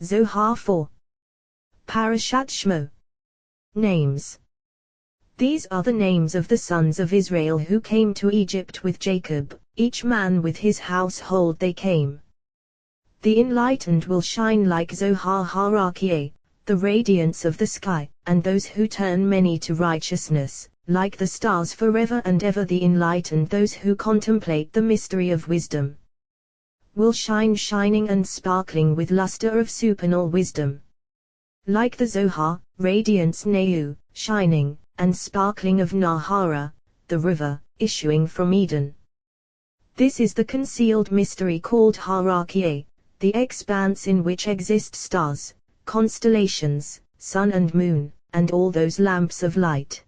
Zohar 4. Parashat Shmo. Names. These are the names of the sons of Israel who came to Egypt with Jacob, each man with his household they came. The enlightened will shine like Zohar Harakiah, the radiance of the sky, and those who turn many to righteousness, like the stars forever and ever. The enlightened, those who contemplate the mystery of wisdom, will shine shining and sparkling with luster of supernal wisdom. Like the Zohar, radiance Neu, shining and sparkling of Nahara, the river, issuing from Eden. This is the concealed mystery called Harakiah, the expanse in which exist stars, constellations, sun and moon, and all those lamps of light.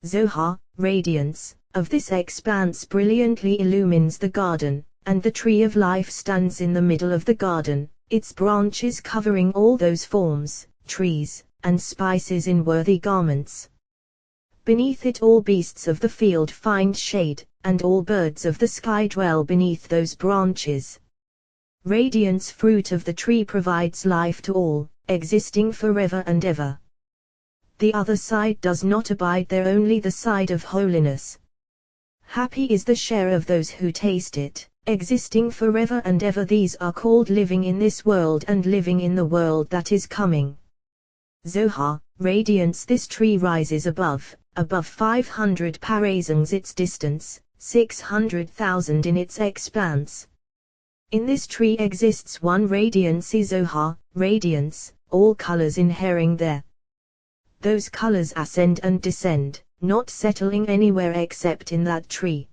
Zohar, radiance, of this expanse brilliantly illumines the garden, and the tree of life stands in the middle of the garden, its branches covering all those forms, trees, and spices in worthy garments. Beneath it all beasts of the field find shade, and all birds of the sky dwell beneath those branches. Radiance fruit of the tree provides life to all, existing forever and ever. The other side does not abide there, only the side of holiness. Happy is the share of those who taste it, existing forever and ever. These are called living in this world and living in the world that is coming. Zohar, radiance. This tree rises above 500 parazans its distance, 600,000 in its expanse. In this tree exists one radiance, Zohar, radiance, all colors inhering there. Those colors ascend and descend, not settling anywhere except in that tree.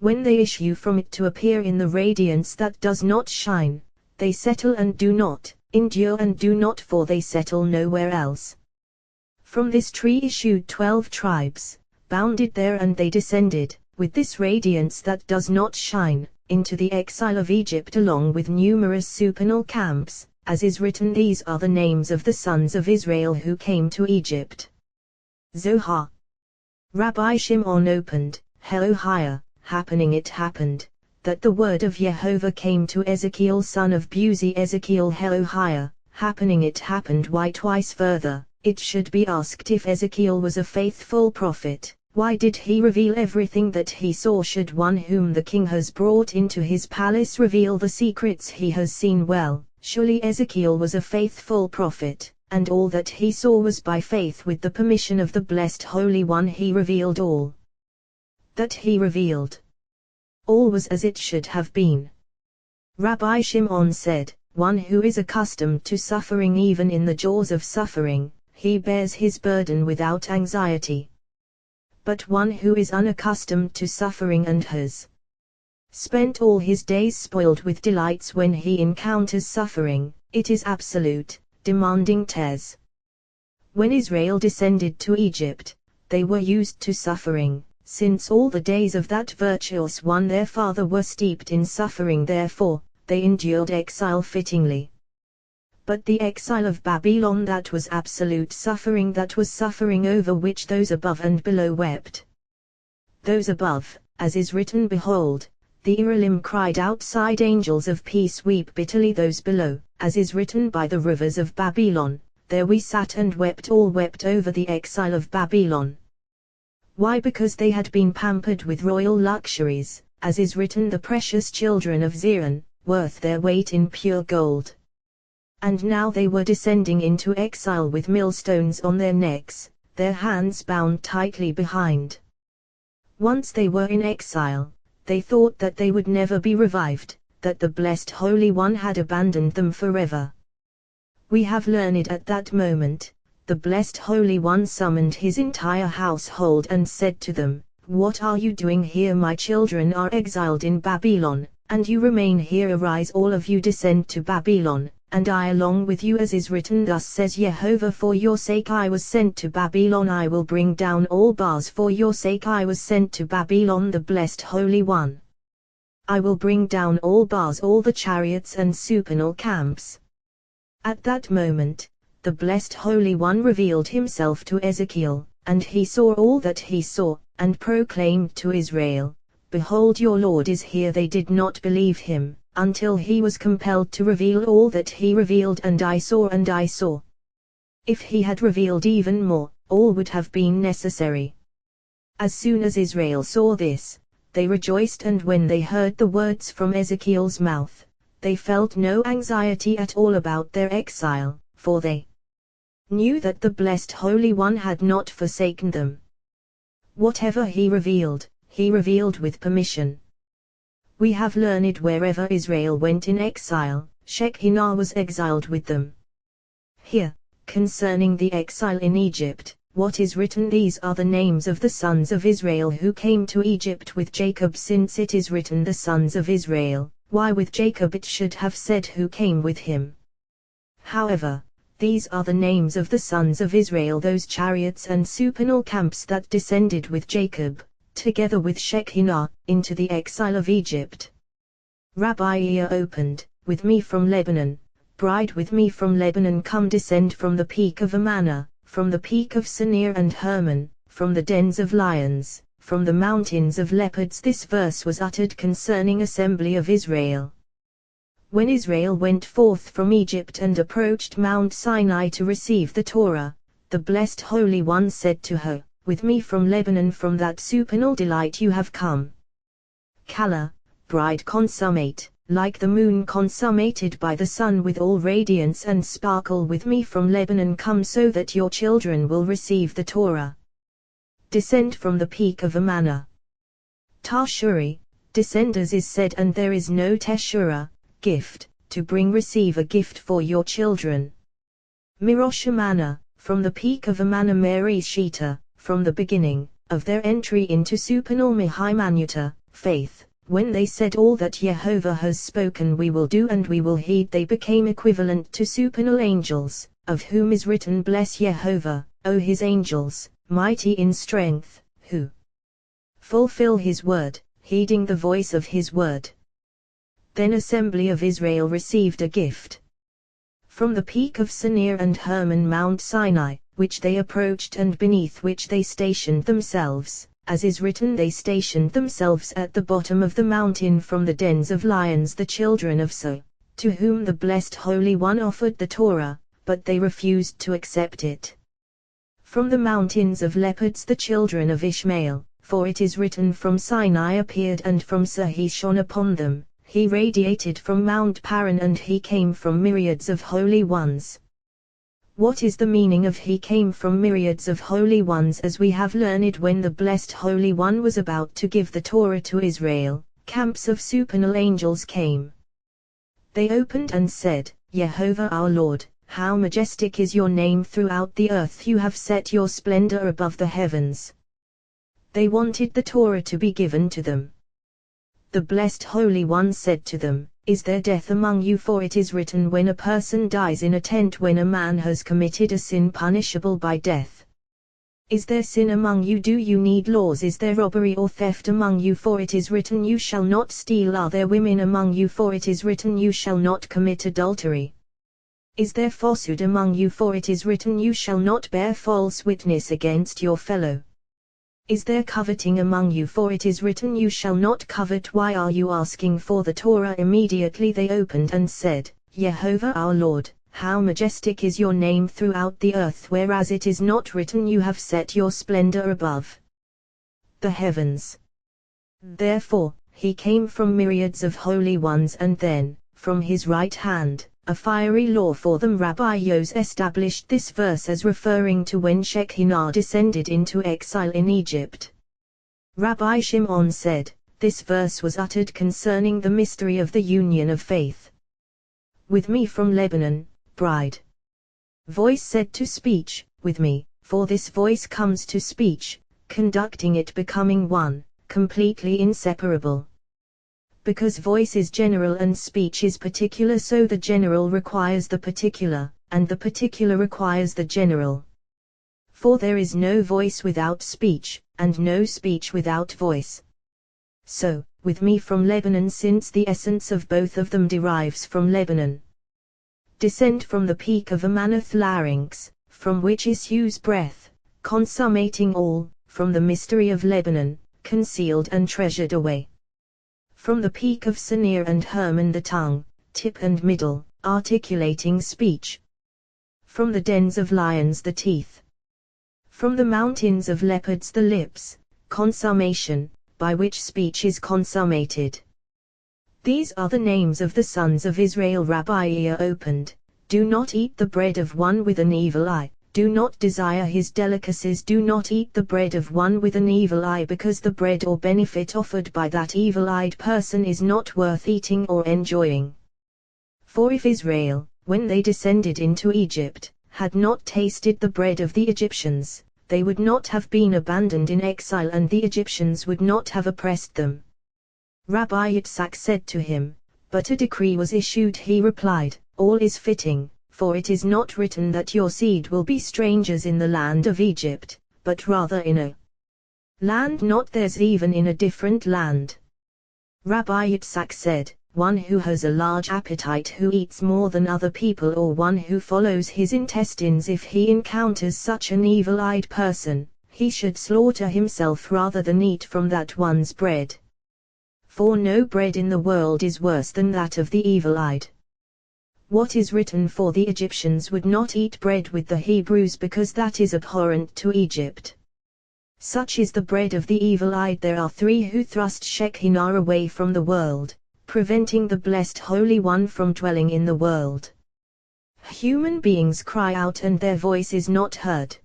When they issue from it to appear in the radiance that does not shine, they settle and do not endure and do not, for they settle nowhere else. From this tree issued 12 tribes, bounded there, and they descended, with this radiance that does not shine, into the exile of Egypt along with numerous supernal camps, as is written. These are the names of the sons of Israel who came to Egypt. Zohar. Rabbi Shimon opened, Helohiah, happening it happened, that the word of Jehovah came to Ezekiel son of Buzi. Ezekiel Helohiah, happening it happened. Why twice further? It should be asked, if Ezekiel was a faithful prophet, why did he reveal everything that he saw? Should one whom the king has brought into his palace reveal the secrets he has seen? Well, surely Ezekiel was a faithful prophet, and all that he saw was by faith. With the permission of the blessed Holy One he revealed all that he revealed. All was as it should have been. Rabbi Shimon said, one who is accustomed to suffering, even in the jaws of suffering, he bears his burden without anxiety. But one who is unaccustomed to suffering and has spent all his days spoiled with delights, when he encounters suffering, it is absolute, demanding tears. When Israel descended to Egypt, they were used to suffering, since all the days of that virtuous one their father were steeped in suffering. Therefore, they endured exile fittingly. But the exile of Babylon, that was absolute suffering, that was suffering over which those above and below wept. Those above, as is written, behold, the Iralim cried outside, angels of peace weep bitterly. Those below, as is written, by the rivers of Babylon, there we sat and wept, all wept over the exile of Babylon. Why? Because they had been pampered with royal luxuries, as is written, the precious children of Zion, worth their weight in pure gold. And now they were descending into exile with millstones on their necks, their hands bound tightly behind. Once they were in exile, they thought that they would never be revived, that the blessed Holy One had abandoned them forever. We have learned at that moment, the blessed Holy One summoned his entire household and said to them, what are you doing here? My children are exiled in Babylon, and you remain here. Arise, all of you, descend to Babylon, and I along with you, as is written, thus says Jehovah, for your sake I was sent to Babylon. I will bring down all bars. For your sake I was sent to Babylon, the blessed Holy One. I will bring down all bars, all the chariots and supernal camps. At that moment, the blessed Holy One revealed himself to Ezekiel, and he saw all that he saw, and proclaimed to Israel, behold, your Lord is here. They did not believe him, until he was compelled to reveal all that he revealed, and I saw. If he had revealed even more, all would have been necessary. As soon as Israel saw this, they rejoiced, and when they heard the words from Ezekiel's mouth, they felt no anxiety at all about their exile, for they knew that the blessed Holy One had not forsaken them. Whatever he revealed with permission. We have learned wherever Israel went in exile, Shekinah was exiled with them. Here, concerning the exile in Egypt, what is written? These are the names of the sons of Israel who came to Egypt with Jacob. Since it is written the sons of Israel, why with Jacob it should have said who came with him. However, these are the names of the sons of Israel, those chariots and supernal camps that descended with Jacob, together with Shekinah, into the exile of Egypt. Rabbi ear opened, with me from Lebanon, bride with me from Lebanon, come descend from the peak of Amana, from the peak of Sinir and Hermon, from the dens of lions, from the mountains of leopards. This verse was uttered concerning assembly of Israel. When Israel went forth from Egypt and approached Mount Sinai to receive the Torah, the blessed Holy One said to her, with me from Lebanon, from that supernal delight you have come. Kala, bride consummate, like the moon consummated by the sun with all radiance and sparkle, with me from Lebanon come, so that your children will receive the Torah. Descend from the peak of Amana. Tashuri, descend as is said, and there is no Teshurah, gift, to bring. Receive a gift for your children. Mirosh Amana, from the peak of Amana. Mary Shita, from the beginning of their entry into supernal Mihimanuta, faith, when they said all that Jehovah has spoken we will do and we will heed, they became equivalent to supernal angels, of whom is written, bless Jehovah, O his angels, mighty in strength, who fulfill his word, heeding the voice of his word. Then assembly of Israel received a gift from the peak of Sinir and Hermon, Mount Sinai, which they approached and beneath which they stationed themselves, as is written, they stationed themselves at the bottom of the mountain from the dens of lions, the children of So, to whom the blessed Holy One offered the Torah, but they refused to accept it. From the mountains of leopards, the children of Ishmael, for it is written, from Sinai appeared and from Seir he shone upon them. He radiated from Mount Paran and he came from myriads of holy ones. What is the meaning of he came from myriads of holy ones? As we have learned, when the blessed Holy One was about to give the Torah to Israel, camps of supernal angels came. They opened and said, Jehovah our Lord, how majestic is your name throughout the earth, you have set your splendor above the heavens. They wanted the Torah to be given to them. The blessed Holy One said to them, is there death among you? For it is written, when a person dies in a tent, when a man has committed a sin punishable by death. Is there sin among you? Do you need laws? Is there robbery or theft among you? For it is written, you shall not steal. Are there women among you? For it is written, you shall not commit adultery. Is there falsehood among you? For it is written, you shall not bear false witness against your fellow. Is there coveting among you? For it is written, you shall not covet. Why are you asking for the Torah? Immediately they opened and said, Jehovah our Lord, how majestic is your name throughout the earth, whereas it is not written, you have set your splendor above the heavens. Therefore, he came from myriads of holy ones, and then, from his right hand, a fiery law for them. Rabbi Yos established this verse as referring to when Shekinah descended into exile in Egypt. Rabbi Shimon said, this verse was uttered concerning the mystery of the union of faith. With me from Lebanon, bride. Voice said to speech, with me, for this voice comes to speech, conducting it, becoming one, completely inseparable. Because voice is general and speech is particular, so the general requires the particular, and the particular requires the general. For there is no voice without speech, and no speech without voice. So, with me from Lebanon, since the essence of both of them derives from Lebanon. Descend from the peak of Amanath larynx, from which issues breath, consummating all, from the mystery of Lebanon, concealed and treasured away. From the peak of Sinir and Hermon the tongue, tip and middle, articulating speech. From the dens of lions the teeth. From the mountains of leopards the lips, consummation, by which speech is consummated. These are the names of the sons of Israel. Rabbi ear opened, do not eat the bread of one with an evil eye, do not desire his delicacies, do not eat the bread of one with an evil eye, because the bread or benefit offered by that evil-eyed person is not worth eating or enjoying. For if Israel, when they descended into Egypt, had not tasted the bread of the Egyptians, they would not have been abandoned in exile, and the Egyptians would not have oppressed them. Rabbi Yitzhak said to him, but a decree was issued. He replied, all is fitting, for it is not written that your seed will be strangers in the land of Egypt, but rather in a land not theirs, even in a different land. Rabbi Yitzhak said, one who has a large appetite, who eats more than other people, or one who follows his intestines, if he encounters such an evil-eyed person, he should slaughter himself rather than eat from that one's bread. For no bread in the world is worse than that of the evil-eyed. What is written, for the Egyptians would not eat bread with the Hebrews, because that is abhorrent to Egypt. Such is the bread of the evil-eyed. There are three who thrust Shekinah away from the world, preventing the blessed Holy One from dwelling in the world. Human beings cry out and their voice is not heard.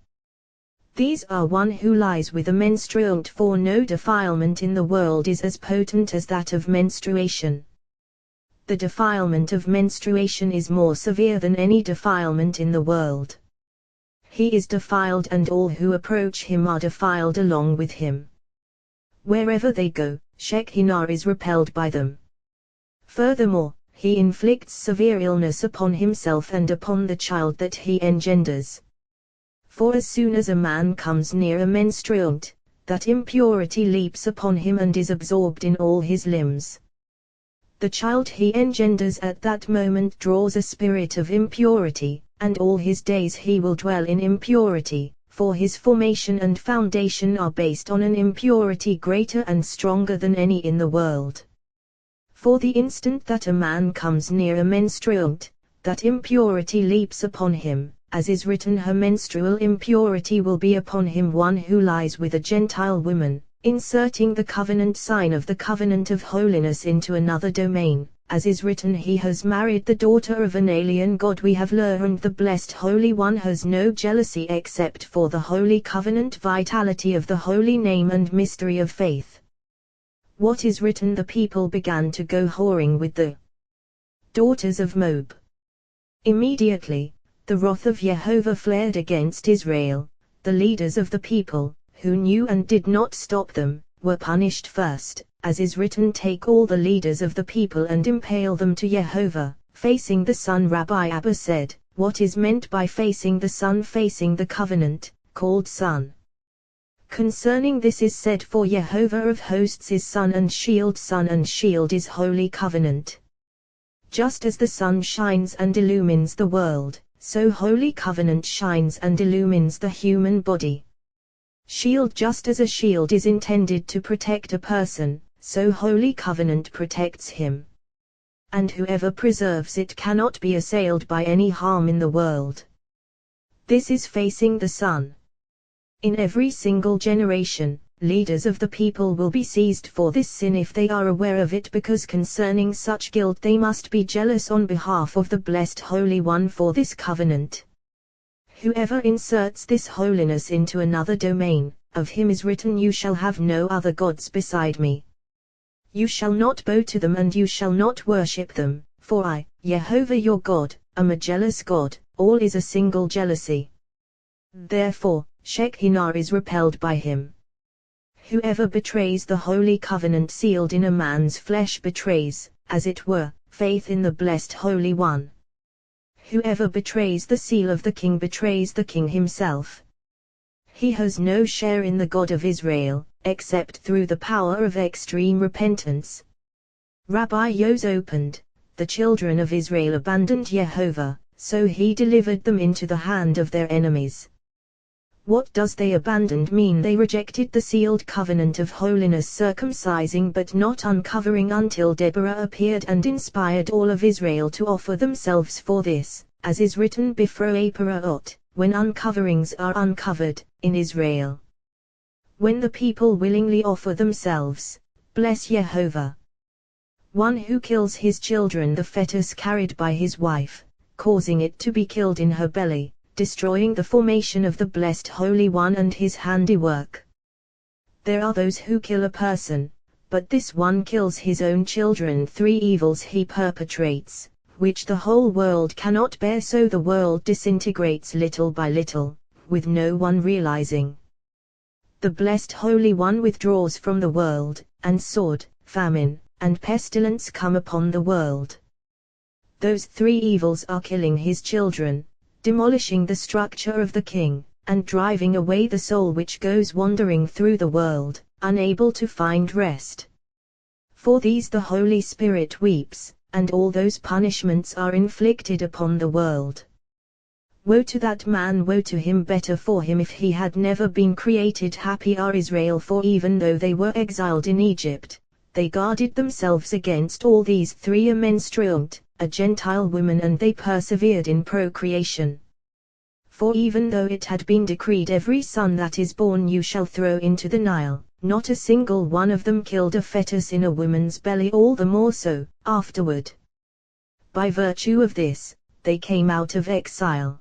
These are one who lies with a menstruant, for no defilement in the world is as potent as that of menstruation. The defilement of menstruation is more severe than any defilement in the world. He is defiled, and all who approach him are defiled along with him. Wherever they go, Shekinah is repelled by them. Furthermore, he inflicts severe illness upon himself and upon the child that he engenders. For as soon as a man comes near a menstruant, that impurity leaps upon him and is absorbed in all his limbs. The child he engenders at that moment draws a spirit of impurity, and all his days he will dwell in impurity, for his formation and foundation are based on an impurity greater and stronger than any in the world. For the instant that a man comes near a menstruant, that impurity leaps upon him, as is written, her menstrual impurity will be upon him. One who lies with a Gentile woman, inserting the covenant sign of the covenant of holiness into another domain, as is written, he has married the daughter of an alien god. We have learned the blessed Holy One has no jealousy except for the holy covenant vitality of the holy name and mystery of faith. What is written, the people began to go whoring with the daughters of Moab. Immediately, the wrath of Jehovah flared against Israel. The leaders of the people, who knew and did not stop them, were punished first, as is written, take all the leaders of the people and impale them to Jehovah, facing the sun. Rabbi Abba said, what is meant by facing the sun? Facing the covenant, called sun. Concerning this is said, for Jehovah of hosts is sun and shield is holy covenant. Just as the sun shines and illumines the world, so holy covenant shines and illumines the human body. Shield, just as a shield is intended to protect a person, so holy covenant protects him. And whoever preserves it cannot be assailed by any harm in the world. This is facing the sun. In every single generation, leaders of the people will be seized for this sin if they are aware of it, because concerning such guilt they must be jealous on behalf of the blessed Holy One for this covenant. Whoever inserts this holiness into another domain, of him is written, you shall have no other gods beside me. You shall not bow to them and you shall not worship them, for I, Jehovah your God, am a jealous God. All is a single jealousy. Therefore, Shekinah is repelled by him. Whoever betrays the holy covenant sealed in a man's flesh betrays, as it were, faith in the blessed Holy One. Whoever betrays the seal of the king betrays the king himself. He has no share in the God of Israel, except through the power of extreme repentance. Rabbi Yos opened, the children of Israel abandoned Jehovah, so he delivered them into the hand of their enemies. What does they abandoned mean? They rejected the sealed covenant of holiness, circumcising but not uncovering, until Deborah appeared and inspired all of Israel to offer themselves for this, as is written before Aparaot, when uncoverings are uncovered, in Israel. When the people willingly offer themselves, bless Jehovah. One who kills his children, the fetus carried by his wife, causing it to be killed in her belly, destroying the formation of the blessed Holy One and his handiwork. There are those who kill a person, but this one kills his own children. 3 evils he perpetrates, which the whole world cannot bear, so the world disintegrates little by little, with no one realizing. The blessed Holy One withdraws from the world, and sword, famine, and pestilence come upon the world. Those 3 evils are killing his children, demolishing the structure of the king, and driving away the soul which goes wandering through the world, unable to find rest. For these the Holy Spirit weeps, and all those punishments are inflicted upon the world. Woe to that man, woe to him, better for him if he had never been created. Happy are Israel, for even though they were exiled in Egypt, they guarded themselves against all these 3: a menstruant, a Gentile woman, and they persevered in procreation. For even though it had been decreed, every son that is born you shall throw into the Nile, not a single one of them killed a fetus in a woman's belly, all the more so, afterward. By virtue of this, they came out of exile.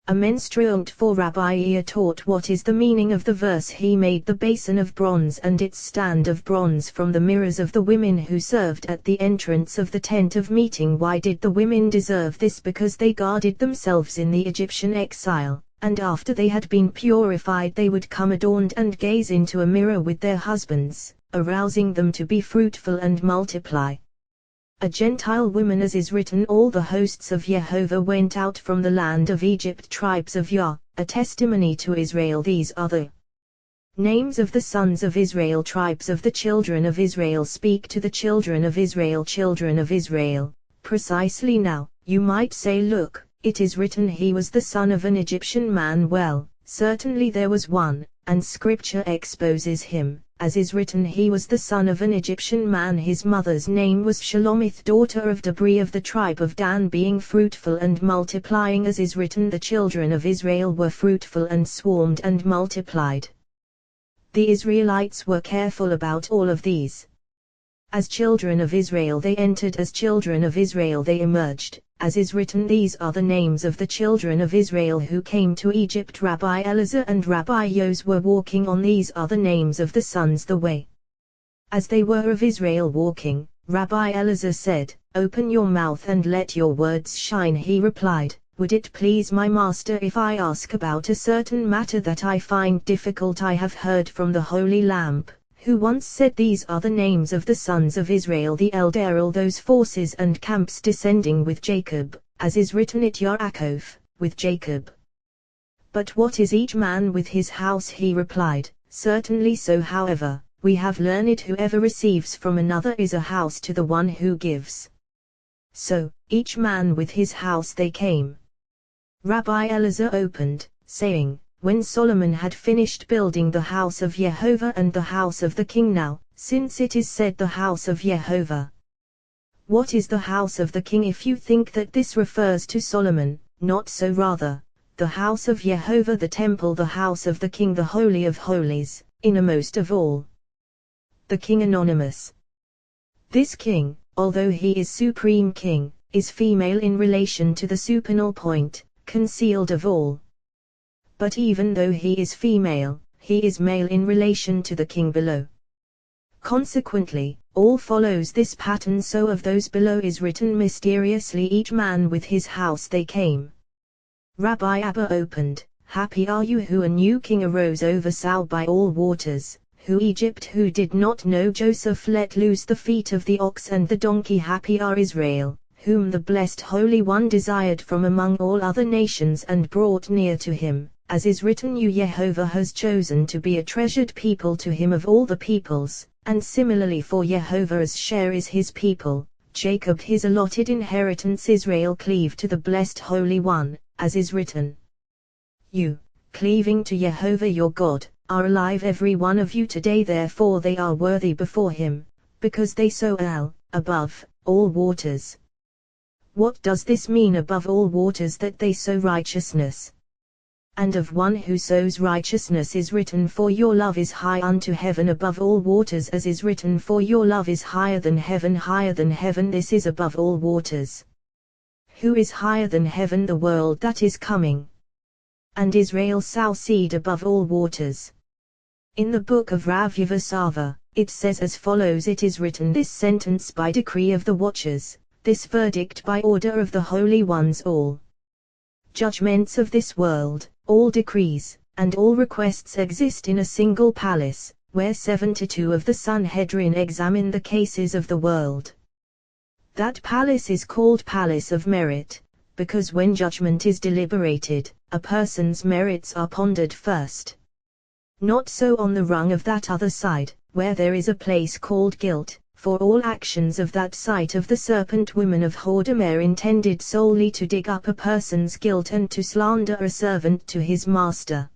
A menstruant. For Rabbi Ea taught what is the meaning of the verse. He made the basin of bronze and its stand of bronze from the mirrors of the women who served at the entrance of the tent of meeting. Why did the women deserve this? Because they guarded themselves in the Egyptian exile, and after they had been purified they would come adorned and gaze into a mirror with their husbands, arousing them to be fruitful and multiply. A Gentile woman, as is written, all the hosts of Jehovah went out from the land of Egypt, tribes of Yah, a testimony to Israel. These are the names of the sons of Israel, tribes of the children of Israel. Speak to the children of Israel, children of Israel. Precisely now, you might say, look, it is written he was the son of an Egyptian man. Well, certainly there was one, and scripture exposes him. As is written, he was the son of an Egyptian man. His mother's name was Shelomith, daughter of Debri of the tribe of Dan, being fruitful and multiplying. As is written, the children of Israel were fruitful and swarmed and multiplied. The Israelites were careful about all of these. As children of Israel they entered, as children of Israel they emerged. As is written, these are the names of the children of Israel who came to Egypt. Rabbi Elazar and Rabbi Yos were walking on. These are the names of the sons the way. As they were of Israel walking, Rabbi Elazar said, open your mouth and let your words shine. He replied, would it please my master if I ask about a certain matter that I find difficult? I have heard from the Holy Lamp, who once said, these are the names of the sons of Israel, the elder, all those forces and camps descending with Jacob, as is written at Yaakov, with Jacob. But what is each man with his house? He replied, certainly so. However, we have learned whoever receives from another is a house to the one who gives. So, each man with his house they came. Rabbi Elazar opened, saying, when Solomon had finished building the house of Jehovah and the house of the king. Now, since it is said the house of Jehovah, what is the house of the king? If you think that this refers to Solomon, not so, rather, the house of Jehovah, the temple, the house of the king, the holy of holies, innermost of all. The king anonymous. This king, although he is supreme king, is female in relation to the supernal point, concealed of all. But even though he is female, he is male in relation to the king below. Consequently, all follows this pattern. So of those below is written, mysteriously each man with his house they came. Rabbi Abba opened, happy are you who a new king arose over Saul by all waters, who Egypt who did not know Joseph let loose the feet of the ox and the donkey. Happy are Israel, whom the blessed Holy One desired from among all other nations and brought near to him. As is written, you Jehovah has chosen to be a treasured people to him of all the peoples, and similarly for Jehovah's share is his people, Jacob his allotted inheritance. Israel cleave to the blessed Holy One, as is written. You, cleaving to Jehovah your God, are alive every one of you today, therefore they are worthy before him, because they sow above all waters. What does this mean, above all waters? That they sow righteousness. And of one who sows righteousness is written, for your love is high unto heaven, above all waters, as is written, for your love is higher than heaven, higher than heaven. This is above all waters. Who is higher than heaven? The world that is coming. And Israel sow seed above all waters. In the book of Rav Yevasava, it says as follows: it is written, this sentence by decree of the watchers, this verdict by order of the holy ones, all judgments of this world, all decrees, and all requests exist in a single palace, where 72 of the Sanhedrin examine the cases of the world. That palace is called Palace of Merit, because when judgment is deliberated, a person's merits are pondered first. Not so on the rung of that other side, where there is a place called guilt, for all actions of that site of the serpent women of whoredom are intended solely to dig up a person's guilt and to slander a servant to his master.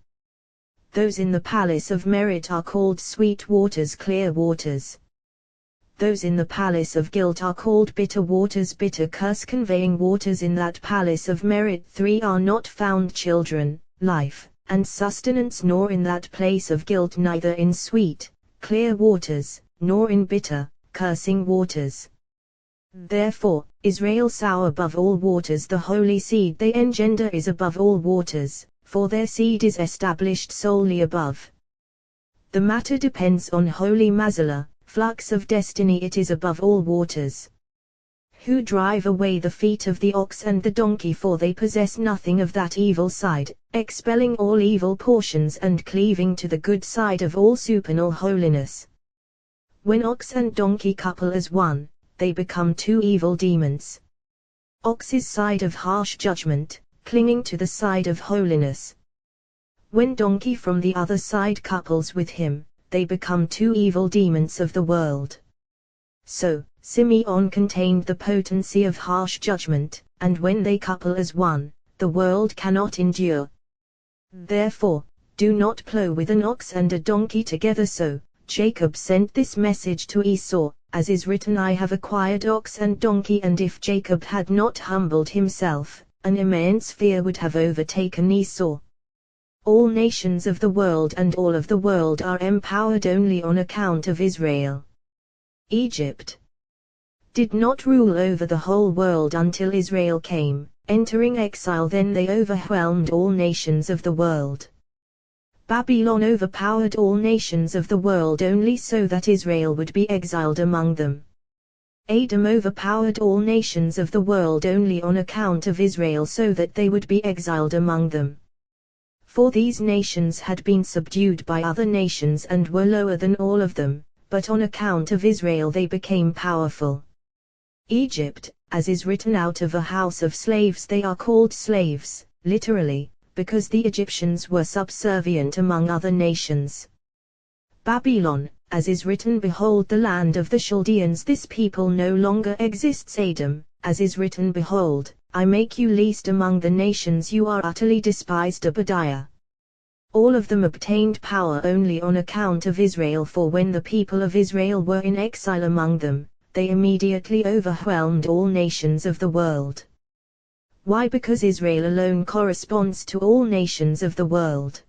Those in the Palace of Merit are called sweet waters, clear waters. Those in the Palace of Guilt are called bitter waters, bitter curse-conveying waters. In that Palace of Merit 3 are not found children, life, and sustenance, nor in that place of guilt, neither in sweet, clear waters, nor in bitter, cursing waters. Therefore, Israel sow above all waters, the holy seed they engender is above all waters, for their seed is established solely above. The matter depends on holy Mazala, flux of destiny, it is above all waters. Who drive away the feet of the ox and the donkey, for they possess nothing of that evil side, expelling all evil portions and cleaving to the good side of all supernal holiness. When ox and donkey couple as one, they become two evil demons. Ox's side of harsh judgment, clinging to the side of holiness. When donkey from the other side couples with him, they become two evil demons of the world. So, Simeon contained the potency of harsh judgment, and when they couple as one, the world cannot endure. Therefore, do not plow with an ox and a donkey together. So, Jacob sent this message to Esau, as is written, I have acquired ox and donkey. And if Jacob had not humbled himself, an immense fear would have overtaken Esau. All nations of the world and all of the world are empowered only on account of Israel. Egypt did not rule over the whole world until Israel came, entering exile. Then they overwhelmed all nations of the world. Babylon overpowered all nations of the world only so that Israel would be exiled among them. Edom overpowered all nations of the world only on account of Israel so that they would be exiled among them. For these nations had been subdued by other nations and were lower than all of them, but on account of Israel they became powerful. Egypt, as is written, out of a house of slaves they are called slaves, literally, because the Egyptians were subservient among other nations. Babylon, as is written, behold the land of the Chaldeans, this people no longer exists. Edom, as is written, behold, I make you least among the nations, you are utterly despised. Obadiah. All of them obtained power only on account of Israel, for when the people of Israel were in exile among them, they immediately overwhelmed all nations of the world. Why? Because Israel alone corresponds to all nations of the world.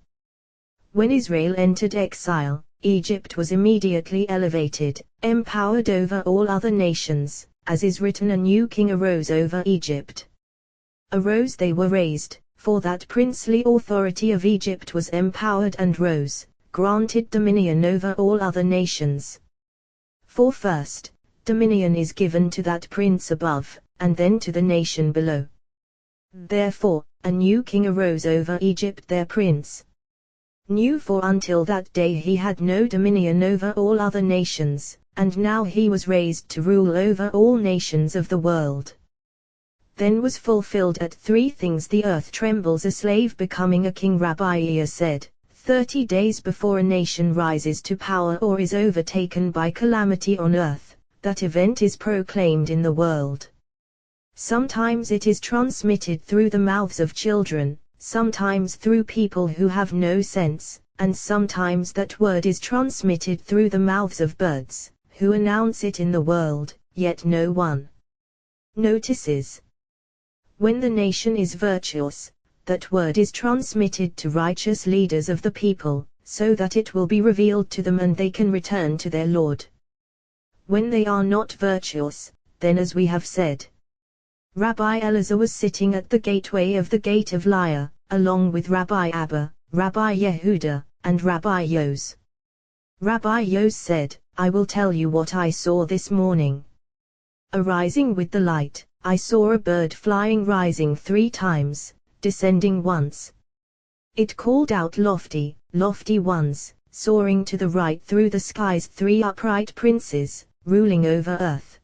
When Israel entered exile, Egypt was immediately elevated, empowered over all other nations, as is written, a new king arose over Egypt. Arose, they were raised, for that princely authority of Egypt was empowered and rose, granted dominion over all other nations. For first, dominion is given to that prince above, and then to the nation below. Therefore, a new king arose over Egypt, their prince. New, for until that day he had no dominion over all other nations, and now he was raised to rule over all nations of the world. Then was fulfilled at 3 things: the earth trembles, a slave becoming a king. Rabbi Ea said, 30 days before a nation rises to power or is overtaken by calamity on earth, that event is proclaimed in the world. Sometimes it is transmitted through the mouths of children, sometimes through people who have no sense, and sometimes that word is transmitted through the mouths of birds, who announce it in the world, yet no one notices. When the nation is virtuous, that word is transmitted to righteous leaders of the people, so that it will be revealed to them and they can return to their Lord. When they are not virtuous, then as we have said, Rabbi Elazar was sitting at the gateway of the gate of Lyre, along with Rabbi Abba, Rabbi Yehuda, and Rabbi Yos. Rabbi Yos said, I will tell you what I saw this morning. Arising with the light, I saw a bird flying, rising 3 times, descending once. It called out, lofty, lofty ones, soaring to the right through the skies, 3 upright princes, ruling over earth.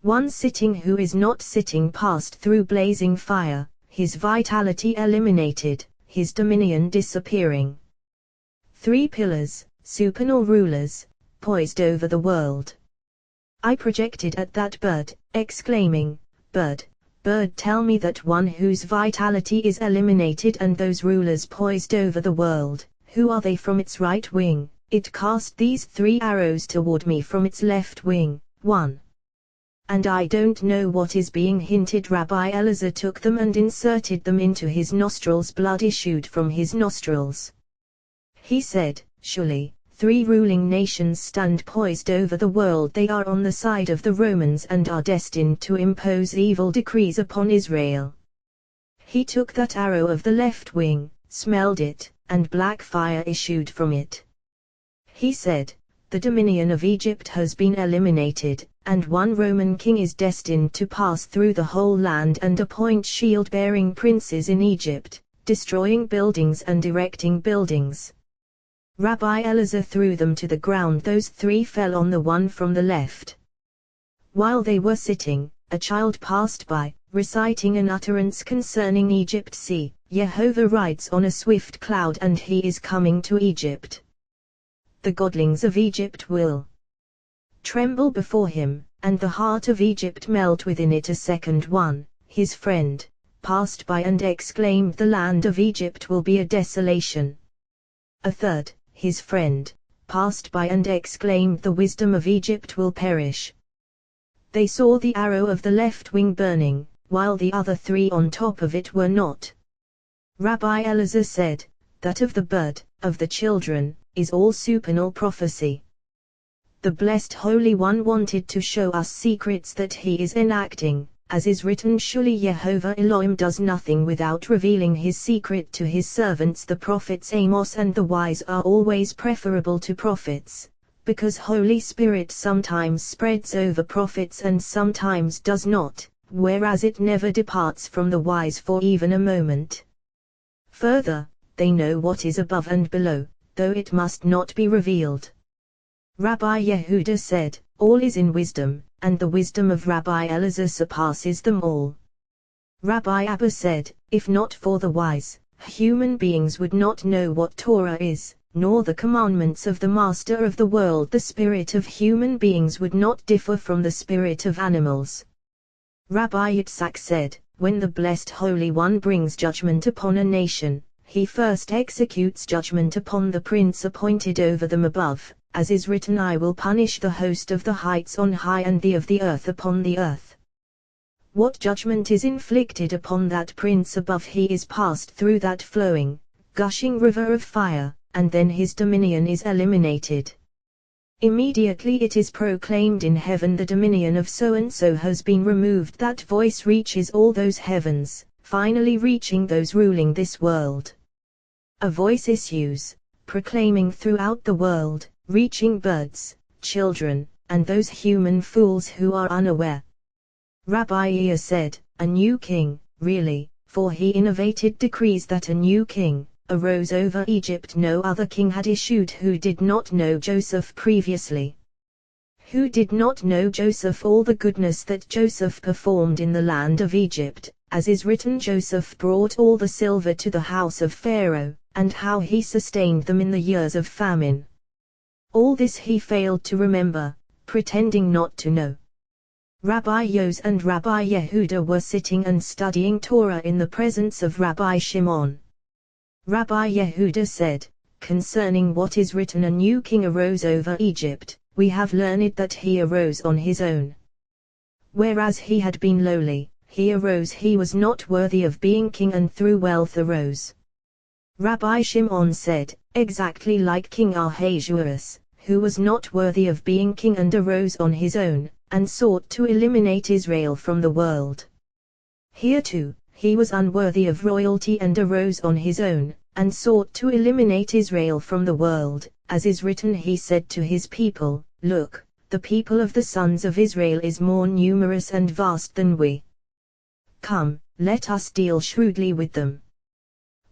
One sitting who is not sitting passed through blazing fire, his vitality eliminated, his dominion disappearing. 3 pillars, supernal rulers, poised over the world. I projected at that bird, exclaiming, Bird, bird, tell me that one whose vitality is eliminated and those rulers poised over the world, who are they? From its right wing, it cast these 3 arrows toward me from its left wing, 1. And I don't know what is being hinted. Rabbi Elazar took them and inserted them into his nostrils. Blood issued from his nostrils. He said, surely, 3 ruling nations stand poised over the world. They are on the side of the Romans and are destined to impose evil decrees upon Israel. He took that arrow of the left wing, smelled it, and black fire issued from it. He said, the dominion of Egypt has been eliminated, and one Roman king is destined to pass through the whole land and appoint shield-bearing princes in Egypt, destroying buildings and erecting buildings. Rabbi Elazar threw them to the ground. Those 3 fell on the one from the left. While they were sitting, a child passed by, reciting an utterance concerning Egypt. See, Jehovah rides on a swift cloud and he is coming to Egypt. The godlings of Egypt will tremble before him, and the heart of Egypt melt within it. A second one, his friend, passed by and exclaimed, the land of Egypt will be a desolation. A third, his friend, passed by and exclaimed, the wisdom of Egypt will perish. They saw the arrow of the left wing burning, while the other 3 on top of it were not. Rabbi Elazar said, that of the bird, of the children, is all supernal prophecy. The Blessed Holy One wanted to show us secrets that he is enacting, as is written, surely Jehovah Elohim does nothing without revealing his secret to his servants the prophets. Amos and the wise are always preferable to prophets, because Holy Spirit sometimes spreads over prophets and sometimes does not, whereas it never departs from the wise for even a moment. Further, they know what is above and below, though it must not be revealed. Rabbi Yehuda said, all is in wisdom, and the wisdom of Rabbi Elazar surpasses them all. Rabbi Abba said, if not for the wise, human beings would not know what Torah is, nor the commandments of the Master of the world. The spirit of human beings would not differ from the spirit of animals. Rabbi Yitzhak said, when the Blessed Holy One brings judgment upon a nation, he first executes judgment upon the prince appointed over them above, as is written, I will punish the host of the heights on high and the of the earth upon the earth. What judgment is inflicted upon that prince above, he is passed through that flowing, gushing river of fire, and then his dominion is eliminated. Immediately it is proclaimed in heaven, the dominion of so-and-so has been removed. That voice reaches all those heavens, finally reaching those ruling this world. A voice issues, proclaiming throughout the world, reaching birds, children, and those human fools who are unaware. Rabbi Ea said, a new king, really, for he innovated decrees that a new king arose over Egypt. No other king had issued who did not know Joseph previously. Who did not know Joseph, all the goodness that Joseph performed in the land of Egypt, as is written, Joseph brought all the silver to the house of Pharaoh, and how he sustained them in the years of famine. All this he failed to remember, pretending not to know. Rabbi Yos and Rabbi Yehuda were sitting and studying Torah in the presence of Rabbi Shimon. Rabbi Yehuda said, "Concerning what is written, a new king arose over Egypt, we have learned that he arose on his own. Whereas he had been lowly, he arose, he was not worthy of being king, and through wealth arose." Rabbi Shimon said, "Exactly like King Ahasuerus, who was not worthy of being king and arose on his own, and sought to eliminate Israel from the world. Here too, he was unworthy of royalty and arose on his own, and sought to eliminate Israel from the world, as is written, he said to his people, Look, the people of the sons of Israel is more numerous and vast than we. Come, let us deal shrewdly with them."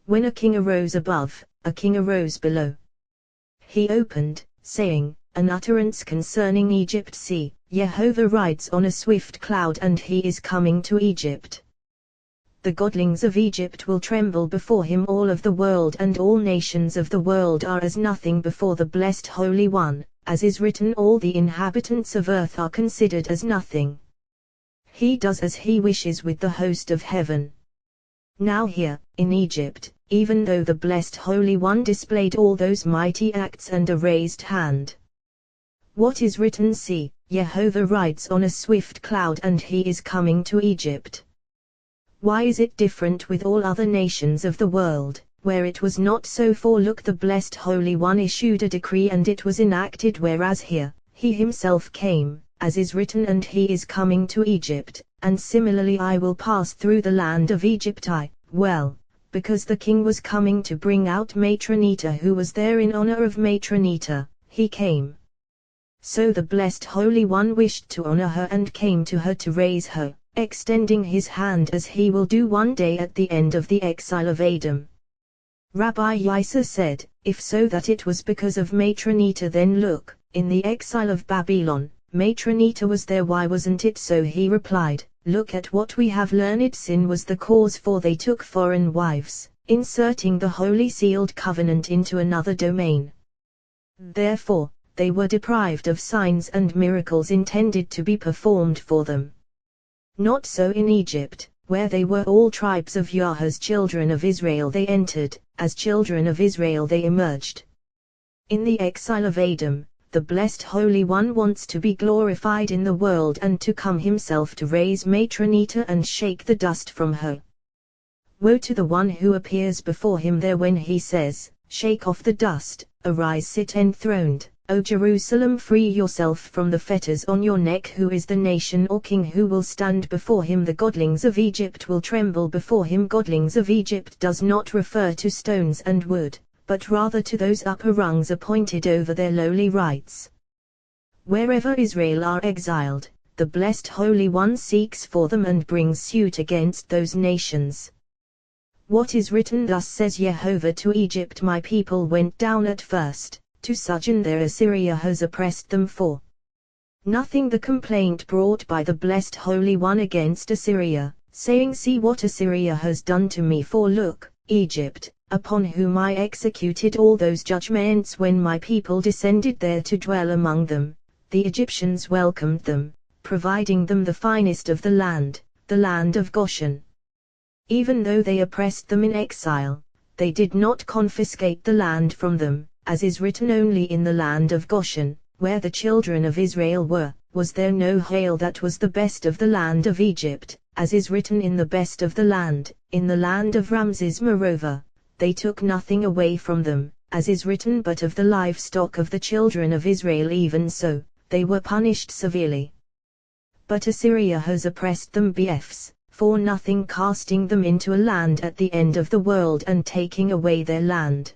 When a king arose above, a king arose below. He opened, saying, an utterance concerning Egypt. See, Jehovah rides on a swift cloud, and he is coming to Egypt. The godlings of Egypt will tremble before him. All of the world and all nations of the world are as nothing before the blessed Holy One, as is written, all the inhabitants of earth are considered as nothing. He does as he wishes with the host of heaven. Now here, in Egypt, even though the blessed Holy One displayed all those mighty acts and a raised hand. What is written? See, Jehovah rides on a swift cloud, and he is coming to Egypt. Why is it different with all other nations of the world, where it was not so? For look, the blessed Holy One issued a decree and it was enacted, whereas here, he himself came, as is written, and he is coming to Egypt, and similarly I will pass through the land of Egypt. Because the king was coming to bring out Matronita, who was there in honor of Matronita, he came. So the blessed Holy One wished to honor her and came to her to raise her, extending his hand as he will do one day at the end of the exile of Edom. Rabbi Yisa said, if so that it was because of Matronita, then look, in the exile of Babylon, Matronita was there, why wasn't it so? He replied, look at what we have learned. Sin was the cause, for they took foreign wives, inserting the holy sealed covenant into another domain. Therefore, they were deprived of signs and miracles intended to be performed for them. Not so in Egypt, where they were all tribes of Yahweh's children of Israel. They entered, as children of Israel they emerged. In the exile of Edom, the blessed Holy One wants to be glorified in the world and to come himself to raise Matronita and shake the dust from her. Woe to the one who appears before him there when he says, shake off the dust, arise, sit enthroned, O Jerusalem, free yourself from the fetters on your neck. Who is the nation or king who will stand before him? The godlings of Egypt will tremble before him. Godlings of Egypt does not refer to stones and wood, but rather to those upper rungs appointed over their lowly rights. Wherever Israel are exiled, the blessed Holy One seeks for them and brings suit against those nations. What is written? Thus says Jehovah to Egypt, my people went down at first, to sojourn there. Assyria has oppressed them for nothing. The complaint brought by the blessed Holy One against Assyria, saying, see what Assyria has done to me. For look, Egypt, upon whom I executed all those judgments when my people descended there to dwell among them, the Egyptians welcomed them, providing them the finest of the land of Goshen. Even though they oppressed them in exile, they did not confiscate the land from them, as is written, only in the land of Goshen, where the children of Israel were, was there no hail that was the best of the land of Egypt, as is written, in the best of the land, in the land of Ramses. Moreover, they took nothing away from them, as is written, but of the livestock of the children of Israel. Even so, they were punished severely. But Assyria has oppressed them bfs, for nothing, casting them into a land at the end of the world and taking away their land.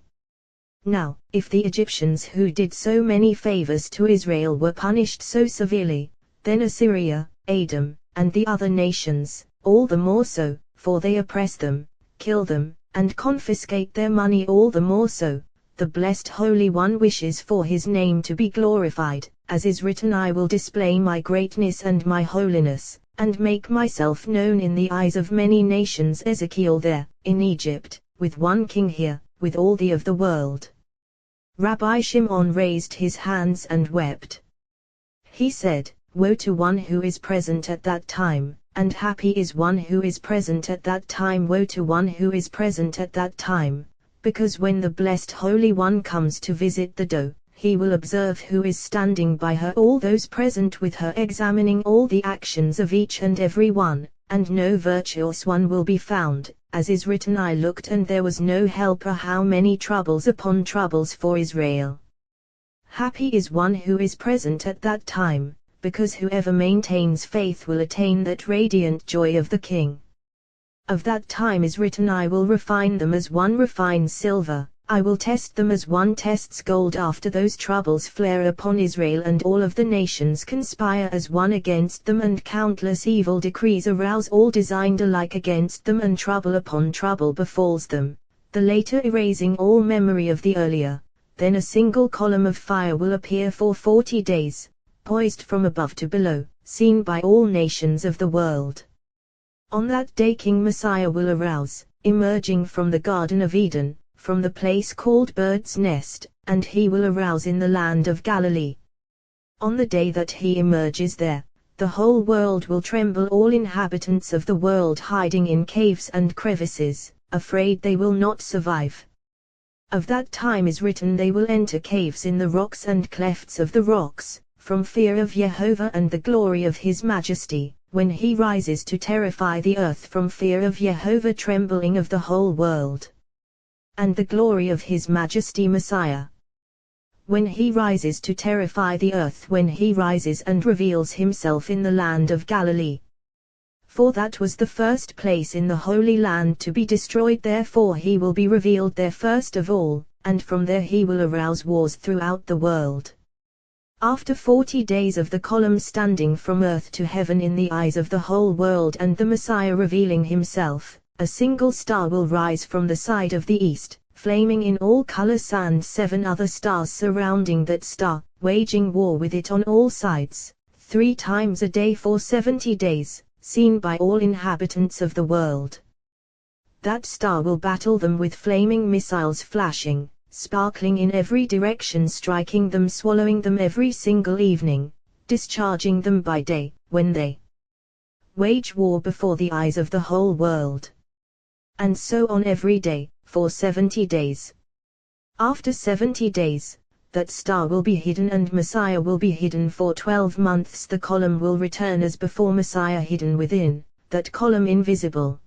Now, if the Egyptians who did so many favors to Israel were punished so severely, then Assyria, Edom, and the other nations, all the more so, for they oppress them, kill them, and confiscate their money all the more so. The blessed Holy One wishes for his name to be glorified, as is written, I will display my greatness and my holiness, and make myself known in the eyes of many nations. Ezekiel there, in Egypt, with one king here, with all the of the world. Rabbi Shimon raised his hands and wept. He said, woe to one who is present at that time, and happy is one who is present at that time. Woe to one who is present at that time, because when the blessed Holy One comes to visit the doe, he will observe who is standing by her, all those present with her, examining all the actions of each and every one, and no virtuous one will be found, as is written, I looked and there was no helper. How many troubles upon troubles for Israel! Happy is one who is present at that time, because whoever maintains faith will attain that radiant joy of the King. Of that time is written, I will refine them as one refines silver, I will test them as one tests gold. After those troubles flare upon Israel, and all of the nations conspire as one against them, and countless evil decrees arouse, all designed alike against them, and trouble upon trouble befalls them, the later erasing all memory of the earlier. Then a single column of fire will appear for 40 days, poised from above to below, seen by all nations of the world. On that day King Messiah will arouse, emerging from the Garden of Eden, from the place called Bird's Nest, and he will arouse in the land of Galilee. On the day that he emerges there, the whole world will tremble, all inhabitants of the world hiding in caves and crevices, afraid they will not survive. Of that time is written, they will enter caves in the rocks and clefts of the rocks, from fear of Jehovah and the glory of his majesty, when he rises to terrify the earth, from fear of Jehovah, trembling of the whole world, and the glory of his majesty Messiah. When he rises to terrify the earth, when he rises and reveals himself in the land of Galilee. For that was the first place in the Holy Land to be destroyed, therefore he will be revealed there first of all, and from there he will arouse wars throughout the world. After 40 days of the column standing from earth to heaven in the eyes of the whole world, and the Messiah revealing himself, a single star will rise from the side of the east, flaming in all colors, and 7 other stars surrounding that star, waging war with it on all sides, 3 times a day for 70 days. Seen by all inhabitants of the world. That star will battle them with flaming missiles, flashing, sparkling in every direction, striking them, swallowing them every single evening, discharging them by day, when they wage war before the eyes of the whole world. And so on every day, for 70 days. After 70 days, that star will be hidden, and Messiah will be hidden for 12 months. The column will return as before, Messiah hidden within, that column invisible.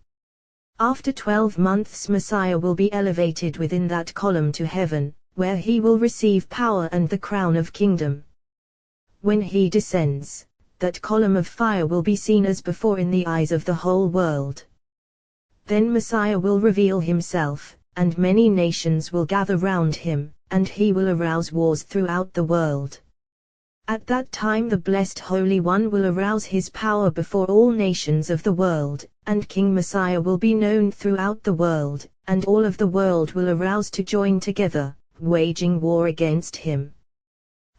After 12 months Messiah will be elevated within that column to heaven, where he will receive power and the crown of kingdom. When he descends, that column of fire will be seen as before in the eyes of the whole world. Then Messiah will reveal himself, and many nations will gather round him, and he will arouse wars throughout the world. At that time the blessed Holy One will arouse his power before all nations of the world, and King Messiah will be known throughout the world, and all of the world will arouse to join together, waging war against him.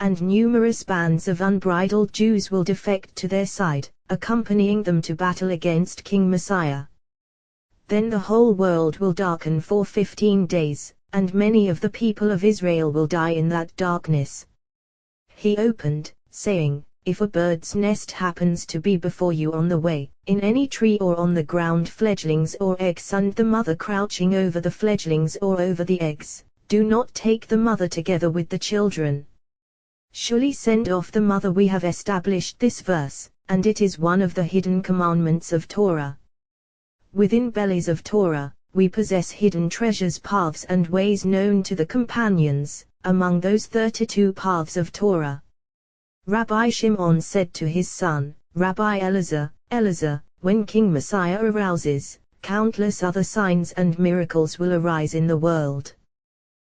And numerous bands of unbridled Jews will defect to their side, accompanying them to battle against King Messiah. Then the whole world will darken for 15 days, and many of the people of Israel will die in that darkness. He opened, saying, If a bird's nest happens to be before you on the way, in any tree or on the ground, fledglings or eggs, and the mother crouching over the fledglings or over the eggs, do not take the mother together with the children. Surely send off the mother. We have established this verse, and it is one of the hidden commandments of Torah. Within bellies of Torah, we possess hidden treasures, paths and ways known to the companions, among those 32 paths of Torah. Rabbi Shimon said to his son, Rabbi Elazar, when King Messiah arouses, countless other signs and miracles will arise in the world.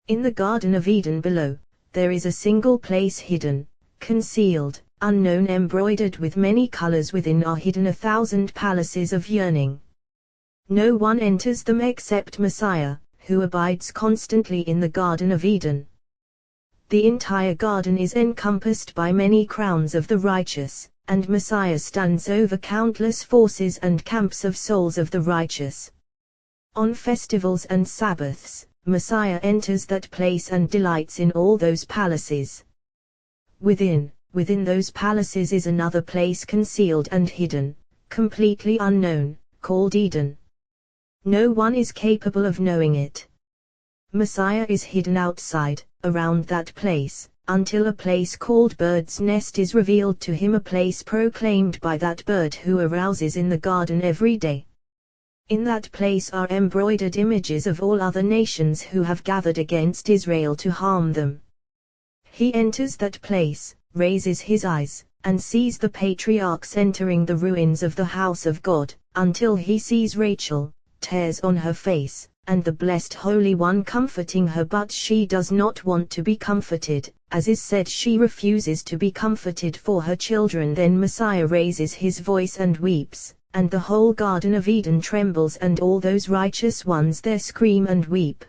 In the Garden of Eden below, there is a single place hidden, concealed, unknown, embroidered with many colors. Within are hidden 1,000 palaces of yearning. No one enters them except Messiah, who abides constantly in the Garden of Eden. The entire garden is encompassed by many crowns of the righteous, and Messiah stands over countless forces and camps of souls of the righteous. On festivals and Sabbaths, Messiah enters that place and delights in all those palaces. Within, within those palaces is another place concealed and hidden, completely unknown, called Eden. No one is capable of knowing it. Messiah is hidden outside, around that place, until a place called Bird's Nest is revealed to him, a place proclaimed by that bird who arouses in the garden every day. In that place are embroidered images of all other nations who have gathered against Israel to harm them. He enters that place, raises his eyes, and sees the patriarchs entering the ruins of the house of God, until he sees Rachel, tears on her face, and the blessed Holy One comforting her, but she does not want to be comforted, as is said she refuses to be comforted for her children. Then Messiah raises his voice and weeps, and the whole Garden of Eden trembles, and all those righteous ones there scream and weep.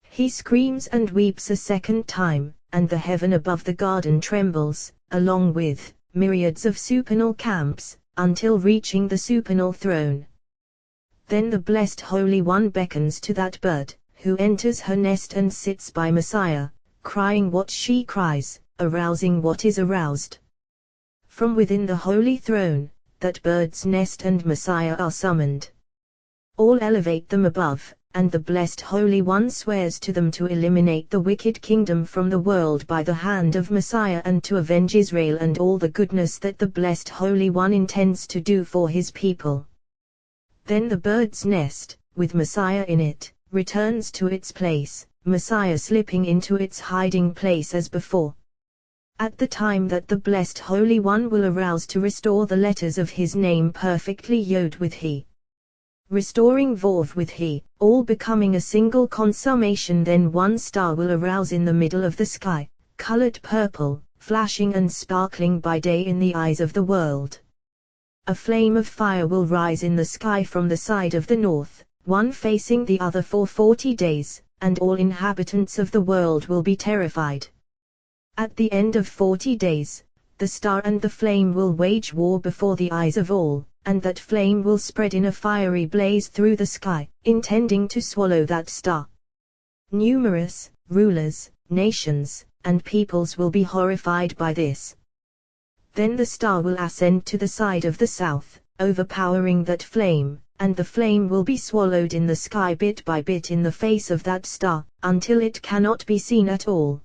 He screams and weeps a second time, and the heaven above the garden trembles, along with myriads of supernal camps, until reaching the supernal throne. Then the blessed Holy One beckons to that bird, who enters her nest and sits by Messiah, crying what she cries, arousing what is aroused. From within the holy throne, that bird's nest and Messiah are summoned. All elevate them above, and the blessed Holy One swears to them to eliminate the wicked kingdom from the world by the hand of Messiah, and to avenge Israel and all the goodness that the blessed Holy One intends to do for his people. Then the bird's nest, with Messiah in it, returns to its place, Messiah slipping into its hiding place as before. At the time that the blessed Holy One will arouse to restore the letters of his name perfectly yod with he, restoring Vav with he, all becoming a single consummation, then one star will arouse in the middle of the sky, colored purple, flashing and sparkling by day in the eyes of the world. A flame of fire will rise in the sky from the side of the north, one facing the other for 40 days, and all inhabitants of the world will be terrified. At the end of 40 days, the star and the flame will wage war before the eyes of all, and that flame will spread in a fiery blaze through the sky, intending to swallow that star. Numerous rulers, nations, and peoples will be horrified by this. Then the star will ascend to the side of the south, overpowering that flame, and the flame will be swallowed in the sky bit by bit in the face of that star, until it cannot be seen at all.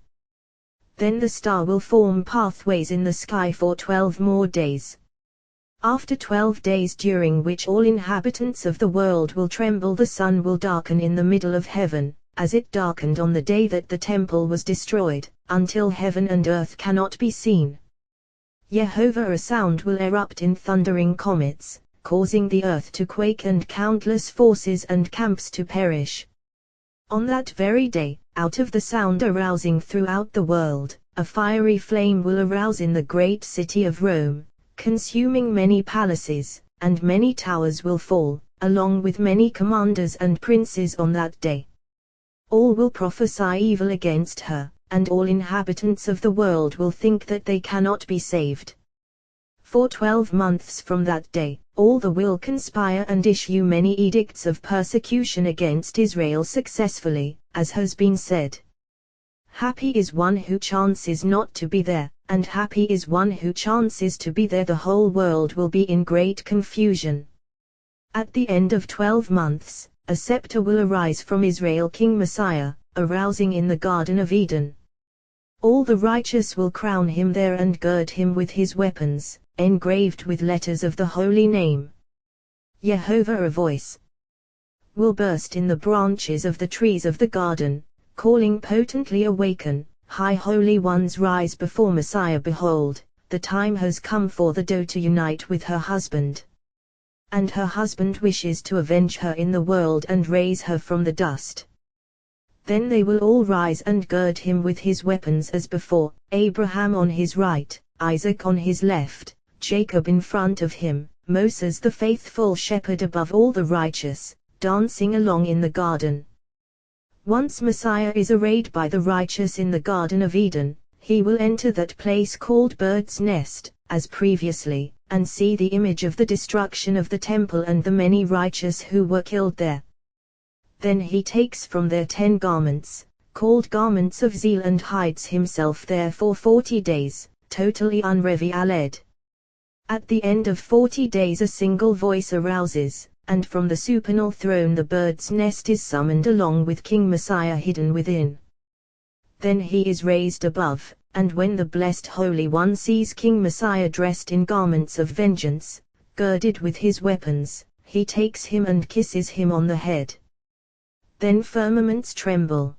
Then the star will form pathways in the sky for 12 more days. After 12 days, during which all inhabitants of the world will tremble, the sun will darken in the middle of heaven, as it darkened on the day that the temple was destroyed, until heaven and earth cannot be seen. Yehovah, a sound will erupt in thundering comets, causing the earth to quake and countless forces and camps to perish. On that very day, out of the sound arousing throughout the world, a fiery flame will arouse in the great city of Rome, consuming many palaces, and many towers will fall, along with many commanders and princes on that day. All will prophesy evil against her, and all inhabitants of the world will think that they cannot be saved. For 12 months from that day, all the will conspire and issue many edicts of persecution against Israel successfully, as has been said. Happy is one who chances not to be there, and happy is one who chances to be there. The whole world will be in great confusion. At the end of 12 months, a scepter will arise from Israel, King Messiah, arousing in the Garden of Eden. All the righteous will crown him there and gird him with his weapons, engraved with letters of the holy name. Yehovah, a voice will burst in the branches of the trees of the garden, calling potently, awaken, high holy ones, rise before Messiah. Behold, the time has come for the doe to unite with her husband. And her husband wishes to avenge her in the world and raise her from the dust. Then they will all rise and gird him with his weapons as before, Abraham on his right, Isaac on his left, Jacob in front of him, Moses the faithful shepherd above all the righteous, dancing along in the garden. Once Messiah is arrayed by the righteous in the Garden of Eden, he will enter that place called Bird's Nest, as previously, and see the image of the destruction of the temple and the many righteous who were killed there. Then he takes from there 10 garments, called garments of zeal, and hides himself there for 40 days, totally unrevealed. At the end of 40 days a single voice arouses, and from the supernal throne the bird's nest is summoned along with King Messiah hidden within. Then he is raised above, and when the blessed Holy One sees King Messiah dressed in garments of vengeance, girded with his weapons, he takes him and kisses him on the head. Then firmaments tremble.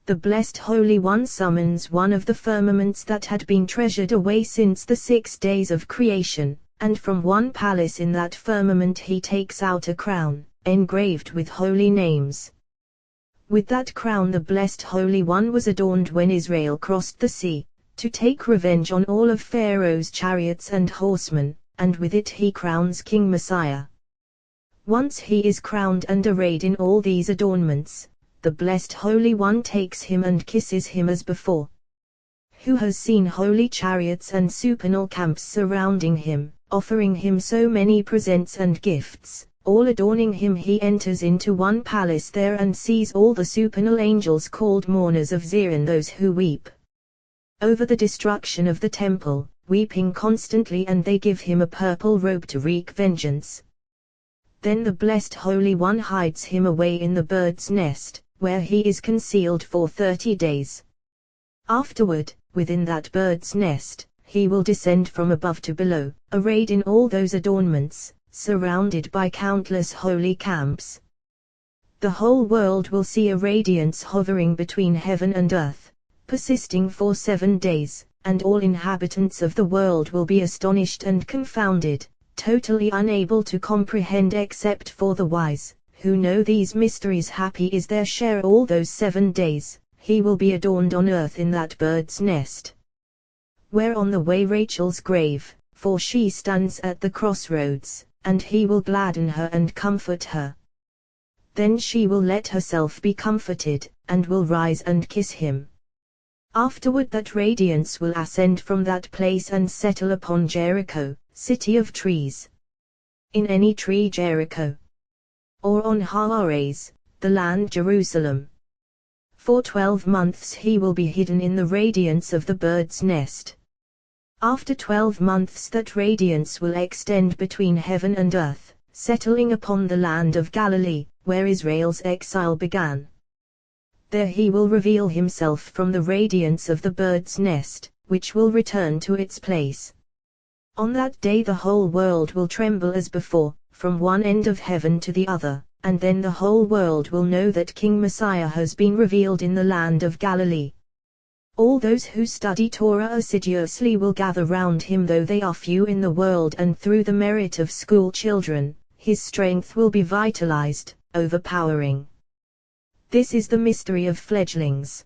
The blessed Holy One summons one of the firmaments that had been treasured away since the 6 days of creation, and from one palace in that firmament he takes out a crown, engraved with holy names. With that crown the blessed Holy One was adorned when Israel crossed the sea, to take revenge on all of Pharaoh's chariots and horsemen, and with it he crowns King Messiah. Once he is crowned and arrayed in all these adornments, the blessed Holy One takes him and kisses him as before. Who has seen holy chariots and supernal camps surrounding him, offering him so many presents and gifts, all adorning him? He enters into one palace there and sees all the supernal angels called mourners of Zion, those who weep over the destruction of the temple, weeping constantly, and they give him a purple robe to wreak vengeance. Then the blessed Holy One hides him away in the bird's nest, where he is concealed for 30 days. Afterward, within that bird's nest, he will descend from above to below, arrayed in all those adornments, surrounded by countless holy camps. The whole world will see a radiance hovering between heaven and earth, persisting for 7 days, and all inhabitants of the world will be astonished and confounded, totally unable to comprehend except for the wise, who know these mysteries. Happy is their share all those 7 days. He will be adorned on earth in that bird's nest. Where on the way Rachel's grave, for she stands at the crossroads, and he will gladden her and comfort her. Then she will let herself be comforted, and will rise and kiss him. Afterward that radiance will ascend from that place and settle upon Jericho, city of trees. In any tree Jericho. Or on Haares, the land Jerusalem. For 12 months he will be hidden in the radiance of the bird's nest. After 12 months that radiance will extend between heaven and earth, settling upon the land of Galilee, where Israel's exile began. There he will reveal himself from the radiance of the bird's nest, which will return to its place. On that day the whole world will tremble as before, from one end of heaven to the other, and then the whole world will know that King Messiah has been revealed in the land of Galilee. All those who study Torah assiduously will gather round him, though they are few in the world, and through the merit of school children, his strength will be vitalized, overpowering. This is the mystery of fledglings.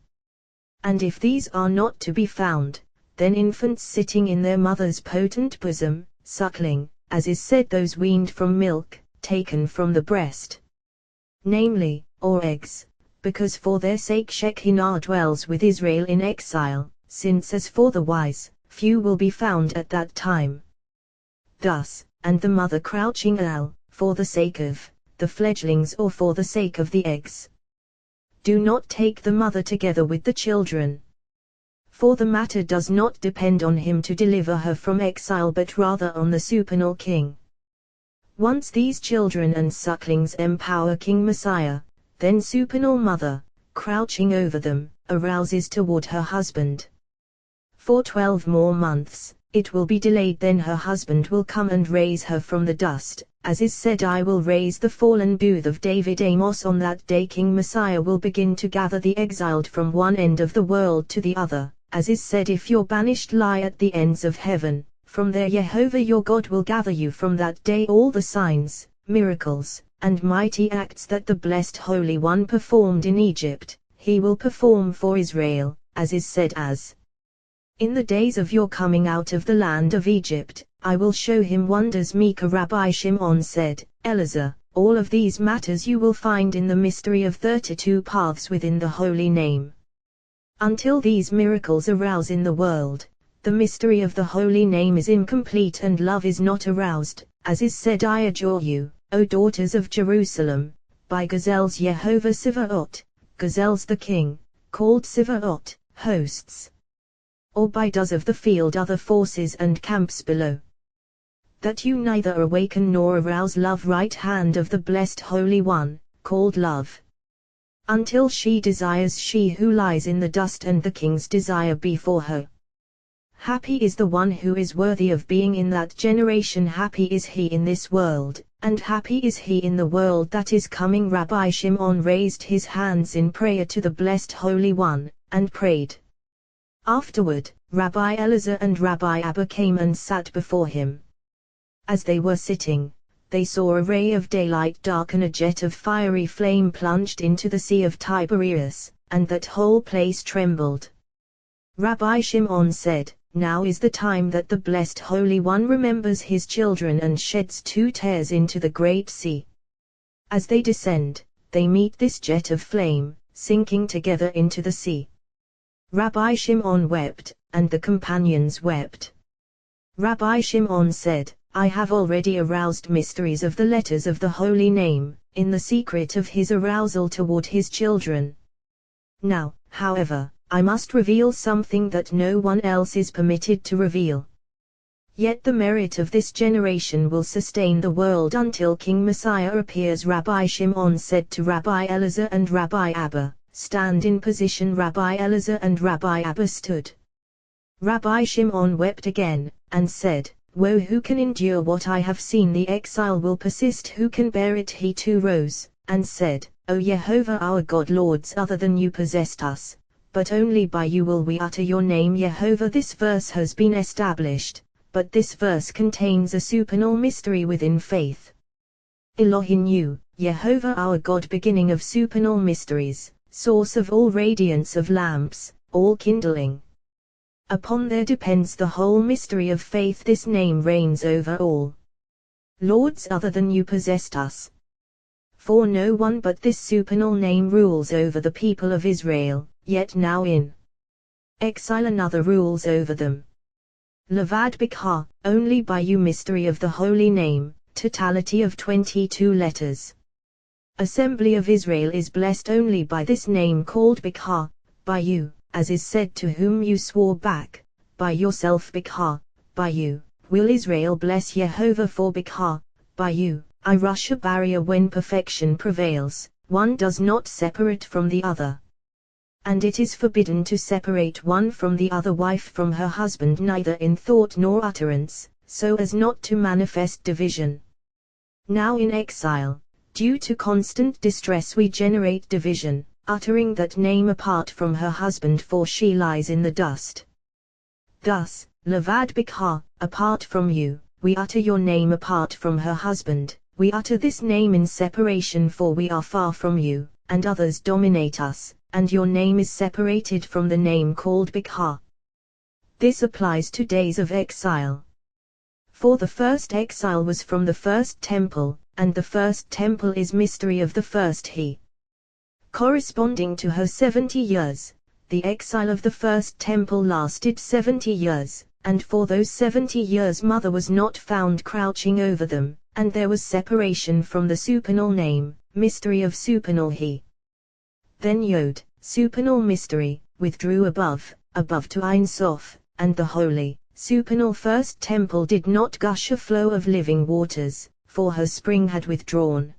And if these are not to be found, then infants sitting in their mother's potent bosom, suckling, as is said, those weaned from milk, taken from the breast. Namely, or eggs, because for their sake Shekinah dwells with Israel in exile, since as for the wise, few will be found at that time. Thus, and the mother crouching for the sake of the fledglings or for the sake of the eggs. Do not take the mother together with the children. For the matter does not depend on him to deliver her from exile, but rather on the supernal king. Once these children and sucklings empower King Messiah, then supernal mother, crouching over them, arouses toward her husband. For 12 more months, it will be delayed, then her husband will come and raise her from the dust, as is said, I will raise the fallen booth of David. Amos. On that day King Messiah will begin to gather the exiled from one end of the world to the other, as is said, if your banished lie at the ends of heaven, from there Jehovah your God will gather you. From that day all the signs, miracles, and mighty acts that the blessed Holy One performed in Egypt, he will perform for Israel, as is said, as in the days of your coming out of the land of Egypt, I will show him wonders. Micah. Rabbi Shimon said, Elazar, all of these matters you will find in the mystery of 32 paths within the holy name. Until these miracles arouse in the world, the mystery of the holy name is incomplete and love is not aroused, as is said, I adjure you, O daughters of Jerusalem, by gazelles Jehovah Sivaot, gazelles the king, called Sivaot, hosts. or by does of the field other forces and camps below. That you neither awaken nor arouse love right hand of the blessed Holy One, called love. Until she desires she who lies in the dust and the king's desire before her. Happy is the one who is worthy of being in that generation, happy is he in this world, and happy is he in the world that is coming. Rabbi Shimon raised his hands in prayer to the blessed Holy One, and prayed. Afterward, Rabbi Elazar and Rabbi Abba came and sat before him. As they were sitting, they saw a ray of daylight darken a jet of fiery flame plunged into the Sea of Tiberias, and that whole place trembled. Rabbi Shimon said, "Now is the time that the blessed Holy One remembers his children and sheds 2 tears into the great sea. As they descend, they meet this jet of flame, sinking together into the sea." Rabbi Shimon wept, and the companions wept. Rabbi Shimon said, "I have already aroused mysteries of the letters of the holy name, in the secret of his arousal toward his children. Now, however, I must reveal something that no one else is permitted to reveal. Yet the merit of this generation will sustain the world until King Messiah appears." Rabbi Shimon said to Rabbi Elazar and Rabbi Abba, "Stand in position." Rabbi Elazar and Rabbi Abba stood. Rabbi Shimon wept again, and said, "Woe, who can endure what I have seen? The exile will persist, who can bear it?" He too rose, and said, "O Jehovah our God, lords other than you possessed us, but only by you will we utter your name, Jehovah." This verse has been established, but this verse contains a supernal mystery within faith. Elohim you, Jehovah our God, beginning of supernal mysteries, source of all radiance of lamps, all kindling. Upon there depends the whole mystery of faith. This name reigns over all. Lords other than you possessed us. For no one but this supernal name rules over the people of Israel, yet now in exile another rules over them. Levad Bikha, only by you, mystery of the holy name, totality of 22 letters. Assembly of Israel is blessed only by this name called Bikha, by you, as is said, to whom you swore back, by yourself Bikha, by you, will Israel bless Jehovah. For Bikha, by you, I rush a barrier when perfection prevails, one does not separate from the other. And it is forbidden to separate one from the other, wife from her husband, neither in thought nor utterance, so as not to manifest division. Now in exile, due to constant distress, we generate division, uttering that name apart from her husband, for she lies in the dust. Thus, Levad Bikha, apart from you, we utter your name apart from her husband, we utter this name in separation, for we are far from you, and others dominate us, and your name is separated from the name called Bikha. This applies to days of exile. For the first exile was from the first temple, and the first temple is mystery of the first he. Corresponding to her 70 years, the exile of the first temple lasted 70 years, and for those 70 years mother was not found crouching over them, and there was separation from the supernal name, mystery of supernal he. Then Yod, supernal mystery, withdrew above to Ein Sof, and the holy, supernal first temple did not gush a flow of living waters, for her spring had withdrawn.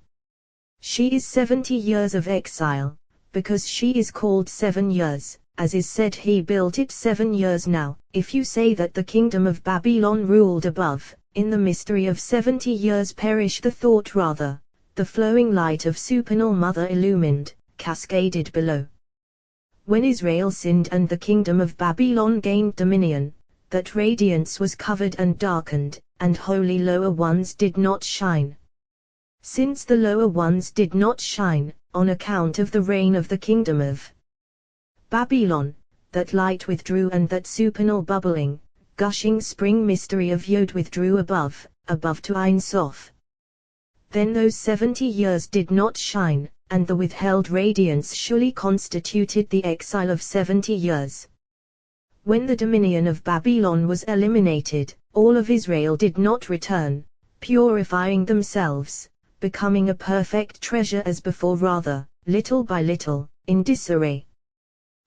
She is 70 years of exile, because she is called 7 years, as is said, he built it 7 years. Now, if you say that the kingdom of Babylon ruled above, in the mystery of 70 years perish the thought, rather, the flowing light of supernal mother illumined, cascaded below. When Israel sinned and the kingdom of Babylon gained dominion, that radiance was covered and darkened, and holy lower ones did not shine. Since the lower ones did not shine, on account of the reign of the kingdom of Babylon, that light withdrew, and that supernal bubbling, gushing spring mystery of Yod withdrew above to Ein Sof. Then those 70 years did not shine, and the withheld radiance surely constituted the exile of 70 years. When the dominion of Babylon was eliminated, all of Israel did not return, purifying themselves, becoming a perfect treasure as before, rather, little by little, in disarray.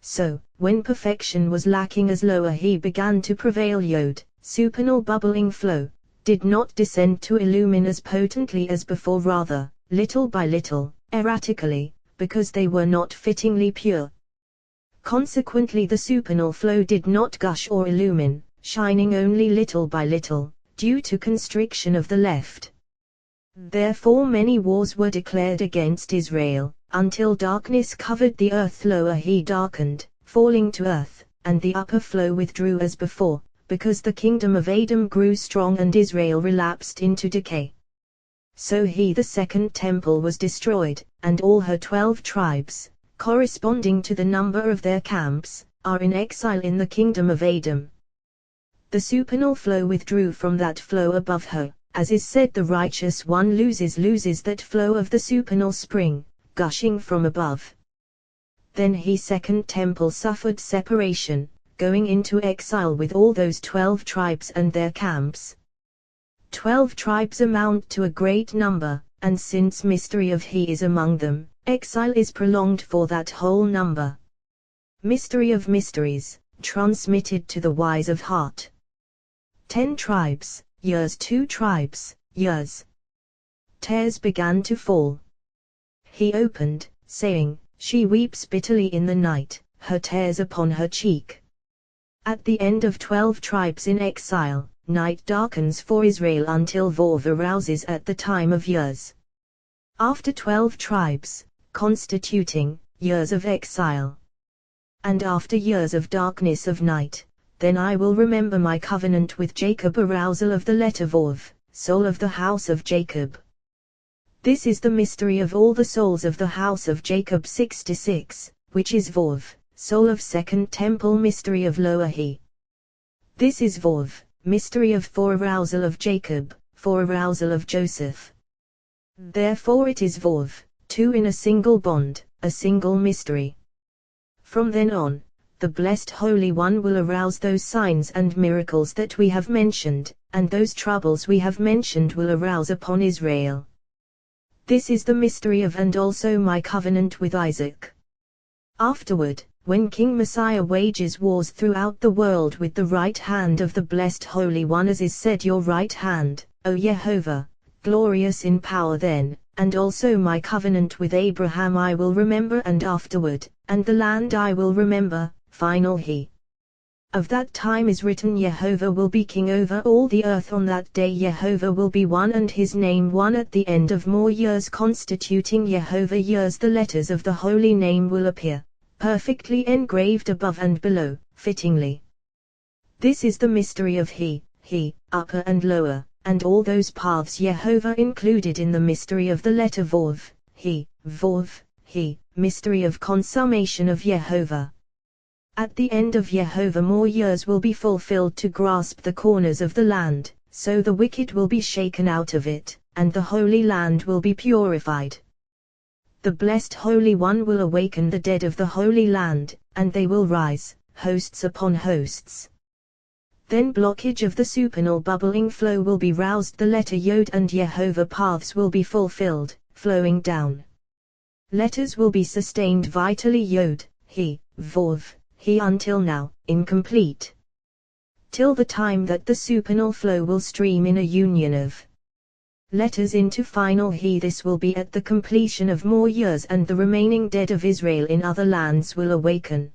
So, when perfection was lacking as lower he began to prevail, Yod, supernal bubbling flow, did not descend to illumine as potently as before, rather, little by little, erratically, because they were not fittingly pure. Consequently the supernal flow did not gush or illumine, shining only little by little, due to constriction of the left. Therefore many wars were declared against Israel, until darkness covered the earth. Lower he darkened, falling to earth, and the upper flow withdrew as before, because the kingdom of Adam grew strong and Israel relapsed into decay. So the second temple was destroyed, and all her 12 tribes, corresponding to the number of their camps, are in exile in the kingdom of Adam. The supernal flow withdrew from that flow above her, as is said, the righteous one loses that flow of the supernal spring, gushing from above. Then second temple suffered separation, going into exile with all those 12 tribes and their camps. 12 tribes amount to a great number, and since mystery of he is among them, exile is prolonged for that whole number. Mystery of mysteries, transmitted to the wise of heart. 10 tribes, years. 2 tribes, years. Tears began to fall. He opened, saying, she weeps bitterly in the night, her tears upon her cheek. At the end of 12 tribes in exile, night darkens for Israel until Vov arouses at the time of years. After 12 tribes, constituting years of exile, and after years of darkness of night, then I will remember my covenant with Jacob. Arousal of the letter Vov, soul of the house of Jacob. This is the mystery of all the souls of the house of Jacob. 66, which is Vov, soul of second temple. Mystery of lower he. This is Vov, mystery of for arousal of Jacob, for arousal of Joseph. Therefore it is Vov, 2 in a single bond, a single mystery. From then on, the blessed Holy One will arouse those signs and miracles that we have mentioned, and those troubles we have mentioned will arouse upon Israel. This is the mystery of and also my covenant with Isaac. Afterward, when King Messiah wages wars throughout the world with the right hand of the blessed Holy One, as is said, your right hand, O Jehovah, glorious in power, then, and also my covenant with Abraham I will remember, and afterward, and the land I will remember, final he. Of that time is written, Jehovah will be king over all the earth. On that day Jehovah will be one and his name one. At the end of more years, constituting Jehovah years, the letters of the holy name will appear, perfectly engraved above and below, fittingly. This is the mystery of he, upper and lower, and all those paths Jehovah included in the mystery of the letter Vov, he, mystery of consummation of Jehovah. At the end of Jehovah more years will be fulfilled to grasp the corners of the land, so the wicked will be shaken out of it, and the holy land will be purified. The blessed Holy One will awaken the dead of the Holy Land, and they will rise, hosts upon hosts. Then blockage of the supernal bubbling flow will be roused, the letter Yod and Jehovah paths will be fulfilled, flowing down. Letters will be sustained vitally, Yod, he, Vov, he until now, incomplete. Till the time that the supernal flow will stream in a union of letters into final he. This will be at the completion of more years, and the remaining dead of Israel in other lands will awaken.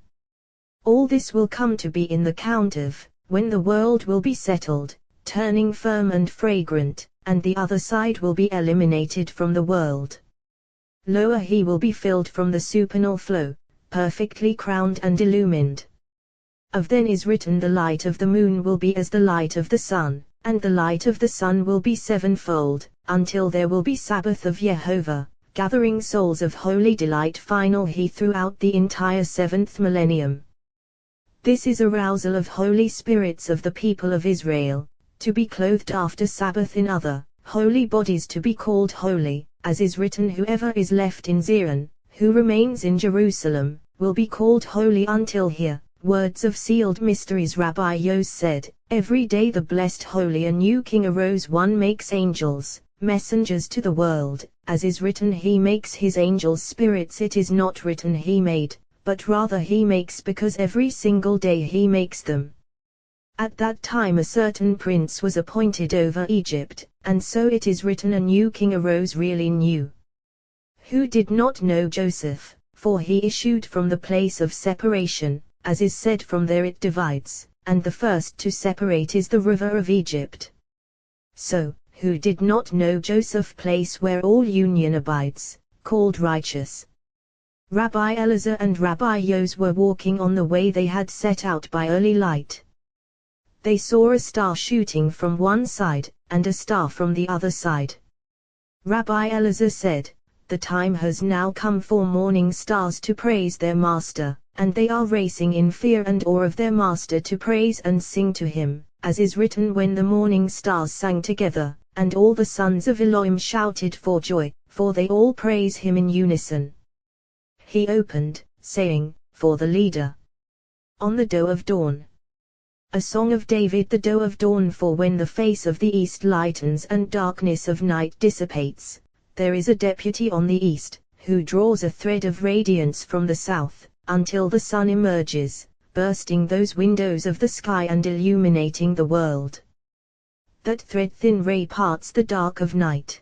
All this will come to be in the count of, when the world will be settled, turning firm and fragrant, and the other side will be eliminated from the world. Lower he will be filled from the supernal flow, perfectly crowned and illumined. Of then is written, the light of the moon will be as the light of the sun, and the light of the sun will be sevenfold, until there will be Sabbath of Jehovah, gathering souls of holy delight final he throughout the entire 7th millennium. This is arousal of holy spirits of the people of Israel, to be clothed after Sabbath in other, holy bodies to be called holy, as is written, whoever is left in Zion, who remains in Jerusalem, will be called holy until here. Words of sealed mysteries. Rabbi Yos said, every day the blessed holy a new king arose. One makes angels, messengers to the world, as is written, he makes his angels spirits. It is not written he made, but rather he makes because every single day he makes them. At that time a certain prince was appointed over Egypt, and so it is written a new king arose really new, who did not know Joseph, for he issued from the place of separation, as is said from there it divides, and the first to separate is the river of Egypt. So, who did not know Joseph place where all union abides, called righteous. Rabbi Elazar and Rabbi Yos were walking on the way they had set out by early light. They saw a star shooting from one side, and a star from the other side. Rabbi Elazar said, "The time has now come for morning stars to praise their master, and they are racing in fear and awe of their master to praise and sing to him, as is written when the morning stars sang together, and all the sons of Elohim shouted for joy, for they all praise him in unison." He opened, saying, "For the leader. On the doe of dawn. A song of David, the doe of dawn. For when the face of the east lightens and darkness of night dissipates, there is a deputy on the east, who draws a thread of radiance from the south, until the sun emerges, bursting those windows of the sky and illuminating the world. That thread thin ray parts the dark of night.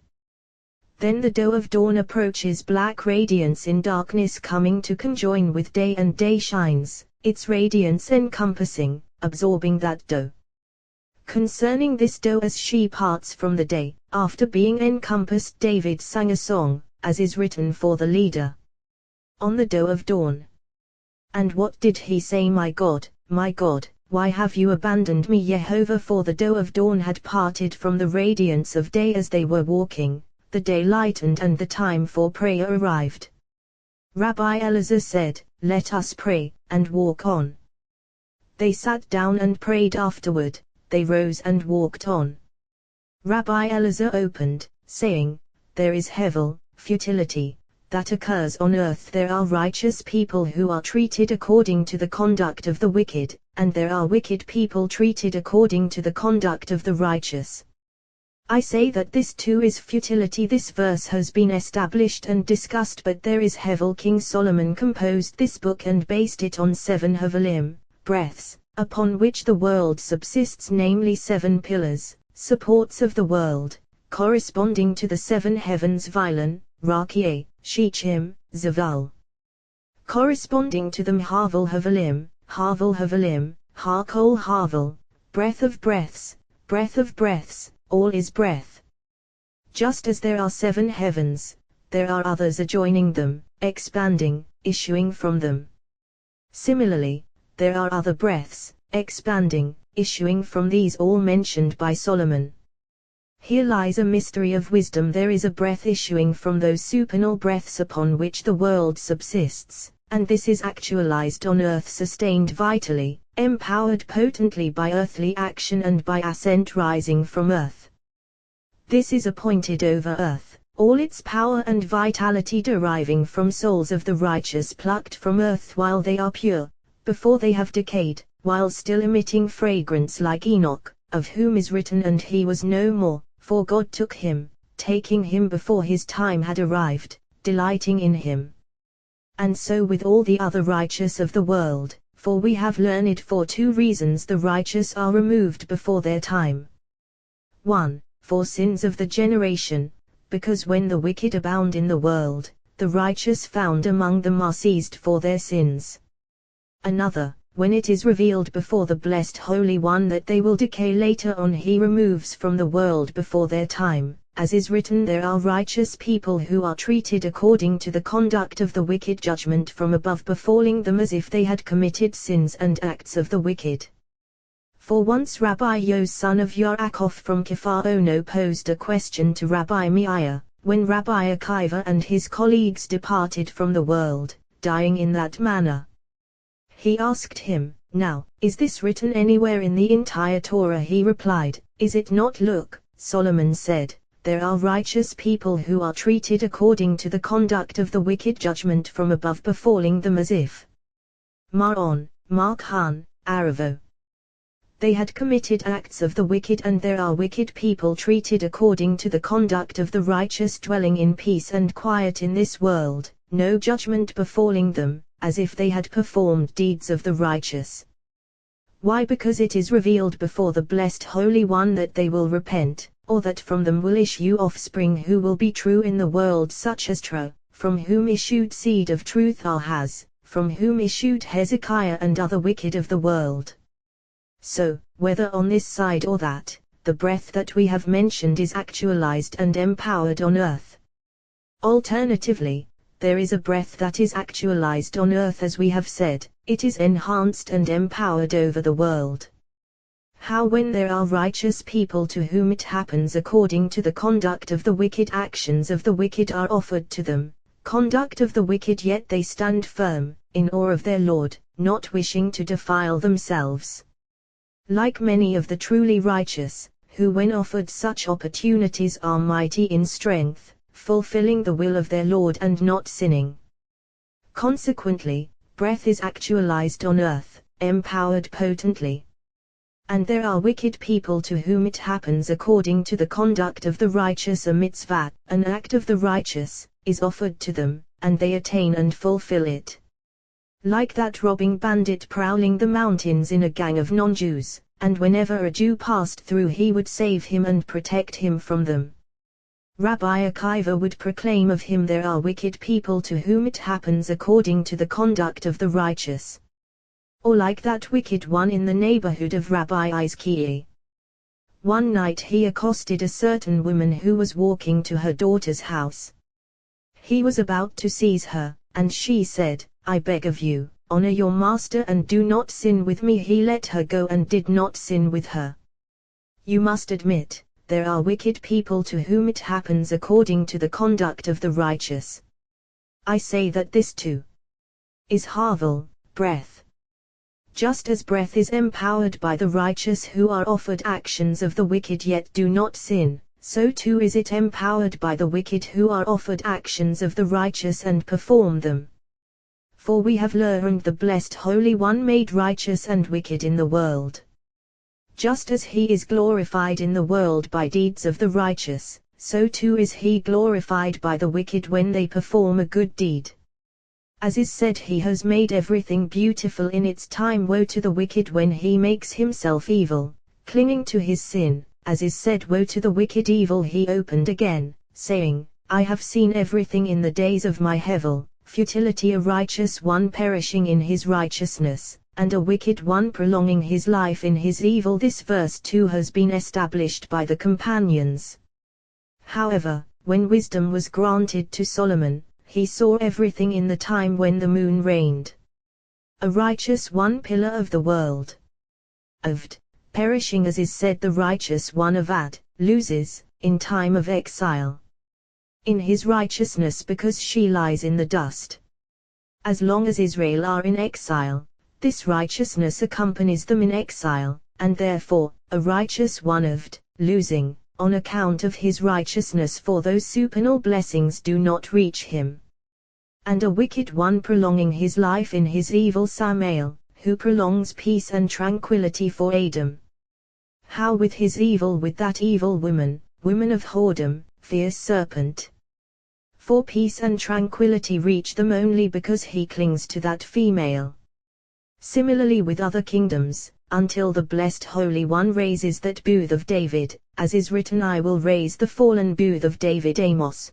Then the doe of dawn approaches, black radiance in darkness coming to conjoin with day, and day shines, its radiance encompassing, absorbing that doe. Concerning this doe as she parts from the day, after being encompassed, David sang a song, as is written for the leader. On the doe of dawn. And what did he say? My God, why have you abandoned me, Jehovah? For the doe of dawn had parted from the radiance of day as they were walking, the day lightened and the time for prayer arrived. Rabbi Elazar said, "Let us pray, and walk on." They sat down and prayed. Afterward, they rose and walked on. Rabbi Elazar opened, saying, "There is hevel, futility, that occurs on earth. There are righteous people who are treated according to the conduct of the wicked, and there are wicked people treated according to the conduct of the righteous. I say that this too is futility." This verse has been established and discussed, but there is hevel. King Solomon composed this book and based it on 7 hevelim, breaths, upon which the world subsists, namely 7 pillars, supports of the world, corresponding to the 7 heavens: Vilon, Rakie, Shechim, Zaval. Corresponding to them Havel Havelim, Harkol Havel, breath of breaths, all is breath. Just as there are 7 heavens, there are others adjoining them, expanding, issuing from them. Similarly, there are other breaths, expanding, issuing from these, all mentioned by Solomon. Here lies a mystery of wisdom. There is a breath issuing from those supernal breaths upon which the world subsists, and this is actualized on earth, sustained vitally, empowered potently by earthly action and by ascent rising from earth. This is appointed over earth, all its power and vitality deriving from souls of the righteous plucked from earth while they are pure, before they have decayed, while still emitting fragrance, like Enoch, of whom is written, "And he was no more, for God took him, taking him before his time had arrived, delighting in him." And so with all the other righteous of the world, for we have learned for 2 reasons the righteous are removed before their time. 1. For sins of the generation, because when the wicked abound in the world, the righteous found among them are seized for their sins. Another, when it is revealed before the blessed Holy One that they will decay later on, he removes from the world before their time, as is written, "There are righteous people who are treated according to the conduct of the wicked, judgment from above befalling them as if they had committed sins and acts of the wicked." For once Rabbi Yos, son of Yaakov from Kfar Ono, posed a question to Rabbi Meir, when Rabbi Akiva and his colleagues departed from the world, dying in that manner. He asked him, "Now, is this written anywhere in the entire Torah?" He replied, "Is it not? Look, Solomon said, there are righteous people who are treated according to the conduct of the wicked, judgment from above befalling them as if Ma'on, Markhan, Aravo. They had committed acts of the wicked, and there are wicked people treated according to the conduct of the righteous, dwelling in peace and quiet in this world, no judgment befalling them, as if they had performed deeds of the righteous. Why? Because it is revealed before the blessed Holy One that they will repent, or that from them will issue offspring who will be true in the world, such as Tra, from whom issued seed of truth Ahaz, from whom issued Hezekiah and other wicked of the world. So, whether on this side or that, the breath that we have mentioned is actualized and empowered on earth. Alternatively, there is a breath that is actualized on earth, as we have said, it is enhanced and empowered over the world. How? When there are righteous people to whom it happens according to the conduct of the wicked, actions of the wicked are offered to them, conduct of the wicked, yet they stand firm, in awe of their Lord, not wishing to defile themselves. Like many of the truly righteous, who when offered such opportunities are mighty in strength, fulfilling the will of their Lord and not sinning. Consequently, breath is actualized on earth, empowered potently. And there are wicked people to whom it happens according to the conduct of the righteous. A mitzvah, an act of the righteous, is offered to them, and they attain and fulfill it. Like that robbing bandit prowling the mountains in a gang of non-Jews, and whenever a Jew passed through he would save him and protect him from them. Rabbi Akiva would proclaim of him, there are wicked people to whom it happens according to the conduct of the righteous. Or like that wicked one in the neighborhood of Rabbi Izkiah. One night he accosted a certain woman who was walking to her daughter's house. He was about to seize her, and she said, I beg of you, honor your master and do not sin with me. He let her go and did not sin with her. You must admit, there are wicked people to whom it happens according to the conduct of the righteous. I say that this too is Havel, breath. Just as breath is empowered by the righteous who are offered actions of the wicked yet do not sin, so too is it empowered by the wicked who are offered actions of the righteous and perform them. For we have learned the blessed Holy One made righteous and wicked in the world. Just as he is glorified in the world by deeds of the righteous, so too is he glorified by the wicked when they perform a good deed. As is said, he has made everything beautiful in its time. Woe to the wicked when he makes himself evil, clinging to his sin, as is said, woe to the wicked evil he opened again, saying, I have seen everything in the days of my hevel, futility, a righteous one perishing in his righteousness, and a wicked one prolonging his life in his evil. This verse too has been established by the companions. However, when wisdom was granted to Solomon, he saw everything in the time when the moon reigned. A righteous one, pillar of the world. Avd, perishing, as is said, the righteous one of Ad, loses, in time of exile, in his righteousness, because she lies in the dust. As long as Israel are in exile, this righteousness accompanies them in exile, and therefore, a righteous one Avd, losing, on account of his righteousness, for those supernal blessings do not reach him. And a wicked one prolonging his life in his evil, Samael, who prolongs peace and tranquility for Adam. How with his evil, with that evil woman, woman of whoredom, fierce serpent. For peace and tranquility reach them only because he clings to that female. Similarly with other kingdoms, until the blessed Holy One raises that booth of David, as is written, I will raise the fallen booth of David. Amos.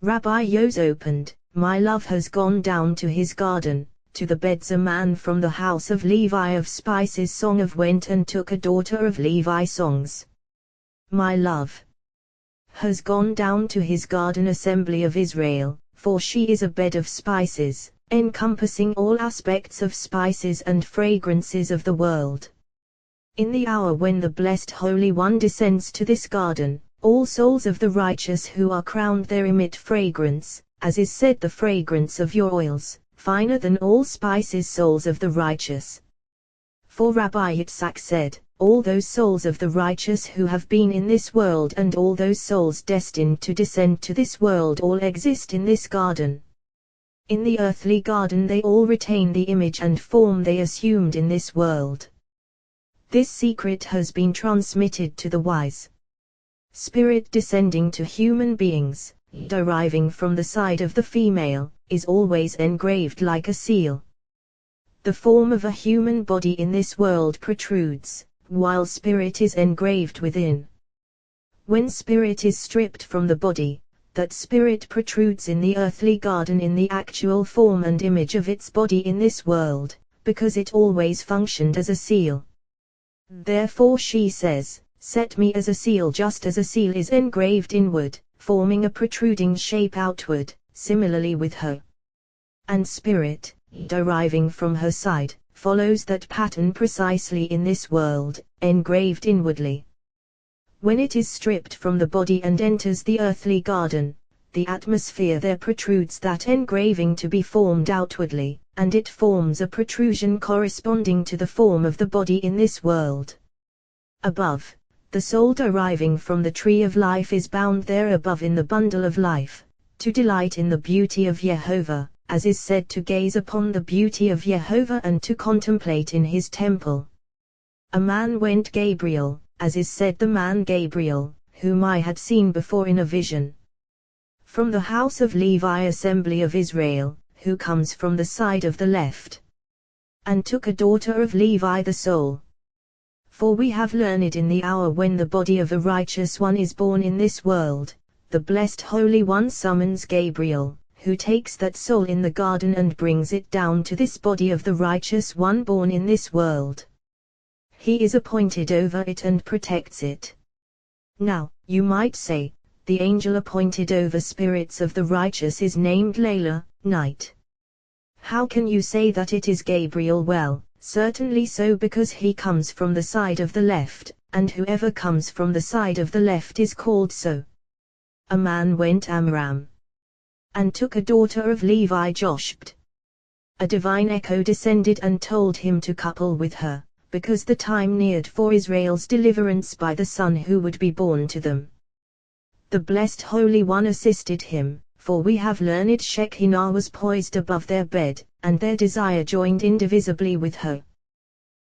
Rabbi Yos opened, my love has gone down to his garden, to the beds. A man from the house of Levi of spices, song of went and took a daughter of Levi. Songs. My love has gone down to his garden, assembly of Israel, for she is a bed of spices, encompassing all aspects of spices and fragrances of the world. In the hour when the blessed Holy One descends to this garden, all souls of the righteous who are crowned there emit fragrance, as is said, the fragrance of your oils, finer than all spices, souls of the righteous. For Rabbi Yitzhak said, all those souls of the righteous who have been in this world and all those souls destined to descend to this world all exist in this garden. In the earthly garden they all retain the image and form they assumed in this world. This secret has been transmitted to the wise Spirit descending to human beings, deriving from the side of the female, is always engraved like a seal. The form of a human body in this world protrudes, while spirit is engraved within. When spirit is stripped from the body, that spirit protrudes in the earthly garden in the actual form and image of its body in this world, because it always functioned as a seal. Therefore she says, "Set me as a seal just as a seal is engraved inward, forming a protruding shape outward, similarly with her." And spirit, deriving from her side, follows that pattern precisely in this world, engraved inwardly. When it is stripped from the body and enters the earthly garden, the atmosphere there protrudes that engraving to be formed outwardly, and it forms a protrusion corresponding to the form of the body in this world. Above, the soul deriving from the tree of life is bound there above in the bundle of life, to delight in the beauty of Jehovah, as is said, to gaze upon the beauty of Jehovah and to contemplate in his temple. A man went Gabriel, as is said, the man Gabriel, whom I had seen before in a vision, from the house of Levi, assembly of Israel, who comes from the side of the left, and took a daughter of Levi the soul. For we have learned in the hour when the body of a righteous one is born in this world, the blessed Holy One summons Gabriel, who takes that soul in the garden and brings it down to this body of the righteous one born in this world. He is appointed over it and protects it. Now, you might say, the angel appointed over spirits of the righteous is named Layla, night. How can you say that it is Gabriel? Well, certainly so, because he comes from the side of the left, and whoever comes from the side of the left is called so. A man went Amram, and took a daughter of Levi Joshpt. A divine echo descended and told him to couple with her, because the time neared for Israel's deliverance by the son who would be born to them. The blessed Holy One assisted him, for we have learned Shekinah was poised above their bed, and their desire joined indivisibly with her.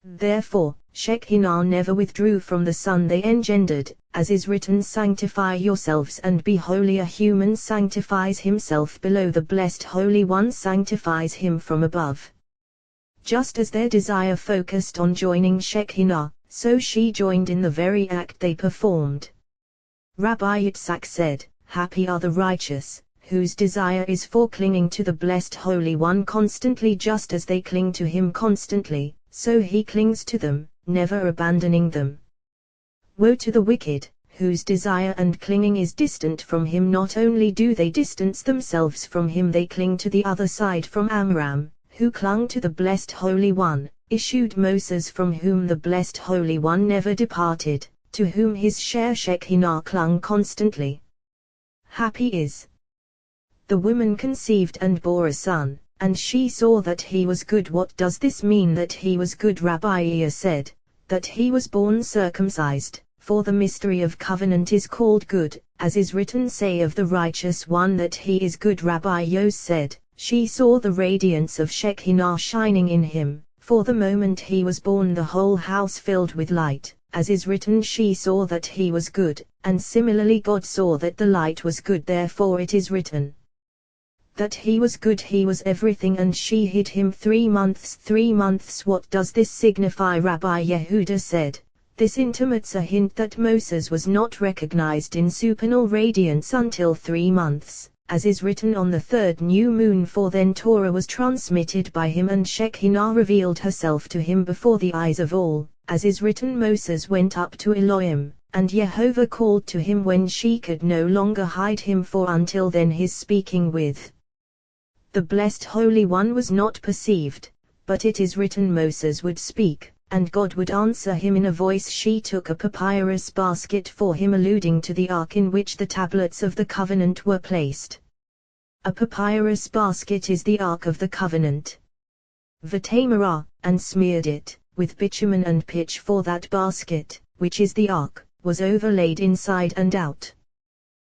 Therefore, Shekinah never withdrew from the son they engendered, as is written, "Sanctify yourselves and be holy." A human sanctifies himself below, the blessed Holy One sanctifies him from above. Just as their desire focused on joining Shekinah, so she joined in the very act they performed. Rabbi Yitzhak said, "Happy are the righteous, whose desire is for clinging to the blessed Holy One constantly, just as they cling to him constantly, so he clings to them, never abandoning them. Woe to the wicked, whose desire and clinging is distant from him. Not only do they distance themselves from him, they cling to the other side. From Amram, who clung to the blessed Holy One, issued Moses, from whom the blessed Holy One never departed, to whom his share Shekinah clung constantly. Happy is the woman conceived and bore a son, and she saw that he was good. What does this mean, that he was good? Rabbi Yehuda said, that he was born circumcised, for the mystery of covenant is called good, as is written, "Say of the righteous one that he is good." Rabbi Yehuda said, she saw the radiance of Shekinah shining in him, for the moment he was born the whole house filled with light, as is written, "She saw that he was good," and similarly God saw that the light was good. Therefore it is written that he was good, he was everything, and she hid him 3 months. 3 months, what does this signify? Rabbi Yehuda said, this intimates a hint that Moses was not recognized in supernal radiance until 3 months, as is written, on the 3rd new moon, for then Torah was transmitted by him and Shekinah revealed herself to him before the eyes of all, as is written, Moses went up to Elohim, and Jehovah called to him when she could no longer hide him, for until then his speaking with the blessed Holy One was not perceived, but it is written Moses would speak, and God would answer him in a voice. She took a papyrus basket for him, alluding to the ark in which the tablets of the covenant were placed. A papyrus basket is the ark of the covenant. V'tamara, and smeared it with bitumen and pitch, for that basket, which is the ark, was overlaid inside and out.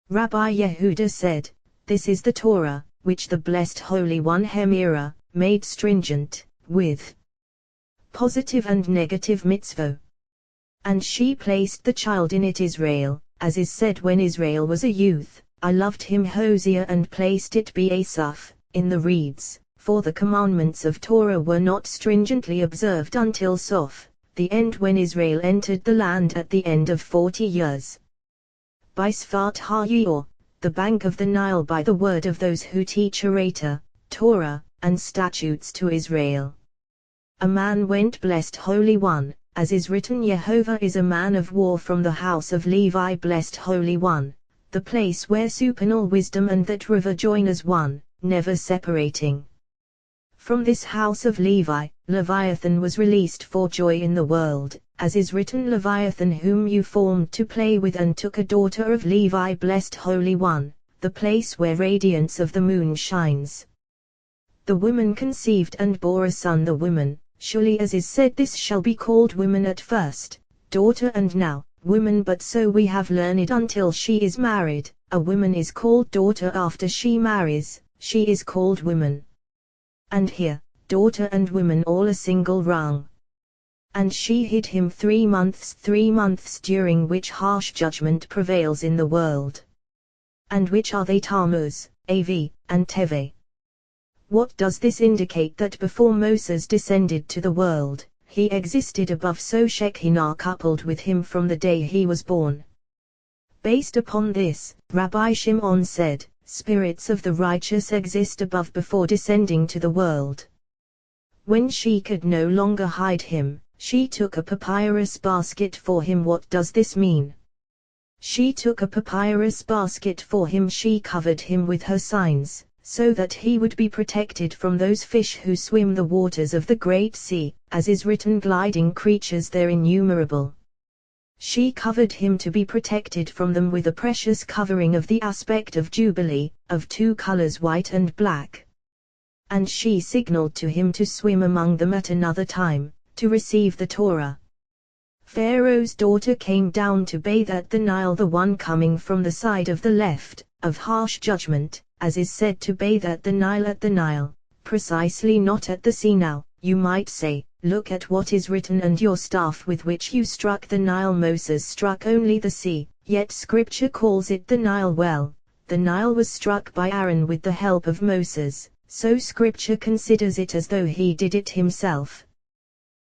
Rabbi Yehuda said, this is the Torah, which the blessed Holy One Hemira made stringent, with positive and negative mitzvah. And she placed the child in it, Israel, as is said, when Israel was a youth, I loved him Hosea and placed it be Asaph, in the reeds, for the commandments of Torah were not stringently observed until Soph, the end when Israel entered the land at the end of 40 years. By Sfat HaYor, the bank of the Nile by the word of those who teach Arata, Torah, and statutes to Israel. A man went blessed Holy One, as is written Jehovah is a man of war from the house of Levi blessed Holy One, the place where supernal wisdom and that river join as one, never separating. From this house of Levi, Leviathan was released for joy in the world, as is written Leviathan whom you formed to play with and took a daughter of Levi blessed Holy One, the place where radiance of the moon shines. The woman conceived and bore a son the woman, surely as is said this shall be called woman at first, daughter and now, woman but so we have learned until she is married, a woman is called daughter after she marries, she is called woman. And here, daughter and woman all a single rung. And she hid him 3 months during which harsh judgment prevails in the world. And which are they Tammuz, Av, and Teve? What does this indicate? That before Moses descended to the world, he existed above so Shekinah coupled with him from the day he was born. Based upon this, Rabbi Shimon said, spirits of the righteous exist above before descending to the world. When she could no longer hide him, she took a papyrus basket for him. What does this mean? She took a papyrus basket for him, she covered him with her signs, so that he would be protected from those fish who swim the waters of the great sea, as is written gliding creatures they're innumerable. She covered him to be protected from them with a precious covering of the aspect of Jubilee, of 2 colors white and black. And she signaled to him to swim among them at another time, to receive the Torah. Pharaoh's daughter came down to bathe at the Nile, the one coming from the side of the left, of harsh judgment, as is said to bathe at the Nile, precisely not at the sea. Now, you might say, look at what is written, and your staff with which you struck the Nile. Moses struck only the sea, yet Scripture calls it the Nile well. The Nile was struck by Aaron with the help of Moses, so Scripture considers it as though he did it himself.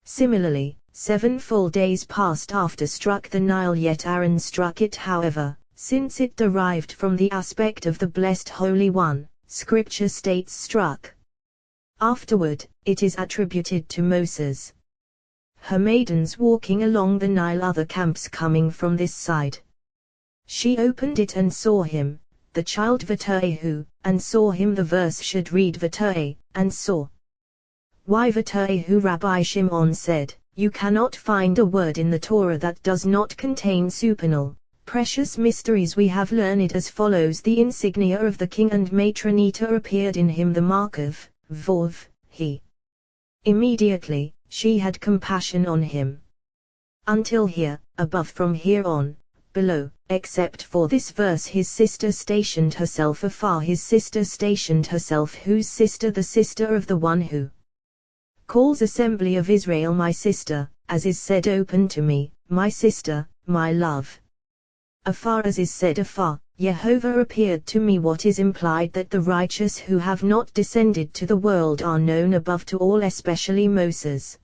Similarly, 7 full days passed after struck the Nile, yet Aaron struck it. However, since it derived from the aspect of the blessed Holy One, Scripture states struck. Afterward, it is attributed to Moses. Her maidens walking along the Nile, other camps coming from this side. She opened it and saw him, the child V'Te'ehu, and saw him. The verse should read V'Te'e, and saw. Why V'Te'ehu? Rabbi Shimon said, you cannot find a word in the Torah that does not contain supernal, precious mysteries. We have learned as follows: the insignia of the king and matronita appeared in him, the mark of Vov, he. Immediately, she had compassion on him. Until here, above, from here on, below, except for this verse, his sister stationed herself afar. His sister stationed herself, whose sister? The sister of the one who calls assembly of Israel my sister, as is said, open to me, my sister, my love. Afar, as is said, afar, Jehovah appeared to me. What is implied? That the righteous who have not descended to the world are known above to all, especially Moses.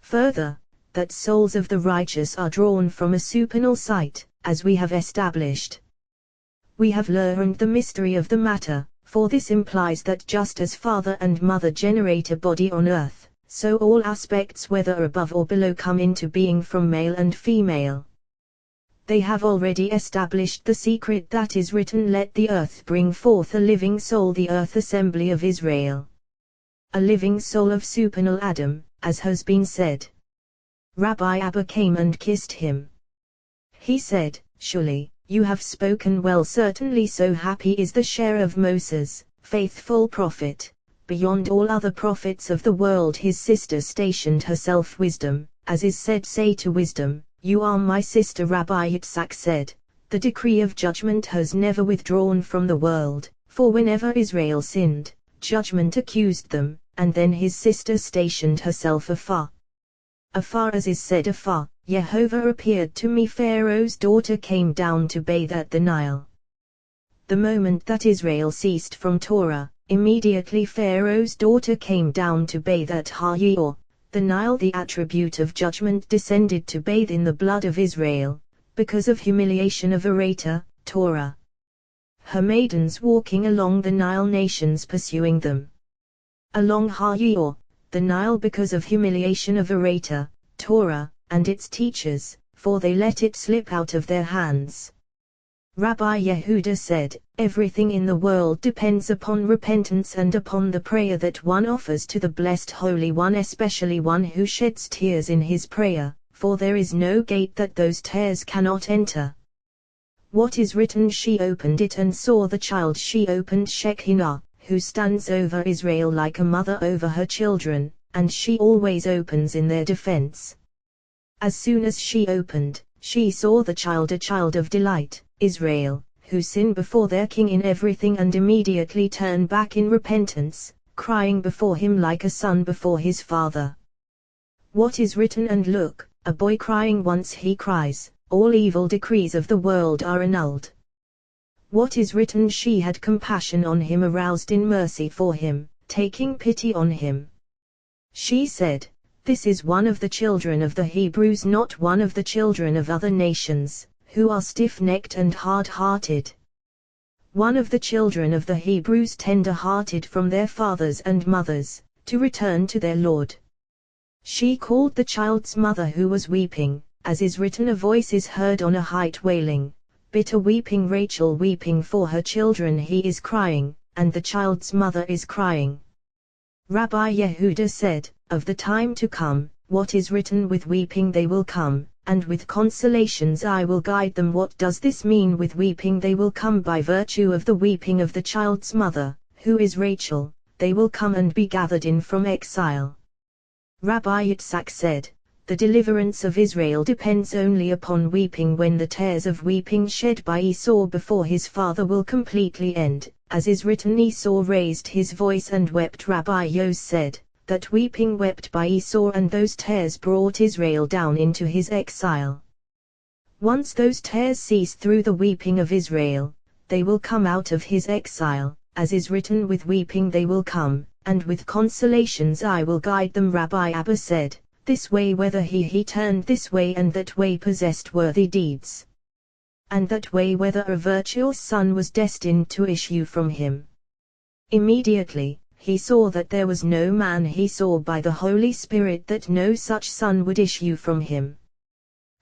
Further, that souls of the righteous are drawn from a supernal sight, as we have established. We have learned the mystery of the matter, for this implies that just as father and mother generate a body on earth, so all aspects whether above or below come into being from male and female. They have already established the secret that is written, let the earth bring forth a living soul, the earth assembly of Israel. A living soul of supernal Adam, as has been said. Rabbi Abba came and kissed him. He said, surely, you have spoken well. Certainly so happy is the share of Moses, faithful prophet, beyond all other prophets of the world. His sister stationed herself wisdom, as is said, say to wisdom, you are my sister. Rabbi Yitzhak said, the decree of judgment has never withdrawn from the world, for whenever Israel sinned, judgment accused them, and then his sister stationed herself afar. Afar, as is said, afar, Jehovah appeared to me. Pharaoh's daughter came down to bathe at the Nile. the moment that Israel ceased from Torah, immediately Pharaoh's daughter came down to bathe at Har-Yor, the Nile. The attribute of judgment descended to bathe in the blood of Israel, because of humiliation of Arata, Torah. Her maidens walking along the Nile, nations pursuing them. Along Har-Yor, the Nile, because of humiliation of Arata, Torah, and its teachers, for they let it slip out of their hands. Rabbi Yehuda said, everything in the world depends upon repentance and upon the prayer that one offers to the Blessed Holy One, especially one who sheds tears in his prayer, for there is no gate that those tears cannot enter. What is written? She opened it and saw the child. She opened Shekinah, who stands over Israel like a mother over her children, and she always opens in their defense. As soon as she opened, she saw the child, a child of delight, Israel, who sin before their king in everything and immediately turn back in repentance, crying before him like a son before his father. What is written? And look, a boy crying. Once he cries, all evil decrees of the world are annulled. What is written? She had compassion on him, aroused in mercy for him, taking pity on him. She said, this is one of the children of the Hebrews, not one of the children of other nations, who are stiff-necked and hard-hearted. One of the children of the Hebrews, tender-hearted from their fathers and mothers, to return to their Lord. She called the child's mother, who was weeping, as is written, a voice is heard on a height wailing, bitter weeping, Rachel weeping for her children. He is crying, and the child's mother is crying. Rabbi Yehuda said, of the time to come, what is written? With weeping they will come, and with consolations I will guide them. What does this mean? With weeping they will come by virtue of the weeping of the child's mother, who is Rachel. They will come and be gathered in from exile. Rabbi Yitzhak said, the deliverance of Israel depends only upon weeping. When the tears of weeping shed by Esau before his father will completely end, as is written, Esau raised his voice and wept. Rabbi Yos said, that weeping wept by Esau, and those tears brought Israel down into his exile. Once those tears cease through the weeping of Israel, they will come out of his exile, as is written, with weeping they will come, and with consolations I will guide them. Rabbi Abba said, this way whether he turned this way, and that way possessed worthy deeds. And that way whether a virtuous son was destined to issue from him. Immediately, he saw that there was no man. He saw by the Holy Spirit that no such son would issue from him.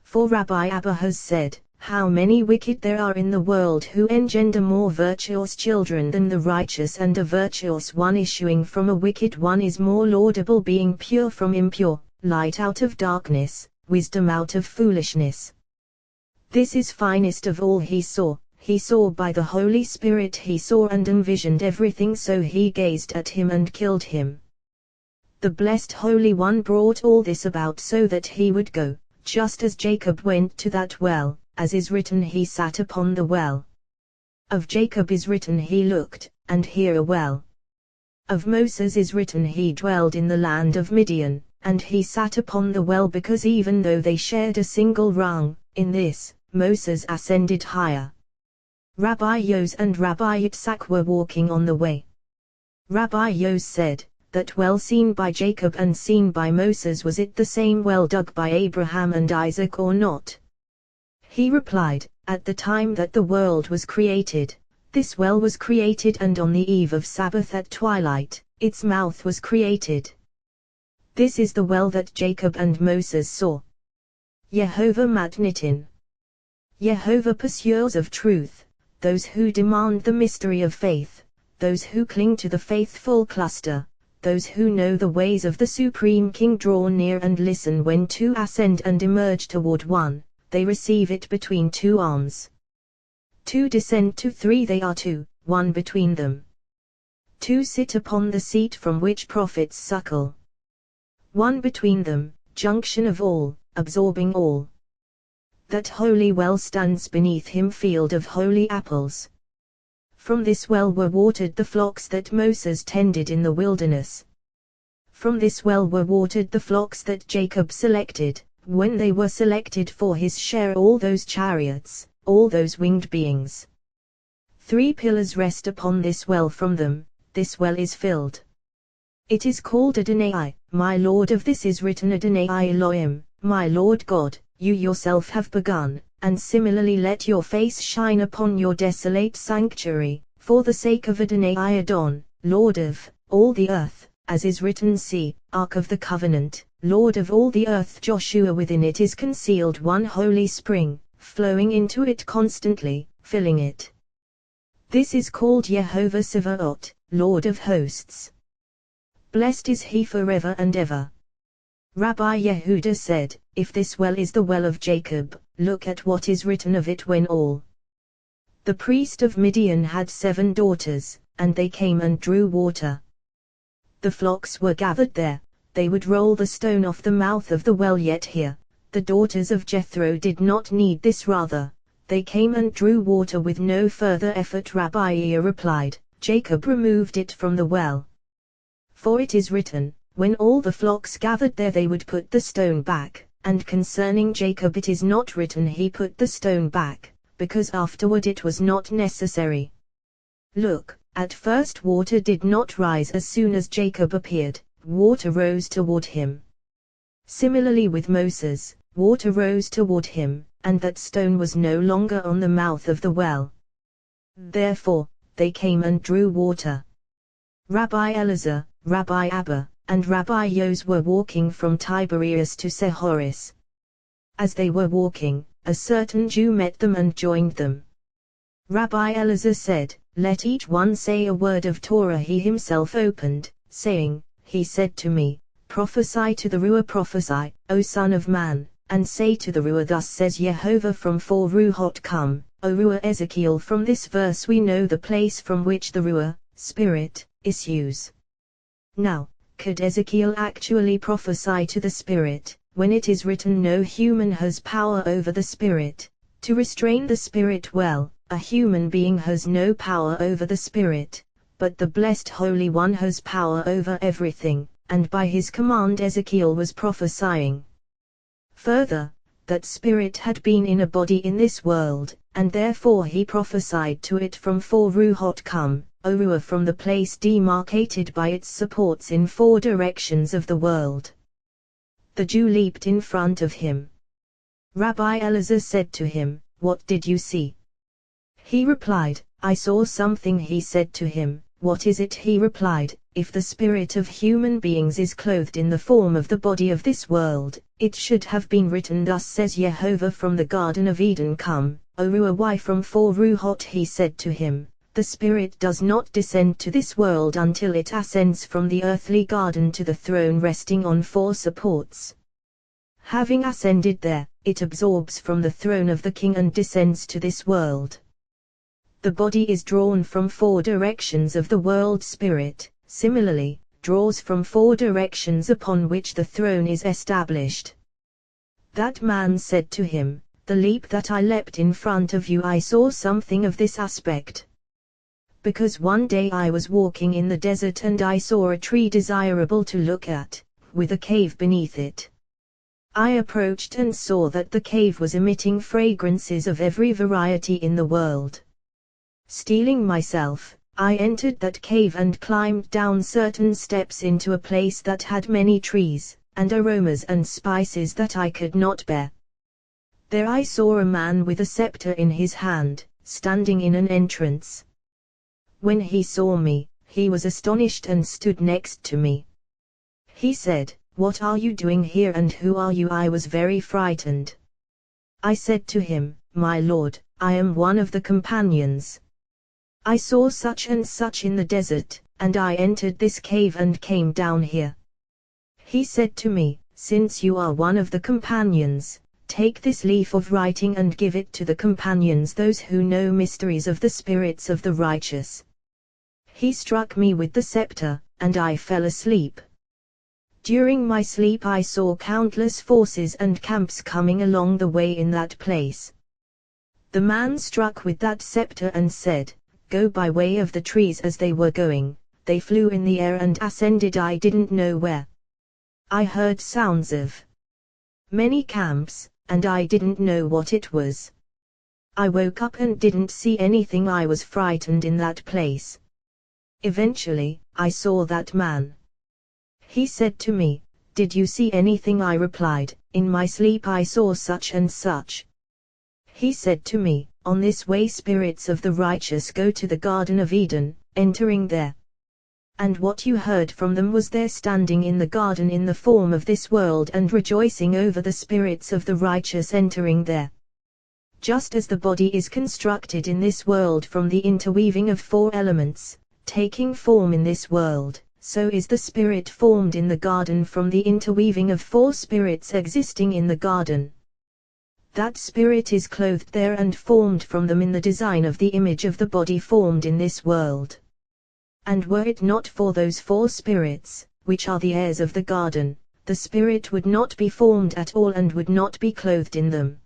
For Rabbi Abba has said, how many wicked there are in the world who engender more virtuous children than the righteous, and a virtuous one issuing from a wicked one is more laudable, being pure from impure, light out of darkness, wisdom out of foolishness. This is finest of all. He saw by the Holy Spirit, he saw and envisioned everything, so he gazed at him and killed him. The Blessed Holy One brought all this about so that he would go, just as Jacob went to that well, as is written, he sat upon the well. Of Jacob is written, he looked, and here a well. Of Moses is written, he dwelled in the land of Midian, and he sat upon the well, because even though they shared a single rung, in this, Moses ascended higher. Rabbi Yos and Rabbi Yitzhak were walking on the way. Rabbi Yos said, that well seen by Jacob and seen by Moses, was it the same well dug by Abraham and Isaac or not? He replied, at the time that the world was created, this well was created, and on the eve of Sabbath at twilight, its mouth was created. This is the well that Jacob and Moses saw. Yehovah Matnitin. Yehovah pursuers of truth, those who demand the mystery of faith, those who cling to the faithful cluster, those who know the ways of the Supreme King, draw near and listen. When two ascend and emerge toward one, they receive it between two arms. Two descend to three, they are two, one between them. Two sit upon the seat from which prophets suckle. One between them, junction of all, absorbing all. That holy well stands beneath him, field of holy apples. From this well were watered the flocks that Moses tended in the wilderness. From this well were watered the flocks that Jacob selected, when they were selected for his share, all those chariots, all those winged beings. 3 pillars rest upon this well. From them, this well is filled. It is called Adonai, my Lord. Of this is written Adonai Elohim, my Lord God, you yourself have begun, and similarly let your face shine upon your desolate sanctuary, for the sake of Adonai Adon, Lord of all the earth, as is written. See, Ark of the Covenant, Lord of all the earth. Joshua. Within it is concealed one holy spring, flowing into it constantly, filling it. This is called Jehovah Sevaot, Lord of hosts. Blessed is he forever and ever. Rabbi Yehuda said, if this well is the well of Jacob, look at what is written of it. When all the priest of Midian had 7 daughters, and they came and drew water. The flocks were gathered there, they would roll the stone off the mouth of the well. Yet here, the daughters of Jethro did not need this. Rather, they came and drew water with no further effort. Rabbi Ea replied, Jacob removed it from the well. For it is written, when all the flocks gathered there they would put the stone back, and concerning Jacob it is not written he put the stone back, because afterward it was not necessary. Look, at first water did not rise. As soon as Jacob appeared, water rose toward him. Similarly with Moses, water rose toward him, and that stone was no longer on the mouth of the well. Therefore, they came and drew water. Rabbi Elazar, Rabbi Abba, and Rabbi Yos were walking from Tiberias to Sehoris. As they were walking, a certain Jew met them and joined them. Rabbi Elazar said, let each one say a word of Torah. He himself opened, saying, he said to me, prophesy to the Ruah. Prophesy, O son of man, and say to the Ruah, thus says Jehovah, from 4 Ruhot come, O Ruah. Ezekiel. From this verse we know the place from which the Ruah, Spirit, issues. Now, could Ezekiel actually prophesy to the Spirit, when it is written no human has power over the Spirit, to restrain the Spirit? Well, a human being has no power over the Spirit, but the blessed Holy One has power over everything, and by his command Ezekiel was prophesying. Further, that Spirit had been in a body in this world, and therefore he prophesied to it from 4 Ruhot come, O Ruah, from the place demarcated by its supports in 4 directions of the world. The Jew leaped in front of him. Rabbi Elazar said to him, what did you see? He replied, I saw something. He said to him, what is it? He replied, if the spirit of human beings is clothed in the form of the body of this world, it should have been written, thus says Jehovah, from the Garden of Eden come, O Ruah. Why from 4 Ruhot? He said to him, the Spirit does not descend to this world until it ascends from the earthly garden to the throne resting on 4 supports. Having ascended there, it absorbs from the throne of the king and descends to this world. The body is drawn from 4 directions of the world. Spirit, similarly, draws from 4 directions upon which the throne is established. That man said to him, the leap that I leapt in front of you, I saw something of this aspect. Because one day I was walking in the desert and I saw a tree desirable to look at, with a cave beneath it. I approached and saw that the cave was emitting fragrances of every variety in the world. Steeling myself, I entered that cave and climbed down certain steps into a place that had many trees, and aromas and spices that I could not bear. There I saw a man with a scepter in his hand, standing in an entrance. When he saw me, he was astonished and stood next to me. He said, what are you doing here and who are you? I was very frightened. I said to him, my Lord, I am one of the companions. I saw such and such in the desert, and I entered this cave and came down here. He said to me, since you are one of the companions, take this leaf of writing and give it to the companions, those who know mysteries of the spirits of the righteous. He struck me with the scepter, and I fell asleep. During my sleep I saw countless forces and camps coming along the way in that place. The man struck with that scepter and said, go by way of the trees. As they were going, they flew in the air and ascended I didn't know where. I heard sounds of many camps, and I didn't know what it was. I woke up and didn't see anything. I was frightened in that place. Eventually, I saw that man. He said to me, "Did you see anything?" I replied, "In my sleep I saw such and such." He said to me, "On this way spirits of the righteous go to the Garden of Eden, entering there. And what you heard from them was their standing in the garden in the form of this world and rejoicing over the spirits of the righteous entering there. Just as the body is constructed in this world from the interweaving of four elements, taking form in this world, so is the spirit formed in the garden from the interweaving of four spirits existing in the garden. That spirit is clothed there and formed from them in the design of the image of the body formed in this world. And were it not for those four spirits, which are the heirs of the garden, the spirit would not be formed at all and would not be clothed in them.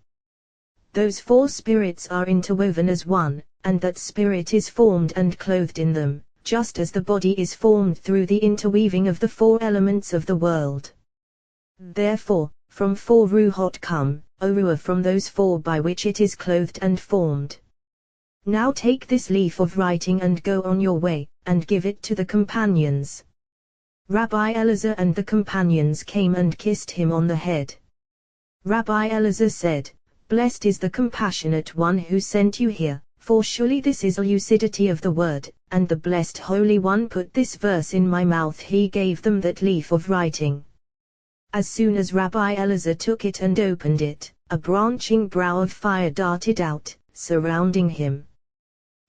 Those four spirits are interwoven as one, and that spirit is formed and clothed in them, just as the body is formed through the interweaving of the four elements of the world. Therefore, from four ruhot come, O Ruah, from those four by which it is clothed and formed. Now take this leaf of writing and go on your way, and give it to the companions." Rabbi Elazar and the companions came and kissed him on the head. Rabbi Elazar said, "Blessed is the compassionate one who sent you here, for surely this is a lucidity of the word, and the blessed Holy One put this verse in my mouth." He gave them that leaf of writing. As soon as Rabbi Elazar took it and opened it, a branching brow of fire darted out, surrounding him.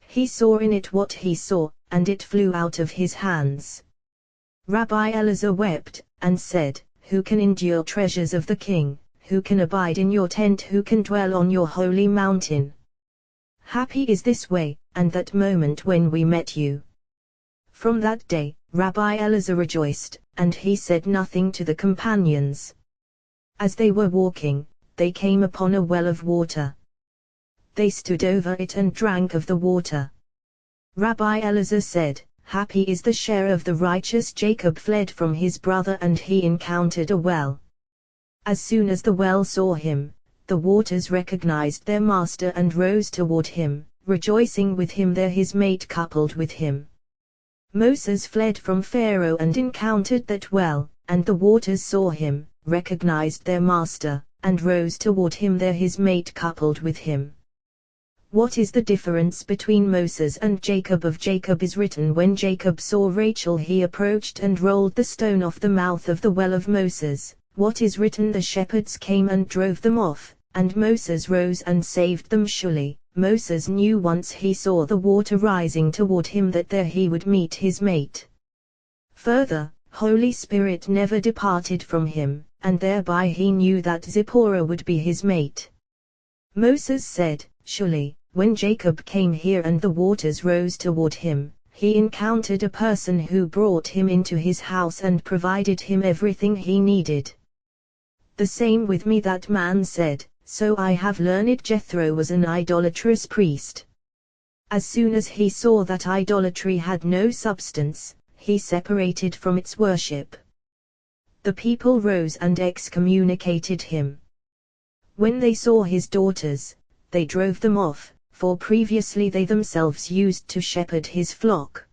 He saw in it what he saw, and it flew out of his hands. Rabbi Elazar wept, and said, "Who can endure treasures of the king? Who can abide in your tent? Who can dwell on your holy mountain? Happy is this way, and that moment when we met you." From that day, Rabbi Elazar rejoiced, and he said nothing to the companions. As they were walking, they came upon a well of water. They stood over it and drank of the water. Rabbi Elazar said, "Happy is the share of the righteous." Jacob fled from his brother and he encountered a well. As soon as the well saw him, the waters recognized their master and rose toward him, rejoicing with him there his mate coupled with him. Moses fled from Pharaoh and encountered that well, and the waters saw him, recognized their master, and rose toward him there his mate coupled with him. What is the difference between Moses and Jacob? Of Jacob is written, "When Jacob saw Rachel he approached and rolled the stone off the mouth of the well." Of Moses, what is written? "The shepherds came and drove them off, and Moses rose and saved them." Surely, Moses knew once he saw the water rising toward him that there he would meet his mate. Further, Holy Spirit never departed from him, and thereby he knew that Zipporah would be his mate. Moses said, "Surely, when Jacob came here and the waters rose toward him, he encountered a person who brought him into his house and provided him everything he needed." The same with me, that man said, "So I have learned." Jethro was an idolatrous priest. As soon as he saw that idolatry had no substance, he separated from its worship. The people rose and excommunicated him. When they saw his daughters, they drove them off, for previously they themselves used to shepherd his flock.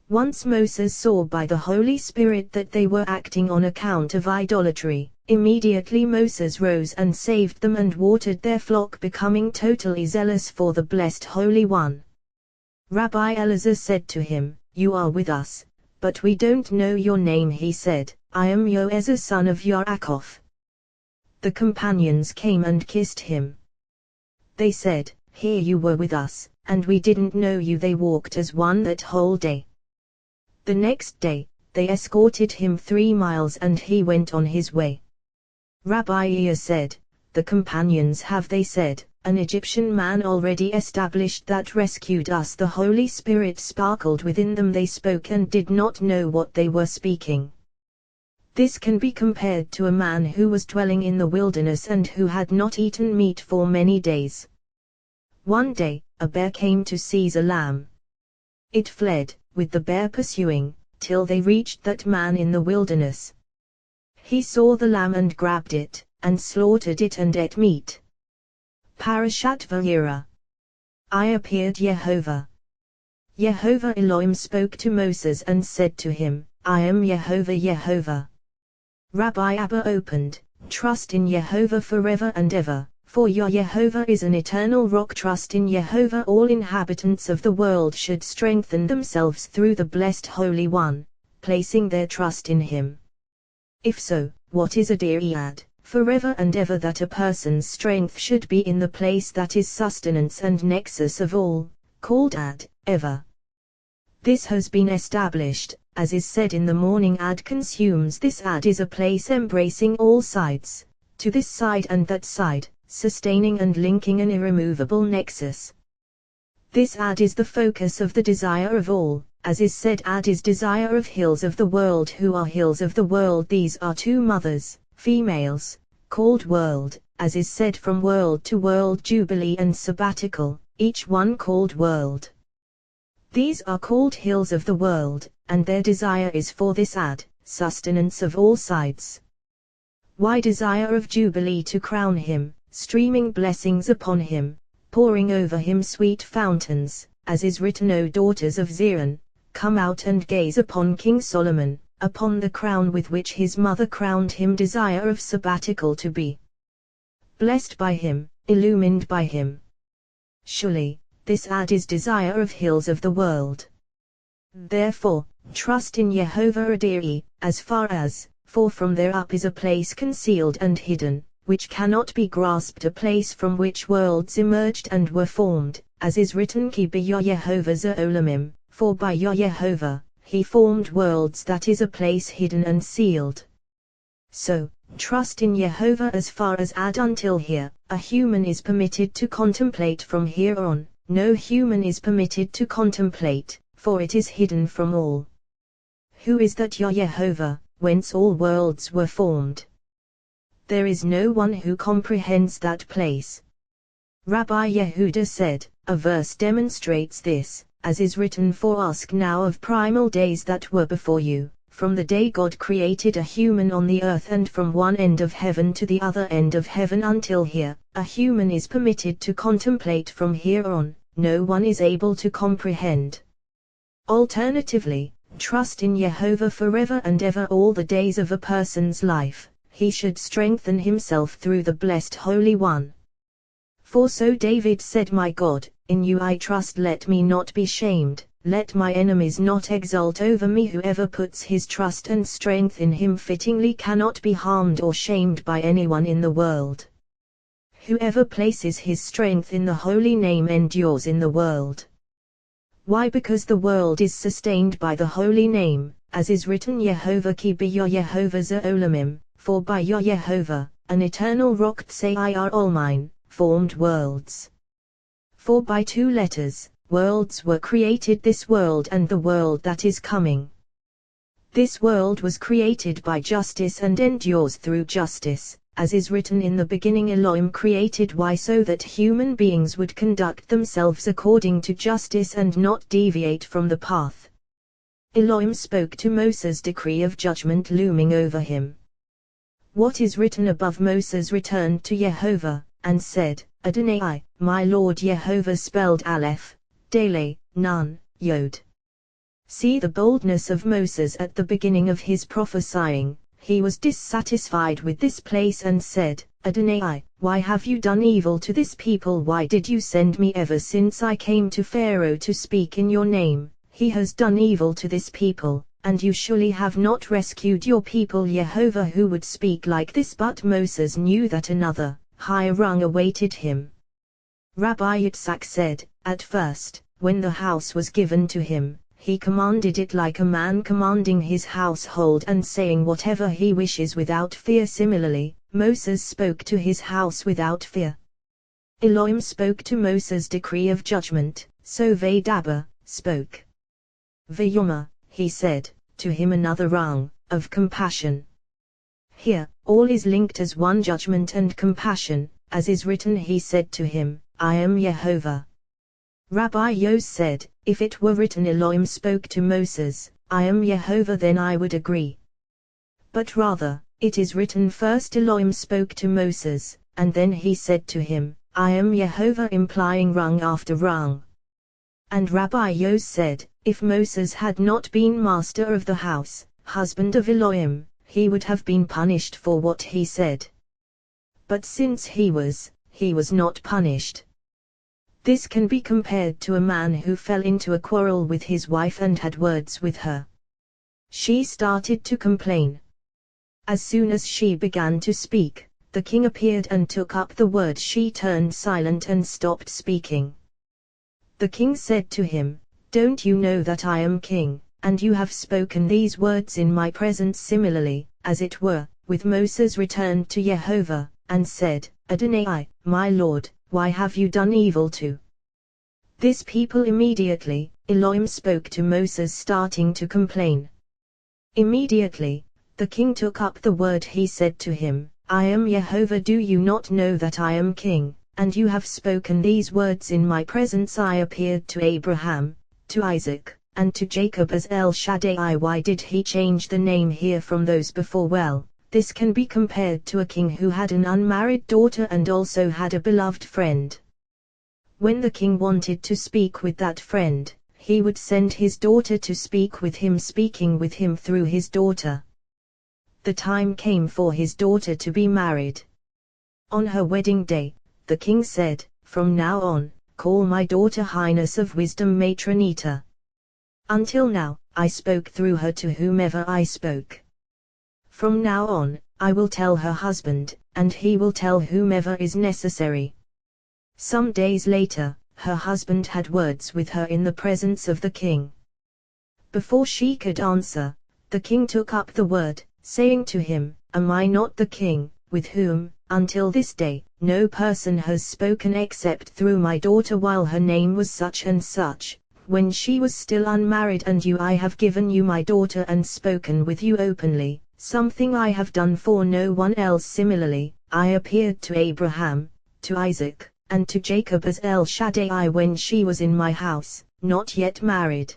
Once Moses saw by the Holy Spirit that they were acting on account of idolatry. Immediately Moses rose and saved them and watered their flock, becoming totally zealous for the blessed Holy One. Rabbi Elazar said to him, "You are with us, but we don't know your name." He said, "I am Yoezar, son of Yaakov." The companions came and kissed him. They said, "Here you were with us, and we didn't know you." They walked as one that whole day. The next day, they escorted him 3 miles and he went on his way. Rabbi Ea said, "The companions have," they said, "an Egyptian man already established that rescued us." The Holy Spirit sparkled within them. They spoke and did not know what they were speaking. This can be compared to a man who was dwelling in the wilderness and who had not eaten meat for many days. One day, a bear came to seize a lamb. It fled, with the bear pursuing, till they reached that man in the wilderness. He saw the lamb and grabbed it, and slaughtered it and ate meat. Parashat Vayera. I appeared Yehovah. Yehovah Elohim spoke to Moses and said to him, I am Yehovah Yehovah. Rabbi Abba opened, trust in Yehovah forever and ever, for your Yehovah is an eternal rock. Trust in Yehovah. All inhabitants of the world should strengthen themselves through the blessed Holy One, placing their trust in Him. If so, what is a Ad? Forever and ever, that a person's strength should be in the place that is sustenance and nexus of all, called Ad, ever. This has been established, as is said in the morning. Ad consumes. This Ad is a place embracing all sides, to this side and that side, sustaining and linking an irremovable nexus. This Ad is the focus of the desire of all, as is said. Ad is desire of hills of the world. Who are hills of the world? These are two mothers, females, called world, as is said, from world to world, jubilee and sabbatical, each one called world. These are called hills of the world, and their desire is for this Ad, sustenance of all sides. Why desire of jubilee? To crown him, streaming blessings upon him, pouring over him sweet fountains, as is written, O daughters of Zion, come out and gaze upon King Solomon, upon the crown with which his mother crowned him. Desire of sabbatical, to be blessed by him, illumined by him. Surely, this Ad is desire of hills of the world. Therefore, trust in Yehovah Adiri, as far as, for from there up is a place concealed and hidden, which cannot be grasped, a place from which worlds emerged and were formed, as is written, Ki be Yehovah Zolamim, for by Yehovah, He formed worlds. That is a place hidden and sealed. So, trust in Yehovah as far as Ad. Until here, a human is permitted to contemplate. From here on, no human is permitted to contemplate, for it is hidden from all. Who is that Yehovah, whence all worlds were formed? There is no one who comprehends that place. Rabbi Yehuda said, a verse demonstrates this, as is written, for ask now of primal days that were before you, from the day God created a human on the earth, and from one end of heaven to the other end of heaven. Until here, a human is permitted to contemplate. From here on, no one is able to comprehend. Alternatively, trust in Yehovah forever and ever. All the days of a person's life, he should strengthen himself through the blessed Holy One. For so David said, my God, in you I trust, let me not be shamed, let my enemies not exult over me. Whoever puts his trust and strength in him fittingly cannot be harmed or shamed by anyone in the world. Whoever places his strength in the holy name endures in the world. Why? Because the world is sustained by the holy name, as is written, Yehovah Ki be Yehovah Zolamim, for by Yehovah, an eternal rock Tsayir Olmine, formed worlds. For by two letters, worlds were created, this world and the world that is coming. This world was created by justice and endures through justice, as is written, in the beginning Elohim created. Why? So that human beings would conduct themselves according to justice and not deviate from the path. Elohim spoke to Moses, decree of judgment looming over him. What is written above? Moses returned to Yehovah, and said, Adonai, my Lord Yehovah, spelled Aleph, Dele, Nun, Yod. See the boldness of Moses at the beginning of his prophesying. He was dissatisfied with this place and said, Adonai, why have you done evil to this people? Why did you send me? Ever since I came to Pharaoh to speak in your name, he has done evil to this people, and you surely have not rescued your people. Yehovah, who would speak like this? But Moses knew that another, higher rung awaited him. Rabbi Yitzhak said, at first, when the house was given to him, he commanded it like a man commanding his household and saying whatever he wishes without fear. Similarly, Moses spoke to his house without fear. Elohim spoke to Moses decree of judgment, so Vaydaber spoke. Vayoma, he said, to him another rung, of compassion. Here, all is linked as one, judgment and compassion, as is written, he said to him, I am Yehovah. Rabbi Yos said, if it were written Elohim spoke to Moses, I am Yehovah, then I would agree. But rather, it is written first Elohim spoke to Moses, and then he said to him, I am Jehovah, implying rung after rung. And Rabbi Yos said, if Moses had not been master of the house, husband of Elohim, he would have been punished for what he said. But since he was not punished. This can be compared to a man who fell into a quarrel with his wife and had words with her. She started to complain. As soon as she began to speak, the king appeared and took up the word. She turned silent and stopped speaking. The king said to him, don't you know that I am king, and you have spoken these words in my presence? Similarly, as it were, with Moses returned to Jehovah, and said, Adonai, my Lord, why have you done evil to this people? Immediately, Elohim spoke to Moses, starting to complain. Immediately, the king took up the word. He said to him, I am Jehovah, do you not know that I am king, and you have spoken these words in my presence? I appeared to Abraham, to Isaac, and to Jacob as El Shaddai. Why did he change the name here from those before? Well, this can be compared to a king who had an unmarried daughter and also had a beloved friend. When the king wanted to speak with that friend, he would send his daughter to speak with him, speaking with him through his daughter. The time came for his daughter to be married. On her wedding day, the king said, from now on, call my daughter Highness of Wisdom, Matronita. Until now, I spoke through her to whomever I spoke. From now on, I will tell her husband, and he will tell whomever is necessary. Some days later, her husband had words with her in the presence of the king. Before she could answer, the king took up the word, saying to him, am I not the king, with whom, until this day, no person has spoken except through my daughter while her name was such and such, when she was still unmarried? And I have given you my daughter and spoken with you openly, something I have done for no one else. Similarly, I appeared to Abraham, to Isaac, and to Jacob as El Shaddai when she was in my house, not yet married.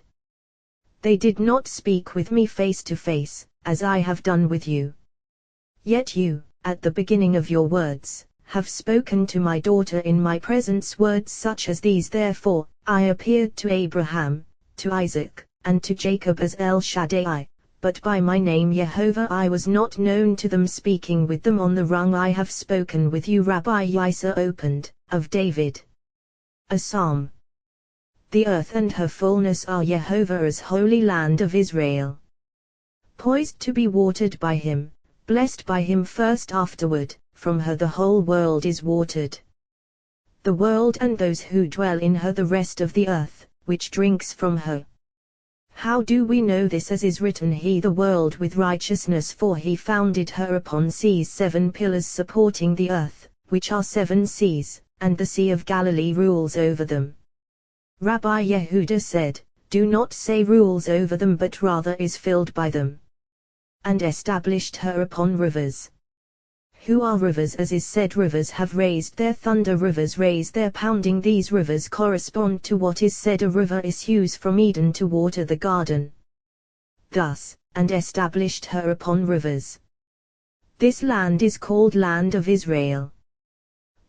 They did not speak with me face to face, as I have done with you. Yet you, at the beginning of your words, have spoken to my daughter in my presence words such as these. Therefore, I appeared to Abraham, to Isaac, and to Jacob as El Shaddai, but by my name Jehovah I was not known to them, speaking with them on the rung. I have spoken with you. Rabbi Yisra opened, of David. A Psalm. The earth and her fullness are Jehovah's holy land of Israel. Poised to be watered by him, blessed by him first, afterward, from her the whole world is watered. The world and those who dwell in her, the rest of the earth, which drinks from her. How do we know this? As is written, he the world with righteousness, for he founded her upon seas, 7 pillars supporting the earth, which are 7 seas, and the Sea of Galilee rules over them. Rabbi Yehuda said, do not say rules over them, but rather is filled by them. And established her upon rivers. Who are rivers? As is said, rivers have raised their thunder, rivers raise their pounding. These rivers correspond to what is said, a river issues from Eden to water the garden. Thus, and established her upon rivers. This land is called land of Israel.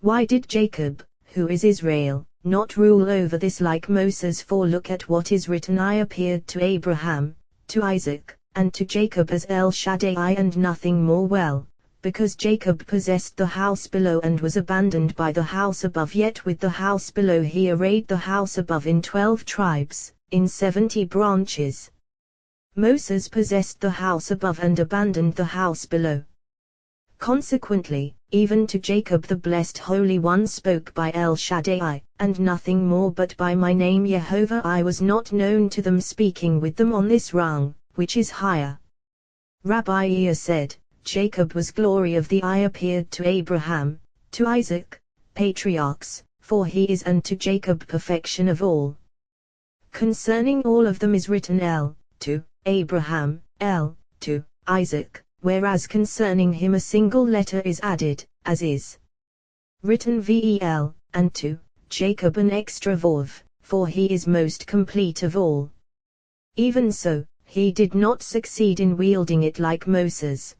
Why did Jacob, who is Israel, not rule over this like Moses? For look at what is written, I appeared to Abraham, to Isaac, and to Jacob as El Shaddai, and nothing more. Well, because Jacob possessed the house below and was abandoned by the house above, yet with the house below he arrayed the house above in 12 tribes, in 70 branches. Moses possessed the house above and abandoned the house below. Consequently, even to Jacob the blessed Holy One spoke by El Shaddai, and nothing more but by my name Jehovah I was not known to them, speaking with them on this rung, which is higher. Rabbi Yisra said, Jacob was glory of thee. I appeared to Abraham, to Isaac, patriarchs, for he is, and to Jacob perfection of all. Concerning all of them is written El, to Abraham, El, to Isaac, whereas concerning him a single letter is added, as is written Vel, and to Jacob an extra Vav, for he is most complete of all. Even so, he did not succeed in wielding it like Moses.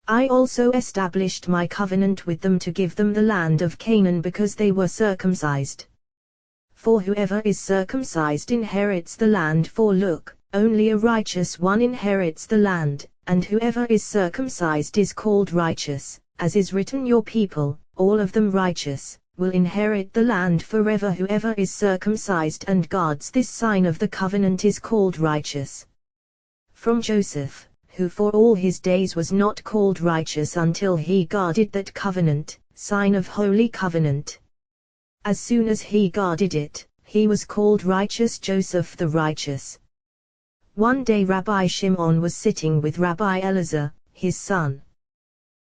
I also established my covenant with them to give them the land of Canaan because they were circumcised. For whoever is circumcised inherits the land, for look, only a righteous one inherits the land, and whoever is circumcised is called righteous, as is written, your people, all of them righteous, will inherit the land forever. Whoever is circumcised and guards this sign of the covenant is called righteous. From Joseph, who for all his days was not called righteous until he guarded that covenant, sign of holy covenant. As soon as he guarded it, he was called righteous, Joseph the righteous. One day Rabbi Shimon was sitting with Rabbi Elazar, his son.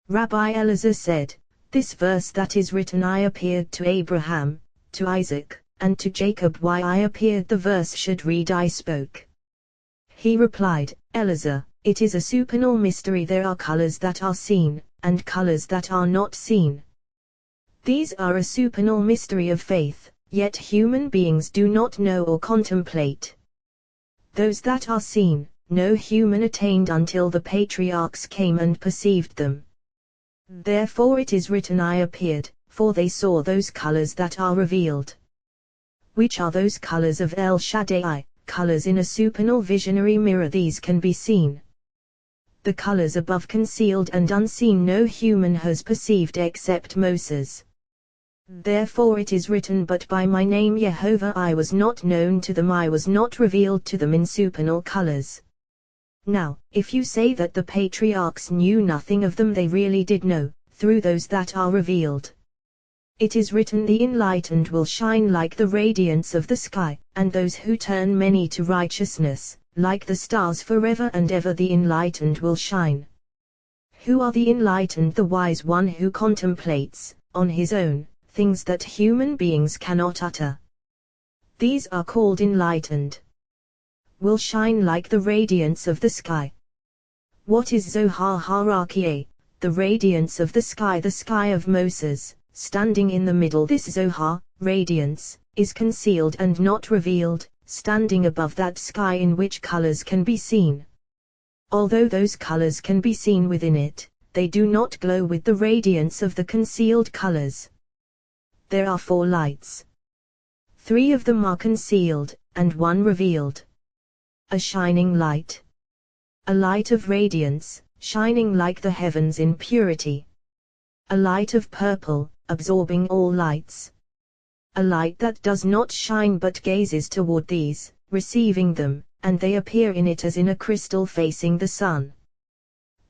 Rabbi Elazar said, "This verse that is written, I appeared to Abraham, to Isaac, and to Jacob, why I appeared, the verse should read, I spoke." He replied, "Elazar, it is a supernal mystery. There are colors that are seen, and colors that are not seen. These are a supernal mystery of faith, yet human beings do not know or contemplate. Those that are seen, no human attained until the patriarchs came and perceived them. Therefore it is written, I appeared, for they saw those colors that are revealed." Which are those colors of El Shaddai, colors in a supernal visionary mirror. These can be seen. The colors above, concealed and unseen, no human has perceived except Moses. Therefore it is written, but by my name Jehovah I was not known to them, I was not revealed to them in supernal colors. Now, if you say that the patriarchs knew nothing of them, they really did know, through those that are revealed. It is written, the enlightened will shine like the radiance of the sky, and those who turn many to righteousness, like the stars forever and ever. The enlightened will shine. Who are the enlightened? The wise one who contemplates, on his own, things that human beings cannot utter. These are called enlightened. Will shine like the radiance of the sky. What is Zohar hierarchy? The radiance of the sky of Moses, standing in the middle. This Zohar, radiance, is concealed and not revealed, standing above that sky in which colors can be seen. Although those colors can be seen within it, they do not glow with the radiance of the concealed colors. There are 4 lights. 3 of them are concealed, and 1 revealed. A shining light. A light of radiance, shining like the heavens in purity. A light of purple, absorbing all lights. A light that does not shine but gazes toward these, receiving them, and they appear in it as in a crystal facing the sun.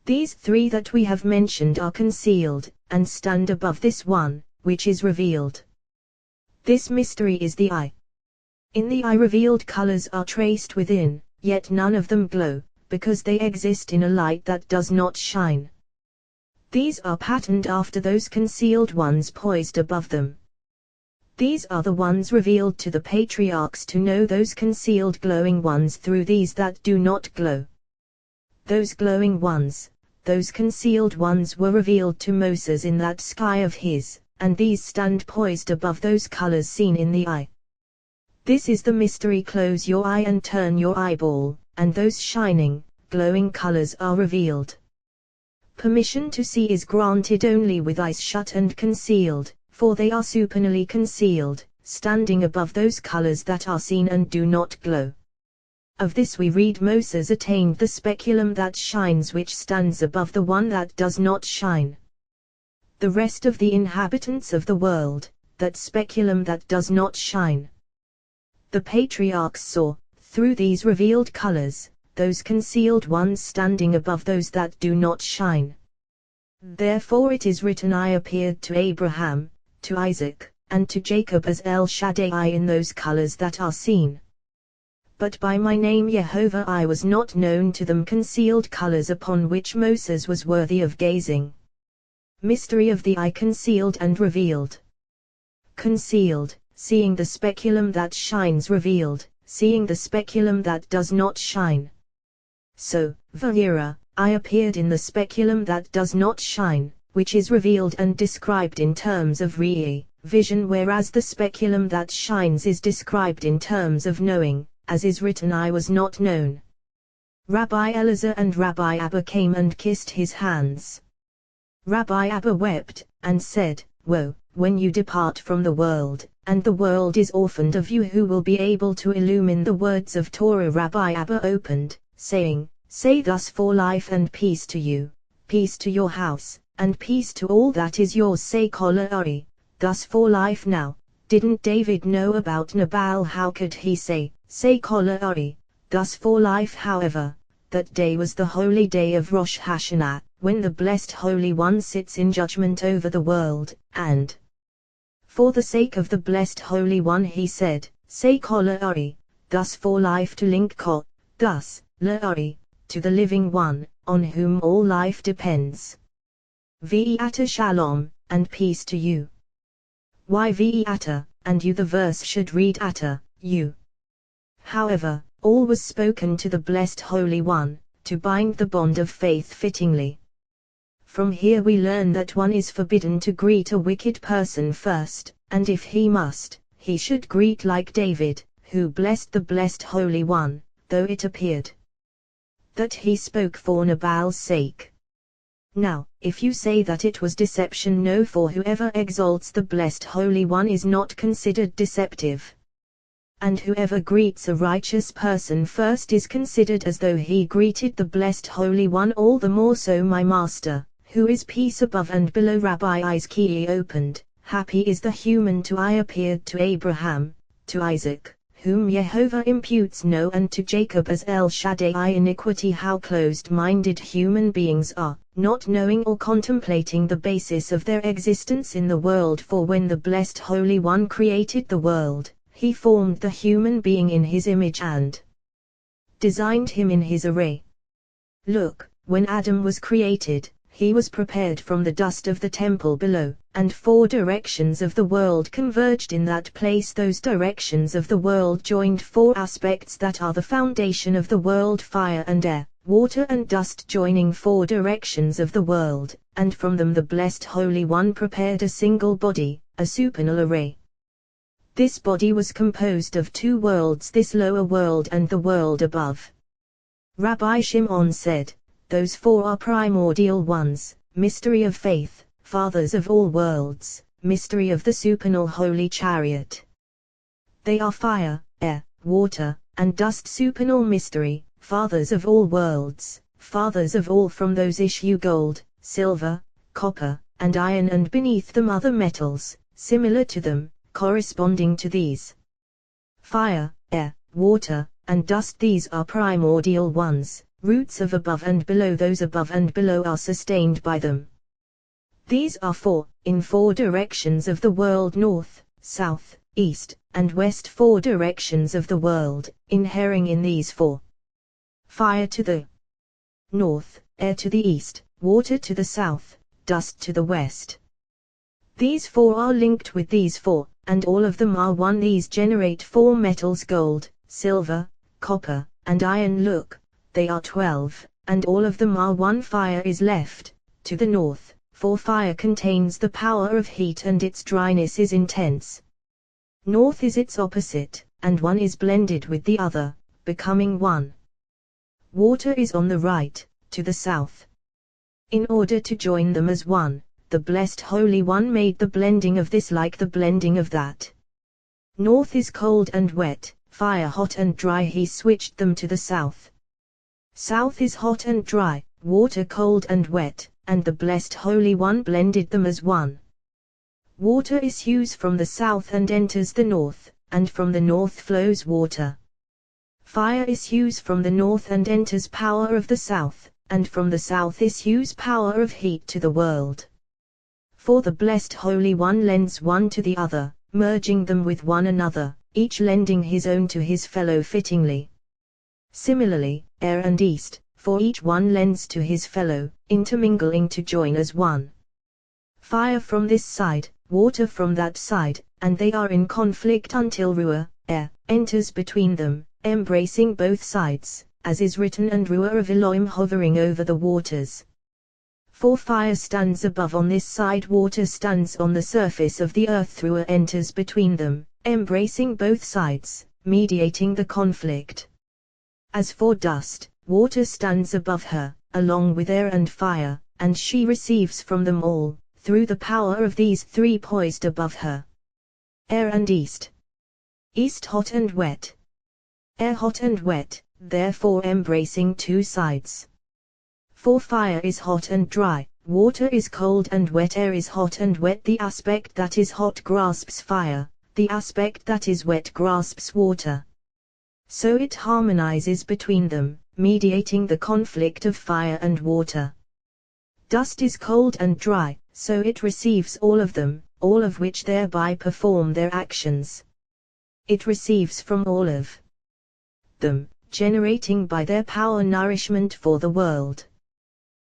These 3 that we have mentioned are concealed, and stand above this one, which is revealed. This mystery is the eye. In the eye revealed colors are traced within, yet none of them glow, because they exist in a light that does not shine. These are patterned after those concealed ones poised above them. These are the ones revealed to the patriarchs to know those concealed glowing ones through these that do not glow. Those glowing ones, those concealed ones were revealed to Moses in that sky of his, and these stand poised above those colors seen in the eye. This is the mystery. Close your eye and turn your eyeball, and those shining, glowing colors are revealed. Permission to see is granted only with eyes shut and concealed, for they are supernally concealed, standing above those colors that are seen and do not glow. Of this we read, Moses attained the speculum that shines, which stands above the one that does not shine. The rest of the inhabitants of the world, that speculum that does not shine. The patriarchs saw, through these revealed colors, those concealed ones standing above those that do not shine. Therefore it is written, I appeared to Abraham, to Isaac, and to Jacob as El Shaddai in those colors that are seen. But by my name Jehovah I was not known to them. Concealed colors upon which Moses was worthy of gazing. Mystery of the eye, concealed and revealed. Concealed, seeing the speculum that shines; revealed, seeing the speculum that does not shine. So, Vayera, I appeared in the speculum that does not shine, which is revealed and described in terms of vision, whereas the speculum that shines is described in terms of knowing, as is written, I was not known. Rabbi Elazar and Rabbi Abba came and kissed his hands. Rabbi Abba wept, and said, Woe, when you depart from the world, and the world is orphaned of you, who will be able to illumine the words of Torah? Rabbi Abba opened, saying, Say thus: for life and peace to you, peace to your house, and peace to all that is yours. Say Kol Ari, thus for life. Now, didn't David know about Nabal? How could he say Kol Ari, thus for life? However, that day was the holy day of Rosh Hashanah, when the Blessed Holy One sits in judgment over the world, and for the sake of the Blessed Holy One he said, Say Kol Ari, thus for life, to link Kol, thus, La'ari, to the living one, on whom all life depends. V'ata shalom, and peace to you. Why v'ata, and you? The verse should read ata, you. However, all was spoken to the Blessed Holy One, to bind the bond of faith fittingly. From here we learn that one is forbidden to greet a wicked person first, and if he must, he should greet like David, who blessed the Blessed Holy One, though it appeared that he spoke for Nabal's sake. Now, if you say that it was deception, no, for whoever exalts the Blessed Holy One is not considered deceptive. And whoever greets a righteous person first is considered as though he greeted the Blessed Holy One. All the more so, my Master, who is peace above and below. Rabbi Isaiah opened, Happy is the human to I appeared to Abraham, to Isaac, whom Jehovah imputes no, and to Jacob as El Shaddai. Iniquity, how closed-minded human beings are, not knowing or contemplating the basis of their existence in the world. For when the Blessed Holy One created the world, he formed the human being in his image and designed him in his array. Look, when Adam was created, he was prepared from the dust of the temple below, and 4 directions of the world converged in that place. Those directions of the world joined 4 aspects that are the foundation of the world: fire and air, water and dust, joining 4 directions of the world, and from them the Blessed Holy One prepared a single body, a supernal array. This body was composed of 2 worlds, this lower world and the world above. Rabbi Shimon said, Those 4 are primordial ones: mystery of faith, fathers of all worlds, mystery of the supernal holy chariot. They are fire, air, water, and dust. Supernal mystery, fathers of all worlds, fathers of all. From those issue gold, silver, copper, and iron, and beneath them other metals, similar to them, corresponding to these. Fire, air, water, and dust, these are primordial ones, roots of above and below. Those above and below are sustained by them. These are 4, in 4 directions of the world: north, south, east, and west. 4 directions of the world, inhering in these 4. Fire to the north, air to the east, water to the south, dust to the west. These 4 are linked with these 4, and all of them are one. These generate 4 metals: gold, silver, copper, and iron. Look, they are 12, and all of them are one. Fire is left to the north, for fire contains the power of heat and its dryness is intense. North is its opposite, and one is blended with the other, becoming one. Water is on the right, to the south. In order to join them as one, the Blessed Holy One made the blending of this like the blending of that. North is cold and wet, fire hot and dry. He switched them to the south. South is hot and dry, water cold and wet, and the Blessed Holy One blended them as one. Water issues from the south and enters the north, and from the north flows water. Fire issues from the north and enters power of the south, and from the south issues power of heat to the world. For the Blessed Holy One lends one to the other, merging them with one another, each lending his own to his fellow fittingly. Similarly, air and east, for each one lends to his fellow, intermingling to join as one. Fire from this side, water from that side, and they are in conflict until Ruah, air, enters between them, embracing both sides, as is written, and Ruah of Elohim hovering over the waters. For fire stands above on this side, water stands on the surface of the earth. Ruah enters between them, embracing both sides, mediating the conflict. As for dust, water stands above her, along with air and fire, and she receives from them all, through the power of these three poised above her. Air and east. East hot and wet. Air hot and wet, therefore embracing two sides. For fire is hot and dry, water is cold and wet. Air is hot and wet. The aspect that is hot grasps fire, the aspect that is wet grasps water. So it harmonizes between them, mediating the conflict of fire and water. Dust is cold and dry, so it receives all of them, all of which thereby perform their actions. It receives from all of them, generating by their power nourishment for the world.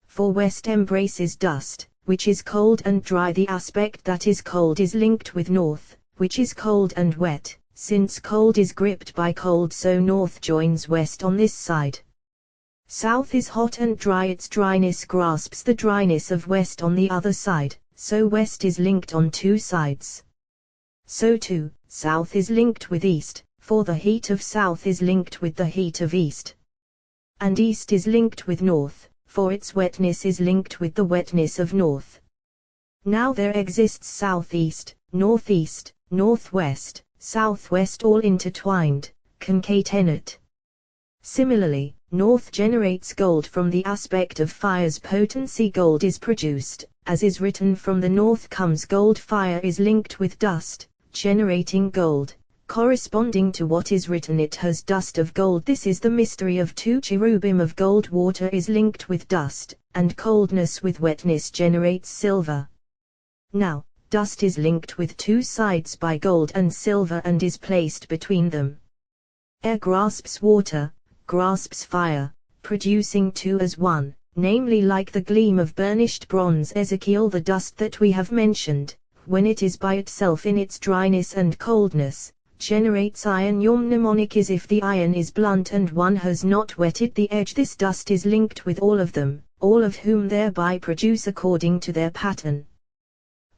For west embraces dust, which is cold and dry. The aspect that is cold is linked with north, which is cold and wet. Since cold is gripped by cold, so north joins west on this side. South is hot and dry. Its dryness grasps the dryness of west on the other side, so west is linked on two sides. So too, south is linked with east, for the heat of south is linked with the heat of east. And east is linked with north, for its wetness is linked with the wetness of north. Now there exists southeast, northeast, northwest, southwest, all intertwined, concatenate. Similarly, north generates gold from the aspect of fire's potency. Gold is produced, as is written, from the north comes gold. Fire is linked with dust, generating gold, corresponding to what is written, it has dust of gold. This is the mystery of two cherubim of gold. Water is linked with dust, and coldness with wetness generates silver. Now, dust is linked with two sides by gold and silver and is placed between them. Air grasps water, grasps fire, producing two as one, namely like the gleam of burnished bronze. Ezekiel, the dust that we have mentioned, when it is by itself in its dryness and coldness, generates iron. Your mnemonic is if the iron is blunt and one has not wetted the edge. This dust is linked with all of them, all of whom thereby produce according to their pattern.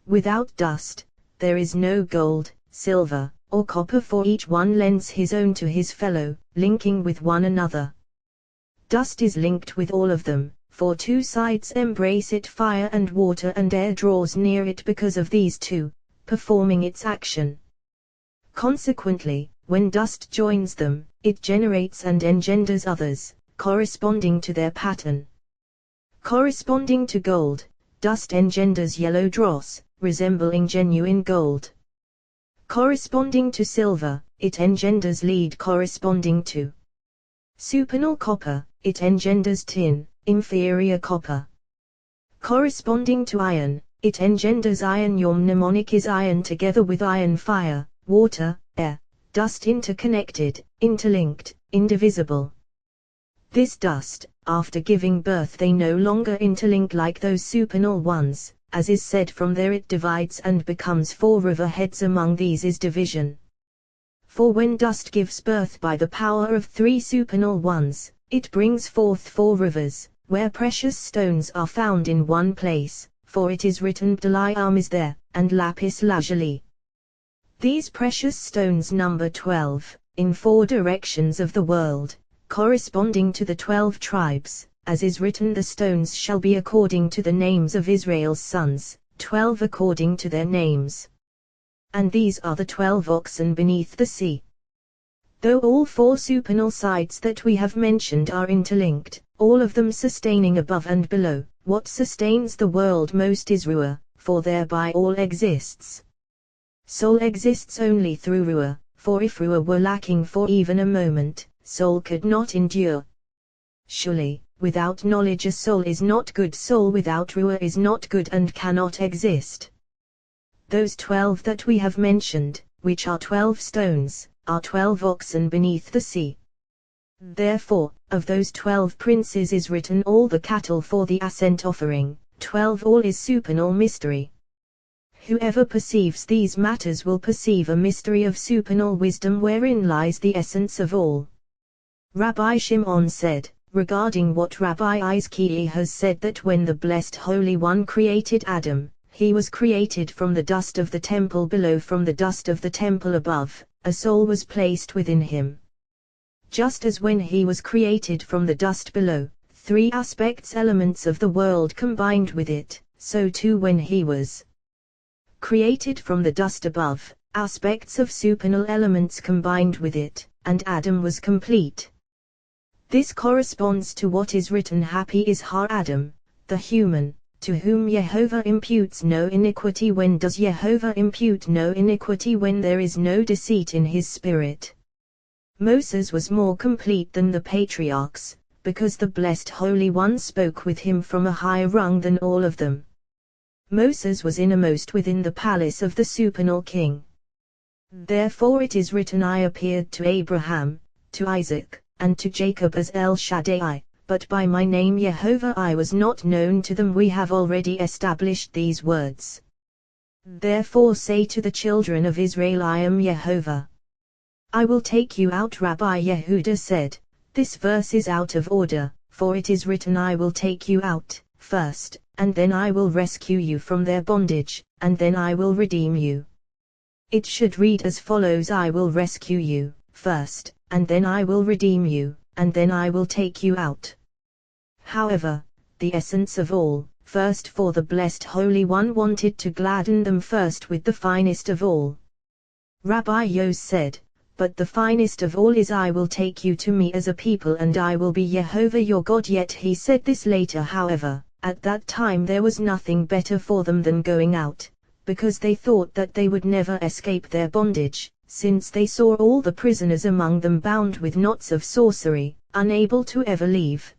Without dust, there is no gold, silver, or copper, for each one lends his own to his fellow, linking with one another. Dust is linked with all of them, for two sides embrace it. Fire and water and air draws near it because of these two, performing its action. Consequently, when dust joins them, it generates and engenders others, corresponding to their pattern. Corresponding to gold, dust engenders yellow dross, resembling genuine gold. Corresponding to silver, it engenders lead. Corresponding to supernal copper, it engenders tin, inferior copper. Corresponding to iron, it engenders iron. Your mnemonic is iron together with iron. Fire, water, air, dust interconnected, interlinked, indivisible. This dust, after giving birth, they no longer interlink like those supernal ones, as is said, from there it divides and becomes four river heads. Among these is division. For when dust gives birth by the power of three supernal ones, it brings forth four rivers, where precious stones are found in one place, for it is written Bdellium is there, and lapis lazuli. These precious stones number 12, in 4 directions of the world, corresponding to the 12 tribes, as is written, the stones shall be according to the names of Israel's sons, 12 according to their names. And these are the 12 oxen beneath the sea. Though all 4 supernal sides that we have mentioned are interlinked, all of them sustaining above and below, what sustains the world most is Ruah, for thereby all exists. Soul exists only through Ruah, for if Ruah were lacking for even a moment, soul could not endure. Surely, without knowledge a soul is not good. Soul without Ruah is not good and cannot exist. Those 12 that we have mentioned, which are 12 stones, are 12 oxen beneath the sea. Therefore, of those 12 princes is written all the cattle for the ascent offering, 12 all is supernal mystery. Whoever perceives these matters will perceive a mystery of supernal wisdom wherein lies the essence of all. Rabbi Shimon said, regarding what Rabbi Izkiah has said, that when the Blessed Holy One created Adam, he was created from the dust of the temple below. From the dust of the temple above, a soul was placed within him. Just as when he was created from the dust below, three aspects elements of the world combined with it, so too when he was created from the dust above, aspects of supernal elements combined with it, and Adam was complete. This corresponds to what is written, happy is Har Adam, the human, to whom Jehovah imputes no iniquity. When does Jehovah impute no iniquity? When there is no deceit in his spirit. Moses was more complete than the patriarchs, because the blessed Holy One spoke with him from a higher rung than all of them. Moses was innermost within the palace of the supernal king. Therefore it is written, I appeared to Abraham, to Isaac, and to Jacob as El Shaddai, but by my name Jehovah I was not known to them. We have already established these words. Therefore say to the children of Israel, I am Jehovah. I will take you out. Rabbi Yehuda said, this verse is out of order, for it is written, I will take you out, first, and then I will rescue you from their bondage, and then I will redeem you. It should read as follows, I will rescue you, first, and then I will redeem you, and then I will take you out. However, the essence of all, first, for the blessed Holy One wanted to gladden them first with the finest of all. Rabbi Yos said, but the finest of all is, I will take you to me as a people and I will be Jehovah your God. Yet he said this later. However, at that time there was nothing better for them than going out, because they thought that they would never escape their bondage, since they saw all the prisoners among them bound with knots of sorcery, unable to ever leave.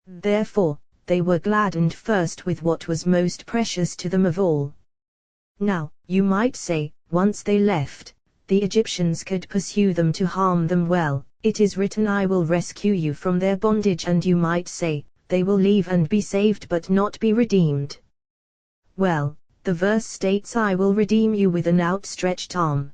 Therefore, they were gladdened first with what was most precious to them of all. Now, you might say, once they left, the Egyptians could pursue them to harm them. Well, it is written, I will rescue you from their bondage, and you might say, they will leave and be saved but not be redeemed. Well, the verse states, I will redeem you with an outstretched arm.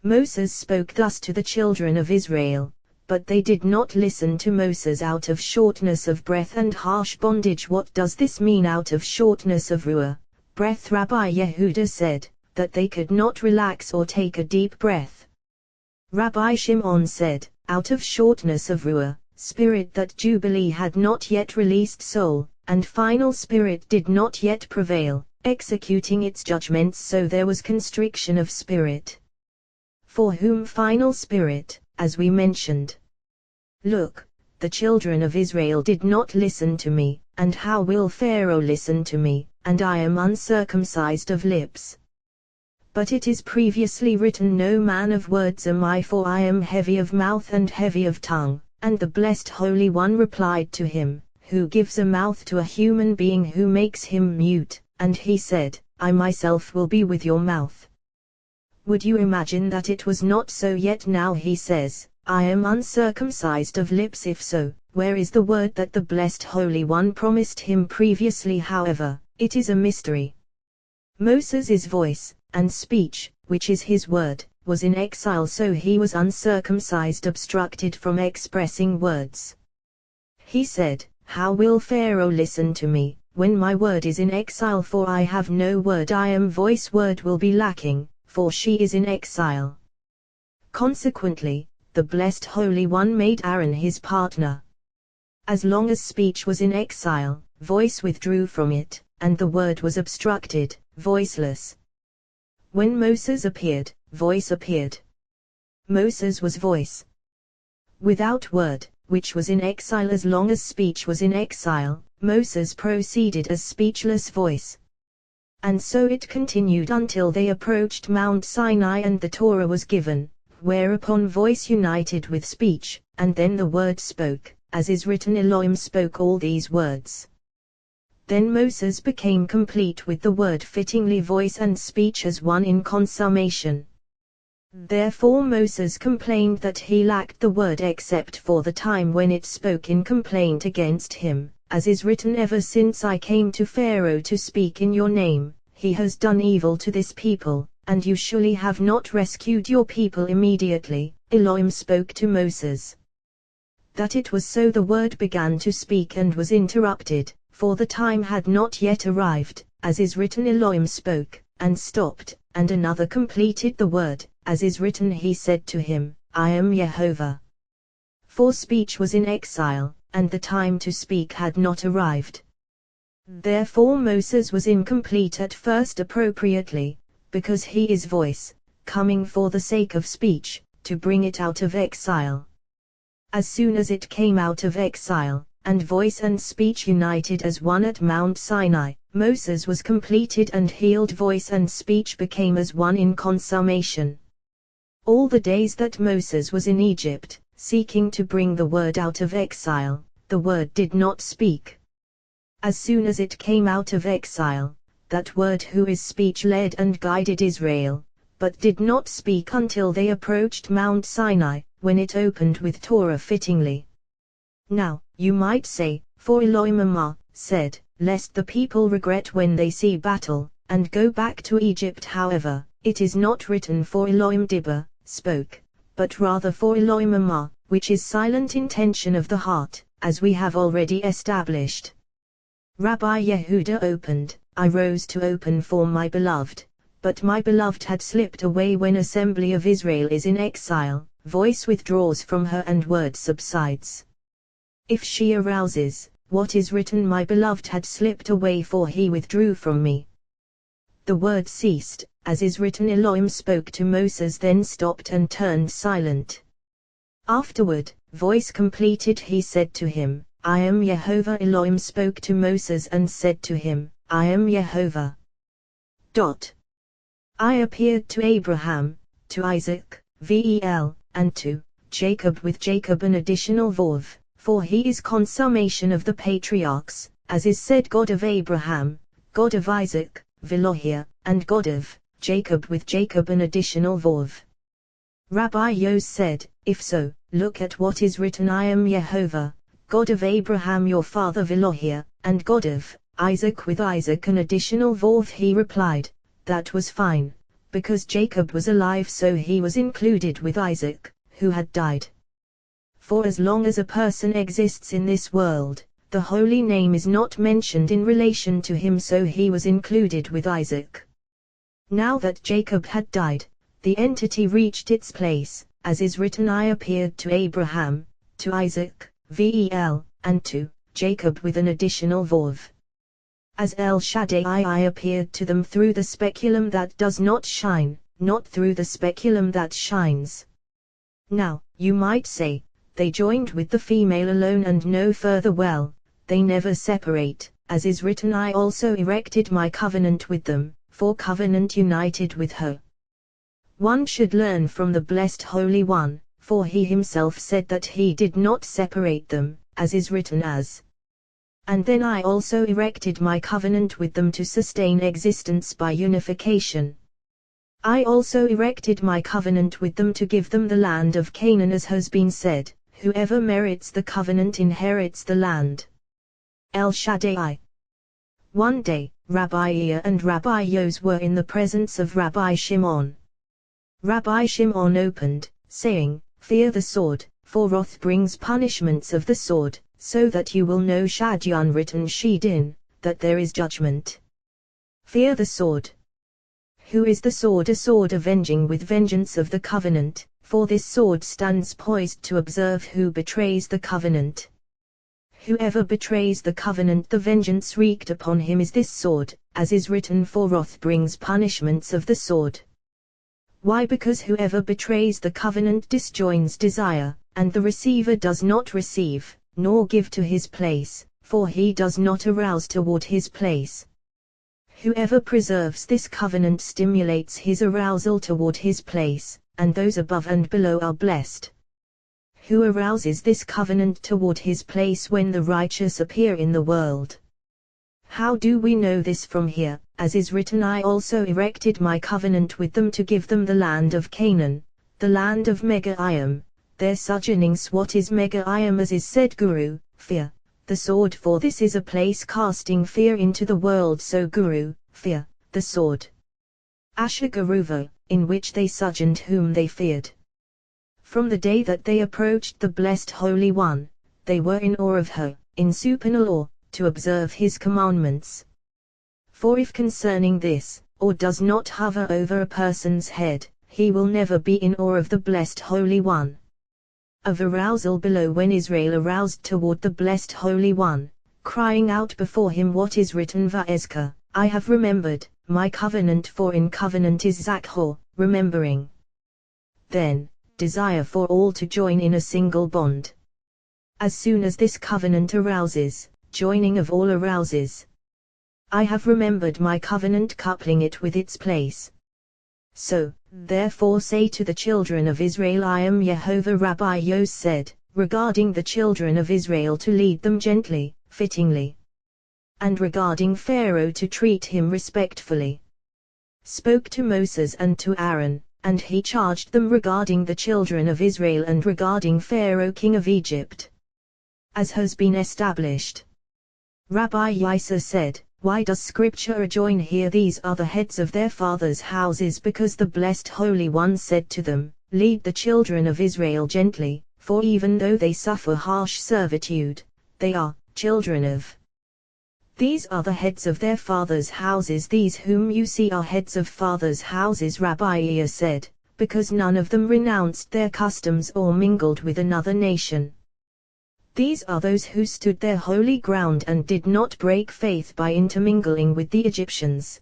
Moses spoke thus to the children of Israel, but they did not listen to Moses out of shortness of breath and harsh bondage. What does this mean, out of shortness of ruah, breath? Rabbi Yehuda said, that they could not relax or take a deep breath. Rabbi Shimon said, out of shortness of ruah, spirit, that Jubilee had not yet released soul, and final spirit did not yet prevail, executing its judgments, so there was constriction of spirit. For whom final spirit, as we mentioned. Look, the children of Israel did not listen to me, and how will Pharaoh listen to me, and I am uncircumcised of lips? But it is previously written, no man of words am I, for I am heavy of mouth and heavy of tongue. And the blessed Holy One replied to him, who gives a mouth to a human being, who makes him mute? And he said, I myself will be with your mouth. Would you imagine that it was not so? Yet now he says, I am uncircumcised of lips. If so, where is the word that the blessed Holy One promised him previously? However, it is a mystery. Moses' voice and speech, which is his word, was in exile, so he was uncircumcised, obstructed from expressing words. He said, how will Pharaoh listen to me, when my word is in exile? For I have no word. I am voice, word will be lacking, for she is in exile. Consequently, the blessed Holy One made Aaron his partner. As long as speech was in exile, voice withdrew from it, and the word was obstructed, voiceless. When Moses appeared, voice appeared. Moses was voice without word, which was in exile. As long as speech was in exile, Moses proceeded as speechless voice. And so it continued until they approached Mount Sinai and the Torah was given, whereupon voice united with speech, and then the word spoke, as is written, Elohim spoke all these words. Then Moses became complete with the word, fittingly voice and speech as one in consummation. Therefore Moses complained that he lacked the word except for the time when it spoke in complaint against him, as is written, ever since I came to Pharaoh to speak in your name, he has done evil to this people, and you surely have not rescued your people immediately. Elohim spoke to Moses. That it was so, the word began to speak and was interrupted, for the time had not yet arrived, as is written, Elohim spoke, and stopped, and another completed the word, as is written, he said to him, I am Jehovah. For speech was in exile, and the time to speak had not arrived. Therefore Moses was incomplete at first appropriately, because he is voice, coming for the sake of speech, to bring it out of exile. As soon as it came out of exile, and voice and speech united as one at Mount Sinai, Moses was completed and healed. Voice and speech became as one in consummation. All the days that Moses was in Egypt, seeking to bring the word out of exile, the word did not speak. As soon as it came out of exile, that word who is speech led and guided Israel, but did not speak until they approached Mount Sinai, when it opened with Torah fittingly. Now, you might say, for Elohim said, lest the people regret when they see battle, and go back to Egypt. However, it is not written for Elohim Dibber, spoke, but rather for Elohim which is silent intention of the heart, as we have already established. Rabbi Yehuda opened, I rose to open for my beloved, but my beloved had slipped away. When assembly of Israel is in exile, voice withdraws from her and word subsides. If she arouses, what is written, my beloved had slipped away for he withdrew from me. The word ceased, as is written, Elohim spoke to Moses, then stopped and turned silent. Afterward, voice completed, he said to him, I am Yehovah. Elohim spoke to Moses and said to him, I am Yehovah. I appeared to Abraham, to Isaac, and to Jacob with Jacob an additional Vav, for he is consummation of the patriarchs, as is said, God of Abraham, God of Isaac, Velohia, and God of Jacob with Jacob an additional Vav. Rabbi Yos said, if so, look at what is written, I am Yehovah, God of Abraham your father Velohia, and God of Isaac with Isaac an additional Vav. He replied, that was fine, because Jacob was alive, so he was included with Isaac, who had died. For as long as a person exists in this world, the holy name is not mentioned in relation to him, so he was included with Isaac. Now that Jacob had died, the entity reached its place, as is written, I appeared to Abraham, to Isaac, and to Jacob with an additional Vav. As El Shaddai, I appeared to them through the speculum that does not shine, not through the speculum that shines. Now, you might say, they joined with the female alone and no further. Well, they never separate, as is written, I also erected my covenant with them, for covenant united with her. One should learn from the blessed Holy One, for he himself said that he did not separate them, as is written as. And then I also erected my covenant with them to sustain existence by unification. I also erected my covenant with them to give them the land of Canaan, as has been said, whoever merits the covenant inherits the land. El Shaddai. One day, Rabbi Ea and Rabbi Yos were in the presence of Rabbi Shimon. Rabbi Shimon opened, saying, Fear the sword, for wrath brings punishments of the sword, so that you will know Shadyan written Shedin, that there is judgment. Fear the sword. Who is the sword? A sword avenging with vengeance of the covenant, for this sword stands poised to observe who betrays the covenant. Whoever betrays the covenant, the vengeance wreaked upon him is this sword, as is written, for wrath brings punishments of the sword. Why? Because whoever betrays the covenant disjoins desire, and the receiver does not receive, nor give to his place, for he does not arouse toward his place. Whoever preserves this covenant stimulates his arousal toward his place, and those above and below are blessed. Who arouses this covenant toward his place when the righteous appear in the world? How do we know this? From here, as is written, I also erected my covenant with them to give them the land of Canaan, the land of Megaim, their sojournings. What is Megaim? As is said, Guru, fear, the sword, for this is a place casting fear into the world, so Guru, fear, the sword. Asher Garuva, in which they sojourned whom they feared. From the day that they approached the blessed Holy One, they were in awe of her, in supernal awe, to observe his commandments. For if concerning this, awe does not hover over a person's head, he will never be in awe of the blessed Holy One. of arousal below when Israel aroused toward the Blessed Holy One, crying out before him what is written Va'ezka, I have remembered, my covenant, for in covenant is Zakhor, remembering. Then, desire for all to join in a single bond. As soon as this covenant arouses, joining of all arouses. I have remembered my covenant, coupling it with its place. So, therefore say to the children of Israel, I am Yehovah. Rabbi Yos said, regarding the children of Israel, to lead them gently, fittingly. And regarding Pharaoh, to treat him respectfully. Spoke to Moses and to Aaron, and he charged them regarding the children of Israel and regarding Pharaoh king of Egypt. As has been established. Rabbi Yisa said, why does Scripture adjoin here, these are the heads of their fathers' houses, because the Blessed Holy One said to them, lead the children of Israel gently, for even though they suffer harsh servitude, they are children of. These are the heads of their fathers' houses, these whom you see are heads of fathers' houses. Rabbi Yisa said, because none of them renounced their customs or mingled with another nation. These are those who stood their holy ground and did not break faith by intermingling with the Egyptians.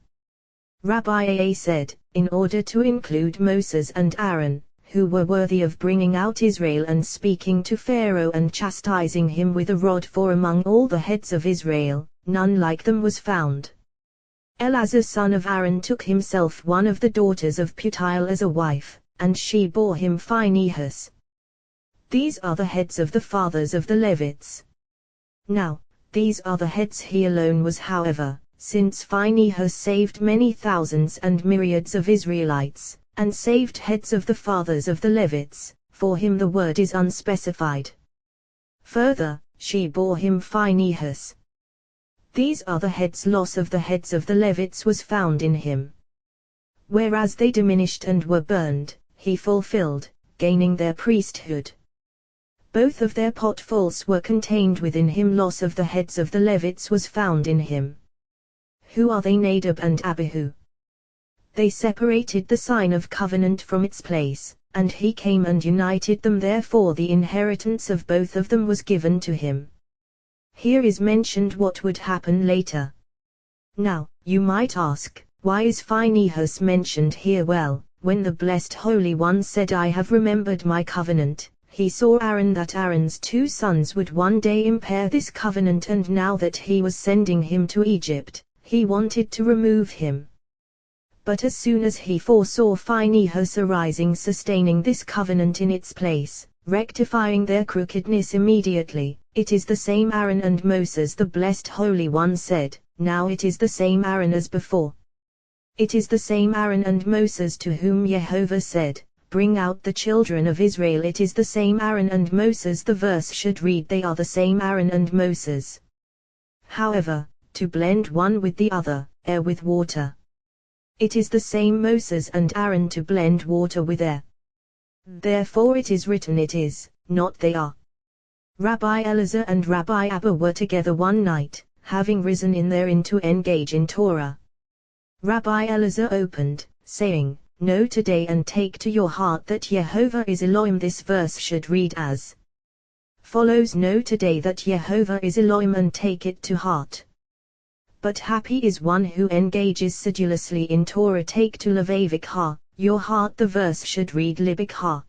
Rabbi A said, in order to include Moses and Aaron, who were worthy of bringing out Israel and speaking to Pharaoh and chastising him with a rod, for among all the heads of Israel, none like them was found. Eleazar son of Aaron took himself one of the daughters of Putiel as a wife, and she bore him Phinehas. These are the heads of the fathers of the Levites. Now, these are the heads. He alone was, however, since Phinehas saved many thousands and myriads of Israelites, and saved heads of the fathers of the Levites, for him the word is unspecified. Further, she bore him Phinehas. These are the heads. Loss of the heads of the Levites was found in him. Whereas they diminished and were burned, he fulfilled, gaining their priesthood. Both of their potfuls were contained within him. Loss of the heads of the Levites was found in him. Who are they? Nadab and Abihu. They separated the sign of covenant from its place, and he came and united them. Therefore the inheritance of both of them was given to him. Here is mentioned what would happen later. Now, you might ask, why is Phinehas mentioned here? Well, when the Blessed Holy One said, I have remembered my covenant, he saw Aaron, that Aaron's 2 sons would one day impair this covenant, and now that he was sending him to Egypt, he wanted to remove him. But as soon as he foresaw Phinehas arising, sustaining this covenant in its place, rectifying their crookedness immediately, it is the same Aaron and Moses. The Blessed Holy One said, now it is the same Aaron as before. It is the same Aaron and Moses to whom Yehovah said, bring out the children of Israel. It is the same Aaron and Moses. The verse should read, they are the same Aaron and Moses. However, to blend one with the other, air with water. It is the same Moses and Aaron to blend water with air. Therefore it is written, it is, not they are. Rabbi Eleazar and Rabbi Abba were together one night, having risen in therein to engage in Torah. Rabbi Eleazar opened, saying, Know today and take to your heart that Yehovah is Elohim. This verse should read as follows: Know today that Yehovah is Elohim and take it to heart. But happy is one who engages sedulously in Torah. Take to Levavik ha, your heart. The verse should read Libik ha.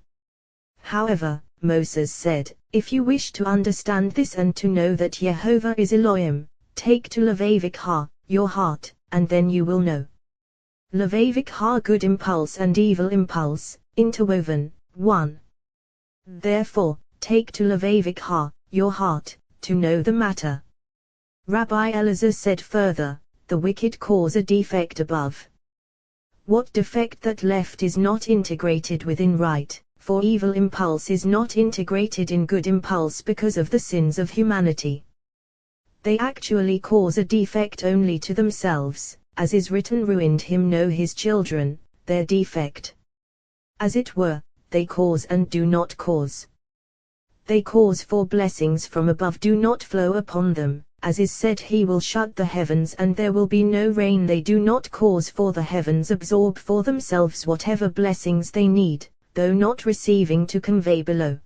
However, Moses said, if you wish to understand this and to know that Yehovah is Elohim, take to Levavik ha, your heart, and then you will know. Levavik ha, good impulse and evil impulse, interwoven, one. Therefore, take to Levavik ha, your heart, to know the matter. Rabbi Eleazar said further, the wicked cause a defect above. What defect that left is not integrated within right, for evil impulse is not integrated in good impulse because of the sins of humanity. They actually cause a defect only to themselves, as is written, ruined him know his children, their defect. As it were, they cause and do not cause. They cause for blessings from above do not flow upon them, as is said, he will shut the heavens and there will be no rain. They do not cause for the heavens absorb for themselves whatever blessings they need, though not receiving to convey below.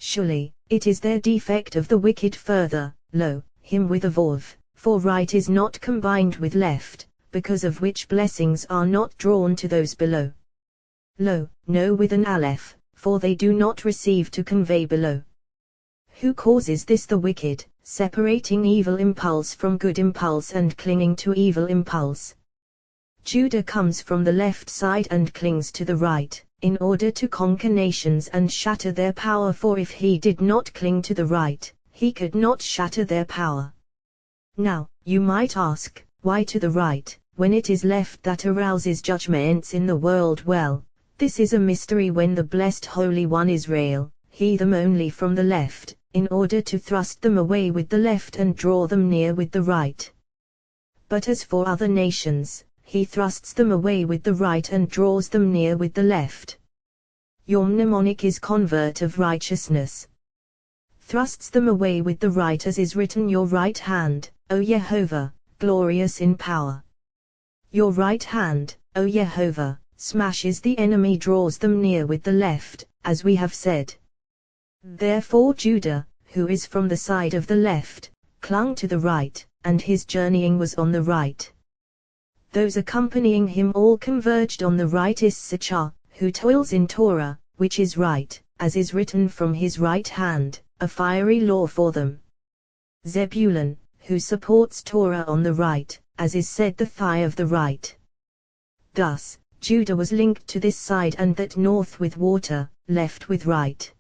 Surely, it is their defect of the wicked further, lo, him with a vav, for right is not combined with left, because of which blessings are not drawn to those below. Lo, no with an aleph, for they do not receive to convey below. Who causes this? The wicked, separating evil impulse from good impulse and clinging to evil impulse. Judah comes from the left side and clings to the right, in order to conquer nations and shatter their power, for if he did not cling to the right, he could not shatter their power. Now, you might ask, why to the right, when it is left that arouses judgments in the world? Well, this is a mystery. When the blessed Holy One Israel, he them only from the left, in order to thrust them away with the left and draw them near with the right. But as for other nations, he thrusts them away with the right and draws them near with the left. Your mnemonic is convert of righteousness. Thrusts them away with the right, as is written, your right hand, O Jehovah, glorious in power. Your right hand, O Jehovah, smashes the enemy, draws them near with the left, as we have said. Therefore Judah, who is from the side of the left, clung to the right, and his journeying was on the right. Those accompanying him all converged on the right. Issachar, who toils in Torah, which is right, as is written, from his right hand, a fiery law for them. Zebulun, who supports Torah on the right, as is said, the thigh of the right. Thus, Judah was linked to this side and that north with water, left with right.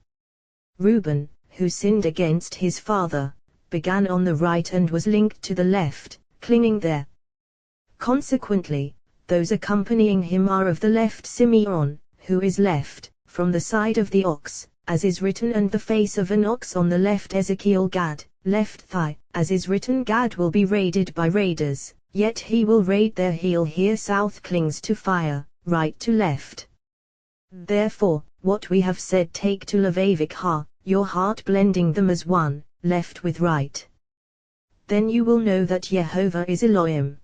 Reuben, who sinned against his father, began on the right and was linked to the left, clinging there. Consequently, those accompanying him are of the left. Simeon, who is left, from the side of the ox, as is written, and the face of an ox on the left. Ezekiel, Gad, left thigh, as is written, Gad will be raided by raiders, yet he will raid their heel. Here south clings to fire, right to left. Therefore, what we have said take to Levavik ha, your heart, blending them as one, left with right. Then you will know that Jehovah is Elohim.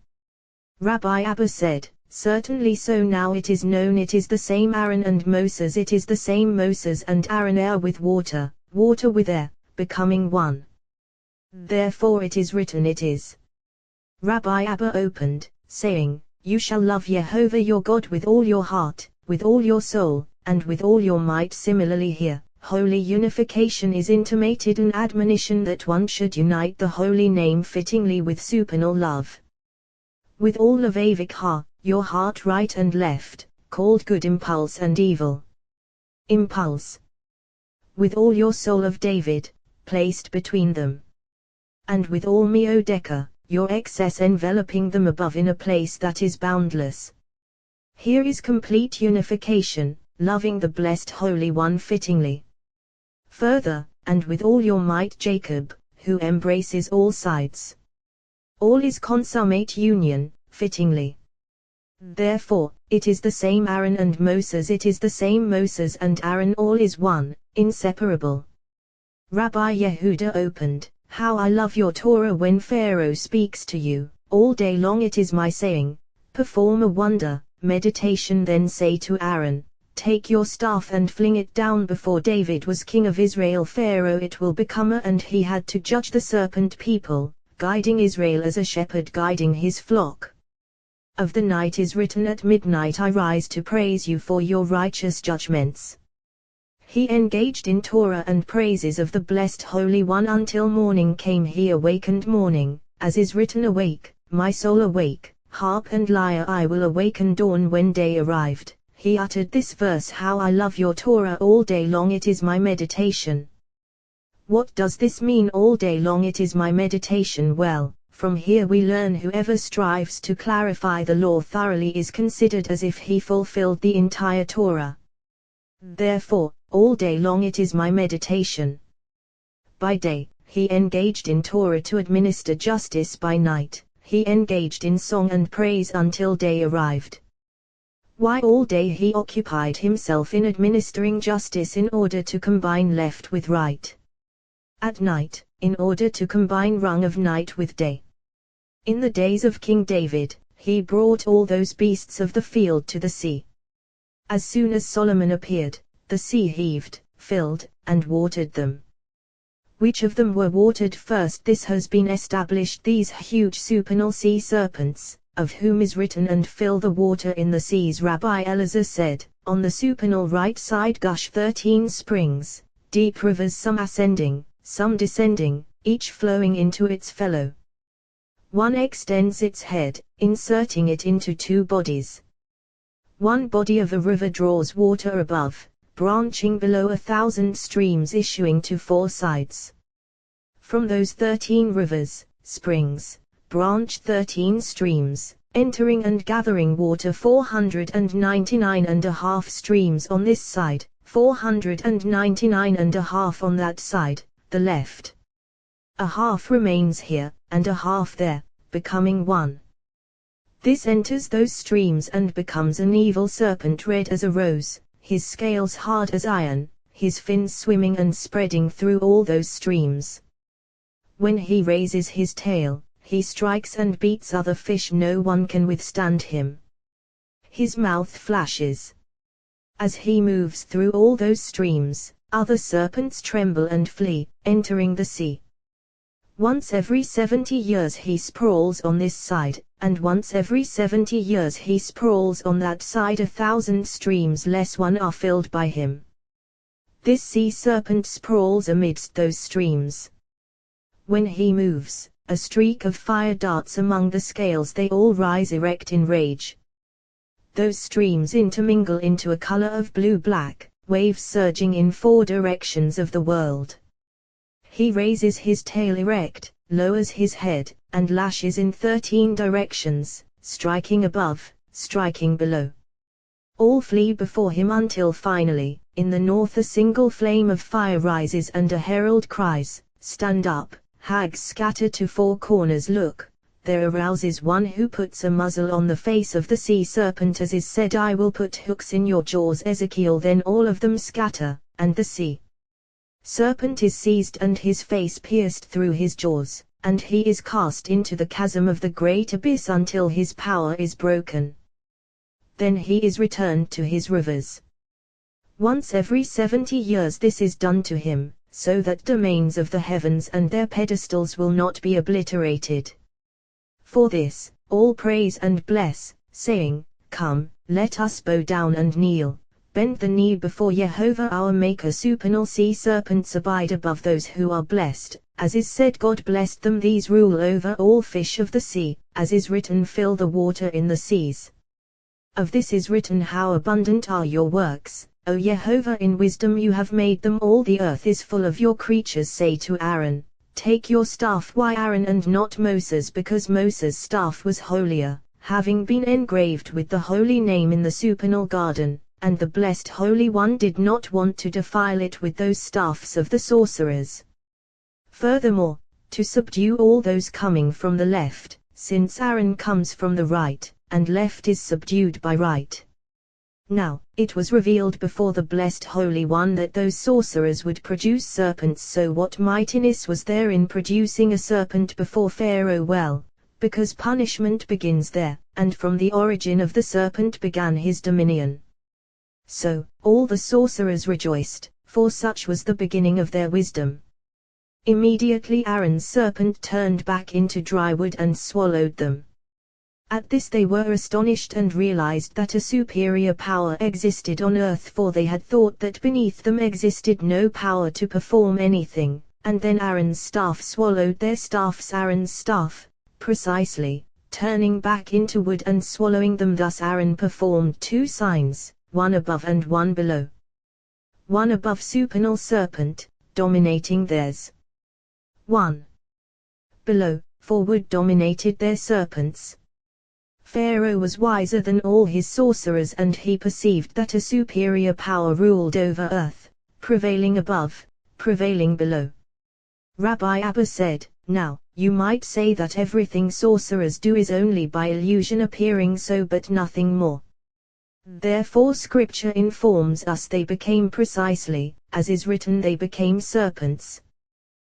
Rabbi Abba said, certainly so. Now it is known, it is the same Aaron and Moses, it is the same Moses and Aaron, air with water, water with air, becoming one. Therefore it is written, it is. Rabbi Abba opened, saying, you shall love Jehovah your God with all your heart, with all your soul, and with all your might. Similarly here, holy unification is intimated, an admonition that one should unite the holy name fittingly with supernal love. With all Levavik ha, your heart, right and left, called good impulse and evil impulse. With all your soul of David, placed between them. And with all Meodeka, your excess, enveloping them above in a place that is boundless. Here is complete unification, loving the blessed Holy One fittingly. Further, and with all your might Jacob, who embraces all sides. All is consummate union, fittingly. Therefore, it is the same Aaron and Moses, it is the same Moses and Aaron, all is one, inseparable. Rabbi Yehuda opened, how I love your Torah. When Pharaoh speaks to you, all day long it is my saying, perform a wonder, meditation. Then say to Aaron, take your staff and fling it down. Before David was king of Israel, Pharaoh it will become a, and he had to judge the serpent people, guiding Israel as a shepherd guiding his flock. Of the night is written, at midnight I rise to praise you for your righteous judgments. He engaged in Torah and praises of the blessed Holy One until morning came. He awakened morning, as is written, awake, my soul awake, harp and lyre I will awaken. Dawn, when day arrived, he uttered this verse, how I love your Torah, all day long it is my meditation. What does this mean, all day long it is my meditation? Well, from here we learn whoever strives to clarify the law thoroughly is considered as if he fulfilled the entire Torah. Therefore, all day long it is my meditation. By day, he engaged in Torah to administer justice. By night, he engaged in song and praise until day arrived. Why all day he occupied himself in administering justice in order to combine left with right. At night, in order to combine rung of night with day. In the days of King David, he brought all those beasts of the field to the sea. As soon as Solomon appeared, the sea heaved, filled, and watered them. Which of them were watered first? This has been established. These huge supernal sea serpents, of whom is written, and fill the water in the seas. Rabbi Elazar said, on the supernal right side gush 13 springs, deep rivers, some ascending, some descending, each flowing into its fellow. One extends its head, inserting it into 2 bodies. One body of a river draws water above, branching below 1,000 streams issuing to 4 sides. From those 13 rivers, springs, branch 13 streams, entering and gathering water. 499.5 streams on this side, 499.5 on that side, the left. A half remains here, and a half there, becoming one. This enters those streams and becomes an evil serpent, red as a rose, his scales hard as iron, his fins swimming and spreading through all those streams. When he raises his tail, he strikes and beats other fish. No one can withstand him. His mouth flashes. As he moves through all those streams, other serpents tremble and flee, entering the sea. Once every 70 years he sprawls on this side, and once every 70 years he sprawls on that side. 1,000 streams less one are filled by him. This sea serpent sprawls amidst those streams. When he moves, a streak of fire darts among the scales. They all rise erect in rage. Those streams intermingle into a color of blue-black, waves surging in 4 directions of the world. He raises his tail erect, lowers his head, and lashes in 13 directions, striking above, striking below. All flee before him until finally, in the north a single flame of fire rises and a herald cries, "Stand up, hags scatter to 4 corners. Look, there arouses one who puts a muzzle on the face of the sea serpent, as is said, I will put hooks in your jaws." Ezekiel. Then all of them scatter, and the sea serpent is seized and his face pierced through his jaws, and he is cast into the chasm of the great abyss until his power is broken. Then he is returned to his rivers. Once every 70 years this is done to him, so that domains of the heavens and their pedestals will not be obliterated. For this, all praise and bless, saying, "Come, let us bow down and kneel, bend the knee before Jehovah our Maker." Supernal sea serpents abide above those who are blessed, as is said, God blessed them. These rule over all fish of the sea, as is written, "Fill the water in the seas." Of this is written, "How abundant are your works, O Jehovah, in wisdom you have made them all. The earth is full of your creatures." Say to Aaron, "Take your staff." Why Aaron and not Moses? Because Moses' staff was holier, having been engraved with the holy name in the supernal garden, and the blessed Holy One did not want to defile it with those staffs of the sorcerers. Furthermore, to subdue all those coming from the left, since Aaron comes from the right, and left is subdued by right. Now, it was revealed before the blessed Holy One that those sorcerers would produce serpents. So what mightiness was there in producing a serpent before Pharaoh? Well, because punishment begins there, and from the origin of the serpent began his dominion. So, all the sorcerers rejoiced, for such was the beginning of their wisdom. Immediately Aaron's serpent turned back into dry wood and swallowed them. At this they were astonished and realized that a superior power existed on earth, for they had thought that beneath them existed no power to perform anything. And then Aaron's staff swallowed their staffs. Aaron's staff, precisely, turning back into wood and swallowing them. Thus Aaron performed 2 signs, one above and one below. One above, supernal serpent, dominating theirs. One below, for wood dominated their serpents. Pharaoh was wiser than all his sorcerers, and he perceived that a superior power ruled over earth, prevailing above, prevailing below. Rabbi Abba said, "Now, you might say that everything sorcerers do is only by illusion appearing so, but nothing more. Therefore Scripture informs us they became precisely, as is written, they became serpents."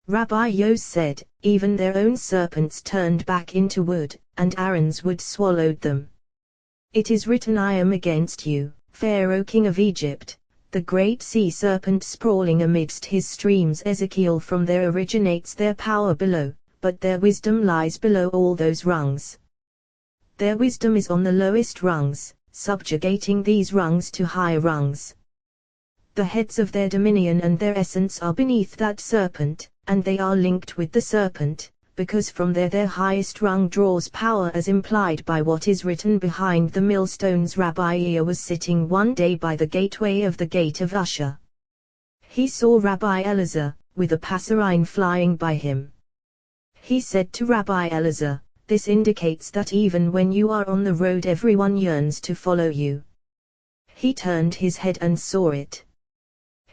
Rabbi Yos said, "Even their own serpents turned back into wood, and Aaron's wood swallowed them. It is written, I am against you, Pharaoh king of Egypt, the great sea serpent sprawling amidst his streams. Ezekiel, from there originates their power below, but their wisdom lies below all those rungs. Their wisdom is on the lowest rungs, subjugating these rungs to higher rungs. The heads of their dominion and their essence are beneath that serpent, and they are linked with the serpent, because from there their highest rung draws power, as implied by what is written behind the millstones. Rabbi Ea was sitting one day by the gateway of the gate of Usher. He saw Rabbi Elazar, with a passerine flying by him. He said to Rabbi Elazar, "This indicates that even when you are on the road everyone yearns to follow you." He turned his head and saw it.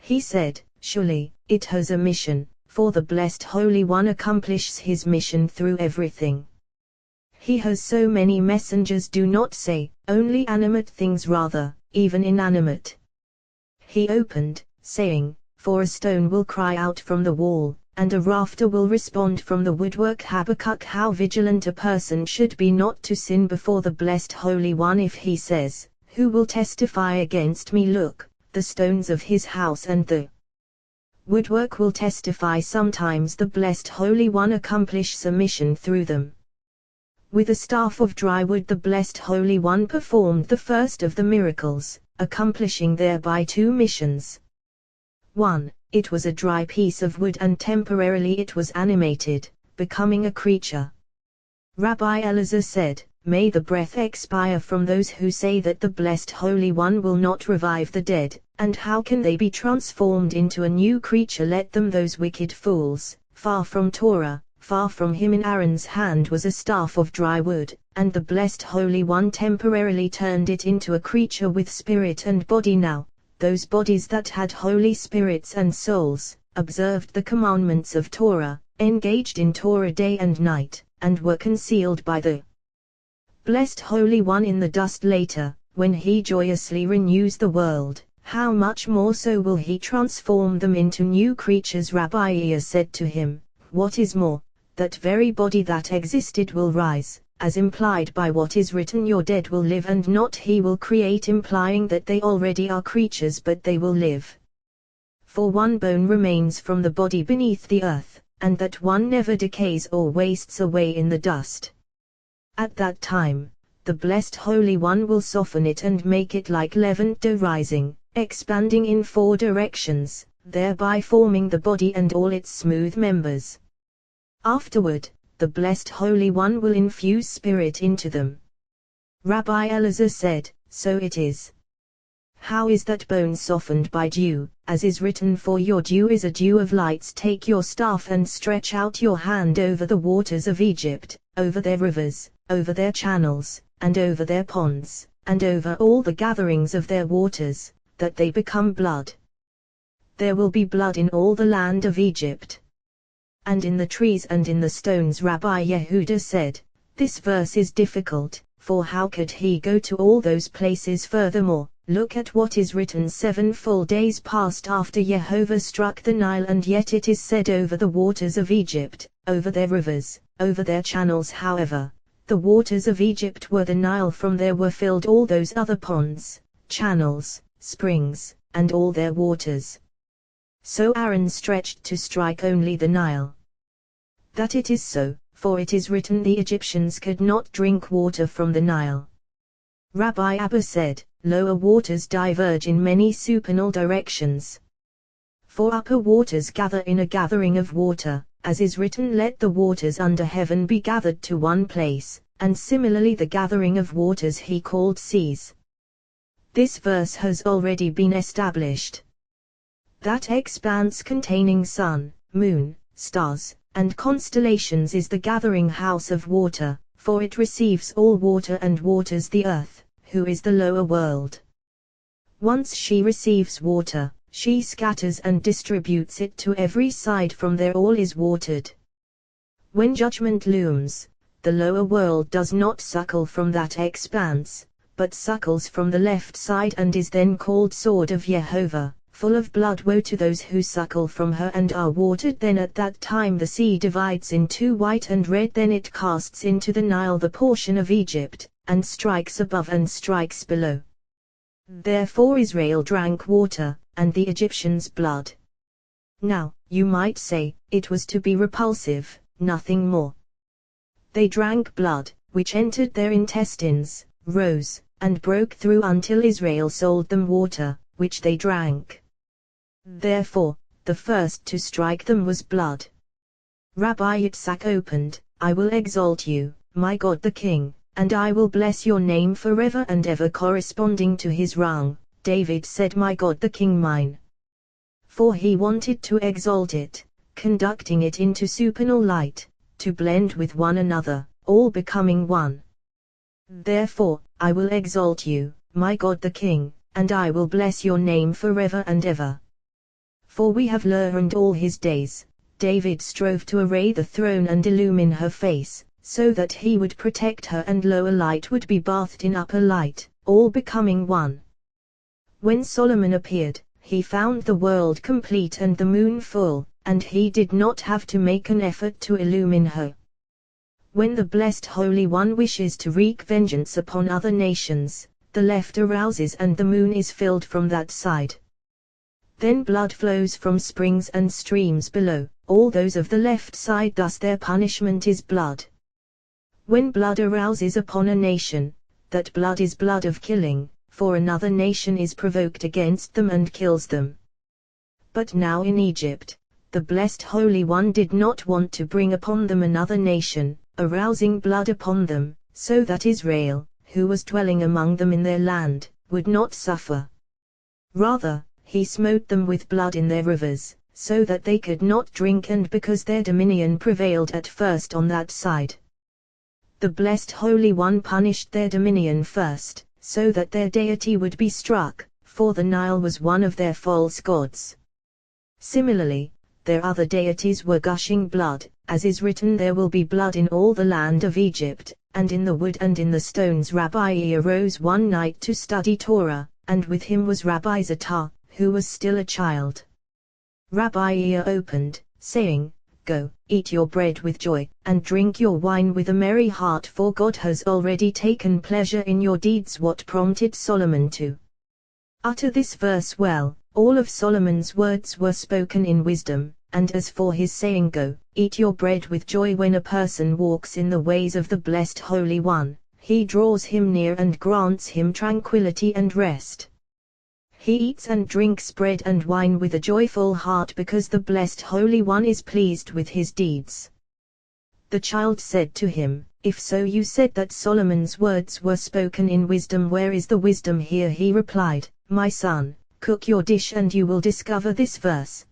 He said, "Surely, it has a mission, for the Blessed Holy One accomplishes his mission through everything. He has so many messengers." Do not say, only animate things, rather, even inanimate. He opened, saying, "For a stone will cry out from the wall, and a rafter will respond from the woodwork." Habakkuk, how vigilant a person should be not to sin before the Blessed Holy One. If he says, "Who will testify against me?" look, the stones of his house and the woodwork will testify. Sometimes the Blessed Holy One accomplishes a mission through them. With a staff of dry wood the Blessed Holy One performed the first of the miracles, accomplishing thereby two missions. 1. It was a dry piece of wood, and temporarily it was animated, becoming a creature. Rabbi Elazar said, "May the breath expire from those who say that the Blessed Holy One will not revive the dead, and how can they be transformed into a new creature? Let them, those wicked fools, far from Torah, far from him." In Aaron's hand was a staff of dry wood, and the Blessed Holy One temporarily turned it into a creature with spirit and body. Now, those bodies that had holy spirits and souls, observed the commandments of Torah, engaged in Torah day and night, and were concealed by the Blessed Holy One in the dust. Later, when he joyously renews the world, how much more so will he transform them into new creatures? Rabbi Ea said to him, "What is more, that very body that existed will rise, as implied by what is written, your dead will live, and not he will create," implying that they already are creatures but they will live. For one bone remains from the body beneath the earth, and that one never decays or wastes away in the dust. At that time, the Blessed Holy One will soften it and make it like leavened dough, rising, expanding in four directions, thereby forming the body and all its smooth members. Afterward, the Blessed Holy One will infuse spirit into them. Rabbi Elazar said, "So it is. How is that bone softened? By dew, as is written, for your dew is a dew of lights. Take your staff and stretch out your hand over the waters of Egypt, over their rivers, over their channels, and over their ponds, and over all the gatherings of their waters, that they become blood. There will be blood in all the land of Egypt, and in the trees and in the stones." Rabbi Yehuda said, "This verse is difficult, for how could he go to all those places? Furthermore, look at what is written: 7 full days passed after Jehovah struck the Nile, and yet it is said, over the waters of Egypt, over their rivers, over their channels. However, the waters of Egypt were the Nile. From there were filled all those other ponds, channels, springs, and all their waters. So Aaron stretched to strike only the Nile. That it is so, for it is written, the Egyptians could not drink water from the Nile." Rabbi Abba said, "Lower waters diverge in many supernal directions. For upper waters gather in a gathering of water, as is written, let the waters under heaven be gathered to one place, and similarly the gathering of waters he called seas." This verse has already been established. That expanse containing sun, moon, stars, and constellations is the gathering house of water, for it receives all water and waters the earth, who is the lower world. Once she receives water, she scatters and distributes it to every side. From there all is watered. When judgment looms, the lower world does not suckle from that expanse, but suckles from the left side, and is then called sword of Jehovah, full of blood. Woe to those who suckle from her and are watered. Then at that time the sea divides in two, white and red. Then it casts into the Nile the portion of Egypt, and strikes above and strikes below. Therefore Israel drank water, and the Egyptians' blood. Now, you might say, it was to be repulsive, nothing more. They drank blood, which entered their intestines, rose, and broke through until Israel sold them water, which they drank. Therefore, the first to strike them was blood. Rabbi Yitzhak opened, I will exalt you, my God the King, and I will bless your name forever and ever. Corresponding to his rang, David said, my God the King mine. For he wanted to exalt it, conducting it into supernal light, to blend with one another, all becoming one. Therefore, I will exalt you, my God the King, and I will bless your name forever and ever. For we have learned all his days, David strove to array the throne and illumine her face, so that he would protect her and lower light would be bathed in upper light, all becoming one. When Solomon appeared, he found the world complete and the moon full, and he did not have to make an effort to illumine her. When the blessed Holy One wishes to wreak vengeance upon other nations, the left arouses and the moon is filled from that side. Then blood flows from springs and streams below, all those of the left side, thus their punishment is blood. When blood arouses upon a nation, that blood is blood of killing, for another nation is provoked against them and kills them. But now in Egypt, the blessed Holy One did not want to bring upon them another nation, arousing blood upon them, so that Israel, who was dwelling among them in their land, would not suffer. Rather, he smote them with blood in their rivers, so that they could not drink, and because their dominion prevailed at first on that side. The blessed Holy One punished their dominion first, so that their deity would be struck, for the Nile was one of their false gods. Similarly, their other deities were gushing blood, as is written, there will be blood in all the land of Egypt, and in the wood and in the stones. Rabbi arose one night to study Torah, and with him was Rabbi Zohar, who was still a child. Rabbi opened, saying, Go, eat your bread with joy, and drink your wine with a merry heart, for God has already taken pleasure in your deeds. What prompted Solomon to utter this verse? Well, all of Solomon's words were spoken in wisdom, and as for his saying, Go, eat your bread with joy, when a person walks in the ways of the blessed Holy One, he draws him near and grants him tranquility and rest. He eats and drinks bread and wine with a joyful heart, because the blessed Holy One is pleased with his deeds. The child said to him, If so, you said that Solomon's words were spoken in wisdom. Where is the wisdom here? He replied, My son, cook your dish and you will discover this verse.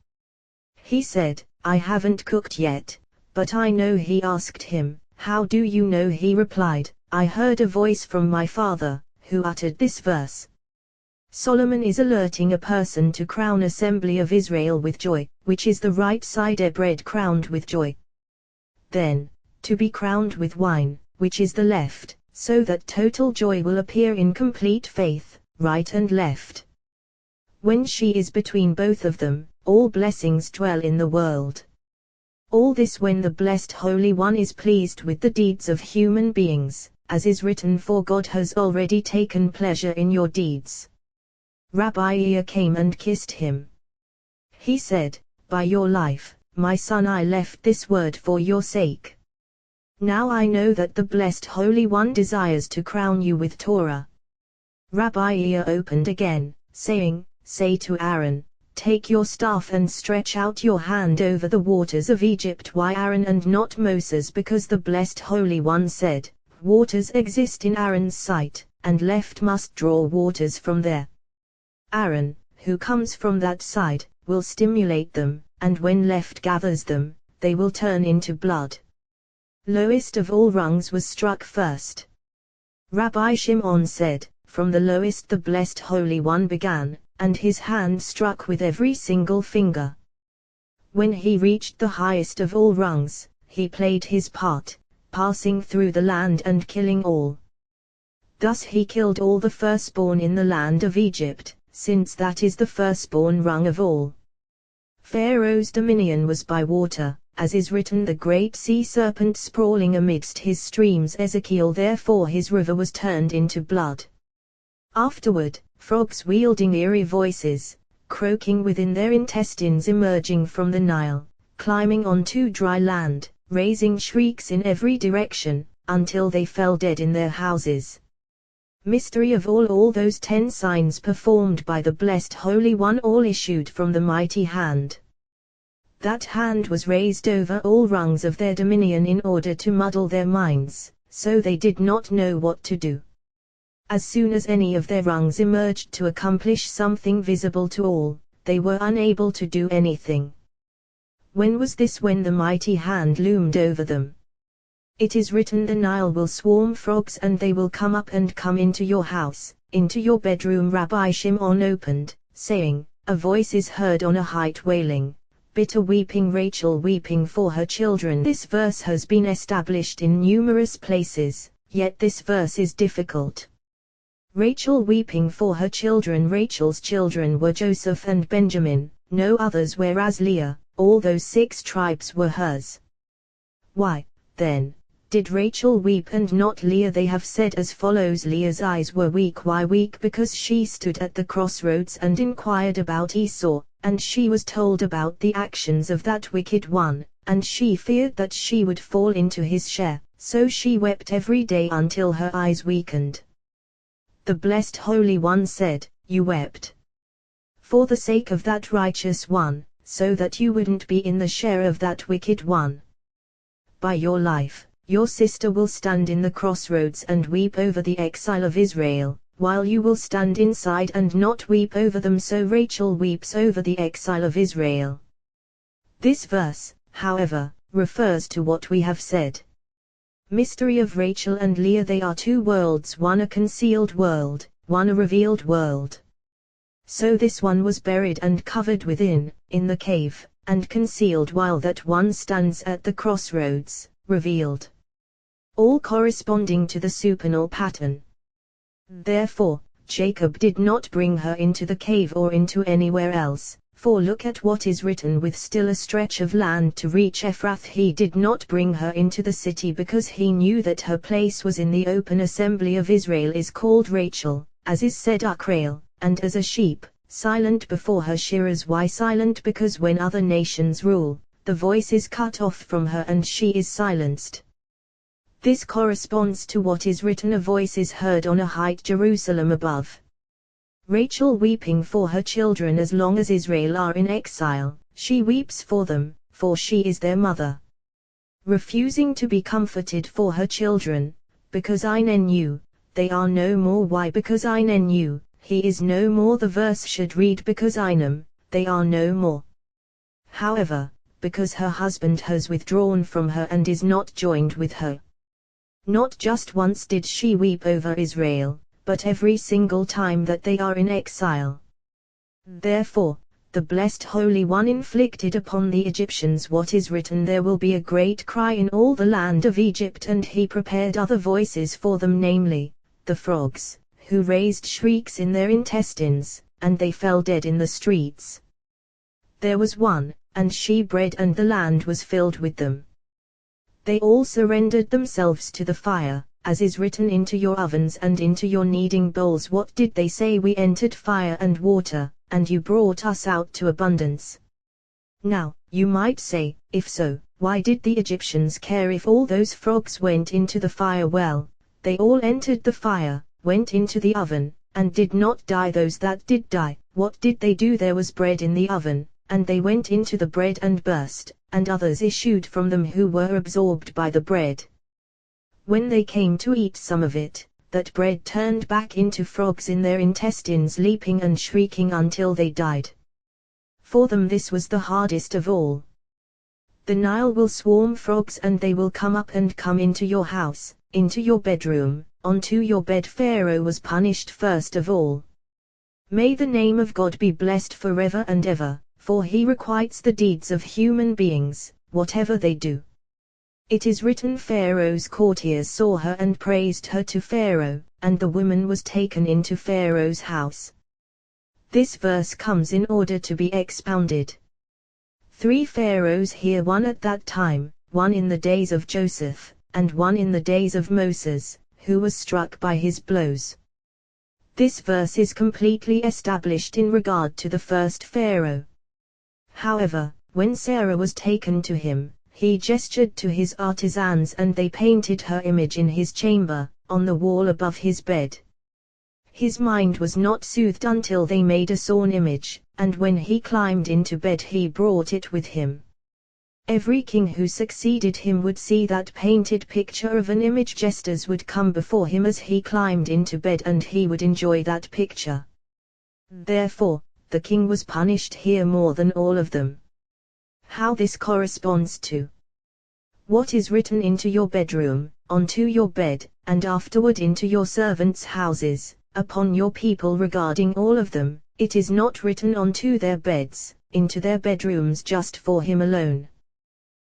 He said, I haven't cooked yet, but I know. He asked him, How do you know? He replied, I heard a voice from my father, who uttered this verse. Solomon is alerting a person to crown assembly of Israel with joy, which is the right side, a bread crowned with joy. Then, to be crowned with wine, which is the left, so that total joy will appear in complete faith, right and left. When she is between both of them, all blessings dwell in the world. All this when the blessed Holy One is pleased with the deeds of human beings, as is written, For God has already taken pleasure in your deeds. Rabbi came and kissed him. He said, By your life, my son, I left this word for your sake. Now I know that the blessed Holy One desires to crown you with Torah. Rabbi opened again, saying, Say to Aaron, Take your staff and stretch out your hand over the waters of Egypt. Why Aaron and not Moses? Because the blessed Holy One said, Waters exist in Aaron's sight, and left must draw waters from there. Aaron, who comes from that side, will stimulate them, and when left gathers them, they will turn into blood. Lowest of all rungs was struck first. Rabbi Shimon said, From the lowest the blessed Holy One began, and his hand struck with every single finger. When he reached the highest of all rungs, he played his part, passing through the land and killing all. Thus he killed all the firstborn in the land of Egypt, since that is the firstborn rung of all. Pharaoh's dominion was by water, as is written, the great sea serpent sprawling amidst his streams. Ezekiel, therefore his river was turned into blood. Afterward, frogs wielding eerie voices, croaking within their intestines emerging from the Nile, climbing onto dry land, raising shrieks in every direction, until they fell dead in their houses. Mystery of all those 10 signs performed by the blessed Holy One all issued from the mighty hand. That hand was raised over all rungs of their dominion in order to muddle their minds, so they did not know what to do. As soon as any of their rungs emerged to accomplish something visible to all, they were unable to do anything. When was this? When the mighty hand loomed over them. It is written, the Nile will swarm frogs and they will come up and come into your house, into your bedroom. Rabbi Shimon opened, saying, a voice is heard on a height wailing, bitter weeping, Rachel weeping for her children. This verse has been established in numerous places, yet this verse is difficult. Rachel weeping for her children. Rachel's children were Joseph and Benjamin, no others, whereas Leah, all those 6 tribes were hers. Why, then, did Rachel weep and not Leah? They have said as follows: Leah's eyes were weak. Why weak? Because she stood at the crossroads and inquired about Esau, and she was told about the actions of that wicked one, and she feared that she would fall into his share, so she wept every day until her eyes weakened. The blessed Holy One said, you wept for the sake of that righteous one, so that you wouldn't be in the share of that wicked one. By your life, your sister will stand in the crossroads and weep over the exile of Israel, while you will stand inside and not weep over them. So Rachel weeps over the exile of Israel. This verse, however, refers to what we have said. Mystery of Rachel and Leah. They are 2 worlds, one a concealed world, one a revealed world. So this one was buried and covered within, in the cave, and concealed, while that one stands at the crossroads, revealed. All corresponding to the supernal pattern. Therefore, Jacob did not bring her into the cave or into anywhere else, for look at what is written: with still a stretch of land to reach Ephrath. He did not bring her into the city because he knew that her place was in the open assembly of Israel, is called Rachel, as is said Ukrael, and as a sheep, silent before her shearers. Why silent? Because when other nations rule, the voice is cut off from her and she is silenced. This corresponds to what is written: a voice is heard on a height, Jerusalem above. Rachel weeping for her children. As long as Israel are in exile, she weeps for them, for she is their mother. Refusing to be comforted for her children, because Inenu, they are no more. Why? Because Inenu, he is no more. The verse should read, because Inem, they are no more. However, because her husband has withdrawn from her and is not joined with her. Not just once did she weep over Israel, but every single time that they are in exile. Therefore, the blessed Holy One inflicted upon the Egyptians what is written: there will be a great cry in all the land of Egypt. And he prepared other voices for them, namely, the frogs, who raised shrieks in their intestines, and they fell dead in the streets. There was one, and she bred, and the land was filled with them. They all surrendered themselves to the fire, as is written: into your ovens and into your kneading bowls. What did they say? We entered fire and water, and you brought us out to abundance. Now, you might say, if so, why did the Egyptians care if all those frogs went into the fire? Well, they all entered the fire, went into the oven, and did not die. Those that did die, what did they do? There was bread in the oven, and they went into the bread and burst, and others issued from them who were absorbed by the bread. When they came to eat some of it, that bread turned back into frogs in their intestines, leaping and shrieking until they died. For them this was the hardest of all. The Nile will swarm frogs and they will come up and come into your house, into your bedroom, onto your bed. Pharaoh was punished first of all. May the name of God be blessed forever and ever, for he requites the deeds of human beings, whatever they do. It is written: Pharaoh's courtiers saw her and praised her to Pharaoh, and the woman was taken into Pharaoh's house. This verse comes in order to be expounded. 3 pharaohs here, one at that time, one in the days of Joseph, and one in the days of Moses, who was struck by his blows. This verse is completely established in regard to the first Pharaoh. However, when Sarah was taken to him, he gestured to his artisans and they painted her image in his chamber, on the wall above his bed. His mind was not soothed until they made a sawn image, and when he climbed into bed he brought it with him. Every king who succeeded him would see that painted picture of an image. Jesters would come before him as he climbed into bed and he would enjoy that picture. Therefore, the king was punished here more than all of them. How this corresponds to what is written into your bedroom, onto your bed, and afterward into your servants' houses, upon your people regarding all of them, it is not written onto their beds, into their bedrooms just for him alone.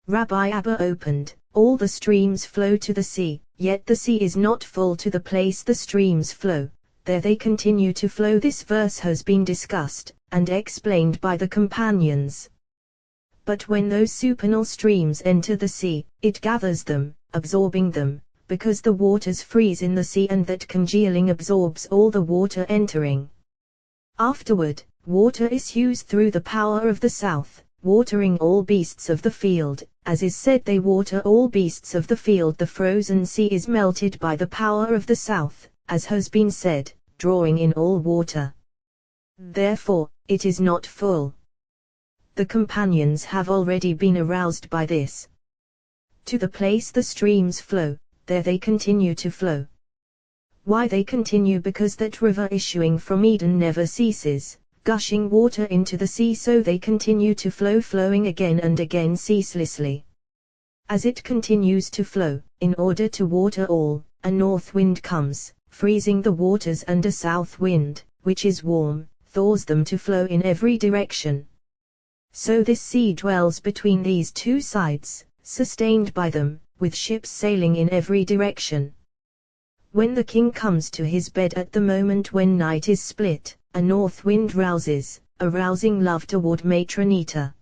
Rabbi Abba opened, all the streams flow to the sea, yet the sea is not full to the place the streams flow, there they continue to flow. This verse has been discussed, and explained by the companions. But when those supernal streams enter the sea, it gathers them, absorbing them, because the waters freeze in the sea and that congealing absorbs all the water entering. Afterward, water issues through the power of the south, watering all beasts of the field, as is said they water all beasts of the field. The frozen sea is melted by the power of the south, as has been said, drawing in all water. Therefore, it is not full. The companions have already been aroused by this. To the place the streams flow, there they continue to flow. Why they continue? Because that river issuing from Eden never ceases, gushing water into the sea, so they continue to flow, flowing again and again ceaselessly. As it continues to flow, in order to water all, a north wind comes, freezing the waters, and a south wind, which is warm, thaws them to flow in every direction. So this sea dwells between these two sides, sustained by them, with ships sailing in every direction. When the king comes to his bed at the moment when night is split, a north wind rouses, arousing love toward Matronita.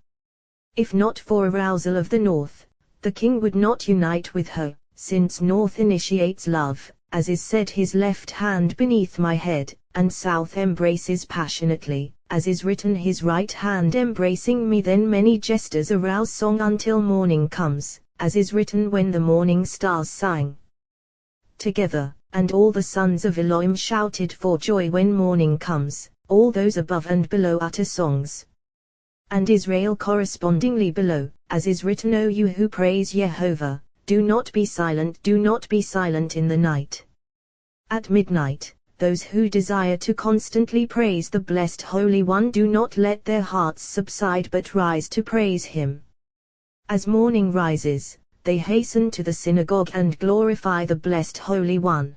If not for arousal of the north, the king would not unite with her, since north initiates love, as is said, his left hand beneath my head, and south embraces passionately, as is written, his right hand embracing me. Then many jesters arouse song until morning comes, as is written, when the morning stars sang together, and all the sons of Elohim shouted for joy when morning comes, all those above and below utter songs. And Israel correspondingly below, as is written, O you who praise Jehovah, do not be silent in the night. At midnight, those who desire to constantly praise the blessed Holy One do not let their hearts subside but rise to praise Him. As morning rises, they hasten to the synagogue and glorify the blessed Holy One.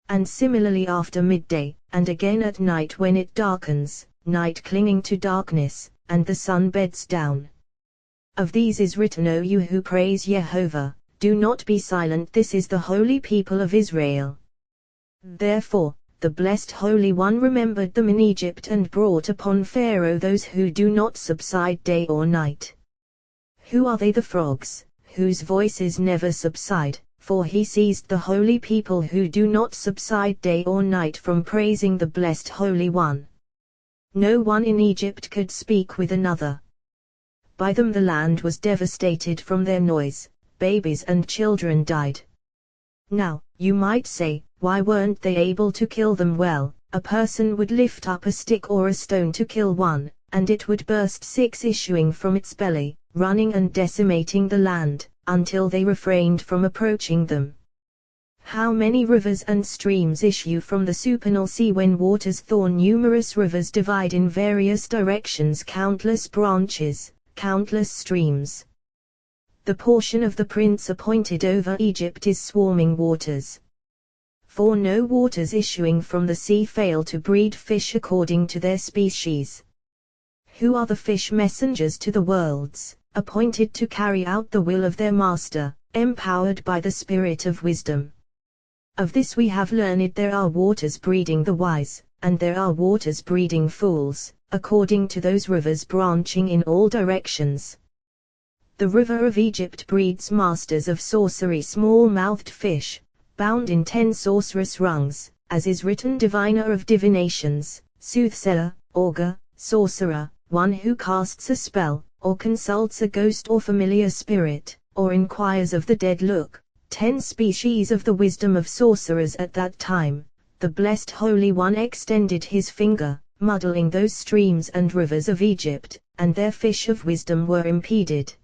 And similarly after midday, and again at night when it darkens, night clinging to darkness, and the sun beds down. Of these is written, O you who praise Jehovah, do not be silent. This is the holy people of Israel. Therefore, the blessed Holy One remembered them in Egypt and brought upon Pharaoh those who do not subside day or night. Who are they? The frogs, whose voices never subside, for he seized the holy people who do not subside day or night from praising the blessed Holy One. No one in Egypt could speak with another. By them the land was devastated from their noise, babies and children died. Now, you might say, why weren't they able to kill them? Well, a person would lift up a stick or a stone to kill one, and it would burst 6 issuing from its belly, running and decimating the land, until they refrained from approaching them. How many rivers and streams issue from the supernal sea when waters thaw? Numerous rivers divide in various directions, countless branches, countless streams. The portion of the prince appointed over Egypt is swarming waters. For no waters issuing from the sea fail to breed fish according to their species. Who are the fish? Messengers to the worlds, appointed to carry out the will of their master, empowered by the spirit of wisdom. Of this we have learned. There are waters breeding the wise, and there are waters breeding fools, according to those rivers branching in all directions. The river of Egypt breeds masters of sorcery, small-mouthed fish, bound in 10 sorcerous rungs, as is written, diviner of divinations, soothsayer, augur, sorcerer, one who casts a spell, or consults a ghost or familiar spirit, or inquires of the dead. Look, 10 species of the wisdom of sorcerers at that time. The blessed Holy One extended his finger, muddling those streams and rivers of Egypt, and their fish of wisdom were impeded.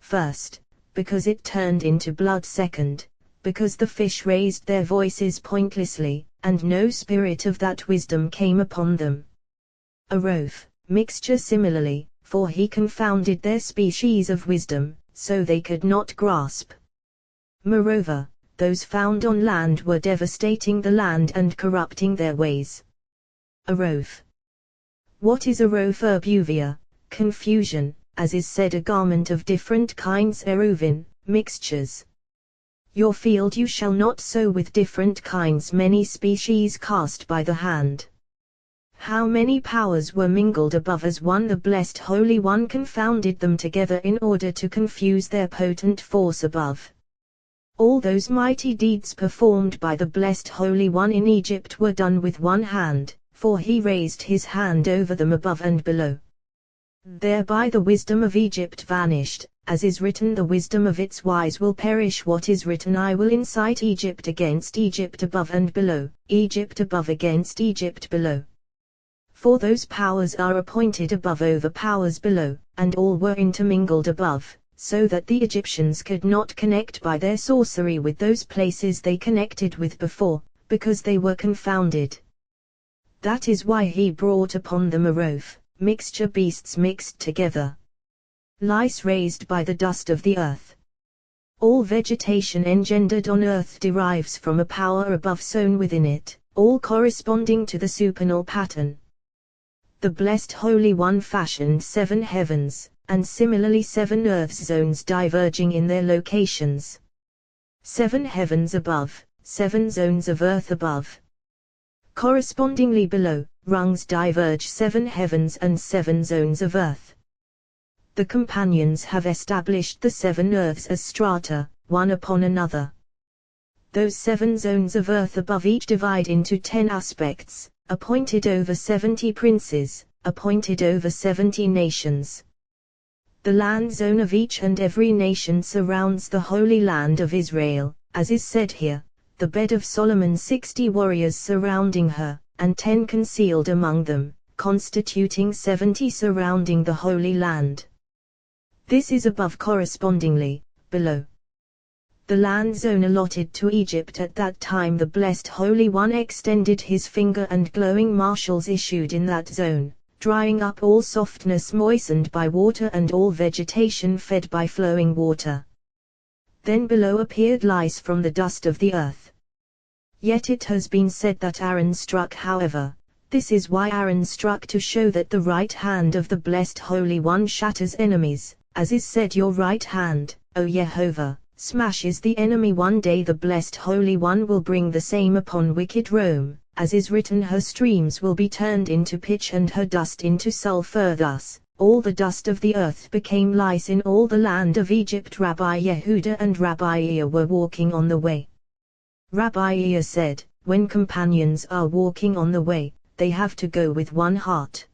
First, because it turned into blood. Second, because the fish raised their voices pointlessly, and no spirit of that wisdom came upon them. Aroph, mixture similarly, for he confounded their species of wisdom, so they could not grasp. Moreover, those found on land were devastating the land and corrupting their ways. Aroph. What is Aroph? Erbuvia, confusion, as is said, a garment of different kinds. Eruvin, mixtures. Your field you shall not sow with different kinds, many species cast by the hand. How many powers were mingled above as one? The blessed Holy One confounded them together in order to confuse their potent force above. All those mighty deeds performed by the blessed Holy One in Egypt were done with one hand, for he raised his hand over them above and below. Thereby the wisdom of Egypt vanished, as is written, the wisdom of its wise will perish. What is written, I will incite Egypt against Egypt above and below, Egypt above against Egypt below. For those powers are appointed above over powers below, and all were intermingled above, so that the Egyptians could not connect by their sorcery with those places they connected with before, because they were confounded. That is why he brought upon them Aroph, mixture, beasts mixed together. Lice raised by the dust of the earth. All vegetation engendered on earth derives from a power above sown within it, all corresponding to the supernal pattern. The blessed Holy One fashioned 7 heavens, and similarly 7 earth zones diverging in their locations. 7 heavens above, 7 zones of earth above. Correspondingly below, rungs diverge 7 heavens and 7 zones of earth. The companions have established the 7 earths as strata, one upon another. Those 7 zones of earth above each divide into 10 aspects, appointed over 70 princes, appointed over 70 nations. The land zone of each and every nation surrounds the Holy Land of Israel, as is said here, the bed of Solomon, 60 warriors surrounding her, and 10 concealed among them, constituting 70 surrounding the Holy Land. This is above. Correspondingly, below. The land zone allotted to Egypt at that time, the blessed Holy One extended his finger and glowing marshals issued in that zone, drying up all softness moistened by water and all vegetation fed by flowing water. Then below appeared lice from the dust of the earth. Yet it has been said that Aaron struck. However, this is why Aaron struck, to show that the right hand of the blessed Holy One shatters enemies, as is said, your right hand, O Jehovah, smashes the enemy. One day the blessed Holy One will bring the same upon wicked Rome, as is written, her streams will be turned into pitch and her dust into sulfur. Thus, all the dust of the earth became lice in all the land of Egypt. Rabbi Yehuda and Rabbi Ea were walking on the way. Rabbi Ea said, when companions are walking on the way, they have to go with one heart.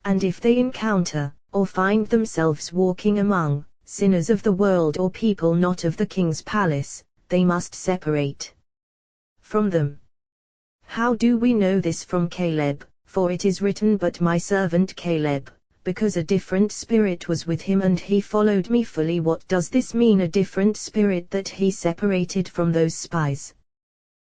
And if they encounter, or find themselves walking among, sinners of the world or people not of the king's palace, they must separate from them. How do we know this? From Caleb, for it is written, but my servant Caleb, because a different spirit was with him and he followed me fully. What does this mean? A different spirit that he separated from those spies.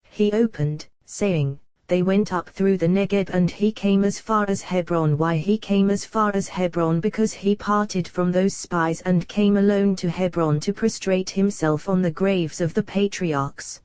He opened, saying, they went up through the Negeb and he came as far as Hebron. Why he came as far as Hebron? Because he parted from those spies and came alone to Hebron to prostrate himself on the graves of the patriarchs.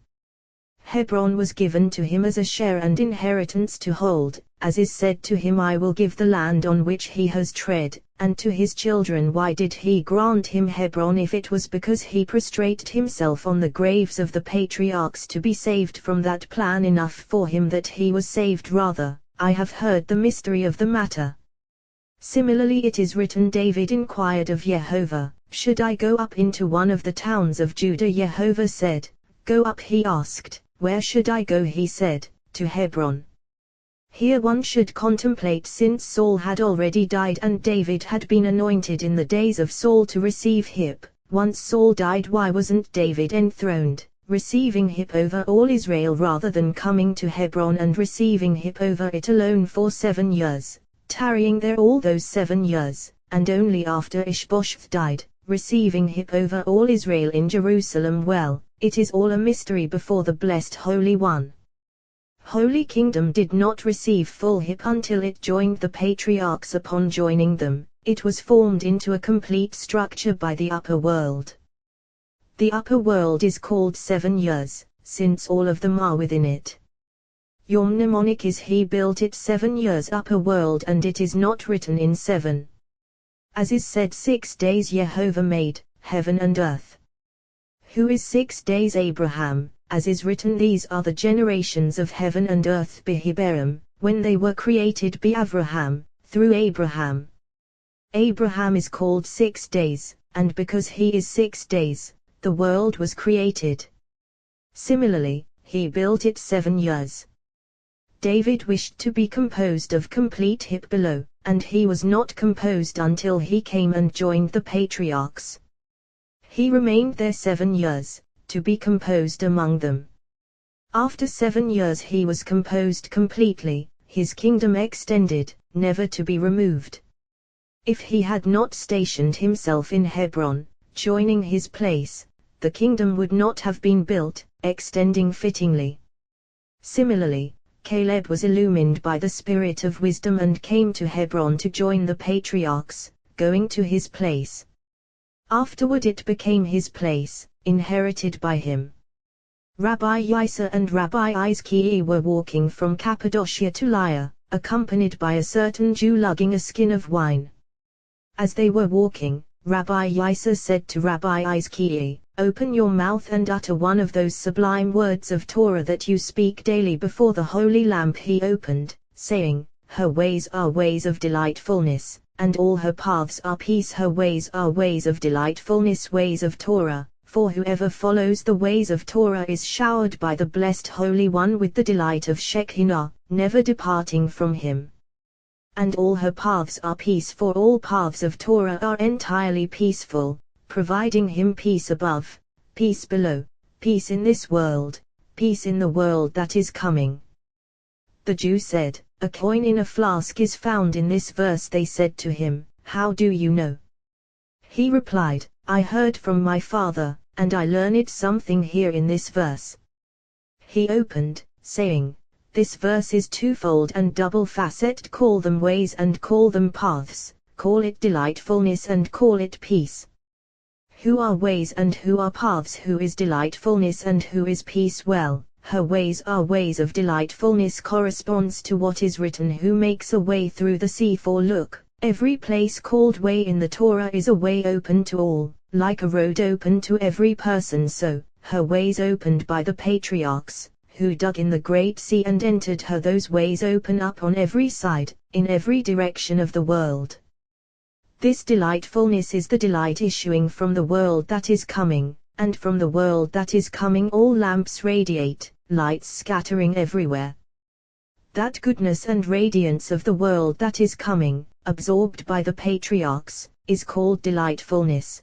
Hebron was given to him as a share and inheritance to hold, as is said, to him I will give the land on which he has tread, and to his children. Why did he grant him Hebron if it was because he prostrated himself on the graves of the patriarchs to be saved from that plan? Enough for him that he was saved. Rather, I have heard the mystery of the matter. Similarly it is written, David inquired of Jehovah, should I go up into one of the towns of Judah? Jehovah said, go up. He asked, Where should I go? He said, to Hebron. Here one should contemplate, since Saul had already died and David had been anointed in the days of Saul to receive Hip. Once Saul died, why wasn't David enthroned, receiving Hip over all Israel rather than coming to Hebron and receiving Hip over it alone for 7 years, tarrying there all those 7 years, and only after Ishbosheth died, receiving Hip over all Israel in Jerusalem? Well, it is all a mystery before the blessed Holy One. Holy Kingdom did not receive full Hip until it joined the patriarchs. Upon joining them, it was formed into a complete structure by the upper world. The upper world is called 7 years, since all of them are within it. Your mnemonic is He built it 7 years upper world, and it is not written in 7. As is said, 6 days Jehovah made heaven and earth. Who is 6 days? Abraham. As is written, these are the generations of heaven and earth Behiberim, when they were created by Avraham, through Abraham. Abraham is called 6 days, and because he is 6 days, the world was created. Similarly, he built it 7 years. David wished to be composed of complete Hip below, and he was not composed until he came and joined the patriarchs. He remained there 7 years, to be composed among them. After 7 years he was composed completely, his kingdom extended, never to be removed. If he had not stationed himself in Hebron, joining his place, the kingdom would not have been built, extending fittingly. Similarly, Caleb was illumined by the Spirit of wisdom and came to Hebron to join the patriarchs, going to his place. Afterward it became his place, inherited by him. Rabbi Yisa and Rabbi Izkiah were walking from Cappadocia to Lyra, accompanied by a certain Jew lugging a skin of wine. As they were walking, Rabbi Yisa said to Rabbi Izkiah, "Open your mouth and utter one of those sublime words of Torah that you speak daily before the holy lamp." He opened, saying, "Her ways are ways of delightfulness, and all her paths are peace. Her ways are ways of delightfulness, ways of Torah. For whoever follows the ways of Torah is showered by the blessed Holy One with the delight of Shekinah, never departing from him. And all her paths are peace, for all paths of Torah are entirely peaceful, providing him peace above, peace below, peace in this world, peace in the world that is coming." The Jew said, "A coin in a flask is found in this verse." They said to him, "How do you know?" He replied, "I heard from my father, and I learned something here in this verse." He opened, saying, "This verse is twofold and double-faceted. Call them ways and call them paths, call it delightfulness and call it peace." Who are ways and who are paths? Who is delightfulness and who is peace? Well, her ways are ways of delightfulness corresponds to what is written, "Who makes a way through the sea." For look, every place called way in the Torah is a way open to all, like a road open to every person. So, her ways opened by the patriarchs, who dug in the great sea and entered her, those ways open up on every side, in every direction of the world. This delightfulness is the delight issuing from the world that is coming, and from the world that is coming all lamps radiate, lights scattering everywhere. That goodness and radiance of the world that is coming, absorbed by the patriarchs, is called delightfulness.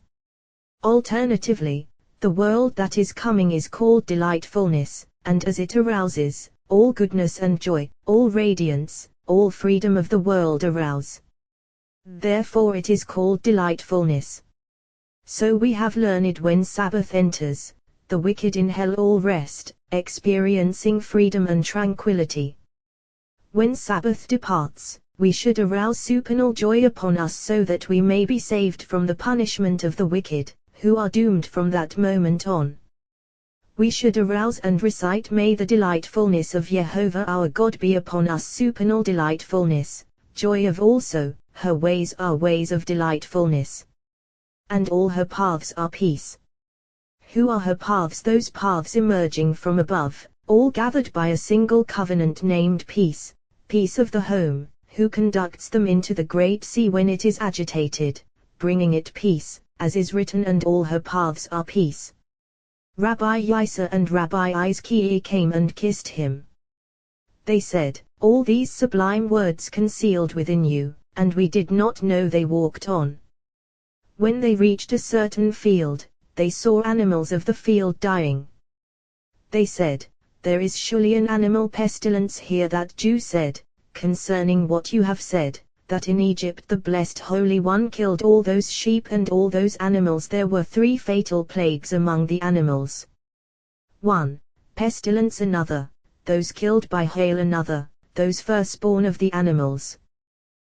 Alternatively, the world that is coming is called delightfulness, and as it arouses, all goodness and joy, all radiance, all freedom of the world arouse. Therefore it is called delightfulness. So we have learned, when Sabbath enters, the wicked in hell all rest, experiencing freedom and tranquility. When Sabbath departs, we should arouse supernal joy upon us so that we may be saved from the punishment of the wicked, who are doomed from that moment on. We should arouse and recite, "May the delightfulness of Jehovah our God be upon us." Supernal delightfulness, joy of also, her ways are ways of delightfulness. And all her paths are peace. Who are her paths? Those paths emerging from above, all gathered by a single covenant named peace, peace of the home, who conducts them into the great sea when it is agitated, bringing it peace, as is written, "And all her paths are peace." Rabbi Yisa and Rabbi Izkiah came and kissed him. They said, "All these sublime words concealed within you, and we did not know." They walked on. When they reached a certain field, they saw animals of the field dying. They said, "There is surely an animal pestilence here." That Jew said, "Concerning what you have said, that in Egypt the blessed Holy One killed all those sheep and all those animals, there were 3 fatal plagues among the animals. 1. Pestilence; another, those killed by hail; another, those firstborn of the animals.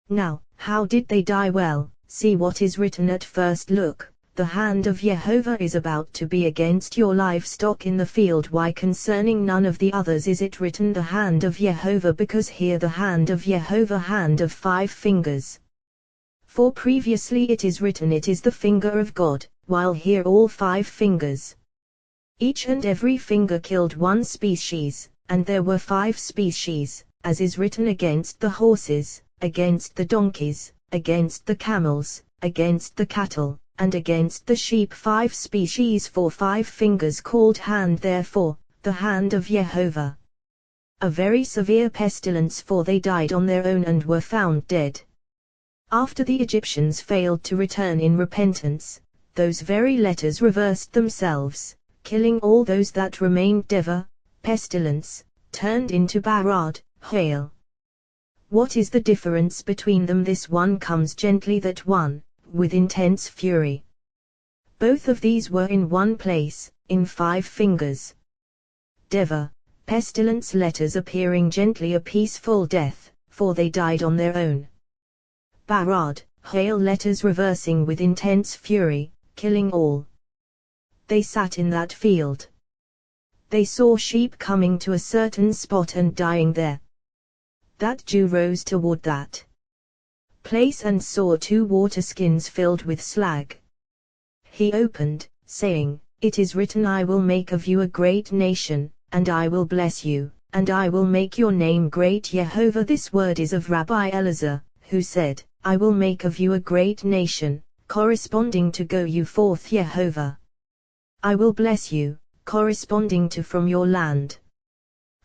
Now, how did they die? Well, see what is written at first look. The hand of Jehovah is about to be against your livestock in the field. Why concerning none of the others is it written the hand of Jehovah? Because here the hand of Jehovah, hand of 5 fingers. For previously it is written it is the finger of God, while here all 5 fingers. Each and every finger killed 1 species, and there were 5 species, as is written against the horses, against the donkeys, against the camels, against the cattle, and against the sheep. 5 species for 5 fingers called hand, therefore, the hand of Jehovah. A very severe pestilence, for they died on their own and were found dead. After the Egyptians failed to return in repentance, those very letters reversed themselves, killing all those that remained. Deva, pestilence, turned into barad, hail. What is the difference between them? This one comes gently, that one, with intense fury. Both of these were in one place, in 5 fingers. Deva, pestilence, letters appearing gently, a peaceful death, for they died on their own. Barad, hail, letters reversing with intense fury, killing all. They sat in that field. They saw sheep coming to a certain spot and dying there. That Jew rose toward that place and saw 2 water skins filled with slag. He opened, saying, "It is written, I will make of you a great nation, and I will bless you, and I will make your name great." Jehovah. This word is of Rabbi Elazar, who said, "I will make of you a great nation," corresponding to "Go you forth." Jehovah. "I will bless you," corresponding to "from your land."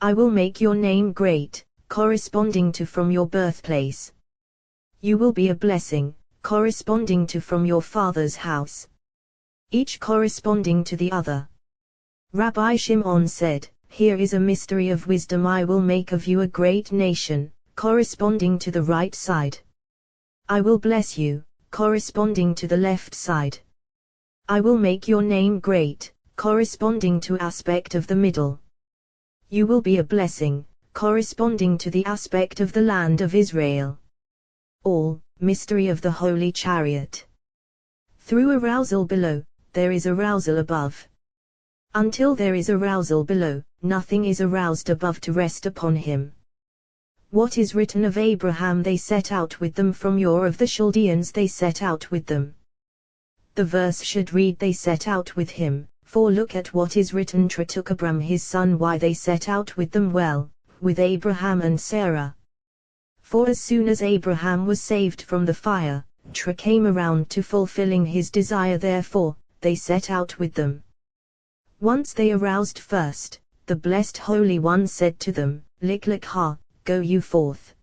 "I will make your name great," corresponding to "from your birthplace." "You will be a blessing," corresponding to "from your father's house." Each corresponding to the other. Rabbi Shimon said, "Here is a mystery of wisdom. I will make of you a great nation," corresponding to the right side. "I will bless you," corresponding to the left side. "I will make your name great," corresponding to aspect of the middle. "You will be a blessing," corresponding to the aspect of the land of Israel. All, mystery of the holy chariot. Through arousal below, there is arousal above. Until there is arousal below, nothing is aroused above to rest upon him. What is written of Abraham? They set out with them from Ur of the Chaldeans. They set out with them. The verse should read, "They set out with him," for look at what is written, "Tra took Abram his son." Why they set out with them? Well, with Abraham and Sarah. For as soon as Abraham was saved from the fire, Tra came around to fulfilling his desire, therefore, they set out with them. Once they aroused first, the blessed Holy One said to them, "Liklik ha, go you forth."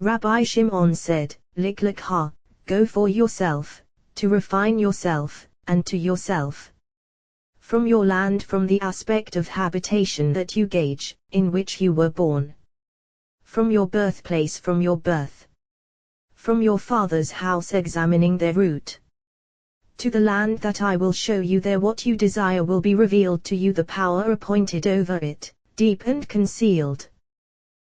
Rabbi Shimon said, "Liklik ha, go for yourself, to refine yourself, and to yourself. From your land, from the aspect of habitation that you gauge, in which you were born. From your birthplace, from your birth. From your father's house, examining their route. To the land that I will show you, there what you desire will be revealed to you, the power appointed over it, deep and concealed."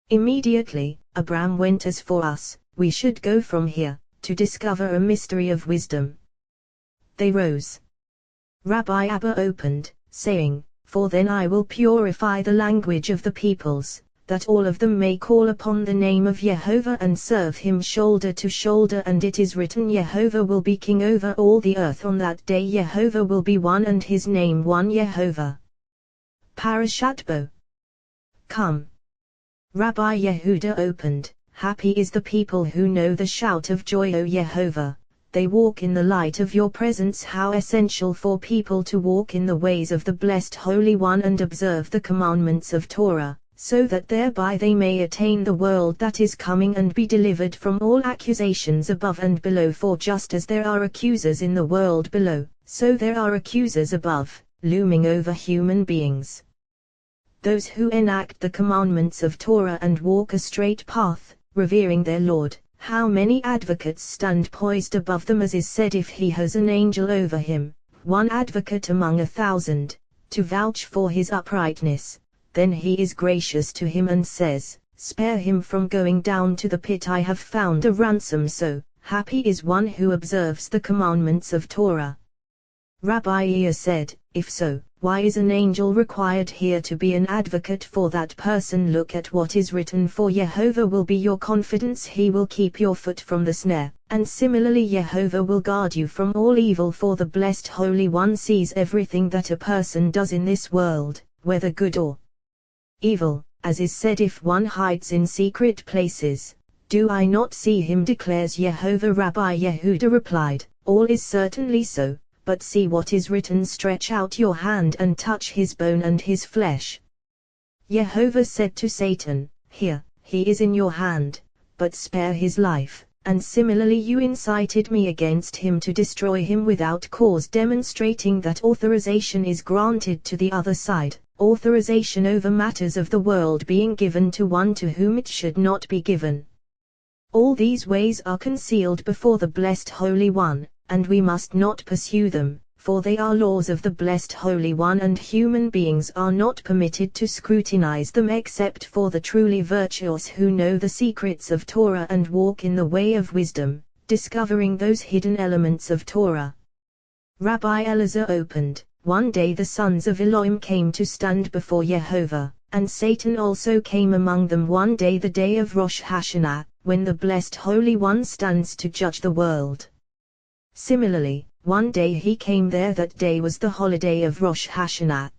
Immediately, Abram went. As for us, we should go from here, to discover a mystery of wisdom. They rose. Rabbi Abba opened, saying, "For then I will purify the language of the peoples, that all of them may call upon the name of Jehovah and serve him shoulder to shoulder. And it is written, Jehovah will be king over all the earth. On that day Jehovah will be one, and his name one, Jehovah." Parashat Bo. Come. Rabbi Yehuda opened, "Happy is the people who know the shout of joy, O Jehovah, they walk in the light of your presence. How essential for people to walk in the ways of the Blessed Holy One and observe the commandments of Torah, so that thereby they may attain the world that is coming and be delivered from all accusations above and below. For just as there are accusers in the world below, so there are accusers above, looming over human beings. Those who enact the commandments of Torah and walk a straight path, revering their Lord, how many advocates stand poised above them, as is said, if he has an angel over him, one advocate among 1,000, to vouch for his uprightness, then he is gracious to him and says, spare him from going down to the pit. I have found a ransom. So happy is one who observes the commandments of Torah. Rabbi Ea said, if so, why is an angel required here to be an advocate for that person? Look at what is written, for Jehovah will be your confidence, he will keep your foot from the snare, and similarly Jehovah will guard you from all evil. For the Blessed Holy One sees everything that a person does in this world, whether good or evil, as is said, if one hides in secret places, do I not see him, declares Jehovah. Rabbi Yehuda replied, all is certainly so, but see what is written, stretch out your hand and touch his bone and his flesh. Jehovah said to Satan, here, he is in your hand, but spare his life. And similarly you incited me against him to destroy him without cause, demonstrating that authorization is granted to the other side, authorization over matters of the world being given to one to whom it should not be given. All these ways are concealed before the Blessed Holy One, and we must not pursue them, for they are laws of the Blessed Holy One, and human beings are not permitted to scrutinize them except for the truly virtuous who know the secrets of Torah and walk in the way of wisdom, discovering those hidden elements of Torah. Rabbi Elazar opened, one day the sons of Elohim came to stand before Jehovah, and Satan also came among them one day, the day of Rosh Hashanah, when the Blessed Holy One stands to judge the world. Similarly, one day he came there. That day was the holiday of Rosh Hashanah.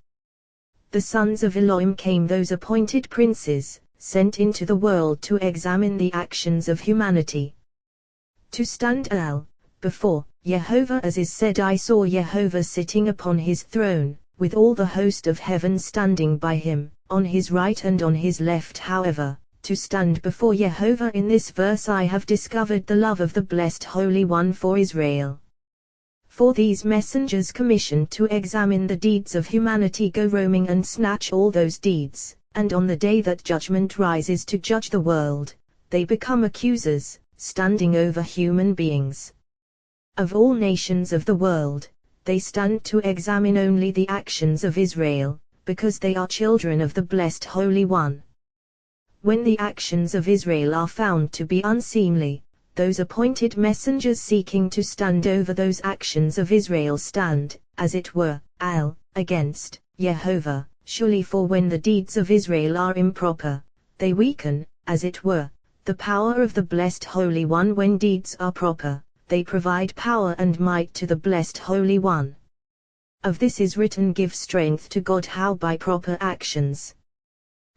The sons of Elohim came, those appointed princes, sent into the world to examine the actions of humanity. To stand before Jehovah, as is said, I saw Jehovah sitting upon his throne, with all the host of heaven standing by him, on his right and on his left. However, to stand before Jehovah in this verse I have discovered the love of the Blessed Holy One for Israel. For these messengers commissioned to examine the deeds of humanity go roaming and snatch all those deeds, and on the day that judgment rises to judge the world, they become accusers, standing over human beings. Of all nations of the world, they stand to examine only the actions of Israel, because they are children of the Blessed Holy One. When the actions of Israel are found to be unseemly, those appointed messengers seeking to stand over those actions of Israel stand, as it were, against Jehovah, surely. For when the deeds of Israel are improper, they weaken, as it were, the power of the Blessed Holy One. When deeds are proper, they provide power and might to the Blessed Holy One. Of this is written, give strength to God, how by proper actions.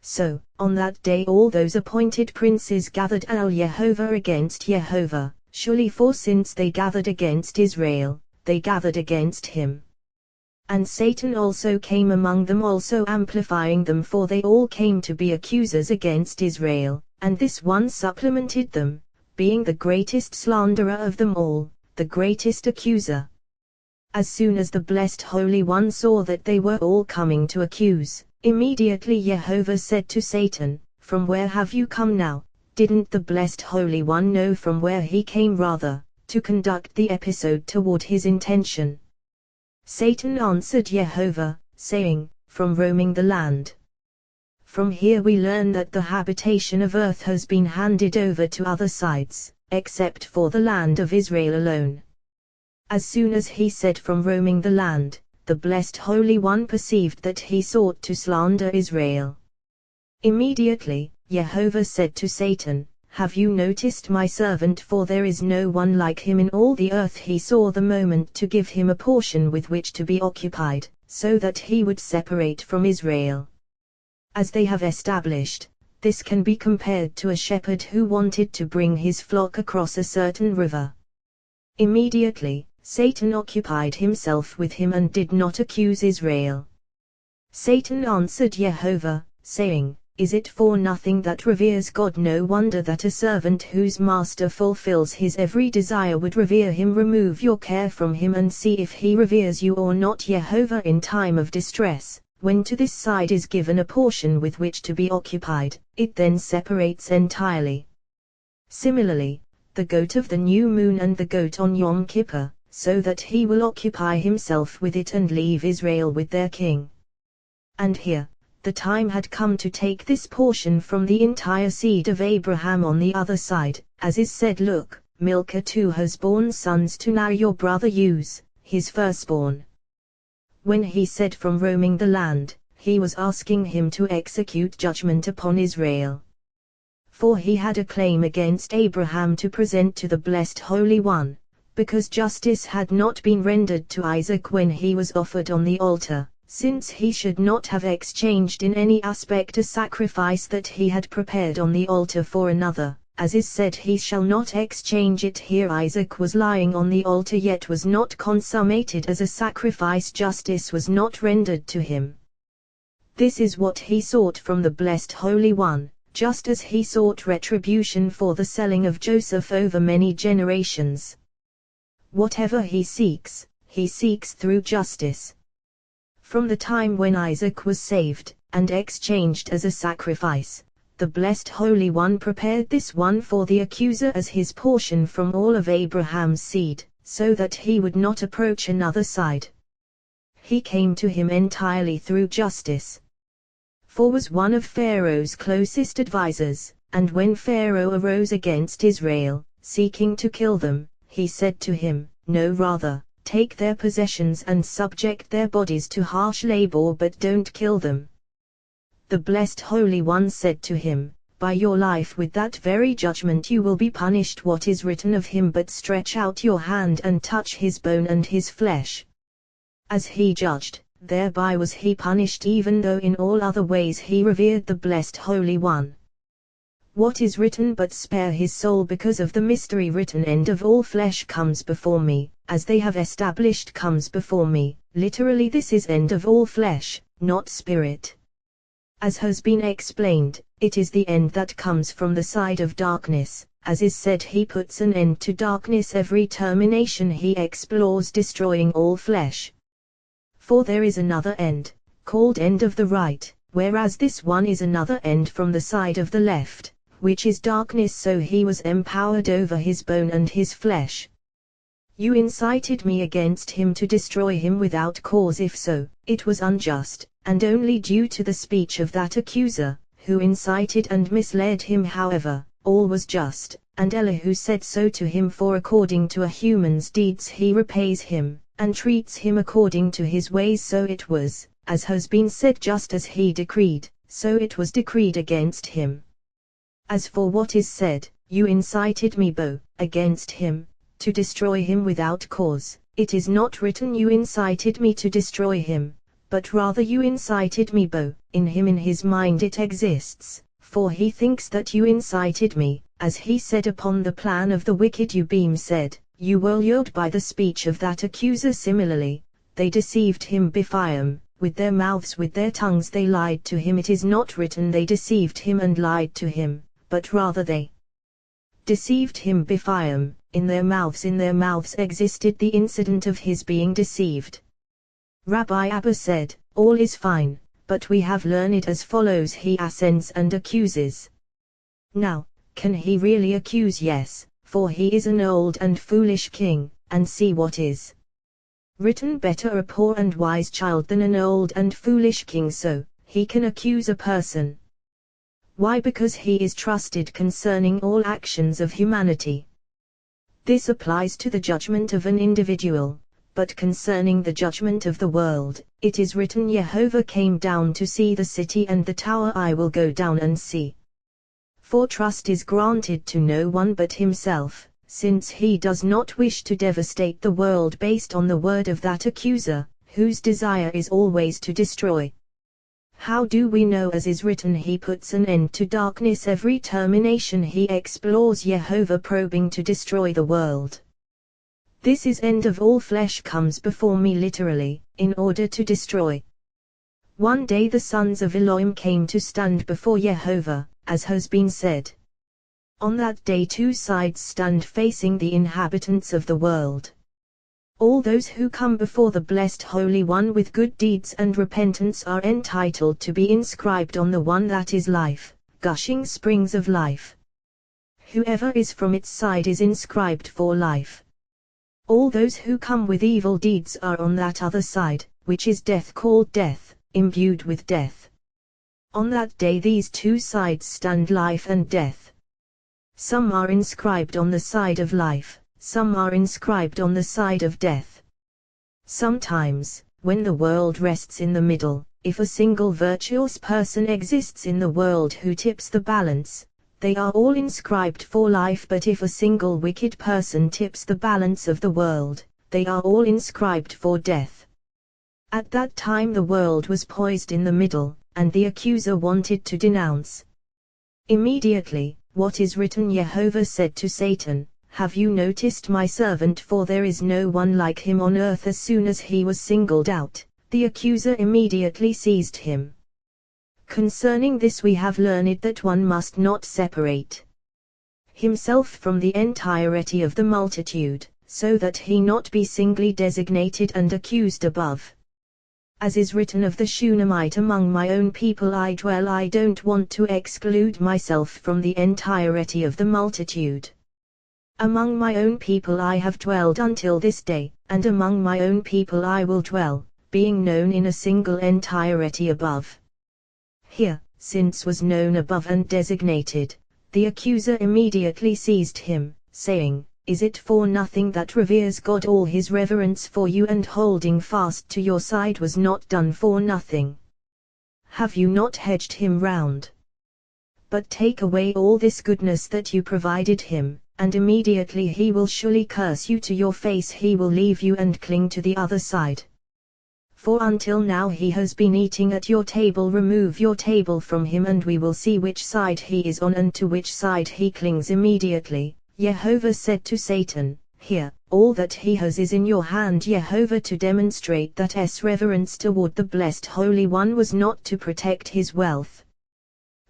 So, on that day all those appointed princes gathered Jehovah against Jehovah, surely, for since they gathered against Israel, they gathered against him. And Satan also came among them, also amplifying them, for they all came to be accusers against Israel, and this one supplemented them, being the greatest slanderer of them all, the greatest accuser. As soon as the Blessed Holy One saw that they were all coming to accuse, immediately Jehovah said to Satan, from where have you come now? Didn't the Blessed Holy One know from where he came? Rather, to conduct the episode toward his intention. Satan answered Jehovah, saying, from roaming the land. From here we learn that the habitation of earth has been handed over to other sides, except for the land of Israel alone. As soon as he said from roaming the land, the Blessed Holy One perceived that he sought to slander Israel. Immediately, Jehovah said to Satan, have you noticed my servant? For there is no one like him in all the earth. He saw the moment to give him a portion with which to be occupied, so that he would separate from Israel. As they have established, this can be compared to a shepherd who wanted to bring his flock across a certain river. Immediately, Satan occupied himself with him and did not accuse Israel. Satan answered Jehovah, saying, Is it for nothing that reveres God? No wonder that a servant whose master fulfills his every desire would revere him. Remove your care from him and see if he reveres you or not. Jehovah in time of distress, when to this side is given a portion with which to be occupied, it then separates entirely. Similarly, the goat of the new moon and the goat on Yom Kippur, so that he will occupy himself with it and leave Israel with their king. And here, the time had come to take this portion from the entire seed of Abraham on the other side, as is said, Look, Milcah too has borne sons to now your brother Uz, his firstborn. When he said from roaming the land, he was asking him to execute judgment upon Israel. For he had a claim against Abraham to present to the blessed Holy One, because justice had not been rendered to Isaac when he was offered on the altar, since he should not have exchanged in any aspect a sacrifice that he had prepared on the altar for another, as is said, he shall not exchange it. Here Isaac was lying on the altar, yet was not consummated as a sacrifice. Justice was not rendered to him. This is what he sought from the blessed Holy One, just as he sought retribution for the selling of Joseph over many generations. Whatever he seeks through justice. From the time when Isaac was saved, and exchanged as a sacrifice, the blessed Holy One prepared this one for the accuser as his portion from all of Abraham's seed, so that he would not approach another side. He came to him entirely through justice. For was one of Pharaoh's closest advisers, and when Pharaoh arose against Israel, seeking to kill them, he said to him, No, rather, take their possessions and subject their bodies to harsh labor, but don't kill them. The blessed Holy One said to him, By your life with that very judgment you will be punished. What is written of him? But stretch out your hand and touch his bone and his flesh. As he judged, thereby was he punished, even though in all other ways he revered the blessed Holy One. What is written? But spare his soul because of the mystery written. End of all flesh comes before me, as they have established comes before me. Literally this is end of all flesh, not spirit. As has been explained, it is the end that comes from the side of darkness, as is said, he puts an end to darkness. Every termination he explores, destroying all flesh. For there is another end, called end of the right, whereas this one is another end from the side of the left, which is darkness. So he was empowered over his bone and his flesh. You incited me against him to destroy him without cause. If so, it was unjust, and only due to the speech of that accuser, who incited and misled him. However, all was just, and Elihu said so to him. For according to a human's deeds he repays him, and treats him according to his ways. So it was, as has been said, just as he decreed, so it was decreed against him. As for what is said, you incited me, against him, to destroy him without cause, it is not written you incited me to destroy him, but rather you incited me, in him. In his mind it exists, for he thinks that you incited me, as he said upon the plan of the wicked. Ubim said, you were lured by the speech of that accuser. Similarly, they deceived him Biphiam, with their mouths, with their tongues they lied to him. It is not written they deceived him and lied to him, but rather they deceived him Biphiam. In their mouths existed the incident of his being deceived. Rabbi Abba said, all is fine, but we have learned as follows. He assents and accuses. Now, can he really accuse? Yes, for he is an old and foolish king, and see what is written, better a poor and wise child than an old and foolish king. So, he can accuse a person. Why? Because he is trusted concerning all actions of humanity. This applies to the judgment of an individual, but concerning the judgment of the world, it is written, Jehovah came down to see the city and the tower. I will go down and see. For trust is granted to no one but himself, since he does not wish to devastate the world based on the word of that accuser, whose desire is always to destroy. How do we know? As is written, he puts an end to darkness. Every termination he explores, Jehovah probing to destroy the world. This is end of all flesh comes before me literally, in order to destroy. One day the sons of Elohim came to stand before Jehovah, as has been said. On that day two sides stand facing the inhabitants of the world. All those who come before the blessed Holy One with good deeds and repentance are entitled to be inscribed on the one that is life, gushing springs of life. Whoever is from its side is inscribed for life. All those who come with evil deeds are on that other side, which is death, called death, imbued with death. On that day these two sides stand, life and death. Some are inscribed on the side of life, some are inscribed on the side of death. Sometimes, when the world rests in the middle, if a single virtuous person exists in the world who tips the balance, they are all inscribed for life, but if a single wicked person tips the balance of the world, they are all inscribed for death. At that time the world was poised in the middle, and the accuser wanted to denounce. Immediately, what is written, Jehovah said to Satan, "Have you noticed my servant, for there is no one like him on earth." As soon as he was singled out, the accuser immediately seized him. Concerning this we have learned that one must not separate himself from the entirety of the multitude, so that he not be singly designated and accused above. As is written of the Shunammite, among my own people I dwell. I don't want to exclude myself from the entirety of the multitude. Among my own people I have dwelled until this day, and among my own people I will dwell, being known in a single entirety above. Here, since was known above and designated, the accuser immediately seized him, saying, "Is it for nothing that reveres God? All his reverence for you and holding fast to your side was not done for nothing. Have you not hedged him round? But take away all this goodness that you provided him, and immediately he will surely curse you to your face. He will leave you and cling to the other side. For until now he has been eating at your table. Remove your table from him, and we will see which side he is on and to which side he clings." Immediately, Jehovah said to Satan, "Here, all that he has is in your hand." Jehovah, to demonstrate that his reverence toward the blessed Holy One was not to protect his wealth.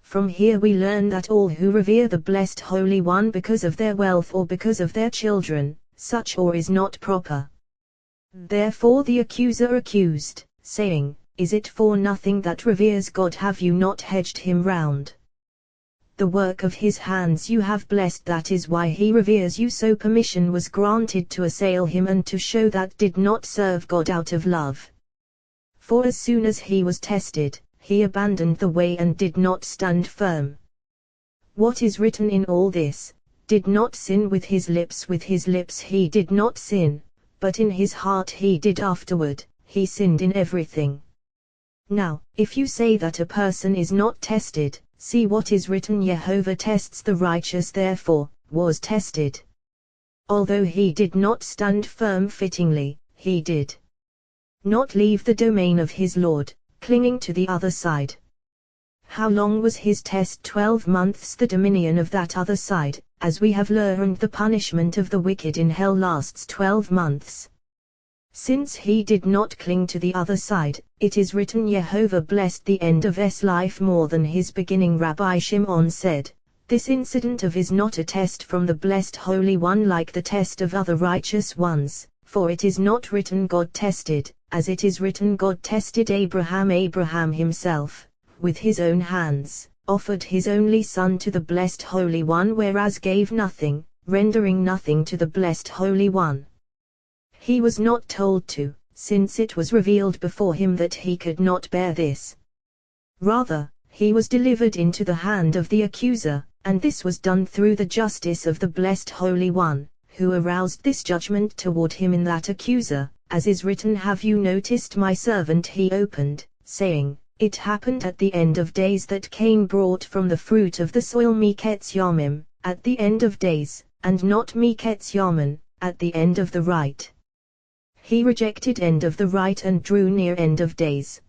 From here we learn that all who revere the blessed Holy One because of their wealth or because of their children, such awe is not proper. Therefore the accuser accused, saying, "Is it for nothing that reveres God? Have you not hedged him round? The work of his hands you have blessed, that is why he reveres you." So permission was granted to assail him and to show that did not serve God out of love. For as soon as he was tested, he abandoned the way and did not stand firm. What is written in all this? Did not sin with his lips he did not sin, but in his heart he did. Afterward, he sinned in everything. Now, if you say that a person is not tested, see what is written, Jehovah tests the righteous. Therefore, was tested. Although he did not stand firm fittingly, he did not leave the domain of his Lord, clinging to the other side. How long was his test? 12 months. The dominion of that other side, as we have learned, the punishment of the wicked in hell lasts 12 months. Since he did not cling to the other side, it is written, Jehovah blessed the end of his life more than his beginning. Rabbi Shimon said, "This incident of is not a test from the blessed Holy One like the test of other righteous ones, for it is not written God tested, as it is written God tested Abraham. Abraham himself, with his own hands, offered his only son to the blessed Holy One, whereas gave nothing, rendering nothing to the blessed Holy One. He was not told to, since it was revealed before him that he could not bear this. Rather, he was delivered into the hand of the accuser, and this was done through the justice of the blessed Holy One, who aroused this judgment toward him in that accuser, as is written, "Have you noticed my servant?" He opened, saying, "It happened at the end of days that Cain brought from the fruit of the soil Miketz Yamim, at the end of days, and not Miketz Yamin, at the end of the right. He rejected end of the right and drew near end of days.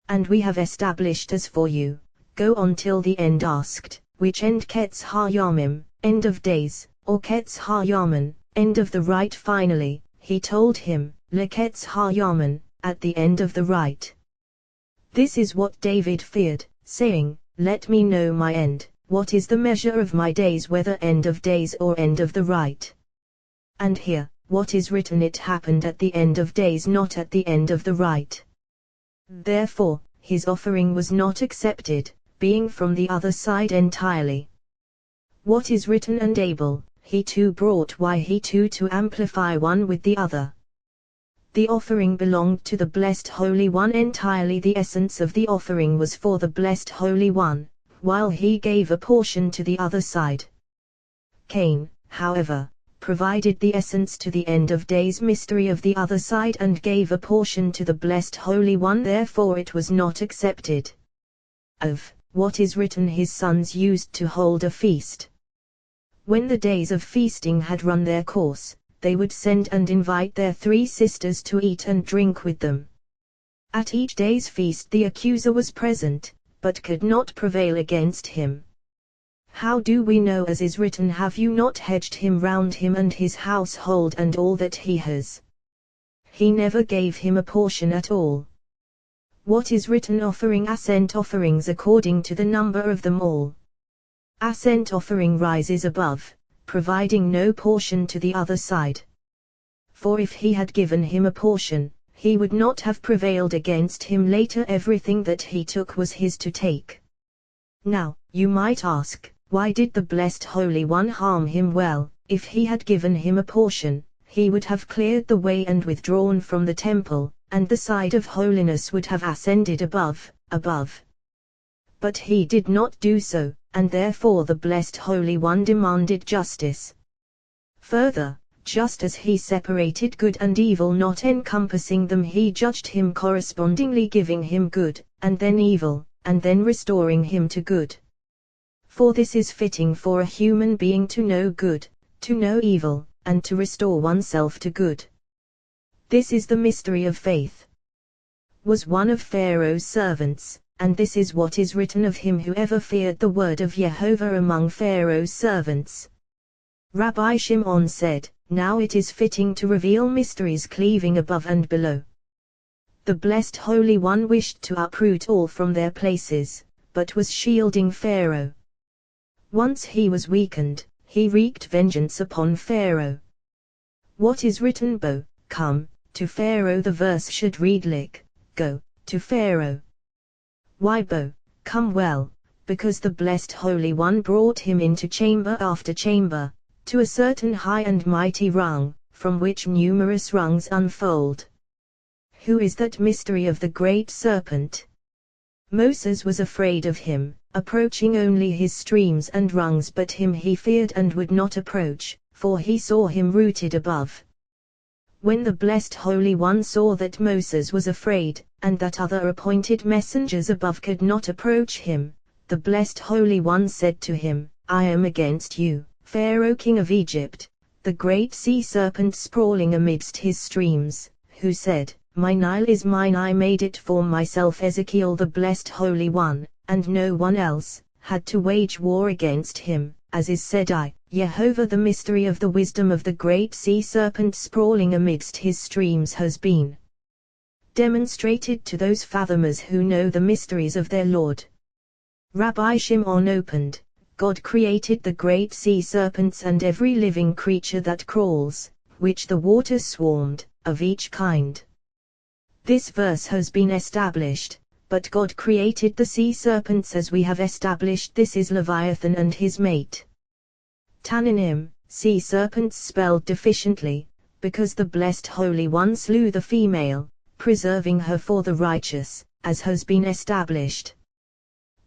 And we have established as for you, go on till the end." Asked, which end? Ketz ha Yamim, end of days, or Ketz ha Yamin, End of the right. Finally, he told him, Leketz ha-yaman, at the end of the right. This is what David feared, saying, let me know my end, what is the measure of my days, whether end of days or end of the right. And here, what is written, it happened at the end of days, not at the end of the right. Therefore, his offering was not accepted, being from the other side entirely. What is written, and Abel, he too brought, why he too to amplify one with the other. The offering belonged to the Blessed Holy One entirely, the essence of the offering was for the Blessed Holy One, while he gave a portion to the other side. Cain, however, provided the essence to the end of days mystery of the other side and gave a portion to the Blessed Holy One, therefore it was not accepted. Of what is written, his sons used to hold a feast. When the days of feasting had run their course, they would send and invite their 3 sisters to eat and drink with them. At each day's feast the accuser was present, but could not prevail against him. How do we know, as is written, have you not hedged him round him and his household and all that he has? He never gave him a portion at all. What is written, offering assent offerings according to the number of them all. Assent offering rises above, providing no portion to the other side. For if he had given him a portion, he would not have prevailed against him later. Everything that he took was his to take. Now, you might ask, why did the Blessed Holy One harm him? Well, if he had given him a portion, he would have cleared the way and withdrawn from the temple, and the side of holiness would have ascended above. But he did not do so, and therefore the Blessed Holy One demanded justice. Further, just as he separated good and evil, not encompassing them, he judged him correspondingly, giving him good, and then evil, and then restoring him to good. For this is fitting for a human being to know good, to know evil, and to restore oneself to good. This is the mystery of faith. Was one of Pharaoh's servants, and this is what is written of him, whoever feared the word of Jehovah among Pharaoh's servants. Rabbi Shimon said, now it is fitting to reveal mysteries cleaving above and below. The Blessed Holy One wished to uproot all from their places, but was shielding Pharaoh. Once he was weakened, he wreaked vengeance upon Pharaoh. What is written, Bo, come, to Pharaoh, the verse should read like, go, to Pharaoh. Why Bo, come? Well, because the Blessed Holy One brought him into chamber after chamber, to a certain high and mighty rung, from which numerous rungs unfold. Who is that mystery of the great serpent? Moses was afraid of him, approaching only his streams and rungs, but him he feared and would not approach, for he saw him rooted above. When the Blessed Holy One saw that Moses was afraid, and that other appointed messengers above could not approach him, the Blessed Holy One said to him, I am against you, Pharaoh king of Egypt, the great sea serpent sprawling amidst his streams, who said, my Nile is mine, I made it for myself. Ezekiel, the Blessed Holy One, and no one else, had to wage war against him, as is said, I, Jehovah. The mystery of the wisdom of the great sea serpent sprawling amidst his streams has been demonstrated to those fathomers who know the mysteries of their Lord. Rabbi Shimon opened, God created the great sea serpents and every living creature that crawls, which the waters swarmed, of each kind. This verse has been established, but God created the sea serpents as we have established. This is Leviathan and his mate. Tannanim, sea serpents spelled deficiently, because the Blessed Holy One slew the female, preserving her for the righteous, as has been established.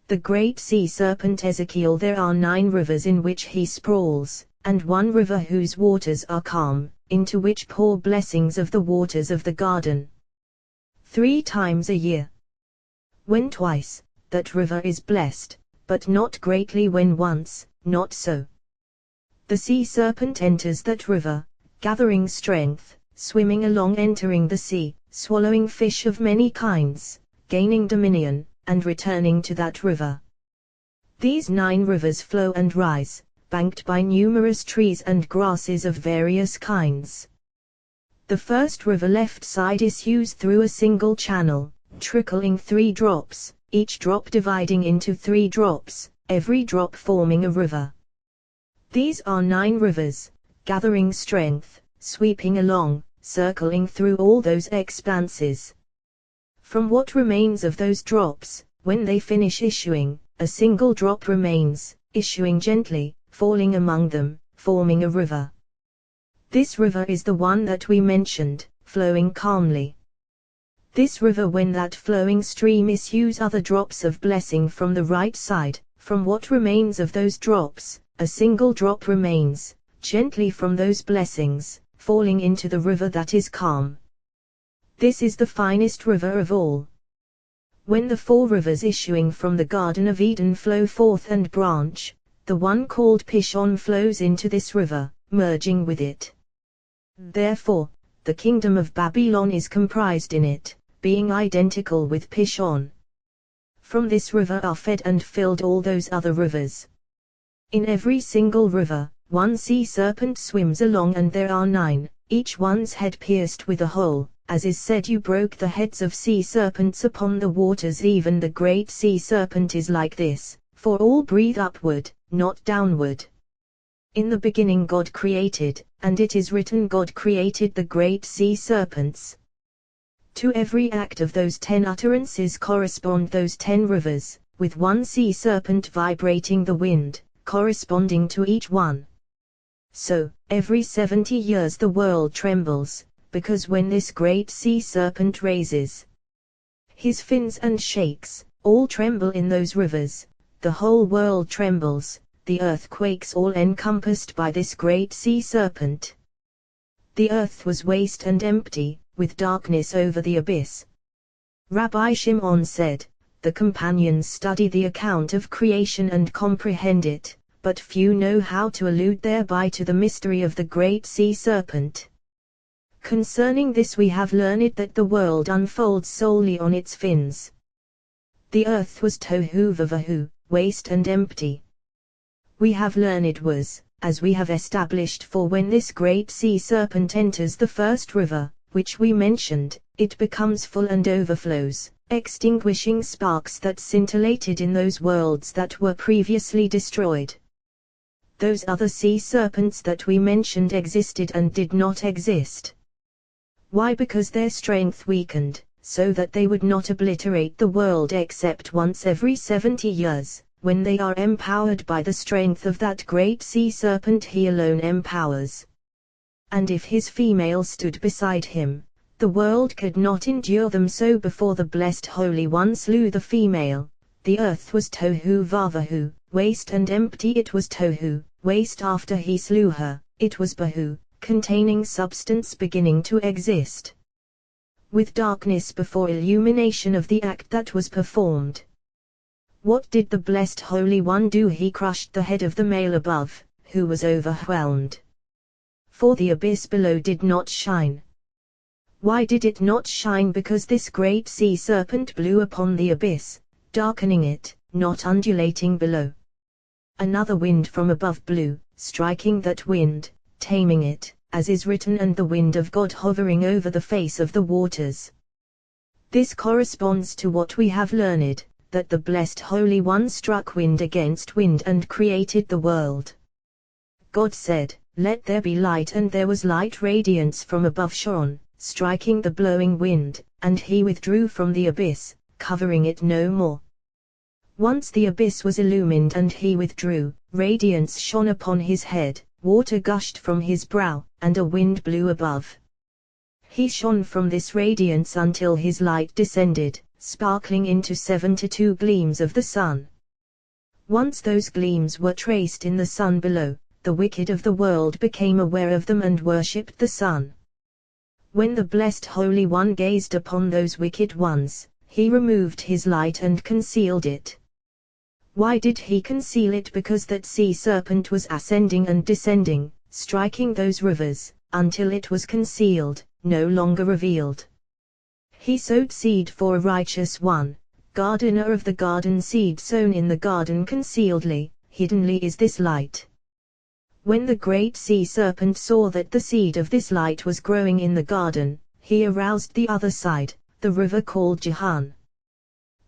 The great sea serpent Ezekiel, there are 9 rivers in which he sprawls, and 1 river whose waters are calm, into which pour blessings of the waters of the garden. 3 times a year. When twice, that river is blessed, but not greatly. When once, not so. The sea serpent enters that river, gathering strength, swimming along, entering the sea, swallowing fish of many kinds, gaining dominion, and returning to that river. These 9 rivers flow and rise, banked by numerous trees and grasses of various kinds. The first river left side issues through a single channel, trickling 3 drops, each drop dividing into 3 drops, every drop forming a river. These are 9 rivers, gathering strength, sweeping along, circling through all those expanses. From what remains of those drops, when they finish issuing, a single drop remains, issuing gently, falling among them, forming a river. This river is the one that we mentioned, flowing calmly. This river, when that flowing stream issues other drops of blessing from the right side, from what remains of those drops, a single drop remains, gently from those blessings, falling into the river that is calm. This is the finest river of all. When the 4 rivers issuing from the Garden of Eden flow forth and branch, the one called Pishon flows into this river, merging with it. Therefore, the kingdom of Babylon is comprised in it, being identical with Pishon. From this river are fed and filled all those other rivers. In every single river, one sea serpent swims along, and there are 9, each one's head pierced with a hole, as is said, you broke the heads of sea serpents upon the waters. Even the great sea serpent is like this, for all breathe upward, not downward. In the beginning God created, and it is written God created the great sea serpents. To every act of those 10 utterances correspond those 10 rivers, with one sea serpent vibrating the wind, corresponding to each one. So, every 70 years the world trembles, because when this great sea serpent raises his fins and shakes, all tremble in those rivers, the whole world trembles, the earth quakes, all encompassed by this great sea serpent. The earth was waste and empty, with darkness over the abyss. Rabbi Shimon said, the companions study the account of creation and comprehend it, but few know how to allude thereby to the mystery of the great sea serpent. Concerning this we have learned that the world unfolds solely on its fins. The earth was tohu vavahu, waste and empty. We have learned was, as we have established, for when this great sea serpent enters the first river, which we mentioned, it becomes full and overflows, extinguishing sparks that scintillated in those worlds that were previously destroyed. Those other sea serpents that we mentioned existed and did not exist. Why? Because their strength weakened, so that they would not obliterate the world except once every 70 years, when they are empowered by the strength of that great sea serpent he alone empowers. And if his female stood beside him, the world could not endure them. So before the blessed Holy One slew the female, the earth was tohu vavahu, waste and empty. It was tohu, waste. After he slew her, it was bahu, containing substance beginning to exist. With darkness before illumination of the act that was performed. What did the blessed Holy One do? He crushed the head of the male above, who was overwhelmed. For the abyss below did not shine. Why did it not shine? Because this great sea serpent blew upon the abyss, darkening it, not undulating below. Another wind from above blew, striking that wind, taming it, as is written, and the wind of God hovering over the face of the waters. This corresponds to what we have learned, that the blessed Holy One struck wind against wind and created the world. God said, "Let there be light," and there was light. Radiance from above shone, striking the blowing wind, and he withdrew from the abyss, covering it no more. Once the abyss was illumined and he withdrew, radiance shone upon his head, water gushed from his brow, and a wind blew above. He shone from this radiance until his light descended, sparkling into 72 gleams of the sun. Once those gleams were traced in the sun below, the wicked of the world became aware of them and worshipped the sun. When the blessed Holy One gazed upon those wicked ones, he removed his light and concealed it. Why did he conceal it? Because that sea serpent was ascending and descending, striking those rivers, until it was concealed, no longer revealed. He sowed seed for a righteous one, gardener of the garden. Seed sown in the garden concealedly, hiddenly is this light. When the great sea serpent saw that the seed of this light was growing in the garden, he aroused the other side, the river called Jahan.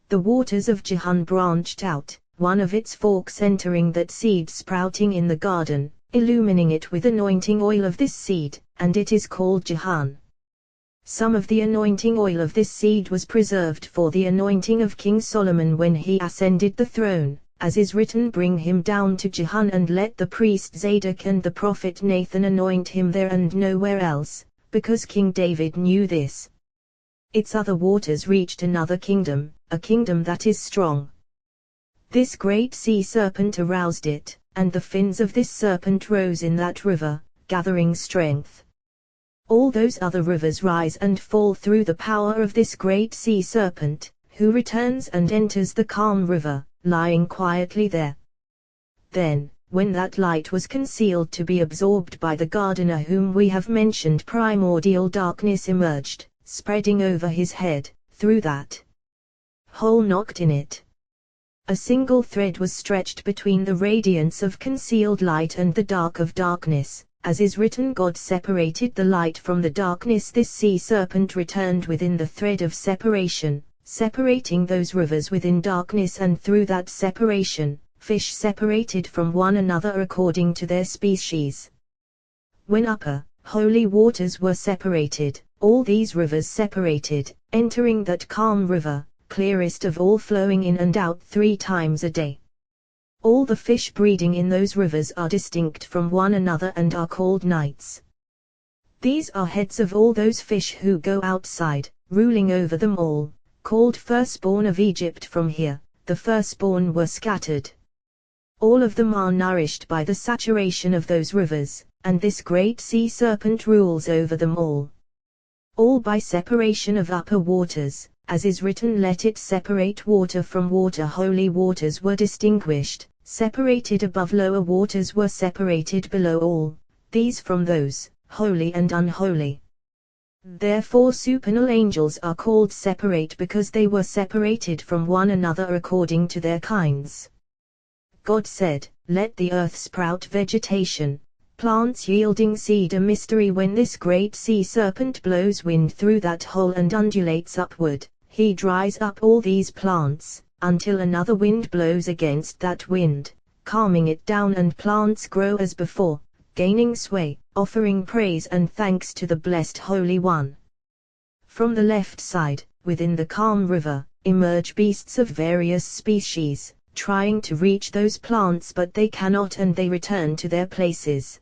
The waters of Jahan branched out, one of its forks entering that seed sprouting in the garden, illumining it with anointing oil of this seed, and it is called Jahan. Some of the anointing oil of this seed was preserved for the anointing of King Solomon when he ascended the throne, as is written, bring him down to Jahan and let the priest Zadok and the prophet Nathan anoint him there and nowhere else, because King David knew this. Its other waters reached another kingdom, a kingdom that is strong. This great sea serpent aroused it, and the fins of this serpent rose in that river, gathering strength. All those other rivers rise and fall through the power of this great sea serpent, who returns and enters the calm river, lying quietly there. Then, when that light was concealed to be absorbed by the gardener whom we have mentioned, primordial darkness emerged, spreading over his head, through that hole knocked in it. A single thread was stretched between the radiance of concealed light and the dark of darkness, as is written, God separated the light from the darkness. This sea serpent returned within the thread of separation, separating those rivers within darkness, and through that separation, fish separated from one another according to their species. When upper, holy waters were separated, all these rivers separated, entering that calm river, clearest of all, flowing in and out 3 times a day. All the fish breeding in those rivers are distinct from one another and are called knights. These are heads of all those fish who go outside, ruling over them all, called firstborn of Egypt. From here, the firstborn were scattered. All of them are nourished by the saturation of those rivers, and this great sea serpent rules over them all. All by separation of upper waters, as is written, let it separate water from water. Holy waters were distinguished, separated above, lower waters were separated below, all these from those, holy and unholy. Therefore supernal angels are called separate, because they were separated from one another according to their kinds. God said, let the earth sprout vegetation, plants yielding seed. A mystery. When this great sea serpent blows wind through that hole and undulates upward, he dries up all these plants, until another wind blows against that wind, calming it down, and plants grow as before, gaining sway, offering praise and thanks to the blessed Holy One. From the left side, within the calm river, emerge beasts of various species, trying to reach those plants, but they cannot, and they return to their places.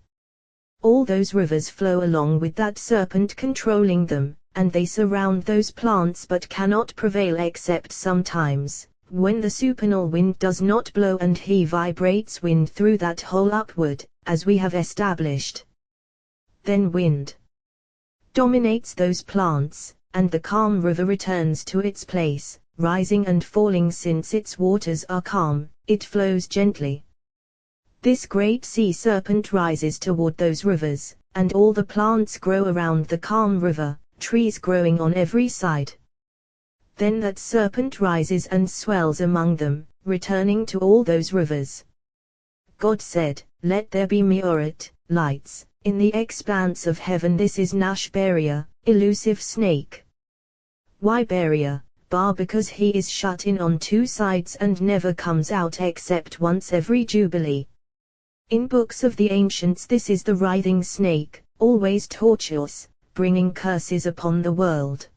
All those rivers flow along with that serpent controlling them, and they surround those plants but cannot prevail, except sometimes, when the supernal wind does not blow and he vibrates wind through that hole upward, as we have established. Then wind dominates those plants, and the calm river returns to its place, rising and falling. Since its waters are calm, it flows gently. This great sea serpent rises toward those rivers, and all the plants grow around the calm river, trees growing on every side. Then that serpent rises and swells among them, returning to all those rivers. God said, let there be meorit, lights, in the expanse of heaven. This is Nashberia, elusive snake. Why Beria? Bar, because he is shut in on 2 sides and never comes out except once every jubilee. In books of the ancients this is the writhing snake, always tortuous, bringing curses upon the world.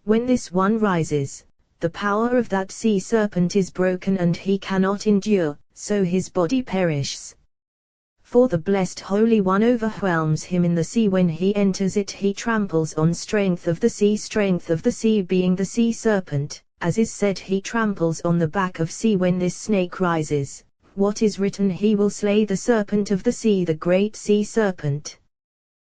When this one rises, the power of that sea serpent is broken and he cannot endure, so his body perishes. For the blessed Holy One overwhelms him in the sea. When he enters it he tramples on strength of the sea being the sea serpent, as is said, he tramples on the back of sea. When this snake rises, what is written, he will slay the serpent of the sea, the great sea serpent.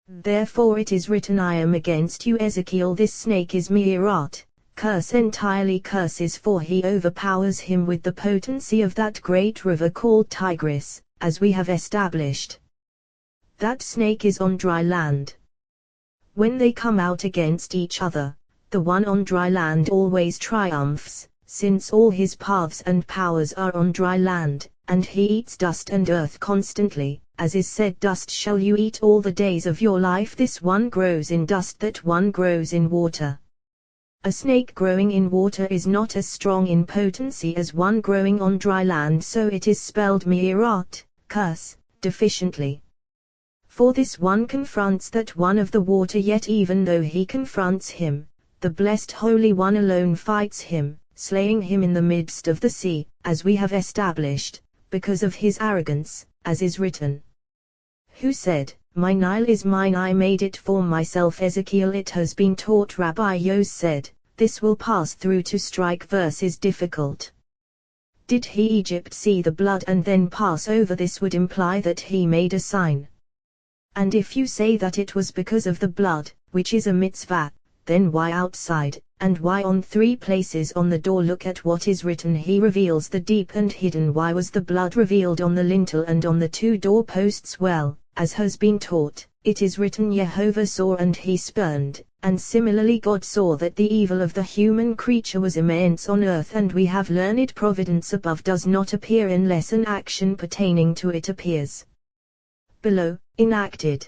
Therefore it is written, I am against you, Ezekiel. This snake is Meerat, curse entirely curses, for he overpowers him with the potency of that great river called Tigris, as we have established. That snake is on dry land. When they come out against each other, the one on dry land always triumphs, since all his paths and powers are on dry land, and he eats dust and earth constantly, as is said, dust shall you eat all the days of your life. This one grows in dust, that one grows in water. A snake growing in water is not as strong in potency as one growing on dry land, so it is spelled me'erat, curse, deficiently. For this one confronts that one of the water, yet even though he confronts him, the blessed Holy One alone fights him, slaying him in the midst of the sea, as we have established, because of his arrogance, as is written. Who said, "My Nile is mine, I made it for myself"? Ezekiel. It has been taught. Rabbi Yos said, this will pass through. To strike verse is difficult. Did he Egypt see the blood and then pass over? This would imply that he made a sign. And if you say that it was because of the blood, which is a mitzvah, then why outside, and why on 3 places on the door? Look at what is written. He reveals the deep and hidden. Why was the blood revealed on the lintel and on the 2 doorposts? Well, as has been taught, it is written, Jehovah saw and he spurned, and similarly God saw that the evil of the human creature was immense on earth, and we have learned providence above does not appear unless an action pertaining to it appears below, enacted.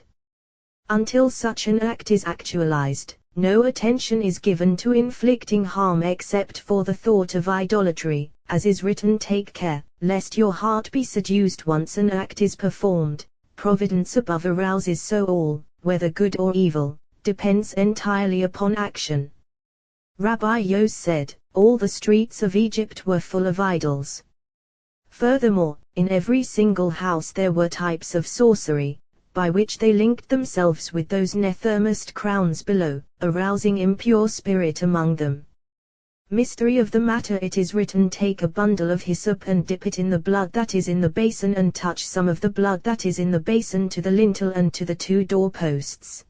Until such an act is actualized, no attention is given to inflicting harm except for the thought of idolatry, as is written, take care, lest your heart be seduced. Once an act is performed, providence above arouses, so all, whether good or evil, depends entirely upon action. Rabbi Yos said, all the streets of Egypt were full of idols. Furthermore, in every single house there were types of sorcery, by which they linked themselves with those nethermost crowns below, arousing impure spirit among them. Mystery of the matter. It is written, take a bundle of hyssop and dip it in the blood that is in the basin, and touch some of the blood that is in the basin to the lintel and to the 2 doorposts.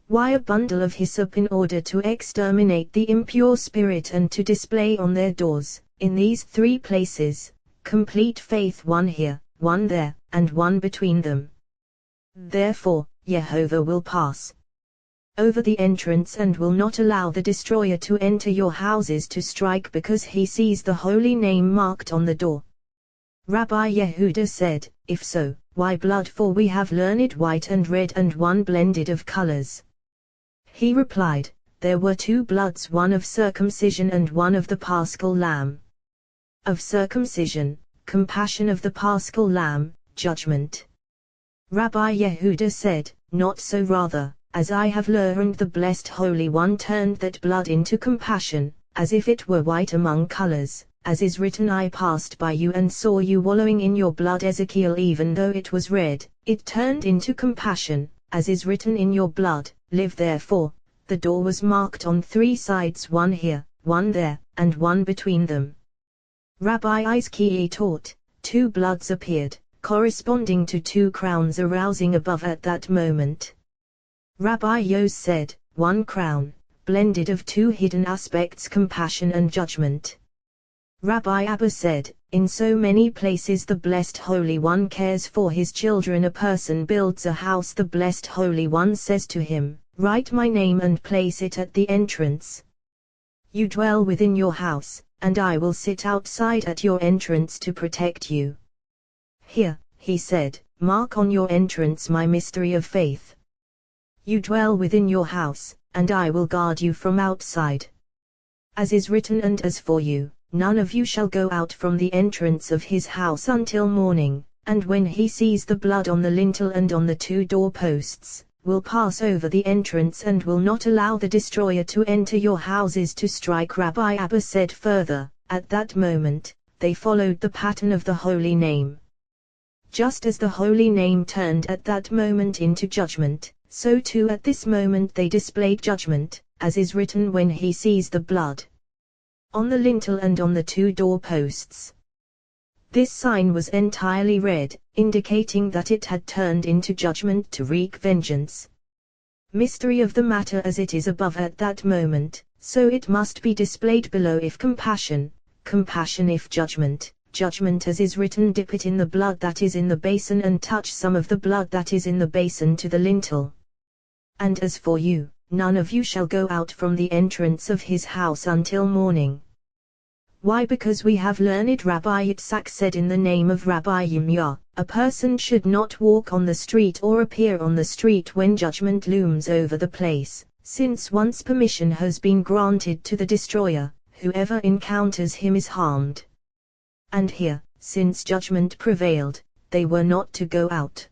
Why a bundle of hyssop? In order to exterminate the impure spirit and to display on their doors, in these 3 places, complete faith, one here, one there, and one between them. Therefore, Jehovah will pass over the entrance and will not allow the destroyer to enter your houses to strike, because he sees the holy name marked on the door. Rabbi Yehuda said, if so, why blood? For we have learned white and red and one blended of colors. He replied, there were 2 bloods, one of circumcision and one of the paschal lamb. Of circumcision, compassion; of the paschal lamb, judgment. Rabbi Yehuda said, not so, rather, as I have learned, the blessed Holy One turned that blood into compassion, as if it were white among colors, as is written, I passed by you and saw you wallowing in your blood. Ezekiel. Even though it was red, it turned into compassion, as is written, in your blood, live. Therefore, the door was marked on 3 sides, one here, one there, and one between them. Rabbi Izkiah taught, 2 bloods appeared, corresponding to 2 crowns arousing above at that moment. Rabbi Yos said, 1 crown, blended of 2 hidden aspects, compassion and judgment. Rabbi Abba said, in so many places the blessed Holy One cares for his children. A person builds a house, the blessed Holy One says to him, write my name and place it at the entrance. You dwell within your house, and I will sit outside at your entrance to protect you. Here, he said, mark on your entrance my mystery of faith. You dwell within your house, and I will guard you from outside. As is written, and as for you, none of you shall go out from the entrance of his house until morning, and when he sees the blood on the lintel and on the 2 doorposts, will pass over the entrance and will not allow the destroyer to enter your houses to strike. Rabbi Abba said further, at that moment, they followed the pattern of the holy name. Just as the holy name turned at that moment into judgment, so too at this moment they displayed judgment, as is written, when he sees the blood on the lintel and on the 2 doorposts. This sign was entirely red, indicating that it had turned into judgment to wreak vengeance. Mystery of the matter. As it is above at that moment, so it must be displayed below. If compassion, compassion; if judgment, judgment, as is written, dip it in the blood that is in the basin and touch some of the blood that is in the basin to the lintel. And as for you, none of you shall go out from the entrance of his house until morning. Why? Because we have learned. Rabbi Yitzhak said, in the name of Rabbi Yirmiyah, a person should not walk on the street or appear on the street when judgment looms over the place, since once permission has been granted to the destroyer, whoever encounters him is harmed. And here, since judgment prevailed, they were not to go out.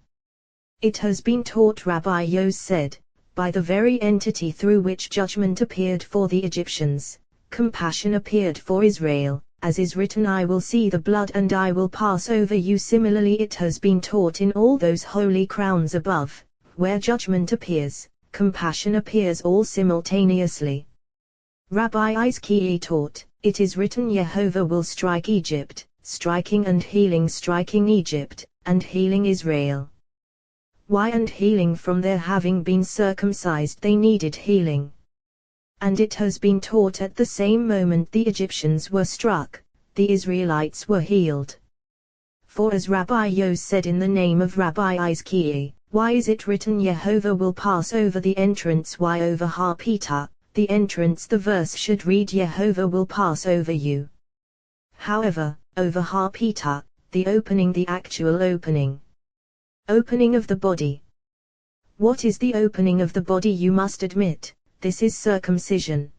It has been taught, Rabbi Yos said, by the very entity through which judgment appeared for the Egyptians, compassion appeared for Israel, as is written, I will see the blood and I will pass over you. Similarly, it has been taught in all those holy crowns above, where judgment appears, compassion appears all simultaneously. Rabbi Izkiah taught, it is written, Jehovah will strike Egypt, striking and healing, striking Egypt, and healing Israel. Why? And healing from their having been circumcised they needed healing. And it has been taught at the same moment the Egyptians were struck, the Israelites were healed. For as Rabbi Yos said in the name of Rabbi Izkiah, why is it written Jehovah will pass over the entrance? Why over Harpita, the entrance? The verse should read Jehovah will pass over you. However, over Harpita, the opening, the actual opening. Opening of the body. What is the opening of the body? You must admit, this is circumcision.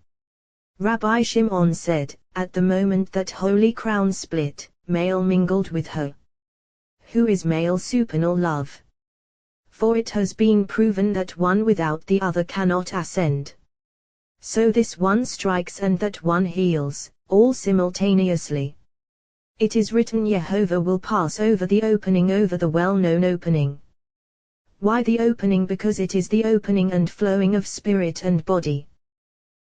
Rabbi Shimon said, at the moment that holy crown split, male mingled with her. Who is male? supernal love. For it has been proven that one without the other cannot ascend. So this one strikes and that one heals, all simultaneously. It is written Jehovah will pass over the opening, over the well-known opening. Why the opening? Because it is the opening and flowing of spirit and body.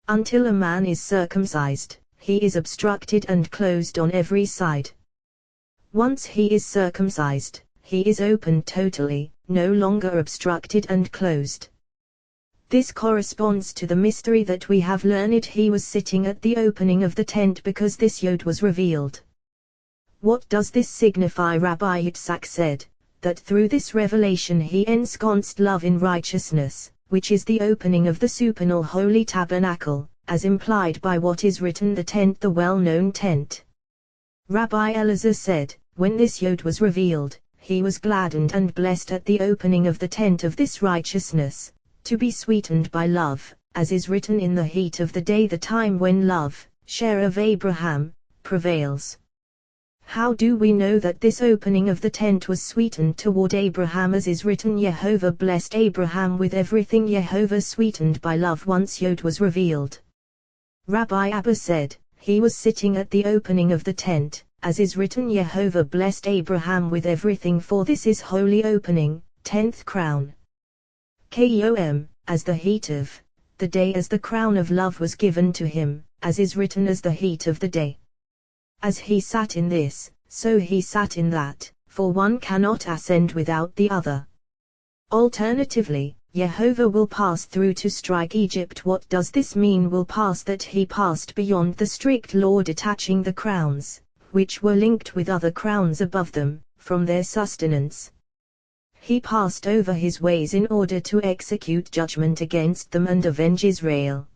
Until a man is circumcised, he is obstructed and closed on every side. Once he is circumcised, he is opened totally, no longer obstructed and closed. This corresponds to the mystery that we have learned. He was sitting at the opening of the tent because this yod was revealed. What does this signify? Rabbi Yitzhak said, that through this revelation he ensconced love in righteousness, which is the opening of the supernal holy tabernacle, as implied by what is written, the tent, the well-known tent. Rabbi Elazar said, when this yod was revealed, he was gladdened and blessed at the opening of the tent of this righteousness, to be sweetened by love, as is written, in the heat of the day, the time when love, share of Abraham, prevails. How do we know that this opening of the tent was sweetened toward Abraham? As is written, Jehovah blessed Abraham with everything. Jehovah sweetened by love once yod was revealed. Rabbi Abba said, he was sitting at the opening of the tent, as is written, Jehovah blessed Abraham with everything, for this is holy opening, 10th crown. Kom, as the heat of the day, as the crown of love was given to him, as is written, as the heat of the day. As he sat in this, so he sat in that, for one cannot ascend without the other. Alternatively, Jehovah will pass through to strike Egypt. What does this mean? Will pass, that he passed beyond the strict law detaching the crowns, which were linked with other crowns above them, from their sustenance. He passed over his ways in order to execute judgment against them and avenge Israel.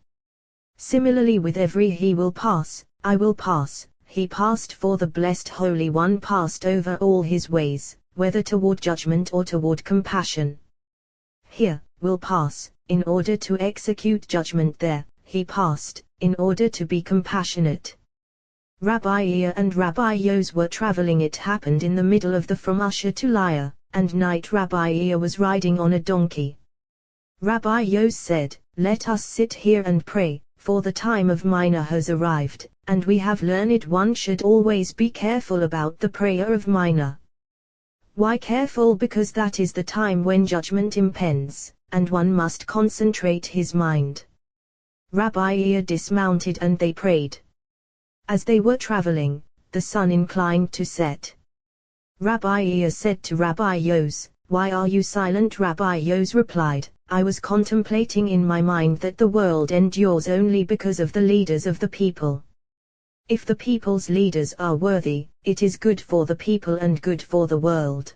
Similarly with every he will pass, I will pass. He passed, for the blessed Holy One passed over all his ways, whether toward judgment or toward compassion. Here, will pass, in order to execute judgment. There, he passed, in order to be compassionate. Rabbi Iya and Rabbi Yos were traveling. It happened in the middle of the from Usher to Lyre, and night. Rabbi Iya was riding on a donkey. Rabbi Yos said, let us sit here and pray, for the time of Minah has arrived. And we have learned one should always be careful about the prayer of Minah. Why careful? Because that is the time when judgment impends, and one must concentrate his mind. Rabbi Iya dismounted and they prayed. As they were traveling, the sun inclined to set. Rabbi Iya said to Rabbi Yos, why are you silent? Rabbi Yos replied, I was contemplating in my mind that the world endures only because of the leaders of the people. If the people's leaders are worthy, it is good for the people and good for the world.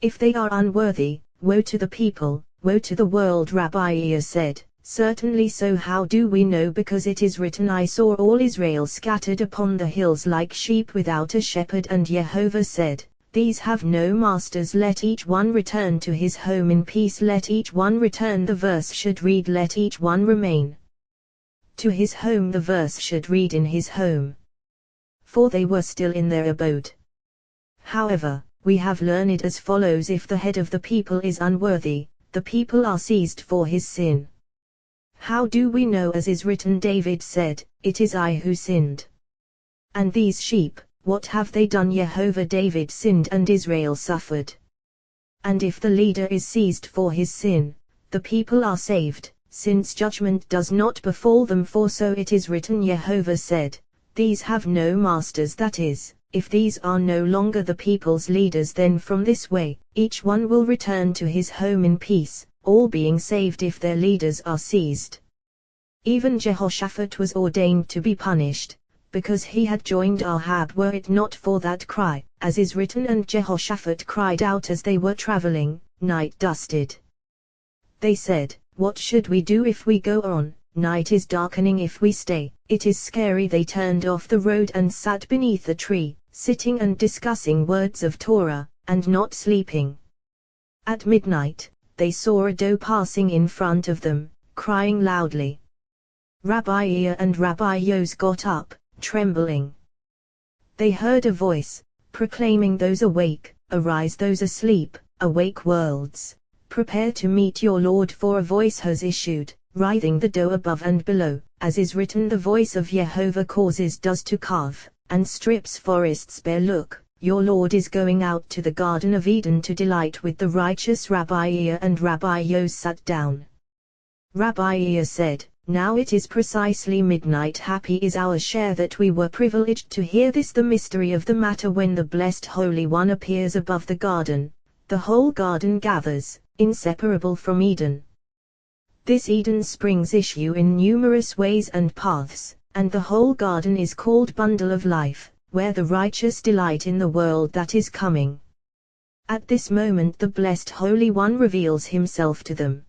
If they are unworthy, woe to the people, woe to the world. Rabbi Iya said, Certainly so. How do we know? Because it is written, I saw all Israel scattered upon the hills like sheep without a shepherd, and Jehovah said, these have no masters, let each one return to his home in peace, let each one return. The verse should read, let each one remain to his home. The verse should read, in his home, for they were still in their abode. However, we have learned as follows: if the head of the people is unworthy, the people are seized for his sin. How do we know? As is written, David said, it is I who sinned. And these sheep, what have they done? Jehovah, David sinned and Israel suffered. And if the leader is seized for his sin, the people are saved, since judgment does not befall them. For so it is written, Jehovah said, these have no masters. That is, if these are no longer the people's leaders, then from this way, each one will return to his home in peace, all being saved if their leaders are seized. Even Jehoshaphat was ordained to be punished, because he had joined Ahab. Were it not for that cry, as is written, and Jehoshaphat cried out as they were traveling, night dusted. They said, what should we do if we go on? Night is darkening. If we stay, it is scary. They turned off the road and sat beneath a tree, sitting and discussing words of Torah, and not sleeping. At midnight, they saw a doe passing in front of them, crying loudly. Rabbi Ea and Rabbi Yos got up, trembling. They heard a voice, proclaiming, those awake, arise, those asleep, awake worlds, prepare to meet your Lord. For a voice has issued, writhing the doe above and below, as is written, the voice of Jehovah causes does to carve, and strips forests bare. Look, your Lord is going out to the Garden of Eden to delight with the righteous. Rabbi Ea and Rabbi Yos sat down. Rabbi Ea said, now it is precisely midnight. Happy is our share that we were privileged to hear this, the mystery of the matter. When the blessed Holy One appears above the garden, the whole garden gathers, inseparable from Eden. This Eden springs issue in numerous ways and paths, and the whole garden is called bundle of life, where the righteous delight in the world that is coming. At this moment the blessed Holy One reveals himself to them.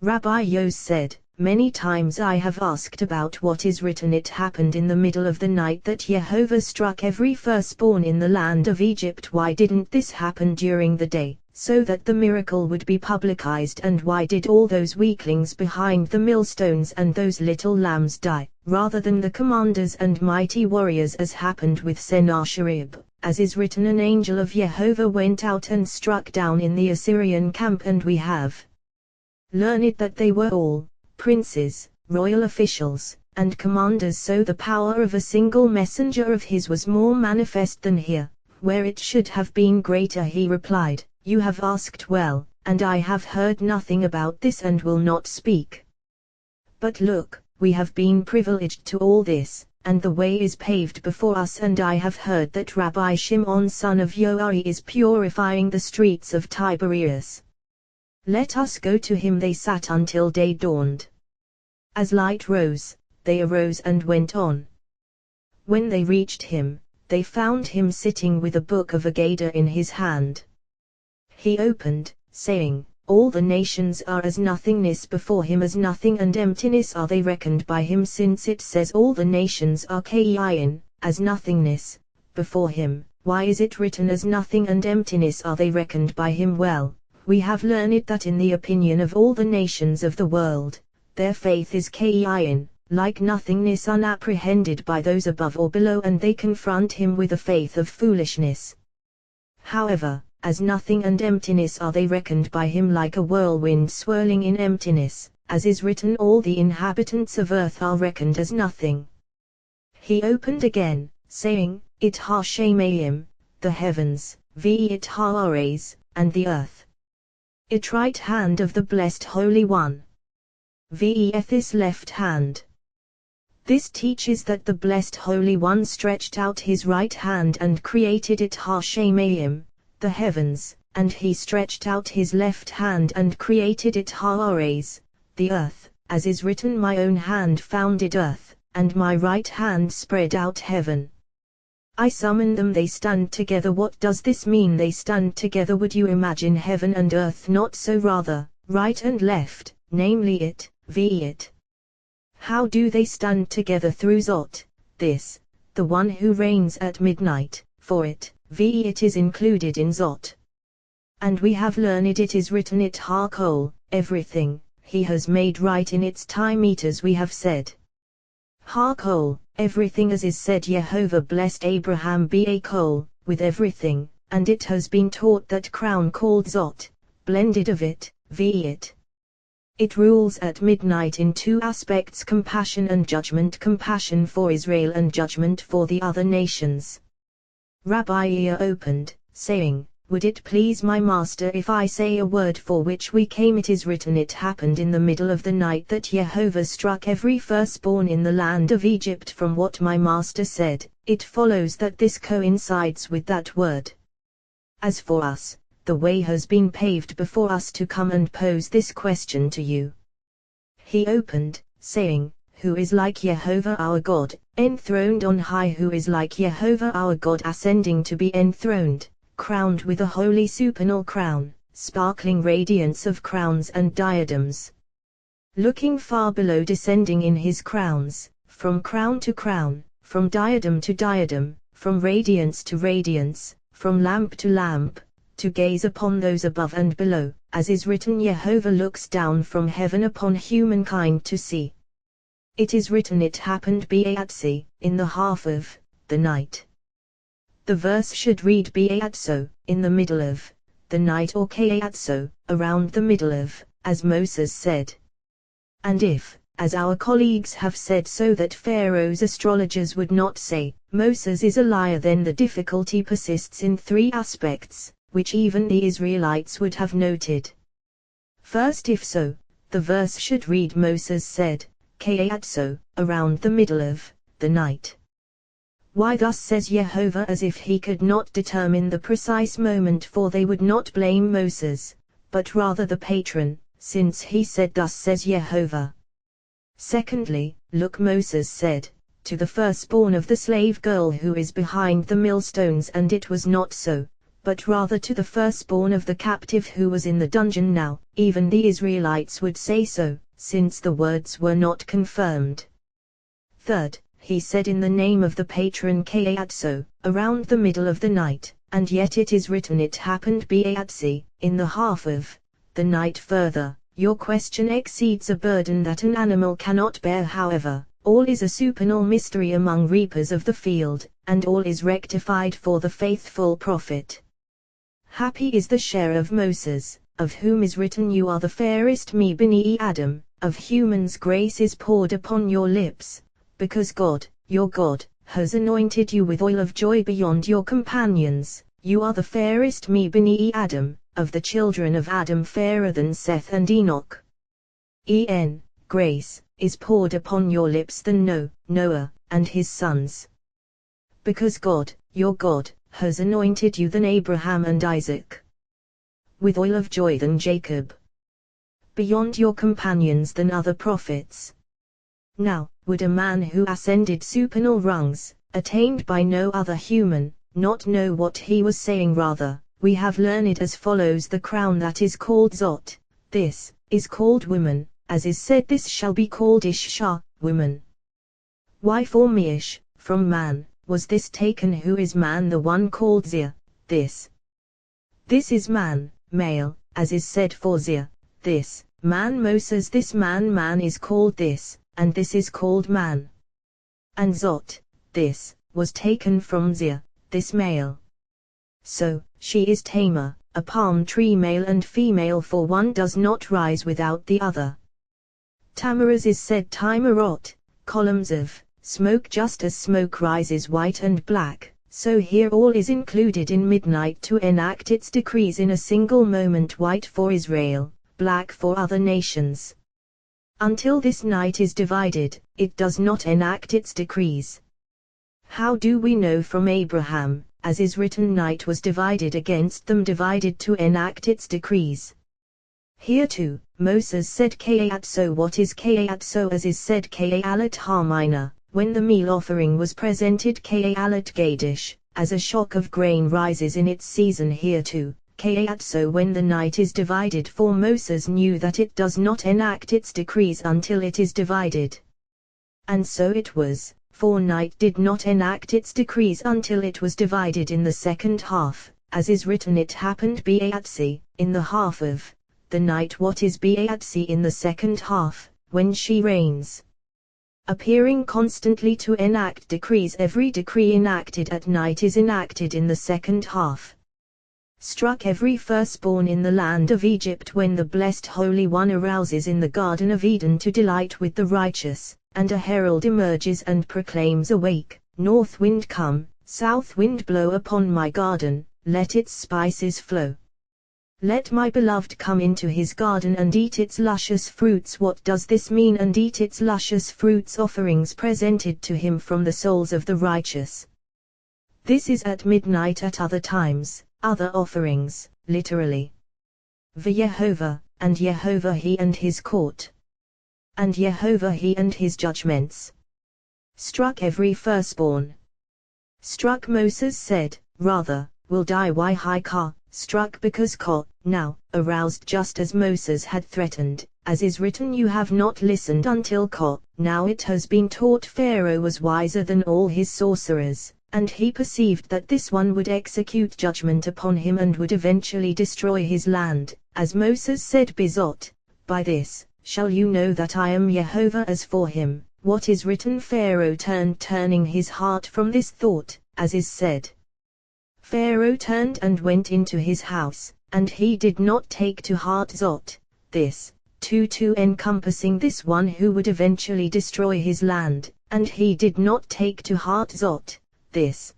Rabbi Yos said, many times I have asked about what is written. It happened in the middle of the night that Jehovah struck every firstborn in the land of Egypt. Why didn't this happen during the day, so that the miracle would be publicized? And why did all those weaklings behind the millstones and those little lambs die, rather than the commanders and mighty warriors, as happened with Sennacherib? As is written, an angel of Jehovah went out and struck down in the Assyrian camp. And we have learned that they were all princes, royal officials, and commanders. So the power of a single messenger of his was more manifest than here, where it should have been greater. He replied, you have asked well, and I have heard nothing about this and will not speak. But look, we have been privileged to all this, and the way is paved before us. And I have heard that Rabbi Shimon son of Yoari is purifying the streets of Tiberias. Let us go to him. They sat until day dawned. As light rose, they arose and went on. When they reached him, they found him sitting with a book of Agadah in his hand. He opened, saying, all the nations are as nothingness before him, as nothing and emptiness are they reckoned by him. Since it says all the nations are kain, as nothingness, before him, why is it written as nothing and emptiness are they reckoned by him? Well, we have learned that in the opinion of all the nations of the world, their faith is kain, like nothingness unapprehended by those above or below, and they confront him with a faith of foolishness. However, as nothing and emptiness are they reckoned by him, like a whirlwind swirling in emptiness, as is written, all the inhabitants of earth are reckoned as nothing. He opened again, saying, it ha shemayim, the heavens, it ha and the earth. It right hand of the blessed Holy One. This left hand. This teaches that the blessed Holy One stretched out his right hand and created it ha shemayim, the heavens, and he stretched out his left hand and created it ha the earth, as is written, my own hand founded earth, and my right hand spread out heaven. I summon them, they stand together. What does this mean? They stand together. Would you imagine heaven and earth not so, rather, right and left, namely it, ve it. How do they stand together through Zot, this, the one who reigns at midnight, for it, ve it is included in Zot. And we have learned it is written it har kol, everything, he has made right in its time eat as we have said. Har kol, everything as is said Jehovah blessed Abraham ba kol, with everything, and it has been taught that crown called Zot, blended of it, ve it. It rules at midnight in two aspects: compassion and judgment, compassion for Israel and judgment for the other nations. Rabbi ear opened, saying, would it please my master if I say a word for which we came? It is written it happened in the middle of the night that Jehovah struck every firstborn in the land of Egypt. From what my master said, it follows that this coincides with that word. As for us, the way has been paved before us to come and pose this question to you. He opened, saying, who is like Jehovah our God, enthroned on high? Who is like Jehovah our God, ascending to be enthroned, crowned with a holy supernal crown, sparkling radiance of crowns and diadems? Looking far below, descending in his crowns, from crown to crown, from diadem to diadem, from radiance to radiance, from lamp to lamp, to gaze upon those above and below, as is written Jehovah looks down from heaven upon humankind to see. It is written it happened Beatsi, in the half of the night. The verse should read Beatso, in the middle of the night, or Kaatso, around the middle of, as Moses said. And if, as our colleagues have said, so that Pharaoh's astrologers would not say, Moses is a liar, then the difficulty persists in three aspects, which even the Israelites would have noted. First, if so, the verse should read Moses said, Kaatso, around the middle of the night. Why thus says Jehovah, as if he could not determine the precise moment, for they would not blame Moses, but rather the patron, since he said thus says Jehovah. Secondly, look, Moses said, to the firstborn of the slave girl who is behind the millstones, and it was not so, but rather to the firstborn of the captive who was in the dungeon. Now, even the Israelites would say so, since the words were not confirmed. Third, he said in the name of the patron Kaatso, around the middle of the night, and yet it is written it happened Beatsi, in the half of the night. Further, your question exceeds a burden that an animal cannot bear. However, all is a supernal mystery among reapers of the field, and all is rectified for the faithful prophet. Happy is the share of Moses, of whom is written, you are the fairest me b'ni Adam, of humans grace is poured upon your lips, because God, your God, has anointed you with oil of joy beyond your companions. You are the fairest me b'ni Adam, of the children of Adam fairer than Seth and Enoch. Grace is poured upon your lips than Noah, and his sons. Because God, your God, has anointed you than Abraham and Isaac. With oil of joy than Jacob. Beyond your companions than other prophets. Now, would a man who ascended supernal rungs, attained by no other human, not know what he was saying? Rather, we have learned as follows: the crown that is called Zot, this, is called woman, as is said, this shall be called Isha, woman. Why, for Mish, from man, was this taken? Who is man? The one called Zia, this. This is man, male, as is said for Zia, this, man. Moses, this man is called this, and this is called man. And Zot, this, was taken from Zia, this male. So, she is Tamar, a palm tree, male and female, for one does not rise without the other. Tamaraz is said Timarot, columns of smoke, just as smoke rises white and black, so here all is included in midnight to enact its decrees in a single moment: white for Israel, black for other nations. Until this night is divided, it does not enact its decrees. How do we know? From Abraham, as is written, night was divided against them, divided to enact its decrees. Here too, Moses said Kaatso. What is Kaatso? As is said Kaalat Harmina, when the meal offering was presented, Kaalat Gadish, as a shock of grain rises in its season. Here too, So when the night is divided, for Moses knew that it does not enact its decrees until it is divided. And so it was, for night did not enact its decrees until it was divided in the second half, as is written, it happened in the half of the night. What is in the second half, when she reigns, appearing constantly to enact decrees. Every decree enacted at night is enacted in the second half. Struck every firstborn in the land of Egypt when the blessed Holy One arouses in the Garden of Eden to delight with the righteous, and a herald emerges and proclaims, awake, north wind come, south wind blow upon my garden, let its spices flow. Let my beloved come into his garden and eat its luscious fruits. What does this mean? And eat its luscious fruits, offerings presented to him from the souls of the righteous. This is at midnight. At other times, other offerings, literally. V'Yehovah, and Yehovah he and his court. And Yehovah he and his judgments. Struck every firstborn. Struck Moses said, rather, will die. Why Ka? Struck because Ka, now, aroused just as Moses had threatened, as is written, you have not listened until Ka, now it has been taught. Pharaoh was wiser than all his sorcerers, and he perceived that this one would execute judgment upon him and would eventually destroy his land, as Moses said, Bezot, by this shall you know that I am Yehovah. As for him, what is written, Pharaoh turned, turning his heart from this thought, as is said. Pharaoh turned and went into his house, and he did not take to heart Zot, this, to encompassing this one who would eventually destroy his land, and he did not take to heart Zot, this.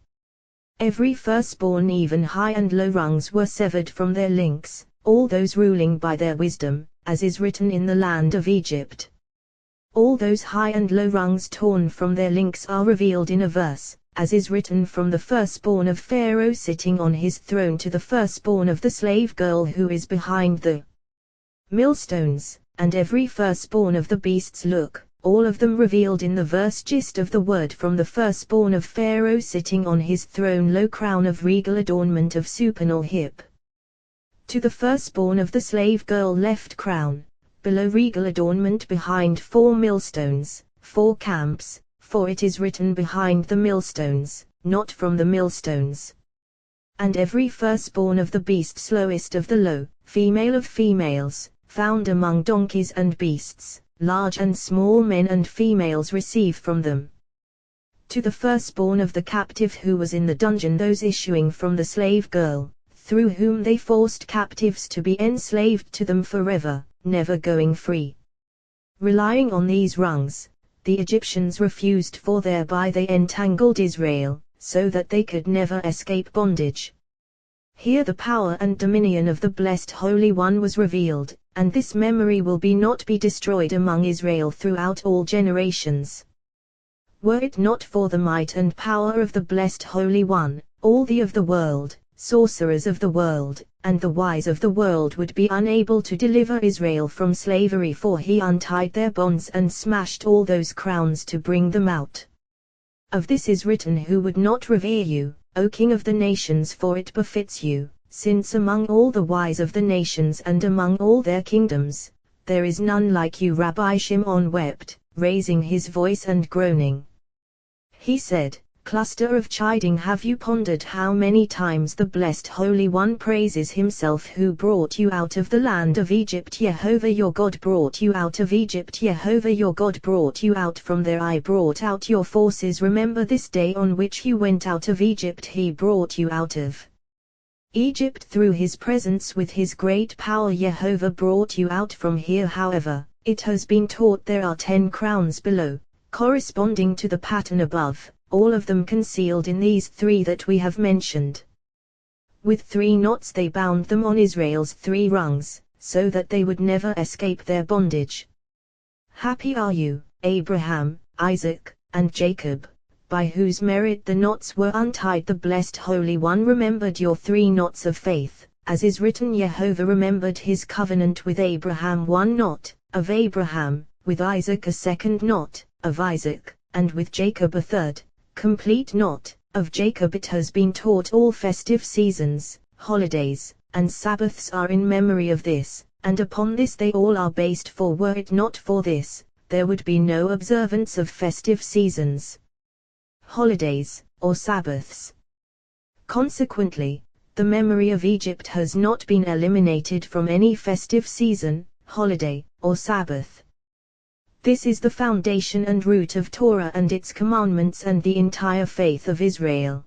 Every firstborn, even high and low rungs, were severed from their links, all those ruling by their wisdom, as is written in the land of Egypt. All those high and low rungs torn from their links are revealed in a verse, as is written, from the firstborn of Pharaoh sitting on his throne to the firstborn of the slave girl who is behind the millstones, and every firstborn of the beasts. Look, all of them revealed in the verse. Gist of the word, from the firstborn of Pharaoh sitting on his throne, low crown of regal adornment of supernal hip. To the firstborn of the slave girl, left crown, below regal adornment, behind 4 millstones, 4 camps, for it is written, behind the millstones, not from the millstones. And every firstborn of the beasts, lowest of the low, female of females, found among donkeys and beasts, large and small, men and females, receive from them. To the firstborn of the captive who was in the dungeon, those issuing from the slave girl, through whom they forced captives to be enslaved to them forever, never going free. Relying on these rungs, the Egyptians refused, for thereby they entangled Israel, so that they could never escape bondage. Here the power and dominion of the blessed Holy One was revealed, and this memory will not be destroyed among Israel throughout all generations. Were it not for the might and power of the blessed Holy One, all the of the world, sorcerers of the world, and the wise of the world would be unable to deliver Israel from slavery, for he untied their bonds and smashed all those crowns to bring them out. Of this is written, who would not revere you, O King of the nations, for it befits you, since among all the wise of the nations and among all their kingdoms, there is none like you. Rabbi Shimon wept, raising his voice and groaning. He said, Cluster of chiding, have you pondered how many times the blessed Holy One praises himself, who brought you out of the land of Egypt? Yehovah your God brought you out of Egypt. Yehovah your God brought you out from there. I brought out your forces. Remember this day on which you went out of Egypt. He brought you out of Egypt through his presence with his great power. Yehovah brought you out from here. However, it has been taught there are 10 crowns below, corresponding to the pattern above, all of them concealed in these 3 that we have mentioned. With 3 knots they bound them on Israel's 3 rungs, so that they would never escape their bondage. Happy are you, Abraham, Isaac, and Jacob, by whose merit the knots were untied. The blessed Holy One remembered your 3 knots of faith, as is written, Yehovah remembered his covenant with Abraham, 1 knot, of Abraham, with Isaac a 2nd knot, of Isaac, and with Jacob a 3rd, complete knot, of Jacob. It has been taught all festive seasons, holidays, and Sabbaths are in memory of this, and upon this they all are based, for were it not for this, there would be no observance of festive seasons, holidays, or Sabbaths. Consequently, the memory of Egypt has not been eliminated from any festive season, holiday, or Sabbath. This is the foundation and root of Torah and its commandments and the entire faith of Israel.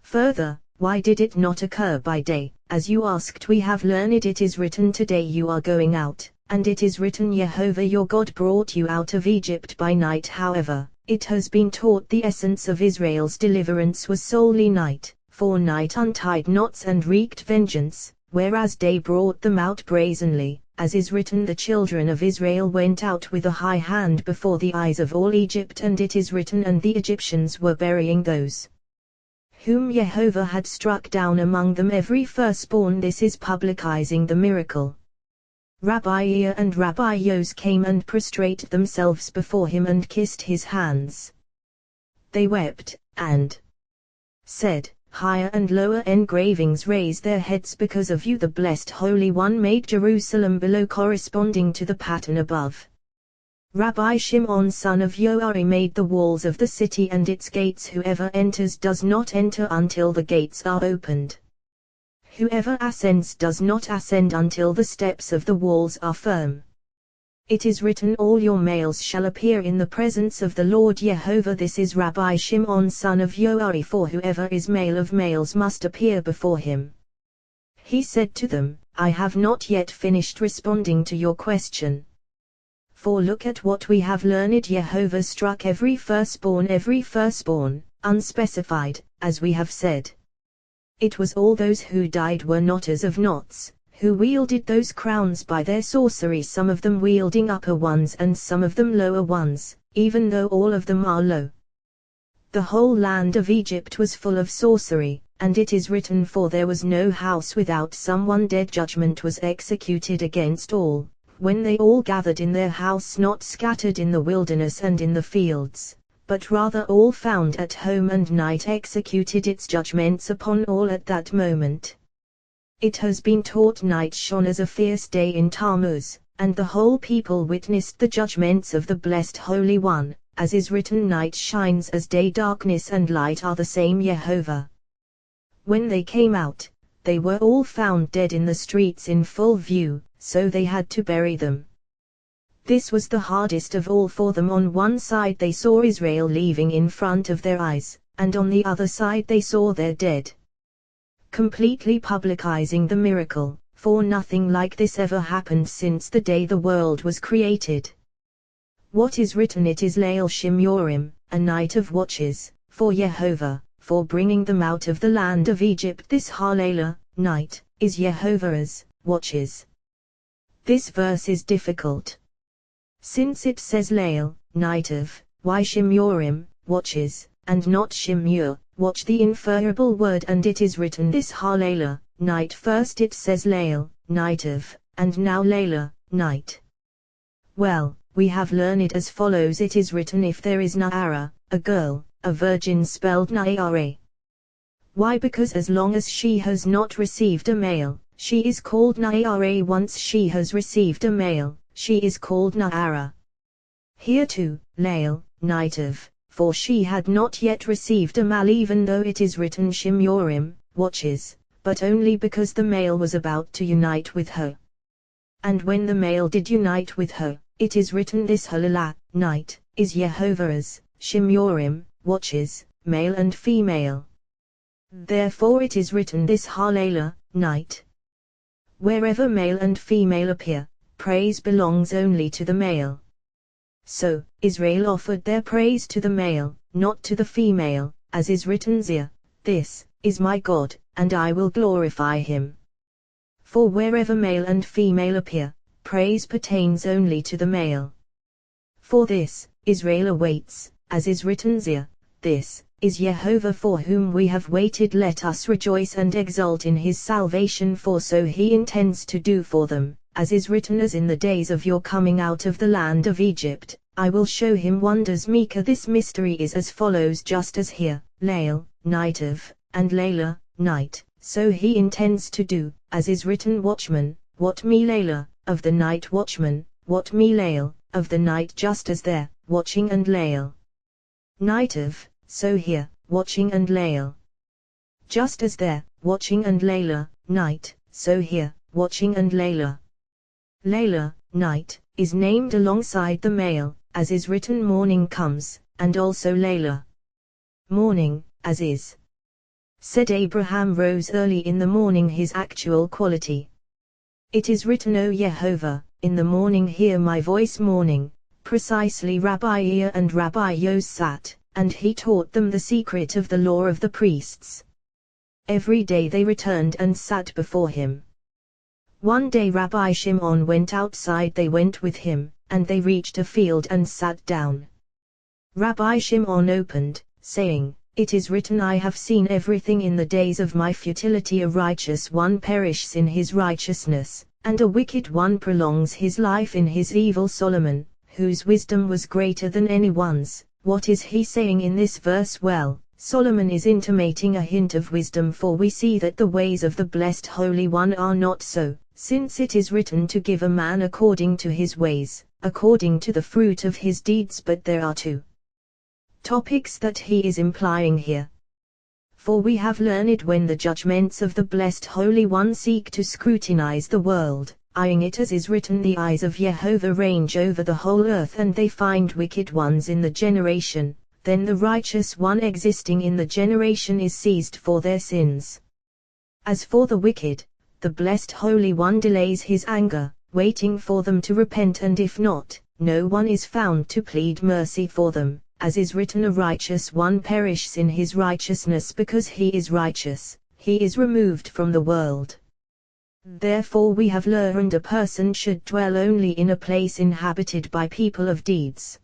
Further, why did it not occur by day? As you asked, we have learned it is written, today you are going out, and it is written, Jehovah your God brought you out of Egypt by night. However, it has been taught the essence of Israel's deliverance was solely night, for night untied knots and wreaked vengeance, whereas day brought them out brazenly. As is written, the children of Israel went out with a high hand before the eyes of all Egypt, and it is written, and the Egyptians were burying those whom Jehovah had struck down among them, every firstborn. This is publicizing the miracle. Rabbi Ea and Rabbi Yos came and prostrated themselves before him and kissed his hands. They wept, and said, higher and lower engravings raise their heads because of you. The blessed Holy One made Jerusalem below corresponding to the pattern above. Rabbi Shimon son of Yoari made the walls of the city and its gates. Whoever enters does not enter until the gates are opened. Whoever ascends does not ascend until the steps of the walls are firm. It is written, all your males shall appear in the presence of the Lord Jehovah. This is Rabbi Shimon son of Yoari, for whoever is male of males must appear before him. He said to them, I have not yet finished responding to your question. For look at what we have learned. Jehovah struck every firstborn, unspecified, as we have said. It was all those who died were knotters of knots, who wielded those crowns by their sorcery, some of them wielding upper ones and some of them lower ones, even though all of them are low. The whole land of Egypt was full of sorcery, and it is written, for there was no house without someone dead. Judgment was executed against all, when they all gathered in their house, not scattered in the wilderness and in the fields, but rather all found at home, and night executed its judgments upon all at that moment. It has been taught night shone as a fierce day in Tammuz, and the whole people witnessed the judgments of the blessed Holy One, as is written, night shines as day, darkness and light are the same Jehovah. When they came out, they were all found dead in the streets in full view, so they had to bury them. This was the hardest of all for them. On one side they saw Israel leaving in front of their eyes, and on the other side they saw their dead. Completely publicizing the miracle, for nothing like this ever happened since the day the world was created. What is written? It is Leil Shimurim, a night of watches, for Jehovah, for bringing them out of the land of Egypt. This Halelah, night, is Jehovah's watches. This verse is difficult, since it says Leil, night of, why Shimurim, watches, and not Shimur, watch, the inferable word, and it is written this Halelah, night. First it says Leil, night of, and now Layla, night. Well, we have learned as follows. It is written, if there is Na'ara, a girl, a virgin, spelled Na'ara. Why? Because as long as she has not received a male, she is called Na'ara. Once she has received a male, she is called Na'ara. Here too, Lael, night of, for she had not yet received a male, even though it is written Shimurim, watches, but only because the male was about to unite with her. And when the male did unite with her, it is written this Halelah, night, is Jehovah's, Shimurim, watches, male and female. Therefore it is written this Halelah, night. Wherever male and female appear, praise belongs only to the male. So, Israel offered their praise to the male, not to the female, as is written, Zia, this is my God, and I will glorify him. For wherever male and female appear, praise pertains only to the male. For this, Israel awaits, as is written, Zia, this is Jehovah for whom we have waited. Let us rejoice and exult in his salvation, for so he intends to do for them, as is written, as in the days of your coming out of the land of Egypt, I will show him wonders. Micah. This mystery is as follows, just as here, Lael, night of, and Layla, night, so he intends to do, as is written watchman, what me layla, of the night watchman, what me lail, of the night just as there, watching and lail. Night of, so here, watching and lail. Just as there, watching and layla, night, so here, watching and layla. Layla, night, is named alongside the male, as is written morning comes, and also layla. Morning, as is said Abraham rose early in the morning, his actual quality. It is written, O Yehovah, in the morning hear my voice morning. Precisely Rabbi Ea and Rabbi Yos sat, and he taught them the secret of the law of the priests. Every day they returned and sat before him. One day Rabbi Shimon went outside, they went with him, and they reached a field and sat down. Rabbi Shimon opened, saying, It is written, I have seen everything in the days of my futility. A righteous one perishes in his righteousness, and a wicked one prolongs his life in his evil. Solomon, whose wisdom was greater than anyone's, what is he saying in this verse? Well, Solomon is intimating a hint of wisdom, for we see that the ways of the blessed Holy One are not so, since it is written to give a man according to his ways, according to the fruit of his deeds. But there are two topics that he is implying here. For we have learned when the judgments of the blessed Holy One seek to scrutinize the world, eyeing it as is written, the eyes of Jehovah range over the whole earth, and they find wicked ones in the generation, then the righteous one existing in the generation is seized for their sins. As for the wicked, the blessed Holy One delays his anger, waiting for them to repent, and if not, no one is found to plead mercy for them. As is written, a righteous one perishes in his righteousness, because he is righteous, he is removed from the world. Therefore we have learned a person should dwell only in a place inhabited by people of deeds.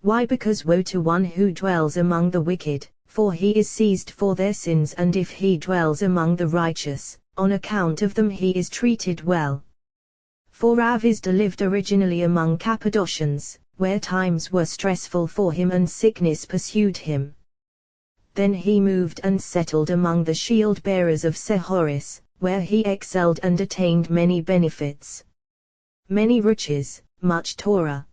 Why? Because woe to one who dwells among the wicked, for he is seized for their sins, and if he dwells among the righteous, on account of them he is treated well. For Ravizda lived originally among Cappadocians, where times were stressful for him and sickness pursued him. Then he moved and settled among the shield bearers of Sehoris, where he excelled and attained many benefits, many riches, much Torah.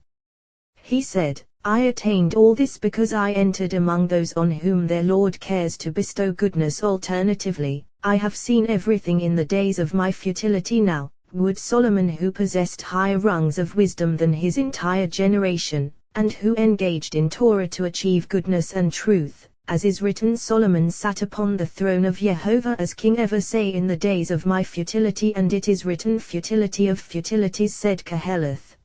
He said, I attained all this because I entered among those on whom their Lord cares to bestow goodness. Alternatively, I have seen everything in the days of my futility. Now, would Solomon, who possessed higher rungs of wisdom than his entire generation, and who engaged in Torah to achieve goodness and truth, as is written, Solomon sat upon the throne of Jehovah as king, ever say in the days of my futility? And it is written, futility of futilities, said Koheleth.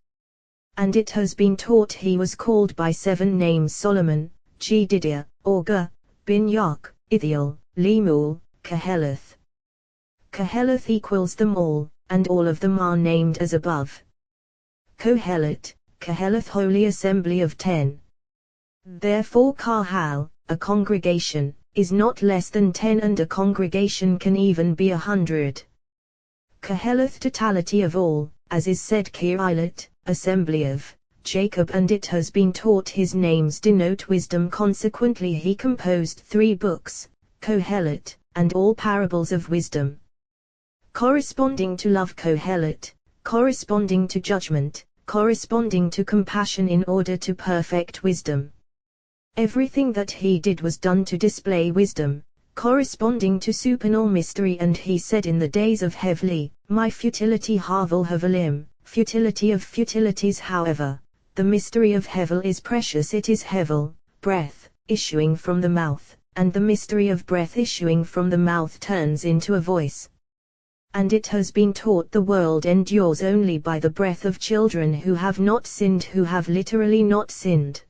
And it has been taught he was called by 7 names: Solomon, Jedidiah, Orga, Binyak, Ithiel, Lemuel, Koheleth. Koheleth equals them all, and all of them are named as above. Kohelet, Koheleth, holy assembly of 10. Therefore Kahal, a congregation, is not less than 10, and a congregation can even be 100. Koheleth, totality of all, as is said, Kirilet, assembly of Jacob, and it has been taught his names denote wisdom. Consequently he composed 3 books, Kohelet, and all parables of wisdom, corresponding to love, Kohelet, corresponding to judgment, corresponding to compassion, in order to perfect wisdom. Everything that he did was done to display wisdom, corresponding to supernal mystery. And he said in the days of Hevli, my futility Havel Hevelim, futility of futilities. However, the mystery of Hevel is precious. It is Hevel, breath, issuing from the mouth, and the mystery of breath issuing from the mouth turns into a voice. And it has been taught the world endures only by the breath of children who have not sinned, who have literally not sinned.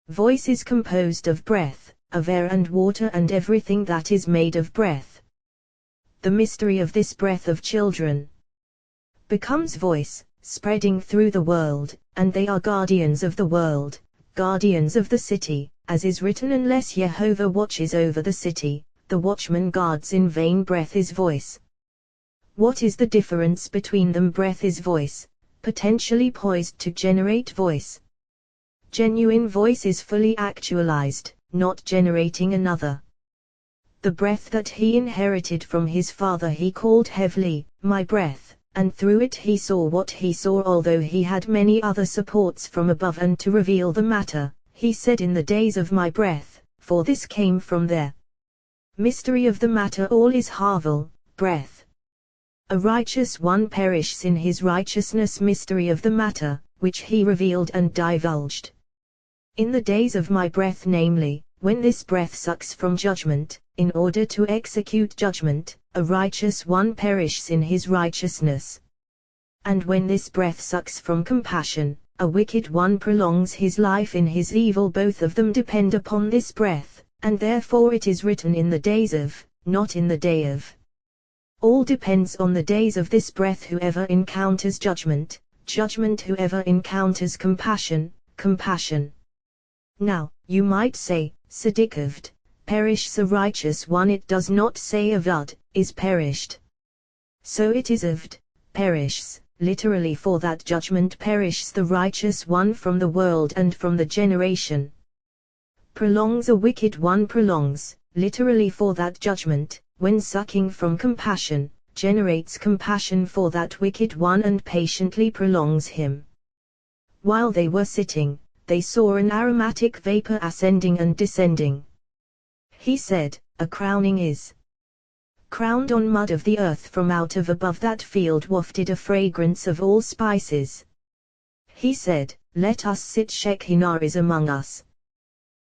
Voice is composed of breath, of air and water, and everything that is made of breath. The mystery of this breath of children becomes voice, spreading through the world, and they are guardians of the world, guardians of the city, as is written, unless Jehovah watches over the city, the watchman guards in vain. Breath is voice. What is the difference between them? Breath is voice, potentially poised to generate voice. Genuine voice is fully actualized, not generating another. The breath that he inherited from his father he called heavily, my breath, and through it he saw what he saw, although he had many other supports from above. And to reveal the matter, he said, in the days of my breath, for this came from there. Mystery of the matter all is Havel, breath. A righteous one perishes in his righteousness. Mystery of the matter, which he revealed and divulged. In the days of my breath, namely, when this breath sucks from judgment, in order to execute judgment, a righteous one perishes in his righteousness. And when this breath sucks from compassion, a wicked one prolongs his life in his evil. Both of them depend upon this breath, and therefore it is written in the days of, not in the day of. All depends on the days of this breath. Whoever encounters judgment, judgment. Whoever encounters compassion, compassion. Now, you might say, Sadikavd, perish the righteous one. It does not say Avud, is perished. So it is Avd, perishes, literally, for that judgment perishes the righteous one from the world and from the generation. Prolongs, a wicked one prolongs, literally, for that judgment, when sucking from compassion, generates compassion for that wicked one and patiently prolongs him. While they were sitting, they saw an aromatic vapor ascending and descending. He said, a crowning is crowned on mud of the earth. From out of above that field wafted a fragrance of all spices. He said, let us sit Shekinah is among us.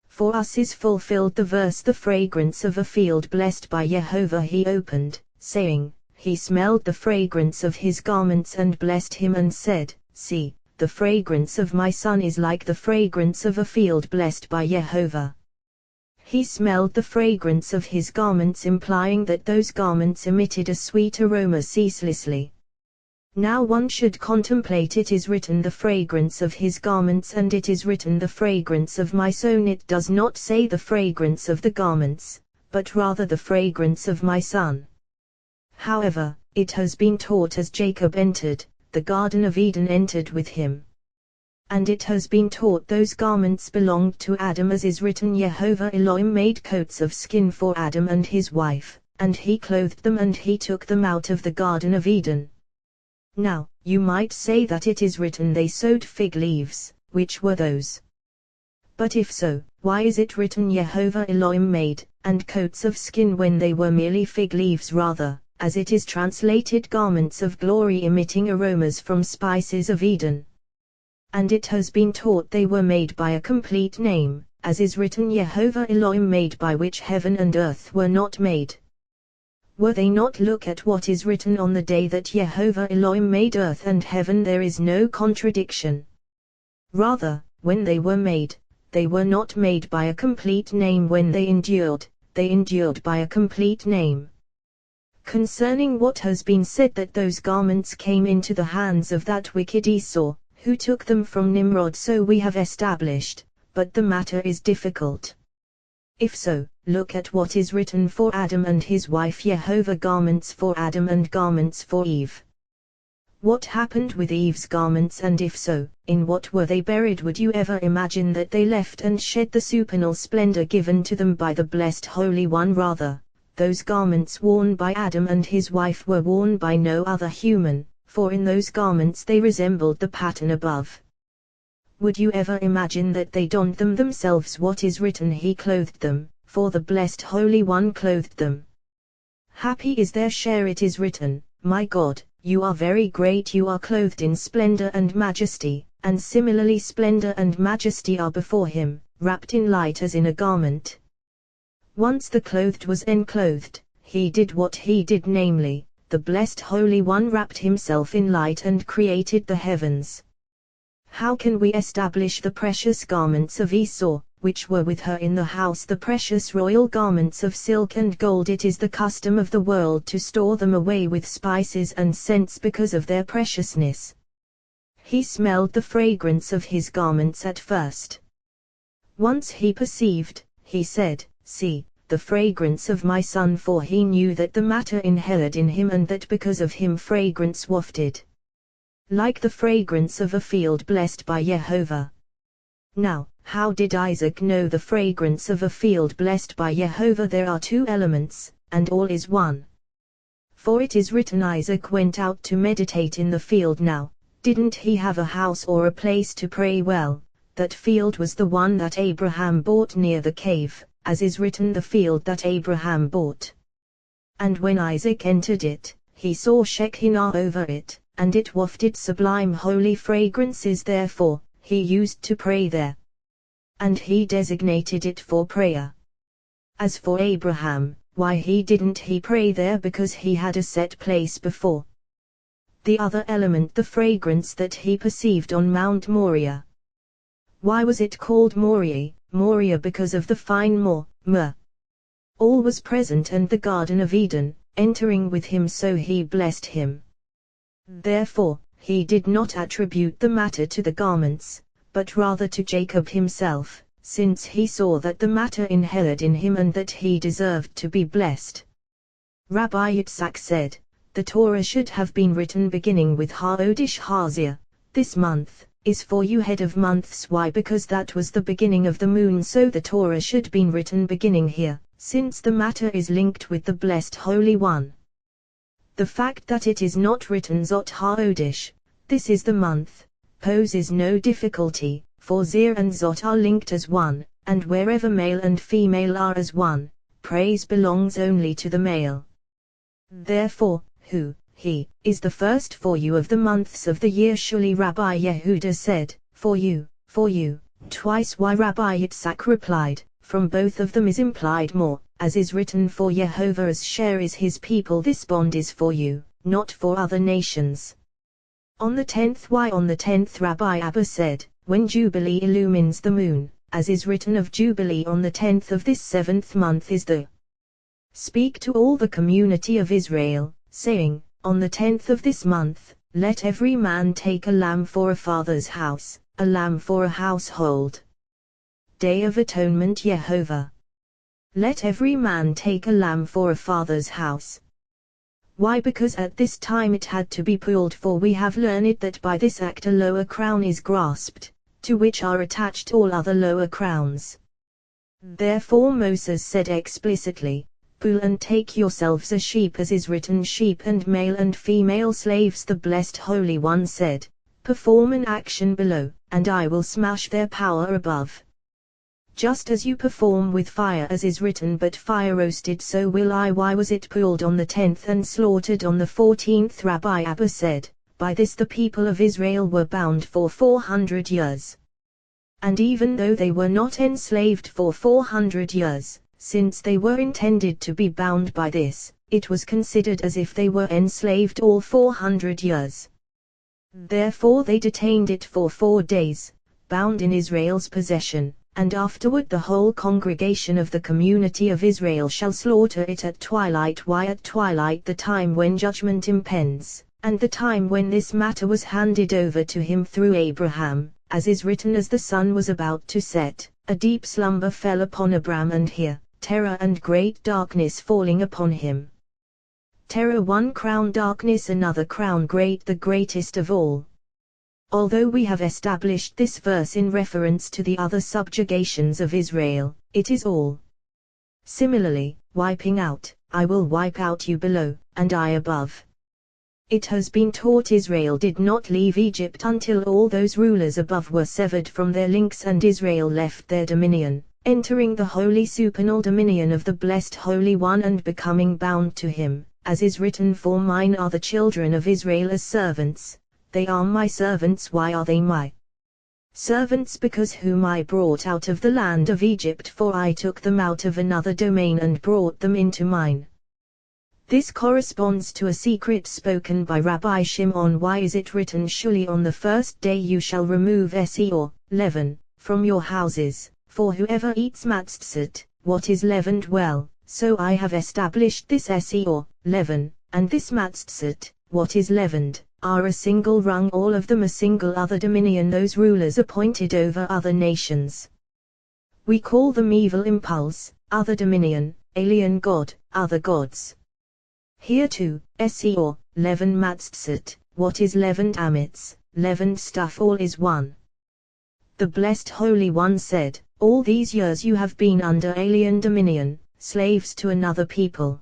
For us is fulfilled the verse, the fragrance of a field blessed by Jehovah. He opened, saying, he smelled the fragrance of his garments and blessed him and said, see, the fragrance of my son is like the fragrance of a field blessed by Jehovah. He smelled the fragrance of his garments, implying that those garments emitted a sweet aroma ceaselessly. Now one should contemplate. It is written the fragrance of his garments, and it is written the fragrance of my son. It does not say the fragrance of the garments, but rather the fragrance of my son. However, it has been taught as Jacob entered, the Garden of Eden entered with him. And it has been taught those garments belonged to Adam, as is written, Jehovah Elohim made coats of skin for Adam and his wife, and he clothed them and he took them out of the Garden of Eden. Now, you might say that it is written they sewed fig leaves, which were those. But if so, why is it written Jehovah Elohim made, and coats of skin, when they were merely fig leaves? Rather, as it is translated, garments of glory emitting aromas from spices of Eden. And it has been taught they were made by a complete name, as is written Jehovah Elohim made, by which heaven and earth were not made. Were they not? Look at what is written on the day that Jehovah Elohim made earth and heaven. There is no contradiction. Rather, when they were made, they were not made by a complete name. When they endured by a complete name. Concerning what has been said, that those garments came into the hands of that wicked Esau, who took them from Nimrod, so we have established, but the matter is difficult. If so, look at what is written for Adam and his wife, Jehovah garments for Adam and garments for Eve. What happened with Eve's garments, and if so, in what were they buried? Would you ever imagine that they left and shed the supernal splendor given to them by the blessed Holy One? Rather, those garments worn by Adam and his wife were worn by no other human, for in those garments they resembled the pattern above. Would you ever imagine that they donned them themselves? What is written, he clothed them, for the blessed Holy One clothed them. Happy is their share. It is written, my God, you are very great, you are clothed in splendor and majesty, and similarly splendor and majesty are before him, wrapped in light as in a garment. Once the clothed was enclothed, he did what he did, namely, the blessed Holy One wrapped himself in light and created the heavens. How can we establish the precious garments of Esau, which were with her in the house, the precious royal garments of silk and gold? It is the custom of the world to store them away with spices and scents because of their preciousness. He smelled the fragrance of his garments at first. Once he perceived, he said, see, the fragrance of my son, for he knew that the matter inhaled in him, and that because of him fragrance wafted. Like the fragrance of a field blessed by Jehovah. Now, How did Isaac know the fragrance of a field blessed by Jehovah? There are two elements, and all is one. For it is written, Isaac went out to meditate in the field. Now, didn't he have a house or a place to pray? Well, that field was the one that Abraham bought near the cave, as is written, the field that Abraham bought. And when Isaac entered it, he saw Shekinah over it, and it wafted sublime holy fragrances. Therefore, he used to pray there. And he designated it for prayer. As for Abraham, why didn't he pray there? Because he had a set place before. The other element, the fragrance that he perceived on Mount Moriah. Why was it called Moriah? Moriah because of the fine myrrh. All was present, and the Garden of Eden, entering with him, so he blessed him. Therefore, he did not attribute the matter to the garments, but rather to Jacob himself, since he saw that the matter inhaled in him and that he deserved to be blessed. Rabbi Yitzhak said, the Torah should have been written beginning with Ha'odish Hazir. This month is for you, head of months. Why? Because that was the beginning of the moon, so the Torah should been written beginning here, since the matter is linked with the blessed Holy One. The fact that it is not written Zot Ha'odish, this is the month, poses no difficulty, for Zir and Zot are linked as one, and wherever male and female are as one, praise belongs only to the male. Therefore, he, is the first for you of the months of the year. Surely Rabbi Yehuda said, for you, twice. Why? Rabbi Yitzhak replied, from both of them is implied more, as is written, for Jehovah's share is his people. This bond is for you, not for other nations. On the 10th. Why on the 10th? Rabbi Abba said, when Jubilee illumines the moon, as is written of Jubilee, on the 10th of this 7th month is the speak to all the community of Israel, saying, on the 10th of this month, let every man take a lamb for a father's house, a lamb for a household. Day of Atonement. Jehovah. Let every man take a lamb for a father's house. Why? Because at this time it had to be pulled, for we have learned that by this act a lower crown is grasped, to which are attached all other lower crowns. Therefore Moses said explicitly, pull and take yourselves a sheep, as is written, sheep and male and female slaves. The blessed Holy One said, perform an action below, and I will smash their power above. Just as you perform with fire, as is written, but fire roasted, so will I. Why was it pulled on the 10th and slaughtered on the 14th? Rabbi Abba said, by this the people of Israel were bound for 400 years. And even though they were not enslaved for 400 years, since they were intended to be bound by this, it was considered as if they were enslaved all 400 years. Therefore they detained it for 4 days, bound in Israel's possession, and afterward the whole congregation of the community of Israel shall slaughter it at twilight. Why at twilight? The time when judgment impends, and the time when this matter was handed over to him through Abraham, as is written, as the sun was about to set, a deep slumber fell upon Abram, and here, terror and great darkness falling upon him. Terror one crown, darkness another crown, great the greatest of all. Although we have established this verse in reference to the other subjugations of Israel, it is all similarly, wiping out, I will wipe out you below, and I above. It has been taught Israel did not leave Egypt until all those rulers above were severed from their links, and Israel left their dominion, entering the holy supernal dominion of the blessed Holy One and becoming bound to him, as is written, for mine are the children of Israel as servants, they are my servants. Why are they my servants? Because whom I brought out of the land of Egypt, for I took them out of another domain and brought them into mine. This corresponds to a secret spoken by Rabbi Shimon. Why is it written, surely on the first day you shall remove or leaven, from your houses, for whoever eats matzot, what is leavened, well, so I have established this or leaven, and this matzot, what is leavened, are a single rung, all of them a single other dominion, those rulers appointed over other nations. We call them evil impulse, other dominion, alien god, other gods. Here too, or leaven matzot, what is leavened amitz, leavened stuff, all is one. The Blessed Holy One said, all these years you have been under alien dominion, slaves to another people.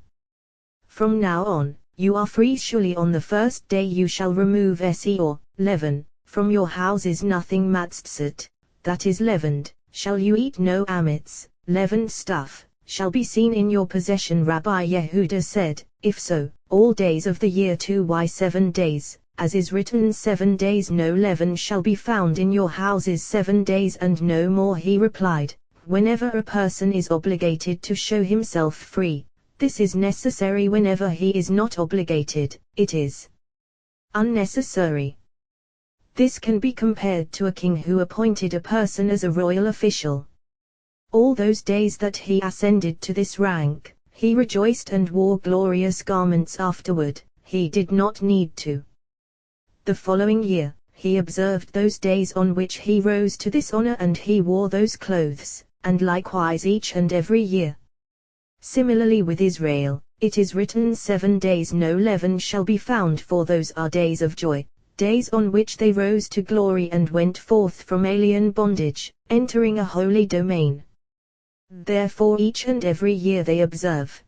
From now on, you are free. Surely on the first day you shall remove se or leaven from your houses. Nothing matztzat, that is leavened, shall you eat. No amits, leavened stuff, shall be seen in your possession. Rabbi Yehuda said, if so, all days of the year 2 7 days, as is written 7 days no leaven shall be found in your houses 7 days and no more. He replied, whenever a person is obligated to show himself free, this is necessary. Whenever he is not obligated, it is unnecessary. This can be compared to a king who appointed a person as a royal official. All those days that he ascended to this rank, he rejoiced and wore glorious garments afterward. He did not need to. The following year, he observed those days on which he rose to this honor and he wore those clothes, and likewise each and every year. Similarly with Israel, it is written 7 days no leaven shall be found, for those are days of joy, days on which they rose to glory and went forth from alien bondage, entering a holy domain. Therefore each and every year they observe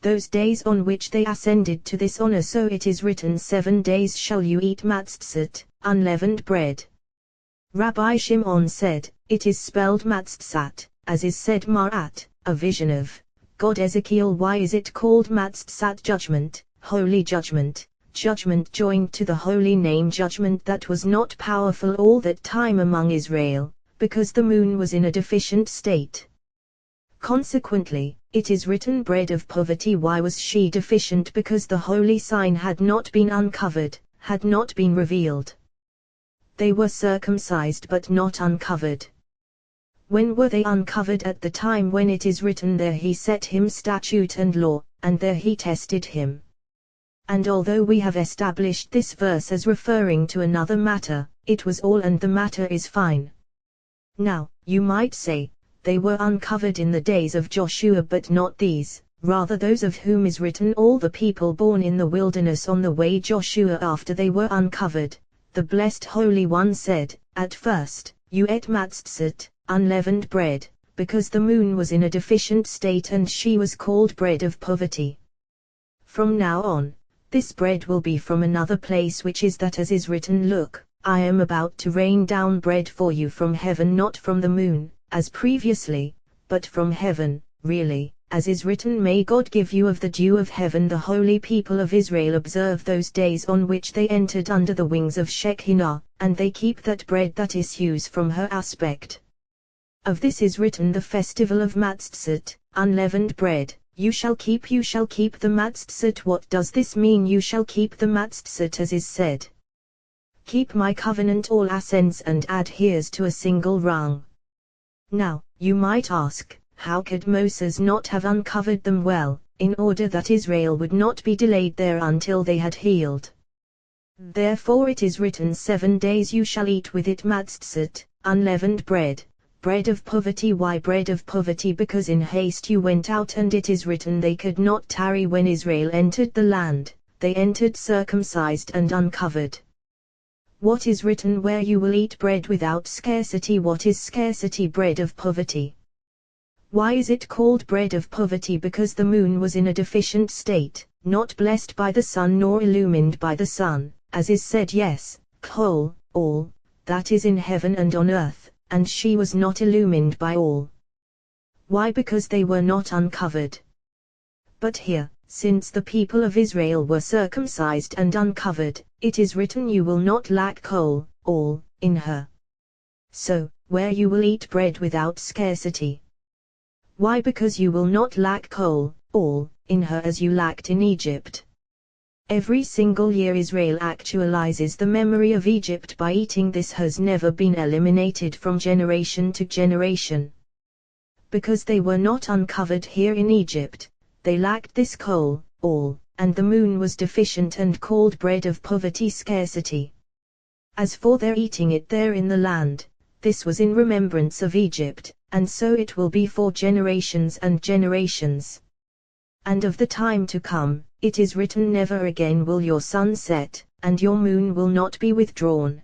those days on which they ascended to this honor. So it is written 7 days shall you eat matztzat, unleavened bread. Rabbi Shimon said, it is spelled matztzat, as is said ma'at, a vision of God. Ezekiel, why is it called matztzat? Judgment, holy judgment, judgment joined to the holy name, judgment that was not powerful all that time among Israel, because the moon was in a deficient state. Consequently, it is written bread of poverty. Why was she deficient? Because the holy sign had not been uncovered, had not been revealed. They were circumcised but not uncovered. When were they uncovered? At the time when it is written, there he set him statute and law, and there he tested him. And although we have established this verse as referring to another matter, it was all and the matter is fine. Now, you might say, they were uncovered in the days of Joshua but not these, rather those of whom is written all the people born in the wilderness on the way Joshua. After they were uncovered, the Blessed Holy One said, at first, you ate matztzat, unleavened bread, because the moon was in a deficient state and she was called bread of poverty. From now on, this bread will be from another place, which is that as is written, look, I am about to rain down bread for you from heaven, not from the moon, as previously, but from heaven. Really, as is written, may God give you of the dew of heaven. The holy people of Israel observe those days on which they entered under the wings of Shekinah, and they keep that bread that issues from her aspect. Of this is written the festival of matztzat, unleavened bread. You shall keep the matztzat. What does this mean? You shall keep the matztzat, as is said, keep my covenant. All ascends and adheres to a single rung. Now, you might ask, how could Moses not have uncovered them? Well, in order that Israel would not be delayed there until they had healed. Therefore it is written 7 days you shall eat with it matztzat, unleavened bread, bread of poverty. Why bread of poverty? Because in haste you went out, and it is written they could not tarry when Israel entered the land, they entered circumcised and uncovered. What is written? Where you will eat bread without scarcity. What is scarcity? Bread of poverty. Why is it called bread of poverty? Because the moon was in a deficient state, not blessed by the sun nor illumined by the sun, as is said, yes, kol, all, that is in heaven and on earth, and she was not illumined by all. Why? Because they were not uncovered. But here, since the people of Israel were circumcised and uncovered, it is written you will not lack kol, all, in her. So, where you will eat bread without scarcity. Why? Because you will not lack kol, all, in her as you lacked in Egypt. Every single year Israel actualizes the memory of Egypt by eating. This has never been eliminated from generation to generation. Because they were not uncovered here in Egypt, they lacked this kol, all, and the moon was deficient and called bread of poverty, scarcity. As for their eating it there in the land, this was in remembrance of Egypt, and so it will be for generations and generations. And of the time to come, it is written, never again will your sun set, and your moon will not be withdrawn.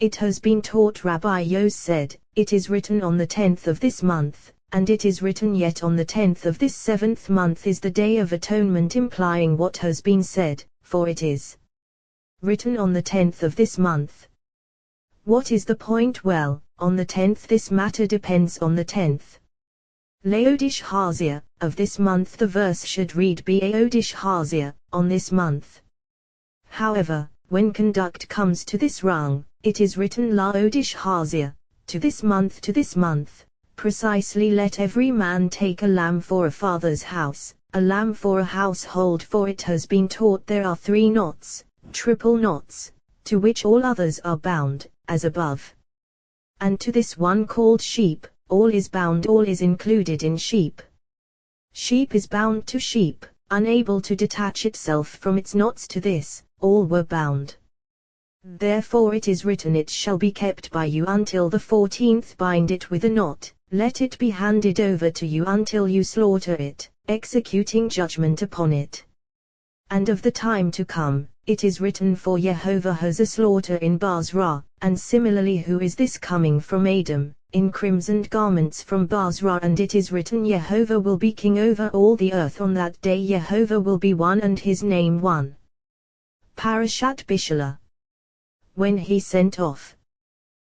it has been taught. Rabbi Yos said, it is written on the 10th of this month, and it is written yet on the 10th of this 7th month is the Day of Atonement, implying what has been said, for it is written on the 10th of this month. What is the point? Well, on the 10th this matter depends on the 10th. Laodish Hazia, of this month. The verse should read Baodish Hazia, on this month. However, when conduct comes to this rung, it is written Laodish Hazia, to this month, to this month. Precisely, let every man take a lamb for a father's house, a lamb for a household, for it has been taught there are 3 knots, triple knots, to which all others are bound, as above. And to this one called sheep, all is bound, all is included in sheep. Sheep is bound to sheep, unable to detach itself from its knots. To this, all were bound. Therefore it is written, it shall be kept by you until the 14th. Bind it with a knot, let it be handed over to you until you slaughter it, executing judgment upon it. And of the time to come, it is written, for Jehovah has a slaughter in Basra. And similarly, who is this coming from Edom, in crimsoned garments from Basra? And it is written, Jehovah will be king over all the earth. On that day Jehovah will be one, and his name one. Parashat Bishallah. When he sent off,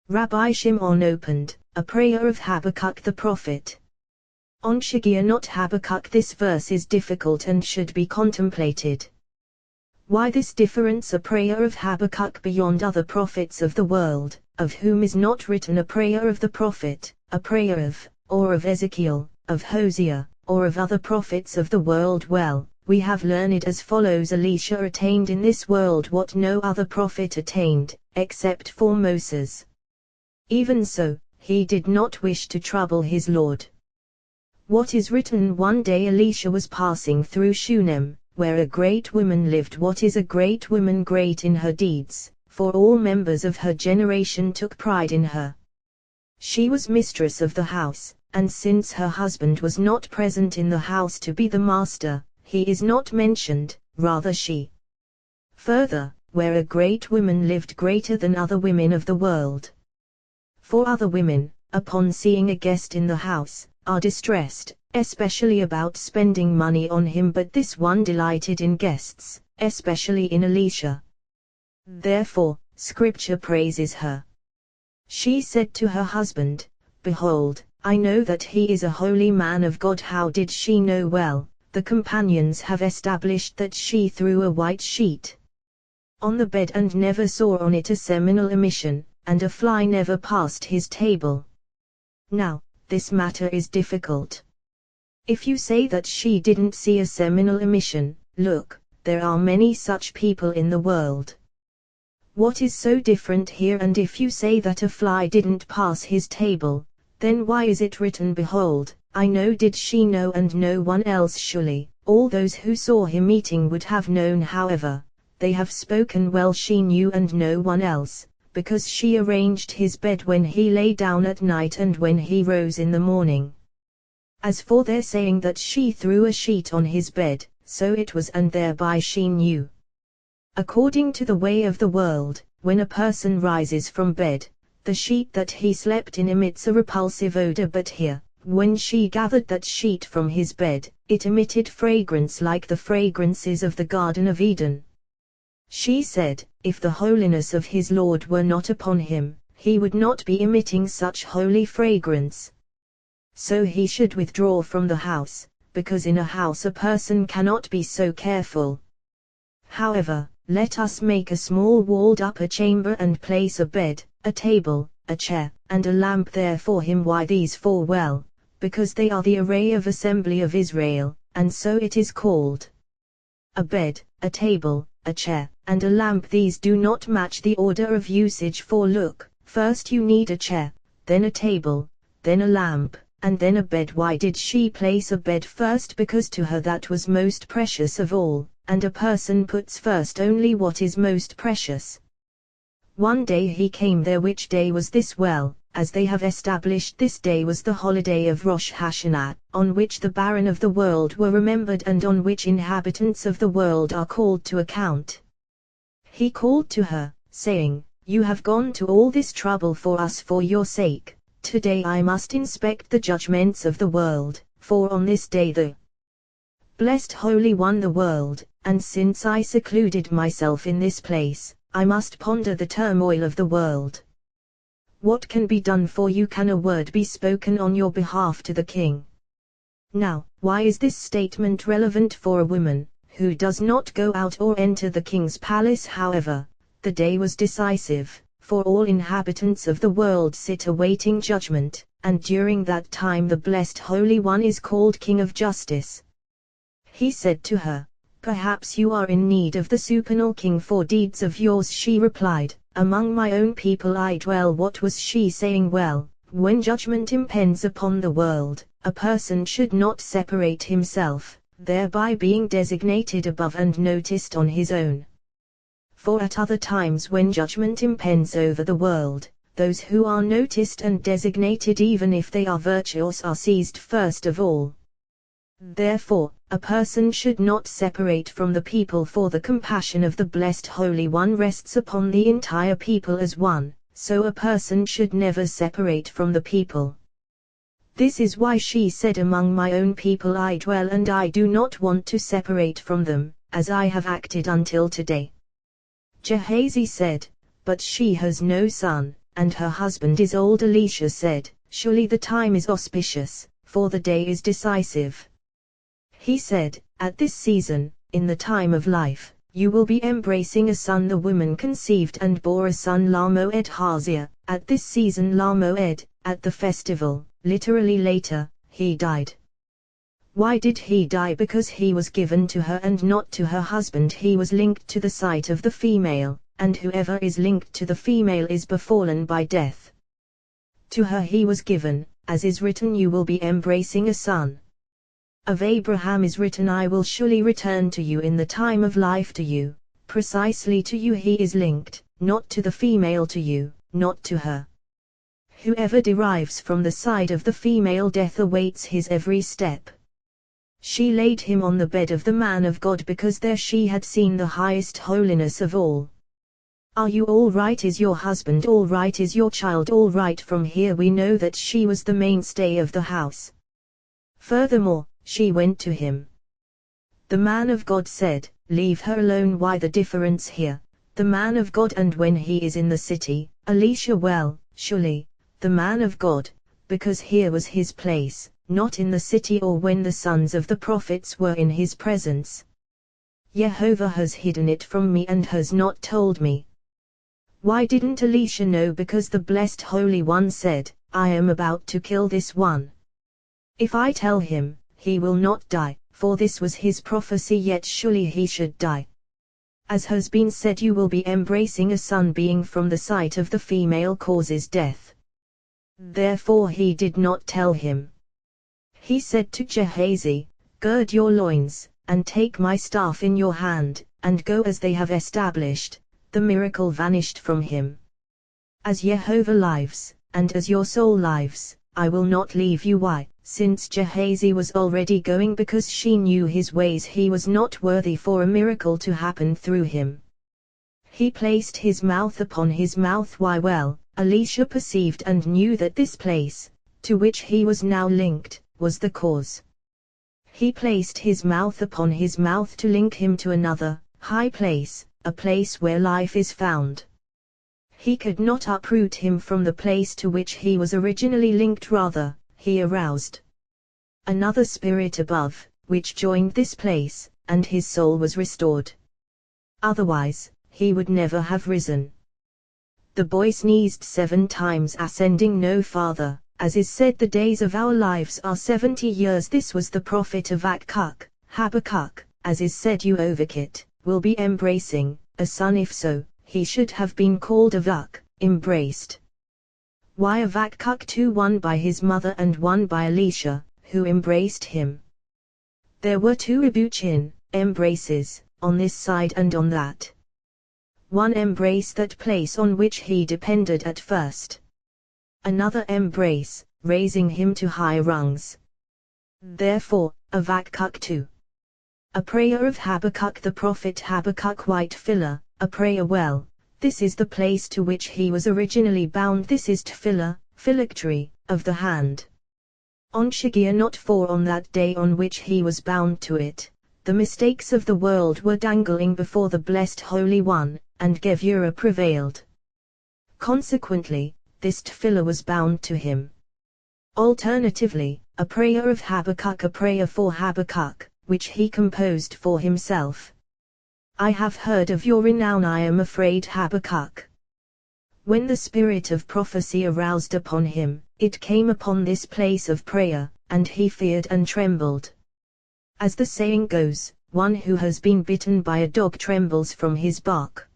Rabbi Shimon opened, a prayer of Habakkuk the prophet. On Shagia, not Habakkuk. This verse is difficult and should be contemplated. Why this difference? A prayer of Habakkuk beyond other prophets of the world, of whom is not written a prayer of the prophet, a prayer of, or of Ezekiel, of Hosea, or of other prophets of the world. Well, we have learned as follows: Elisha attained in this world what no other prophet attained, except for Moses. Even so, he did not wish to trouble his Lord. What is written? One day Elisha was passing through Shunem, where a great woman lived. What is a great woman? Great in her deeds, for all members of her generation took pride in her. She was mistress of the house, and since her husband was not present in the house to be the master, he is not mentioned, rather she. Further, where a great woman lived, greater than other women of the world. For other women, upon seeing a guest in the house, are distressed, especially about spending money on him, but this one delighted in guests, especially in Elisha. Therefore, Scripture praises her. She said to her husband, Behold, I know that he is a holy man of God. How did she know? Well, the companions have established that she threw a white sheet on the bed and never saw on it a seminal emission, and a fly never passed his table. Now, this matter is difficult. If you say that she didn't see a seminal emission, look, there are many such people in the world. What is so different here? And if you say that a fly didn't pass his table, then why is it written, Behold, I know? Did she know and no one else? Surely, all those who saw him eating would have known. However, they have spoken well. She knew and no one else, because she arranged his bed when he lay down at night and when he rose in the morning. As for their saying that she threw a sheet on his bed, so it was, and thereby she knew. According to the way of the world, when a person rises from bed, the sheet that he slept in emits a repulsive odor, but here, when she gathered that sheet from his bed, it emitted fragrance like the fragrances of the Garden of Eden. She said, if the holiness of his Lord were not upon him, he would not be emitting such holy fragrance. So he should withdraw from the house, because in a house a person cannot be so careful. However, let us make a small walled upper chamber and place a bed, a table, a chair, and a lamp there for him. Why these four? Well, because they are the array of assembly of Israel, and so it is called. A bed, a table, a chair, and a lamp. These do not match the order of usage, for look, first you need a chair, then a table, then a lamp, and then a bed. Why did she place a bed first? Because to her that was most precious of all, and a person puts first only what is most precious. One day he came there. Which day was this? Well, as they have established, this day was the holiday of Rosh Hashanah, on which the barren of the world were remembered and on which inhabitants of the world are called to account. He called to her, saying, You have gone to all this trouble for us for your sake. Today I must inspect the judgments of the world, for on this day the blessed Holy One the world, and since I secluded myself in this place, I must ponder the turmoil of the world. What can be done for you? Can a word be spoken on your behalf to the king? Now, why is this statement relevant for a woman, who does not go out or enter the king's palace? However, the day was decisive, for all inhabitants of the world sit awaiting judgment, and during that time the blessed Holy One is called King of Justice. He said to her, "Perhaps you are in need of the supernal king for deeds of yours." She replied, "Among my own people I dwell." What was she saying? Well, when judgment impends upon the world, a person should not separate himself, thereby being designated above and noticed on his own. For at other times when judgment impends over the world, those who are noticed and designated, even if they are virtuous, are seized first of all. Therefore, a person should not separate from the people, for the compassion of the blessed Holy One rests upon the entire people as one, so a person should never separate from the people. This is why she said, "Among my own people I dwell, and I do not want to separate from them, as I have acted until today." Gehazi said, "But she has no son, and her husband is old." Elisha said, "Surely the time is auspicious, for the day is decisive." He said, "At this season, in the time of life, you will be embracing a son." The woman conceived and bore a son Lamoed Haziah. At this season Lamoed, at the festival, literally later, he died. Why did he die? Because he was given to her and not to her husband. He was linked to the site of the female, and whoever is linked to the female is befallen by death. To her he was given, as is written, "You will be embracing a son." Of Abraham is written, "I will surely return to you in the time of life." To you, precisely to you he is linked, not to the female. To you, not to her. Whoever derives from the side of the female, death awaits his every step. She laid him on the bed of the man of God, because there she had seen the highest holiness of all. Are you all right? Is your husband all right? Is your child all right? From here we know that she was the mainstay of the house. Furthermore, she went to him. The man of God said, "Leave her alone." Why the difference here? The man of God and when he is in the city, Elisha, well, surely, the man of God, because here was his place, not in the city or when the sons of the prophets were in his presence. Jehovah has hidden it from me and has not told me. Why didn't Elisha know? Because the blessed Holy One said, "I am about to kill this one. If I tell him, he will not die," for this was his prophecy, yet surely he should die. As has been said, you will be embracing a son. Being from the site of the female causes death. Therefore he did not tell him. He said to Gehazi, "Gird your loins, and take my staff in your hand, and go as they have established." The miracle vanished from him. As Jehovah lives, and as your soul lives, I will not leave you. Why? Since Gehazi was already going, because she knew his ways, he was not worthy for a miracle to happen through him. He placed his mouth upon his mouth. Why? Well, Elisha perceived and knew that this place, to which he was now linked, was the cause. He placed his mouth upon his mouth to link him to another, high place, a place where life is found. He could not uproot him from the place to which he was originally linked, rather, he aroused another spirit above, which joined this place, and his soul was restored. Otherwise, he would never have risen. The boy sneezed 7 times, ascending no farther. As is said, the days of our lives are 70 years. This was the prophet of Habakkuk. As is said, you Ovakit, will be embracing a son. If so, he should have been called Avak, embraced. Why Avakuk? 2, one by his mother and one by Elisha, who embraced him. There were 2 Ibuchin, embraces, on this side and on that. One embrace, that place on which he depended at first. Another embrace, raising him to high rungs. Therefore, Avakuk 2. A prayer of Habakkuk the prophet. Habakkuk white filler, a prayer. Well, This is the place to which he was originally bound. This is tefillah, phylactery, of the hand. On Shigia, for on that day on which he was bound to it, the mistakes of the world were dangling before the blessed Holy One, and Gevurah prevailed. Consequently, this tefillah was bound to him. Alternatively, a prayer of Habakkuk, a prayer for Habakkuk, which he composed for himself. I have heard of your renown, I am afraid, Habakkuk. When the spirit of prophecy aroused upon him, it came upon this place of prayer, and he feared and trembled. As the saying goes, one who has been bitten by a dog trembles from his bark.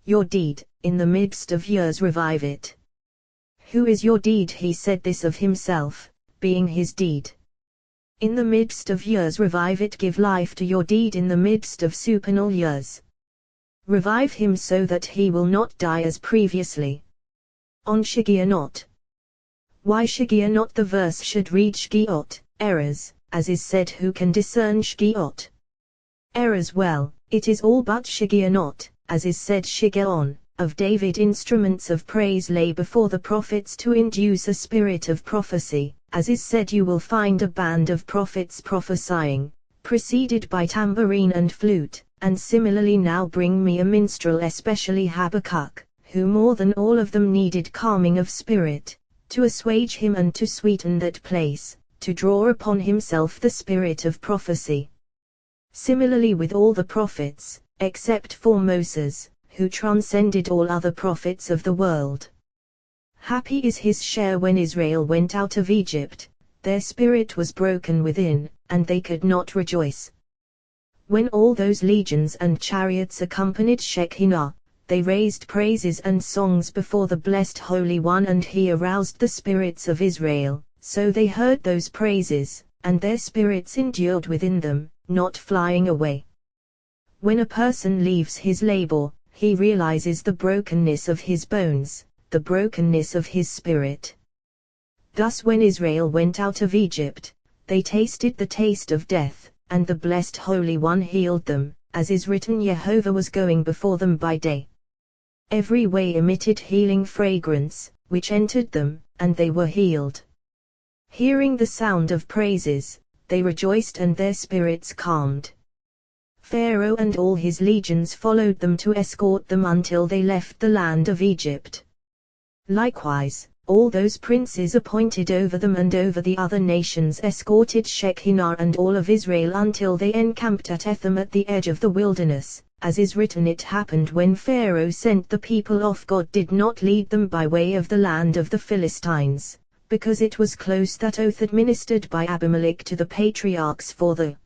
Your deed, in the midst of years revive it. Who is your deed? He said this of himself, being his deed. In the midst of years revive it, give life to your deed in the midst of supernal years. Revive him so that he will not die as previously. On Shigia not. Why Shigia not? The verse should read Shgiot, errors, as is said, who can discern Shgiot? Errors. Well, it is all but Shigia not, as is said, Shigeon, of David. Instruments of praise lay before the prophets to induce a spirit of prophecy, as is said, you will find a band of prophets prophesying, preceded by tambourine and flute, and similarly now bring me a minstrel, especially Habakkuk, who more than all of them needed calming of spirit, to assuage him and to sweeten that place, to draw upon himself the spirit of prophecy. Similarly with all the prophets, except for Moses, who transcended all other prophets of the world. Happy is his share when Israel went out of Egypt, their spirit was broken within, and they could not rejoice. When all those legions and chariots accompanied Shekinah, they raised praises and songs before the blessed Holy One, and he aroused the spirits of Israel, so they heard those praises, and their spirits endured within them, not flying away. When a person leaves his labor, he realizes the brokenness of his bones, the brokenness of his spirit. Thus when Israel went out of Egypt, they tasted the taste of death, and the blessed Holy One healed them, as is written, Jehovah was going before them by day. Every way emitted healing fragrance, which entered them, and they were healed. Hearing the sound of praises, they rejoiced and their spirits calmed. Pharaoh and all his legions followed them to escort them until they left the land of Egypt. Likewise, all those princes appointed over them and over the other nations escorted Shekinah and all of Israel until they encamped at Etham at the edge of the wilderness, as is written, it happened when Pharaoh sent the people off, God did not lead them by way of the land of the Philistines, because it was close, that oath administered by Abimelech to the patriarchs for the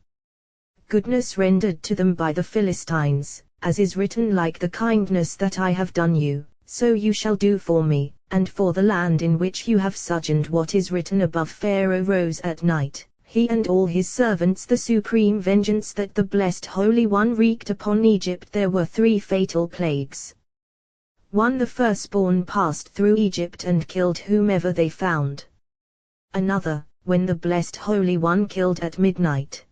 goodness rendered to them by the Philistines, as is written, like the kindness that I have done you, so you shall do for me, and for the land in which you have sojourned. What is written above, Pharaoh rose at night, he and all his servants. The supreme vengeance that the blessed Holy One wreaked upon Egypt. There were 3 fatal plagues. 1. The firstborn passed through Egypt and killed whomever they found. Another, when the blessed Holy One killed at midnight.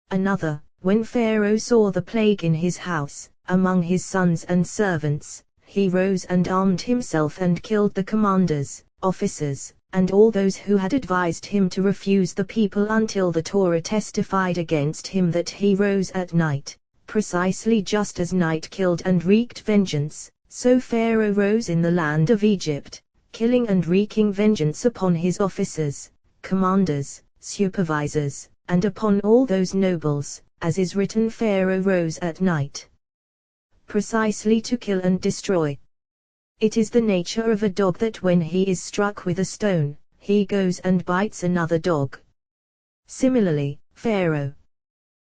Another, when Pharaoh saw the plague in his house, among his sons and servants, he rose and armed himself and killed the commanders, officers, and all those who had advised him to refuse the people, until the Torah testified against him that he rose at night, precisely just as night killed and wreaked vengeance. So Pharaoh rose in the land of Egypt, killing and wreaking vengeance upon his officers, commanders, supervisors, and upon all those nobles, as is written, Pharaoh rose at night, precisely to kill and destroy. It is the nature of a dog that when he is struck with a stone, he goes and bites another dog. Similarly, Pharaoh.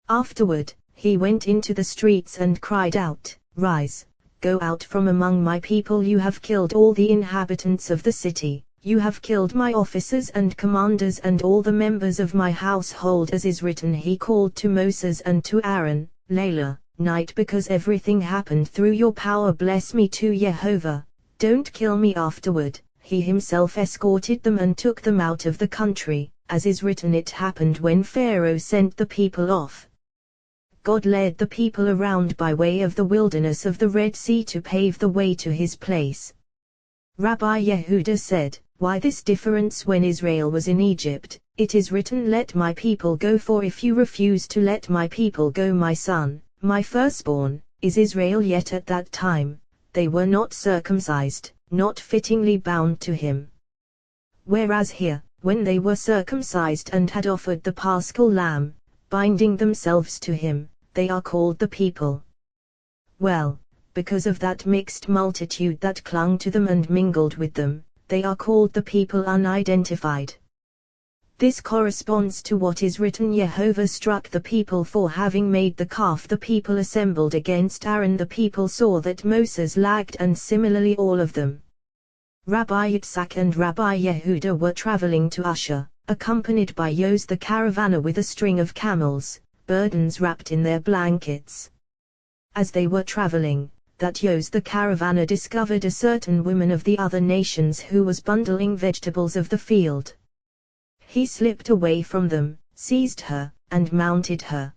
Afterward, he went into the streets and cried out, Rise, go out from among my people, you have killed all the inhabitants of the city, you have killed my officers and commanders and all the members of my household, as is written. He called to Moses and to Aaron, Layla, night, because everything happened through your power. Bless me to Jehovah, don't kill me. Afterward, he himself escorted them and took them out of the country, as is written, it happened when Pharaoh sent the people off. God led the people around by way of the wilderness of the Red Sea to pave the way to his place. Rabbi Yehuda said, "Why this difference when Israel was in Egypt? It is written, 'Let my people go,' for if you refuse to let my people go, my son, my firstborn, is Israel. Yet at that time, they were not circumcised, not fittingly bound to him. Whereas here, when they were circumcised and had offered the paschal lamb, binding themselves to him, they are called the people. Well, because of that mixed multitude that clung to them and mingled with them, they are called the people unidentified." This corresponds to what is written, "Jehovah struck the people for having made the calf." The people assembled against Aaron. The people saw that Moses lagged, and similarly all of them. Rabbi Yitzhak and Rabbi Yehuda were traveling to Usher, accompanied by Yos the caravanner with a string of camels, burdens wrapped in their blankets. As they were traveling, that Yos the caravanner discovered a certain woman of the other nations who was bundling vegetables of the field. He slipped away from them, seized her, and mounted her.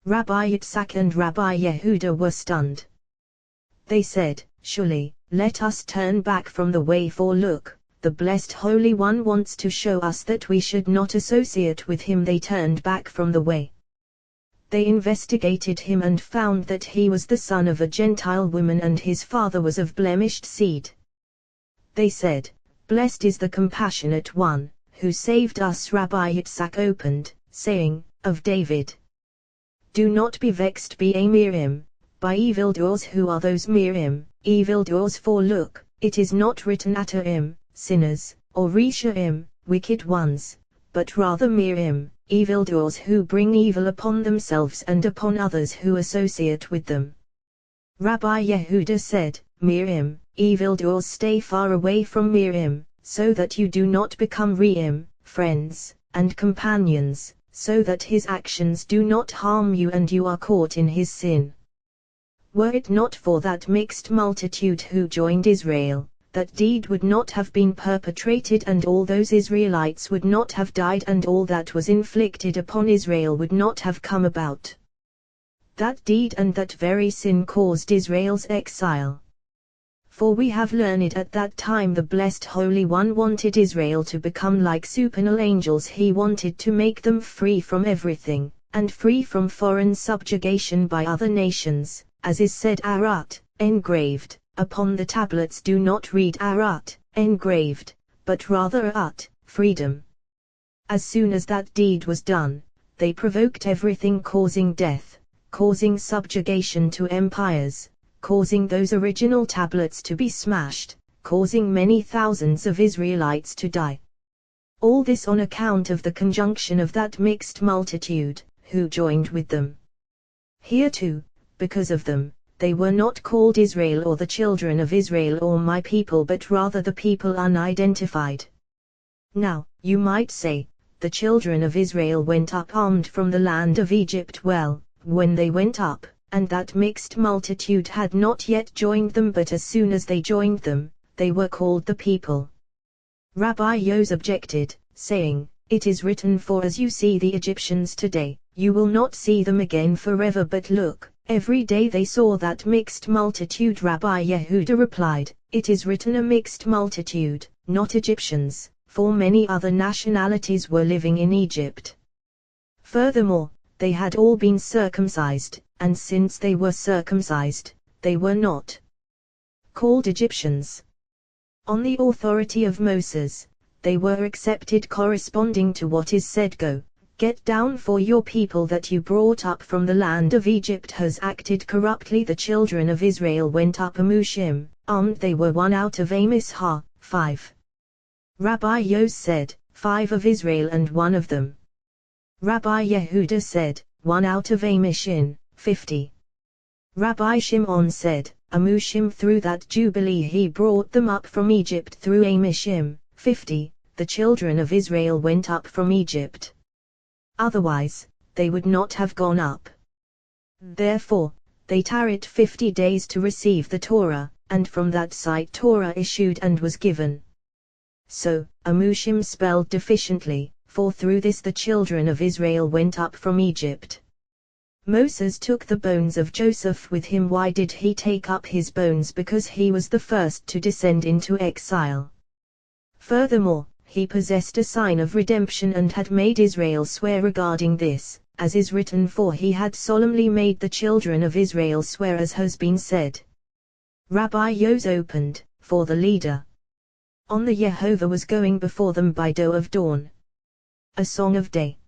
Rabbi Yitzhak and Rabbi Yehuda were stunned. They said, "Surely, let us turn back from the way, for look, the blessed Holy One wants to show us that we should not associate with him." They turned back from the way. They investigated him and found that he was the son of a Gentile woman and his father was of blemished seed. They said, "Blessed is the compassionate one, who saved us." Rabbi Yitzhak opened, saying, "Of David. Do not be vexed, be a Miriam, by evildoers." Who are those Miriam, evildoers? For look, it is not written Ataim, sinners, or Rishaim, wicked ones, but rather Miriam, evildoers who bring evil upon themselves and upon others who associate with them. Rabbi Yehuda said, "Miriam, evildoers, stay far away from Miriam, so that you do not become Re'im, friends, and companions, so that his actions do not harm you and you are caught in his sin." Were it not for that mixed multitude who joined Israel, that deed would not have been perpetrated and all those Israelites would not have died and all that was inflicted upon Israel would not have come about. That deed and that very sin caused Israel's exile. For we have learned at that time the blessed Holy One wanted Israel to become like supernal angels. He wanted to make them free from everything, and free from foreign subjugation by other nations, as is said, Arat, engraved, upon the tablets. Do not read Arat, engraved, but rather At, freedom. As soon as that deed was done, they provoked everything, causing death, causing subjugation to empires, causing those original tablets to be smashed, causing many thousands of Israelites to die. All this on account of the conjunction of that mixed multitude, who joined with them. Here too, because of them, they were not called Israel or the children of Israel or my people, but rather the people unidentified. Now, you might say, the children of Israel went up armed from the land of Egypt. Well, when they went up, and that mixed multitude had not yet joined them, but as soon as they joined them, they were called the people. Rabbi Yos objected, saying, "It is written, for as you see the Egyptians today, you will not see them again forever." But look, every day they saw that mixed multitude. Rabbi Yehuda replied, "It is written a mixed multitude, not Egyptians, for many other nationalities were living in Egypt. Furthermore, they had all been circumcised, and since they were circumcised, they were not called Egyptians. On the authority of Moses, they were accepted corresponding to what is said, Go, get down, for your people that you brought up from the land of Egypt has acted corruptly." The children of Israel went up Amushim, armed. They were one out of Amos 5. Rabbi Yos said, 5 of Israel and one of them. Rabbi Yehuda said, 1 out of Amishim, 50. Rabbi Shimon said, Amushim, through that jubilee he brought them up from Egypt through Amishim, 50. The children of Israel went up from Egypt. Otherwise, they would not have gone up. Therefore, they tarried 50 days to receive the Torah, and from that site Torah issued and was given. So, Amushim spelled deficiently, for through this the children of Israel went up from Egypt. Moses took the bones of Joseph with him. Why did he take up his bones? Because he was the first to descend into exile. Furthermore, he possessed a sign of redemption and had made Israel swear regarding this, as is written, for he had solemnly made the children of Israel swear, as has been said. Rabbi Yos opened, for the leader. On the Yehovah was going before them by doe of dawn. A song of day.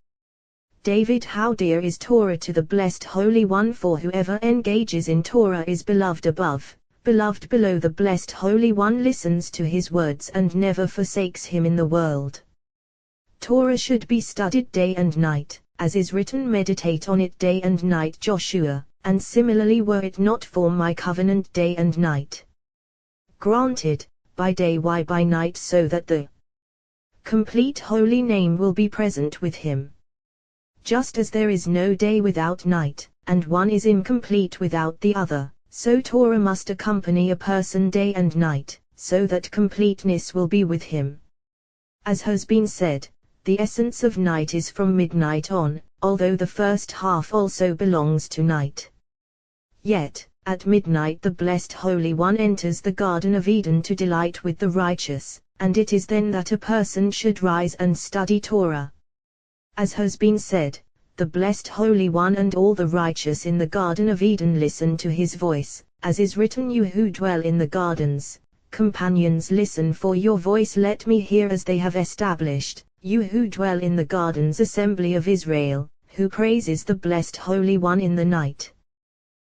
David, how dear is Torah to the blessed Holy One, for whoever engages in Torah is beloved above, beloved below. The blessed Holy One listens to his words and never forsakes him in the world. Torah should be studied day and night, as is written, meditate on it day and night, Joshua, and similarly, were it not for my covenant day and night. Granted, by day, why by night? So that the complete holy name will be present with him. Just as there is no day without night, and one is incomplete without the other, so Torah must accompany a person day and night, so that completeness will be with him. As has been said, the essence of night is from midnight on, although the first half also belongs to night. Yet, at midnight the blessed Holy One enters the Garden of Eden to delight with the righteous, and it is then that a person should rise and study Torah. As has been said, the blessed Holy One and all the righteous in the Garden of Eden listen to his voice, as is written, you who dwell in the gardens, companions, listen for your voice, let me hear as they have established, you who dwell in the gardens, assembly of Israel, who praises the blessed Holy One in the night.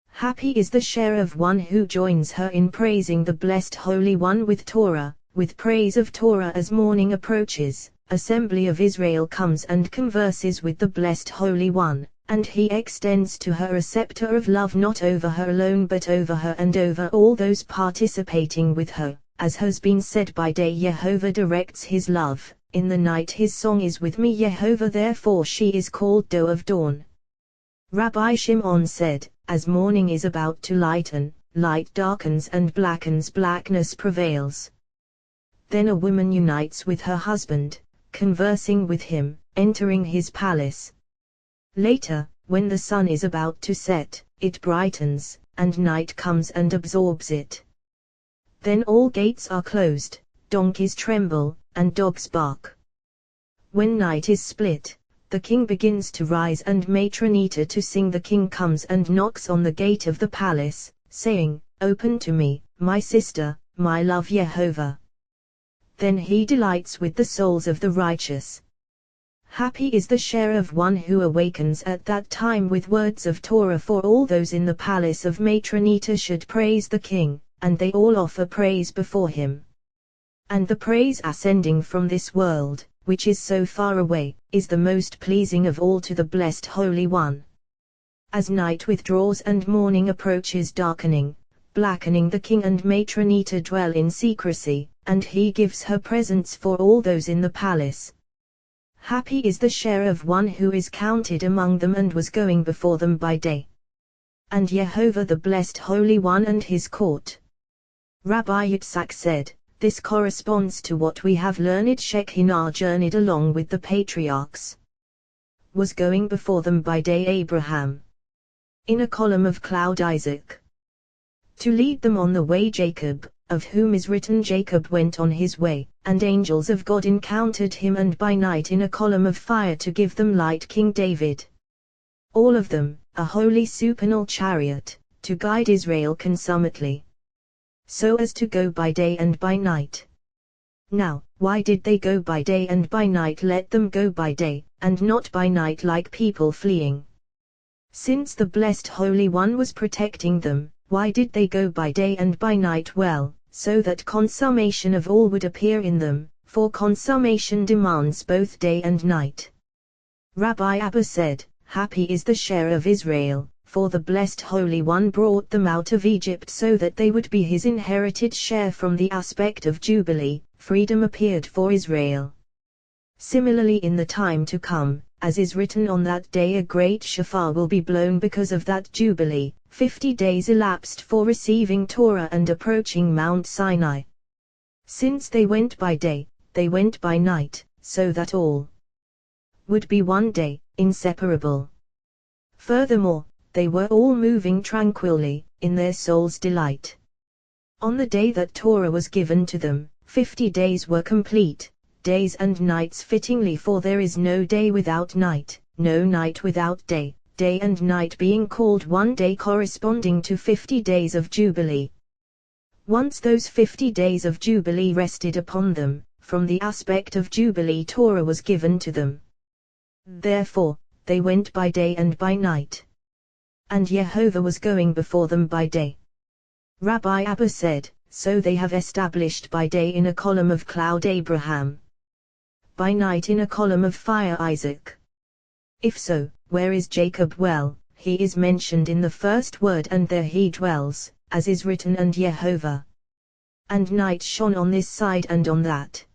Happy is the share of one who joins her in praising the blessed Holy One with Torah, with praise of Torah. As morning approaches, assembly of Israel comes and converses with the blessed Holy One, and he extends to her a scepter of love, not over her alone but over her and over all those participating with her. As has been said, by day Yehovah directs his love, in the night his song is with me, Yehovah, therefore she is called doe of dawn. Rabbi Shimon said, as morning is about to lighten, light darkens and blackens, blackness prevails. Then a woman unites with her husband, conversing with him, entering his palace. Later, when the sun is about to set, it brightens, and night comes and absorbs it. Then all gates are closed, donkeys tremble, and dogs bark. When night is split, the king begins to rise and Matronita to sing. The king comes and knocks on the gate of the palace, saying, open to me, my sister, my love Yehovah. Then he delights with the souls of the righteous. Happy is the share of one who awakens at that time with words of Torah, for all those in the palace of Matronita should praise the king, and they all offer praise before him. And the praise ascending from this world, which is so far away, is the most pleasing of all to the blessed Holy One. As night withdraws and morning approaches, darkening, blackening, the king and Matronita dwell in secrecy, and he gives her presents for all those in the palace. Happy is the share of one who is counted among them and was going before them by day. And Yehovah, the blessed Holy One, and his court. Rabbi Yitzhak said, this corresponds to what we have learned. Shekinah journeyed along with the patriarchs. Was going before them by day Abraham. In a column of cloud Isaac. To lead them on the way Jacob, of whom is written, Jacob went on his way, and angels of God encountered him, and by night in a column of fire to give them light King David. All of them, a holy supernal chariot, to guide Israel consummately. So as to go by day and by night. Now, why did they go by day and by night? Let them go by day, and not by night like people fleeing. Since the blessed Holy One was protecting them, why did they go by day and by night? Well, so that consummation of all would appear in them, for consummation demands both day and night. Rabbi Abba said, happy is the share of Israel, for the blessed Holy One brought them out of Egypt so that they would be his inherited share. From the aspect of Jubilee, freedom appeared for Israel. Similarly in the time to come, as is written, on that day a great shofar will be blown. Because of that Jubilee, 50 days elapsed for receiving Torah and approaching Mount Sinai. Since they went by day, they went by night, so that all would be one day, inseparable. Furthermore, they were all moving tranquilly, in their soul's delight. On the day that Torah was given to them, 50 days were complete, days and nights fittingly, for there is no day without night, no night without day, day and night being called one day, corresponding to 50 days of Jubilee. Once those 50 days of Jubilee rested upon them, from the aspect of Jubilee Torah was given to them. Therefore, they went by day and by night. And Jehovah was going before them by day. Rabbi Abba said, so they have established by day in a column of cloud Abraham, by night in a column of fire Isaac. If so, where is Jacob? Well, he is mentioned in the first word, and there he dwells, as is written, and Jehovah. And night shone on this side and on that.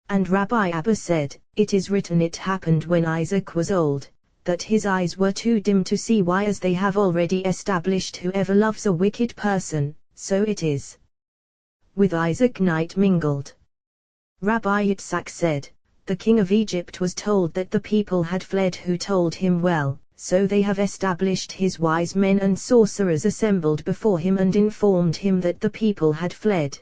And Rabbi Abba said, it is written, it happened when Isaac was old, that his eyes were too dim to see. Why, as they have already established, whoever loves a wicked person, so it is with Isaac night mingled. Rabbi Yitzhak said, the king of Egypt was told that the people had fled, who told him, well, so they have established. His wise men and sorcerers assembled before him and informed him that the people had fled.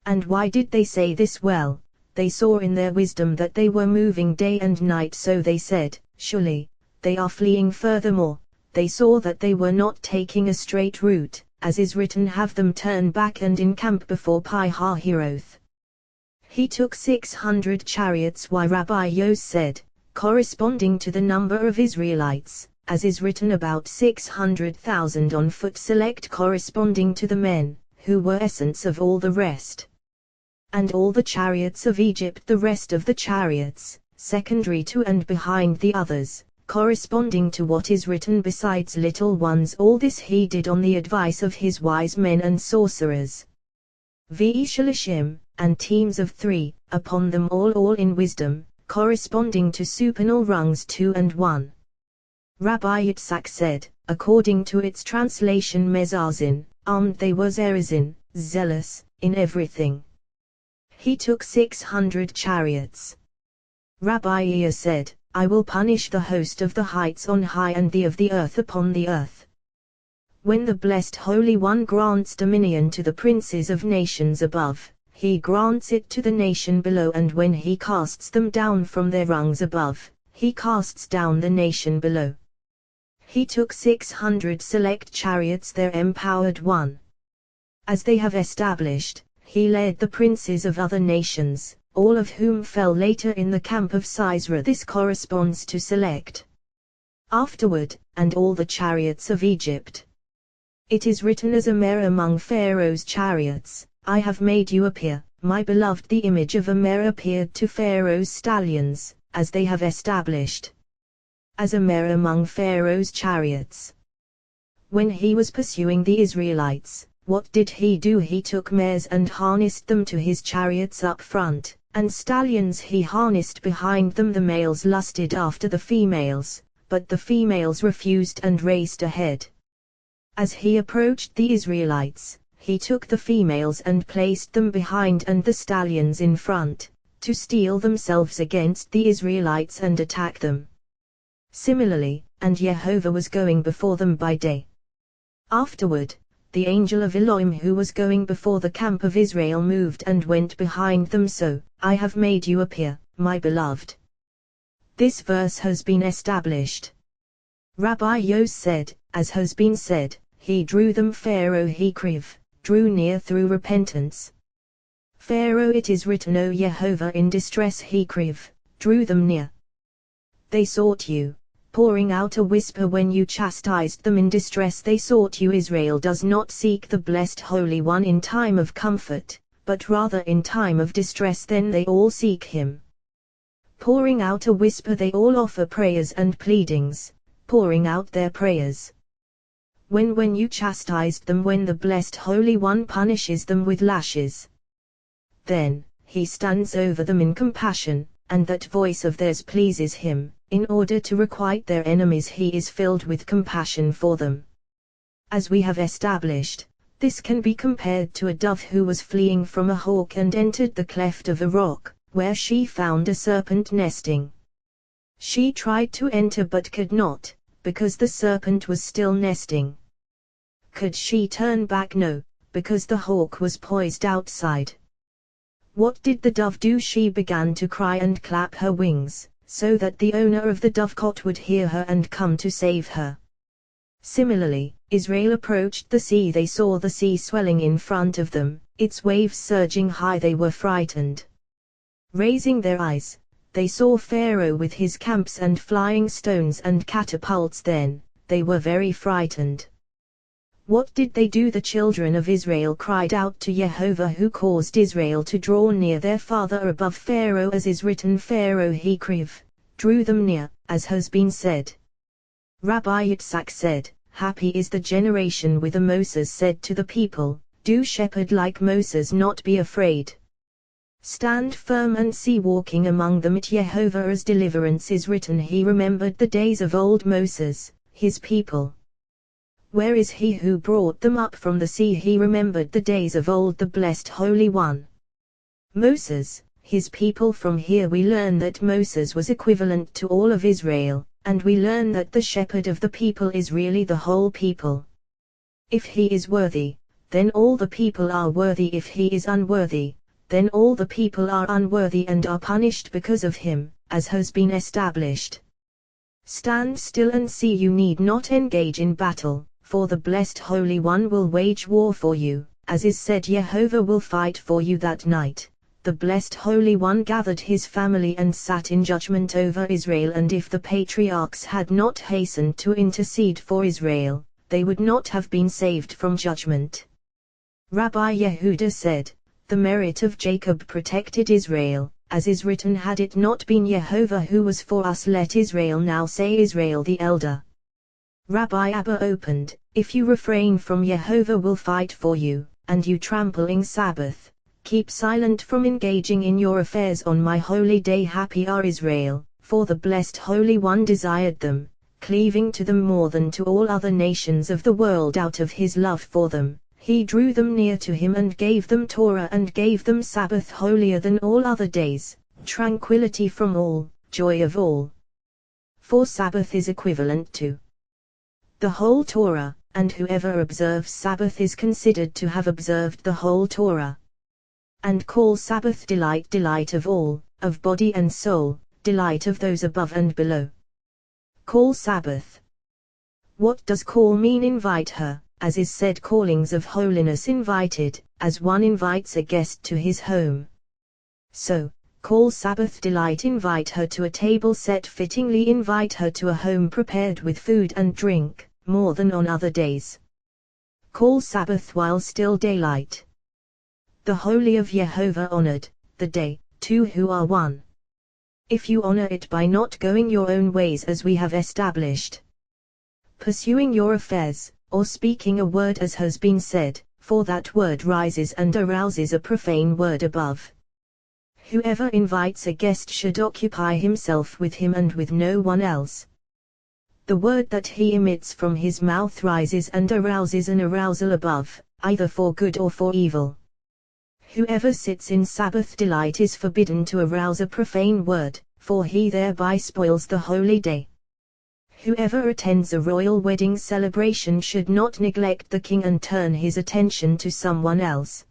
And why did they say this? Well, they saw in their wisdom that they were moving day and night, so they said, surely, they are fleeing. Furthermore, they saw that they were not taking a straight route, as is written, have them turn back and encamp before Pi-hahiroth. He took 600 chariots. Why, Rabbi Yos said, corresponding to the number of Israelites, as is written, about 600,000 on foot, select corresponding to the men, who were essence of all the rest. And all the chariots of Egypt, the rest of the chariots, secondary to and behind the others, corresponding to what is written, besides little ones. All this he did on the advice of his wise men and sorcerers. V'ishalashim, and teams of 3, upon them all in wisdom, corresponding to supernal rungs 2 and 1. Rabbi Yitzhak said, according to its translation, Mezazin, armed they were Zerazin, zealous, in everything. He took 600 chariots. Rabbi Iya said, I will punish the host of the heights on high and the of the earth upon the earth. When the blessed Holy One grants dominion to the princes of nations above, he grants it to the nation below, and when he casts them down from their rungs above, he casts down the nation below. He took 600 select chariots, their empowered one. As they have established, he led the princes of other nations, all of whom fell later in the camp of Sisera. This corresponds to select. Afterward, and all the chariots of Egypt. It is written as a mare among Pharaoh's chariots, I have made you appear, my beloved. The image of a mare appeared to Pharaoh's stallions, as they have established. As a mare among Pharaoh's chariots. When he was pursuing the Israelites, what did he do? He took mares and harnessed them to his chariots up front, and stallions he harnessed behind them. The males lusted after the females, but the females refused and raced ahead. As he approached the Israelites, he took the females and placed them behind and the stallions in front, to steel themselves against the Israelites and attack them. Similarly, and Jehovah was going before them by day. Afterward, the angel of Elohim who was going before the camp of Israel moved and went behind them. So, I have made you appear, my beloved. This verse has been established. Rabbi Yos said, as has been said, he drew them. Pharaoh Hekriv, drew near through repentance. Pharaoh, it is written, O Jehovah, in distress Hekriv, drew them near. They sought you, pouring out a whisper when you chastised them. In distress they sought you. Israel does not seek the blessed Holy One in time of comfort, but rather in time of distress. Then they all seek him. Pouring out a whisper, they all offer prayers and pleadings, pouring out their prayers. When you chastised them, when the blessed Holy One punishes them with lashes, then he stands over them in compassion, and that voice of theirs pleases him. In order to requite their enemies, he is filled with compassion for them. As we have established, this can be compared to a dove who was fleeing from a hawk and entered the cleft of a rock, where she found a serpent nesting. She tried to enter but could not, because the serpent was still nesting. Could she turn back? No, because the hawk was poised outside. What did the dove do? She began to cry and clap her wings, so that the owner of the dovecot would hear her and come to save her. Similarly, Israel approached the sea. They saw the sea swelling in front of them, its waves surging high. They were frightened. Raising their eyes, they saw Pharaoh with his camps and flying stones and catapults. Then, they were very frightened. What did they do? The children of Israel cried out to Jehovah, who caused Israel to draw near their father above Pharaoh, as is written, Pharaoh he drew them near, as has been said. Rabbi Yitzhak said, Happy is the generation with a Moses said to the people, Do shepherd like Moses, not be afraid. Stand firm and see, walking among them at Jehovah, as deliverance is written. He remembered the days of old Moses, his people. Where is he who brought them up from the sea? He remembered the days of old, the blessed Holy One. Moses, his people. From here we learn that Moses was equivalent to all of Israel, and we learn that the shepherd of the people is really the whole people. If he is worthy, then all the people are worthy. If he is unworthy, then all the people are unworthy and are punished because of him, as has been established. Stand still and see. You need not engage in battle, for the blessed Holy One will wage war for you, as is said, Jehovah will fight for you that night. The blessed Holy One gathered his family and sat in judgment over Israel, and if the patriarchs had not hastened to intercede for Israel, they would not have been saved from judgment. Rabbi Yehuda said, The merit of Jacob protected Israel, as is written, Had it not been Jehovah who was for us, let Israel now say Israel the elder. Rabbi Abba opened, If you refrain from Jehovah will fight for you, and you trampling Sabbath, keep silent from engaging in your affairs on my holy day. Happy are Israel, for the blessed Holy One desired them, cleaving to them more than to all other nations of the world. Out of his love for them, he drew them near to him and gave them Torah and gave them Sabbath holier than all other days, tranquility from all, joy of all. For Sabbath is equivalent to the whole Torah, and whoever observes Sabbath is considered to have observed the whole Torah. And call Sabbath delight, delight of all, of body and soul, delight of those above and below. Call Sabbath. What does call mean? Invite her, as is said, callings of holiness invited, as one invites a guest to his home. So, call Sabbath delight, invite her to a table set fittingly, invite her to a home prepared with food and drink, more than on other days. Call Sabbath while still daylight. The holy of Jehovah honored, the day, two who are one. If you honor it by not going your own ways, as we have established, pursuing your affairs, or speaking a word, as has been said, for that word rises and arouses a profane word above. Whoever invites a guest should occupy himself with him and with no one else. The word that he emits from his mouth rises and arouses an arousal above, either for good or for evil. Whoever sits in Sabbath delight is forbidden to arouse a profane word, for he thereby spoils the holy day. Whoever attends a royal wedding celebration should not neglect the king and turn his attention to someone else.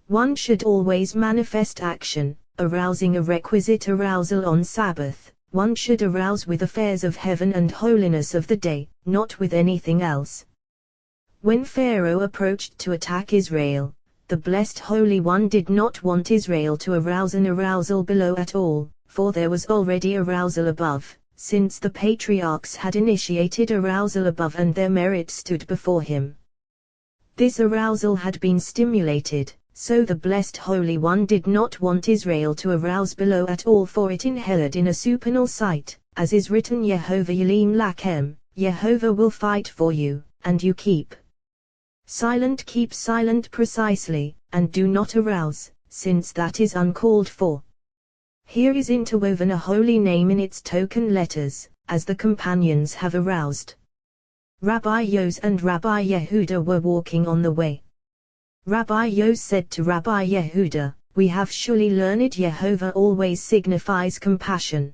One should always manifest action, arousing a requisite arousal on Sabbath. One should arouse with affairs of heaven and holiness of the day, not with anything else. When Pharaoh approached to attack Israel, the blessed Holy One did not want Israel to arouse an arousal below at all, for there was already arousal above, since the patriarchs had initiated arousal above and their merit stood before him. This arousal had been stimulated, so the blessed Holy One did not want Israel to arouse below at all, for it inhaled in a supernal sight, as is written, Yehovah Yilim Lachem, Jehovah will fight for you, and you keep silent precisely, and do not arouse, since that is uncalled for. Here is interwoven a holy name in its token letters, as the companions have aroused. Rabbi Yos and Rabbi Yehuda were walking on the way. Rabbi Yos said to Rabbi Yehuda, We have surely learned Jehovah always signifies compassion.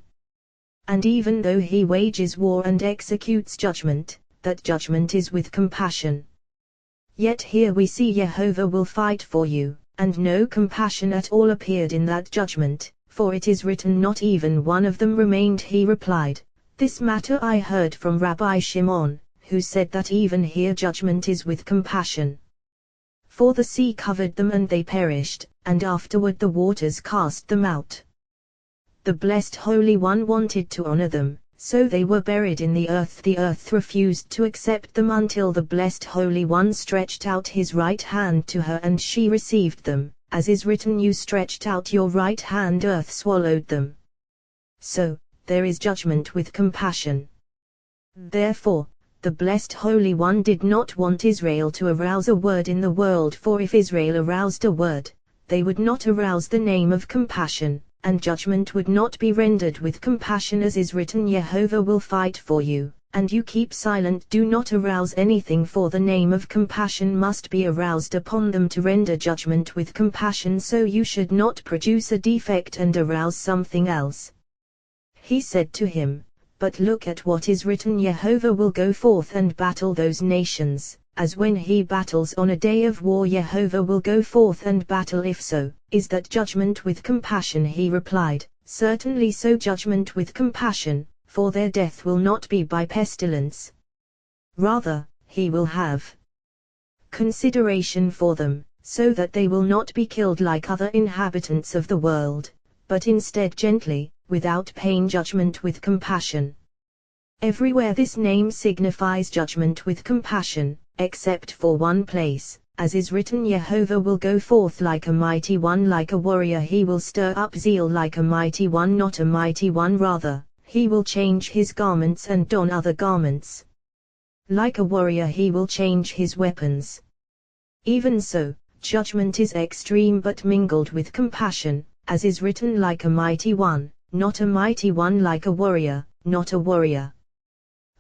and even though he wages war and executes judgment, that judgment is with compassion. Yet here we see Jehovah will fight for you, and no compassion at all appeared in that judgment, for it is written not even one of them remained. He replied, this matter I heard from Rabbi Shimon, who said that even here judgment is with compassion. For the sea covered them and they perished, and afterward the waters cast them out. The blessed Holy One wanted to honor them, so they were buried in the earth. The earth refused to accept them until the blessed Holy One stretched out his right hand to her and she received them, as is written, you stretched out your right hand, earth swallowed them. So, there is judgment with compassion. Therefore, the blessed Holy One did not want Israel to arouse a word in the world, for if Israel aroused a word, they would not arouse the name of compassion, and judgment would not be rendered with compassion, as is written, Jehovah will fight for you, and you keep silent. Do not arouse anything, for the name of compassion must be aroused upon them to render judgment with compassion, so you should not produce a defect and arouse something else. He said to him, but look at what is written, Jehovah will go forth and battle those nations, as when he battles on a day of war Jehovah will go forth and battle. If so, is that judgment with compassion? He replied, certainly so, judgment with compassion, for their death will not be by pestilence. Rather, he will have consideration for them, so that they will not be killed like other inhabitants of the world, but instead gently, without pain, judgment with compassion. Everywhere this name signifies judgment with compassion, except for one place, as is written, Jehovah will go forth like a mighty one, like a warrior. He will stir up zeal like a mighty one, not a mighty one, rather, he will change his garments and don other garments. Like a warrior he will change his weapons. Even so, judgment is extreme but mingled with compassion, as is written, like a mighty one, not a mighty one, like a warrior, not a warrior.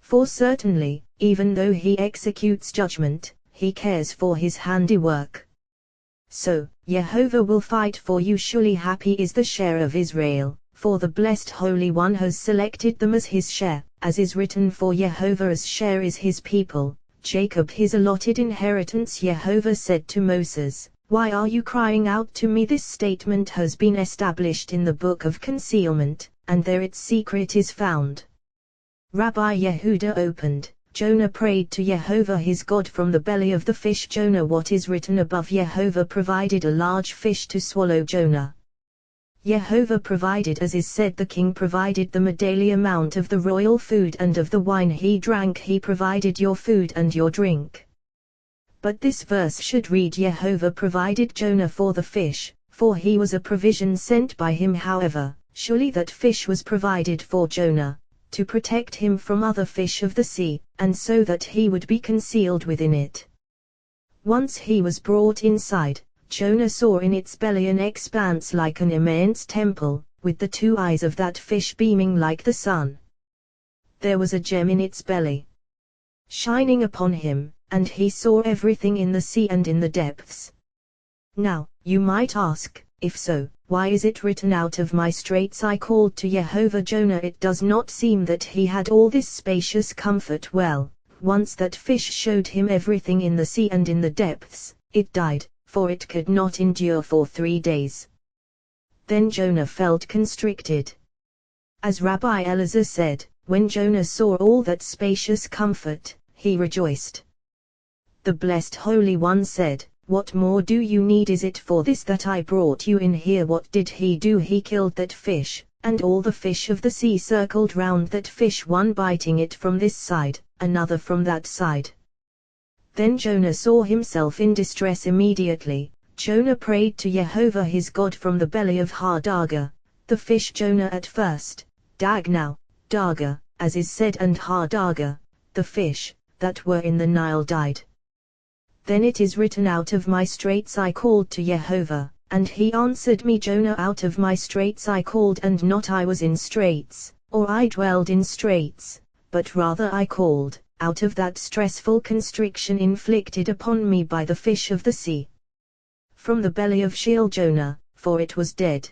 For certainly, even though he executes judgment, he cares for his handiwork. So, Jehovah will fight for you. Surely happy is the share of Israel, for the blessed Holy One has selected them as his share, as is written, for Jehovah's share is his people, Jacob his allotted inheritance. Jehovah said to Moses, why are you crying out to me? This statement has been established in the book of concealment, and there its secret is found. Rabbi Yehuda opened. Jonah prayed to Jehovah his God from the belly of the fish. Jonah, what is written above, Jehovah provided a large fish to swallow Jonah. Jehovah provided, as is said, the king provided them a daily amount of the royal food and of the wine he drank. He provided your food and your drink. But this verse should read, Jehovah provided Jonah for the fish, for he was a provision sent by him. However, surely that fish was provided for Jonah, to protect him from other fish of the sea, and so that he would be concealed within it. Once he was brought inside, Jonah saw in its belly an expanse like an immense temple, with the two eyes of that fish beaming like the sun. There was a gem in its belly, shining upon him, and he saw everything in the sea and in the depths. Now, you might ask, if so, why is it written, out of my straits I called to Jehovah? Jonah, it does not seem that he had all this spacious comfort. Well, once that fish showed him everything in the sea and in the depths, it died, for it could not endure for 3 days. Then Jonah felt constricted. As Rabbi Elazar said, when Jonah saw all that spacious comfort, he rejoiced. The blessed Holy One said, what more do you need? Is it for this that I brought you in here? What did he do? He killed that fish, and all the fish of the sea circled round that fish, one biting it from this side, another from that side. Then Jonah saw himself in distress. Immediately, Jonah prayed to Jehovah his God from the belly of Har-Daga. The fish Jonah at first, Dag now, Daga, as is said, and Har-Daga, the fish, that were in the Nile died. Then it is written, out of my straits I called to Jehovah, and he answered me. Jonah, out of my straits I called, and not I was in straits, or I dwelled in straits, but rather I called, out of that stressful constriction inflicted upon me by the fish of the sea. From the belly of Sheol Jonah, for it was dead.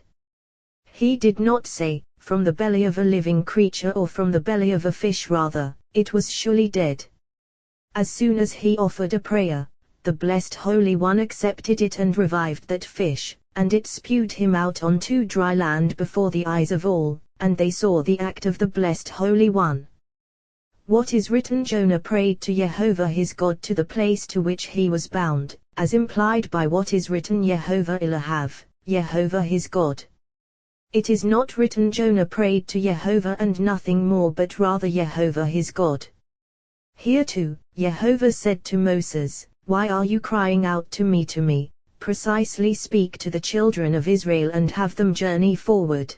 He did not say, from the belly of a living creature or from the belly of a fish rather, it was surely dead. As soon as he offered a prayer, the Blessed Holy One accepted it and revived that fish, and it spewed him out onto dry land before the eyes of all, and they saw the act of the Blessed Holy One. What is written? Jonah prayed to Jehovah his God to the place to which he was bound, as implied by what is written Jehovah Ilahav, Jehovah his God. It is not written Jonah prayed to Jehovah and nothing more but rather Jehovah his God. Here too, Jehovah said to Moses, "Why are you crying out to me? Precisely speak to the children of Israel and have them journey forward.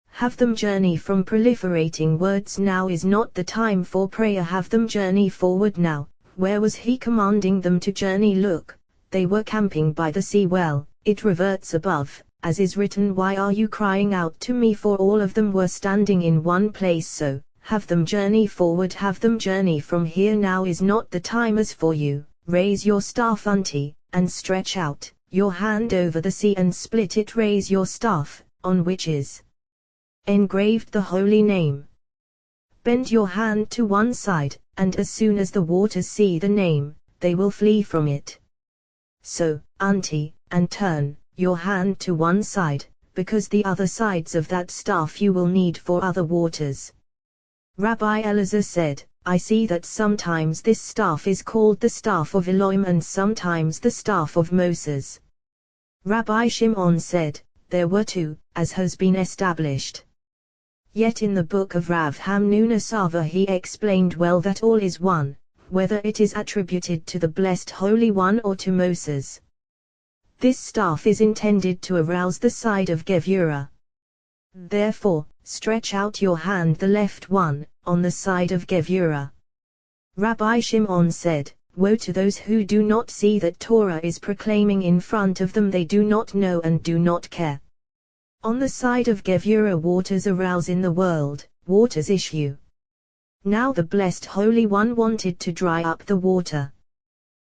Have them journey from proliferating words. Now is not the time for prayer. Have them journey forward now." Where was he commanding them to journey? Look, they were camping by the sea. Well, it reverts above, as is written, "Why are you crying out to me?" For all of them were standing in one place. So, have them journey forward, have them journey from here. Now is not the time. As for you, raise your staff unto, and stretch out your hand over the sea and split it. Raise your staff, on which is engraved the holy name. Bend your hand to one side, and as soon as the waters see the name, they will flee from it. So, unto, and turn your hand to one side, because the other sides of that staff you will need for other waters. Rabbi Elazar said, "I see that sometimes this staff is called the staff of Elohim and sometimes the staff of Moses." Rabbi Shimon said, "There were two, as has been established." Yet in the book of Rav Hamnuna Sava he explained well that all is one, whether it is attributed to the Blessed Holy One or to Moses. This staff is intended to arouse the side of Gevurah. Therefore, stretch out your hand, the left one, on the side of Gevurah. Rabbi Shimon said, "Woe to those who do not see that Torah is proclaiming in front of them. They do not know and do not care." On the side of Gevurah waters arouse in the world, waters issue. Now the Blessed Holy One wanted to dry up the water.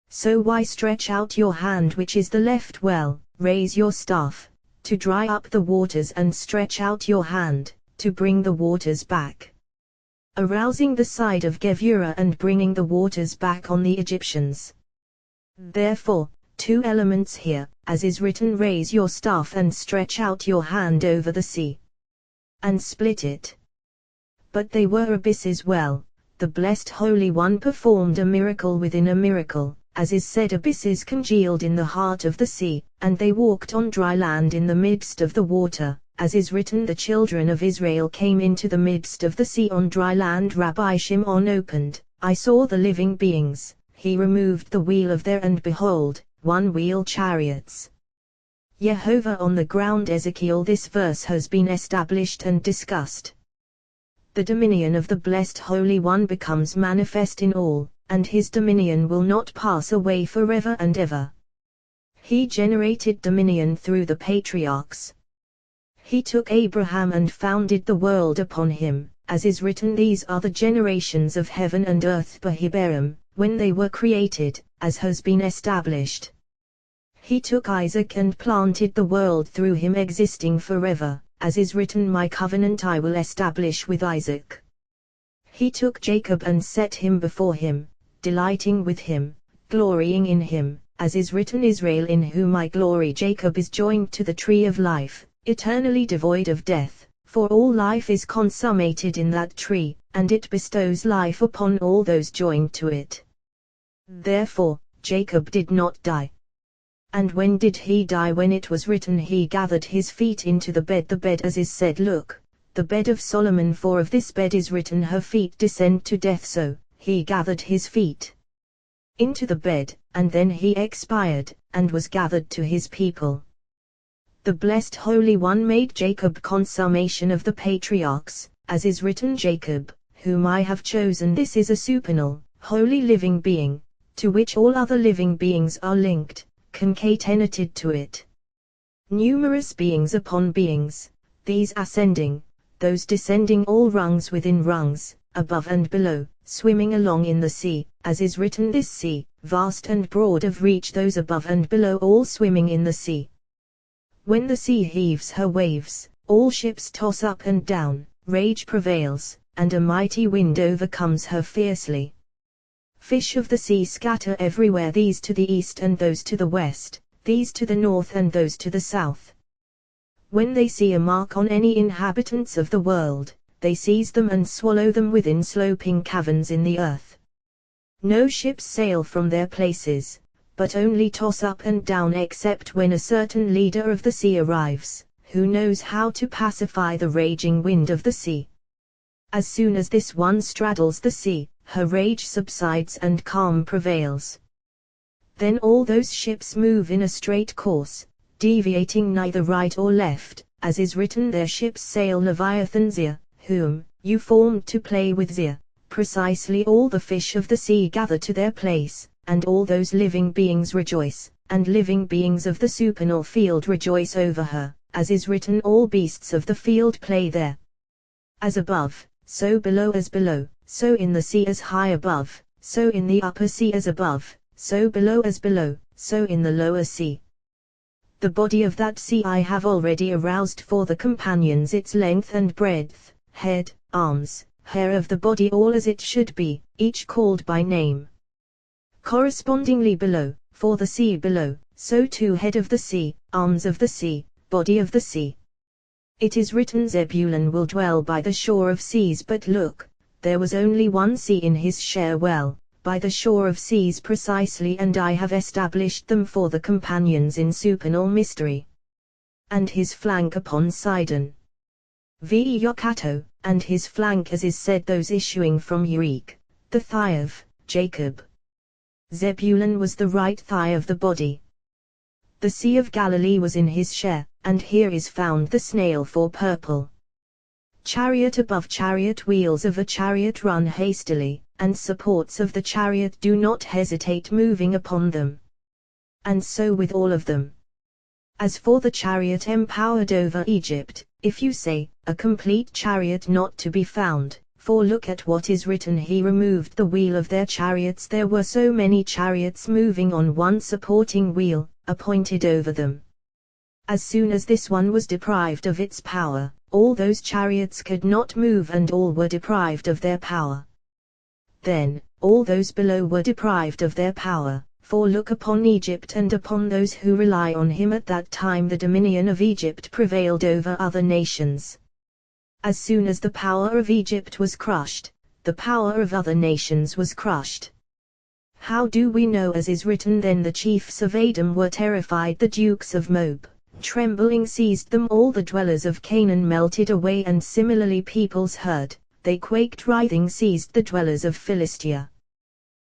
So why stretch out your hand, which is the left? Well, raise your staff, to dry up the waters, and stretch out your hand, to bring the waters back. Arousing the side of Gevurah and bringing the waters back on the Egyptians. Therefore, two elements here, as is written, raise your staff and stretch out your hand over the sea, and split it. But they were abysses. Well, the Blessed Holy One performed a miracle within a miracle, as is said, abysses congealed in the heart of the sea, and they walked on dry land in the midst of the water, as is written, the children of Israel came into the midst of the sea on dry land. Rabbi Shimon opened, "I saw the living beings, he removed the wheel of their, and behold, one-wheel chariots." Jehovah on the ground. Ezekiel. This verse has been established and discussed. The dominion of the Blessed Holy One becomes manifest in all, and his dominion will not pass away forever and ever. He generated dominion through the patriarchs. He took Abraham and founded the world upon him, as is written, "These are the generations of heaven and earth Behiberim, when they were created," as has been established. He took Isaac and planted the world through him, existing forever, as is written, "My covenant I will establish with Isaac." He took Jacob and set him before him, delighting with him, glorying in him, as is written, "Israel in whom I glory." Jacob is joined to the tree of life, eternally devoid of death, for all life is consummated in that tree, and it bestows life upon all those joined to it. Therefore, Jacob did not die. And when did he die? When it was written, "He gathered his feet into the bed," as is said, "Look, the bed of Solomon, for of this bed is written, her feet descend to death." So, he gathered his feet into the bed, and then he expired, and was gathered to his people. The Blessed Holy One made Jacob consummation of the patriarchs, as is written, "Jacob, whom I have chosen." This is a supernal, holy living being, to which all other living beings are linked, concatenated to it. Numerous beings upon beings, these ascending, those descending, all rungs within rungs, above and below, swimming along in the sea, as is written, "This sea, vast and broad of reach," those above and below all swimming in the sea. When the sea heaves her waves, all ships toss up and down, rage prevails, and a mighty wind overcomes her fiercely. Fish of the sea scatter everywhere, these to the east and those to the west, these to the north and those to the south. When they see a mark on any inhabitants of the world, they seize them and swallow them within sloping caverns in the earth. No ships sail from their places, but only toss up and down except when a certain leader of the sea arrives, who knows how to pacify the raging wind of the sea. As soon as this one straddles the sea, her rage subsides and calm prevails. Then all those ships move in a straight course, deviating neither right or left, as is written, their ships sail Leviathan Zir, whom you formed to play with Zir. Precisely all the fish of the sea gather to their place, and all those living beings rejoice, and living beings of the supernal field rejoice over her, as is written, all beasts of the field play there. As above, so below, as below, so in the sea as high above, so in the upper sea as above, so below as below, so in the lower sea. The body of that sea I have already aroused for the companions, its length and breadth, head, arms, hair of the body, all as it should be, each called by name. Correspondingly below, for the sea below, so too head of the sea, arms of the sea, body of the sea. It is written, Zebulun will dwell by the shore of seas, but look, there was only one sea in his share, well, by the shore of seas precisely, and I have established them for the companions in supernal mystery. And his flank upon Sidon. V. Yokato, and his flank, as is said, those issuing from Eurek, the thigh of Jacob. Zebulun was the right thigh of the body. The Sea of Galilee was in his share, and here is found the snail for purple. Chariot above chariot, wheels of a chariot run hastily, and supports of the chariot do not hesitate moving upon them. And so with all of them. As for the chariot empowered over Egypt, if you say, a complete chariot not to be found, for look at what is written, he removed the wheel of their chariots. There were so many chariots moving on one supporting wheel, appointed over them. As soon as this one was deprived of its power, all those chariots could not move, and all were deprived of their power. Then, all those below were deprived of their power, for look upon Egypt and upon those who rely on him. At that time the dominion of Egypt prevailed over other nations. As soon as the power of Egypt was crushed, the power of other nations was crushed. How do we know? As is written, then the chiefs of Edom were terrified, the dukes of Moab, trembling, seized them, all the dwellers of Canaan melted away, and similarly peoples heard, they quaked, writhing, seized the dwellers of Philistia.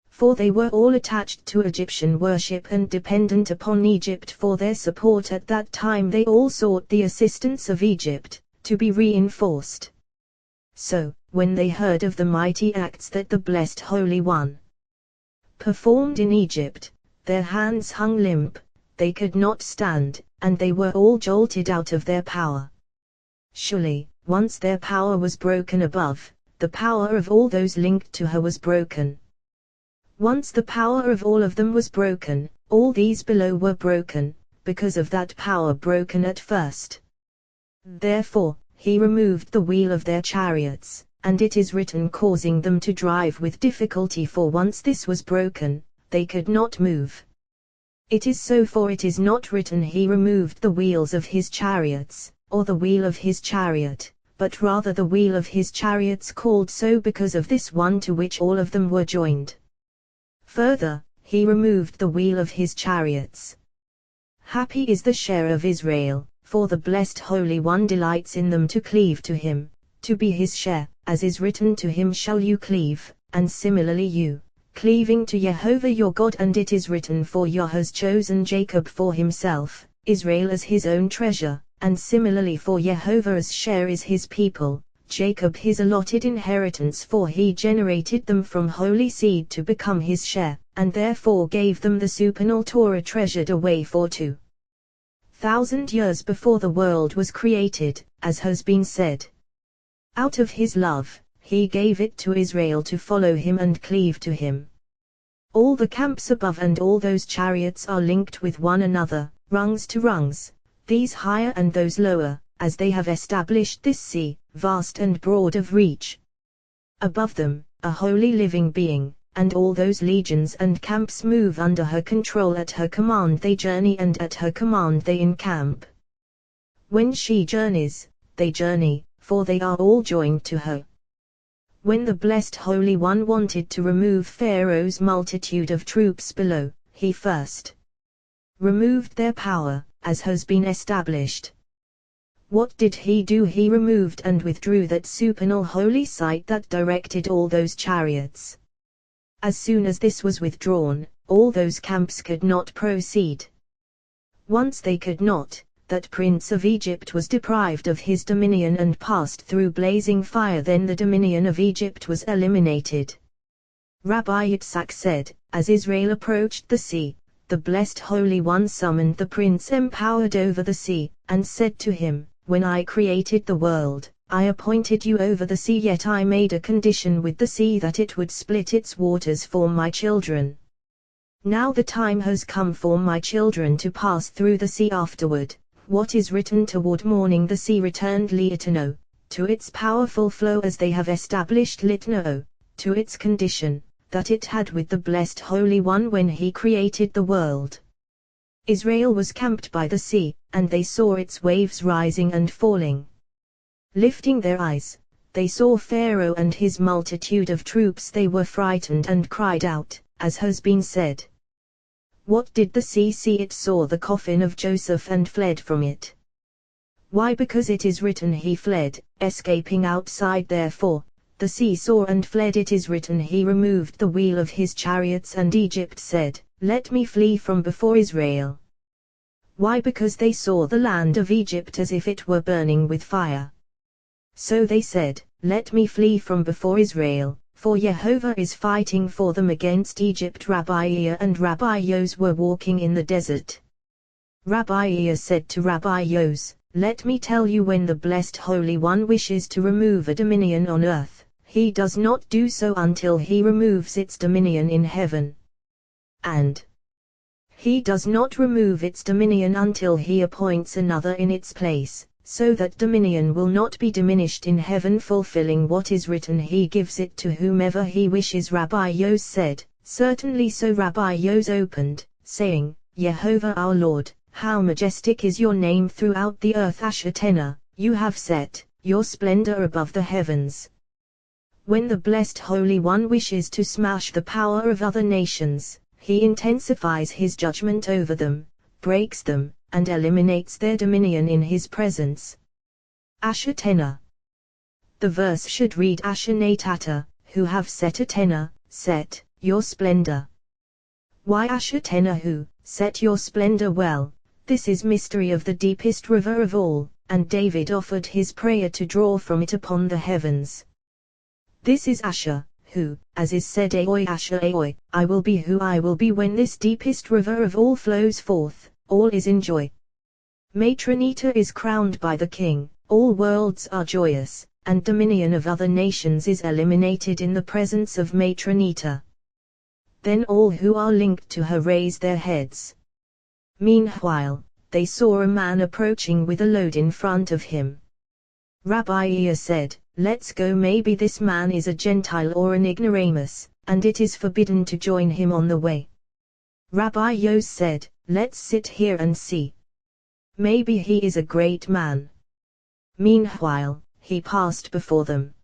For they were all attached to Egyptian worship and dependent upon Egypt for their support. At that time they all sought the assistance of Egypt, to be reinforced. So, when they heard of the mighty acts that the blessed Holy One performed in Egypt, their hands hung limp, they could not stand, and they were all jolted out of their power. Surely, once their power was broken above, the power of all those linked to her was broken. Once the power of all of them was broken, all these below were broken, because of that power broken at first. Therefore, he removed the wheel of their chariots, and it is written, causing them to drive with difficulty, for once this was broken, they could not move. It is so, for it is not written he removed the wheels of his chariots, or the wheel of his chariot, but rather the wheel of his chariots, called so because of this one to which all of them were joined. Further, he removed the wheel of his chariots. Happy is the share of Israel, for the blessed Holy One delights in them to cleave to him, to be his share, as is written, to him shall you cleave, and similarly you, cleaving to Jehovah your God. And it is written, for Yah has chosen Jacob for himself, Israel as his own treasure, and similarly for Jehovah's share is his people, Jacob his allotted inheritance, for he generated them from holy seed to become his share, and therefore gave them the supernal Torah treasured away for 2,000 years before the world was created, as has been said. Out of his love, he gave it to Israel to follow him and cleave to him. All the camps above and all those chariots are linked with one another, rungs to rungs, these higher and those lower, as they have established this sea, vast and broad of reach. Above them, a holy living being, and all those legions and camps move under her control. At her command they journey, and at her command they encamp. When she journeys, they journey, for they are all joined to her. When the blessed Holy One wanted to remove Pharaoh's multitude of troops below, he first removed their power, as has been established. What did he do? He removed and withdrew that supernal holy sight that directed all those chariots. As soon as this was withdrawn, all those camps could not proceed. Once they could not, that prince of Egypt was deprived of his dominion and passed through blazing fire. Then the dominion of Egypt was eliminated. Rabbi Yitzhak said, as Israel approached the sea, the blessed Holy One summoned the prince empowered over the sea, and said to him, when I created the world, I appointed you over the sea, yet I made a condition with the sea that it would split its waters for my children. Now the time has come for my children to pass through the sea afterward. What is written toward morning the sea returned Lietano, to its powerful flow as they have established Litno, to its condition, that it had with the blessed Holy One when he created the world. Israel was camped by the sea, and they saw its waves rising and falling. Lifting their eyes, they saw Pharaoh and his multitude of troops. They were frightened and cried out, as has been said. What did the sea see? It saw the coffin of Joseph and fled from it. Why? Because it is written he fled, escaping outside. Therefore, the sea saw and fled. It is written he removed the wheel of his chariots, and Egypt said, let me flee from before Israel. Why? Because they saw the land of Egypt as if it were burning with fire. So they said, let me flee from before Israel, for Jehovah is fighting for them against Egypt. Rabbi Ea and Rabbi Yos were walking in the desert. Rabbi Ea said to Rabbi Yos, let me tell you, when the blessed Holy One wishes to remove a dominion on earth, he does not do so until he removes its dominion in heaven. And he does not remove its dominion until he appoints another in its place, so that dominion will not be diminished in heaven. Fulfilling what is written, he gives it to whomever he wishes. Rabbi Yos said, certainly. So Rabbi Yos opened, saying, Jehovah our Lord, how majestic is your name throughout the earth. Ashertena, you have set your splendor above the heavens. When the blessed Holy One wishes to smash the power of other nations, he intensifies his judgment over them, breaks them, and eliminates their dominion in his presence. Ashertena. The verse should read Asher-Natata, who have set Atena, set your splendor. Why Ashertena, who set your splendor? Well, this is mystery of the deepest river of all, and David offered his prayer to draw from it upon the heavens. This is Asher, who, as is said, Aoi Asher Aoi, I will be who I will be. When this deepest river of all flows forth, all is in joy. Matronita is crowned by the king, all worlds are joyous, and dominion of other nations is eliminated in the presence of Matronita. Then all who are linked to her raise their heads. Meanwhile, they saw a man approaching with a load in front of him. Rabbi Ea said, let's go. Maybe this man is a Gentile or an ignoramus, and it is forbidden to join him on the way. Rabbi Yos said, let's sit here and see. Maybe he is a great man. Meanwhile, he passed before them.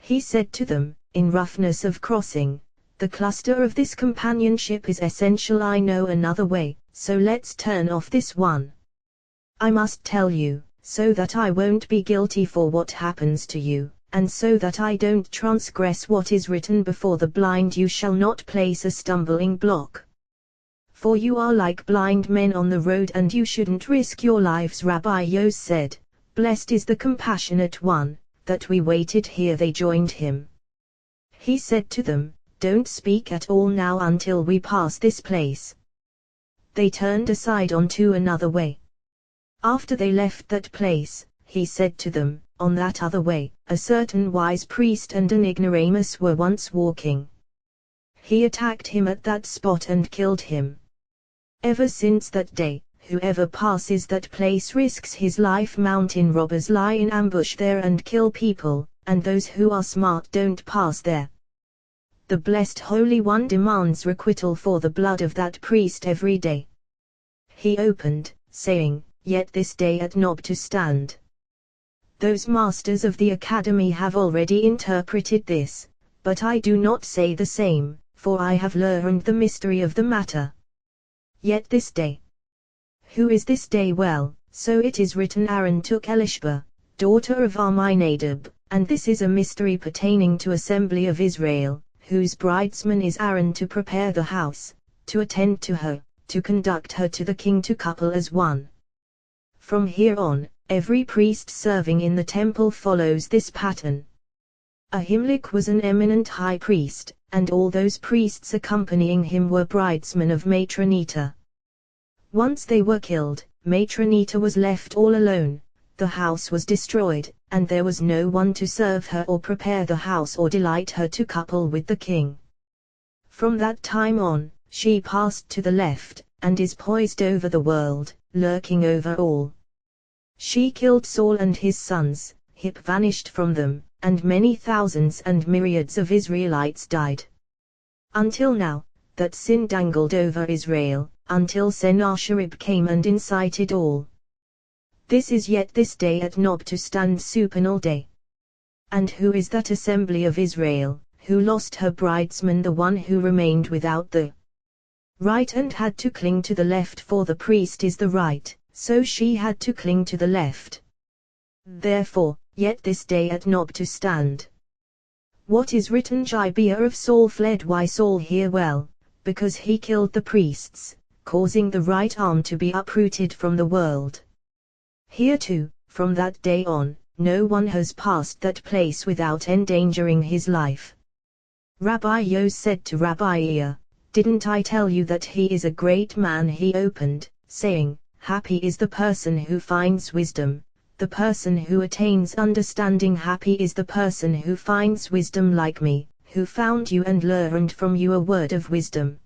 He said to them, in roughness of crossing, the cluster of this companionship is essential. I know another way, so let's turn off this one. I must tell you, so that I won't be guilty for what happens to you, and so that I don't transgress what is written before the blind. You shall not place a stumbling block. For you are like blind men on the road, and you shouldn't risk your lives. Rabbi Yos said, blessed is the compassionate one, that we waited here. They joined him. He said to them, don't speak at all now until we pass this place. They turned aside onto another way. After they left that place, he said to them, on that other way, a certain wise priest and an ignoramus were once walking. He attacked him at that spot and killed him. Ever since that day, whoever passes that place risks his life. Mountain robbers lie in ambush there and kill people, and those who are smart don't pass there. The Blessed Holy One demands requital for the blood of that priest every day. He opened, saying, Yet this day at Nob to stand. Those masters of the academy have already interpreted this, but I do not say the same, for I have learned the mystery of the matter. Yet this day. Who is this day? Well, so it is written, Aaron took Elishba, daughter of Amminadab, and this is a mystery pertaining to assembly of Israel, whose bridesman is Aaron, to prepare the house, to attend to her, to conduct her to the king, to couple as one. From here on, every priest serving in the temple follows this pattern. Ahimelech was an eminent high priest, and all those priests accompanying him were bridesmen of Matronita. Once they were killed, Matronita was left all alone, the house was destroyed, and there was no one to serve her or prepare the house or delight her to couple with the king. From that time on, she passed to the left, and is poised over the world, lurking over all. She killed Saul and his sons, Hip vanished from them, and many thousands and myriads of Israelites died. Until now, that sin dangled over Israel, until Sennacherib came and incited all. This is yet this day at Nob to stand supernal day. And who is that assembly of Israel, who lost her bridesman? The one who remained without the right and had to cling to the left, for the priest is the right, so she had to cling to the left. Therefore, yet this day at Nob to stand. What is written? Gibeah of Saul fled. Why Saul here? Well, because he killed the priests, causing the right arm to be uprooted from the world. Here too, from that day on, no one has passed that place without endangering his life. Rabbi Yos said to Rabbi Ea, Didn't I tell you that he is a great man? He opened, saying, Happy is the person who finds wisdom, the person who attains understanding. Happy is the person who finds wisdom like me, who found you and learned from you a word of wisdom.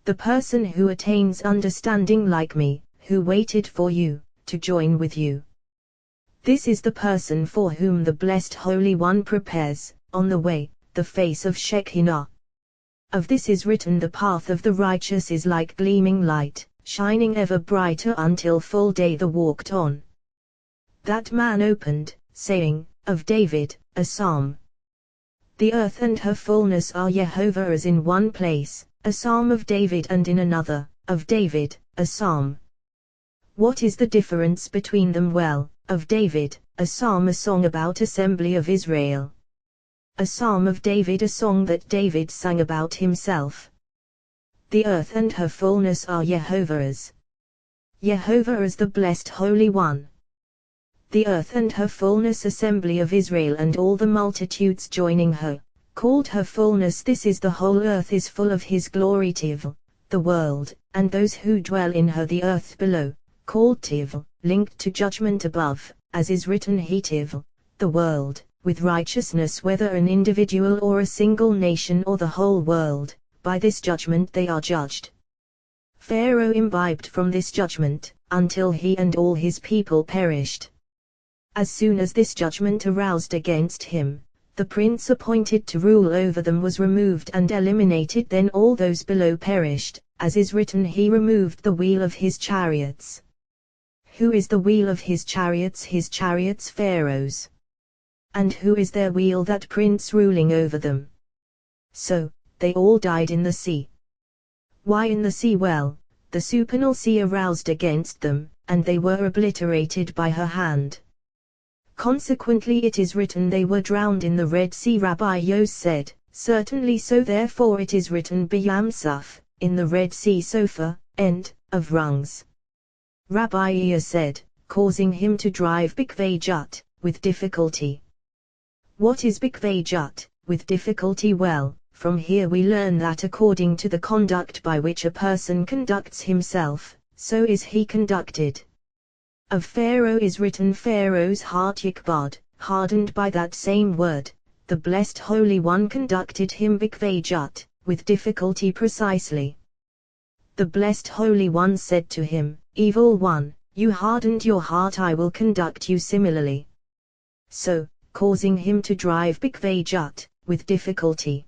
The person who attains understanding like me, who waited for you, to join with you. This is the person for whom the Blessed Holy One prepares, on the way, the face of Shekinah. Of this is written, The path of the righteous is like gleaming light, shining ever brighter until full day. The walked on. That man opened, saying, Of David, a psalm. The earth and her fullness are Jehovah's in one place, a psalm of David, and in another, of David, a psalm. What is the difference between them? Well, of David, a psalm, a song about assembly of Israel. A psalm of David, a song that David sang about himself. The earth and her fullness are Jehovah's. Jehovah is the Blessed Holy One. The earth and her fullness, assembly of Israel and all the multitudes joining her, called her fullness. This is the whole earth is full of his glory. Tiv, the world, and those who dwell in her. The earth below, called Tiv, linked to judgment above, as is written, He Tiv, the world, with righteousness. Whether an individual or a single nation or the whole world, by this judgment they are judged. Pharaoh imbibed from this judgment, until he and all his people perished. As soon as this judgment aroused against him, the prince appointed to rule over them was removed and eliminated. Then all those below perished, as is written, He removed the wheel of his chariots. Who is the wheel of his chariots? His chariots, Pharaoh's. And who is their wheel? That prince ruling over them. So, they all died in the sea. Why in the sea? Well, the supernal sea aroused against them, and they were obliterated by her hand. Consequently it is written, they were drowned in the Red Sea. Rabbi Yos said, Certainly so. Therefore it is written, B'Yam Suf, in the Red Sea. Sofa, end of rungs. Rabbi Ea said, causing him to drive Bikvei Jut, with difficulty. What is Bikvei Jut, with difficulty? Well, from here we learn that according to the conduct by which a person conducts himself, so is he conducted. Of Pharaoh is written, Pharaoh's heart Yikbad, hardened by that same word. The Blessed Holy One conducted him Bikvei Jut, with difficulty precisely. The Blessed Holy One said to him, Evil one, you hardened your heart, I will conduct you similarly. So, causing him to drive Bikvajut, with difficulty.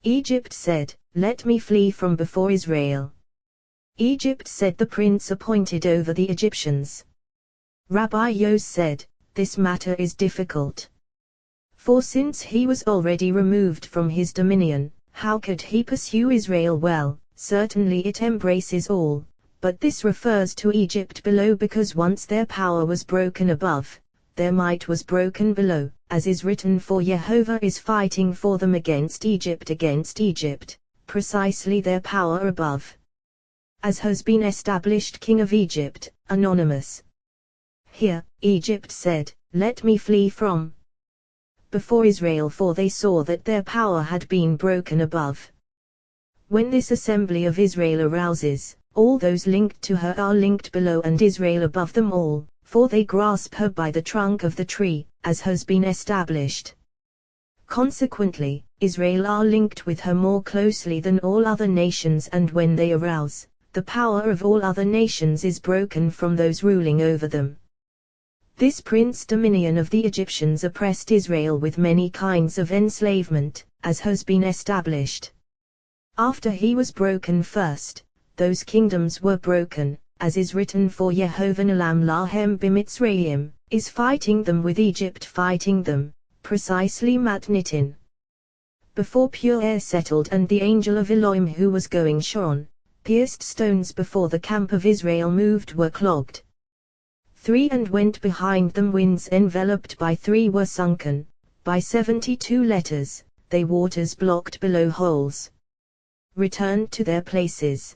Egypt said, let me flee from before Israel. Egypt said, the prince appointed over the Egyptians. Rabbi Yos said, this matter is difficult. For since he was already removed from his dominion, how could he pursue Israel? Well, certainly it embraces all, but this refers to Egypt below, because once their power was broken above, their might was broken below, as is written, for Jehovah is fighting for them against Egypt, precisely their power above. As has been established king of Egypt, anonymous. Here, Egypt said, let me flee from before Israel, for they saw that their power had been broken above. When this assembly of Israel arouses, all those linked to her are linked below, and Israel above them all, for they grasp her by the trunk of the tree, as has been established. Consequently, Israel are linked with her more closely than all other nations, and when they arouse, the power of all other nations is broken from those ruling over them. This prince dominion of the Egyptians oppressed Israel with many kinds of enslavement, as has been established. After he was broken first, those kingdoms were broken, as is written, for Yehovah Nalam Lahem Bimitzrayim, is fighting them, with Egypt fighting them, precisely Matnitin. Before pure air settled, and the angel of Elohim who was going Shon, pierced stones before the camp of Israel moved were clogged. 3 and went behind them, winds enveloped by 3 were sunken, by 72 letters, they waters blocked below holes. Returned to their places.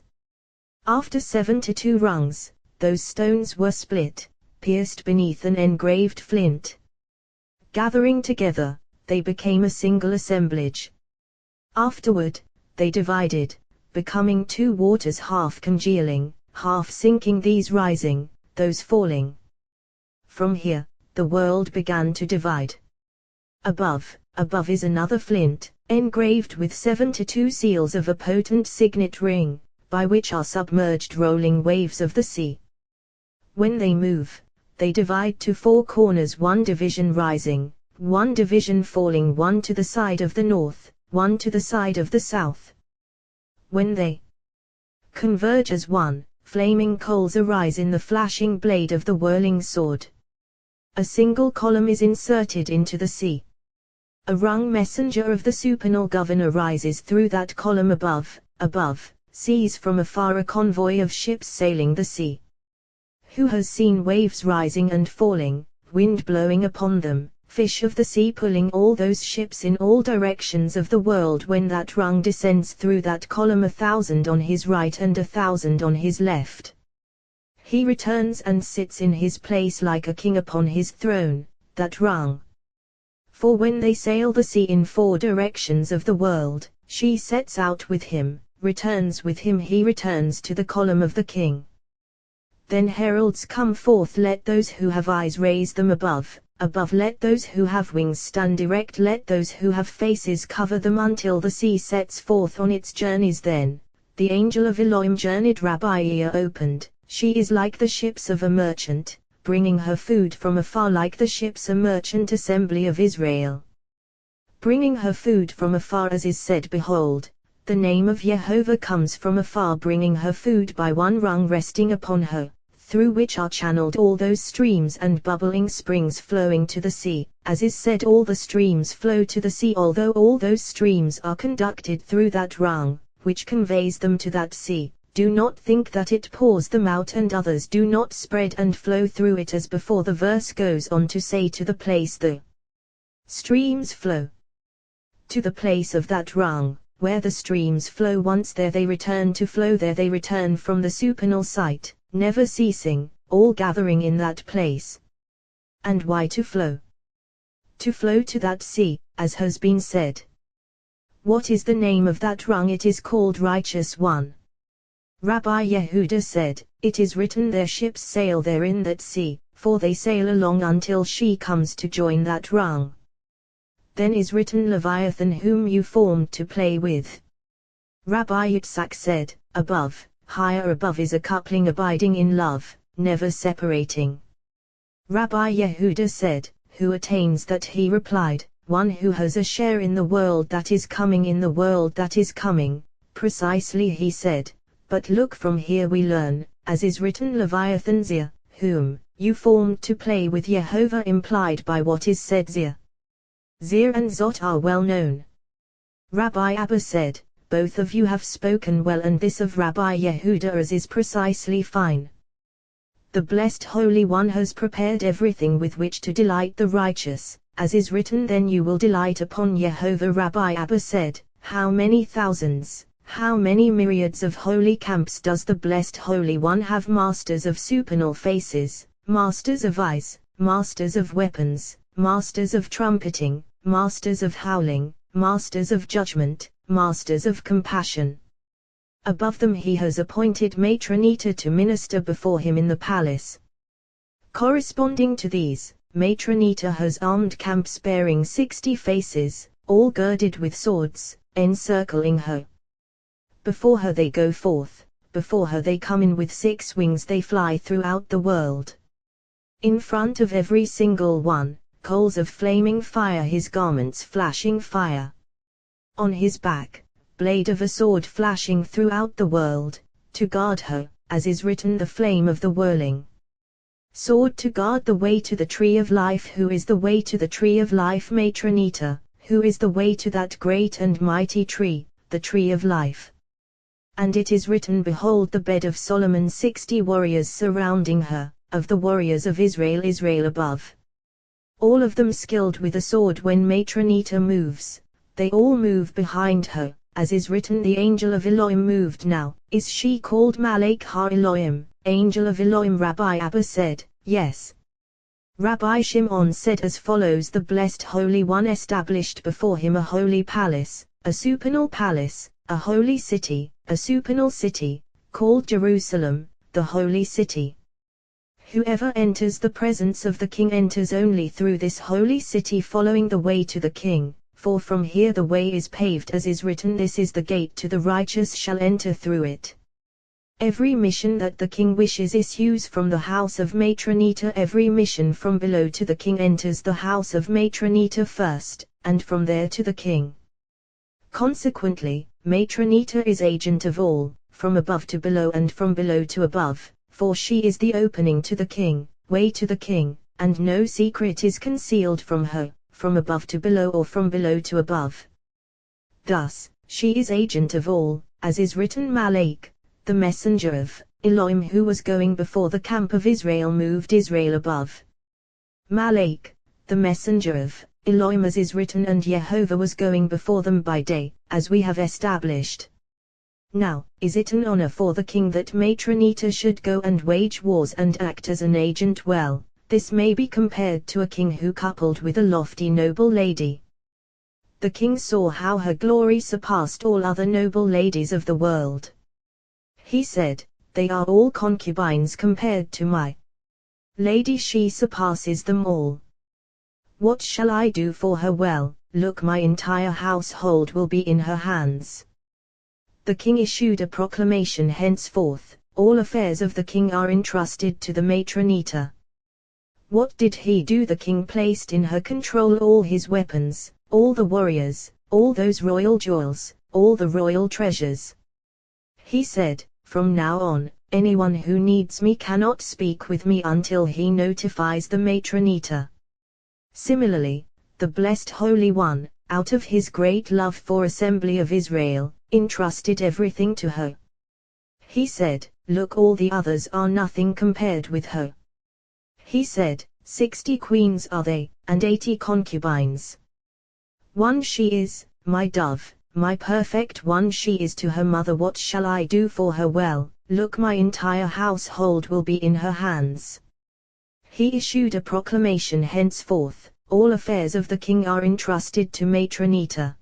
After 72 rungs, those stones were split, pierced beneath an engraved flint. Gathering together, they became a single assemblage. Afterward, they divided, becoming 2 waters, half congealing, half sinking, these rising, those falling. From here, the world began to divide. Above is another flint, engraved with 72 seals of a potent signet ring, by which are submerged rolling waves of the sea. When they move, they divide to 4 corners, 1 division rising, 1 division falling, 1 to the side of the north, 1 to the side of the south. When they converge as one, flaming coals arise in the flashing blade of the whirling sword. A single column is inserted into the sea. A rung messenger of the supernal governor rises through that column above, sees from afar a convoy of ships sailing the sea. Who has seen waves rising and falling, wind blowing upon them, fish of the sea pulling all those ships in all directions of the world? When that rung descends through that column, 1,000 on his right and 1,000 on his left. He returns and sits in his place like a king upon his throne, that rung. For when they sail the sea in 4 directions of the world, she sets out with him, returns with him, he returns to the column of the king. Then heralds come forth, let those who have eyes raise them above, let those who have wings stand erect, let those who have faces cover them, until the sea sets forth on its journeys. Then the angel of Elohim journeyed, Rabbi ear opened, she is like the ships of a merchant, bringing her food from afar, like the ships a merchant assembly of Israel. Bringing her food from afar, as is said, behold, the name of Jehovah comes from afar, bringing her food by 1 rung resting upon her, through which are channeled all those streams and bubbling springs flowing to the sea, as is said, all the streams flow to the sea. Although all those streams are conducted through that rung, which conveys them to that sea, do not think that it pours them out, and others do not spread and flow through it, as before. The verse goes on to say, to the place the streams flow. To the place of that rung, where the streams flow, once there they return to flow, there they return from the supernal sight, never ceasing, all gathering in that place. And why to flow? To flow to that sea, as has been said. What is the name of that rung? It is called Righteous One. Rabbi Yehuda said, it is written, their ships sail there in that sea, for they sail along until she comes to join that rung. Then is written, Leviathan whom you formed to play with. Rabbi Yitzhak said, above, higher above is a coupling abiding in love, never separating. Rabbi Yehuda said, who attains that? He replied, one who has a share in the world that is coming, in the world that is coming. Precisely, he said, but look, from here we learn, as is written, Leviathan Zir, whom you formed to play with Yehovah, implied by what is said. Zir and Zot are well known. Rabbi Abba said, both of you have spoken well, and this of Rabbi Yehuda as is precisely fine. The Blessed Holy One has prepared everything with which to delight the righteous, as is written, then you will delight upon Yehovah. Rabbi Abba said, how many thousands, how many myriads of holy camps does the Blessed Holy One have? Masters of supernal faces, masters of eyes, masters of weapons, masters of trumpeting, masters of howling, masters of judgment, masters of compassion. Above them he has appointed Matronita to minister before him in the palace. Corresponding to these, Matronita has armed camps bearing 60 faces, all girded with swords, encircling her. Before her they go forth, before her they come in, with 6 wings they fly throughout the world. In front of every single one, coals of flaming fire, his garments flashing fire. On his back, blade of a sword flashing throughout the world, to guard her, as is written, the flame of the whirling sword to guard the way to the tree of life. Who is the way to the tree of life? Matronita. Who is the way to that great and mighty tree, the tree of life? And it is written, behold the bed of Solomon, 60 warriors surrounding her, of the warriors of Israel, Israel above. All of them skilled with a sword. When Matronita moves, they all move behind her, as is written, the angel of Elohim moved. Now, is she called Malach ha-Elohim, angel of Elohim? Rabbi Abba said, yes. Rabbi Shimon said as follows, the Blessed Holy One established before him a holy palace, a supernal palace, a holy city, a supernal city, called Jerusalem, the holy city. Whoever enters the presence of the king enters only through this holy city, following the way to the king, for from here the way is paved, as is written, this is the gate to the righteous shall enter through it. Every mission that the king wishes issues from the house of Matronita. Every mission from below to the king enters the house of Matronita first, and from there to the king. Consequently, Matronita is agent of all, from above to below and from below to above, for she is the opening to the king, way to the king, and no secret is concealed from her, from above to below or from below to above. Thus, she is agent of all, as is written, Malach, the messenger of Elohim, who was going before the camp of Israel, moved Israel above. Malach, the messenger of Elohim, as is written, and Yehovah was going before them by day, as we have established. Now, is it an honor for the king that Matronita should go and wage wars and act as an agent? Well, this may be compared to a king who coupled with a lofty noble lady. The king saw how her glory surpassed all other noble ladies of the world. He said, they are all concubines compared to my lady, she surpasses them all. What shall I do for her? Well, look, my entire household will be in her hands. The king issued a proclamation, henceforth, all affairs of the king are entrusted to the Matronita. What did he do? The king placed in her control all his weapons, all the warriors, all those royal jewels, all the royal treasures. He said, from now on, anyone who needs me cannot speak with me until he notifies the Matronita. Similarly, the Blessed Holy One, out of his great love for Assembly of Israel, entrusted everything to her. He said, look, all the others are nothing compared with her. He said, 60 queens are they, and 80 concubines. One she is, my dove, my perfect one, she is to her mother. What shall I do for her? Well, look, my entire household will be in her hands. He issued a proclamation, henceforth, all affairs of the king are entrusted to Matronita.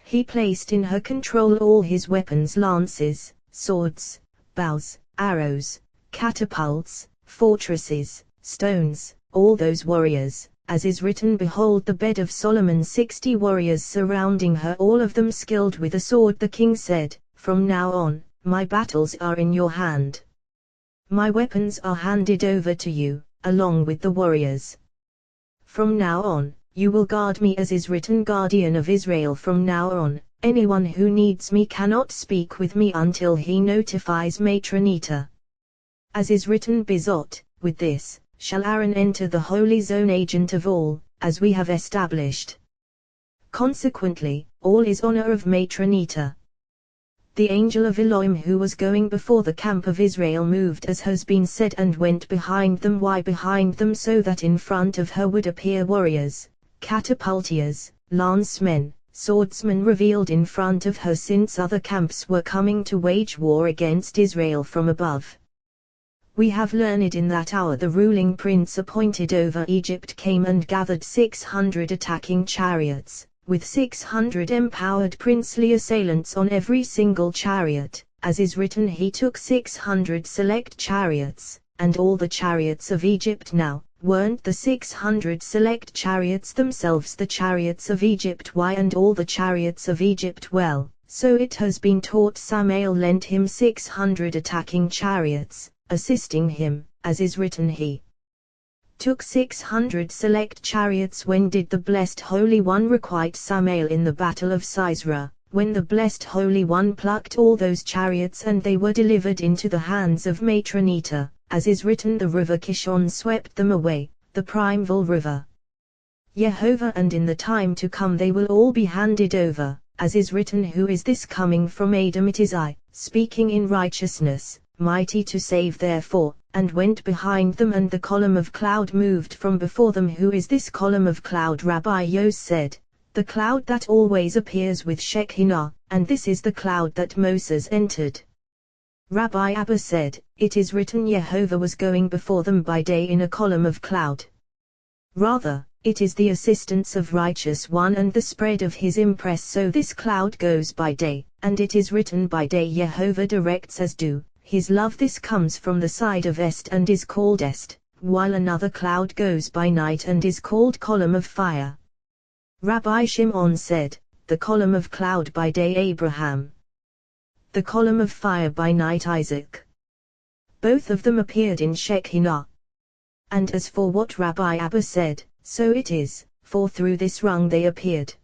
He placed in her control all his weapons, lances, swords, bows, arrows, catapults, fortresses, stones, all those warriors, as is written, behold the bed of Solomon, 60 warriors surrounding her, all of them skilled with a sword. The king said, from now on, my battles are in your hand. My weapons are handed over to you, along with the warriors. From now on, you will guard me as is written, guardian of Israel. From now on, anyone who needs me cannot speak with me until he notifies Matronita. As is written, Bezot, with this, shall Aaron enter the holy zone, agent of all, as we have established. Consequently, all is honor of Matronita. The angel of Elohim who was going before the camp of Israel moved as has been said and went behind them. Why behind them? So that in front of her would appear warriors, catapultiers, lancemen, swordsmen revealed in front of her, since other camps were coming to wage war against Israel from above. We have learned in that hour the ruling prince appointed over Egypt came and gathered 600 attacking chariots, with 600 empowered princely assailants on every single chariot. As is written, he took 600 select chariots, and all the chariots of Egypt. Now, weren't the 600 select chariots themselves the chariots of Egypt? Why, and all the chariots of Egypt? Well, so it has been taught, Samael lent him 600 attacking chariots, assisting him, as is written, he took 600 select chariots. When did the blessed Holy One requite Samael? In the battle of Sisera, when the blessed Holy One plucked all those chariots and they were delivered into the hands of Matronita, as is written, the river Kishon swept them away, the primeval river Jehovah, and in the time to come they will all be handed over, as is written, who is this coming from Edom? It is I, speaking in righteousness, mighty to save. Therefore, and went behind them, and the column of cloud moved from before them. Who is this column of cloud? Rabbi Yos said, the cloud that always appears with Shekinah, and this is the cloud that Moses entered. Rabbi Abba said, it is written, Jehovah was going before them by day in a column of cloud. Rather, it is the assistance of righteous one and the spread of his impress. So this cloud goes by day, and it is written, by day Jehovah directs as do his love. This comes from the side of Est and is called Est, while another cloud goes by night and is called column of fire. Rabbi Shimon said, the column of cloud by day Abraham, the column of fire by night Isaac. Both of them appeared in Shekinah. And as for what Rabbi Abba said, so it is, for through this rung they appeared.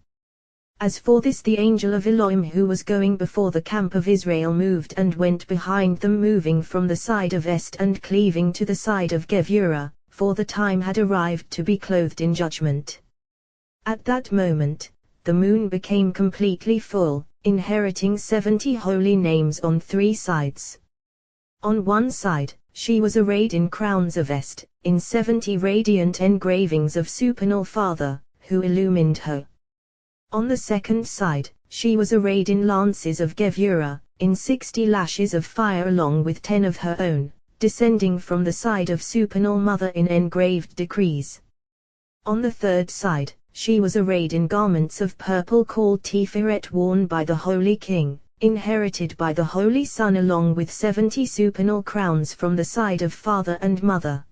As for this, the angel of Elohim who was going before the camp of Israel moved and went behind them, moving from the side of Est and cleaving to the side of Gevurah, for the time had arrived to be clothed in judgment. At that moment, the moon became completely full, inheriting 70 holy names on 3 sides. On one side, she was arrayed in crowns of Est, in 70 radiant engravings of supernal Father, who illumined her. On the second side, she was arrayed in lances of Gevurah, in 60 lashes of fire along with 10 of her own, descending from the side of supernal Mother in engraved decrees. On the third side, she was arrayed in garments of purple called Tiferet, worn by the Holy King, inherited by the Holy Son, along with 70 supernal crowns from the side of Father and Mother.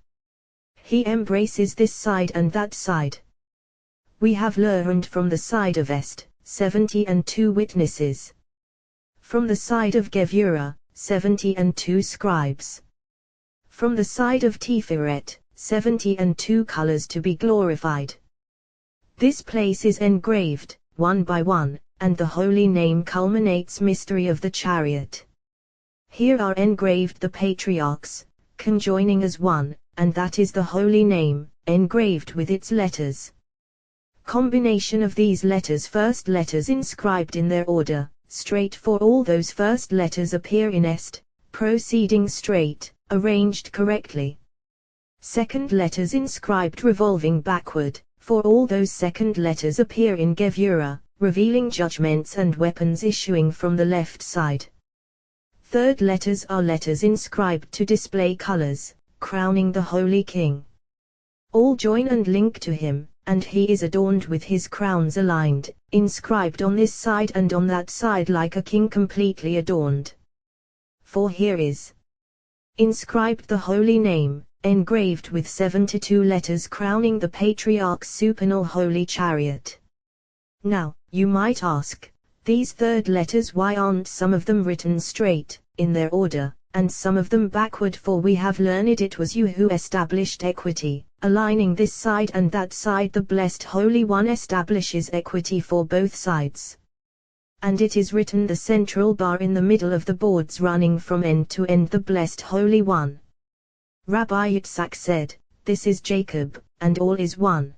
He embraces this side and that side. We have learned from the side of Est, 72 witnesses. From the side of Gevurah, 72 scribes. From the side of Tiferet, 72 colors to be glorified. This place is engraved, one by one, and the holy name culminates mystery of the chariot. Here are engraved the patriarchs, conjoining as one, and that is the holy name, engraved with its letters. Combination of these letters, first letters inscribed in their order, straight, for all those first letters appear in Est, proceeding straight, arranged correctly. Second letters inscribed revolving backward, for all those second letters appear in Gevurah, revealing judgments and weapons issuing from the left side. Third letters are letters inscribed to display colors, crowning the Holy King. All join and link to him, and he is adorned with his crowns aligned, inscribed on this side and on that side like a king completely adorned. For here is inscribed the holy name, engraved with 72 letters crowning the patriarch's supernal holy chariot. Now, you might ask, these third letters, why aren't some of them written straight, in their order, and some of them backward, for we have learned it was you who established equity, aligning this side and that side. The blessed Holy One establishes equity for both sides. And it is written, the central bar in the middle of the boards running from end to end, the blessed Holy One. Rabbi Yitzhak said, this is Jacob, and all is one.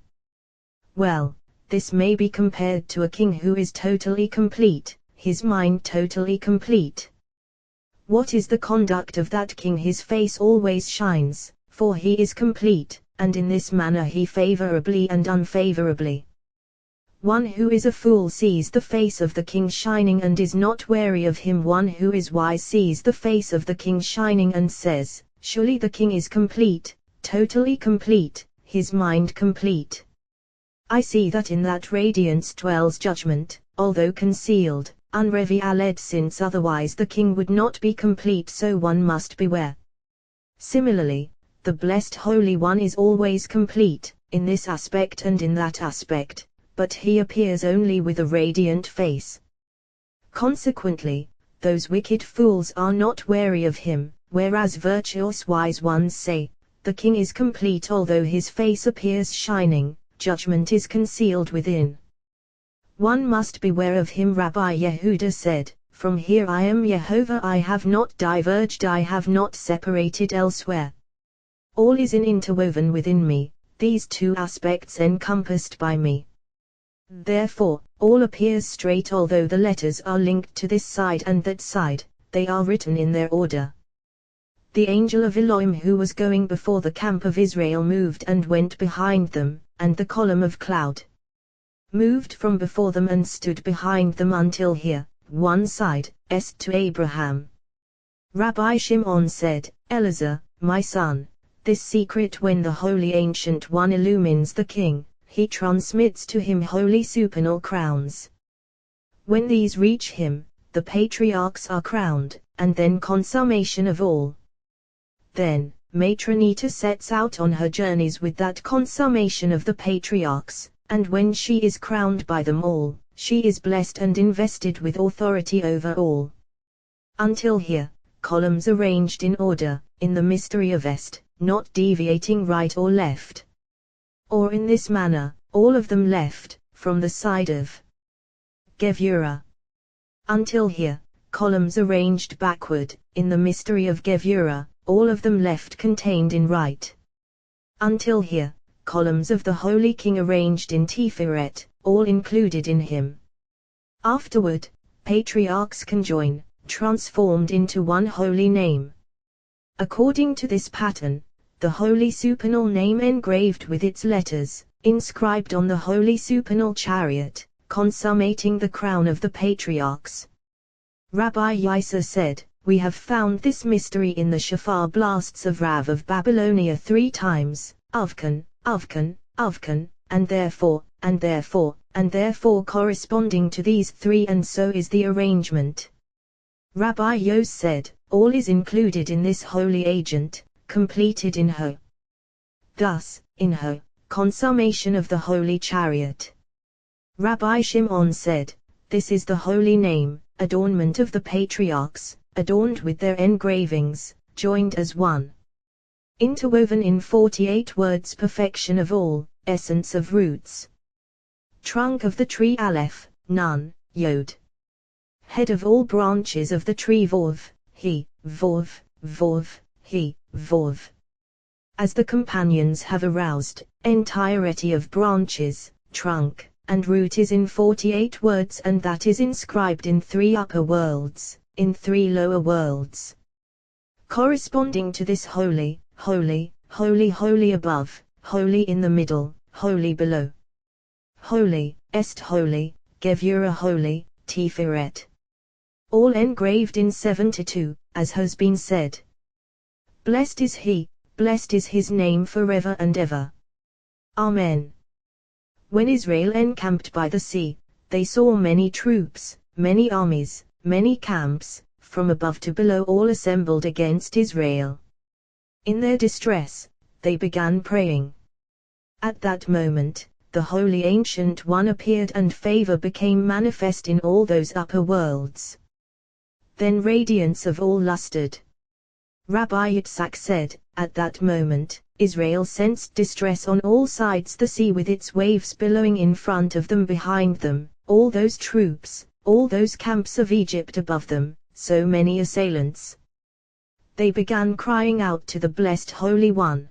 Well, this may be compared to a king who is totally complete, his mind totally complete. What is the conduct of that king? His face always shines, for he is complete, and in this manner he favorably and unfavorably. One who is a fool sees the face of the king shining and is not wary of him. One who is wise sees the face of the king shining and says, surely the king is complete, totally complete, his mind complete. I see that in that radiance dwells judgment, although concealed, unrevealed, since otherwise the king would not be complete, so one must beware. Similarly, the blessed Holy One is always complete, in this aspect and in that aspect, but he appears only with a radiant face. Consequently, those wicked fools are not wary of him, whereas virtuous wise ones say, the king is complete although his face appears shining, judgment is concealed within. One must beware of him. Rabbi Yehuda said, from here I am Jehovah, I have not diverged, I have not separated elsewhere. All is interwoven within me, these two aspects encompassed by me. Therefore, all appears straight although the letters are linked to this side and that side, they are written in their order. The angel of Elohim who was going before the camp of Israel moved and went behind them, and the column of cloud moved from before them and stood behind them until here, one side, est to Abraham. Rabbi Shimon said, Elazar, my son, this secret when the Holy Ancient One illumines the king, he transmits to him holy supernal crowns. When these reach him, the patriarchs are crowned, and then consummation of all. Then, Matronita sets out on her journeys with that consummation of the patriarchs, and when she is crowned by them all, she is blessed and invested with authority over all. Until here, columns arranged in order, in the mystery of Est, not deviating right or left. Or in this manner, all of them left, from the side of Gevurah. Until here, columns arranged backward, in the mystery of Gevurah, all of them left contained in right. Until here, columns of the Holy King arranged in Tiferet, all included in him. Afterward, patriarchs conjoin, transformed into one holy name. According to this pattern, the holy supernal name engraved with its letters, inscribed on the holy supernal chariot, consummating the crown of the patriarchs. Rabbi Yisa said, we have found this mystery in the shofar blasts of Rav of Babylonia 3 times, Avkan, Avkan, Avkan, and therefore, and therefore, and therefore corresponding to these 3, and so is the arrangement. Rabbi Yos said, all is included in this holy agent, completed in her. Thus, in her, consummation of the holy chariot. Rabbi Shimon said, this is the holy name, adornment of the patriarchs, adorned with their engravings, joined as one. Interwoven in 48 words, perfection of all, essence of roots. Trunk of the tree Aleph, Nun, Yod. Head of all branches of the tree Vov, He, Vov, Vov, He, Vov. As the companions have aroused, entirety of branches, trunk, and root is in 48 words, and that is inscribed in 3 upper worlds, in 3 lower worlds. Corresponding to this holy, holy, holy, holy above, holy in the middle, holy below. Holy, est holy, Gevurah holy, Tiferet. All engraved in 72, as has been said. Blessed is he, blessed is his name forever and ever. Amen. When Israel encamped by the sea, they saw many troops, many armies, many camps, from above to below, all assembled against Israel. In their distress, they began praying. At that moment, the Holy Ancient One appeared and favor became manifest in all those upper worlds. Then radiance of all lusted. Rabbi Yitzhak said, at that moment, Israel sensed distress on all sides, the sea with its waves billowing in front of them, behind them, all those troops, all those camps of Egypt above them, so many assailants. They began crying out to the blessed Holy One.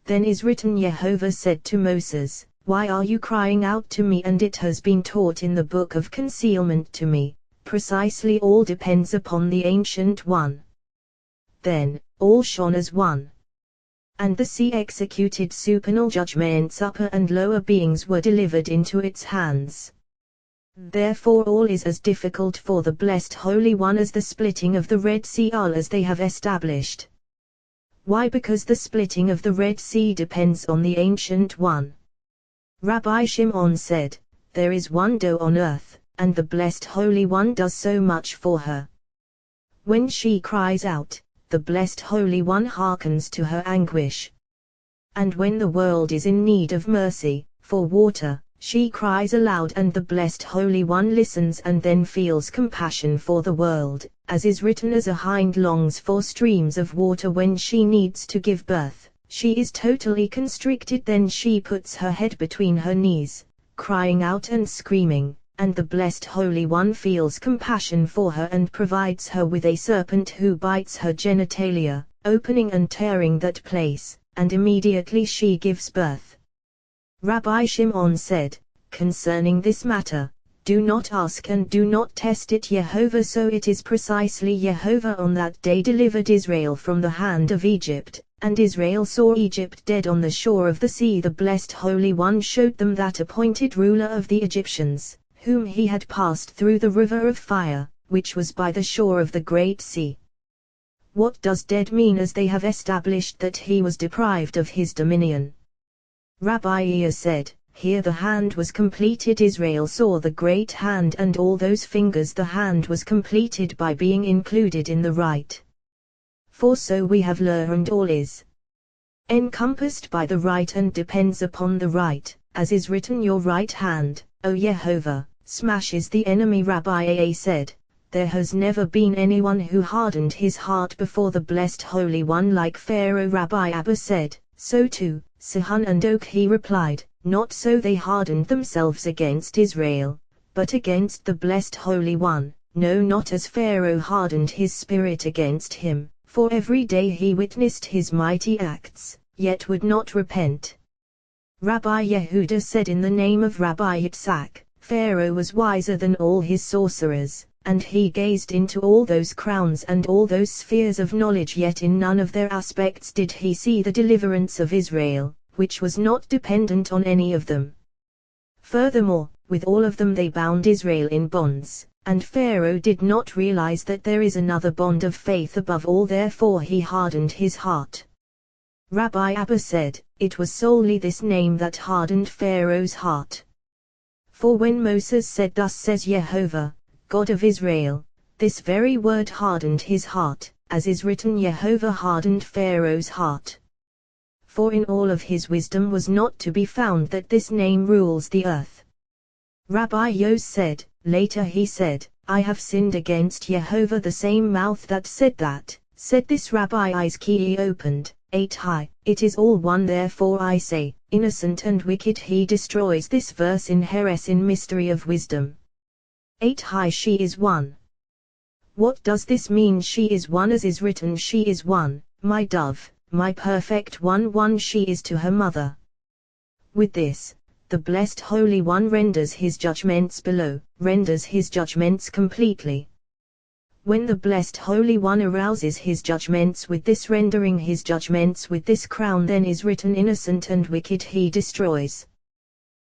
Then is written, Yehovah said to Moses, why are you crying out to me? And it has been taught in the book of concealment to me, precisely all depends upon the Ancient One. Then, all shone as one. And the sea executed supernal judgments, upper and lower beings were delivered into its hands. Therefore all is as difficult for the blessed Holy One as the splitting of the Red Sea, all as they have established. Why? Because the splitting of the Red Sea depends on the Ancient One. Rabbi Shimon said, there is one doe on earth, and the blessed Holy One does so much for her. When she cries out, the blessed Holy One hearkens to her anguish. And when the world is in need of mercy, for water, she cries aloud, and the blessed Holy One listens and then feels compassion for the world, as is written, as a hind longs for streams of water when she needs to give birth. She is totally constricted, then she puts her head between her knees, crying out and screaming, and the blessed Holy One feels compassion for her and provides her with a serpent who bites her genitalia, opening and tearing that place, and immediately she gives birth. Rabbi Shimon said, concerning this matter, do not ask and do not test it, Yehovah. So it is precisely Yehovah on that day delivered Israel from the hand of Egypt. And Israel saw Egypt dead on the shore of the sea. The blessed Holy One showed them that appointed ruler of the Egyptians, whom he had passed through the river of fire, which was by the shore of the great sea. What does dead mean? As they have established that he was deprived of his dominion. Rabbi Iya said, here the hand was completed. Israel saw the great hand and all those fingers. The hand was completed by being included in the right. For so we have learned all is encompassed by the right and depends upon the right, as is written, your right hand, O Yehovah, smashes the enemy. Rabbi Aa said, there has never been anyone who hardened his heart before the blessed Holy One like Pharaoh. Rabbi Abba said, so too, Sihon and Og. He replied, not so, they hardened themselves against Israel, but against the blessed Holy One, no, not as Pharaoh hardened his spirit against him. For every day he witnessed his mighty acts, yet would not repent. Rabbi Yehuda said, in the name of Rabbi Yitzhak, Pharaoh was wiser than all his sorcerers, and he gazed into all those crowns and all those spheres of knowledge, yet in none of their aspects did he see the deliverance of Israel, which was not dependent on any of them. Furthermore, with all of them they bound Israel in bonds. And Pharaoh did not realize that there is another bond of faith above all, therefore he hardened his heart. Rabbi Abba said, it was solely this name that hardened Pharaoh's heart. For when Moses said, thus says Yehovah, God of Israel, this very word hardened his heart, as is written, Yehovah hardened Pharaoh's heart. For in all of his wisdom was not to be found that this name rules the earth. Rabbi Yos said, later he said, I have sinned against Yehovah. The same mouth that said that, said this. Rabbi eyes key opened, 8 high, it is all one, therefore I say, innocent and wicked he destroys. This verse in Heres in mystery of wisdom. 8 high, she is one. What does this mean? She is one, as is written, she is one, my dove, my perfect one. One she is to her mother. With this, the blessed Holy One renders his judgments below, renders his judgments completely. When the blessed Holy One arouses his judgments with this, rendering his judgments with this crown, then is written, innocent and wicked he destroys.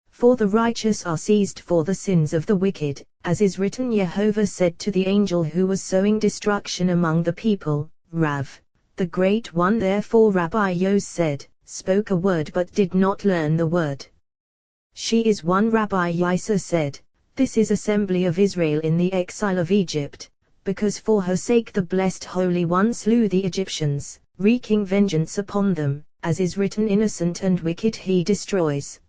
For the righteous are seized for the sins of the wicked, as is written, Yehovah said to the angel who was sowing destruction among the people, Rav, the great one. Therefore Rabbi Yos said, spoke a word but did not learn the word. She is one. Rabbi Yisa said, this is assembly of Israel in the exile of Egypt, because for her sake the blessed Holy One slew the Egyptians, wreaking vengeance upon them, as is written, innocent and wicked he destroys.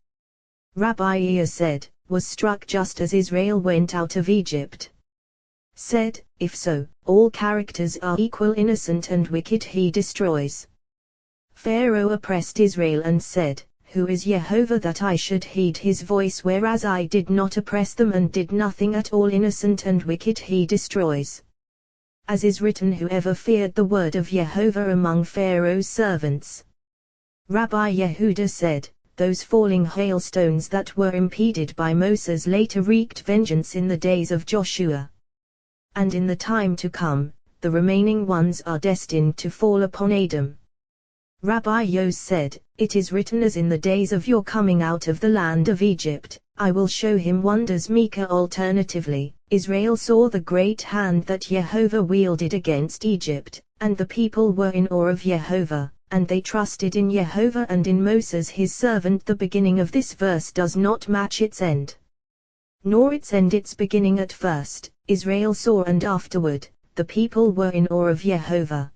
Rabbi Iya said, was struck just as Israel went out of Egypt. said, if so, all characters are equal, innocent and wicked he destroys. Pharaoh oppressed Israel and said, who is Jehovah that I should heed his voice, whereas I did not oppress them and did nothing at all, innocent and wicked he destroys. As is written, whoever feared the word of Jehovah among Pharaoh's servants. Rabbi Yehuda said, those falling hailstones that were impeded by Moses later wreaked vengeance in the days of Joshua. And in the time to come, the remaining ones are destined to fall upon Edom. Rabbi Yos said, it is written, as in the days of your coming out of the land of Egypt, I will show him wonders. Micah. Alternatively, Israel saw the great hand that Jehovah wielded against Egypt, and the people were in awe of Jehovah, and they trusted in Jehovah and in Moses his servant. The beginning of this verse does not match its end, nor its end its beginning. At first, Israel saw, and afterward, the people were in awe of Jehovah.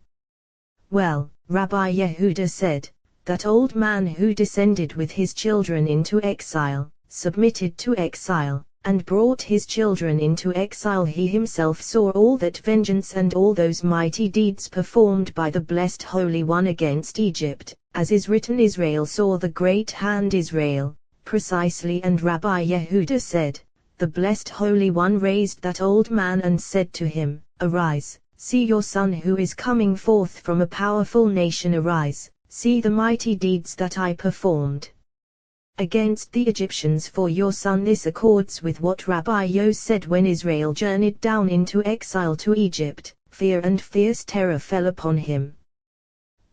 Well, Rabbi Yehuda said, that old man who descended with his children into exile, submitted to exile, and brought his children into exile, he himself saw all that vengeance and all those mighty deeds performed by the blessed Holy One against Egypt, as is written, Israel saw the great hand. Israel, precisely. And Rabbi Yehuda said, the blessed Holy One raised that old man and said to him, arise, see your son who is coming forth from a powerful nation. Arise, see the mighty deeds that I performed against the Egyptians for your son. This accords with what Rabbi Yos said when Israel journeyed down into exile to Egypt. Fear and fierce terror fell upon him.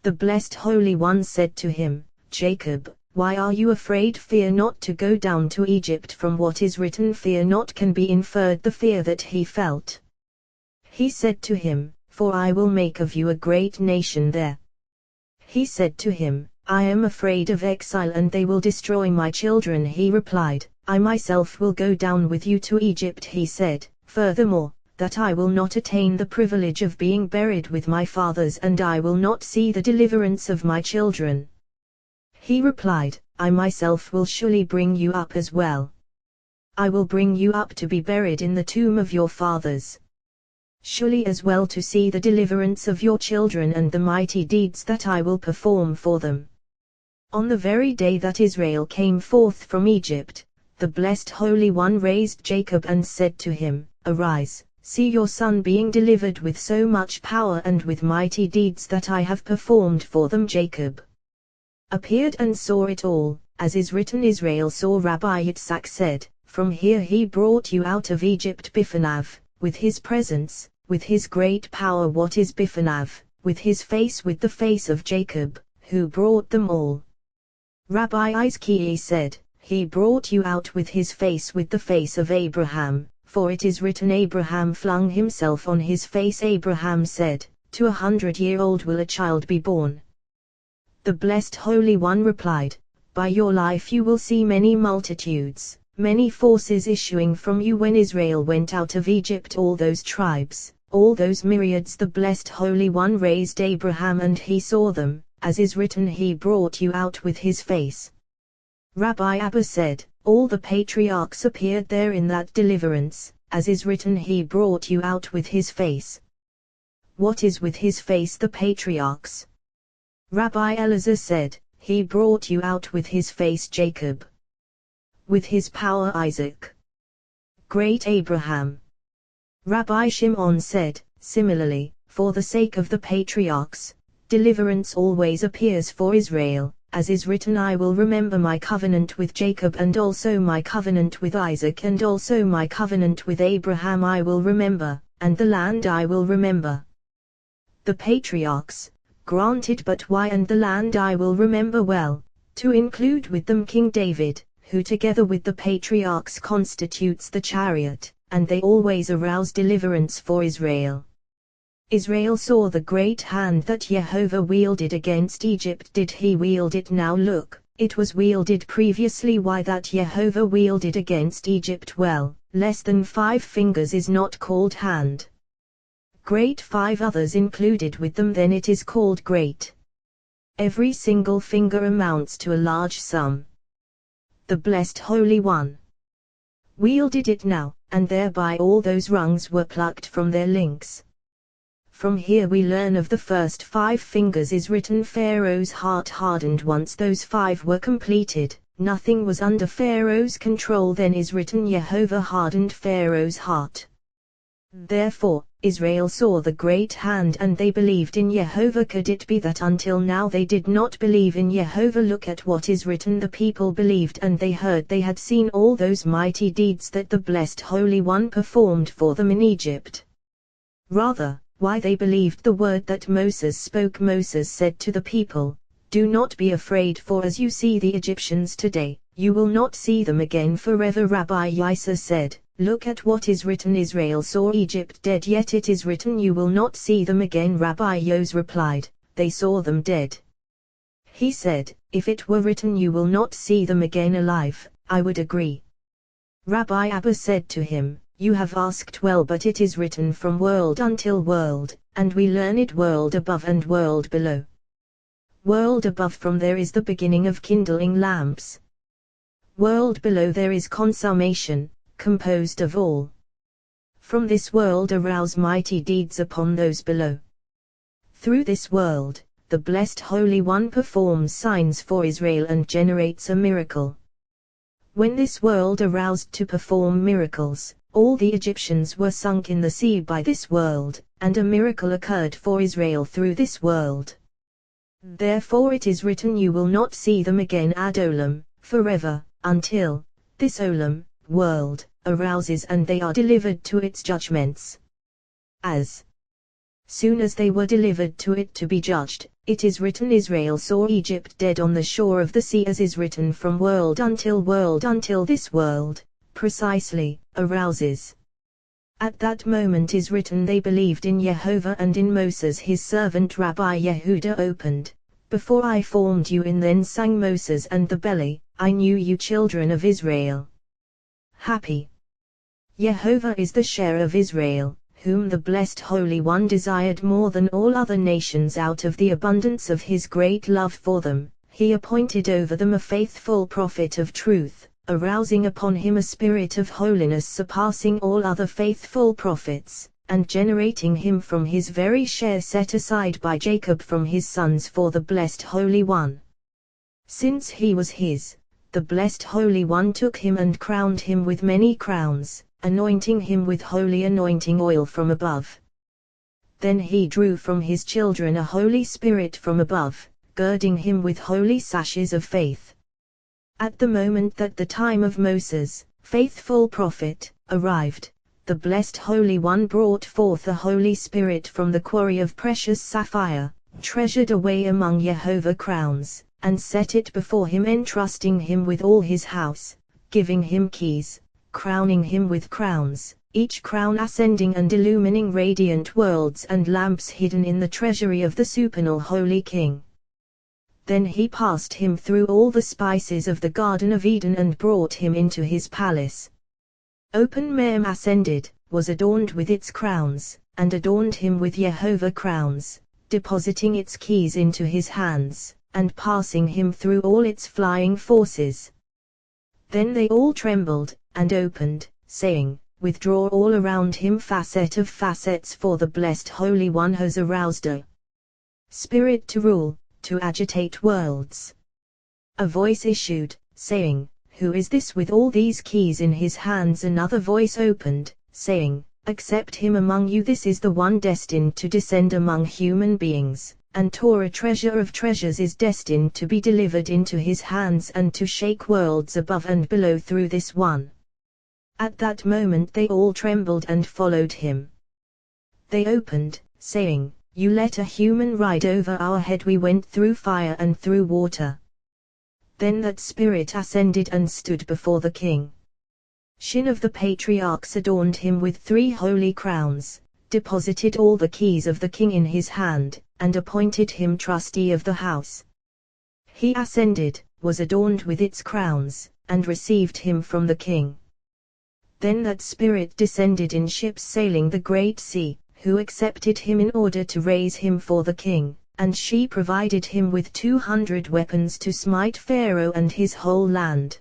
The blessed Holy One said to him, Jacob, why are you afraid? Fear not to go down to Egypt. From what is written, fear not, can be inferred the fear that he felt. He said to him, for I will make of you a great nation there. He said to him, I am afraid of exile and they will destroy my children. He replied, I myself will go down with you to Egypt. He said, furthermore, that I will not attain the privilege of being buried with my fathers and I will not see the deliverance of my children. He replied, I myself will surely bring you up as well. I will bring you up to be buried in the tomb of your fathers. Surely as well to see the deliverance of your children and the mighty deeds that I will perform for them. On the very day that Israel came forth from Egypt, the blessed Holy One raised Jacob and said to him, arise, see your son being delivered with so much power and with mighty deeds that I have performed for them. Jacob appeared and saw it all, as is written, Israel saw. Rabbi Yitzhak said, from here he brought you out of Egypt. Bifanav, with his presence, with his great power. What is Bifanav? With his face, with the face of Jacob, who brought them all. Rabbi Izkiah said, he brought you out with his face, with the face of Abraham, for it is written, Abraham flung himself on his face. Abraham said, to 100-year-old will a child be born. The blessed Holy One replied, by your life you will see many multitudes, many forces issuing from you. When Israel went out of Egypt, all those tribes, all those myriads, the blessed Holy One raised Abraham and he saw them, as is written, he brought you out with his face. Rabbi Abba said, all the patriarchs appeared there in that deliverance, as is written, he brought you out with his face. What is with his face? The patriarchs. Rabbi Elazar said, he brought you out with his face. Jacob. With his power. Isaac. Great Abraham. Rabbi Shimon said, similarly, for the sake of the patriarchs, deliverance always appears for Israel, as is written, I will remember my covenant with Jacob and also my covenant with Isaac and also my covenant with Abraham I will remember, and the land I will remember. The patriarchs, granted, but why? And the land I will remember well, to include with them King David, who together with the patriarchs constitutes the chariot, and they always arouse deliverance for Israel. Israel saw the great hand that Jehovah wielded against Egypt. Did he wield it now? Look, it was wielded previously. Why that Jehovah wielded against Egypt? Well, less than 5 fingers is not called hand. Great 5 others included with them, then it is called great. Every single finger amounts to a large sum. The blessed Holy One wielded it now, and thereby all those rungs were plucked from their links. From here we learn of the first 5 fingers is written Pharaoh's heart hardened. Once those 5 were completed, nothing was under Pharaoh's control. Then is written Jehovah hardened Pharaoh's heart. Therefore, Israel saw the great hand and they believed in Jehovah. Could it be that until now they did not believe in Jehovah? Look at what is written. The people believed and they heard. They had seen all those mighty deeds that the blessed Holy One performed for them in Egypt. Rather, why they believed the word that Moses spoke. Moses said to the people, "Do not be afraid, for as you see the Egyptians today, you will not see them again forever." Rabbi Yisa said, "Look at what is written. Israel saw Egypt dead, yet it is written you will not see them again." Rabbi Yos replied, "They saw them dead." He said, "If it were written you will not see them again alive, I would agree." Rabbi Abba said to him, "You have asked well, but it is written from world until world, and we learn it world above and world below. World above, from there is the beginning of kindling lamps. World below there is consummation, composed of all. From this world arouse mighty deeds upon those below. Through this world, the blessed Holy One performs signs for Israel and generates a miracle. When this world aroused to perform miracles, all the Egyptians were sunk in the sea by this world, and a miracle occurred for Israel through this world. Therefore it is written you will not see them again ad olam, forever, until this olam, world, arouses and they are delivered to its judgments. As soon as they were delivered to it to be judged, it is written Israel saw Egypt dead on the shore of the sea, as is written from world until this world, precisely, arouses. At that moment is written they believed in Jehovah and in Moses his servant. Rabbi Yehuda opened, "Before I formed you in then sang Moses and the belly, I knew you children of Israel." Happy. Jehovah is the share of Israel, whom the blessed Holy One desired more than all other nations. Out of the abundance of his great love for them, he appointed over them a faithful prophet of truth, arousing upon him a spirit of holiness surpassing all other faithful prophets, and generating him from his very share set aside by Jacob from his sons for the blessed Holy One. Since he was his, the blessed Holy One took him and crowned him with many crowns, anointing him with holy anointing oil from above. Then he drew from his children a Holy Spirit from above, girding him with holy sashes of faith. At the moment that the time of Moses, faithful prophet, arrived, the blessed Holy One brought forth the Holy Spirit from the quarry of precious sapphire, treasured away among Jehovah crowns, and set it before him, entrusting him with all his house, giving him keys, crowning him with crowns, each crown ascending and illumining radiant worlds and lamps hidden in the treasury of the supernal Holy King. Then he passed him through all the spices of the Garden of Eden and brought him into his palace. Open Mem ascended, was adorned with its crowns, and adorned him with Jehovah crowns, depositing its keys into his hands, and passing him through all its flying forces. Then they all trembled, and opened, saying, "Withdraw all around him facet of facets, for the blessed Holy One has aroused a spirit to rule, to agitate worlds." A voice issued, saying, "Who is this with all these keys in his hands?" Another voice opened, saying, "Accept him among you, this is the one destined to descend among human beings, and Torah treasure of treasures is destined to be delivered into his hands and to shake worlds above and below through this one." At that moment they all trembled and followed him. They opened, saying, "You let a human ride over our head, we went through fire and through water." Then that spirit ascended and stood before the king. Shin of the patriarchs adorned him with 3 holy crowns, deposited all the keys of the king in his hand, and appointed him trustee of the house. He ascended, was adorned with its crowns, and received him from the king. Then that spirit descended in ships sailing the great sea, who accepted him in order to raise him for the king, and she provided him with 200 weapons to smite Pharaoh and his whole land.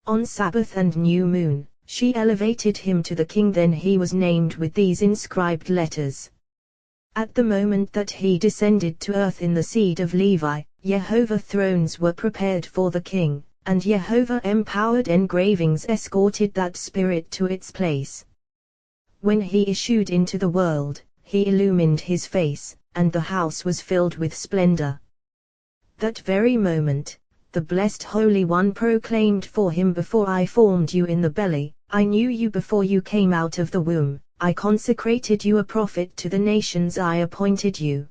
On Sabbath and new moon, She elevated him to the king, then he was named with these inscribed letters. At the moment that he descended to earth in the seed of Levi, Jehovah thrones were prepared for the king, and Jehovah empowered engravings escorted that spirit to its place. When he issued into the world, he illumined his face, and the house was filled with splendor. That very moment, the blessed Holy One proclaimed for him, before I formed you in the belly, I knew you before you came out of the womb, I consecrated you a prophet to the nations, I appointed you.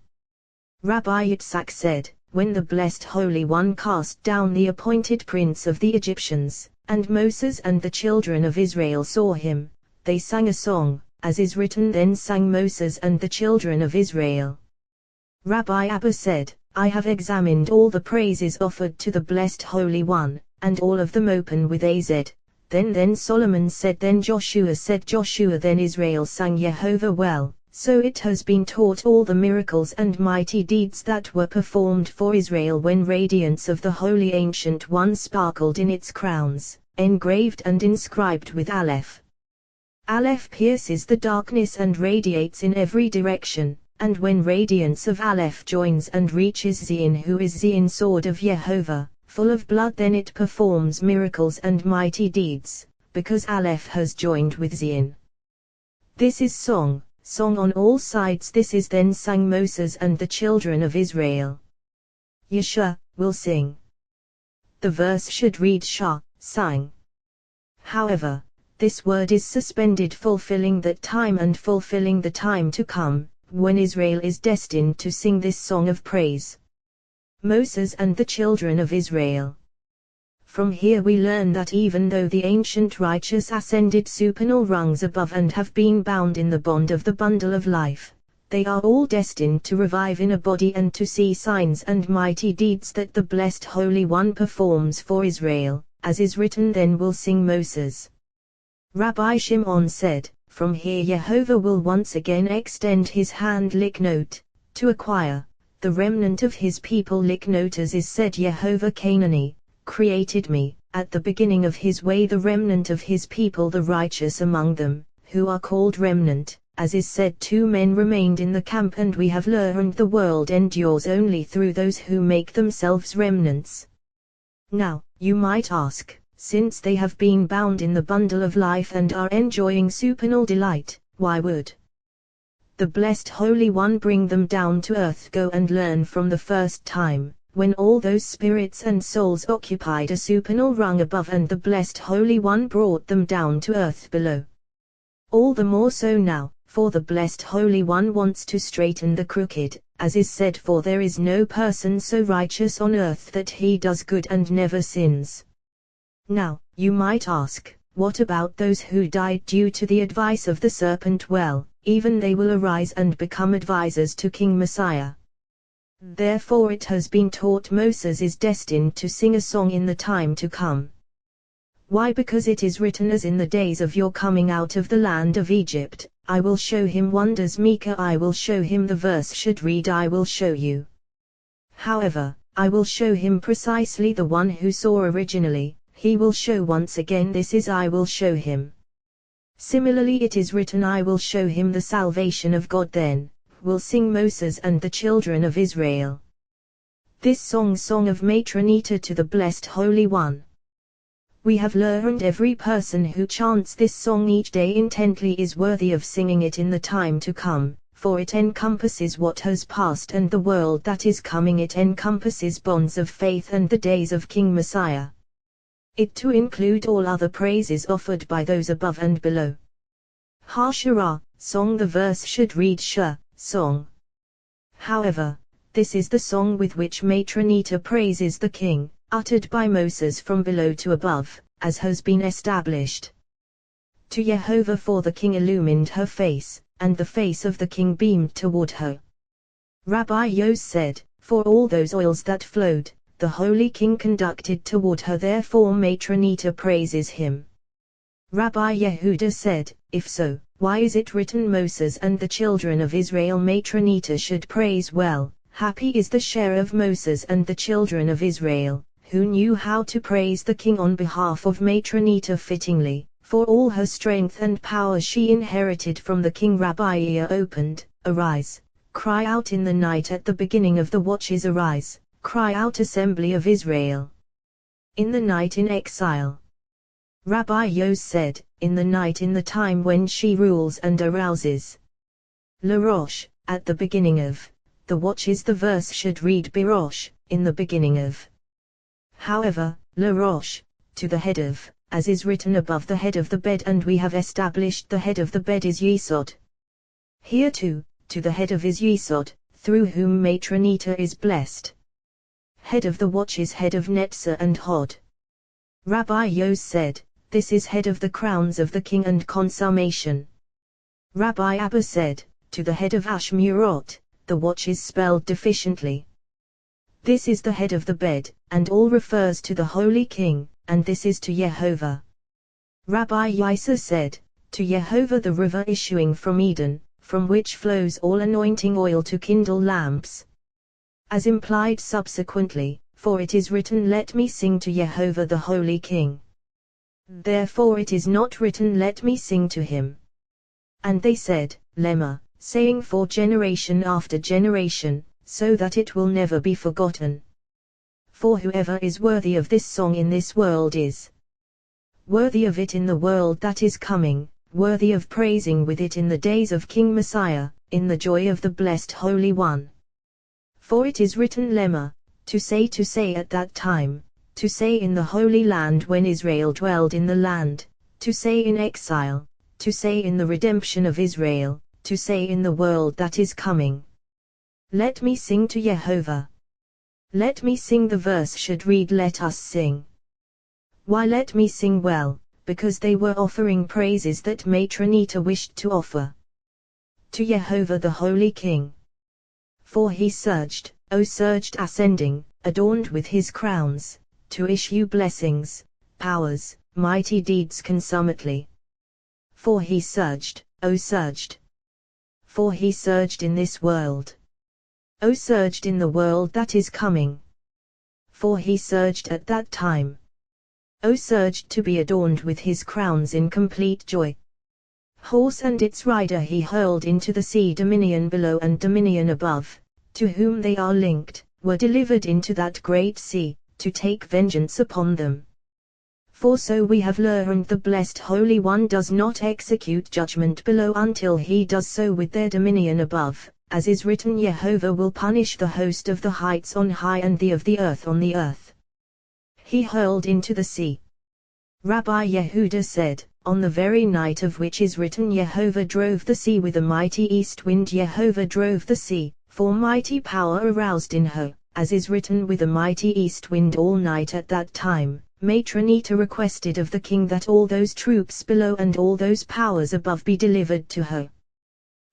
Rabbi Yitzhak said, when the blessed Holy One cast down the appointed prince of the Egyptians, and Moses and the children of Israel saw him, they sang a song, as is written, then sang Moses and the children of Israel. Rabbi Abba said, I have examined all the praises offered to the blessed Holy One, and all of them open with Az. Then Solomon said, then Joshua said, Joshua then Israel sang Jehovah well, so it has been taught all the miracles and mighty deeds that were performed for Israel when radiance of the Holy Ancient One sparkled in its crowns, engraved and inscribed with Aleph. Aleph pierces the darkness and radiates in every direction, and when radiance of Aleph joins and reaches Zion, who is Zion sword of Jehovah, full of blood, then it performs miracles and mighty deeds, because Aleph has joined with Zion. This is song on all sides. This is then sang Moses and the children of Israel. Yeshua will sing. The verse should read Shah, sang. However, this word is suspended, fulfilling that time and fulfilling the time to come, when Israel is destined to sing this song of praise. Moses and the children of Israel. From here we learn that even though the ancient righteous ascended supernal rungs above and have been bound in the bond of the bundle of life, they are all destined to revive in a body and to see signs and mighty deeds that the blessed Holy One performs for Israel, as is written, then will sing Moses. Rabbi Shimon said, from here Jehovah will once again extend his hand Liknot, to acquire the remnant of his people. Liknot, as is said, Jehovah Canaani created me, at the beginning of his way, the remnant of his people, the righteous among them, who are called remnant, as is said, 2 men remained in the camp, and we have learned the world endures only through those who make themselves remnants. Now, you might ask, since they have been bound in the bundle of life and are enjoying supernal delight, why would the blessed Holy One bring them down to earth? Go and learn from the first time, when all those spirits and souls occupied a supernal rung above and the blessed Holy One brought them down to earth below. All the more so now, for the blessed Holy One wants to straighten the crooked, as is said, for there is no person so righteous on earth that he does good and never sins. Now, you might ask, what about those who died due to the advice of the serpent? Well, even they will arise and become advisors to King Messiah. Therefore it has been taught Moses is destined to sing a song in the time to come. Why? Because it is written, as in the days of your coming out of the land of Egypt, I will show him wonders. Micah, I will show him. The verse should read, I will show you. However, I will show him precisely the one who saw originally, he will show once again. This is I will show him. Similarly it is written, I will show him the salvation of God. Then will sing Moses and the children of Israel. This song of Matronita to the blessed Holy One. We have learned every person who chants this song each day intently is worthy of singing it in the time to come, for it encompasses what has passed and the world that is coming. It encompasses bonds of faith and the days of King Messiah. It to include all other praises offered by those above and below. Ha-Shara, song. The verse should read Shah, song. However, this is the song with which Matronita praises the king, uttered by Moses from below to above, as has been established. To Jehovah, for the king illumined her face, and the face of the king beamed toward her. Rabbi Yos said, for all those oils that flowed, the holy king conducted toward her, therefore Matronita praises him. Rabbi Yehuda said, if so, why is it written Moses and the children of Israel Matronita should praise? Well, happy is the share of Moses and the children of Israel, who knew how to praise the king on behalf of Matronita fittingly, For all her strength and power she inherited from the king. Rabbi ear opened. Arise, cry out in the night at the beginning of the watches. Arise, cry out, assembly of Israel. In the night in exile. Rabbi Yos said, in the night, in the time when she rules and arouses. Larosh, at the beginning of the watches. The verse should read Birosh, in the beginning of. However, Larosh, to the head of, as is written above the head of the bed, and we have established the head of the bed is Yesod. Here too, to the head of is Yesod, through whom Matronita is blessed. Head of the watches, head of Netzah and Hod. Rabbi Yos said, this is head of the crowns of the king and consummation. Rabbi Abba said, to the head of Ashmurot, the watch is spelled deficiently. This is the head of the bed, and all refers to the Holy King, and this is to Yehovah. Rabbi Yisa said, to Yehovah the river issuing from Eden, from which flows all anointing oil to kindle lamps. As implied subsequently, for it is written, let me sing to Yehovah the Holy King. Therefore it is not written, let me sing to him. And they said, Lemma, saying for generation after generation, so that it will never be forgotten. For whoever is worthy of this song in this world is worthy of it in the world that is coming, worthy of praising with it in the days of King Messiah, in the joy of the blessed Holy One. For it is written, Lemma, to say at that time, to say in the Holy Land when Israel dwelled in the land, to say in exile, to say in the redemption of Israel, to say in the world that is coming. Let me sing to Yehovah. Let me sing. The verse should read, let us sing. Why let me sing? Well, because they were offering praises that Matronita wished to offer to Yehovah the Holy King. For he surged, ascending, adorned with his crowns, to issue blessings, powers, mighty deeds consummately. For he surged, For he surged in this world. Surged in the world that is coming. For he surged at that time. Surged to be adorned with his crowns in complete joy. Horse and its rider he hurled into the sea. Dominion below and dominion above, to whom they are linked, were delivered into that great sea, to take vengeance upon them. For so we have learned, the blessed Holy One does not execute judgment below until he does so with their dominion above, as is written, Yehovah will punish the host of the heights on high and the of the earth on the earth. He hurled into the sea. Rabbi Yehuda said, on the very night of which is written, Yehovah drove the sea with a mighty east wind. Yehovah drove the sea, for mighty power aroused in her, as is written, with a mighty east wind all night. At that time, Matronita requested of the king that all those troops below and all those powers above be delivered to her.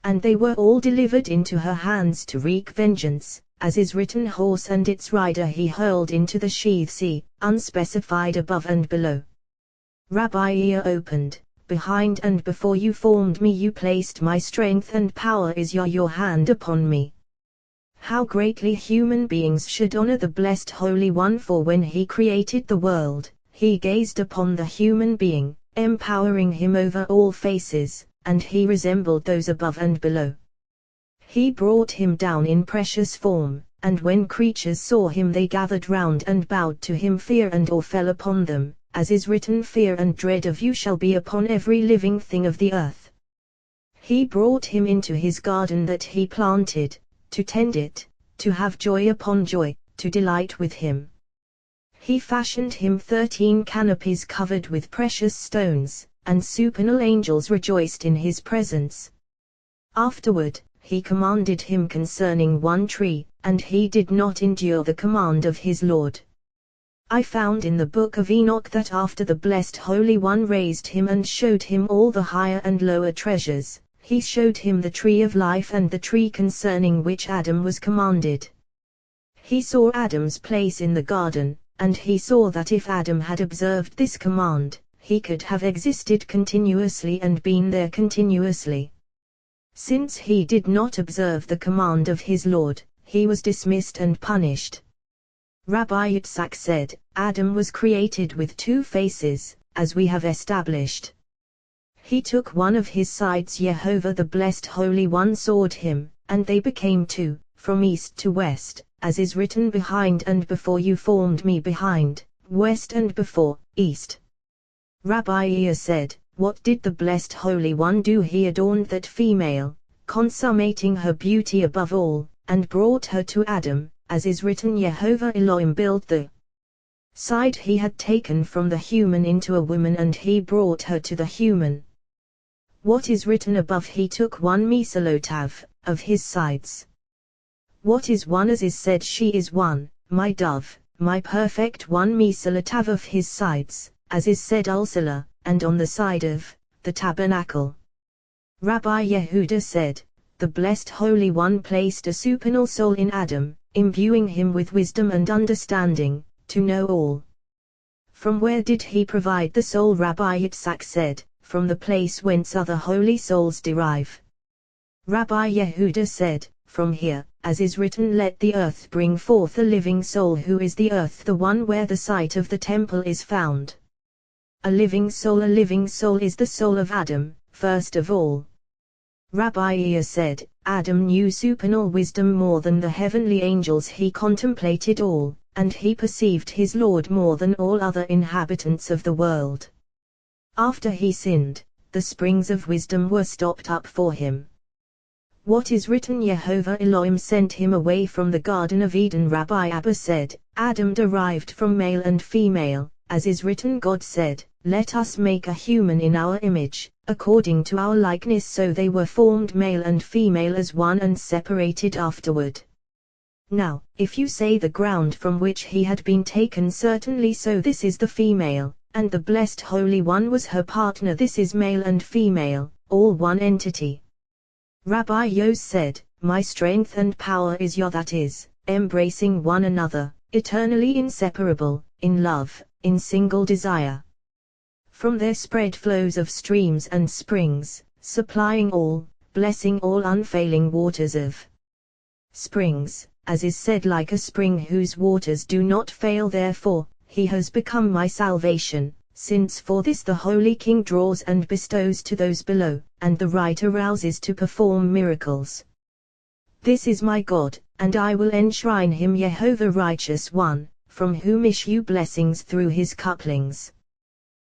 And they were all delivered into her hands to wreak vengeance, as is written, horse and its rider he hurled into the sheath sea, unspecified above and below. Rabbi ear opened, behind and before you formed me you placed my strength and power is your hand upon me. How greatly human beings should honor the blessed Holy One, for when he created the world, he gazed upon the human being, empowering him over all faces, and he resembled those above and below. He brought him down in precious form, and when creatures saw him they gathered round and bowed to him. Fear and awe fell upon them, as is written, fear and dread of you shall be upon every living thing of the earth. He brought him into his garden that he planted, to tend it, to have joy upon joy, to delight with him. He fashioned him 13 canopies covered with precious stones, and supernal angels rejoiced in his presence. Afterward, he commanded him concerning one tree, and he did not endure the command of his Lord. I found in the book of Enoch that after the blessed Holy One raised him and showed him all the higher and lower treasures, he showed him the tree of life and the tree concerning which Adam was commanded. He saw Adam's place in the garden, and he saw that if Adam had observed this command, he could have existed continuously and been there continuously. Since he did not observe the command of his Lord, he was dismissed and punished. Rabbi Yitzhak said, Adam was created with 2 faces, as we have established. He took one of his sides, Jehovah the Blessed Holy One sawed him, and they became two, from east to west, as is written, behind and before you formed me, behind, west and before, east. Rabbi Ea said, what did the Blessed Holy One do? He adorned that female, consummating her beauty above all, and brought her to Adam, as is written, Jehovah Elohim built the side he had taken from the human into a woman, and he brought her to the human. What is written above? He took one Misalotav, of his sides. What is one? As is said, she is one, my dove, my perfect one, Misalotav of his sides, as is said, Ulsala, and on the side of the tabernacle. Rabbi Yehuda said, the Blessed Holy One placed a supernal soul in Adam, imbuing him with wisdom and understanding, to know all. From where did he provide the soul? Rabbi Yitzhak said, from the place whence other holy souls derive. Rabbi Yehuda said, from here, as is written, let the earth bring forth a living soul. Who is the earth? The one where the site of the temple is found. A living soul is the soul of Adam, first of all. Rabbi Ea said, Adam knew supernal wisdom more than the heavenly angels. He contemplated all, and he perceived his Lord more than all other inhabitants of the world. After he sinned, the springs of wisdom were stopped up for him. What is written? Jehovah Elohim sent him away from the Garden of Eden. Rabbi Abba said, Adam derived from male and female, as is written, God said, let us make a human in our image, according to our likeness. So they were formed male and female as one and separated afterward. Now, if you say the ground from which he had been taken, certainly so, this is the female, and the Blessed Holy One was her partner. This is male and female, all one entity. Rabbi Yos said, my strength and power is Yah, that is, embracing one another, eternally inseparable, in love, in single desire. From there spread flows of streams and springs, supplying all, blessing all, unfailing waters of springs, as is said, like a spring whose waters do not fail. Therefore, he has become my salvation, since for this the Holy King draws and bestows to those below, and the right arouses to perform miracles. This is my God, and I will enshrine him, Jehovah Righteous One, from whom issue blessings through his couplings.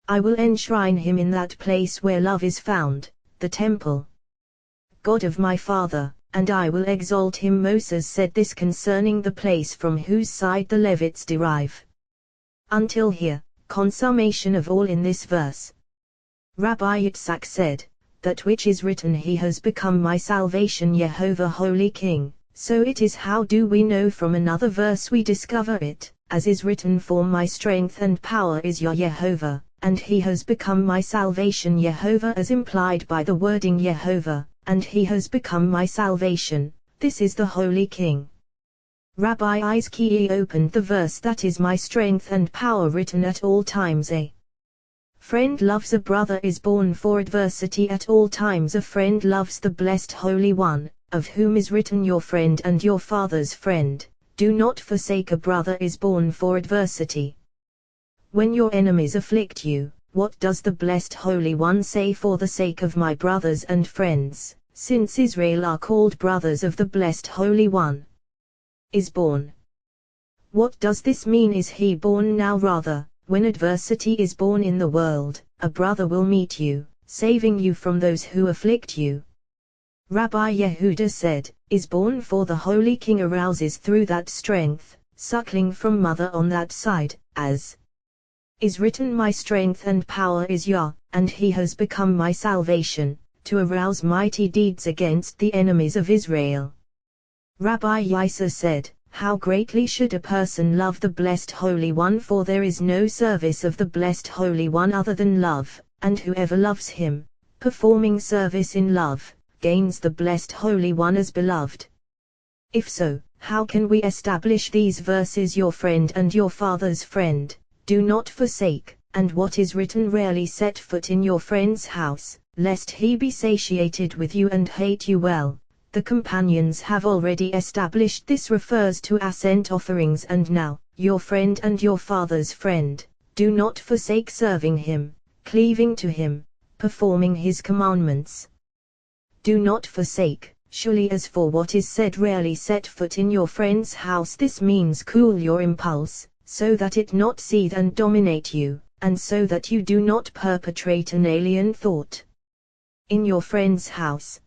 I will enshrine him in that place where love is found, the temple. God of my father, and I will exalt him. Moses said this concerning the place from whose side the Levites derive. Until here, consummation of all in this verse. Rabbi Yitzhak said, that which is written, he has become my salvation, Jehovah Holy King, so it is. How do we know? From another verse we discover it, as is written, for my strength and power is Yah Jehovah, and he has become my salvation, Jehovah, as implied by the wording Jehovah, and he has become my salvation. This is the Holy King. Rabbi Izkiah opened the verse, that is my strength and power, written at all times. A friend loves a brother is born for adversity at all times. A friend loves the Blessed Holy One, of whom is written, your friend and your father's friend. Do not forsake a brother is born for adversity. When your enemies afflict you, what does the Blessed Holy One say? For the sake of my brothers and friends, since Israel are called brothers of the Blessed Holy One, is born. What does this mean? Is he born now? Rather, when adversity is born in the world, a brother will meet you, saving you from those who afflict you. Rabbi Yehuda said, is born, for the Holy King arouses through that strength, suckling from mother on that side, as is written, my strength and power is Yah, and he has become my salvation, to arouse mighty deeds against the enemies of Israel. Rabbi Yisa said, how greatly should a person love the Blessed Holy One, for there is no service of the Blessed Holy One other than love, and whoever loves him, performing service in love, gains the Blessed Holy One as beloved. If so, how can we establish these verses? Your friend and your father's friend, do not forsake, and what is written, rarely set foot in your friend's house, lest he be satiated with you and hate you. Well, the companions have already established this refers to ascent offerings, and now, your friend and your father's friend, do not forsake serving him, cleaving to him, performing his commandments. Do not forsake, surely as for what is said, rarely set foot in your friend's house. This means cool your impulse, so that it not seethe and dominate you, and so that you do not perpetrate an alien thought. In your friend's house.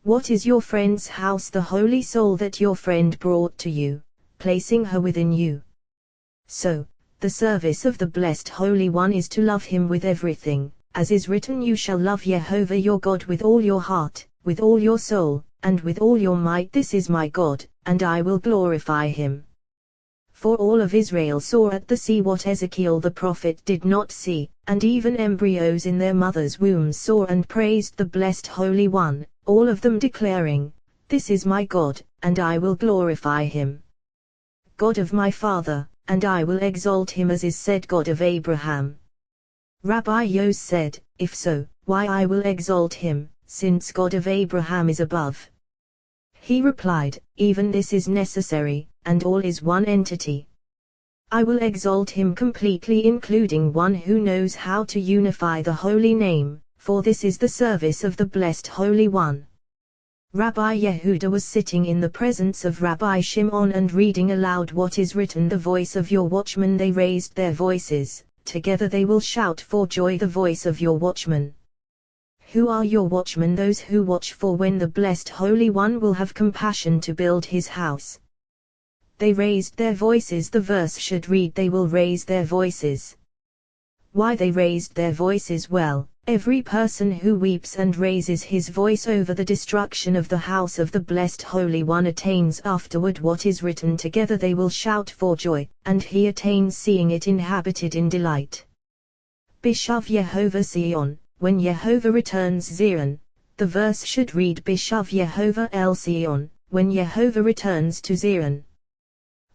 What is your friend's house? The holy soul that your friend brought to you, placing her within you. So, the service of the blessed Holy One is to love him with everything, as is written, you shall love Jehovah your God with all your heart, with all your soul, and with all your might. This is my God, and I will glorify him. For all of Israel saw at the sea what Ezekiel the prophet did not see, and even embryos in their mothers' wombs saw and praised the blessed Holy One, all of them declaring, this is my God, and I will glorify him. God of my father, and I will exalt him, as is said, God of Abraham. Rabbi Yos said, if so, why I will exalt him, since God of Abraham is above. He replied, even this is necessary, and all is one entity. I will exalt him completely, including one who knows how to unify the holy name, for this is the service of the blessed Holy One. Rabbi Yehuda was sitting in the presence of Rabbi Shimon and reading aloud what is written, the voice of your watchmen. They raised their voices, together they will shout for joy, the voice of your watchmen. Who are your watchmen? Those who watch for when the blessed Holy One will have compassion to build his house. They raised their voices. The verse should read, they will raise their voices. Why they raised their voices? Well, every person who weeps and raises his voice over the destruction of the house of the blessed Holy One attains afterward what is written, together they will shout for joy, and he attains seeing it inhabited in delight. Bishav Yehovah Sion, when Yehovah returns Zion. The verse should read, Bishav Yehovah El Sion, when Yehovah returns to Zion.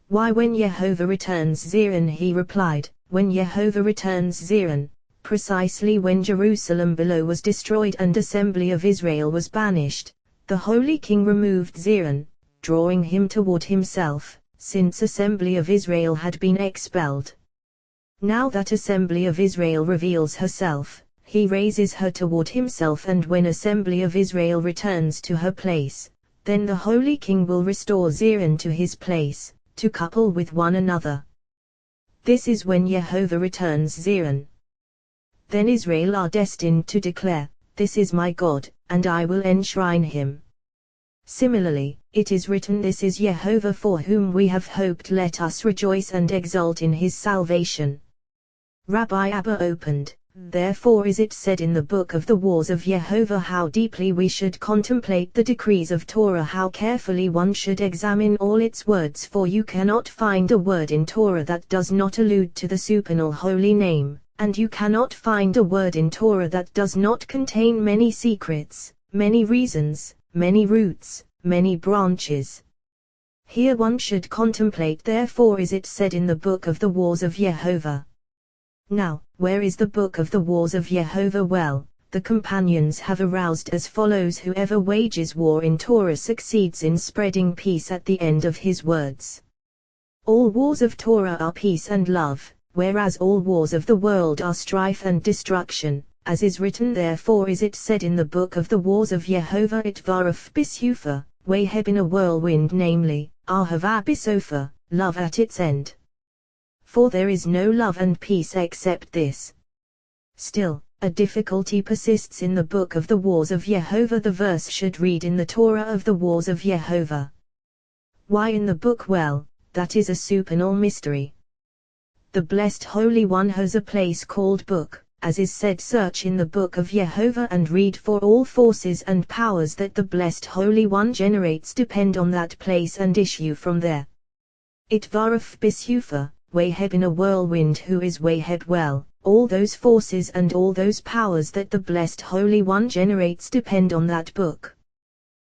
Why when Yehovah returns Zion? He replied, when Yehovah returns Zion, precisely when Jerusalem below was destroyed and assembly of Israel was banished, the Holy King removed Zion, drawing him toward himself, since assembly of Israel had been expelled. Now that assembly of Israel reveals herself, he raises her toward himself, and when assembly of Israel returns to her place, then the Holy King will restore Zion to his place, to couple with one another. This is when Yehovah returns Zion. Then Israel are destined to declare, this is my God, and I will enshrine him. Similarly, it is written, this is Yehovah for whom we have hoped, let us rejoice and exult in his salvation. Rabbi Abba opened, therefore is it said in the book of the wars of Yehovah, how deeply we should contemplate the decrees of Torah, how carefully one should examine all its words, for you cannot find a word in Torah that does not allude to the supernal holy name, and you cannot find a word in Torah that does not contain many secrets, many reasons, many roots, many branches. Here one should contemplate, therefore is it said in the book of the wars of Yehovah. Now, where is the book of the wars of Yehovah? Well, the companions have aroused as follows: whoever wages war in Torah succeeds in spreading peace at the end of his words. All wars of Torah are peace and love, whereas all wars of the world are strife and destruction, as is written, therefore is it said in the book of the wars of Yehovah, Itvaraf Bisufa, Waheb in a whirlwind, namely, Ahava Bisofa, love at its end. For there is no love and peace except this. Still, a difficulty persists in the book of the wars of Yehovah. The verse should read, in the Torah of the wars of Yehovah. Why in the book? Well, that is a supernal mystery. The blessed Holy One has a place called book, as is said, search in the book of Yehovah and read, for all forces and powers that the blessed Holy One generates depend on that place and issue from there. Itvaraf Bisufa, Waheb in a whirlwind, who is Waheb? Well, all those forces and all those powers that the blessed Holy One generates depend on that book.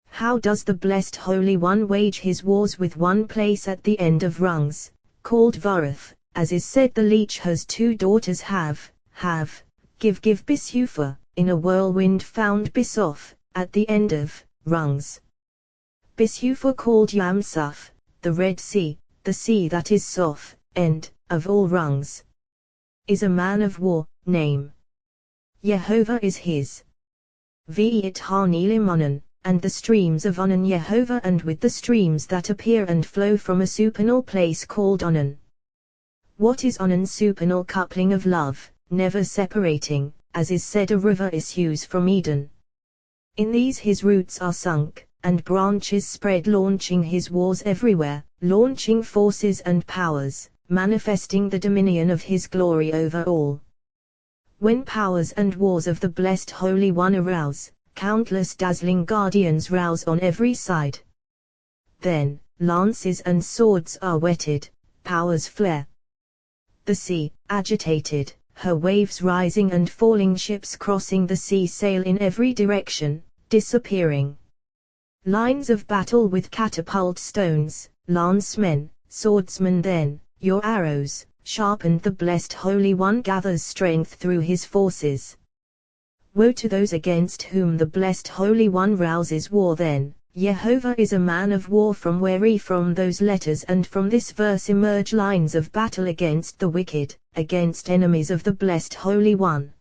How does the blessed Holy One wage his wars? With one place at the end of rungs, called Varath, as is said, the leech has two daughters, have, give Bisufa, in a whirlwind found Bisof, at the end of rungs. Bisufa called Yamsuf, the Red Sea, the sea that is Sof, end of all rungs, is a man of war, name. Jehovah is his. Ve'it Hanelim Onan, and the streams of Onan Jehovah, and with the streams that appear and flow from a supernal place called Onan. What is Onan? Supernal coupling of love, never separating, as is said a river issues from Eden. In these his roots are sunk, and branches spread, launching his wars everywhere, launching forces and powers, manifesting the dominion of his glory over all. When powers and wars of the blessed Holy One arouse, countless dazzling guardians rouse on every side. Then, lances and swords are whetted, powers flare. The sea, agitated, her waves rising and falling, ships crossing the sea sail in every direction, disappearing. Lines of battle with catapult stones, lancemen, swordsmen, then, your arrows, sharpened, the blessed Holy One gathers strength through his forces. Woe to those against whom the blessed Holy One rouses war. Then, Jehovah is a man of war. From those letters and from this verse emerge lines of battle against the wicked, against enemies of the blessed Holy One.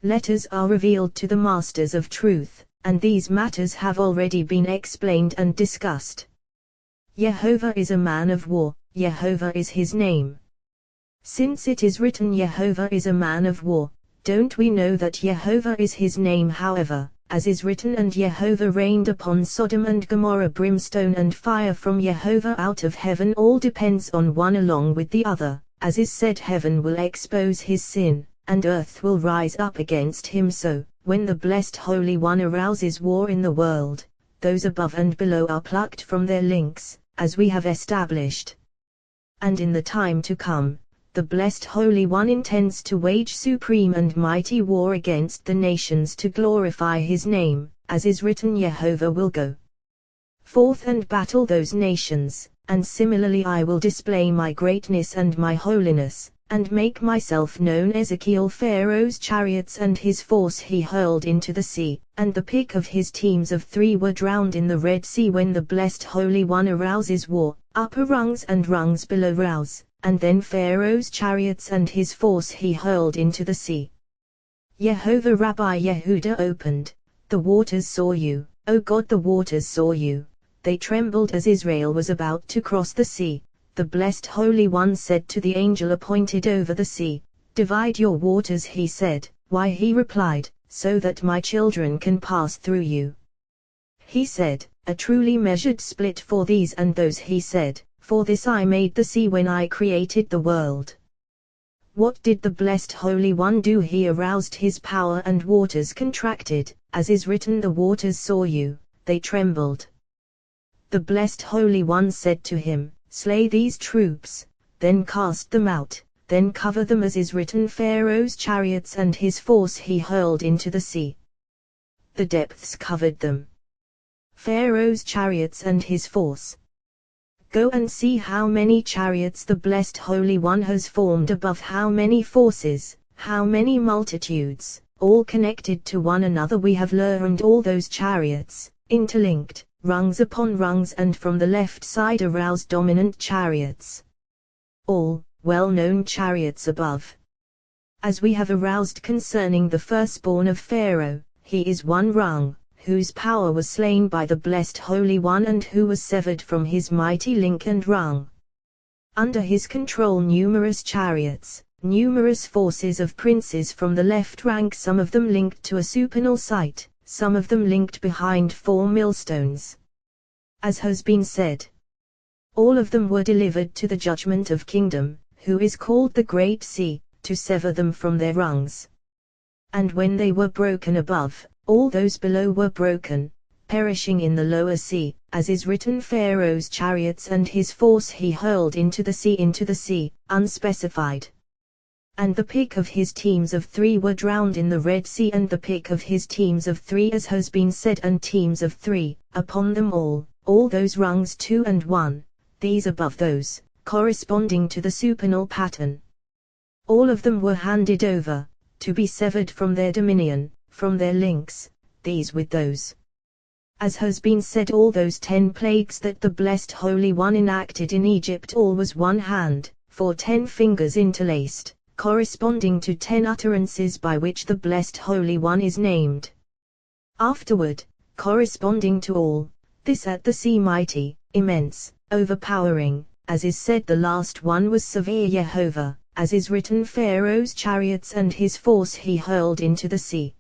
Letters are revealed to the masters of truth, and these matters have already been explained and discussed. Jehovah is a man of war, Jehovah is his name. Since it is written Jehovah is a man of war, don't we know that Jehovah is his name? However, as is written, and Jehovah rained upon Sodom and Gomorrah brimstone and fire from Jehovah out of heaven. All depends on one along with the other, as is said, heaven will expose his sin, and earth will rise up against him. So, when the blessed Holy One arouses war in the world, those above and below are plucked from their links, as we have established. And in the time to come, the blessed Holy One intends to wage supreme and mighty war against the nations to glorify his name, as is written, Jehovah will go forth and battle those nations, and similarly I will display my greatness and my holiness, and make myself known. Ezekiel, Pharaoh's chariots and his force he hurled into the sea, and the pick of his teams of 3 were drowned in the Red Sea. When the blessed Holy One arouses war, upper rungs and rungs below rouse, and then Pharaoh's chariots and his force he hurled into the sea. Jehovah Rabbi Yehuda opened, the waters saw you, O God, the waters saw you. They trembled as Israel was about to cross the sea. The blessed Holy One said to the angel appointed over the sea, divide your waters. He said, why? He replied, so that my children can pass through you. He said, a truly measured split for these and those. He said, for this I made the sea when I created the world. What did the blessed Holy One do? He aroused his power and waters contracted, as is written, the waters saw you, they trembled. The blessed Holy One said to him, slay these troops, then cast them out, then cover them, as is written, Pharaoh's chariots and his force he hurled into the sea. The depths covered them. Pharaoh's chariots and his force. Go and see how many chariots the blessed Holy One has formed above, how many forces, how many multitudes, all connected to one another. We have learned all those chariots, interlinked, rungs upon rungs, and from the left side aroused dominant chariots. All, well-known chariots above. As we have aroused concerning the firstborn of Pharaoh, he is one rung, whose power was slain by the blessed Holy One and who was severed from his mighty link and rung. Under his control numerous chariots, numerous forces of princes from the left rank, some of them linked to a supernal site, some of them linked behind 4 millstones. As has been said, all of them were delivered to the judgment of kingdom, who is called the Great Sea, to sever them from their rungs. And when they were broken above, all those below were broken, perishing in the lower sea, as is written, Pharaoh's chariots and his force he hurled into the sea, unspecified. And the pick of his teams of 3 were drowned in the Red Sea, and the pick of his teams of 3, as has been said, and teams of 3, upon them all those rungs 2 and 1, these above those, corresponding to the supernal pattern. All of them were handed over, to be severed from their dominion, from their links, these with those. As has been said, all those 10 plagues that the blessed Holy One enacted in Egypt, all was one hand, for 10 fingers interlaced, corresponding to 10 utterances by which the Blessed Holy One is named. Afterward, corresponding to all, this at the sea mighty, immense, overpowering, as is said the last one was severe Jehovah, as is written Pharaoh's chariots and his force he hurled into the sea.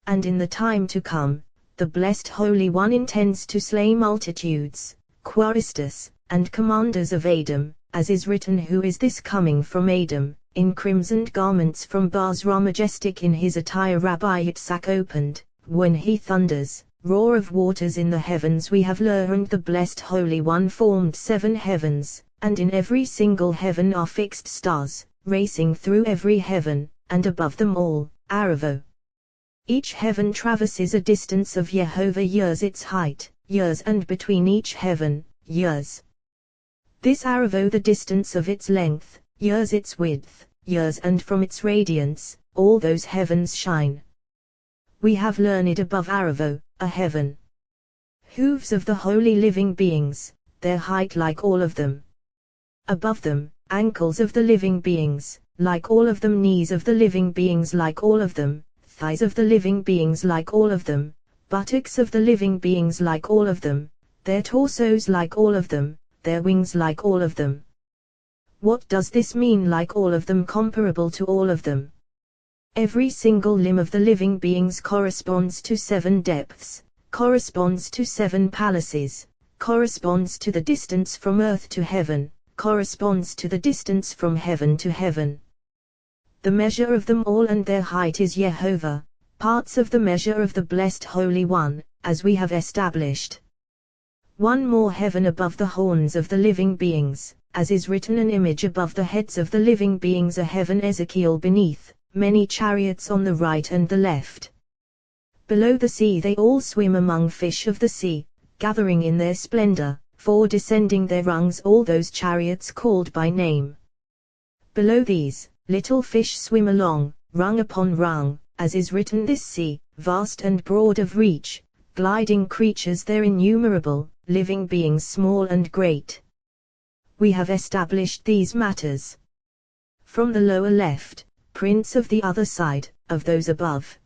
And in the time to come, the Blessed Holy One intends to slay multitudes, choristers, and commanders of Edom, as is written who is this coming from Edom, in crimsoned garments from Basra majestic in his attire Rabbi Yitzhak opened, when he thunders, roar of waters in the heavens we have learned the Blessed Holy One formed 7 heavens, and in every single heaven are fixed stars, racing through every heaven, and above them all, Aravo. Each heaven traverses a distance of Jehovah years its height, years and between each heaven, years. This Aravo the distance of its length, years its width, years and from its radiance, all those heavens shine. We have learned above Aravo, a heaven. Hooves of the holy living beings, their height like all of them. Above them, ankles of the living beings, like all of them knees of the living beings like all of them, thighs of the living beings like all of them, buttocks of the living beings like all of them, their torsos like all of them, their wings like all of them. What does this mean like all of them comparable to all of them? Every single limb of the living beings corresponds to 7 depths, corresponds to 7 palaces, corresponds to the distance from earth to heaven, corresponds to the distance from heaven to heaven. The measure of them all and their height is Jehovah, parts of the measure of the Blessed Holy One, as we have established. One more heaven above the horns of the living beings, as is written an image above the heads of the living beings a heaven Ezekiel beneath, many chariots on the right and the left. Below the sea they all swim among fish of the sea, gathering in their splendor, for descending their rungs all those chariots called by name. Below these, little fish swim along, rung upon rung, as is written this sea, vast and broad of reach, gliding creatures there innumerable, living beings small and great. We have established these matters. From the lower left, prince of the other side, of those above.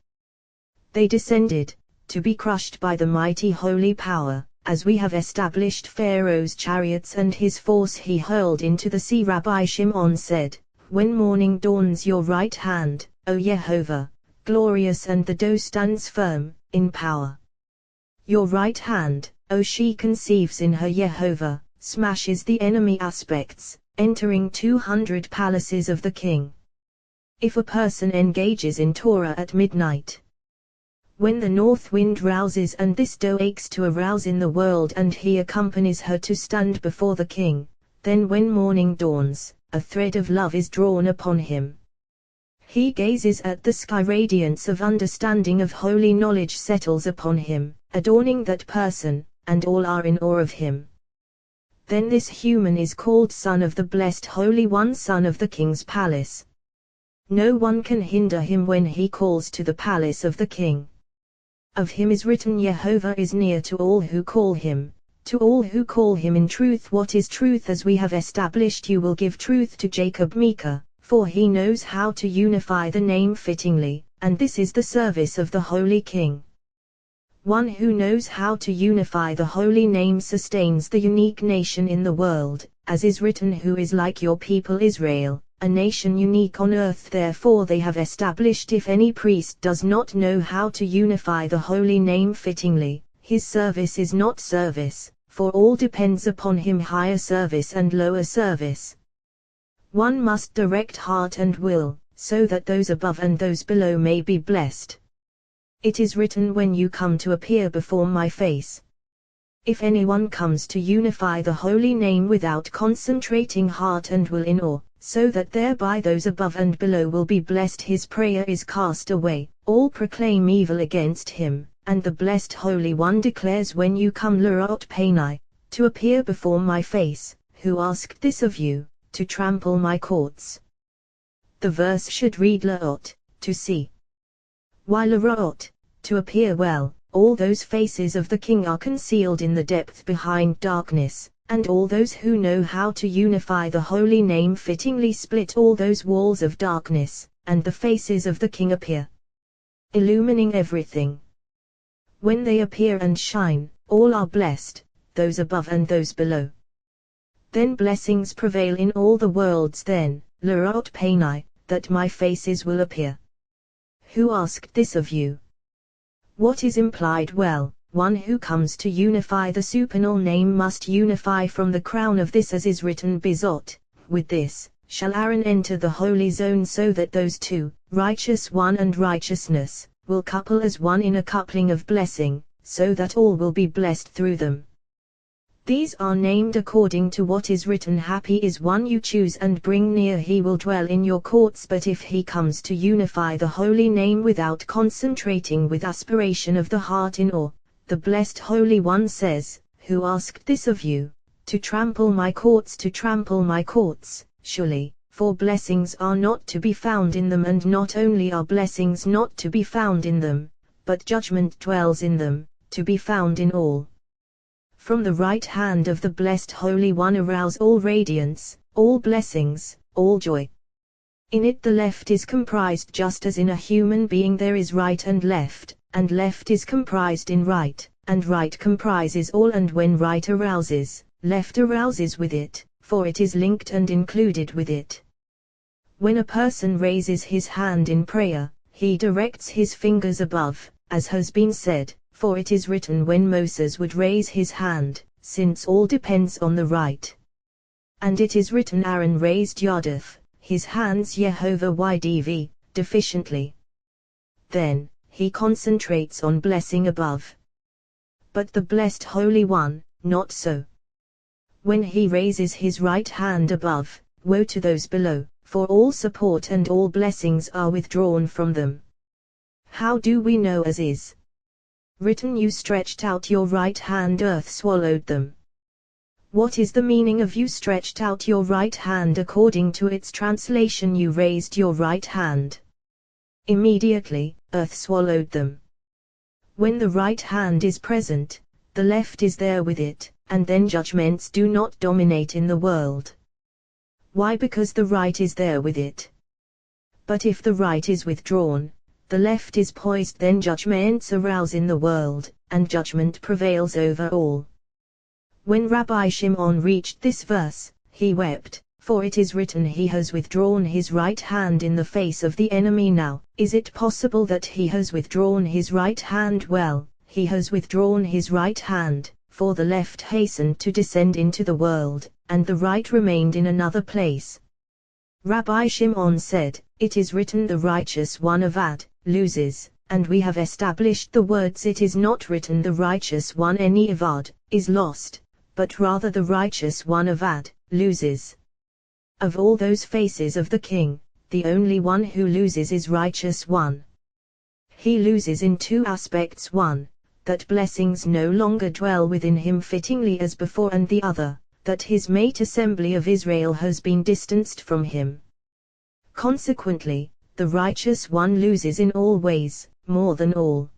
They descended, to be crushed by the mighty holy power, as we have established Pharaoh's chariots and his force he hurled into the sea. Rabbi Shimon said, when morning dawns your right hand, O Jehovah, glorious and the dough stands firm, in power. Your right hand, O she conceives in her Jehovah, smashes the enemy aspects, entering 200 palaces of the king. If a person engages in Torah at midnight, when the north wind rouses and this dough aches to arouse in the world and he accompanies her to stand before the king, then when morning dawns, a thread of love is drawn upon him. He gazes at the sky, radiance of understanding of holy knowledge settles upon him, adorning that person, and all are in awe of him. Then this human is called son of the Blessed Holy One, son of the king's palace. No one can hinder him when he calls to the palace of the king. Of him is written Jehovah is near to all who call him, to all who call him in truth. What is truth? As we have established, you will give truth to Jacob Micah, for he knows how to unify the name fittingly, and this is the service of the Holy King. One who knows how to unify the holy name sustains the unique nation in the world, as is written who is like your people Israel, a nation unique on earth. Therefore they have established if any priest does not know how to unify the holy name fittingly, his service is not service, for all depends upon him, higher service and lower service. One must direct heart and will, so that those above and those below may be blessed. It is written when you come to appear before my face. If anyone comes to unify the holy name without concentrating heart and will in awe, so that thereby those above and below will be blessed, his prayer is cast away, all proclaim evil against him, and the Blessed Holy One declares when you come L'Rot Panai, to appear before my face, who asked this of you, to trample my courts. The verse should read L'Rot, to see. While L'Rot, to appear well, all those faces of the king are concealed in the depth behind darkness, And all those who know how to unify the holy name fittingly split all those walls of darkness, and the faces of the King appear, illumining everything. When they appear and shine, all are blessed, those above and those below. Then blessings prevail in all the worlds then, Leraut Panai, that my faces will appear. Who asked this of you? What is implied? Well, one who comes to unify the supernal name must unify from the crown of this, as is written Bizot, with this shall Aaron enter the holy zone, so that those two, righteous one and righteousness, will couple as one in a coupling of blessing, so that all will be blessed through them. These are named according to what is written. Happy is one you choose and bring near, he will dwell in your courts. But if he comes to unify the holy name without concentrating with aspiration of the heart in awe, the blessed Holy One says, who asked this of you? To trample my courts, to trample my courts, surely, for blessings are not to be found in them, and not only are blessings not to be found in them, but judgment dwells in them, to be found in all. From the right hand of the blessed Holy One arouse all radiance, all blessings, all joy. In it the left is comprised just as in a human being there is right and left is comprised in right, and right comprises all, and when right arouses, left arouses with it, for it is linked and included with it. When a person raises his hand in prayer, he directs his fingers above, as has been said, for it is written when Moses would raise his hand, since all depends on the right. And it is written Aaron raised Yadath, his hands Yehovah Ydv, deficiently. Then, he concentrates on blessing above. But the blessed Holy One, not so. When he raises his right hand above, woe to those below, for all support and all blessings are withdrawn from them. How do we know? As is written, you stretched out your right hand, earth swallowed them. What is the meaning of you stretched out your right hand? According to its translation, you raised your right hand. Immediately, earth swallowed them. When the right hand is present, the left is there with it, and then judgments do not dominate in the world. Why? Because the right is there with it. But if the right is withdrawn, the left is poised, then judgments arouse in the world, and judgment prevails over all. When Rabbi Shimon reached this verse, he wept, for it is written, he has withdrawn his right hand in the face of the enemy. Now, is it possible that he has withdrawn his right hand? Well, he has withdrawn his right hand, for the left hastened to descend into the world, and the right remained in another place. Rabbi Shimon said, it is written the righteous one of Ad, loses, and we have established the words, it is not written the righteous one any of Ad, is lost, but rather the righteous one of Ad, loses. Of all those faces of the King, the only one who loses is righteous one. He loses in two aspects: one, that blessings no longer dwell within him fittingly as before, and the other, that his mate assembly of Israel has been distanced from him. Consequently, the righteous one loses in all ways, more than all.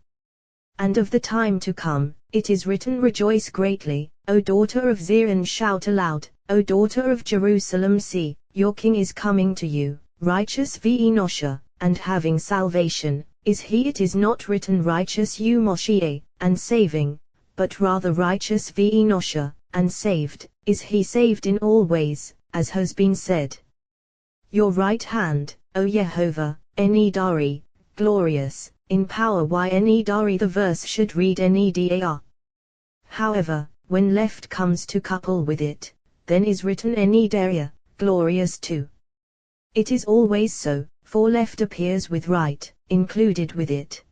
And of the time to come, it is written, rejoice greatly, O daughter of Zion, shout aloud, O daughter of Jerusalem, see, your king is coming to you, righteous Enoshah, and having salvation, is he. It is not written righteous Moshiach, and saving, but rather righteous Enoshah, and saved, is he, saved in all ways, as has been said. Your right hand, O Yehovah, Enidari, glorious, in power. Why Enidari? The verse should read Nedar. However, when left comes to couple with it, then is written Enidaria, glorious too. It is always so, for left appears with right, included with it.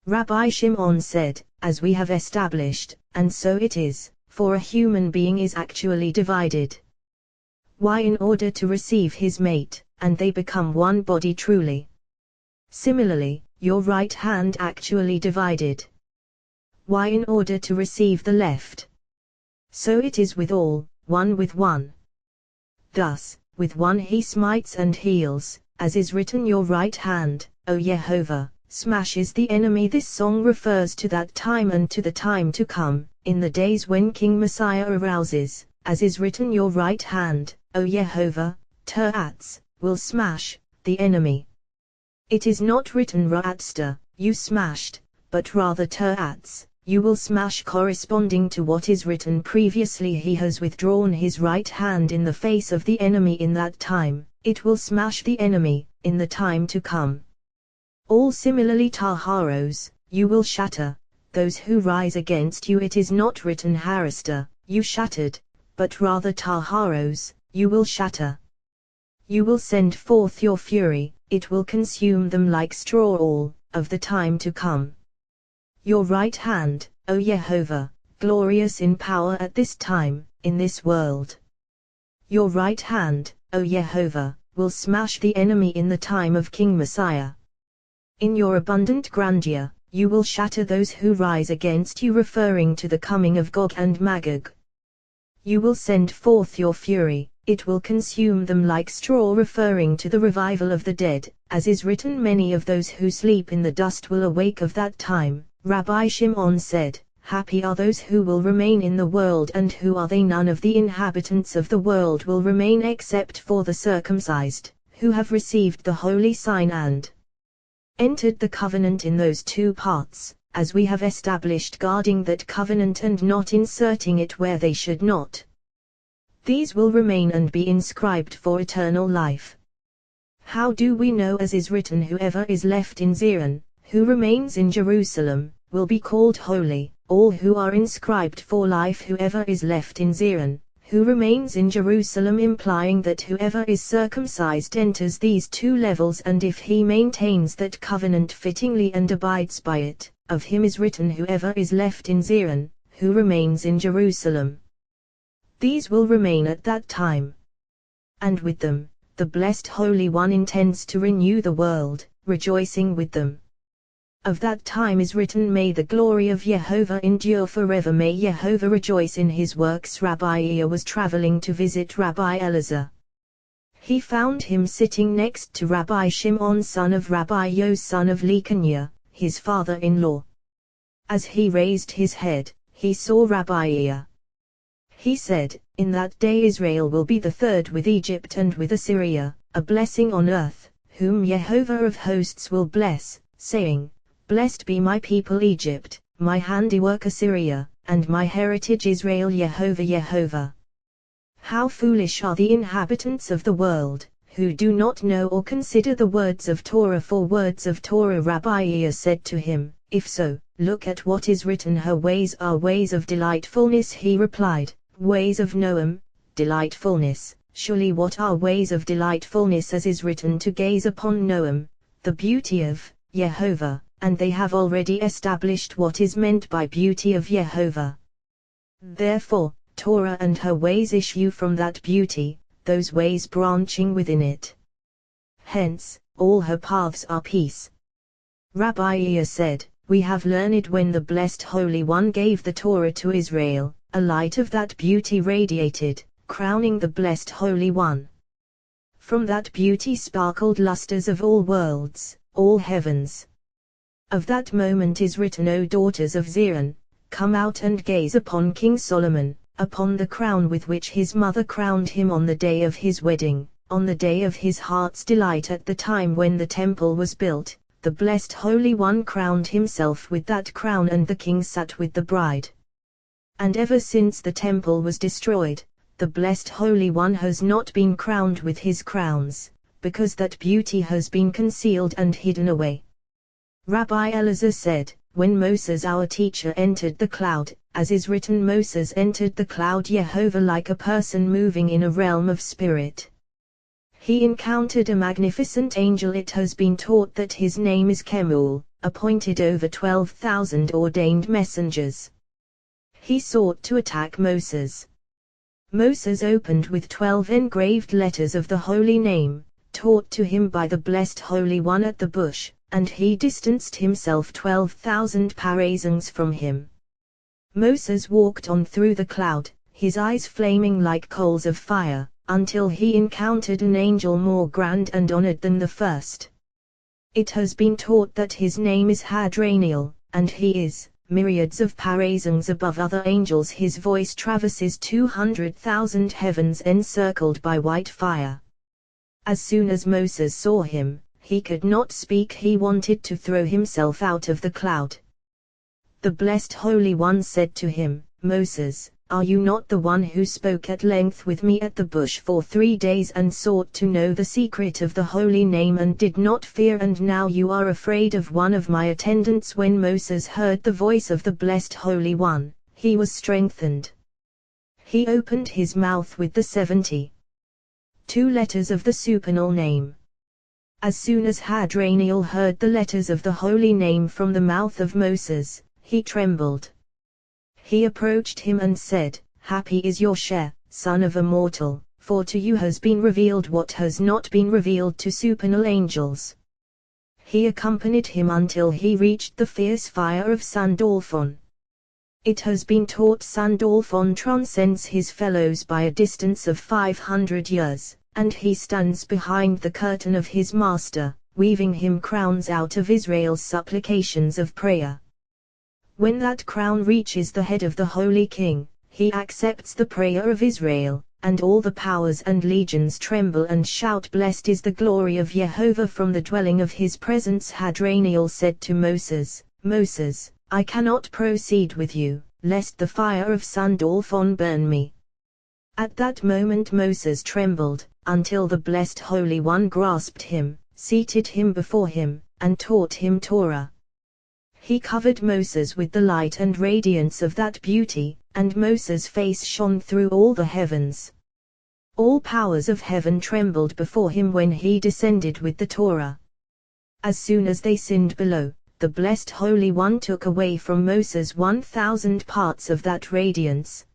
Rabbi Shimon said, as we have established, and so it is, for a human being is actually divided. Why? In order to receive his mate, and they become one body truly. Similarly, your right hand actually divided. Why? In order to receive the left. So it is with all, one with one. Thus, with one he smites and heals, as is written, your right hand, O Yehovah, smashes the enemy. This song refers to that time and to the time to come, in the days when King Messiah arouses, as is written, your right hand, O Yehovah, Te'atz, will smash the enemy. It is not written Ra'atzta, you smashed, but rather Te'atz, you will smash, corresponding to what is written previously. He has withdrawn his right hand in the face of the enemy in that time, it will smash the enemy in the time to come. All similarly Taharos, you will shatter those who rise against you. It is not written Harista, you shattered, but rather Taharos, you will shatter. You will send forth your fury, it will consume them like straw all of the time to come. Your right hand, O Yehovah, glorious in power at this time, in this world. Your right hand, O Yehovah, will smash the enemy in the time of King Messiah. In your abundant grandeur, you will shatter those who rise against you, referring to the coming of Gog and Magog. You will send forth your fury, it will consume them like straw, referring to the revival of the dead, as is written, many of those who sleep in the dust will awake of that time. Rabbi Shimon said, happy are those who will remain in the world. And who are they? None of the inhabitants of the world will remain except for the circumcised, who have received the holy sign and entered the covenant in those two parts, as we have established, guarding that covenant and not inserting it where they should not. These will remain and be inscribed for eternal life. How do we know? As is written, whoever is left in Zion, who remains in Jerusalem, will be called holy. All who are inscribed for life, whoever is left in Zion, who remains in Jerusalem, implying that whoever is circumcised enters these two levels, and if he maintains that covenant fittingly and abides by it, of him is written, whoever is left in Zion, who remains in Jerusalem. These will remain at that time. And with them, the blessed Holy One intends to renew the world, rejoicing with them. Of that time is written, may the glory of Yehovah endure forever, may Yehovah rejoice in his works. Rabbi Ea was traveling to visit Rabbi Elazar. He found him sitting next to Rabbi Shimon, son of Rabbi Yo, son of Lekaniah, his father-in-law. As he raised his head, he saw Rabbi Ea. He said, in that day Israel will be the third with Egypt and with Assyria, a blessing on earth, whom Yehovah of hosts will bless, saying, blessed be my people Egypt, my handiwork Assyria, and my heritage Israel. Yehovah, Yehovah. How foolish are the inhabitants of the world, who do not know or consider the words of Torah. For words of Torah. Rabbi Ea said to him, if so, look at what is written, her ways are ways of delightfulness. He replied, ways of Noam, delightfulness. Surely what are ways of delightfulness? As is written, to gaze upon Noam, the beauty of Yehovah. And they have already established what is meant by beauty of Yehovah. Therefore, Torah and her ways issue from that beauty, those ways branching within it. Hence, all her paths are peace. Rabbi Ea said, we have learned when the blessed Holy One gave the Torah to Israel, a light of that beauty radiated, crowning the blessed Holy One. From that beauty sparkled lustres of all worlds, all heavens. Of that moment is written, O daughters of Zion, come out and gaze upon King Solomon, upon the crown with which his mother crowned him on the day of his wedding, on the day of his heart's delight. At the time when the temple was built, the blessed Holy One crowned himself with that crown, and the king sat with the bride. And ever since the temple was destroyed, the blessed Holy One has not been crowned with his crowns, because that beauty has been concealed and hidden away. Rabbi Elazar said, when Moses our teacher entered the cloud, as is written, Moses entered the cloud Yehovah like a person moving in a realm of spirit. He encountered a magnificent angel. It has been taught that his name is Kemuel, appointed over 12,000 ordained messengers. He sought to attack Moses. Moses opened with 12 engraved letters of the holy name, taught to him by the blessed Holy One at the bush, and he distanced himself 12,000 parasangs from him. Moses walked on through the cloud, his eyes flaming like coals of fire, until he encountered an angel more grand and honored than the first. It has been taught that his name is Hadraniel, and he is myriads of parasons above other angels. His voice traverses 200,000 heavens encircled by white fire. As soon as Moses saw him, he could not speak. He wanted to throw himself out of the cloud. The Blessed Holy One said to him, Moses, are you not the one who spoke at length with me at the bush for 3 days and sought to know the secret of the holy name and did not fear, and now you are afraid of one of my attendants? When Moses heard the voice of the Blessed Holy One, he was strengthened. He opened his mouth with the 72 letters of the supernal name. As soon as Hadraniel heard the letters of the holy name from the mouth of Moses, he trembled. He approached him and said, Happy is your share, son of a mortal, for to you has been revealed what has not been revealed to supernal angels. He accompanied him until he reached the fierce fire of Sandalphon. It has been taught Sandalphon transcends his fellows by a distance of 500 years, and he stands behind the curtain of his master, weaving him crowns out of Israel's supplications of prayer. When that crown reaches the head of the Holy King, he accepts the prayer of Israel, and all the powers and legions tremble and shout, Blessed is the glory of Jehovah from the dwelling of his presence. Hadraniel said to Moses, Moses, I cannot proceed with you, lest the fire of Sandalphon burn me. At that moment Moses trembled, until the Blessed Holy One grasped him, seated him before him, and taught him Torah. He covered Moses with the light and radiance of that beauty, and Moses' face shone through all the heavens. All powers of heaven trembled before him when he descended with the Torah. As soon as they sinned below, the Blessed Holy One took away from Moses 1,000 parts of that radiance.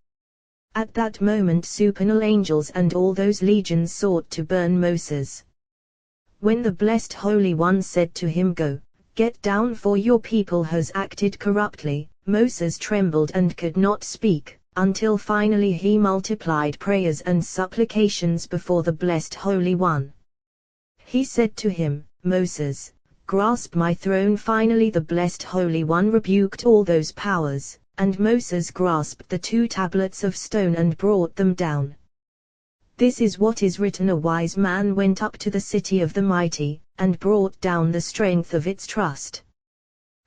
At that moment supernal angels and all those legions sought to burn Moses. When the Blessed Holy One said to him, Go, get down, for your people has acted corruptly, Moses trembled and could not speak, until finally he multiplied prayers and supplications before the Blessed Holy One. He said to him, Moses, grasp my throne. Finally the Blessed Holy One rebuked all those powers, and Moses grasped the 2 tablets of stone and brought them down. This is what is written: a wise man went up to the city of the mighty, and brought down the strength of its trust.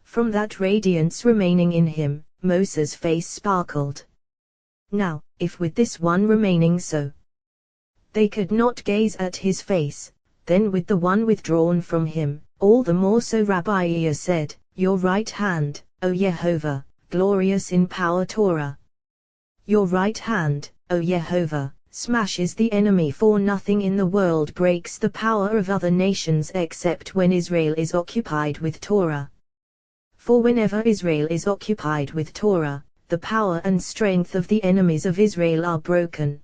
From that radiance remaining in him, Moses' face sparkled. Now, if with this one remaining so, they could not gaze at his face, then with the one withdrawn from him, all the more so. Rabbi Ea said, Your right hand, O Jehovah, glorious in power. Torah. Your right hand, O Jehovah, smashes the enemy, for nothing in the world breaks the power of other nations except when Israel is occupied with Torah. For whenever Israel is occupied with Torah, the power and strength of the enemies of Israel are broken.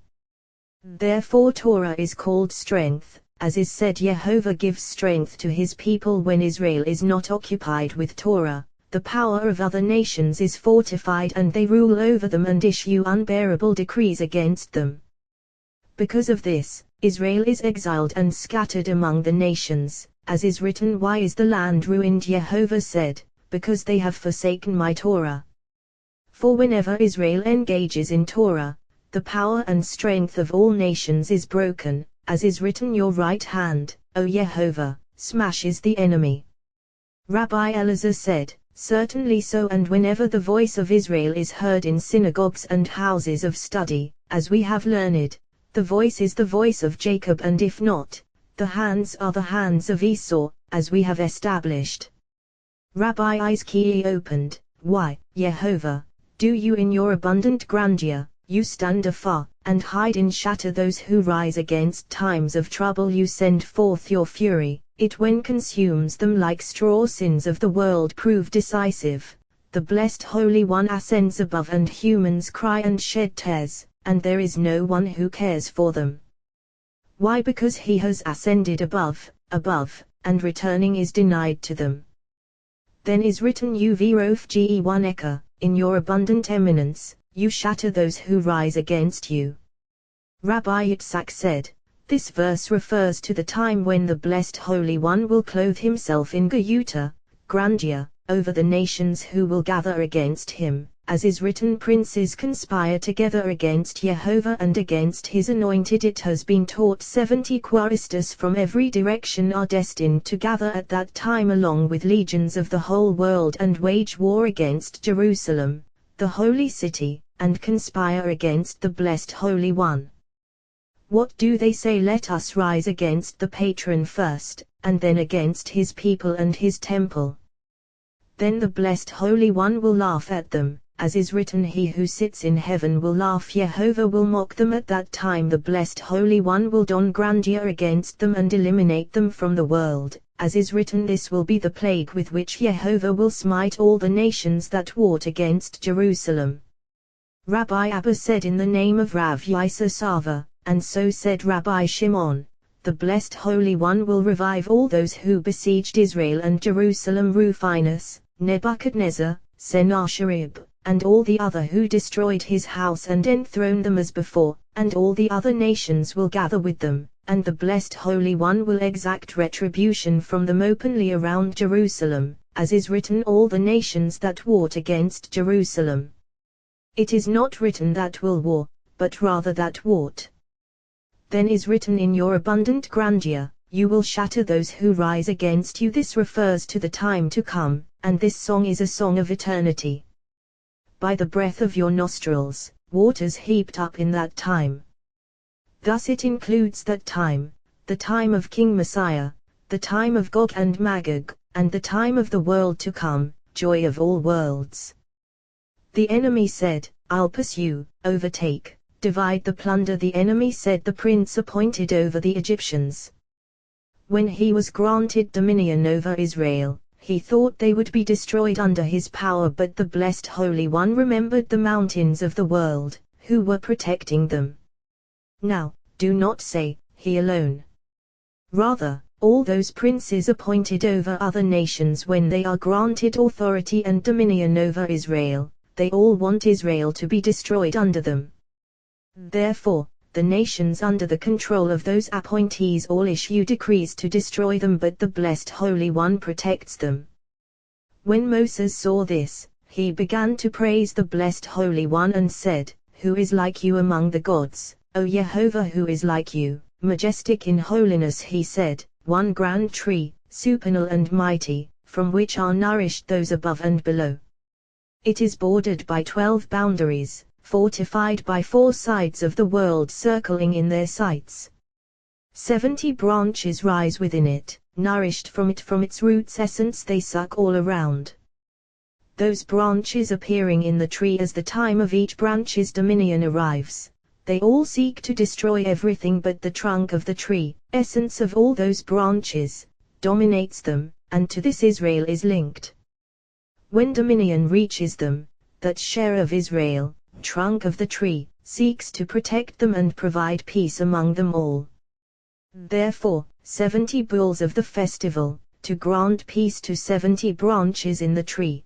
Therefore Torah is called strength, as is said, Jehovah gives strength to his people. When Israel is not occupied with Torah, the power of other nations is fortified and they rule over them and issue unbearable decrees against them. Because of this, Israel is exiled and scattered among the nations, as is written, Why is the land ruined? Jehovah said, Because they have forsaken my Torah. For whenever Israel engages in Torah, the power and strength of all nations is broken, as is written, Your right hand, O Jehovah, smashes the enemy. Rabbi Elazar said, Certainly so, and whenever the voice of Israel is heard in synagogues and houses of study, as we have learned, the voice is the voice of Jacob, and if not, the hands are the hands of Esau, as we have established. Rabbi Izki opened, Why, Jehovah, do you in your abundant grandeur, you stand afar, and hide in shatter those who rise against times of trouble? You send forth your fury, it when consumes them like straw. Sins of the world prove decisive, the Blessed Holy One ascends above, and humans cry and shed tears, and there is no one who cares for them. Why? Because he has ascended above, and returning is denied to them. Then is written, Uvrofge1 Eka, in your abundant eminence, you shatter those who rise against you. Rabbi Yitzhak said, this verse refers to the time when the Blessed Holy One will clothe himself in Geuta, grandeur, over the nations who will gather against him, as is written, princes conspire together against Jehovah and against his anointed. It has been taught 70 choristers from every direction are destined to gather at that time along with legions of the whole world and wage war against Jerusalem, the holy city, and conspire against the blessed Holy One. What do they say? Let us rise against the patron first, and then against his people and his temple. Then the blessed Holy One will laugh at them, as is written, he who sits in heaven will laugh. Jehovah will mock them at that time. The blessed Holy One will don grandeur against them and eliminate them from the world, as is written, this will be the plague with which Jehovah will smite all the nations that warred against Jerusalem. Rabbi Abba said in the name of Rav Yisasava, and so said Rabbi Shimon, the blessed Holy One will revive all those who besieged Israel and Jerusalem, Rufinus, Nebuchadnezzar, Sennacherib, and all the other who destroyed his house and enthroned them as before, and all the other nations will gather with them, and the blessed Holy One will exact retribution from them openly around Jerusalem, as is written, all the nations that warred against Jerusalem. It is not written that will war, but rather that warred. Then is written, in your abundant grandeur, you will shatter those who rise against you. This refers to the time to come, and this song is a song of eternity. By the breath of your nostrils, waters heaped up in that time. Thus it includes that time, the time of King Messiah, the time of Gog and Magog, and the time of the world to come, joy of all worlds. The enemy said, I'll pursue, overtake, divide the plunder. The enemy said, the prince appointed over the Egyptians. When he was granted dominion over Israel, he thought they would be destroyed under his power, but the blessed Holy One remembered the mountains of the world, who were protecting them. Now, do not say, he alone. Rather, all those princes appointed over other nations, when they are granted authority and dominion over Israel, they all want Israel to be destroyed under them. Therefore, the nations under the control of those appointees all issue decrees to destroy them, but the blessed Holy One protects them. When Moses saw this, he began to praise the blessed Holy One and said, who is like you among the gods, O Jehovah? Who is like you, majestic in holiness? He said, one grand tree, supernal and mighty, from which are nourished those above and below. It is bordered by 12 boundaries, fortified by 4 sides of the world circling in their sights. 70 branches rise within it, nourished from its root's essence they suck all around. Those branches appearing in the tree as the time of each branch's dominion arrives, they all seek to destroy everything but the trunk of the tree, essence of all those branches, dominates them, and to this Israel is linked. When dominion reaches them, that share of Israel, trunk of the tree, seeks to protect them and provide peace among them all. Therefore, 70 bulls of the festival, to grant peace to 70 branches in the tree.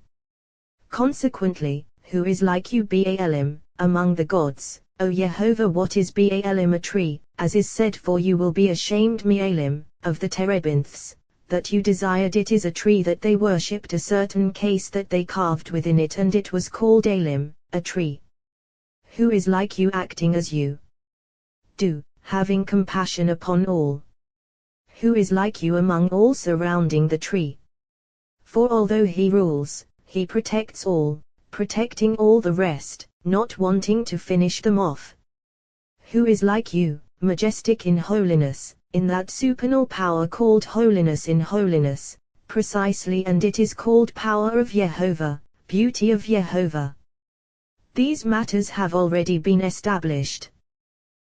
Consequently, who is like you, Baalim, among the gods, O Jehovah? What is Baalim? A tree, as is said, for you will be ashamed, Mealim, of the terebinths, that you desired. It is a tree that they worshipped, a certain case that they carved within it, and it was called Alim, a tree. Who is like you, acting as you do, having compassion upon all? Who is like you among all surrounding the tree? For although he rules, he protects all, protecting all the rest, not wanting to finish them off. Who is like you, majestic in holiness, in that supernal power called holiness in holiness, precisely, and it is called power of Jehovah, beauty of Jehovah. These matters have already been established.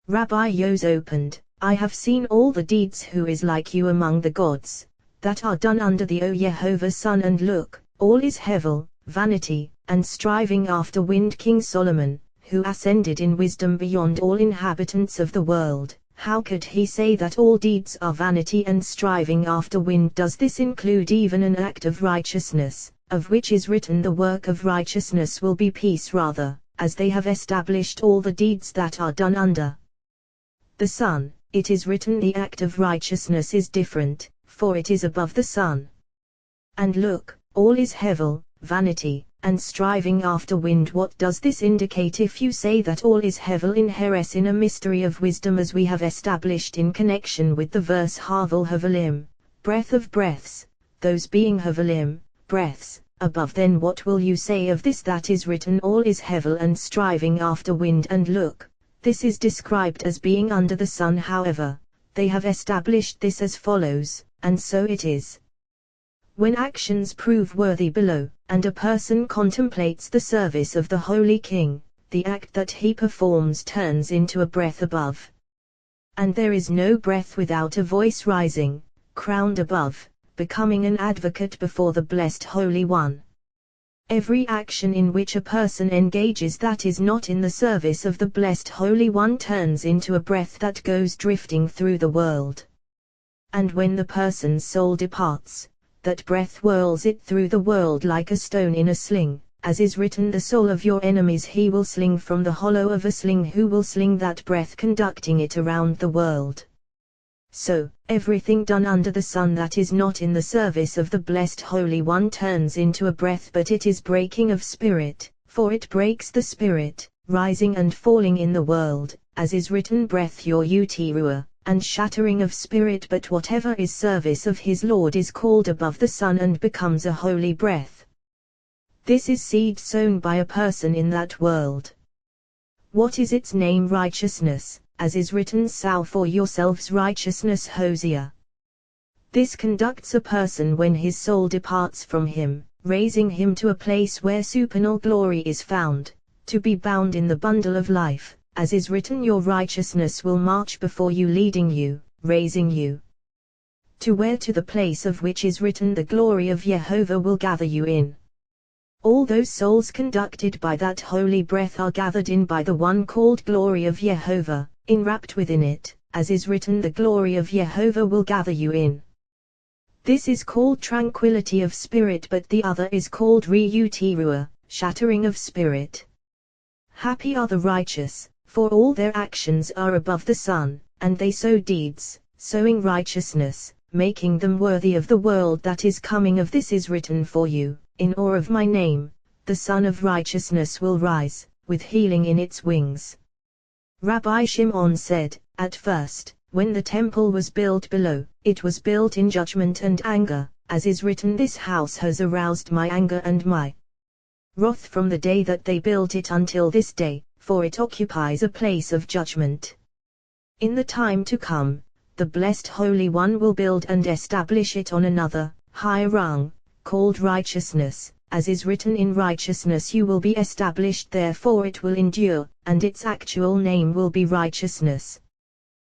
Rabbi Yos opened, I have seen all the deeds. Who is like you among the gods, that are done under the O Jehovah's sun, and look, all is hevel, vanity, and striving after wind. King Solomon, who ascended in wisdom beyond all inhabitants of the world, how could he say that all deeds are vanity and striving after wind? Does this include even an act of righteousness, of which is written, the work of righteousness will be peace? Rather, as they have established all the deeds that are done under the sun, it is written, the act of righteousness is different, for it is above the sun. And look, all is hevel, vanity, and striving after wind. What does this indicate? If you say that all is hevel in heres in a mystery of wisdom, as we have established in connection with the verse Havel Havelim, breath of breaths, those being Havelim, breaths, above, then what will you say of this that is written all is hevel and striving after wind? And look, this is described as being under the sun. However, they have established this as follows, and so it is. When actions prove worthy below, and a person contemplates the service of the Holy King, the act that he performs turns into a breath above. And there is no breath without a voice rising, crowned above, becoming an advocate before the Blessed Holy One. Every action in which a person engages that is not in the service of the Blessed Holy One turns into a breath that goes drifting through the world. And when the person's soul departs, that breath whirls it through the world like a stone in a sling, as is written, the soul of your enemies he will sling from the hollow of a sling. Who will sling that breath, conducting it around the world? So, everything done under the sun that is not in the service of the Blessed Holy One turns into a breath, but it is breaking of spirit, for it breaks the spirit, rising and falling in the world, as is written, breath your uterua, and shattering of spirit. But whatever is service of his Lord is called above the sun and becomes a holy breath. This is seed sown by a person in that world. What is its name? Righteousness, as is written, sow for yourselves righteousness. Hosea. This conducts a person when his soul departs from him, raising him to a place where supernal glory is found, to be bound in the bundle of life, as is written, your righteousness will march before you, leading you, raising you. To where? To the place of which is written, the glory of Jehovah will gather you in. All those souls conducted by that holy breath are gathered in by the one called glory of Jehovah, enwrapped within it, as is written, the glory of Jehovah will gather you in. This is called tranquility of spirit, but the other is called reuterua, shattering of spirit. Happy are the righteous, for all their actions are above the sun, and they sow deeds, sowing righteousness, making them worthy of the world that is coming. Of this is written, for you, in awe of my name, the Son of Righteousness will rise, with healing in its wings. Rabbi Shimon said, at first, when the temple was built below, it was built in judgment and anger, as is written, this house has aroused my anger and my wrath from the day that they built it until this day, for it occupies a place of judgment. In the time to come, the Blessed Holy One will build and establish it on another, high rung, called righteousness, as is written, in righteousness you will be established, therefore it will endure, and its actual name will be righteousness.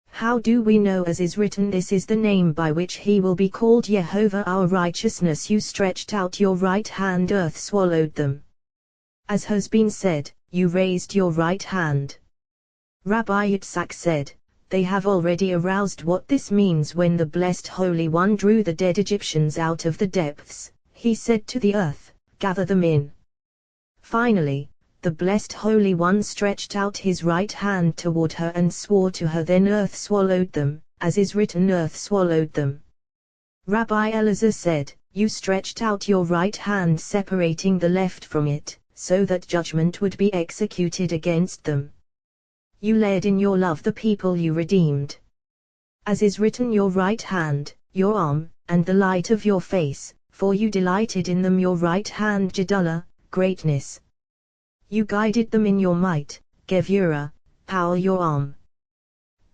How do we know? As is written, this is the name by which he will be called, Jehovah our righteousness. You stretched out your right hand, earth swallowed them. As has been said, you raised your right hand. Rabbi Yitzhak said, they have already aroused. What this means: when the Blessed Holy One drew the dead Egyptians out of the depths, he said to the earth, gather them in. Finally, the Blessed Holy One stretched out his right hand toward her and swore to her, then earth swallowed them, as is written, earth swallowed them. Rabbi Elazar said, you stretched out your right hand, separating the left from it, so that judgment would be executed against them. You led in your love the people you redeemed. As is written, your right hand, your arm, and the light of your face, for you delighted in them, your right hand, Jedullah, greatness. You guided them in your might, Gevurah, power, your arm.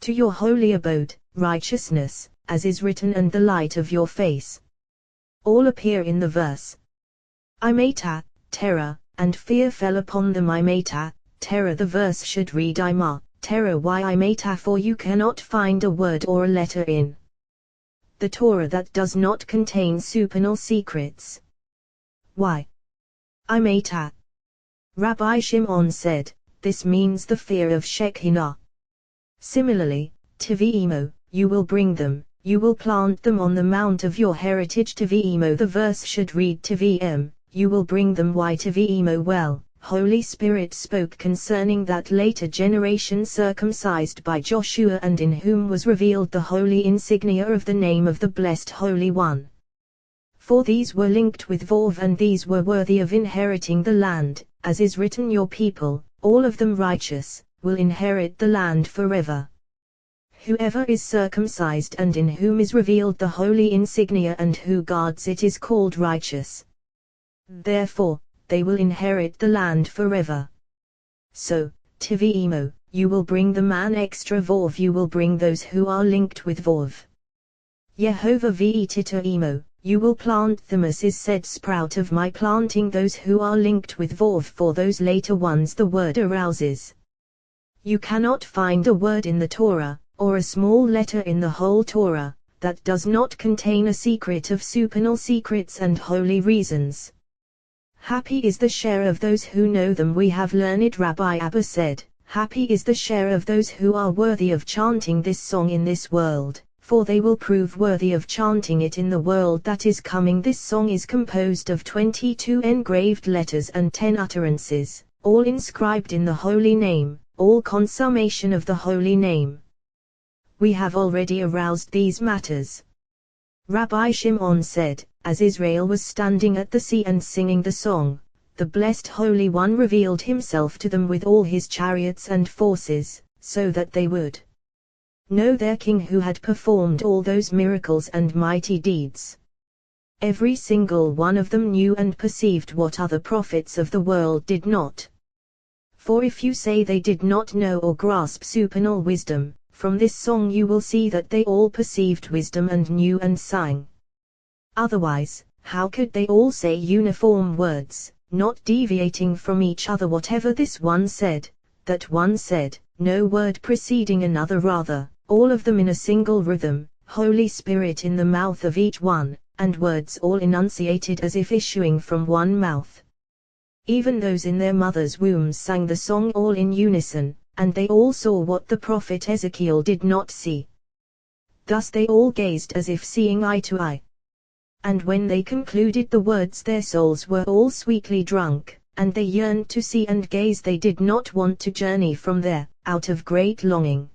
To your holy abode, righteousness, as is written, and the light of your face. All appear in the verse. Imata, terror, and fear fell upon them. Imata, terror. The verse should read Ima, terror. Why Imata? For you cannot find a word or a letter in the Torah that does not contain supernal secrets. Why Imata? Rabbi Shimon said, this means the fear of Shekinah. Similarly, Tiviimo, you will bring them, you will plant them on the mount of your heritage. Tiviimo. The verse should read Tivim, you will bring them. Why Tiviimo? Well, Holy Spirit spoke concerning that later generation circumcised by Joshua, and in whom was revealed the holy insignia of the name of the Blessed Holy One. For these were linked with Vov, and these were worthy of inheriting the land, as is written, your people, all of them righteous, will inherit the land forever. Whoever is circumcised and in whom is revealed the holy insignia and who guards it is called righteous. Therefore, they will inherit the land forever. So, Tivimo, you will bring the man extra Vov, you will bring those who are linked with Vov. Yehovah V'ititaimo, you will plant them as is said, sprout of my planting those who are linked with Vov, for those later ones the word arouses. You cannot find a word in the Torah, or a small letter in the whole Torah, that does not contain a secret of supernal secrets and holy reasons. Happy is the share of those who know them, we have learned. Rabbi Abba said, happy is the share of those who are worthy of chanting this song in this world, for they will prove worthy of chanting it in the world that is coming. This song is composed of 22 engraved letters and 10 utterances, all inscribed in the holy name, all consummation of the holy name. We have already aroused these matters. Rabbi Shimon said, as Israel was standing at the sea and singing the song, the blessed Holy One revealed himself to them with all his chariots and forces, so that they would know their king who had performed all those miracles and mighty deeds. Every single one of them knew and perceived what other prophets of the world did not. For if you say they did not know or grasp supernal wisdom, from this song you will see that they all perceived wisdom and knew and sang. Otherwise, how could they all say uniform words, not deviating from each other, whatever this one said, that one said, no word preceding another, rather, all of them in a single rhythm, Holy Spirit in the mouth of each one, and words all enunciated as if issuing from one mouth. Even those in their mother's wombs sang the song all in unison, and they all saw what the prophet Ezekiel did not see. Thus they all gazed as if seeing eye to eye. And when they concluded the words their souls were all sweetly drunk, and they yearned to see and gaze, they did not want to journey from there, out of great longing.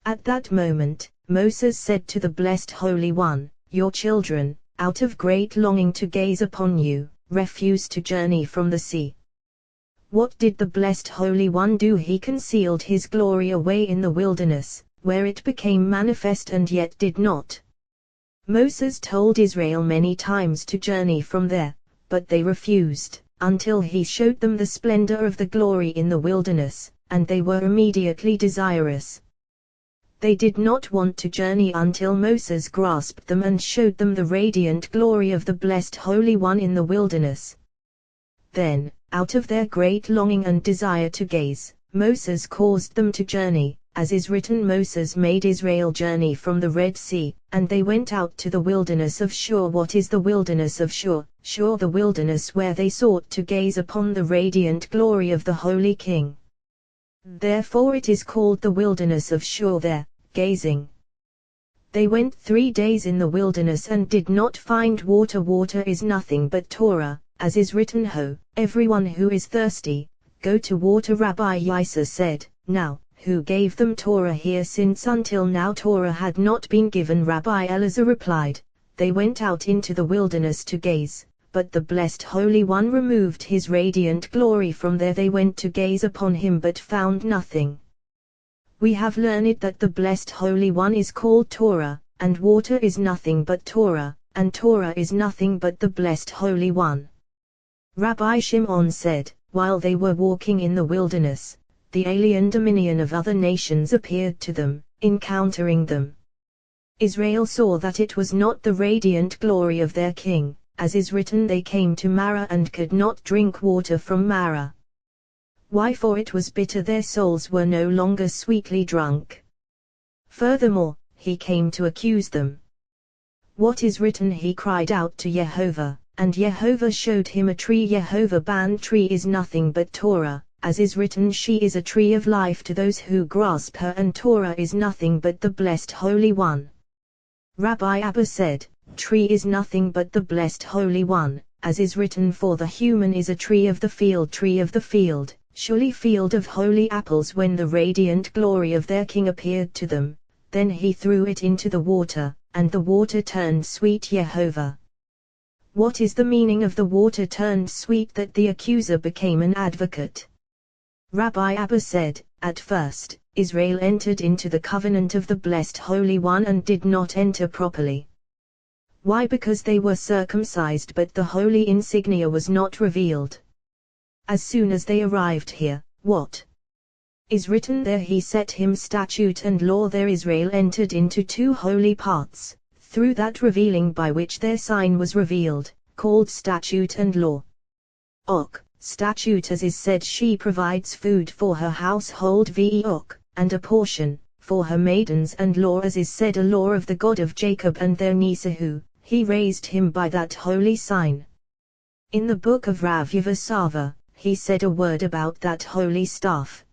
At that moment, Moses said to the blessed Holy One, your children, out of great longing to gaze upon you, refuse to journey from the sea. What did the blessed Holy One do? He concealed his glory away in the wilderness, where it became manifest and yet did not. Moses told Israel many times to journey from there, but they refused, until he showed them the splendor of the glory in the wilderness, and they were immediately desirous. They did not want to journey until Moses grasped them and showed them the radiant glory of the blessed Holy One in the wilderness. Then, out of their great longing and desire to gaze, Moses caused them to journey, as is written, Moses made Israel journey from the Red Sea, and they went out to the wilderness of Shur. What is the wilderness of Shur? Shur, the wilderness where they sought to gaze upon the radiant glory of the Holy King. Therefore it is called the wilderness of Shur, there, gazing. They went 3 days in the wilderness and did not find water. Water is nothing but Torah, as is written, Ho, everyone who is thirsty, go to water. Rabbi Yisa said, now, who gave them Torah here, since until now Torah had not been given? Rabbi Elazar replied, they went out into the wilderness to gaze, but the blessed Holy One removed his radiant glory from there. They went to gaze upon him but found nothing. We have learned that the blessed Holy One is called Torah, and water is nothing but Torah, and Torah is nothing but the blessed Holy One. Rabbi Shimon said, while they were walking in the wilderness, the alien dominion of other nations appeared to them, encountering them. Israel saw that it was not the radiant glory of their king, as is written, they came to Marah and could not drink water from Marah. Why? For it was bitter, their souls were no longer sweetly drunk. Furthermore, he came to accuse them. What is written? He cried out to Yehovah, and Yehovah showed him a tree. Yehovah banned tree is nothing but Torah, as is written, she is a tree of life to those who grasp her, and Torah is nothing but the blessed Holy One. Rabbi Abba said, tree is nothing but the blessed Holy One, as is written, for the human is a tree of the field, surely field of holy apples. When the radiant glory of their king appeared to them, then he threw it into the water, and the water turned sweet. Yehovah What is the meaning of the water turned sweet that the accuser became an advocate? Rabbi Abba said, at first, Israel entered into the covenant of the Blessed Holy One and did not enter properly. Why? Because they were circumcised but the holy insignia was not revealed. As soon as they arrived here, what is written there? He set him statute and law there. Israel entered into two holy parts, through that revealing by which their sign was revealed, called statute and law. Ok, statute, as is said, she provides food for her household, ok, and a portion for her maidens, and law, as is said, a law of the God of Jacob and their Nesahu, he raised him by that holy sign. In the book of Rav Yevasava, he said a word about that holy staff.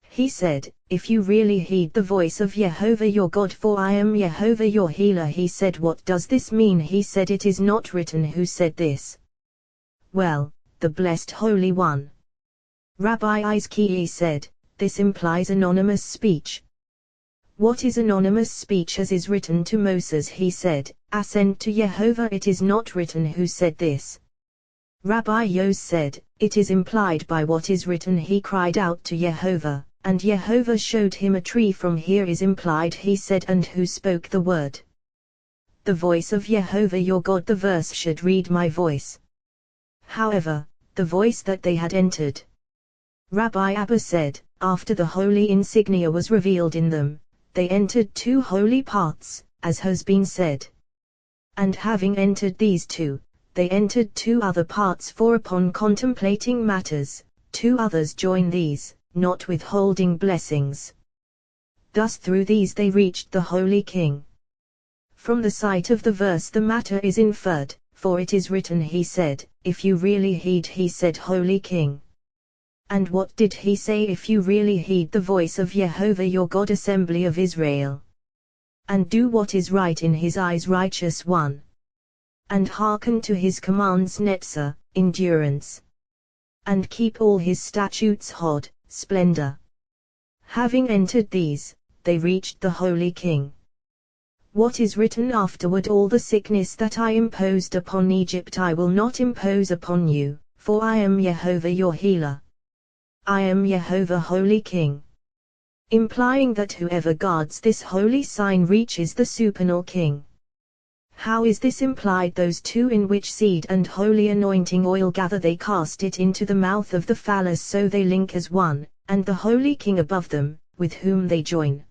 He said, if you really heed the voice of Jehovah your God, for I am Jehovah your healer. He said, what does this mean? He said, it is not written. Who said this? Well, the Blessed Holy One. Rabbi Izkiel said, this implies anonymous speech. What is anonymous speech? As is written to Moses, he said, ascend to Jehovah. It is not written. Who said this? Rabbi Yos said, it is implied by what is written. He cried out to Jehovah, and Jehovah showed him a tree. From here is implied. He said, and who spoke the word? The voice of Jehovah your God. The verse should read, my voice. However, the voice that they had entered. Rabbi Abba said, after the holy insignia was revealed in them, they entered two holy parts, as has been said. And having entered these two, they entered two other parts, for upon contemplating matters, two others join these, not withholding blessings. Thus through these they reached the Holy King. From the sight of the verse the matter is inferred, for it is written, he said, if you really heed, he said, Holy King. And what did he say? If you really heed the voice of Jehovah your God, assembly of Israel, and do what is right in his eyes, righteous one, and hearken to his commands, Netzah, endurance, and keep all his statutes, Hod, splendor. Having entered these, they reached the Holy King. What is written afterward? All the sickness that I imposed upon Egypt I will not impose upon you, for I am Jehovah your healer. I am Jehovah Holy King. Implying that whoever guards this holy sign reaches the supernal King. How is this implied? Those two in which seed and holy anointing oil gather, they cast it into the mouth of the phallus, so they link as one, and the Holy King above them, with whom they join.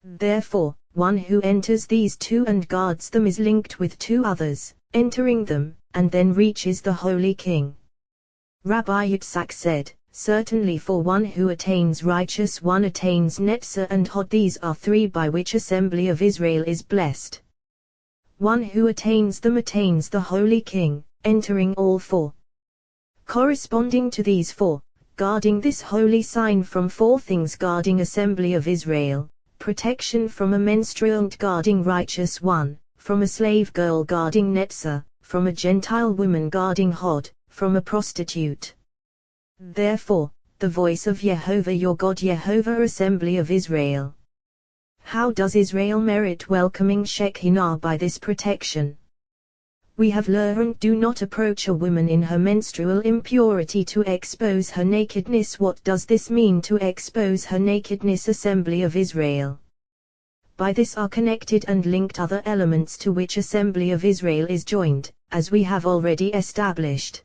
Therefore, one who enters these two and guards them is linked with two others, entering them, and then reaches the Holy King. Rabbi Yitzhak said, certainly, for one who attains righteous one attains Netzah and Hod. These are three by which assembly of Israel is blessed. One who attains them attains the Holy King, entering all four. Corresponding to these four, guarding this holy sign from four things: guarding assembly of Israel, protection from a menstruant guarding righteous one, from a slave girl guarding Netzah, from a Gentile woman guarding Hod, from a prostitute. Therefore, the voice of Jehovah your God, Jehovah assembly of Israel. How does Israel merit welcoming Shekinah? By this protection. We have learned, do not approach a woman in her menstrual impurity to expose her nakedness. What does this mean, to expose her nakedness? Assembly of Israel. By this are connected and linked other elements to which assembly of Israel is joined, as we have already established.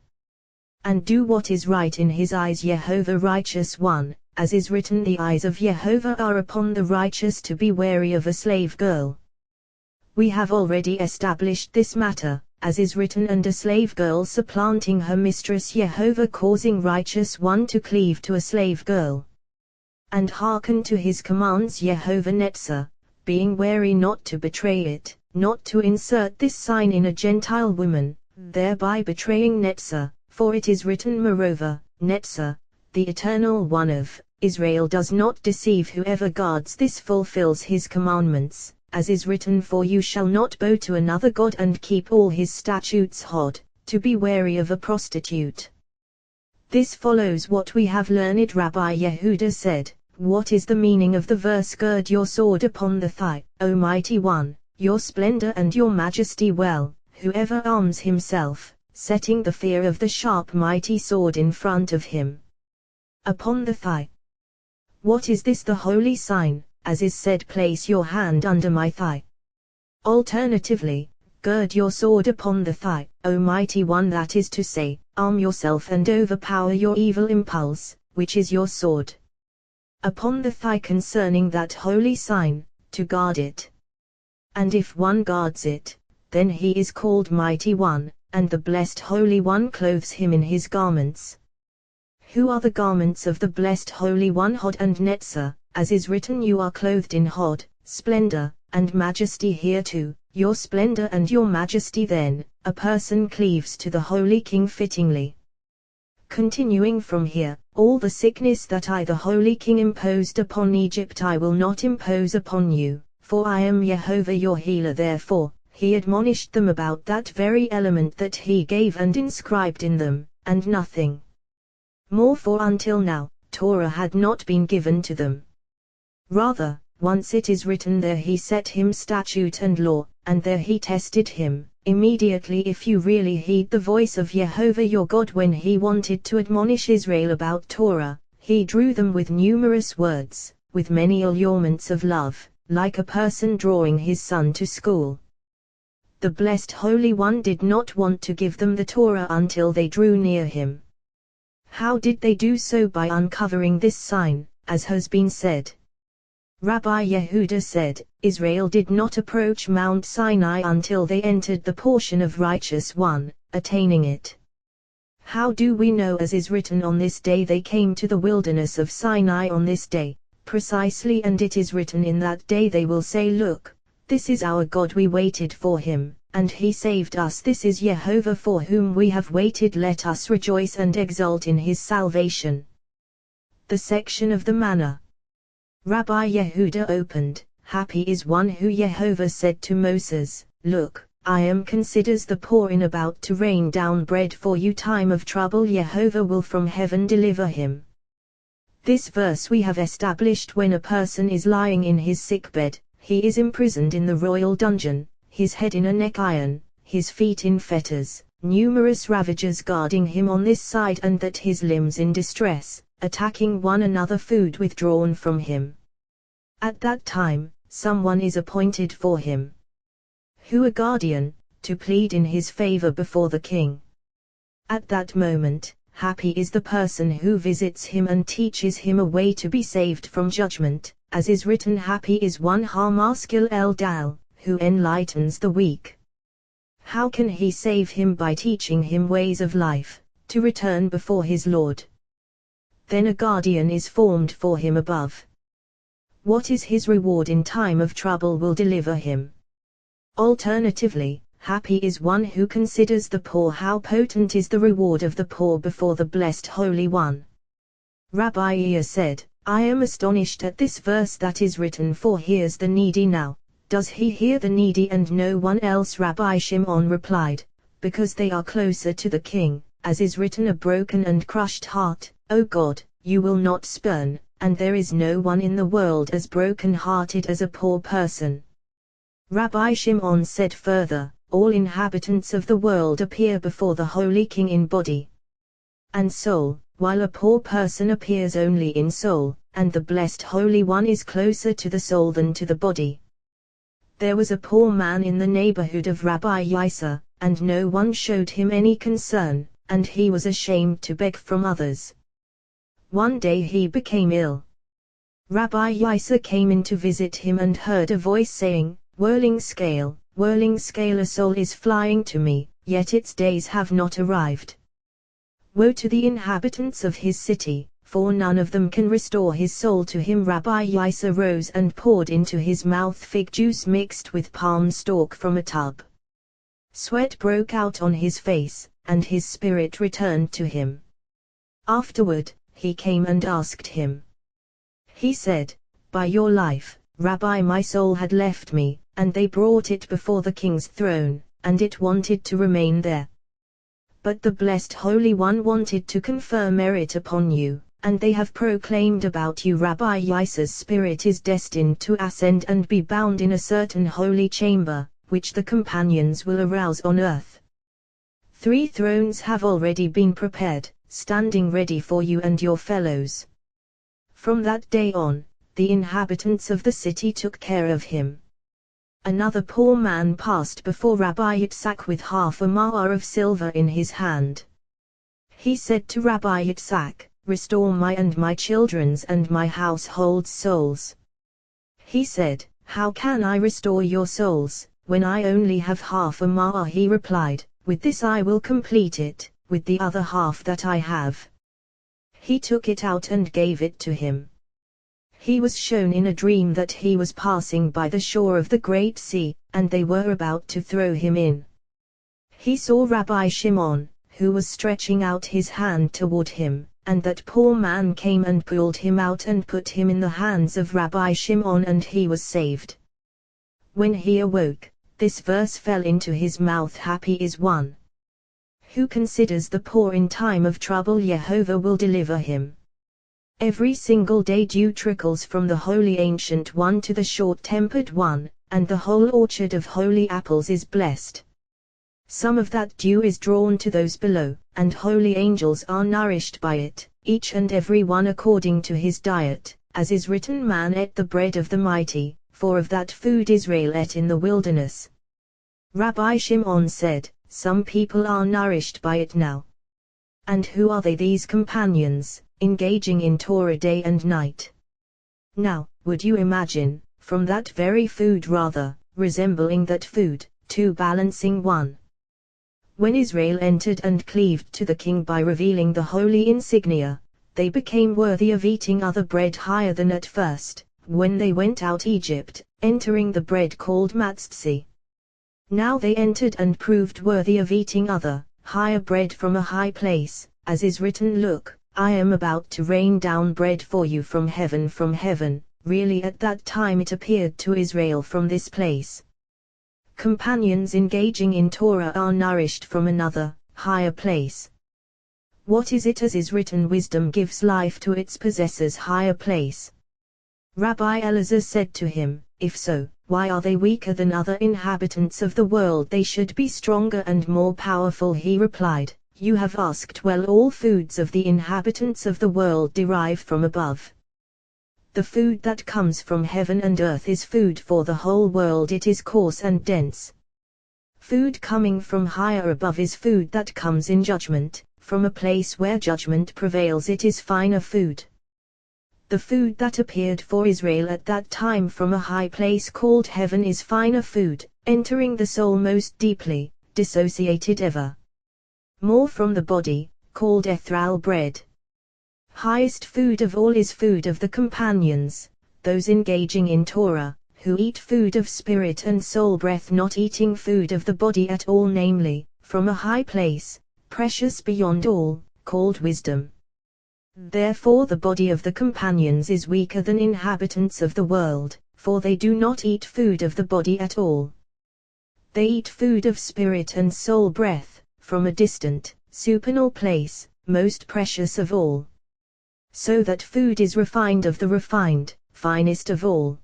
And do what is right in his eyes, Jehovah righteous one, as is written, the eyes of Jehovah are upon the righteous, to be wary of a slave girl. We have already established this matter, as is written, and a slave girl supplanting her mistress, Jehovah causing righteous one to cleave to a slave girl. And hearken to his commands, Jehovah Netzah, being wary not to betray it, not to insert this sign in a Gentile woman, thereby betraying Netzah, for it is written, moreover, Netzah, the Eternal One of Israel does not deceive. Whoever guards this fulfills his commandments, as is written, for you shall not bow to another god, and keep all his statutes, Hod, to be wary of a prostitute. This follows what we have learned. Rabbi Yehuda said, what is the meaning of the verse, gird your sword upon the thigh, O mighty one, your splendor and your majesty? Well, whoever arms himself, setting the fear of the sharp mighty sword in front of him. Upon the thigh. What is this? The holy sign, as is said, place your hand under my thigh. Alternatively, gird your sword upon the thigh, O mighty one, that is to say, arm yourself and overpower your evil impulse, which is your sword. Upon the thigh concerning that holy sign, to guard it. And if one guards it, then he is called mighty one, and the blessed Holy One clothes him in his garments. Who are the garments of the blessed Holy One? Hod and Netzah, as is written, you are clothed in Hod, splendor, and majesty. Here too, your splendor and your majesty. Then, a person cleaves to the Holy King fittingly. Continuing from here, all the sickness that I the Holy King imposed upon Egypt I will not impose upon you, for I am Jehovah your healer. Therefore, he admonished them about that very element that he gave and inscribed in them, and nothing more, for until now, Torah had not been given to them. Rather, once it is written, there he set him statute and law, and there he tested him. Immediately, if you really heed the voice of Jehovah your God when he wanted to admonish Israel about Torah, he drew them with numerous words, with many allurements of love, like a person drawing his son to school. The blessed Holy One did not want to give them the Torah until they drew near him. How did they do so? By uncovering this sign, as has been said. Rabbi Yehuda said, Israel did not approach Mount Sinai until they entered the portion of righteous one, attaining it. How do we know? As is written, on this day they came to the wilderness of Sinai. On this day, precisely, and it is written, in that day they will say, look, this is our God, we waited for him, and he saved us. This is Jehovah for whom we have waited. Let us rejoice and exult in his salvation. The section of the manna. Rabbi Yehuda opened, happy is one who Jehovah said to Moses, look, I am considers the poor in about to rain down bread for you. Time of trouble Jehovah will from heaven deliver him. This verse we have established when a person is lying in his sickbed, he is imprisoned in the royal dungeon, his head in a neck iron, his feet in fetters, numerous ravagers guarding him on this side, and that his limbs in distress, attacking one another, food withdrawn from him. At that time, someone is appointed for him. Who? A guardian, to plead in his favor before the king. At that moment, happy is the person who visits him and teaches him a way to be saved from judgment, as is written, happy is one Hamaskil El Dal, who enlightens the weak. How can he save him? By teaching him ways of life, to return before his Lord. Then a guardian is formed for him above. What is his reward? In time of trouble will deliver him. Alternatively, happy is one who considers the poor. How potent is the reward of the poor before the blessed Holy One. Rabbi Iya said, I am astonished at this verse that is written, for here's the needy now. Does he hear the needy and no one else? Rabbi Shimon replied, because they are closer to the king, as is written, a broken and crushed heart, O God, you will not spurn, and there is no one in the world as broken-hearted as a poor person. Rabbi Shimon said further, all inhabitants of the world appear before the Holy King in body and soul, while a poor person appears only in soul, and the blessed Holy One is closer to the soul than to the body. There was a poor man in the neighborhood of Rabbi Yisa, and no one showed him any concern, and he was ashamed to beg from others. One day he became ill. Rabbi Yisa came in to visit him and heard a voice saying, whirling scale, a soul is flying to me, yet its days have not arrived. Woe to the inhabitants of his city, for none of them can restore his soul to him. Rabbi Yisa rose and poured into his mouth fig juice mixed with palm stalk from a tub. Sweat broke out on his face, and his spirit returned to him. Afterward, he came and asked him. He said, by your life, Rabbi, my soul had left me, and they brought it before the king's throne, and it wanted to remain there. But the blessed Holy One wanted to confer merit upon you, and they have proclaimed about you, Rabbi Yisa's spirit is destined to ascend and be bound in a certain holy chamber, which the companions will arouse on earth. 3 thrones have already been prepared, standing ready for you and your fellows. From that day on, the inhabitants of the city took care of him. Another poor man passed before Rabbi Yitzhak with half a ma'ar of silver in his hand. He said to Rabbi Yitzhak, "Restore my and my children's and my household's souls." He said, "How can I restore your souls, when I only have half a ma'ar?" He replied, "With this I will complete it, with the other half that I have." He took it out and gave it to him. He was shown in a dream that he was passing by the shore of the Great Sea, and they were about to throw him in. He saw Rabbi Shimon, who was stretching out his hand toward him, and that poor man came and pulled him out and put him in the hands of Rabbi Shimon, and he was saved. When he awoke, this verse fell into his mouth: "Happy is one who considers the poor in time of trouble. Jehovah will deliver him." Every single day dew trickles from the holy ancient one to the short-tempered one, and the whole orchard of holy apples is blessed. Some of that dew is drawn to those below, and holy angels are nourished by it, each and every one according to his diet, as is written, "Man ate the bread of the mighty, for of that food Israel ate in the wilderness." Rabbi Shimon said, "Some people are nourished by it now. And who are they, these companions, engaging in Torah day and night? Now, would you imagine, from that very food rather, resembling that food, 2 balancing 1. When Israel entered and cleaved to the king by revealing the holy insignia, they became worthy of eating other bread higher than at first, when they went out Egypt, entering the bread called matzah. Now they entered and proved worthy of eating other, higher bread from a high place, as is written, "Look, I am about to rain down bread for you from heaven, from heaven." Really at that time it appeared to Israel from this place. Companions engaging in Torah are nourished from another, higher place. What is it? As is written, wisdom gives life to its possessors, higher place. Rabbi Elazar said to him, "If so, why are they weaker than other inhabitants of the world? They should be stronger and more powerful." He replied, "You have asked well. All foods of the inhabitants of the world derive from above. The food that comes from heaven and earth is food for the whole world. It is coarse and dense. Food coming from higher above is food that comes in judgment, from a place where judgment prevails. It is finer food. The food that appeared for Israel at that time from a high place called heaven is finer food, entering the soul most deeply, dissociated ever more from the body, called ethereal bread. Highest food of all is food of the companions, those engaging in Torah, who eat food of spirit and soul breath, not eating food of the body at all, namely, from a high place, precious beyond all, called wisdom. Therefore the body of the companions is weaker than inhabitants of the world, for they do not eat food of the body at all. They eat food of spirit and soul breath, from a distant, supernal place, most precious of all. So that food is refined of the refined, finest of all.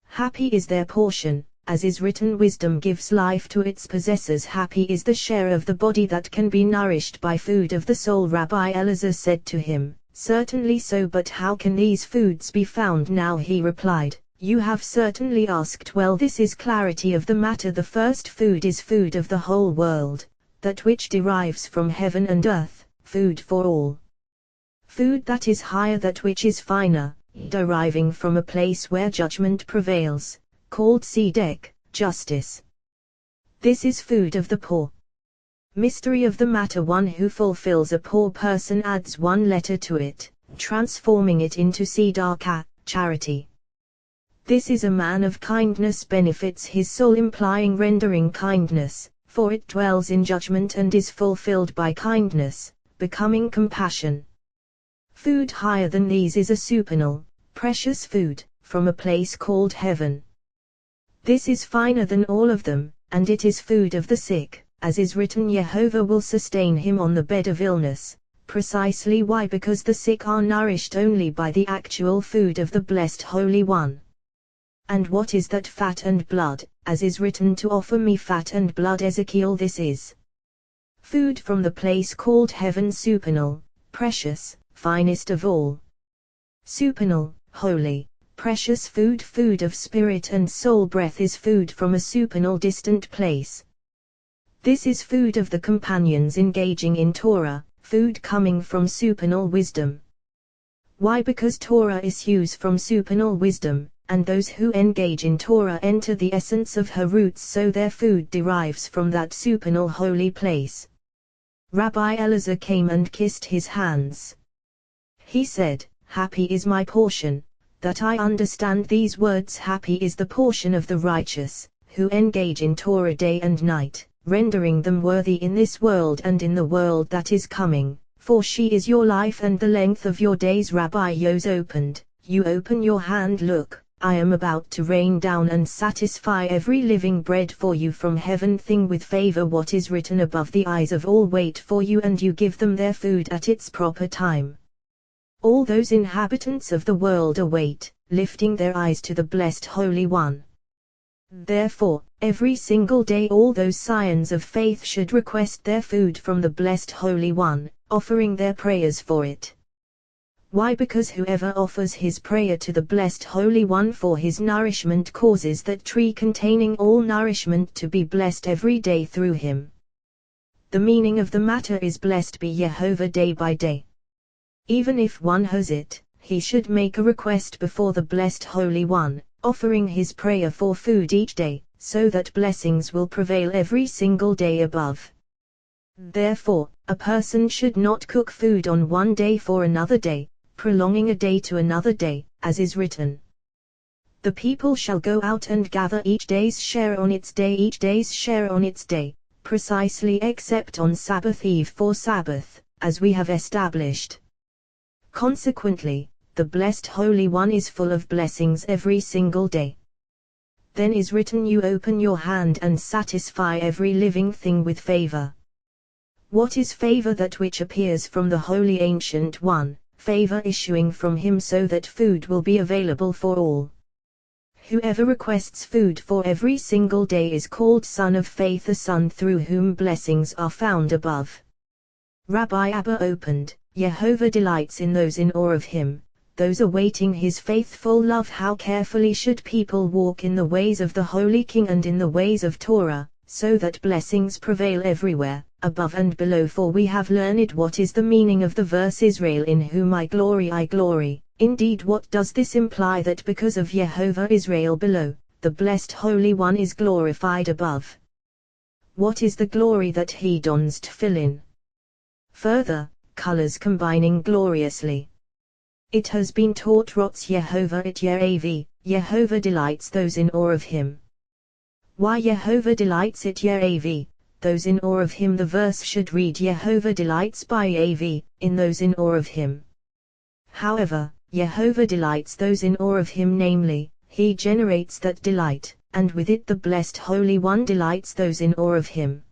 Happy is their portion, as is written, wisdom gives life to its possessors. Happy is the share of the body that can be nourished by food of the soul. Rabbi Elazar said to him, "Certainly so, but how can these foods be found now?" He replied, "You have certainly asked well. This is clarity of the matter. The first food is food of the whole world, that which derives from heaven and earth, food for all. Food that is higher, that which is finer, deriving from a place where judgment prevails, called tzedek, justice. This is food of the poor. Mystery of the matter: one who fulfills a poor person adds 1 letter to it, transforming it into tzedakah, charity. This is a man of kindness, benefits his soul, implying rendering kindness, for it dwells in judgment and is fulfilled by kindness, becoming compassion. Food higher than these is a supernal, precious food, from a place called heaven. This is finer than all of them, and it is food of the sick, as is written, Jehovah will sustain him on the bed of illness. Precisely why? Because the sick are nourished only by the actual food of the Blessed Holy One. And what is that fat and blood, as is written to offer me fat and blood? Ezekiel. This is food from the place called heaven, supernal, precious, finest of all. Supernal, holy, precious food, food of spirit and soul. Breath is food from a supernal distant place. This is food of the companions engaging in Torah, food coming from supernal wisdom. Why? Because Torah issues from supernal wisdom, and those who engage in Torah enter the essence of her roots, so their food derives from that supernal holy place. Rabbi Elazar came and kissed his hands. He said, "Happy is my portion, that I understand these words. Happy is the portion of the righteous, who engage in Torah day and night, rendering them worthy in this world and in the world that is coming, for she is your life and the length of your days." Rabbi Yos opened, "You open your hand. Look, I am about to rain down and satisfy every living bread for you from heaven. Thing with favor what is written above the eyes of all wait for you, and you give them their food at its proper time. All those inhabitants of the world await, lifting their eyes to the blessed Holy One. Therefore, every single day all those scions of faith should request their food from the blessed Holy One, offering their prayers for it. Why? Because whoever offers his prayer to the blessed Holy One for his nourishment causes that tree containing all nourishment to be blessed every day through him. The meaning of the matter is blessed be Yehovah day by day. Even if one has it, he should make a request before the blessed Holy One, offering his prayer for food each day, so that blessings will prevail every single day above. Therefore, a person should not cook food on one day for another day, prolonging a day to another day, as is written. The people shall go out and gather each day's share on its day, each day's share on its day, precisely except on Sabbath eve for Sabbath, as we have established. Consequently, the blessed Holy One is full of blessings every single day. Then is written, you open your hand and satisfy every living thing with favor. What is favor? That which appears from the Holy Ancient One, favor issuing from him so that food will be available for all. Whoever requests food for every single day is called son of faith, a son through whom blessings are found above. Rabbi Abba opened, Yehovah delights in those in awe of him, those awaiting his faithful love. How carefully should people walk in the ways of the Holy King and in the ways of Torah, so that blessings prevail everywhere, above and below. For we have learned what is the meaning of the verse, Israel in whom I glory. Indeed, what does this imply? That because of Yehovah Israel below, the blessed Holy One is glorified above. What is the glory? That he dons tefillin. Further, colors combining gloriously. It has been taught Rotz Yehovah it Ye'avi, Yehovah delights those in awe of him. Why Yehovah delights it Ye'avi, those in awe of him? The verse should read Yehovah delights by Ye'avi, in those in awe of him. However, Yehovah delights those in awe of him, namely, he generates that delight, and with it the blessed Holy One delights those in awe of him.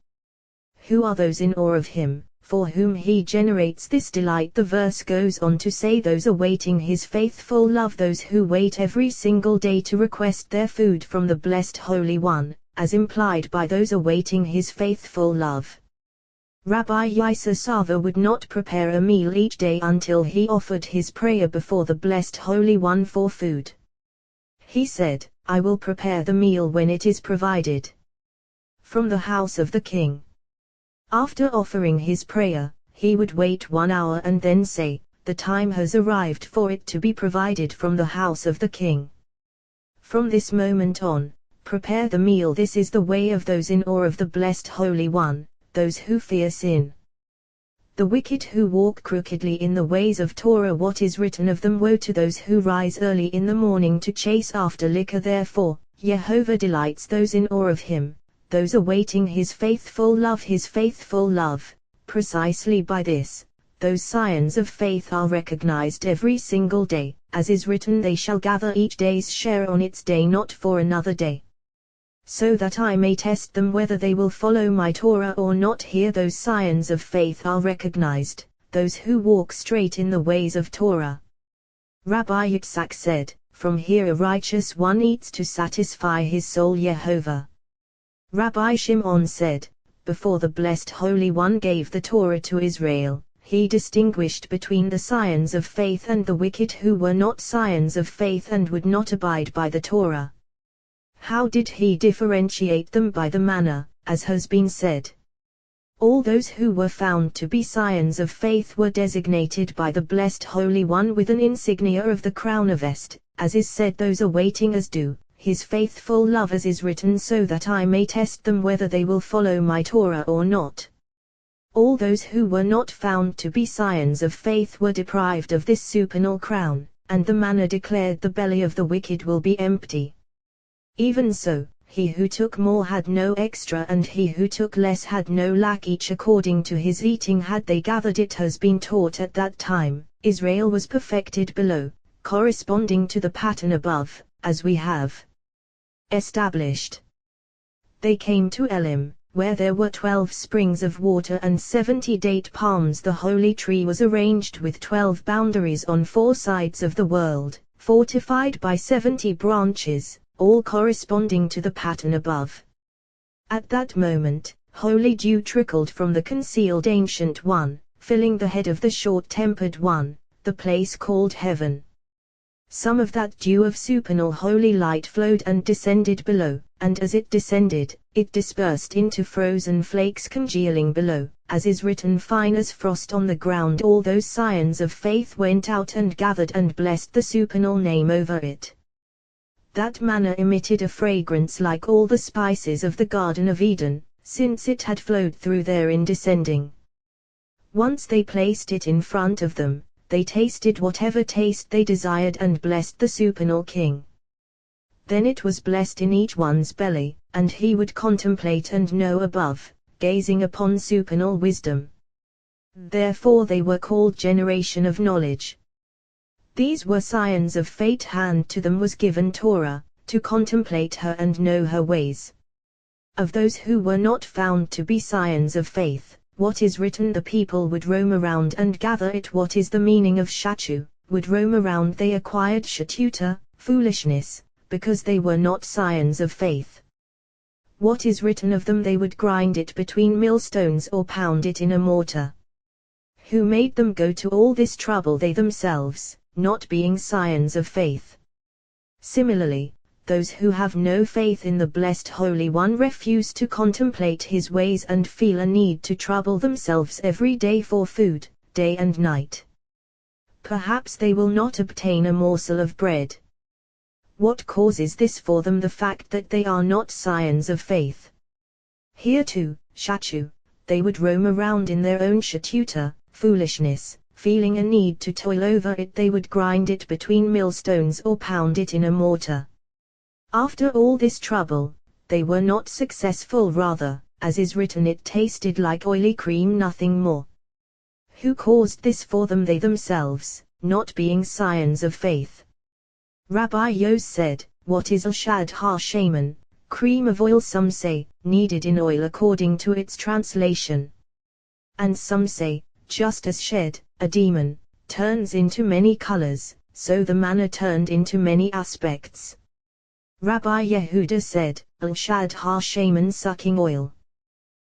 Who are those in awe of him, for whom he generates this delight? The verse goes on to say those awaiting his faithful love, those who wait every single day to request their food from the blessed Holy One, as implied by those awaiting his faithful love. Rabbi Yisrael Sava would not prepare a meal each day until he offered his prayer before the blessed Holy One for food. He said, I will prepare the meal when it is provided from the house of the king. After offering his prayer, he would wait 1 hour and then say, the time has arrived for it to be provided from the house of the king. From this moment on, prepare the meal. This is the way of those in awe of the blessed Holy One, those who fear sin. The wicked who walk crookedly in the ways of Torah, what is written of them? Woe to those who rise early in the morning to chase after liquor. Therefore, Yehovah delights those in awe of him, those awaiting his faithful love. Precisely by this, those scions of faith are recognized every single day, as is written, they shall gather each day's share on its day, not for another day. So that I may test them whether they will follow my Torah or not. Here those scions of faith are recognized, those who walk straight in the ways of Torah. Rabbi Yitzhak said, from here a righteous one eats to satisfy his soul Yehovah. Rabbi Shimon said, before the blessed Holy One gave the Torah to Israel, he distinguished between the scions of faith and the wicked who were not scions of faith and would not abide by the Torah. How did he differentiate them? By the manner, as has been said. All those who were found to be scions of faith were designated by the blessed Holy One with an insignia of the crown of Est, as is said, those awaiting as do his faithful lovers is written, so that I may test them whether they will follow my Torah or not. All those who were not found to be scions of faith were deprived of this supernal crown, and the manna declared the belly of the wicked will be empty. Even so, he who took more had no extra and he who took less had no lack, each according to his eating had they gathered. It has been taught at that time, Israel was perfected below, corresponding to the pattern above, as we have established. They came to Elim, where there were 12 springs of water and 70 date palms. The holy tree was arranged with 12 boundaries on 4 sides of the world, fortified by 70 branches, all corresponding to the pattern above. At that moment, holy dew trickled from the concealed Ancient One, filling the head of the short-tempered one, the place called heaven. Some of that dew of supernal holy light flowed and descended below, and as it descended, it dispersed into frozen flakes congealing below, as is written, fine as frost on the ground. All those scions of faith went out and gathered and blessed the supernal name over it. That manna emitted a fragrance like all the spices of the Garden of Eden, since it had flowed through there in descending. Once they placed it in front of them, they tasted whatever taste they desired and blessed the supernal King. Then it was blessed in each one's belly, and he would contemplate and know above, gazing upon supernal wisdom. Therefore they were called generation of knowledge. These were scions of fate, hand to them was given Torah, to contemplate her and know her ways. Of those who were not found to be scions of faith, what is written, the people would roam around and gather it. What is the meaning of shachu? Would roam around. They acquired shatuta, foolishness, because they were not scions of faith. What is written of them? They would grind it between millstones or pound it in a mortar. Who made them go to all this trouble? They themselves, not being scions of faith. Similarly, those who have no faith in the blessed Holy One refuse to contemplate his ways and feel a need to trouble themselves every day for food, day and night. Perhaps they will not obtain a morsel of bread. What causes this for them? The fact that they are not scions of faith. Here too, shachu, they would roam around in their own shatuta, foolishness, feeling a need to toil over it. They would grind it between millstones or pound it in a mortar. After all this trouble, they were not successful, rather, as is written, it tasted like oily cream, nothing more. Who caused this for them? They themselves, not being scions of faith. Rabbi Yos said, what is a shad ha-shaman, cream of oil? Some say, kneaded in oil according to its translation. And some say, just as shed, a demon, turns into many colors, so the manna turned into many aspects. Rabbi Yehuda said, al-shad ha-shaman, sucking oil.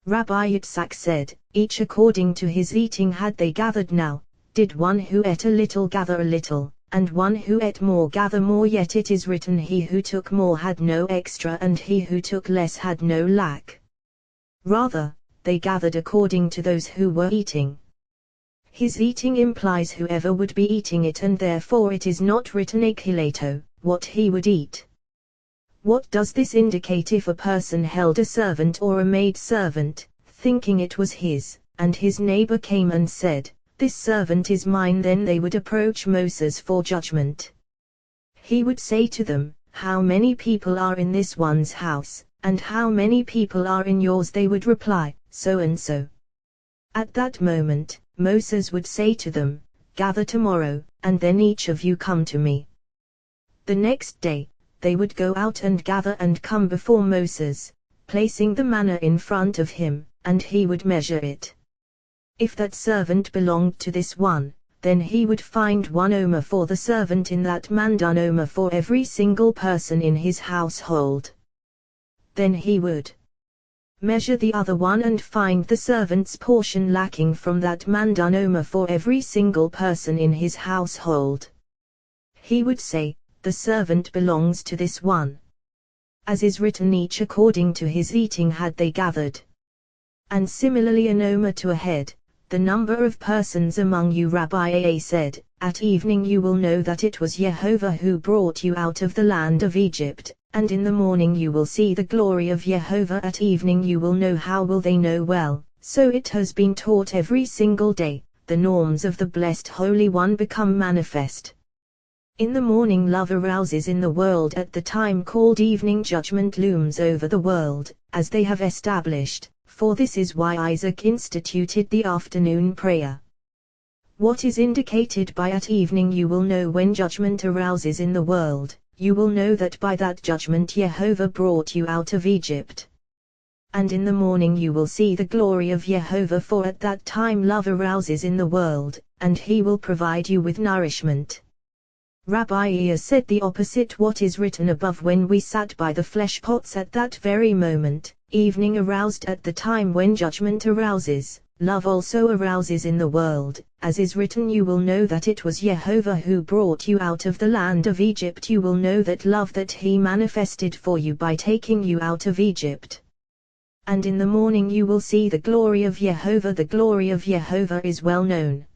Rabbi Yitzhak said, each according to his eating had they gathered. Now, did one who ate a little gather a little, and one who ate more gather more? Yet it is written, he who took more had no extra and he who took less had no lack. Rather, they gathered according to those who were eating. His eating implies whoever would be eating it, and therefore it is not written akilato, what he would eat. What does this indicate? If a person held a servant or a maid servant, thinking it was his, and his neighbor came and said, this servant is mine, then they would approach Moses for judgment. He would say to them, how many people are in this one's house, and how many people are in yours? They would reply, so and so. At that moment, Moses would say to them, gather tomorrow, and then each of you come to me. The next day, they would go out and gather and come before Moses, placing the manna in front of him, and he would measure it. If that servant belonged to this one, then he would find 1 omer for the servant in that man, 1 omer for every single person in his household. Then he would measure the other one and find the servant's portion lacking from that man, 1 omer for every single person in his household. He would say, the servant belongs to this one. As is written, each according to his eating had they gathered. And similarly an omer to a head, the number of persons among you. Rabbi Aa said, at evening you will know that it was Jehovah who brought you out of the land of Egypt, and in the morning you will see the glory of Jehovah. At evening you will know. How will they know? Well, so it has been taught every single day, the norms of the blessed Holy One become manifest. In the morning love arouses in the world. At the time called evening judgment looms over the world, as they have established, for this is why Isaac instituted the afternoon prayer. What is indicated by at evening you will know? When judgment arouses in the world, you will know that by that judgment Jehovah brought you out of Egypt. And in the morning you will see the glory of Jehovah, for at that time love arouses in the world, and he will provide you with nourishment. Rabbi Ea said the opposite. What is written above, when we sat by the flesh pots at that very moment, evening aroused. At the time when judgment arouses, love also arouses in the world, as is written, you will know that it was Jehovah who brought you out of the land of Egypt. You will know that love that he manifested for you by taking you out of Egypt. And in the morning you will see the glory of Jehovah. The glory of Jehovah is well known.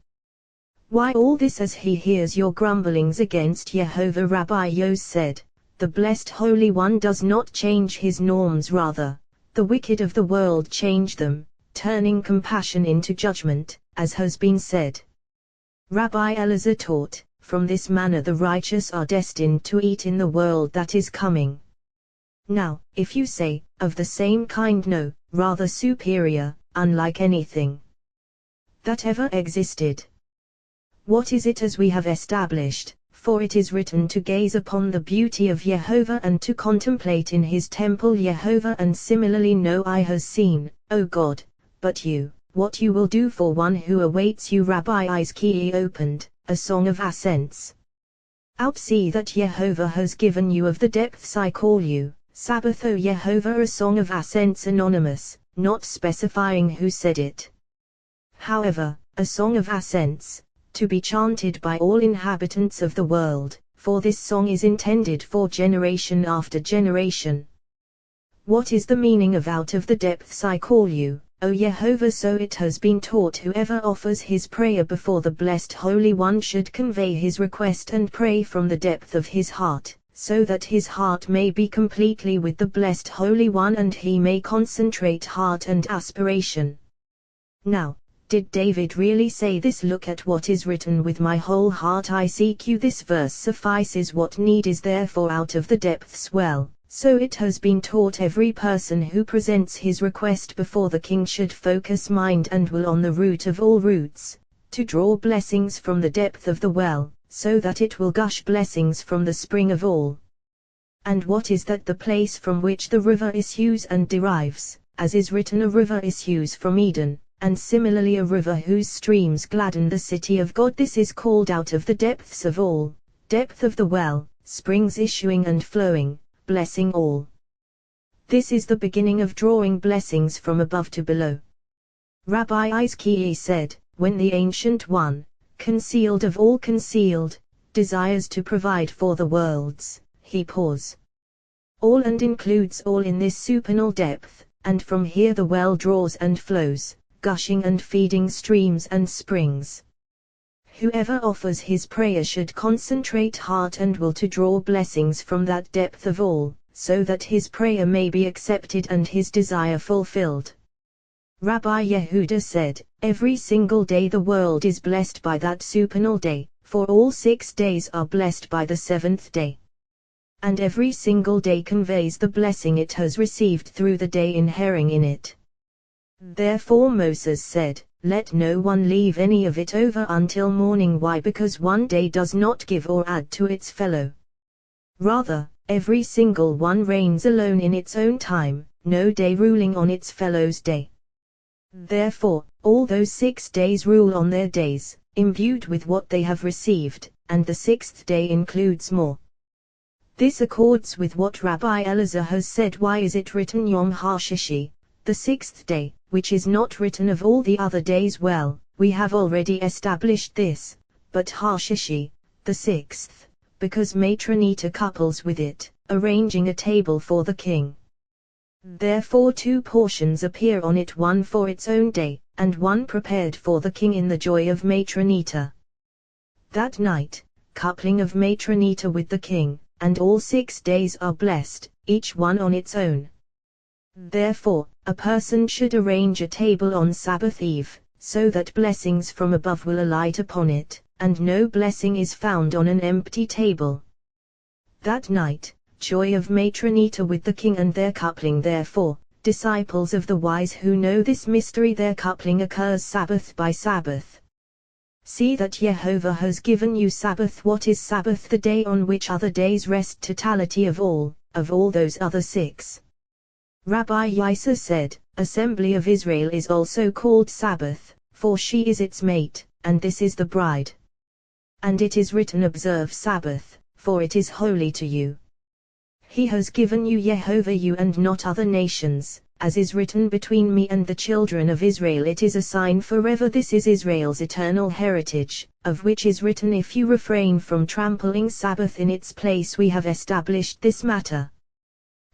Why all this? As he hears your grumblings against Jehovah. Rabbi Yos said, the blessed Holy One does not change his norms, rather, the wicked of the world change them, turning compassion into judgment, as has been said. Rabbi Elazar taught, from this manner the righteous are destined to eat in the world that is coming. Now, if you say, of the same kind, no, rather superior, unlike anything that ever existed. What is it? As we have established, for it is written to gaze upon the beauty of Jehovah and to contemplate in his temple Jehovah. And similarly no eye has seen, O God, but you, what you will do for one who awaits you. Rabbi Isaiah opened, a song of ascents. Out, see that Jehovah has given you of the depths I call you, Sabbath O Jehovah. A song of ascents anonymous, not specifying who said it. However, a song of ascents, to be chanted by all inhabitants of the world, for this song is intended for generation after generation. What is the meaning of out of the depths I call you, O Jehovah? So it has been taught, whoever offers his prayer before the blessed Holy One should convey his request and pray from the depth of his heart, so that his heart may be completely with the blessed Holy One and he may concentrate heart and aspiration. Now, did David really say this? Look at what is written, with my whole heart I seek you. This verse suffices. What need is there for out of the depths? Well, so it has been taught every person who presents his request before the king should focus mind and will on the root of all roots, to draw blessings from the depth of the well, so that it will gush blessings from the spring of all. And what is that? The place from which the river issues and derives, as is written, a river issues from Eden. And similarly a river whose streams gladden the city of God. This is called out of the depths of all, depth of the well, springs issuing and flowing, blessing all. This is the beginning of drawing blessings from above to below. Rabbi Isaiah said, when the Ancient One, concealed of all concealed, desires to provide for the worlds, he pours all and includes all in this supernal depth, and from here the well draws and flows, gushing and feeding streams and springs. Whoever offers his prayer should concentrate heart and will to draw blessings from that depth of all, so that his prayer may be accepted and his desire fulfilled. Rabbi Yehuda said, every single day the world is blessed by that supernal day, for all 6 days are blessed by the 7th day. And every single day conveys the blessing it has received through the day inhering in it. Therefore Moses said, let no one leave any of it over until morning. Why? Because one day does not give or add to its fellow. Rather, every single one reigns alone in its own time, no day ruling on its fellow's day. Therefore, all those 6 days rule on their days, imbued with what they have received, and the sixth day includes more. This accords with what Rabbi Elazar has said. Why is it written Yom HaShishi, the sixth day, which is not written of all the other days? Well, we have already established this, but HaShishi, the sixth, because Matronita couples with it, arranging a table for the king. Therefore 2 portions appear on it, one for its own day, and one prepared for the king in the joy of Matronita. That night, coupling of Matronita with the king, and all 6 days are blessed, each one on its own. Therefore, a person should arrange a table on Sabbath eve, so that blessings from above will alight upon it, and no blessing is found on an empty table. That night, joy of Matronita with the king and their coupling. Therefore, disciples of the wise who know this mystery, their coupling occurs Sabbath by Sabbath. See that Jehovah has given you Sabbath. What is Sabbath? The day on which other days rest, totality of all those other 6. Rabbi Yisa said, Assembly of Israel is also called Sabbath, for she is its mate, and this is the bride. And it is written, observe Sabbath, for it is holy to you. He has given you Jehovah you and not other nations, as is written, between me and the children of Israel it is a sign forever. This is Israel's eternal heritage, of which is written, if you refrain from trampling Sabbath in its place. We have established this matter.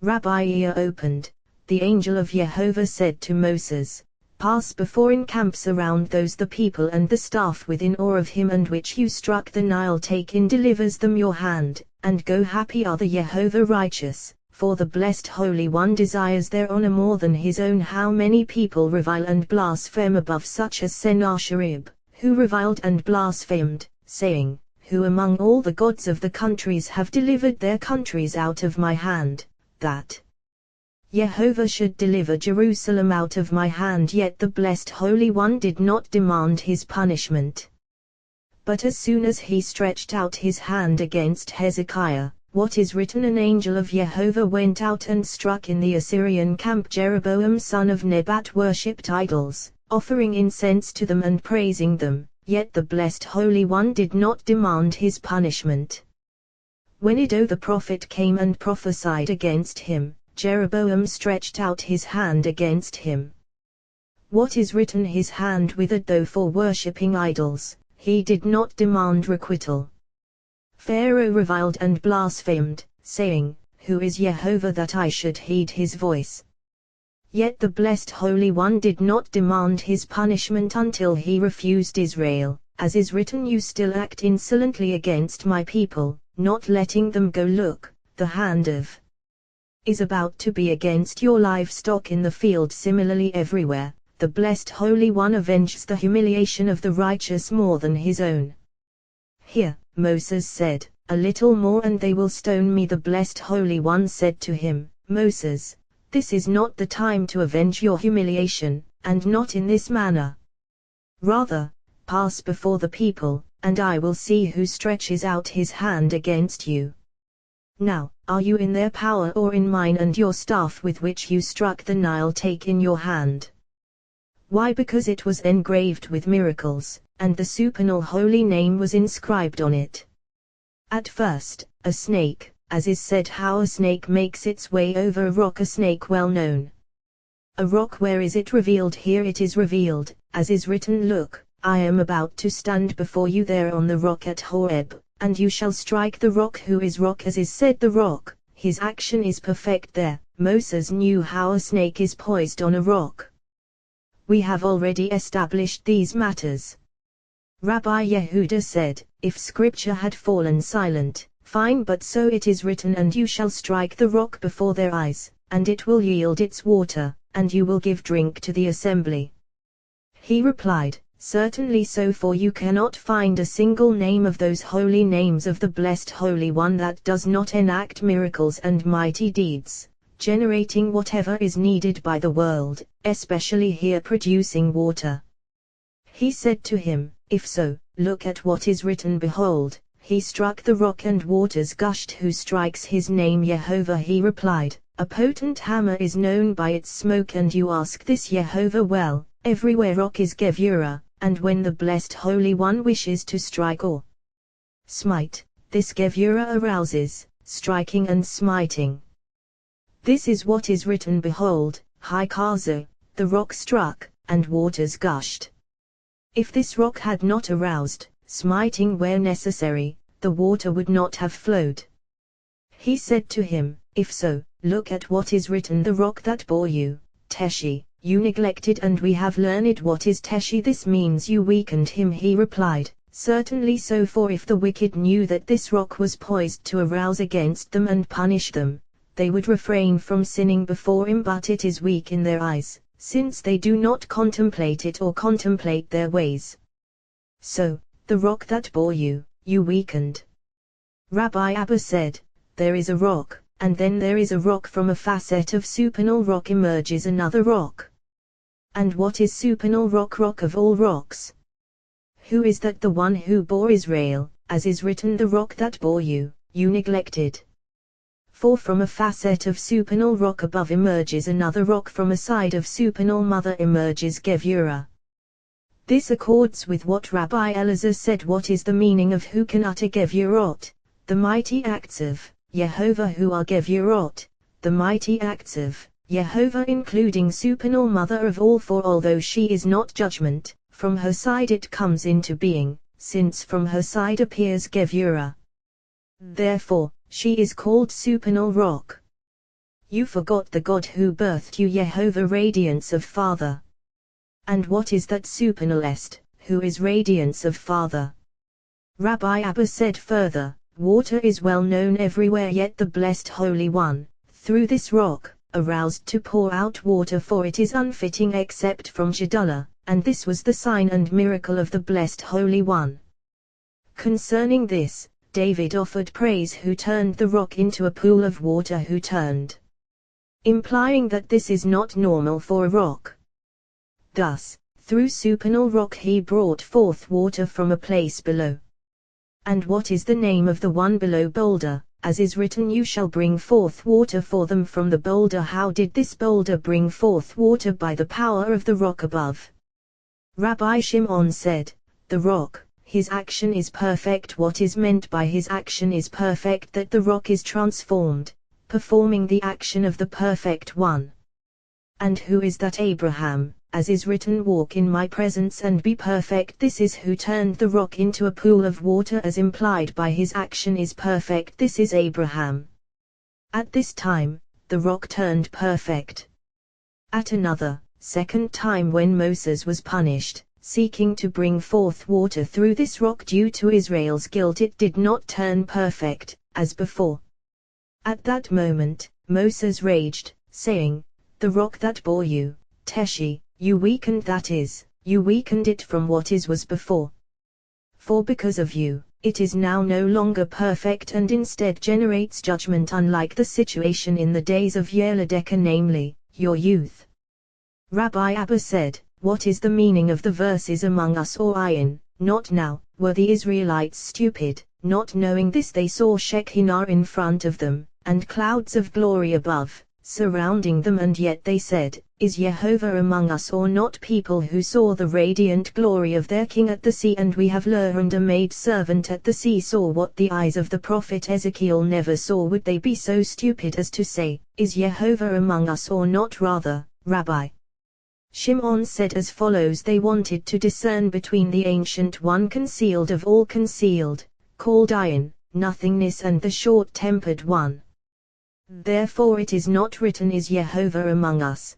Rabbi Yehuda opened. The angel of Jehovah said to Moses, pass before in camps around those the people and the staff within awe of him and which you struck the Nile, take in delivers them your hand, and go. Happy are the Jehovah righteous, for the blessed Holy One desires their honor more than his own. How many people revile and blaspheme above, such as Sennacherib, who reviled and blasphemed, saying, who among all the gods of the countries have delivered their countries out of my hand, that Jehovah should deliver Jerusalem out of my hand. Yet the blessed Holy One did not demand his punishment. But as soon as he stretched out his hand against Hezekiah, what is written, an angel of Jehovah went out and struck in the Assyrian camp. Jeroboam son of Nebat worshipped idols, offering incense to them and praising them, yet the blessed Holy One did not demand his punishment. When Iddo the prophet came and prophesied against him, Jeroboam stretched out his hand against him. What is written, his hand withered, though for worshipping idols, he did not demand requital. Pharaoh reviled and blasphemed, saying, who is Jehovah that I should heed his voice? Yet the blessed Holy One did not demand his punishment until he refused Israel, as is written, you still act insolently against my people, not letting them go. Look, the hand of is about to be against your livestock in the field. Similarly everywhere, the blessed Holy One avenges the humiliation of the righteous more than his own. Here, Moses said, a little more and they will stone me. The blessed Holy One said to him, Moses, this is not the time to avenge your humiliation, and not in this manner. Rather, pass before the people, and I will see who stretches out his hand against you. Now, are you in their power or in mine? And your staff with which you struck the Nile take in your hand. Why? Because it was engraved with miracles, and the supernal holy name was inscribed on it. At first, a snake, as is said how a snake makes its way over a rock, a snake well known. A rock, where is it revealed? Here it is revealed, as is written, look, I am about to stand before you there on the rock at Horeb, and you shall strike the rock. Who is rock? As is said, the rock, his action is perfect there. Moses knew how a snake is poised on a rock. We have already established these matters. Rabbi Yehuda said, if scripture had fallen silent, fine, but so it is written, and you shall strike the rock before their eyes, and it will yield its water, and you will give drink to the assembly. He replied, certainly so, for you cannot find a single name of those holy names of the blessed Holy One that does not enact miracles and mighty deeds, generating whatever is needed by the world, especially here producing water. He said to him, if so, look at what is written, behold, he struck the rock and waters gushed. Who strikes his name? Jehovah. He replied, a potent hammer is known by its smoke, and you ask this Jehovah. Well, everywhere rock is Gevurah, and when the blessed Holy One wishes to strike or smite, this Gevurah arouses, striking and smiting. This is what is written, behold, Hikazu, the rock struck, and waters gushed. If this rock had not aroused, smiting where necessary, the water would not have flowed. He said to him, if so, look at what is written, the rock that bore you, Teshi, you neglected, and we have learned what is Teshi, this means you weakened him. He replied, certainly so, for if the wicked knew that this rock was poised to arouse against them and punish them, they would refrain from sinning before him, but it is weak in their eyes, since they do not contemplate it or contemplate their ways. So, the rock that bore you, you weakened. Rabbi Abba said, there is a rock, and then there is a rock. From a facet of supernal rock emerges another rock. And what is supernal rock? Rock of all rocks. Who is that? The one who bore Israel, as is written, the rock that bore you, you neglected. For from a facet of supernal rock above emerges another rock, from a side of supernal mother emerges Gevurah. This accords with what Rabbi Elazar said. What is the meaning of who can utter Gevurot, the mighty acts of Yehovah? Who are Gevurot, the mighty acts of Yehovah, including supernal mother of all? For although she is not judgment, from her side it comes into being, since from her side appears Gevurah. Therefore, she is called supernal rock. You forgot the God who birthed you, Yehovah, radiance of Father. And what is that supernal est, who is radiance of Father? Rabbi Abba said further, water is well known everywhere, yet the blessed Holy One, through this rock, aroused to pour out water, for it is unfitting except from Jedullah, and this was the sign and miracle of the blessed Holy One. Concerning this, David offered praise, who turned the rock into a pool of water, who turned, implying that this is not normal for a rock. Thus, through supernal rock he brought forth water from a place below. And what is the name of the one below? Boulder, as is written, you shall bring forth water for them from the boulder. How did this boulder bring forth water? By the power of the rock above. Rabbi Shimon said, the rock, his action is perfect. What is meant by his action is perfect? That the rock is transformed, performing the action of the perfect one. And who is that? Abraham, as is written, walk in my presence and be perfect. This is who turned the rock into a pool of water, as implied by his action is perfect. This is Abraham. At this time, the rock turned perfect. At another, second time, when Moses was punished, seeking to bring forth water through this rock due to Israel's guilt, it did not turn perfect, as before. At that moment, Moses raged, saying, the rock that bore you, Teshi, you weakened, that is, you weakened it from what was before. For because of you, it is now no longer perfect, and instead generates judgment, unlike the situation in the days of Yeladeka, namely, your youth. Rabbi Abba said, what is the meaning of the verses among us, or Ayin, not now? Were the Israelites stupid? Not knowing this, they saw Shekinah in front of them, and clouds of glory above, surrounding them, and yet they said, is Yehovah among us or not? People who saw the radiant glory of their king at the sea, and we have learned a maid servant at the sea, saw what the eyes of the prophet Ezekiel never saw. Would they be so stupid as to say, is Yehovah among us or not? Rather, Rabbi Shimon said as follows, they wanted to discern between the ancient one, concealed of all concealed, called Ayin, nothingness, and the short-tempered one. Therefore it is not written, is Yehovah among us.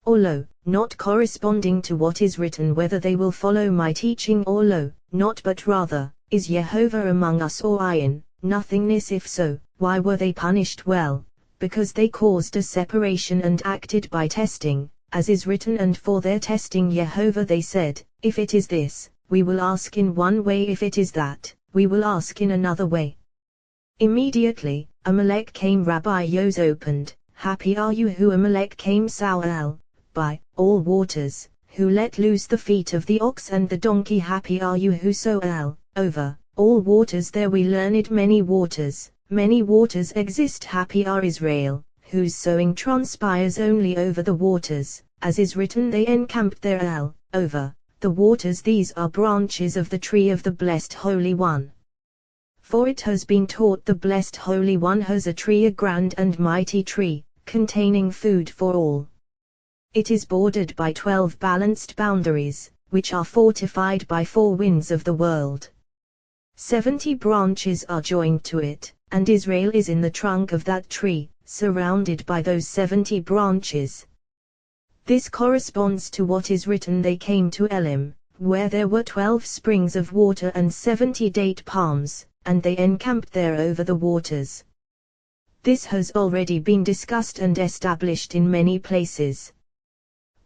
Or lo, not corresponding to what is written, whether they will follow my teaching, or lo, not, but rather, is Yehovah among us, or Ayin, nothingness. If so, why were they punished? Well, because they caused a separation and acted by testing, as is written, and for their testing Yehovah they said, if it is this, we will ask in one way, if it is that, we will ask in another way. Immediately, Amalek came. Rabbi Yos opened, happy are you who Amalek came, Saul, by all waters, who let loose the feet of the ox and the donkey. Happy are you who Soal, over all waters there we learned many waters exist. Happy are Israel, whose sowing transpires only over the waters, as is written, they encamped there over the waters these are branches of the tree of the Blessed Holy One. For it has been taught the Blessed Holy One has a tree, a grand and mighty tree, containing food for all. It is bordered by 12 balanced boundaries, which are fortified by 4 winds of the world. 70 branches are joined to it, and Israel is in the trunk of that tree, surrounded by those 70 branches. This corresponds to what is written: they came to Elim, where there were 12 springs of water and 70 date palms, and they encamped there over the waters. This has already been discussed and established in many places.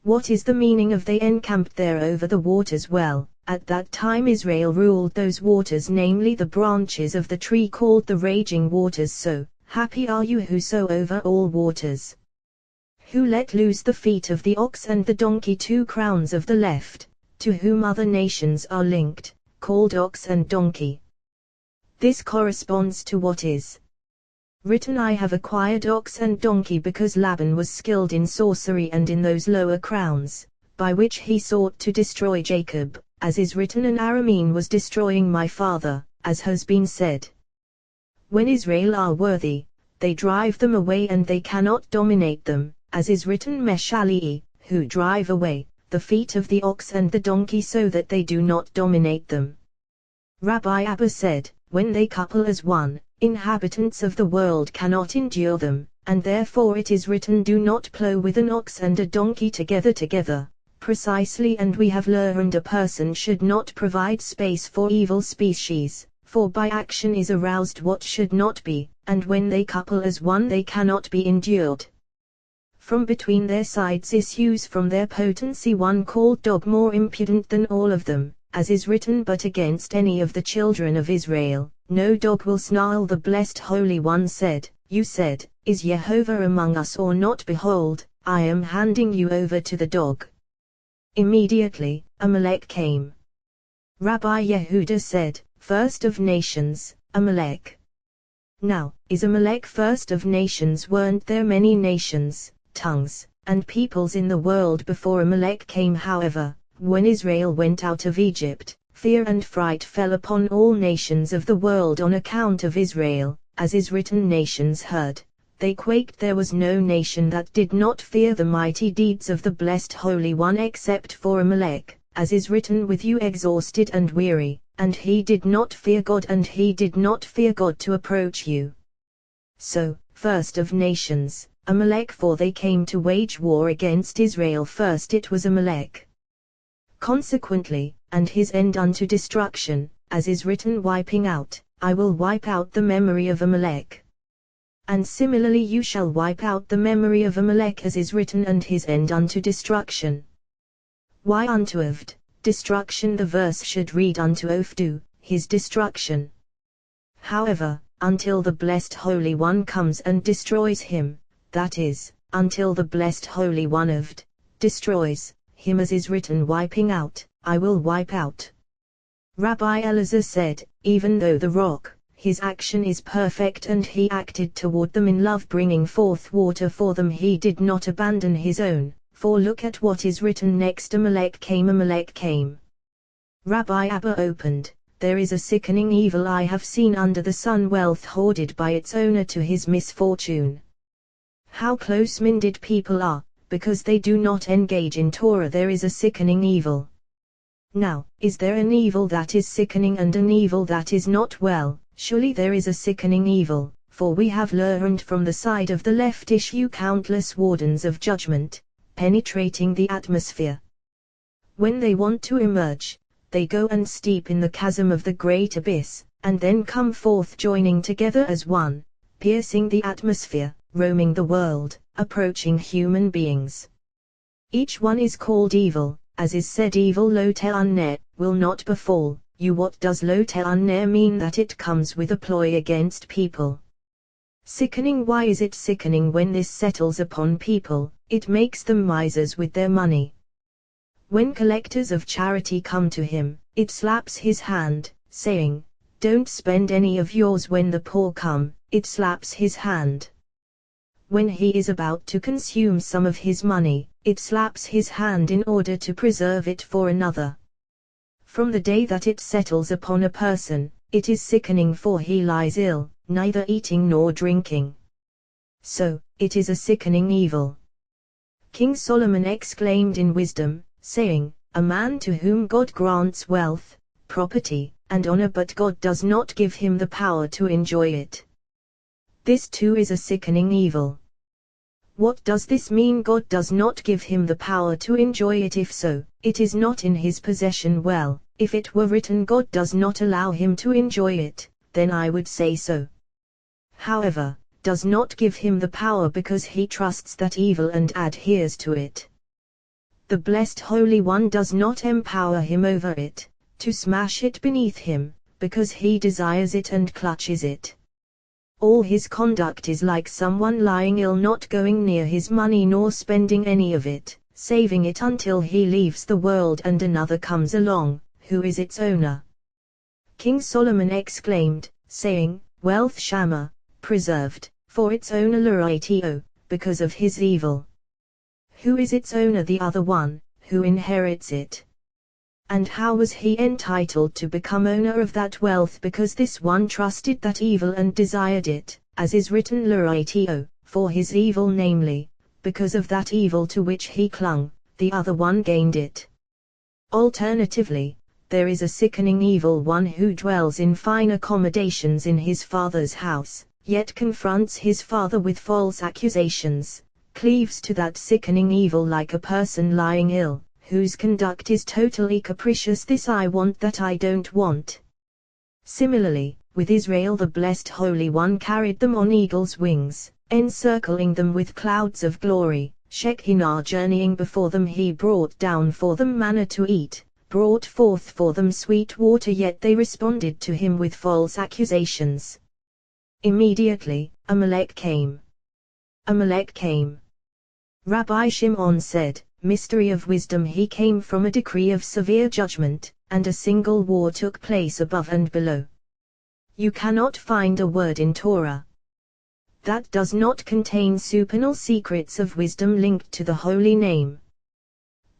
What is the meaning of they encamped there over the waters? Well, at that time Israel ruled those waters, namely the branches of the tree called the raging waters. So, happy are you who sow over all waters, who let loose the feet of the ox and the donkey, 2 crowns of the left, to whom other nations are linked, called ox and donkey. This corresponds to what is written: I have acquired ox and donkey, because Laban was skilled in sorcery and in those lower crowns, by which he sought to destroy Jacob, as is written, an Aramean was destroying my father, as has been said. When Israel are worthy, they drive them away and they cannot dominate them, as is written, Meshalii, who drive away the feet of the ox and the donkey so that they do not dominate them. Rabbi Abba said, when they couple as one, inhabitants of the world cannot endure them, and therefore it is written, do not plow with an ox and a donkey together, precisely. And we have learned a person should not provide space for evil species, for by action is aroused what should not be, and when they couple as one they cannot be endured. From between their sides issues from their potency one called dog, more impudent than all of them, as is written, but against any of the children of Israel, no dog will snarl. The Blessed Holy One said, you said, is Jehovah among us or not? Behold, I am handing you over to the dog. Immediately, Amalek came. Rabbi Yehuda said, first of nations, Amalek. Now, is Amalek first of nations? Weren't there many nations, tongues, and peoples in the world before Amalek came? However, when Israel went out of Egypt, fear and fright fell upon all nations of the world on account of Israel, as is written, nations heard, they quaked. There was no nation that did not fear the mighty deeds of the Blessed Holy One except for Amalek, as is written, with you exhausted and weary, and he did not fear God, and he did not fear God to approach you. So, first of nations, Amalek, for they came to wage war against Israel first. It was Amalek. Consequently, and his end unto destruction, as is written, wiping out, I will wipe out the memory of Amalek. And similarly you shall wipe out the memory of Amalek, as is written, and his end unto destruction. Why unto Avd, destruction? The verse should read unto Ofdu, his destruction. However, until the Blessed Holy One comes and destroys him, that is, until the Blessed Holy One Avd destroys him, as is written, wiping out, I will wipe out. Rabbi Elazar said, even though the rock, his action is perfect and he acted toward them in love, bringing forth water for them, he did not abandon his own, for look at what is written next, Amalek came, Amalek came. Rabbi Abba opened, there is a sickening evil I have seen under the sun, wealth hoarded by its owner to his misfortune. How close-minded people are, because they do not engage in Torah. There is a sickening evil. Now, is there an evil that is sickening and an evil that is not? Well, surely there is a sickening evil, for we have learned from the side of the left issue countless wardens of judgment, penetrating the atmosphere. When they want to emerge, they go and steep in the chasm of the great abyss, and then come forth joining together as one, piercing the atmosphere, roaming the world, approaching human beings. Each one is called evil, as is said, evil lo te'aneh, will not befall you. What does lo te'aneh mean? That it comes with a ploy against people. Sickening. Why is it sickening? When this settles upon people, it makes them misers with their money. When collectors of charity come to him, it slaps his hand, saying, don't spend any of yours. When the poor come, it slaps his hand. When he is about to consume some of his money, it slaps his hand in order to preserve it for another. From the day that it settles upon a person, it is sickening, for he lies ill, neither eating nor drinking. So, it is a sickening evil. King Solomon exclaimed in wisdom, saying, a man to whom God grants wealth, property, and honor, but God does not give him the power to enjoy it. This too is a sickening evil. What does this mean? God does not give him the power to enjoy it. If so, it is not in his possession. Well, if it were written God does not allow him to enjoy it, then I would say so. However, does not give him the power because he trusts that evil and adheres to it. The blessed Holy One does not empower him over it, to smash it beneath him, because he desires it and clutches it. All his conduct is like someone lying ill, not going near his money nor spending any of it, saving it until he leaves the world and another comes along, who is its owner. King Solomon exclaimed, saying, wealth Shammah, preserved, for its owner Lurato, because of his evil. Who is its owner? The other one, who inherits it. And how was he entitled to become owner of that wealth? Because this one trusted that evil and desired it, as is written Lurato, for his evil, namely, because of that evil to which he clung, the other one gained it. Alternatively, there is a sickening evil one who dwells in fine accommodations in his father's house, yet confronts his father with false accusations, cleaves to that sickening evil like a person lying ill, whose conduct is totally capricious. This I want, that I don't want. Similarly, with Israel the blessed Holy One carried them on eagle's wings, encircling them with clouds of glory, Shekinah journeying before them. He brought down for them manna to eat, brought forth for them sweet water, yet they responded to him with false accusations. Immediately, Amalek came. Amalek came. Rabbi Shimon said, mystery of wisdom. He came from a decree of severe judgment, and a single war took place above and below. You cannot find a word in Torah that does not contain supernal secrets of wisdom linked to the holy name.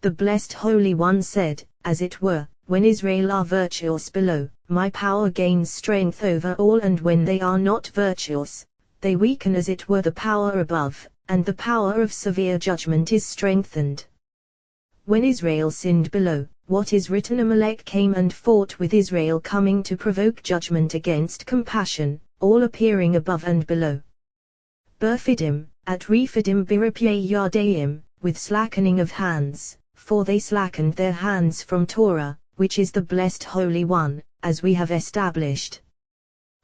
The blessed Holy One said, as it were, when Israel are virtuous below, my power gains strength over all, and when they are not virtuous, they weaken as it were the power above, and the power of severe judgment is strengthened. When Israel sinned below, what is written? Amalek came and fought with Israel, coming to provoke judgment against compassion, all appearing above and below. Berfidim, at Rephidim Birapye Yardaim, with slackening of hands, for they slackened their hands from Torah, which is the blessed Holy One, as we have established.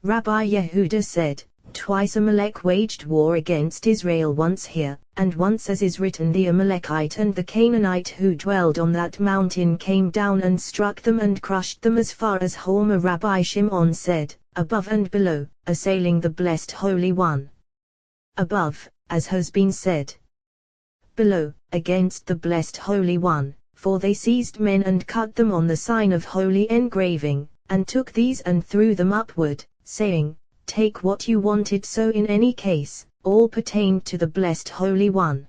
Rabbi Yehuda said, twice Amalek waged war against Israel, once here, and once, as is written, the Amalekite and the Canaanite who dwelled on that mountain came down and struck them and crushed them as far as Hormah. Rabbi Shimon said, above and below, assailing the blessed Holy One. Above, as has been said. Below, against the blessed Holy One, for they seized men and cut them on the sign of holy engraving, and took these and threw them upward, saying, take what you wanted. So in any case, all pertained to the blessed Holy One.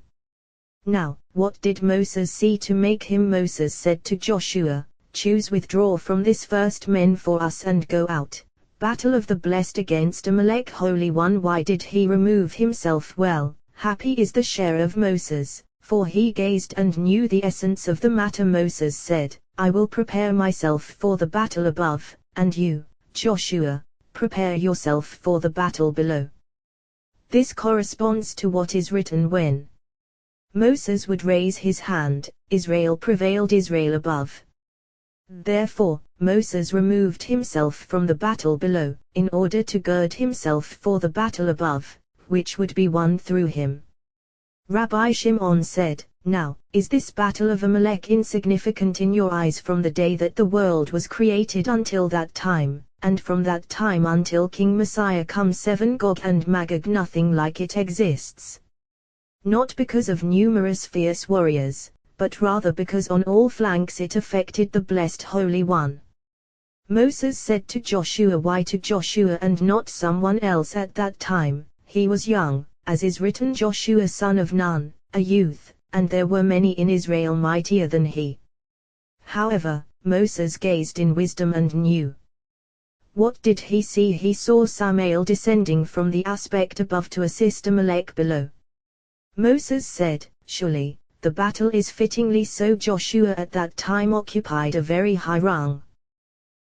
Now, what did Moses see to make him? Moses said to Joshua, choose, withdraw from this first men for us and go out. Battle of the blessed against Amalek. Holy One, why did he remove himself? Well, happy is the share of Moses, for he gazed and knew the essence of the matter. Moses said, I will prepare myself for the battle above, and you, Joshua, prepare yourself for the battle below. This corresponds to what is written when Moses would raise his hand, Israel prevailed, Israel above. Therefore, Moses removed himself from the battle below, in order to gird himself for the battle above, which would be won through him. Rabbi Shimon said, now, is this battle of Amalek insignificant in your eyes? From the day that the world was created until that time, and from that time until King Messiah comes, 7 Gog and Magog, nothing like it exists. Not because of numerous fierce warriors, but rather because on all flanks it affected the blessed Holy One. Moses said to Joshua, why to Joshua and not someone else at that time? He was young, as is written, Joshua son of Nun, a youth, and there were many in Israel mightier than he. However, Moses gazed in wisdom and knew. What did he see? He saw Samael descending from the aspect above to assist Amalek below. Moses said, "Surely, the battle is fittingly so." Joshua at that time occupied a very high rung.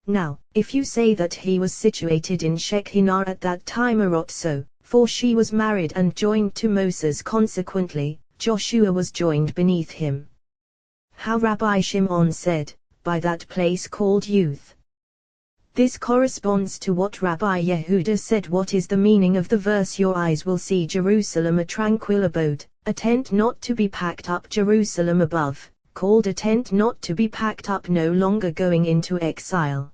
Now, if you say that he was situated in Shekinah at that time or so, for she was married and joined to Moses, consequently, Joshua was joined beneath him. How Rabbi Shimon said, by that place called Youth. This corresponds to what Rabbi Yehuda said. What is the meaning of the verse? Your eyes will see Jerusalem, a tranquil abode, a tent not to be packed up. Jerusalem above, called a tent not to be packed up, no longer going into exile.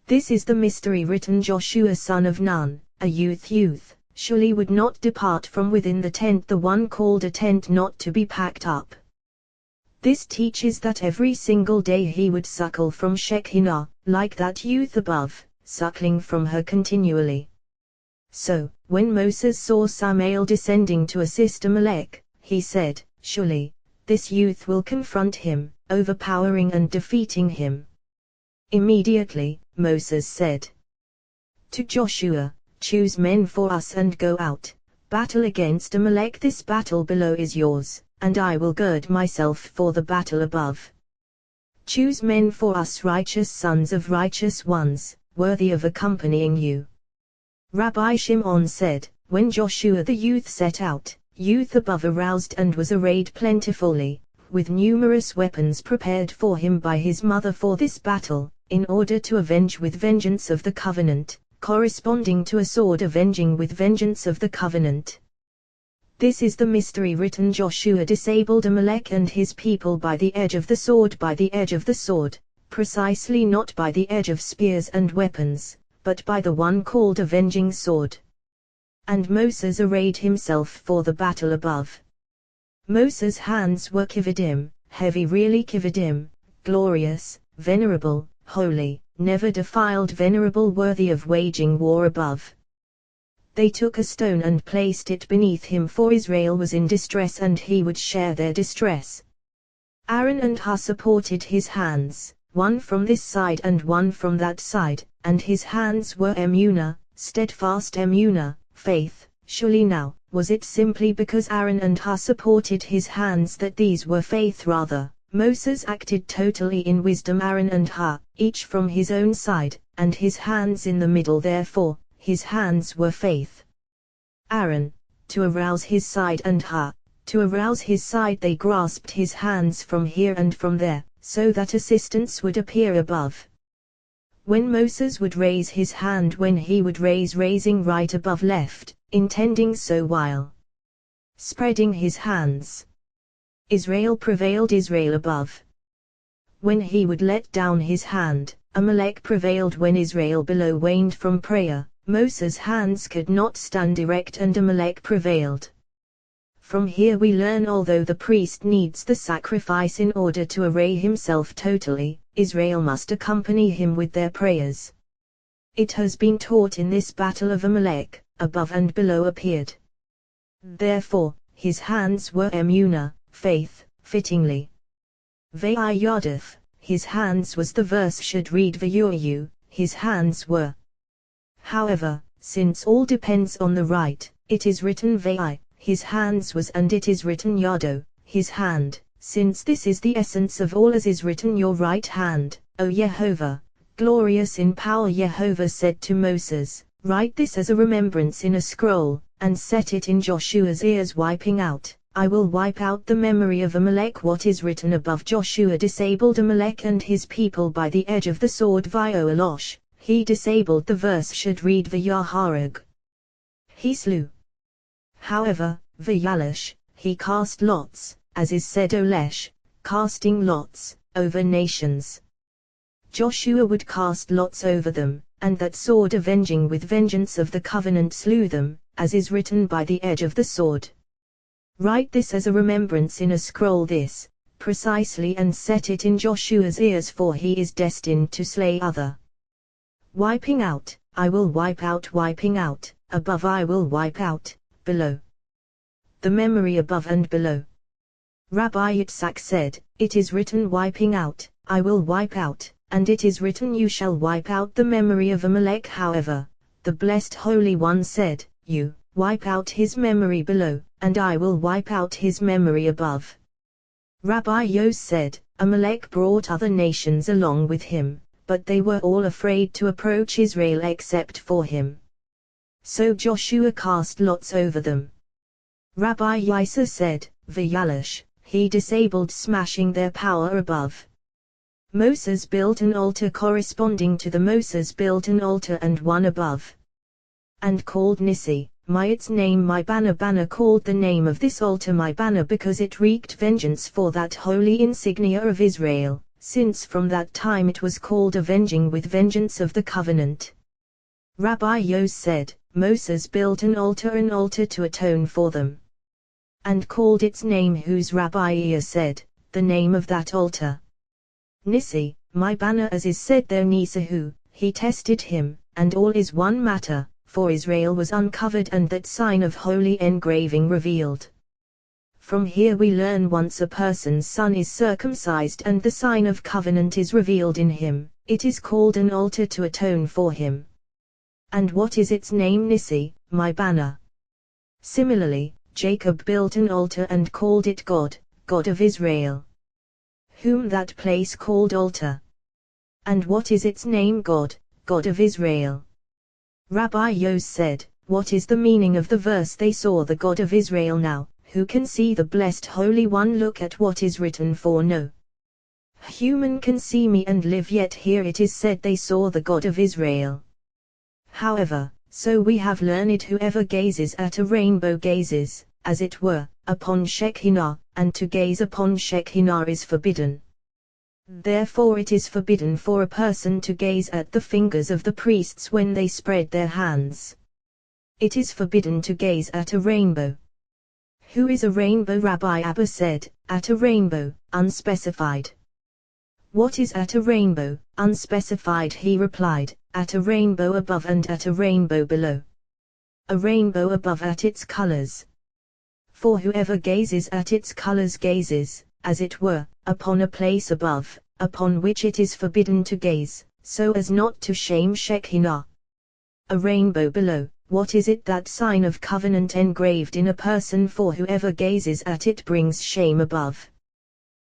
This is the mystery written. Joshua son of Nun, a youth, surely would not depart from within the tent, the one called a tent not to be packed up. This teaches that every single day he would suckle from Shekinah, like that youth above, suckling from her continually. So, when Moses saw Samael descending to assist Amalek, he said, "Surely, this youth will confront him, overpowering and defeating him." Immediately, Moses said to Joshua, "Choose men for us and go out, battle against Amalek. This battle below is yours, and I will gird myself for the battle above. Choose men for us, righteous sons of righteous ones, worthy of accompanying you." Rabbi Shimon said, when Joshua the youth set out, youth above aroused and was arrayed plentifully, with numerous weapons prepared for him by his mother for this battle, in order to avenge with vengeance of the covenant, corresponding to a sword avenging with vengeance of the covenant. This is the mystery written. Joshua disabled Amalek and his people by the edge of the sword, by the edge of the sword, precisely not by the edge of spears and weapons, but by the one called avenging sword. And Moses arrayed himself for the battle above. Moses' hands were kividim, heavy, really kividim, glorious, venerable, holy, never defiled, venerable, worthy of waging war above. They took a stone and placed it beneath him, for Israel was in distress and he would share their distress. Aaron and Hur supported his hands, one from this side and one from that side, and his hands were emunah, steadfast emunah, faith. Surely now, was it simply because Aaron and Hur supported his hands that these were faith? Rather, Moses acted totally in wisdom. Aaron and Hur, each from his own side, and his hands in the middle, therefore, his hands were faith. Aaron, to arouse his side, and Hur, to arouse his side, they grasped his hands from here and from there, so that assistance would appear above. When Moses would raise his hand, when he would raising right above left, intending so while spreading his hands, Israel prevailed, Israel above. When he would let down his hand, Amalek prevailed. When Israel below waned from prayer, Moses' hands could not stand erect and Amalek prevailed. From here we learn, although the priest needs the sacrifice in order to array himself totally, Israel must accompany him with their prayers. It has been taught in this battle of Amalek, above and below appeared. Therefore, his hands were emunah, faith, fittingly. Vayadath, his hands was the verse should read Vayurayu, his hands were. However, since all depends on the right, it is written Vai, his hands was, and it is written Yado, his hand, since this is the essence of all, as is written your right hand, O Yehovah, glorious in power. Yehovah said to Moses, write this as a remembrance in a scroll, and set it in Joshua's ears. Wiping out, I will wipe out the memory of Amalek. What is written above? Joshua disabled Amalek and his people by the edge of the sword. Vayolosh, he disabled, the verse should read Vayaharag, he slew. However, Vayalash, he cast lots, as is said Olesh, casting lots, over nations. Joshua would cast lots over them, and that sword avenging with vengeance of the covenant slew them, as is written by the edge of the sword. Write this as a remembrance in a scroll, this, precisely, and set it in Joshua's ears, for he is destined to slay other. Wiping out, I will wipe out, wiping out, above I will wipe out, below. The memory above and below. Rabbi Yitzhak said, it is written wiping out, I will wipe out, and it is written you shall wipe out the memory of Amalek. However, the blessed Holy One said, you, wipe out his memory below, and I will wipe out his memory above. Rabbi Yos said, Amalek brought other nations along with him, but they were all afraid to approach Israel except for him. So Joshua cast lots over them. Rabbi Yisa said, V'yalash, he disabled smashing their power above. Moses built an altar corresponding to the Moses built an altar and one above. And called Nissi, its name my banner called the name of this altar my banner because it wreaked vengeance for that holy insignia of Israel, since from that time it was called avenging with vengeance of the covenant. Rabbi Yos said, Moses built an altar to atone for them. And called its name whose Rabbi Ea said, the name of that altar. Nissi, my banner as is said there Nisahu, he tested him, and all is one matter, for Israel was uncovered and that sign of holy engraving revealed. From here we learn once a person's son is circumcised and the sign of covenant is revealed in him, it is called an altar to atone for him. And what is its name? Nissi, my banner. Similarly, Jacob built an altar and called it God, God of Israel. Whom that place called altar. And what is its name? God, God of Israel. Rabbi Yos said, what is the meaning of the verse they saw the God of Israel? Now, who can see the blessed Holy One? Look at what is written, for no human can see me and live, yet here it is said they saw the God of Israel. However, so we have learned whoever gazes at a rainbow gazes, as it were, upon Shekinah, and to gaze upon Shekinah is forbidden. Therefore it is forbidden for a person to gaze at the fingers of the priests when they spread their hands. It is forbidden to gaze at a rainbow. Who is a rainbow? Rabbi Abba said, at a rainbow, unspecified. What is at a rainbow, unspecified? He replied, at a rainbow above and at a rainbow below. A rainbow above at its colors. For whoever gazes at its colors gazes, as it were, upon a place above, upon which it is forbidden to gaze, so as not to shame Shekinah. A rainbow below, what is it? That sign of covenant engraved in a person, for whoever gazes at it brings shame above.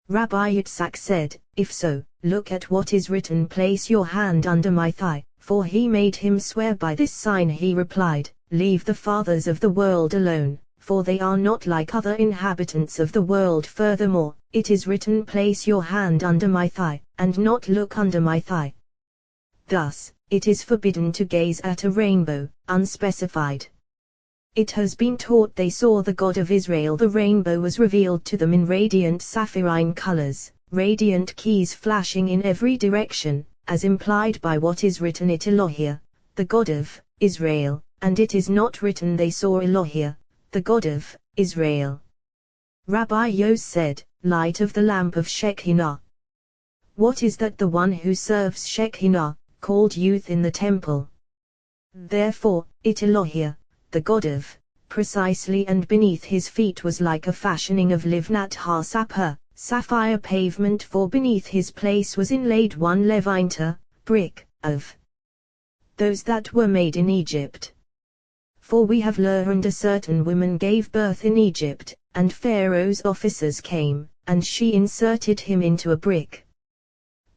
Rabbi Yitzhak said, if so, look at what is written, place your hand under my thigh, for he made him swear by this sign. He replied, leave the fathers of the world alone, for they are not like other inhabitants of the world. Furthermore, it is written, place your hand under my thigh, and not look under my thigh. Thus, it is forbidden to gaze at a rainbow, unspecified. It has been taught they saw the God of Israel. The rainbow was revealed to them in radiant sapphirine colors, radiant keys flashing in every direction, as implied by what is written, it Elohia, the God of Israel, and it is not written they saw Elohia, the God of Israel. Rabbi Yos said, light of the lamp of Shekinah. What is that? The one who serves Shekinah, called youth in the temple. Therefore, it Elohia, the God of, precisely, and beneath his feet was like a fashioning of livnat ha sapphire pavement, for beneath his place was inlaid one levinta, brick, of those that were made in Egypt. For we have learned a certain woman gave birth in Egypt, and Pharaoh's officers came, and she inserted him into a brick.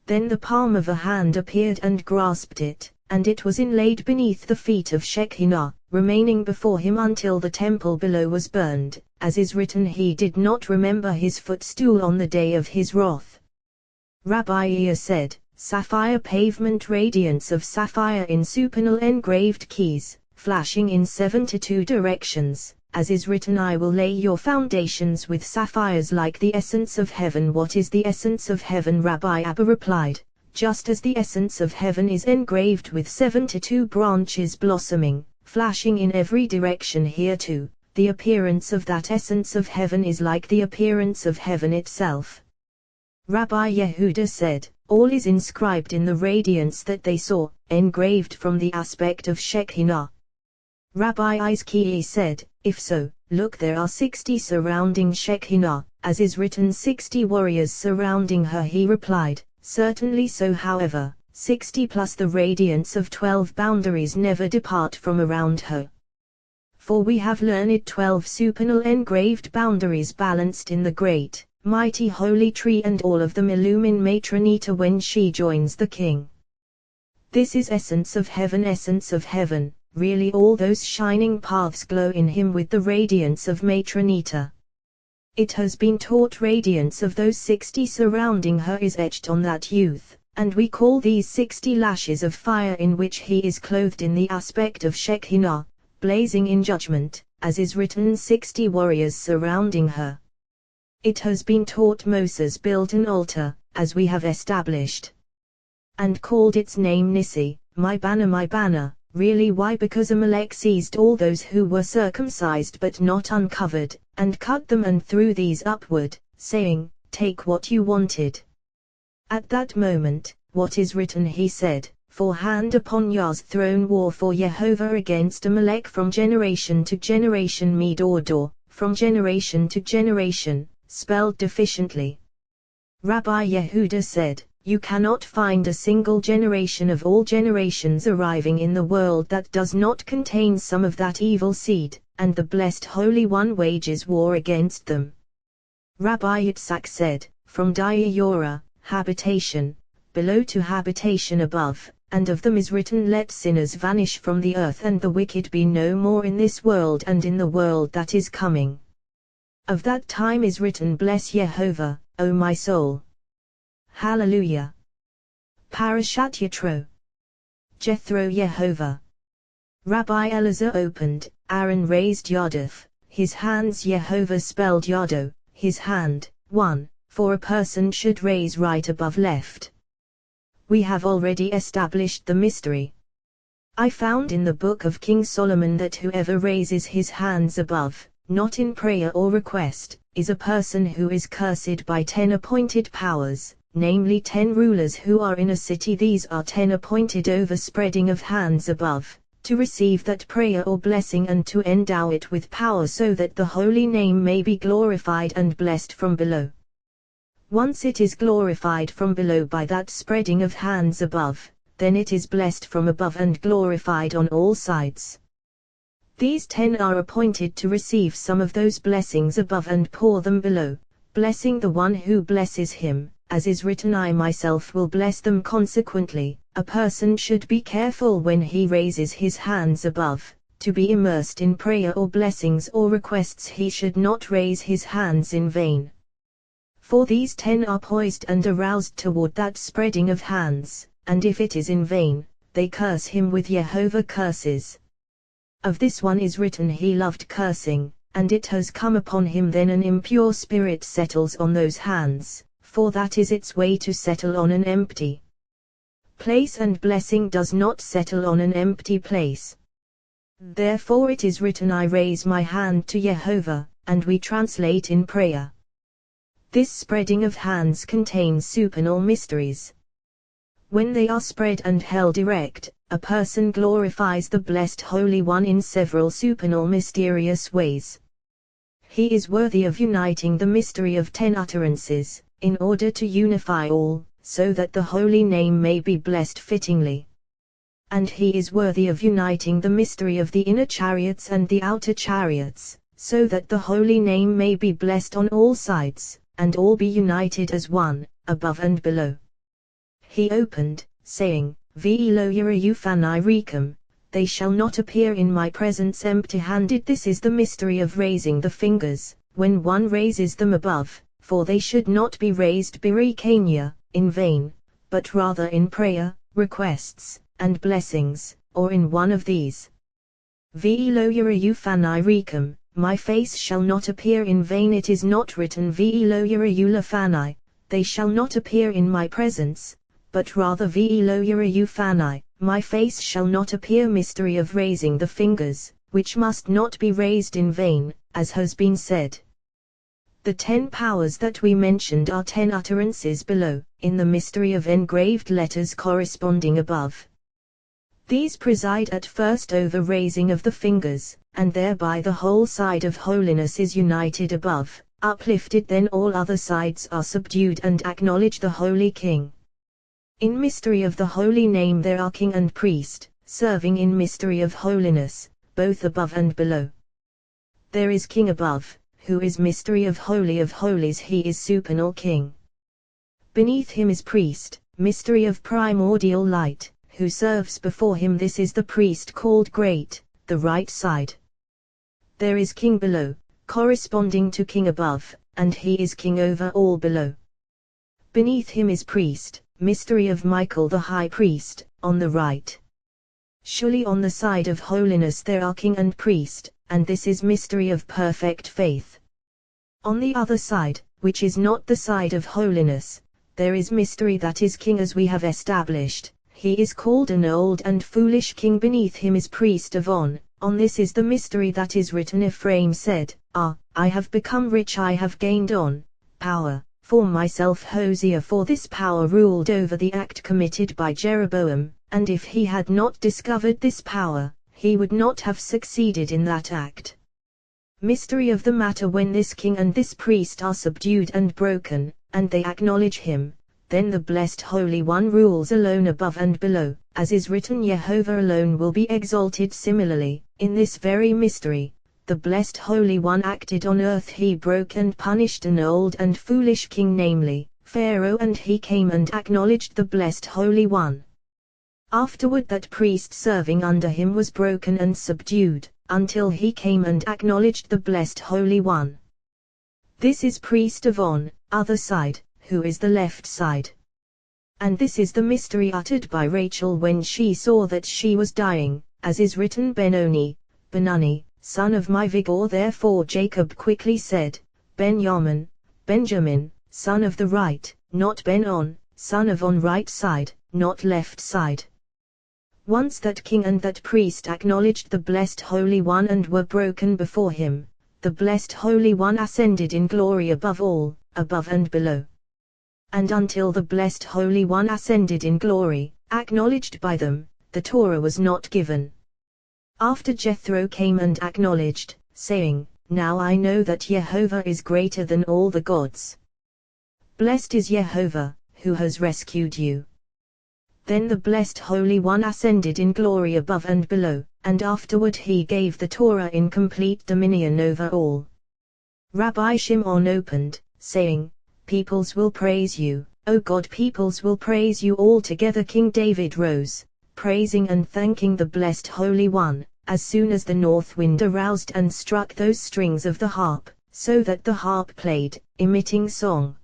Then the palm of a hand appeared and grasped it, and it was inlaid beneath the feet of Shekinah, remaining before him until the temple below was burned, as is written, he did not remember his footstool on the day of his wrath. Rabbi Ea said, sapphire pavement, radiance of sapphire in supernal engraved keys, flashing in 72 directions, as is written, I will lay your foundations with sapphires like the essence of heaven. What is the essence of heaven? Rabbi Abba replied, just as the essence of heaven is engraved with 72 branches blossoming, flashing in every direction, here too, the appearance of that essence of heaven is like the appearance of heaven itself. Rabbi Yehuda said, all is inscribed in the radiance that they saw, engraved from the aspect of Shekinah. Rabbi Izkiah said, if so, look, there are 60 surrounding Shekinah, as is written, 60 warriors surrounding her. He replied, Certainly so. However, 60 plus the radiance of 12 boundaries never depart from around her. For we have learned 12 supernal engraved boundaries balanced in the great, mighty holy tree, and all of them illumine Matronita when she joins the king. This is essence of heaven, really all those shining paths glow in him with the radiance of Matronita. It has been taught radiance of those 60 surrounding her is etched on that youth, and we call these 60 lashes of fire in which he is clothed in the aspect of Shekinah, blazing in judgment, as is written 60 warriors surrounding her. It has been taught Moses built an altar, as we have established, and called its name Nissi, my banner, really why? Because Amalek seized all those who were circumcised but not uncovered, and cut them and threw these upward, saying, take what you wanted. At that moment, what is written he said, for hand upon Yah's throne war for Jehovah against Amalek from generation to generation Medor, from generation to generation, spelled deficiently. Rabbi Yehuda said, you cannot find a single generation of all generations arriving in the world that does not contain some of that evil seed, and the blessed Holy One wages war against them. Rabbi Yitzhak said, from Diora, habitation, below to habitation above, and of them is written let sinners vanish from the earth and the wicked be no more in this world and in the world that is coming. Of that time is written bless Yehovah, O my soul. Hallelujah. Parashat Yitro. Jethro Yehovah. Rabbi Elazar opened, Aaron raised Yadav, his hands Yehovah spelled Yado, his hand, 1, for a person should raise right above left. We have already established the mystery. I found in the book of King Solomon that whoever raises his hands above, not in prayer or request, is a person who is cursed by 10 appointed powers, namely 10 rulers who are in a city. These are 10 appointed over spreading of hands above, to receive that prayer or blessing and to endow it with power so that the holy name may be glorified and blessed from below. Once it is glorified from below by that spreading of hands above, then it is blessed from above and glorified on all sides. These 10 are appointed to receive some of those blessings above and pour them below, blessing the one who blesses him, as is written I myself will bless them. Consequently, a person should be careful when he raises his hands above, to be immersed in prayer or blessings or requests. He should not raise his hands in vain. For these 10 are poised and aroused toward that spreading of hands, and if it is in vain, they curse him with Yehovah curses. Of this one is written he loved cursing, and it has come upon him. Then an impure spirit settles on those hands, for that is its way to settle on an empty place, and blessing does not settle on an empty place. Therefore it is written I raise my hand to Yehovah, and we translate in prayer. This spreading of hands contains supernal mysteries. When they are spread and held erect, a person glorifies the blessed Holy One in several supernal mysterious ways. He is worthy of uniting the mystery of 10 utterances, in order to unify all, so that the holy name may be blessed fittingly. And he is worthy of uniting the mystery of the inner chariots and the outer chariots, so that the holy name may be blessed on all sides, and all be united as one, above and below. He opened, saying, Ve'lo yirayu fanai rikum, they shall not appear in my presence empty-handed. This is the mystery of raising the fingers, when one raises them above, for they should not be raised birikania, in vain, but rather in prayer, requests, and blessings, or in one of these. Ve'lo yirayu fanai rikum, my face shall not appear in vain. It is not written Ve'lo yirayu lafanai, they shall not appear in my presence, but rather Ve'lo yirayu fanai, my face shall not appear. Mystery of raising the fingers, which must not be raised in vain, as has been said. The 10 powers that we mentioned are 10 utterances below, in the mystery of engraved letters corresponding above. These preside at first over raising of the fingers, and thereby the whole side of holiness is united above, uplifted. Then all other sides are subdued and acknowledge the Holy King. In mystery of the holy name there are king and priest, serving in mystery of holiness, both above and below. There is king above, who is mystery of holies, he is supernal king. Beneath him is priest, mystery of primordial light, who serves before him, this is the priest called great, the right side. There is king below, corresponding to king above, and he is king over all below. Beneath him is priest, mystery of Michael the high priest, on the right. Surely on the side of holiness there are king and priest, and this is mystery of perfect faith. On the other side, which is not the side of holiness, there is mystery that is king as we have established, he is called an old and foolish king. Beneath him is priest of on this is the mystery that is written. Ephraim said, I have become rich, I have gained power for myself. Hosea, for this power ruled over the act committed by Jeroboam, and if he had not discovered this power, he would not have succeeded in that act. Mystery of the matter, when this king and this priest are subdued and broken, and they acknowledge him, then the blessed Holy One rules alone above and below, as is written, Jehovah alone will be exalted. Similarly, in this very mystery, the blessed Holy One acted on earth, he broke and punished an old and foolish king, namely, Pharaoh, and he came and acknowledged the blessed Holy One. Afterward that priest serving under him was broken and subdued, until he came and acknowledged the blessed Holy One. This is priest of on other side, who is the left side. And this is the mystery uttered by Rachel when she saw that she was dying, as is written, Benoni, son of my vigor. Therefore Jacob quickly said, Benjamin, son of the right, not Ben-on, son of on right side, not left side. Once that king and that priest acknowledged the blessed Holy One and were broken before him, the blessed Holy One ascended in glory above all, above and below. And until the blessed Holy One ascended in glory, acknowledged by them, the Torah was not given. After Jethro came and acknowledged, saying, Now I know that Jehovah is greater than all the gods. Blessed is Jehovah, who has rescued you. Then the blessed Holy One ascended in glory above and below, and afterward he gave the Torah in complete dominion over all. Rabbi Shimon opened, saying, Peoples will praise you, O God, peoples will praise you. All together King David rose, praising and thanking the blessed Holy One, as soon as the north wind aroused and struck those strings of the harp, so that the harp played, emitting song.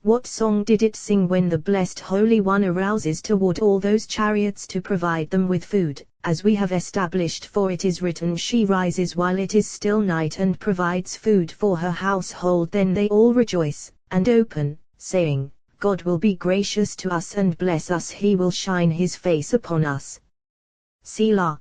What song did it sing when the blessed Holy One arouses toward all those chariots to provide them with food, as we have established? For it is written, she rises while it is still night and provides food for her household. Then they all rejoice, and open, saying, God will be gracious to us and bless us, he will shine his face upon us. Selah.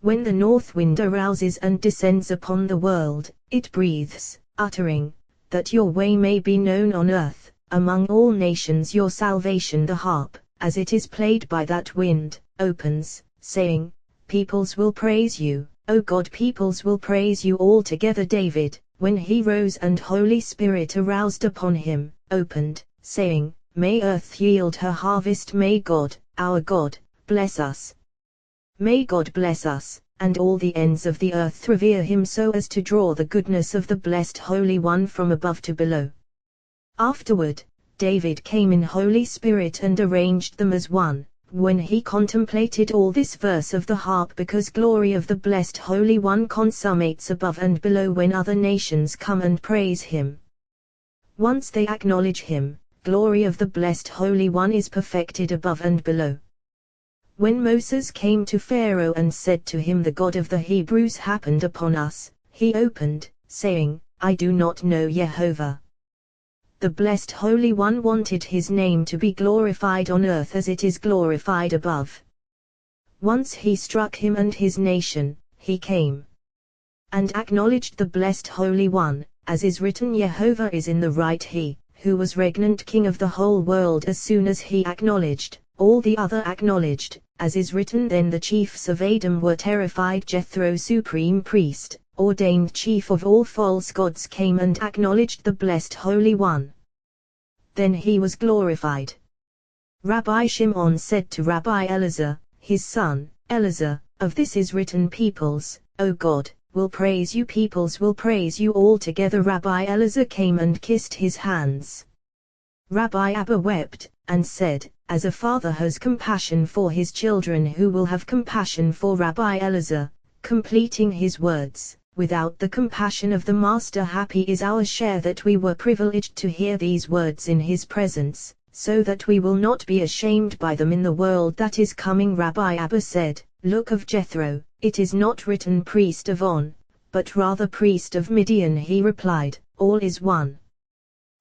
When the north wind arouses and descends upon the world, it breathes, uttering, that your way may be known on earth, among all nations your salvation. The harp, as it is played by that wind, opens, saying, Peoples will praise you, O God, peoples will praise you. All together David, when he rose and Holy Spirit aroused upon him, opened, saying, May earth yield her harvest, may God, our God, bless us. May God bless us, and all the ends of the earth revere him, so as to draw the goodness of the blessed Holy One from above to below. Afterward, David came in Holy Spirit and arranged them as one, when he contemplated all this verse of the harp, because glory of the blessed Holy One consummates above and below when other nations come and praise him. Once they acknowledge him, glory of the blessed Holy One is perfected above and below. When Moses came to Pharaoh and said to him, The God of the Hebrews happened upon us, he opened, saying, I do not know Jehovah. The blessed Holy One wanted his name to be glorified on earth as it is glorified above. Once he struck him and his nation, he came and acknowledged the blessed Holy One, as is written, Jehovah is in the right, he, who was regnant king of the whole world. As soon as he acknowledged, all the other acknowledged, as is written, Then the chiefs of Edom were terrified. Jethro, supreme priest, ordained chief of all false gods, came and acknowledged the blessed Holy One. Then he was glorified. Rabbi Shimon said to Rabbi Elazar, his son, Elazar, of this is written, peoples, O God, will praise you, peoples will praise you all together. Rabbi Elazar came and kissed his hands. Rabbi Abba wept, and said, as a father has compassion for his children, who will have compassion for Rabbi Elazar, completing his words, without the compassion of the Master happy is our share that we were privileged to hear these words in his presence, so that we will not be ashamed by them in the world that is coming. Rabbi Abba said, look of Jethro, it is not written priest of On, but rather priest of Midian. He replied, all is one.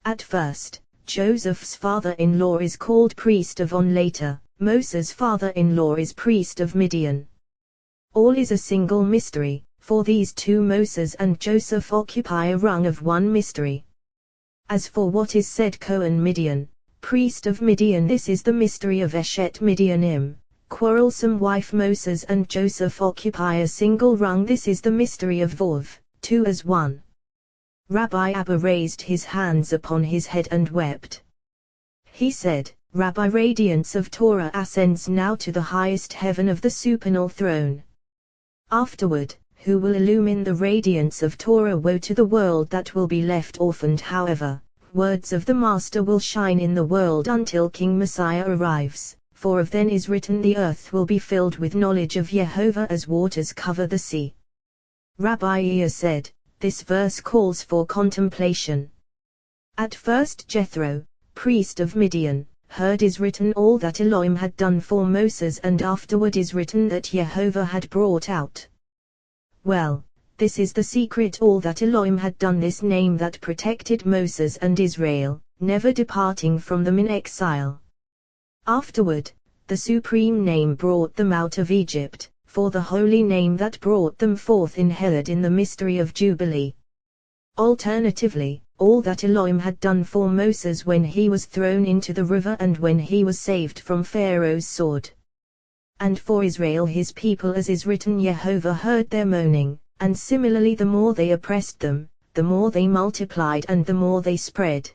At first, Joseph's father-in-law is called priest of On. Later, Moses' father-in-law is priest of Midian. All is a single mystery, for these two, Moses and Joseph, occupy a rung of one mystery. As for what is said Cohen Midian, priest of Midian, this is the mystery of Eshet Midianim, quarrelsome wife. Moses and Joseph occupy a single rung, this is the mystery of Vov, two as one. Rabbi Abba raised his hands upon his head and wept. He said, Rabbi, radiance of Torah ascends now to the highest heaven of the supernal throne. Afterward, who will illumine the radiance of Torah? Woe to the world that will be left orphaned. However, words of the Master will shine in the world until King Messiah arrives, for of then is written, the earth will be filled with knowledge of Jehovah as waters cover the sea. Rabbi Ea said, this verse calls for contemplation. At first Jethro, priest of Midian, heard is written all that Elohim had done for Moses, and afterward is written that Jehovah had brought out. Well, this is the secret, all that Elohim had done, this name that protected Moses and Israel, never departing from them in exile. Afterward, the supreme name brought them out of Egypt, for the holy name that brought them forth inhered in the mystery of Jubilee. Alternatively, all that Elohim had done for Moses when he was thrown into the river and when he was saved from Pharaoh's sword. And for Israel his people, as is written, Jehovah heard their moaning, and similarly the more they oppressed them, the more they multiplied and the more they spread.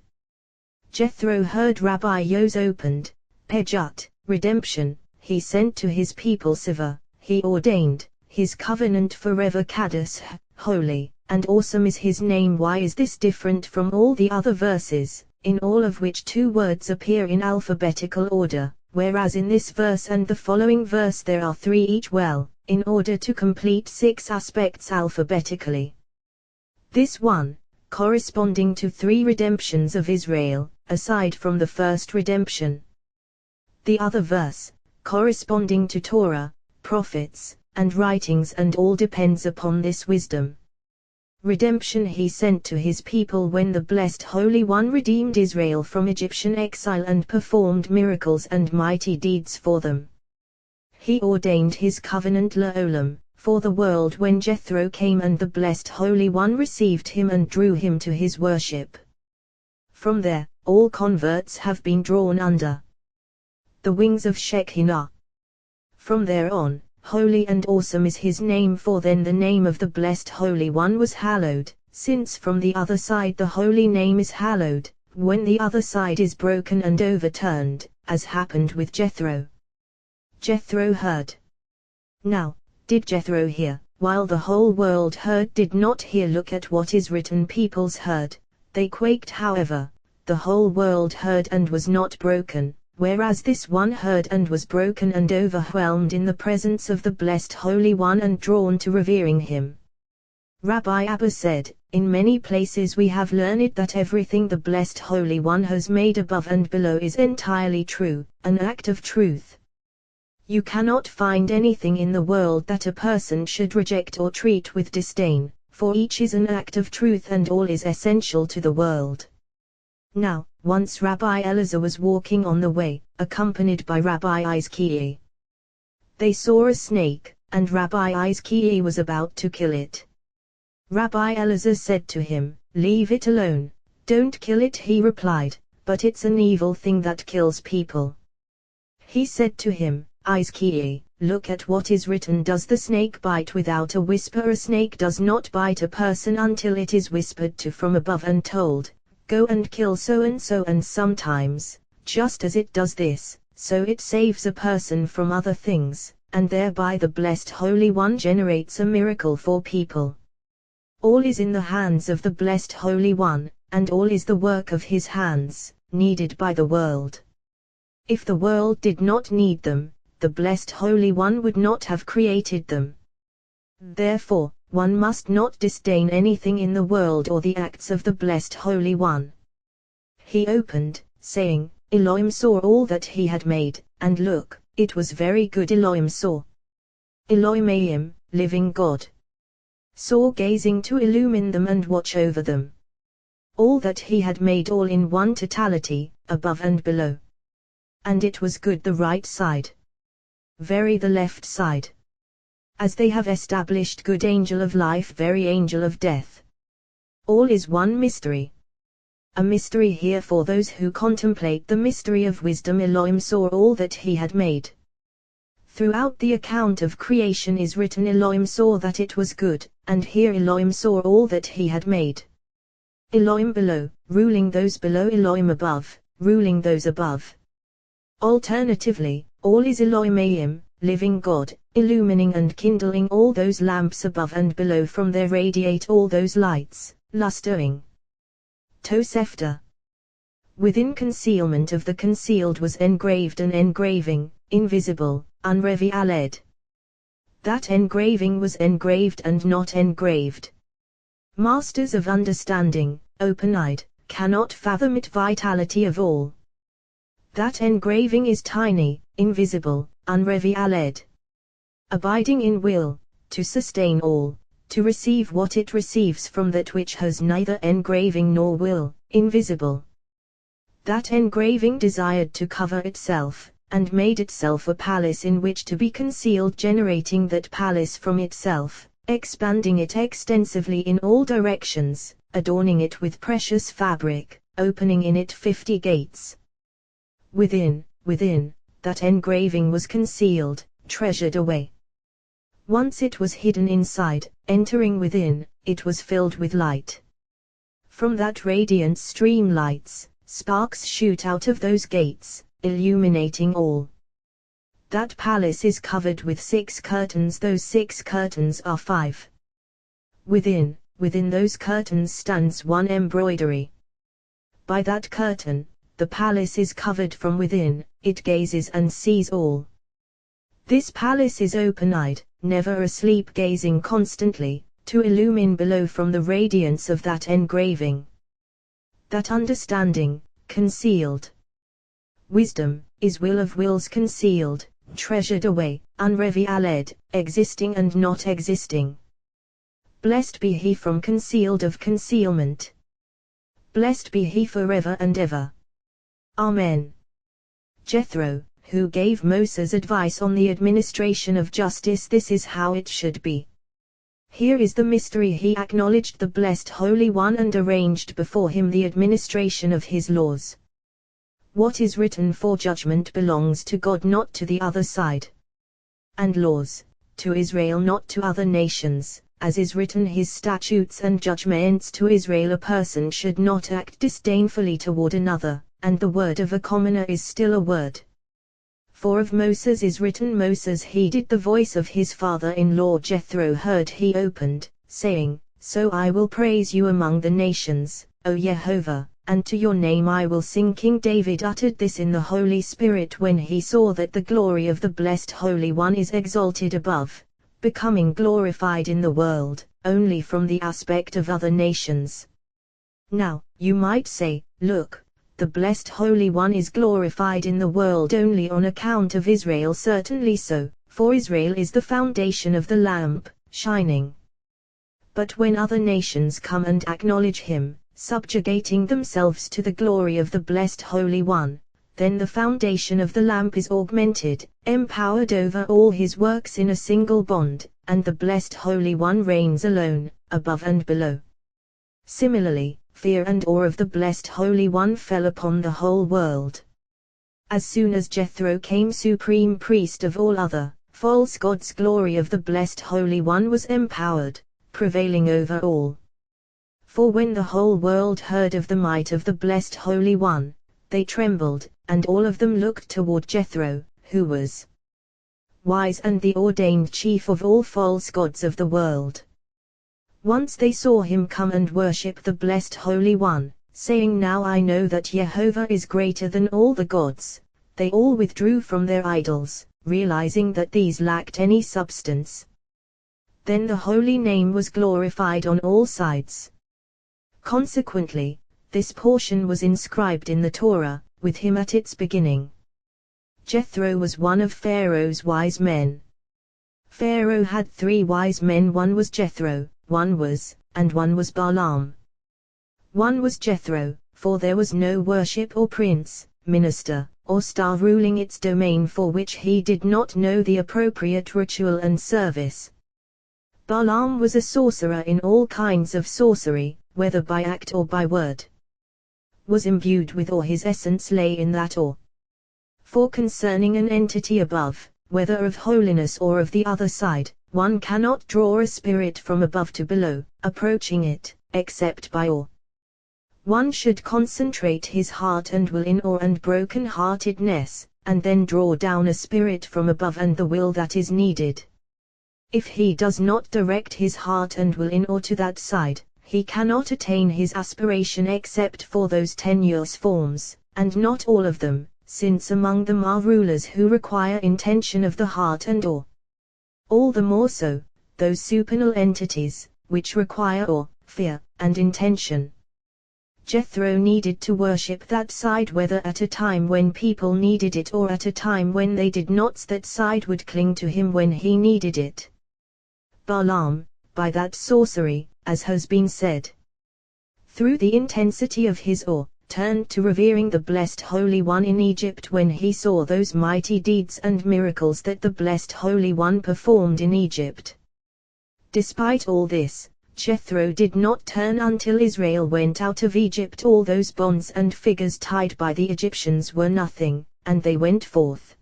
Jethro heard Rabbi Yos opened, Pejut, redemption, he sent to his people Siva, he ordained, his covenant forever Kadosh, holy, and awesome is his name. Why is this different from all the other verses, in all of which two words appear in alphabetical order, whereas in this verse and the following verse there are three each? Well, in order to complete six aspects alphabetically. This one, corresponding to three redemptions of Israel, aside from the first redemption. The other verse, corresponding to Torah, prophets, and writings, and all depends upon this wisdom. Redemption he sent to his people when the blessed Holy One redeemed Israel from Egyptian exile and performed miracles and mighty deeds for them. He ordained his covenant La'olam, for the world when Jethro came and the blessed Holy One received him and drew him to his worship. From there, all converts have been drawn under the wings of Shekinah. From there on, holy and awesome is his name, for then the name of the blessed Holy One was hallowed, since from the other side the holy name is hallowed, when the other side is broken and overturned, as happened with Jethro. Jethro heard. Now, did Jethro hear, while the whole world heard? Did not hear. Look at what is written, peoples heard, they quaked. However, the whole world heard and was not broken, whereas this one heard and was broken and overwhelmed in the presence of the blessed Holy One and drawn to revering him. Rabbi Abba said, in many places we have learned that everything the blessed Holy One has made above and below is entirely true, an act of truth. You cannot find anything in the world that a person should reject or treat with disdain, for each is an act of truth and all is essential to the world. Now, once Rabbi Elazar was walking on the way, accompanied by Rabbi Izkiah. They saw a snake, and Rabbi Izkiah was about to kill it. Rabbi Elazar said to him, leave it alone, don't kill it. He replied, but it's an evil thing that kills people. He said to him, Izkiah, look at what is written. Does the snake bite without a whisper? A snake does not bite a person until it is whispered to from above and told, go and kill so and so, and sometimes, just as it does this, so it saves a person from other things, and thereby the Blessed Holy One generates a miracle for people. All is in the hands of the Blessed Holy One, and all is the work of his hands, needed by the world. If the world did not need them, the Blessed Holy One would not have created them. Therefore, one must not disdain anything in the world or the acts of the Blessed Holy One. He opened, saying, Elohim saw all that he had made, and look, it was very good. Elohim saw. Elohim, living God, saw, gazing to illumine them and watch over them. All that he had made, all in one totality, above and below. And it was good the right side. Very the left side. As they have established good angel of life, very angel of death. All is one mystery. A mystery here for those who contemplate the mystery of wisdom. Elohim saw all that he had made. Throughout the account of creation is written Elohim saw that it was good, and here Elohim saw all that he had made. Elohim below, ruling those below, Elohim above, ruling those above. Alternatively, all is Elohim, living God, illumining and kindling all those lamps above and below, from there radiate all those lights, lustering. Tosefta. Within concealment of the concealed was engraved an engraving, invisible, unrevealed. That engraving was engraved and not engraved. Masters of understanding, open-eyed, cannot fathom it vitality of all. That engraving is tiny, invisible, unrevealed. Abiding in will, to sustain all, to receive what it receives from that which has neither engraving nor will, invisible. That engraving desired to cover itself, and made itself a palace in which to be concealed, generating that palace from itself, expanding it extensively in all directions, adorning it with precious fabric, opening in it 50 gates. Within, that engraving was concealed, treasured away. Once it was hidden inside, entering within, it was filled with light. From that radiance stream lights, sparks shoot out of those gates, illuminating all. That palace is covered with 6 curtains, those 6 curtains are 5. Within those curtains stands one embroidery. By that curtain, the palace is covered from within, it gazes and sees all. This palace is open-eyed, never asleep, gazing constantly, to illumine below from the radiance of that engraving. That understanding, concealed. Wisdom, is will of wills concealed, treasured away, unrevealed, existing and not existing. Blessed be he from concealed of concealment. Blessed be he forever and ever. Amen. Jethro, who gave Moses advice on the administration of justice, this is how it should be. Here is the mystery. He acknowledged the Blessed Holy One and arranged before him the administration of his laws. What is written for judgment belongs to God, not to the other side. And laws, to Israel, not to other nations, as is written, his statutes and judgments to Israel. A person should not act disdainfully toward another, and the word of a commoner is still a word. For of Moses is written, Moses heeded the voice of his father-in-law Jethro heard, he opened, saying, So I will praise you among the nations, O Jehovah, and to your name I will sing. King David uttered this in the Holy Spirit when he saw that the glory of the Blessed Holy One is exalted above, becoming glorified in the world, only from the aspect of other nations. Now, you might say, look, the Blessed Holy One is glorified in the world only on account of Israel. Certainly so, for Israel is the foundation of the lamp, shining. But when other nations come and acknowledge him, subjugating themselves to the glory of the Blessed Holy One, then the foundation of the lamp is augmented, empowered over all his works in a single bond, and the Blessed Holy One reigns alone, above and below. Similarly, fear and awe of the Blessed Holy One fell upon the whole world. As soon as Jethro came supreme priest of all other false gods, glory of the Blessed Holy One was empowered, prevailing over all. For when the whole world heard of the might of the Blessed Holy One, they trembled, and all of them looked toward Jethro, who was wise and the ordained chief of all false gods of the world. Once they saw him come and worship the blessed Holy One, saying, "Now I know that Jehovah is greater than all the gods," they all withdrew from their idols, realizing that these lacked any substance. Then the holy name was glorified on all sides. Consequently, this portion was inscribed in the Torah, with him at its beginning. Jethro was one of Pharaoh's wise men. Pharaoh had 3 wise men, one was Jethro, one was Balaam. One was Jethro, for there was no worship or prince, minister, or star ruling its domain for which he did not know the appropriate ritual and service. Balaam was a sorcerer in all kinds of sorcery, whether by act or by word. Was imbued with awe, his essence lay in that awe. For concerning an entity above, whether of holiness or of the other side, one cannot draw a spirit from above to below, approaching it, except by awe. One should concentrate his heart and will in awe and broken-heartedness, and then draw down a spirit from above and the will that is needed. If he does not direct his heart and will in awe to that side, he cannot attain his aspiration except for those tenuous forms, and not all of them, since among them are rulers who require intention of the heart and awe. All the more so, those supernal entities, which require awe, fear, and intention. Jethro needed to worship that side whether at a time when people needed it or at a time when they did not. That side would cling to him when he needed it. Balaam, by that sorcery, as has been said, through the intensity of his awe, turned to revering the blessed Holy One in Egypt when he saw those mighty deeds and miracles that the blessed Holy One performed in Egypt. Despite all this, Jethro did not turn until Israel went out of Egypt. All those bonds and figures tied by the Egyptians were nothing, and they went forth.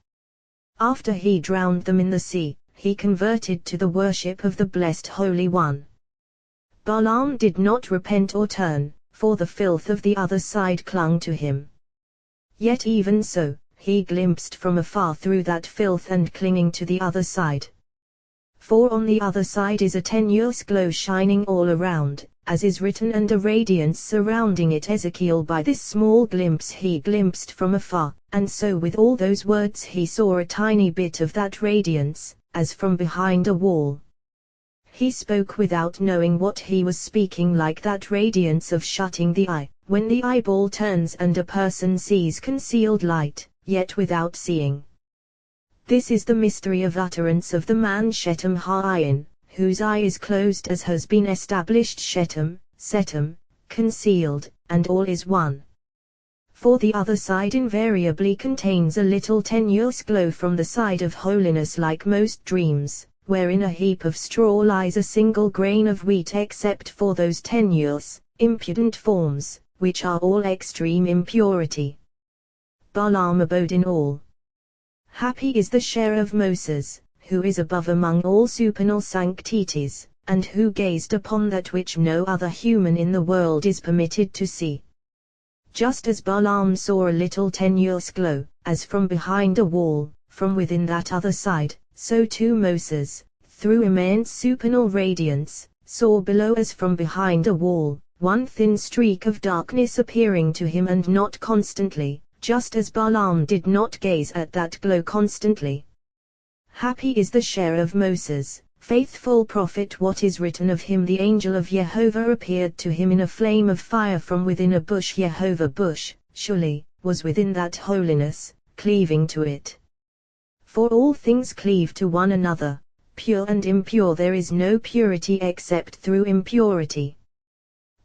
After he drowned them in the sea, he converted to the worship of the blessed Holy One. Balaam did not repent or turn, for the filth of the other side clung to him. Yet even so, he glimpsed from afar through that filth and clinging to the other side. For on the other side is a tenuous glow shining all around, as is written, and a radiance surrounding it. Ezekiel, by this small glimpse he glimpsed from afar, and so with all those words he saw a tiny bit of that radiance, as from behind a wall. He spoke without knowing what he was speaking, like that radiance of shutting the eye, when the eyeball turns and a person sees concealed light, yet without seeing. This is the mystery of utterance of the man Shetem Ha'ayin, whose eye is closed, as has been established. Shetem, Setem, concealed, and all is one. For the other side invariably contains a little tenuous glow from the side of holiness, like most dreams, wherein a heap of straw lies a single grain of wheat, except for those tenuous, impudent forms, which are all extreme impurity. Balaam abode in all. Happy is the share of Moses, who is above among all supernal sanctities, and who gazed upon that which no other human in the world is permitted to see. Just as Balaam saw a little tenuous glow, as from behind a wall, from within that other side, so too Moses, through immense supernal radiance, saw below, as from behind a wall, one thin streak of darkness appearing to him, and not constantly, just as Balaam did not gaze at that glow constantly. Happy is the share of Moses, faithful prophet. What is written of him? The angel of Jehovah appeared to him in a flame of fire from within a bush. Jehovah bush, surely, was within that holiness, cleaving to it. For all things cleave to one another, pure and impure. There is no purity except through impurity.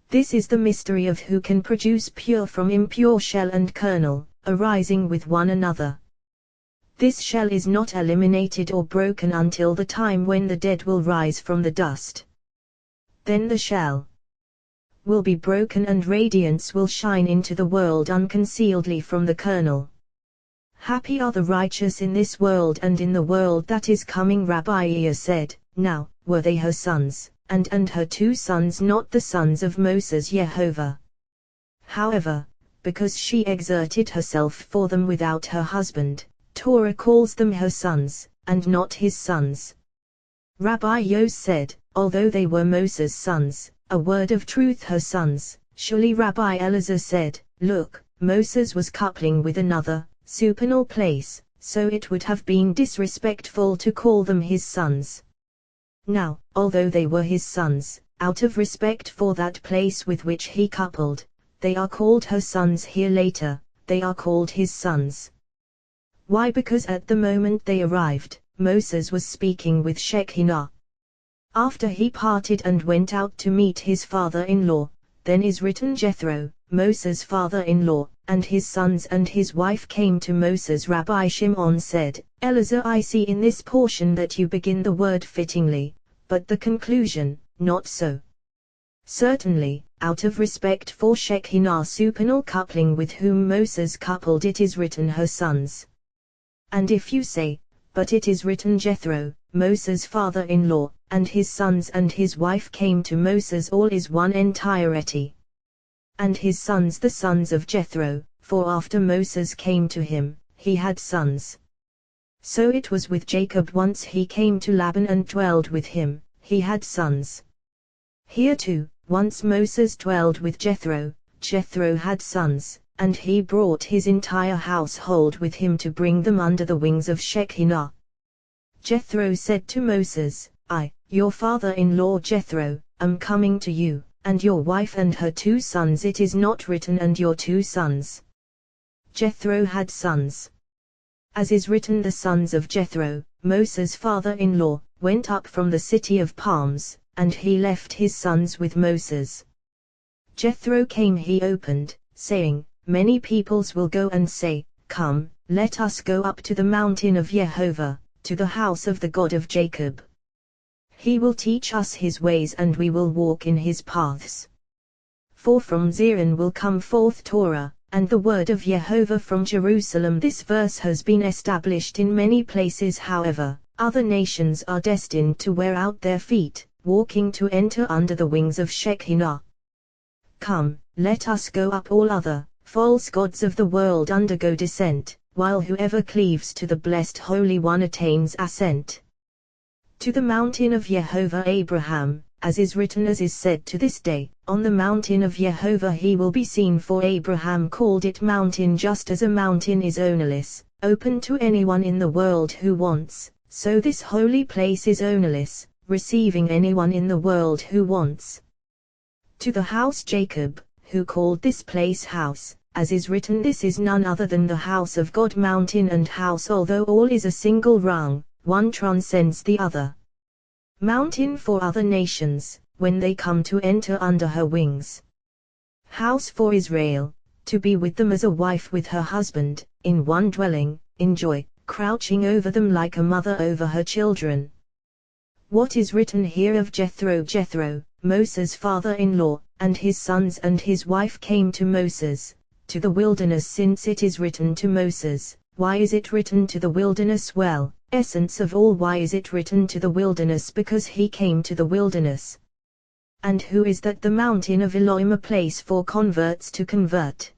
This is the mystery of who can produce pure from impure shell and kernel, arising with one another. This shell is not eliminated or broken until the time when the dead will rise from the dust. Then the shell will be broken and radiance will shine into the world unconcealedly from the kernel. Happy are the righteous in this world and in the world that is coming. Rabbi Ea said, now, were they her sons, and her 2 sons, not the sons of Moses Jehovah. However, because she exerted herself for them without her husband. Torah calls them her sons, and not his sons. Rabbi Yos said, although they were Moses' sons, a word of truth her sons. Surely Rabbi Elazar said, look, Moses was coupling with another, supernal place, so it would have been disrespectful to call them his sons. Now, although they were his sons, out of respect for that place with which he coupled, they are called her sons here later, they are called his sons. Why? Because at the moment they arrived, Moses was speaking with Shekinah. After he parted and went out to meet his father-in-law, then is written Jethro, Moses' father-in-law, and his sons and his wife came to Moses. Rabbi Shimon said, Elazar, I see in this portion that you begin the word fittingly, but the conclusion, not so. Certainly, out of respect for Shekinah supernal coupling with whom Moses coupled, it is written her sons. And if you say, but it is written Jethro, Moses' father-in-law, and his sons and his wife came to Moses, all is one entirety. And his sons the sons of Jethro, for after Moses came to him, he had sons. So it was with Jacob once he came to Laban and dwelled with him, he had sons. Here too, once Moses dwelled with Jethro, Jethro had sons, and he brought his entire household with him to bring them under the wings of Shekinah. Jethro said to Moses, I, your father-in-law Jethro, am coming to you, and your wife and her 2 sons. It is not written and your 2 sons. Jethro had sons. As is written, the sons of Jethro, Moses' father-in-law, went up from the city of palms, and he left his sons with Moses. Jethro came, he opened, saying, many peoples will go and say, come, let us go up to the mountain of Jehovah, to the house of the God of Jacob. He will teach us his ways and we will walk in his paths. For from Zion will come forth Torah, and the word of Jehovah from Jerusalem. This verse has been established in many places. However, other nations are destined to wear out their feet, walking to enter under the wings of Shekinah. Come, let us go up. All other false gods of the world undergo descent, while whoever cleaves to the blessed Holy One attains ascent. To the mountain of Jehovah Abraham, as is written, as is said to this day, on the mountain of Jehovah he will be seen. For Abraham called it mountain, just as a mountain is ownerless, open to anyone in the world who wants, so this holy place is ownerless, receiving anyone in the world who wants. To the house Jacob, who called this place house, as is written, this is none other than the house of God. Mountain and house, although all is a single rung, one transcends the other. Mountain for other nations, when they come to enter under her wings. House for Israel, to be with them as a wife with her husband, in one dwelling, in joy, crouching over them like a mother over her children. What is written here of Jethro? Jethro, Moses' father-in-law, and his sons and his wife came to Moses, to the wilderness. Since it is written to Moses, why is it written to the wilderness? Well, essence of all, why is it written to the wilderness? Because he came to the wilderness. And who is that? The mountain of Elohim, a place for converts to convert.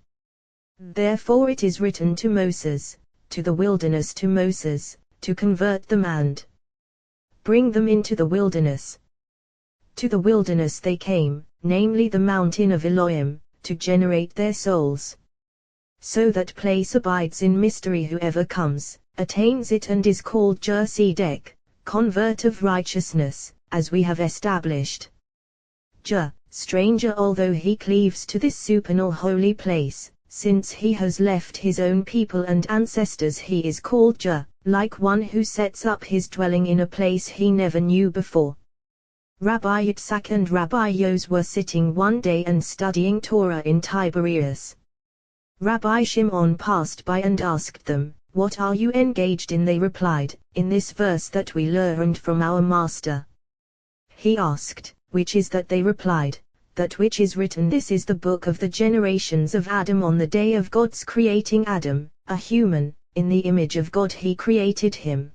Therefore it is written to Moses, to the wilderness, to Moses, to convert them and bring them into the wilderness. To the wilderness they came, namely the mountain of Elohim, to generate their souls. So that place abides in mystery. Whoever comes, attains it and is called Jer-Sedek, convert of righteousness, as we have established. Stranger, although he cleaves to this supernal holy place, since he has left his own people and ancestors, he is called like one who sets up his dwelling in a place he never knew before. Rabbi Yitzhak and Rabbi Yos were sitting one day and studying Torah in Tiberias. Rabbi Shimon passed by and asked them, "What are you engaged in?" They replied, "In this verse that we learned from our master." He asked, "Which is that?" They replied, "That which is written, this is the book of the generations of Adam. On the day of God's creating Adam, a human, in the image of God he created him.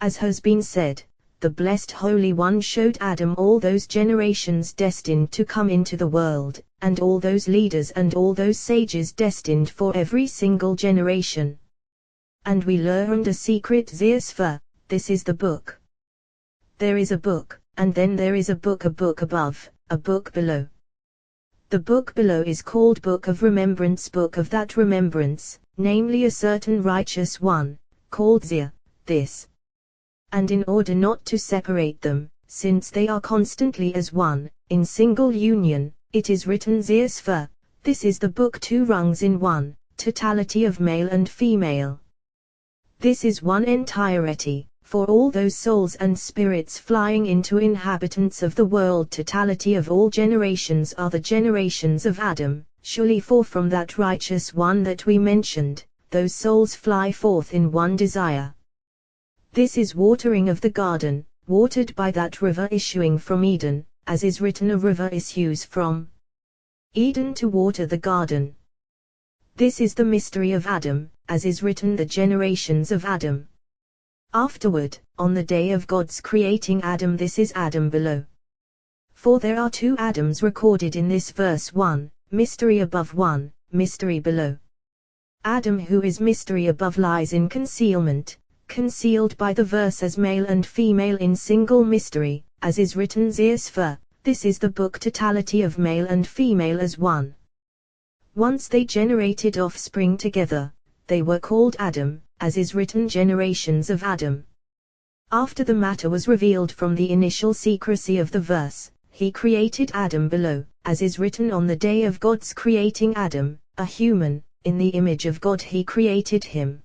As has been said, the blessed Holy One showed Adam all those generations destined to come into the world, and all those leaders and all those sages destined for every single generation. And we learned a secret Zohar, this is the book. There is a book, and then there is a book above, a book below. The book below is called Book of Remembrance, book of that remembrance, namely a certain righteous one, called Zohar, this. And in order not to separate them, since they are constantly as one, in single union, it is written Zohar, this is the book, two rungs in one, totality of male and female. This is one entirety, for all those souls and spirits flying into inhabitants of the world, totality of all generations are the generations of Adam, surely for from that righteous one that we mentioned, those souls fly forth in one desire. This is watering of the garden, watered by that river issuing from Eden, as is written, a river issues from Eden to water the garden. This is the mystery of Adam, as is written, the generations of Adam. Afterward, on the day of God's creating Adam, this is Adam below. For there are two Adams recorded in this verse, one, mystery above, one, mystery below. Adam who is mystery above lies in concealment, concealed by the verse as male and female in single mystery, as is written Zohar, this is the book, totality of male and female as one. Once they generated offspring together, they were called Adam, as is written, generations of Adam. After the matter was revealed from the initial secrecy of the verse, he created Adam below, as is written, on the day of God's creating Adam, a human, in the image of God he created him.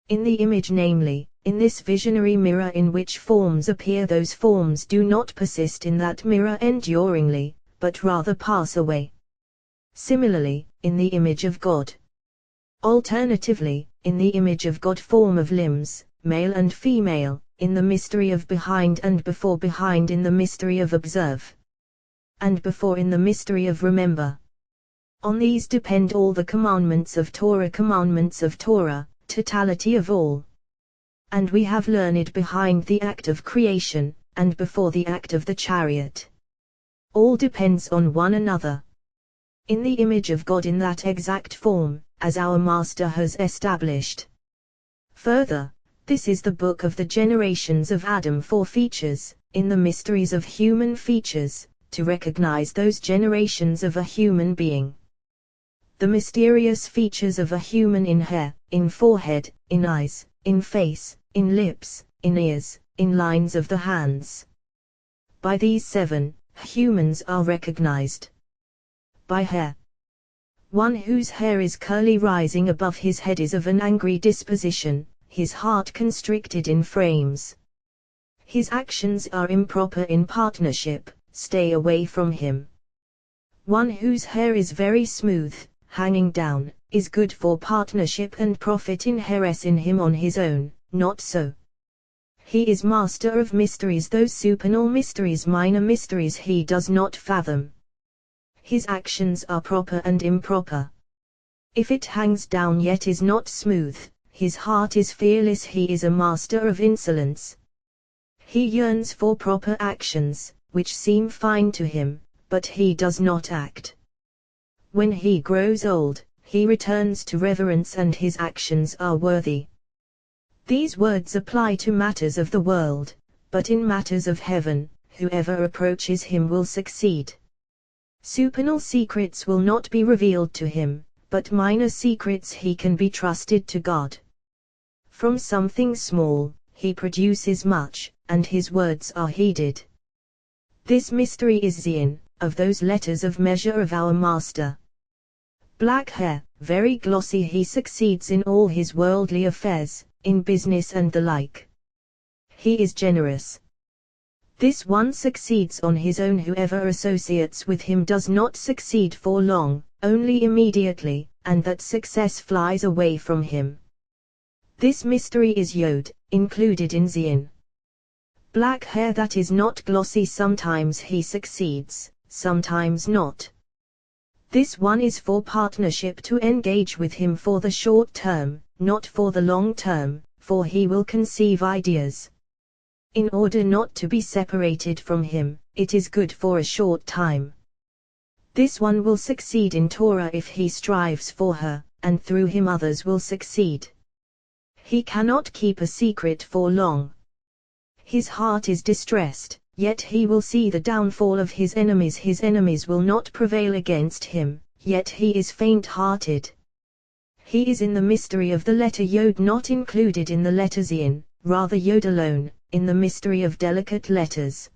In the image, namely, in this visionary mirror in which forms appear, those forms do not persist in that mirror enduringly, but rather pass away. Similarly, in the image of God. Alternatively, in the image of God, form of limbs, male and female, in the mystery of behind and before, behind in the mystery of observe, and before in the mystery of remember. On these depend all the commandments of Torah, totality of all. And we have learned behind the act of creation, and before the act of the chariot. All depends on one another. In the image of God in that exact form, as our Master has established. Further, this is the book of the generations of Adam, for features, in the mysteries of human features, to recognize those generations of a human being. The mysterious features of a human in hair, in forehead, in eyes, in face, in lips, in ears, in lines of the hands. By these 7, humans are recognized. By hair. One whose hair is curly rising above his head is of an angry disposition, his heart constricted in frames. His actions are improper in partnership, stay away from him. One whose hair is very smooth, hanging down, is good for partnership and profit inheres in him on his own, not so. He is master of mysteries, those supernal mysteries, minor mysteries he does not fathom. His actions are proper and improper. If it hangs down yet is not smooth, his heart is fearless, he is a master of insolence. He yearns for proper actions, which seem fine to him, but he does not act. When he grows old, he returns to reverence and his actions are worthy. These words apply to matters of the world, but in matters of heaven, whoever approaches him will succeed. Supernal secrets will not be revealed to him, but minor secrets he can be trusted to God. From something small, he produces much, and his words are heeded. This mystery is Zion, of those letters of measure of our Master. Black hair, very glossy, he succeeds in all his worldly affairs, in business and the like. He is generous. This one succeeds on his own, whoever associates with him does not succeed for long, only immediately, and that success flies away from him. This mystery is Yod, included in Zion. Black hair that is not glossy, sometimes he succeeds, sometimes not. This one is for partnership, to engage with him for the short term, not for the long term, for he will conceive ideas. In order not to be separated from him, it is good for a short time. This one will succeed in Torah if he strives for her, and through him others will succeed. He cannot keep a secret for long. His heart is distressed, yet he will see the downfall of his enemies. His enemies will not prevail against him, yet he is faint-hearted. He is in the mystery of the letter Yod, not included in the letter Zayin, rather Yod alone, in the mystery of delicate letters.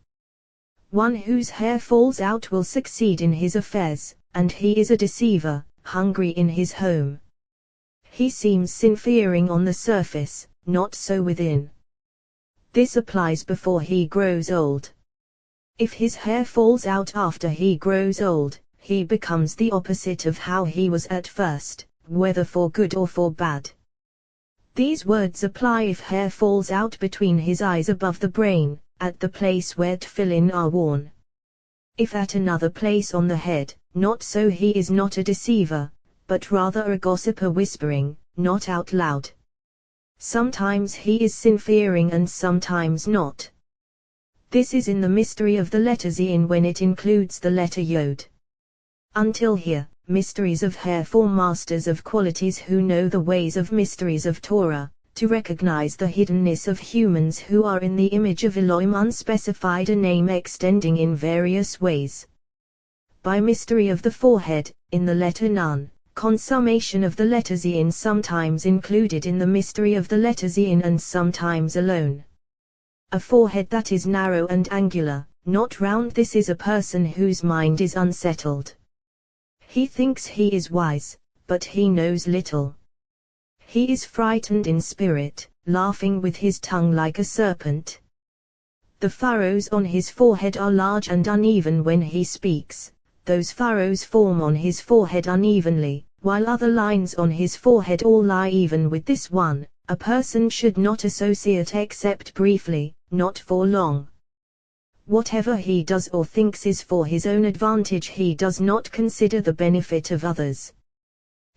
One whose hair falls out will succeed in his affairs, and he is a deceiver, hungry in his home. He seems sin-fearing on the surface, not so within. This applies before he grows old. If his hair falls out after he grows old, he becomes the opposite of how he was at first, whether for good or for bad. These words apply if hair falls out between his eyes above the brain, at the place where tefillin are worn. If at another place on the head, not so. He is not a deceiver, but rather a gossiper, whispering, not out loud. Sometimes he is sin-fearing and sometimes not. This is in the mystery of the letter Zayin when it includes the letter Yod. Until here, mysteries of hair for masters of qualities who know the ways of mysteries of Torah, to recognize the hiddenness of humans who are in the image of Elohim, unspecified, a name extending in various ways. By mystery of the forehead, in the letter Nun, consummation of the letter Zayin, sometimes included in the mystery of the letter Zayin and sometimes alone. A forehead that is narrow and angular, not round. This is a person whose mind is unsettled. He thinks he is wise, but he knows little. He is frightened in spirit, laughing with his tongue like a serpent. The furrows on his forehead are large and uneven when he speaks. Those furrows form on his forehead unevenly, while other lines on his forehead all lie even with this one. A person should not associate except briefly, not for long. Whatever he does or thinks is for his own advantage. He does not consider the benefit of others.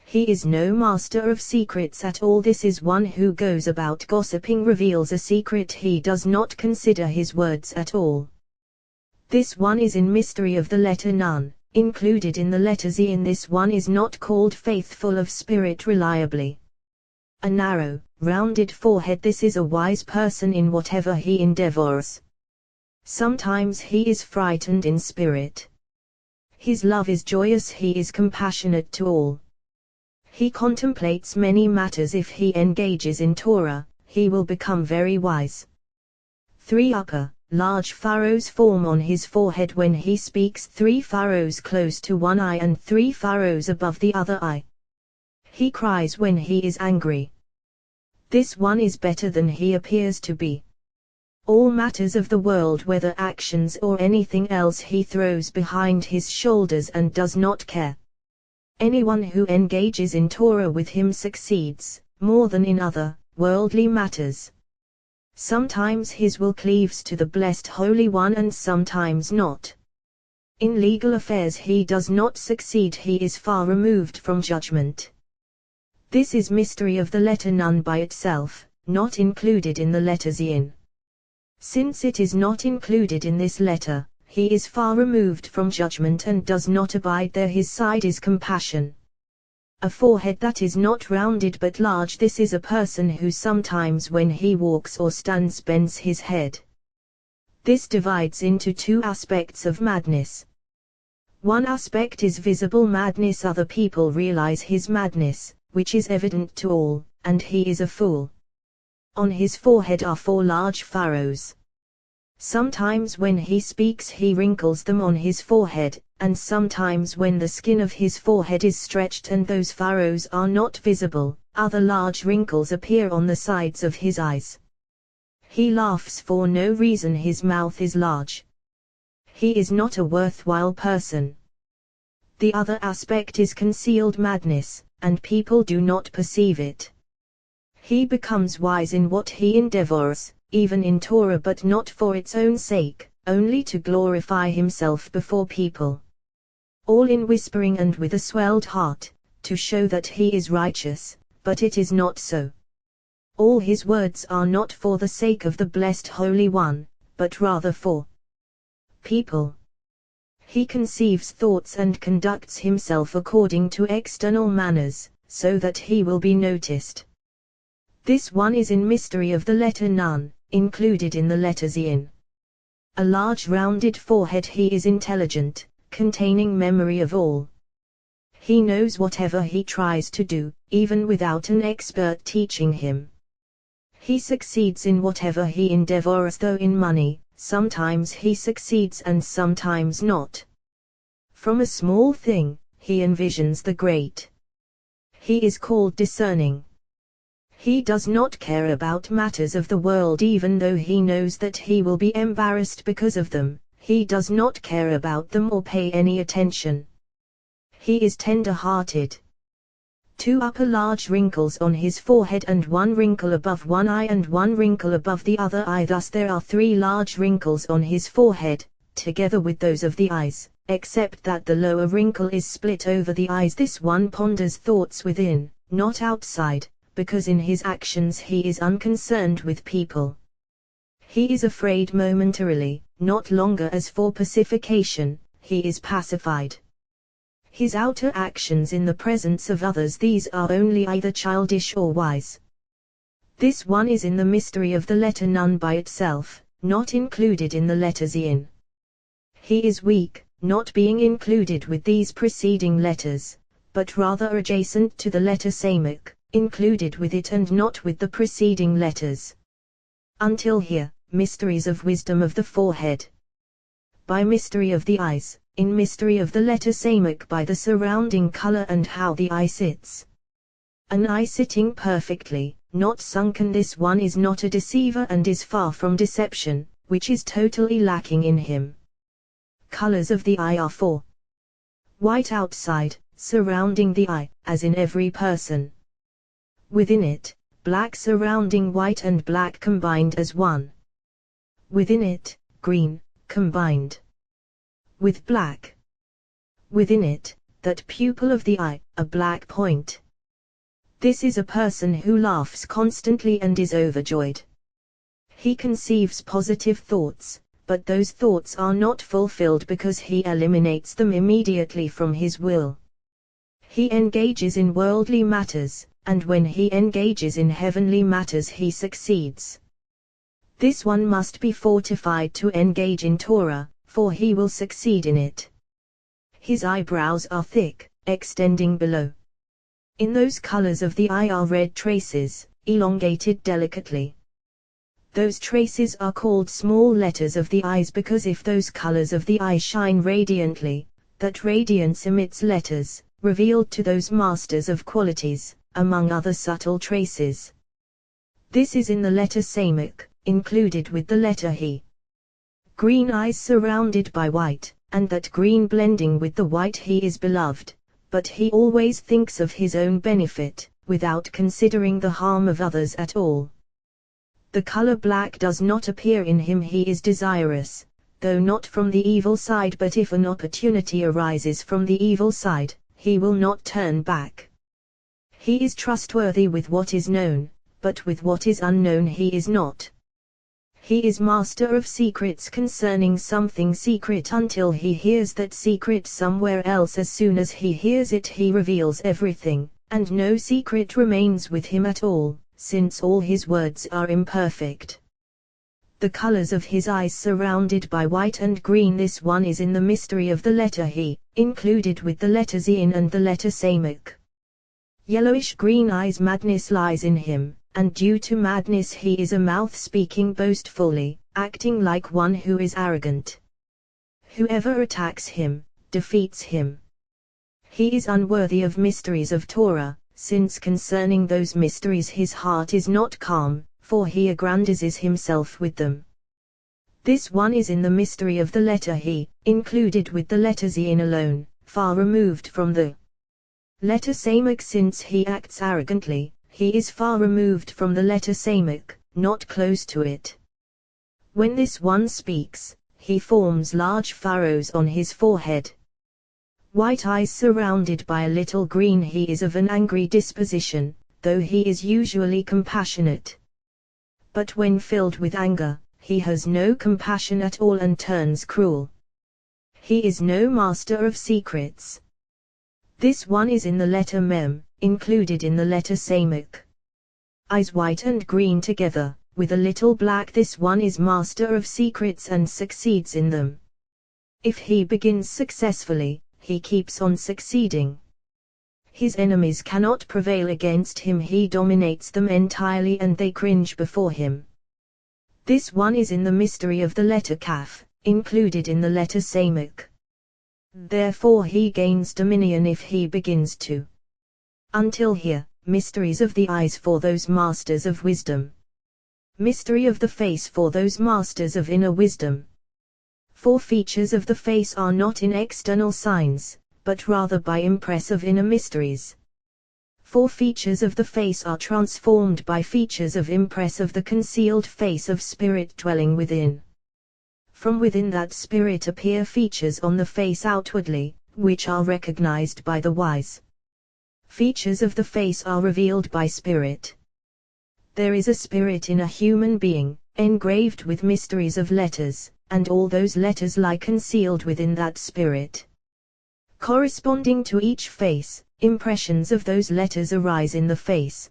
He is no master of secrets at all. This is one who goes about gossiping, reveals a secret. He does not consider his words at all. This one is in mystery of the letter Nun, included in the letter Zayin. This one is not called faithful of spirit reliably. A narrow, rounded forehead. This is a wise person in whatever he endeavors. Sometimes he is frightened in spirit. His love is joyous. He is compassionate to all. He contemplates many matters. If he engages in Torah, he will become very wise. 3 upper, large furrows form on his forehead when he speaks. 3 furrows close to one eye and 3 furrows above the other eye. He cries when he is angry. This one is better than he appears to be. All matters of the world, whether actions or anything else, he throws behind his shoulders and does not care. Anyone who engages in Torah with him succeeds, more than in other, worldly matters. Sometimes his will cleaves to the blessed Holy One and sometimes not. In legal affairs he does not succeed. He is far removed from judgment. This is mystery of the letter Nun by itself, not included in the letter Zayin. Since it is not included in this letter, he is far removed from judgment and does not abide there. His side is compassion. A forehead that is not rounded but large. This is a person who sometimes when he walks or stands bends his head. This divides into 2 aspects of madness. One aspect is visible madness. Other people realize his madness, which is evident to all, and he is a fool. On his forehead are 4 large furrows. Sometimes when he speaks he wrinkles them on his forehead, and sometimes when the skin of his forehead is stretched and those furrows are not visible, other large wrinkles appear on the sides of his eyes. He laughs for no reason. His mouth is large. He is not a worthwhile person. The other aspect is concealed madness, and people do not perceive it. He becomes wise in what he endeavors, even in Torah, but not for its own sake, only to glorify himself before people. All in whispering and with a swelled heart, to show that he is righteous, but it is not so. All his words are not for the sake of the blessed Holy One, but rather for people. He conceives thoughts and conducts himself according to external manners, so that he will be noticed. This one is in mystery of the letter Nun, included in the letter Zin. A large rounded forehead. He is intelligent, containing memory of all. He knows whatever he tries to do, even without an expert teaching him. He succeeds in whatever he endeavors, though in money, sometimes he succeeds and sometimes not. From a small thing, he envisions the great. He is called discerning. He does not care about matters of the world, even though he knows that he will be embarrassed because of them. He does not care about them or pay any attention. He is tender-hearted. 2 upper large wrinkles on his forehead and 1 wrinkle above one eye and 1 wrinkle above the other eye. Thus there are 3 large wrinkles on his forehead, together with those of the eyes, except that the lower wrinkle is split over the eyes. This one ponders thoughts within, not outside, because in his actions he is unconcerned with people. He is afraid momentarily, not longer as for pacification, he is pacified. His outer actions in the presence of others, these are only either childish or wise. This one is in the mystery of the letter Nun by itself, not included in the letter Zin. He is weak, not being included with these preceding letters, but rather adjacent to the letter Samak, included with it and not with the preceding letters. Until here, mysteries of wisdom of the forehead. By mystery of the eyes, in mystery of the letter Samak by the surrounding color and how the eye sits. An eye sitting perfectly, not sunken. This one is not a deceiver and is far from deception, which is totally lacking in him. Colors of the eye are 4. White outside, surrounding the eye, as in every person. Within it, black surrounding white and black combined as one. Within it, green, combined with black. Within it, that pupil of the eye, a black point. This is a person who laughs constantly and is overjoyed. He conceives positive thoughts, but those thoughts are not fulfilled because he eliminates them immediately from his will. He engages in worldly matters, and when he engages in heavenly matters he succeeds. This one must be fortified to engage in Torah, for he will succeed in it. His eyebrows are thick, extending below. In those colors of the eye are red traces, elongated delicately. Those traces are called small letters of the eyes because if those colors of the eye shine radiantly, that radiance emits letters, revealed to those masters of qualities, among other subtle traces. This is in the letter Samak, included with the letter He. Green eyes surrounded by white, and that green blending with the white. He is beloved, but he always thinks of his own benefit, without considering the harm of others at all. The color black does not appear in him. He is desirous, though not from the evil side, but if an opportunity arises from the evil side, he will not turn back. He is trustworthy with what is known, but with what is unknown he is not. He is master of secrets concerning something secret until he hears that secret somewhere else. As soon as he hears it he reveals everything, and no secret remains with him at all, since all his words are imperfect. The colors of his eyes surrounded by white and green. This one is in the mystery of the letter He, included with the letter Zin and the letter Samak. Yellowish green eyes. Madness lies in him, and due to madness he is a mouth speaking boastfully, acting like one who is arrogant. Whoever attacks him, defeats him. He is unworthy of mysteries of Torah, since concerning those mysteries his heart is not calm, for he aggrandizes himself with them. This one is in the mystery of the letter He, included with the letter Zin alone, far removed from the letter Samak. Since he acts arrogantly, he is far removed from the letter Samak, not close to it. When this one speaks, he forms large furrows on his forehead. White eyes surrounded by a little green. He is of an angry disposition, though he is usually compassionate. But when filled with anger, he has no compassion at all and turns cruel. he is no master of secrets. This one is in the letter Mem, included in the letter Samach. Eyes white and green together, with a little black. This one is master of secrets and succeeds in them. If he begins successfully, he keeps on succeeding. His enemies cannot prevail against him. He dominates them entirely and they cringe before him. This one is in the mystery of the letter Kaf, included in the letter Samach. Therefore he gains dominion if he begins to. Until here, mysteries of the eyes for those masters of wisdom. Mystery of the face for those masters of inner wisdom. 4 features of the face are not in external signs, but rather by impress of inner mysteries. 4 features of the face are transformed by features of impress of the concealed face of spirit dwelling within. From within that spirit appear features on the face outwardly, which are recognized by the wise. Features of the face are revealed by spirit. There is a spirit in a human being, engraved with mysteries of letters, and all those letters lie concealed within that spirit. Corresponding to each face, impressions of those letters arise in the face.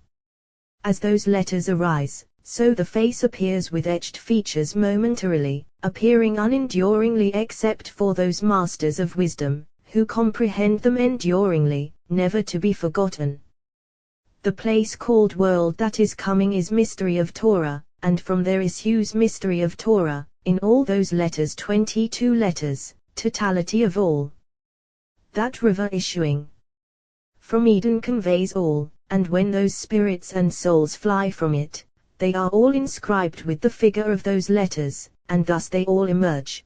As those letters arise, so the face appears with etched features momentarily, appearing unenduringly except for those masters of wisdom, who comprehend them enduringly, never to be forgotten. The place called world that is coming is mystery of Torah, and from there issues mystery of Torah, in all those letters 22 letters, totality of all. That river issuing from Eden conveys all, and when those spirits and souls fly from it, they are all inscribed with the figure of those letters, and thus they all emerge.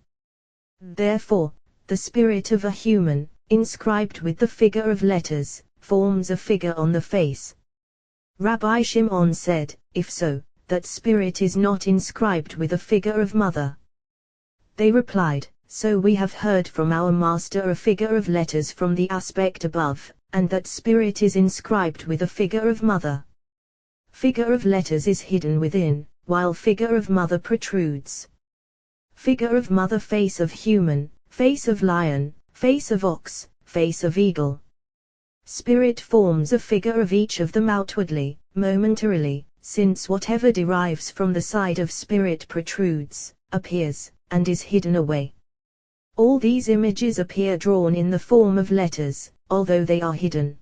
Therefore, the spirit of a human, inscribed with the figure of letters, forms a figure on the face. Rabbi Shimon said, if so, that spirit is not inscribed with a figure of mother. They replied, so we have heard from our master a figure of letters from the aspect above, and that spirit is inscribed with a figure of mother. Figure of letters is hidden within, while figure of mother protrudes. Figure of mother, face of human, face of lion, face of ox, face of eagle. Spirit forms a figure of each of them outwardly, momentarily, since whatever derives from the side of spirit protrudes, appears, and is hidden away. All these images appear drawn in the form of letters, although they are hidden.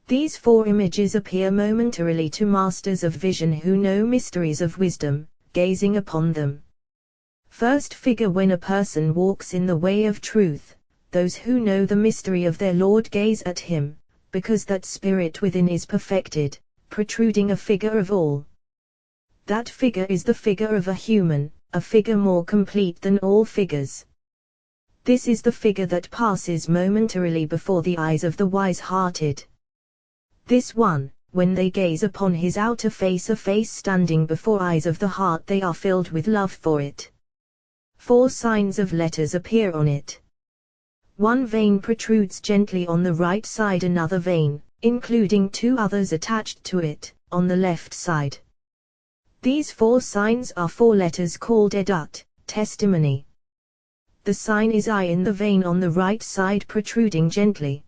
These 4 images appear momentarily to masters of vision who know mysteries of wisdom, gazing upon them. First figure, when a person walks in the way of truth, those who know the mystery of their Lord gaze at him, because that spirit within is perfected, protruding a figure of all. That figure is the figure of a human, a figure more complete than all figures. This is the figure that passes momentarily before the eyes of the wise-hearted. This one, when they gaze upon his outer face, a face standing before eyes of the heart, they are filled with love for it. 4 signs of letters appear on it. 1 vein protrudes gently on the right side, another vein, including 2 others attached to it, on the left side. These 4 signs are 4 letters called edut, testimony. The sign is I in the vein on the right side protruding gently.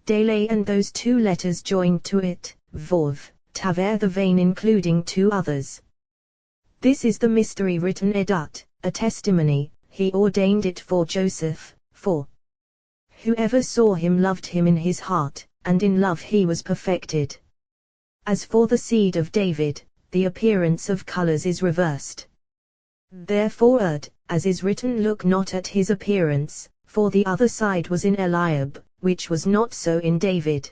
Dele, and those 2 letters joined to it, Vov, Taver, the vein including 2 others. This is the mystery written edut, a testimony. He ordained it for Joseph, for whoever saw him loved him in his heart, and in love he was perfected. As for the seed of David, the appearance of colors is reversed. Therefore as is written, look not at his appearance, for the other side was in Eliab, which was not so in David.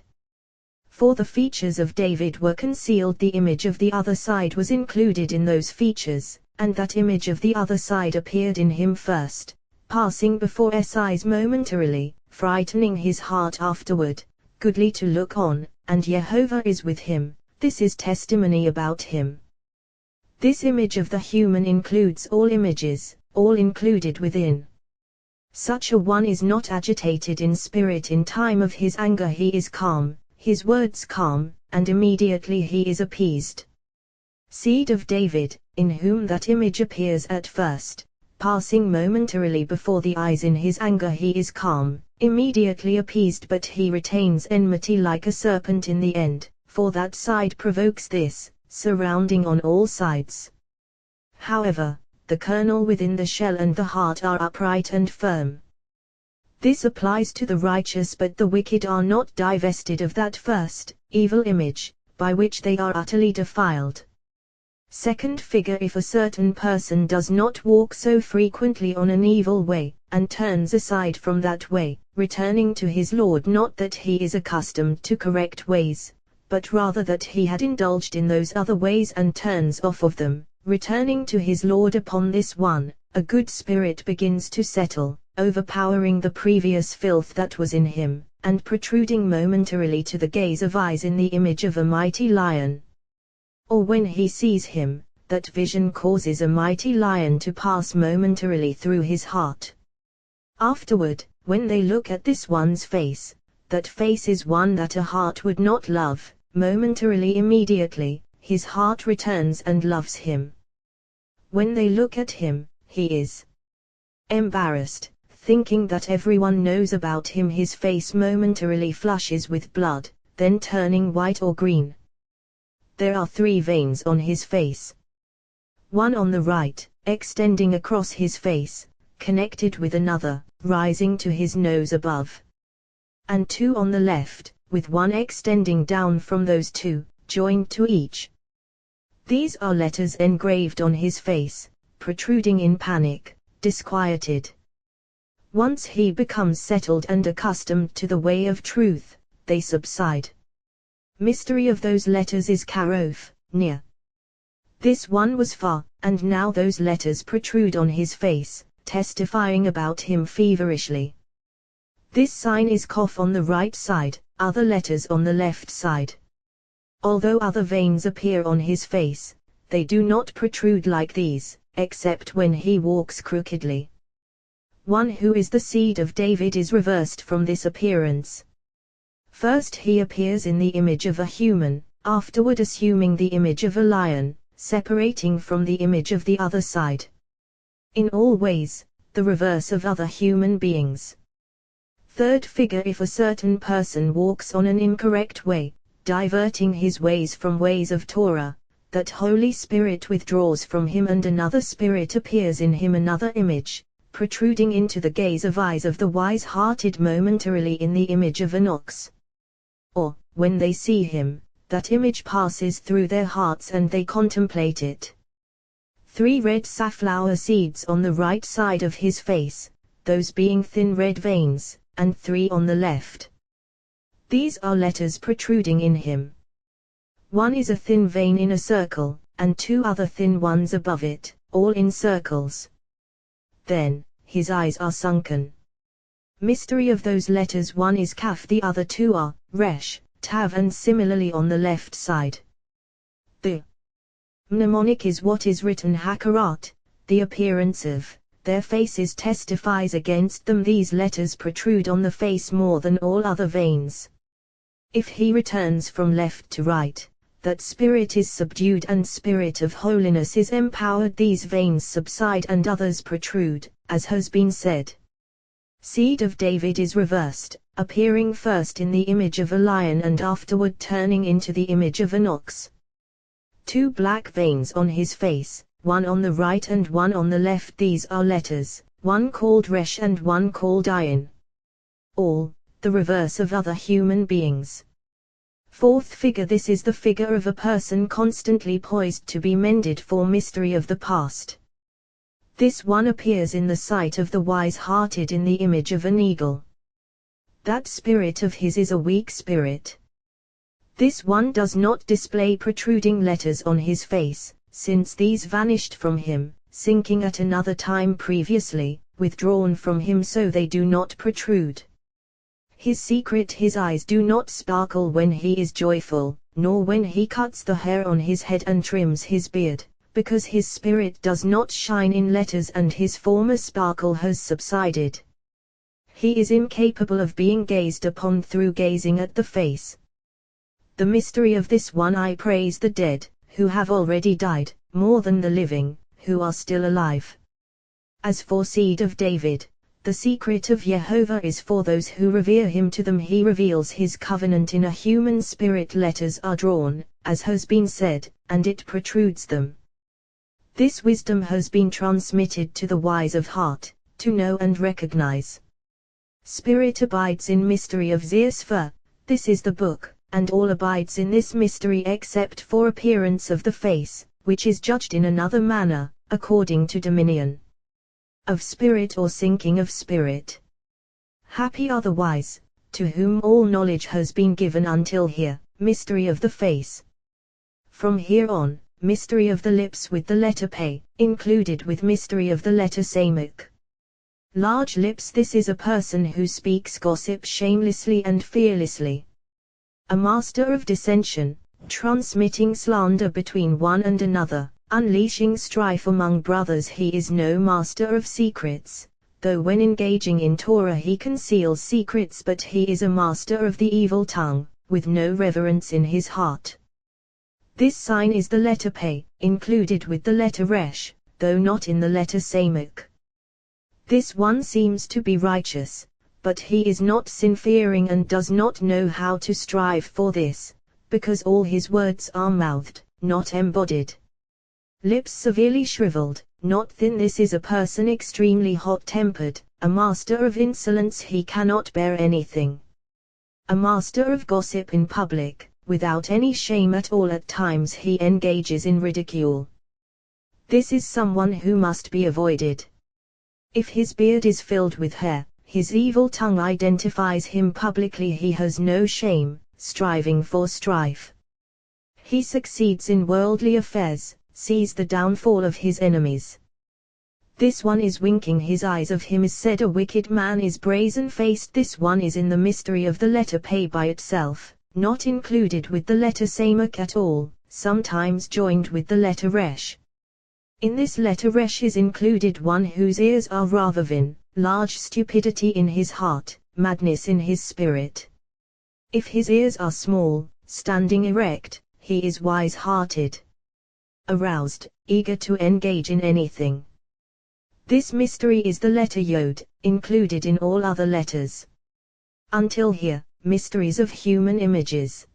For the features of David were concealed, the image of the other side was included in those features, and that image of the other side appeared in him first, passing before his eyes momentarily, frightening his heart afterward, goodly to look on, and Jehovah is with him. This is testimony about him. This image of the human includes all images, all included within. Such a one is not agitated in spirit in time of his anger, he is calm, his words calm, and immediately he is appeased. Seed of David, in whom that image appears at first, passing momentarily before the eyes. In his anger he is calm, immediately appeased, but he retains enmity like a serpent in the end, for that side provokes this, surrounding on all sides. However, the kernel within the shell and the heart are upright and firm. This applies to the righteous, but the wicked are not divested of that first, evil image, by which they are utterly defiled. Second figure: if a certain person does not walk so frequently on an evil way, and turns aside from that way, returning to his Lord, not that he is accustomed to correct ways, but rather that he had indulged in those other ways and turns off of them, returning to his Lord, upon this one, a good spirit begins to settle, overpowering the previous filth that was in him, and protruding momentarily to the gaze of eyes in the image of a mighty lion. Or when he sees him, that vision causes a mighty lion to pass momentarily through his heart. Afterward, when they look at this one's face, that face is one that a heart would not love, momentarily, immediately, his heart returns and loves him. When they look at him, he is embarrassed, thinking that everyone knows about him. His face momentarily flushes with blood, then turning white or green. There are 3 veins on his face. One on the right, extending across his face, connected with another, rising to his nose above. And 2 on the left, with one extending down from those 2, joined to each. These are letters engraved on his face, protruding in panic, disquieted. Once he becomes settled and accustomed to the way of truth, they subside. Mystery of those letters is Karof, near. This one was far, and now those letters protrude on his face, testifying about him feverishly. This sign is Kof on the right side, other letters on the left side. Although other veins appear on his face, they do not protrude like these, except when he walks crookedly. One who is the seed of David is reversed from this appearance. First he appears in the image of a human, afterward assuming the image of a lion, separating from the image of the other side. In all ways, the reverse of other human beings. Third figure: if a certain person walks on an incorrect way, diverting his ways from ways of Torah, that Holy Spirit withdraws from him and another spirit appears in him, another image, protruding into the gaze of eyes of the wise-hearted momentarily in the image of an ox. Or, when they see him, that image passes through their hearts and they contemplate it. 3 red safflower seeds on the right side of his face, those being thin red veins, and 3 on the left. These are letters protruding in him. One is a thin vein in a circle, and 2 other thin ones above it, all in circles. Then, his eyes are sunken. Mystery of those letters: one is Kaf, the other 2 are Resh, Tav, and similarly on the left side. The mnemonic is what is written Hakarat, the appearance of their faces testifies against them. These letters protrude on the face more than all other veins. If he returns from left to right, that spirit is subdued and spirit of holiness is empowered. These veins subside and others protrude, as has been said. Seed of David is reversed, appearing first in the image of a lion and afterward turning into the image of an ox. 2 black veins on his face, one on the right and one on the left. These are letters, one called Resh and one called Ayin. All, the reverse of other human beings. Fourth figure: this is the figure of a person constantly poised to be mended for mystery of the past. This one appears in the sight of the wise-hearted in the image of an eagle. That spirit of his is a weak spirit. This one does not display protruding letters on his face, since these vanished from him, sinking at another time previously, withdrawn from him, so they do not protrude. His secret: his eyes do not sparkle when he is joyful, nor when he cuts the hair on his head and trims his beard, because his spirit does not shine in letters and his former sparkle has subsided. He is incapable of being gazed upon through gazing at the face. The mystery of this one: I praise the dead, who have already died, more than the living, who are still alive. As for seed of David, the secret of Jehovah is for those who revere him. To them he reveals his covenant in a human spirit. Letters are drawn, as has been said, and it protrudes them. This wisdom has been transmitted to the wise of heart, to know and recognize. Spirit abides in mystery of Zeus, for this is the book, and all abides in this mystery except for appearance of the face, which is judged in another manner, according to dominion of spirit or sinking of spirit. Happy are the wise, to whom all knowledge has been given until here, mystery of the face. From here on, mystery of the lips with the letter P, included with mystery of the letter Samuk. Large lips. This is a person who speaks gossip shamelessly and fearlessly. A master of dissension, transmitting slander between one and another, unleashing strife among brothers. He is no master of secrets, though when engaging in Torah he conceals secrets, but he is a master of the evil tongue, with no reverence in his heart. This sign is the letter P, included with the letter Resh, though not in the letter Samuk. This one seems to be righteous, but he is not sin-fearing and does not know how to strive for this, because all his words are mouthed, not embodied. Lips severely shriveled, not thin. This is a person extremely hot-tempered, a master of insolence. He cannot bear anything. A master of gossip in public, without any shame at all. At times he engages in ridicule. This is someone who must be avoided. If his beard is filled with hair, his evil tongue identifies him publicly. He has no shame, striving for strife. He succeeds in worldly affairs, sees the downfall of his enemies. This one is winking his eyes. Of him is said, a wicked man is brazen-faced. This one is in the mystery of the letter P by itself, not included with the letter Samuk at all, sometimes joined with the letter Resh. In this letter Resh is included one whose ears are Ravavin, large stupidity in his heart, madness in his spirit. If his ears are small, standing erect, he is wise-hearted, aroused, eager to engage in anything. This mystery is the letter Yod, included in all other letters. Until here, mysteries of human images.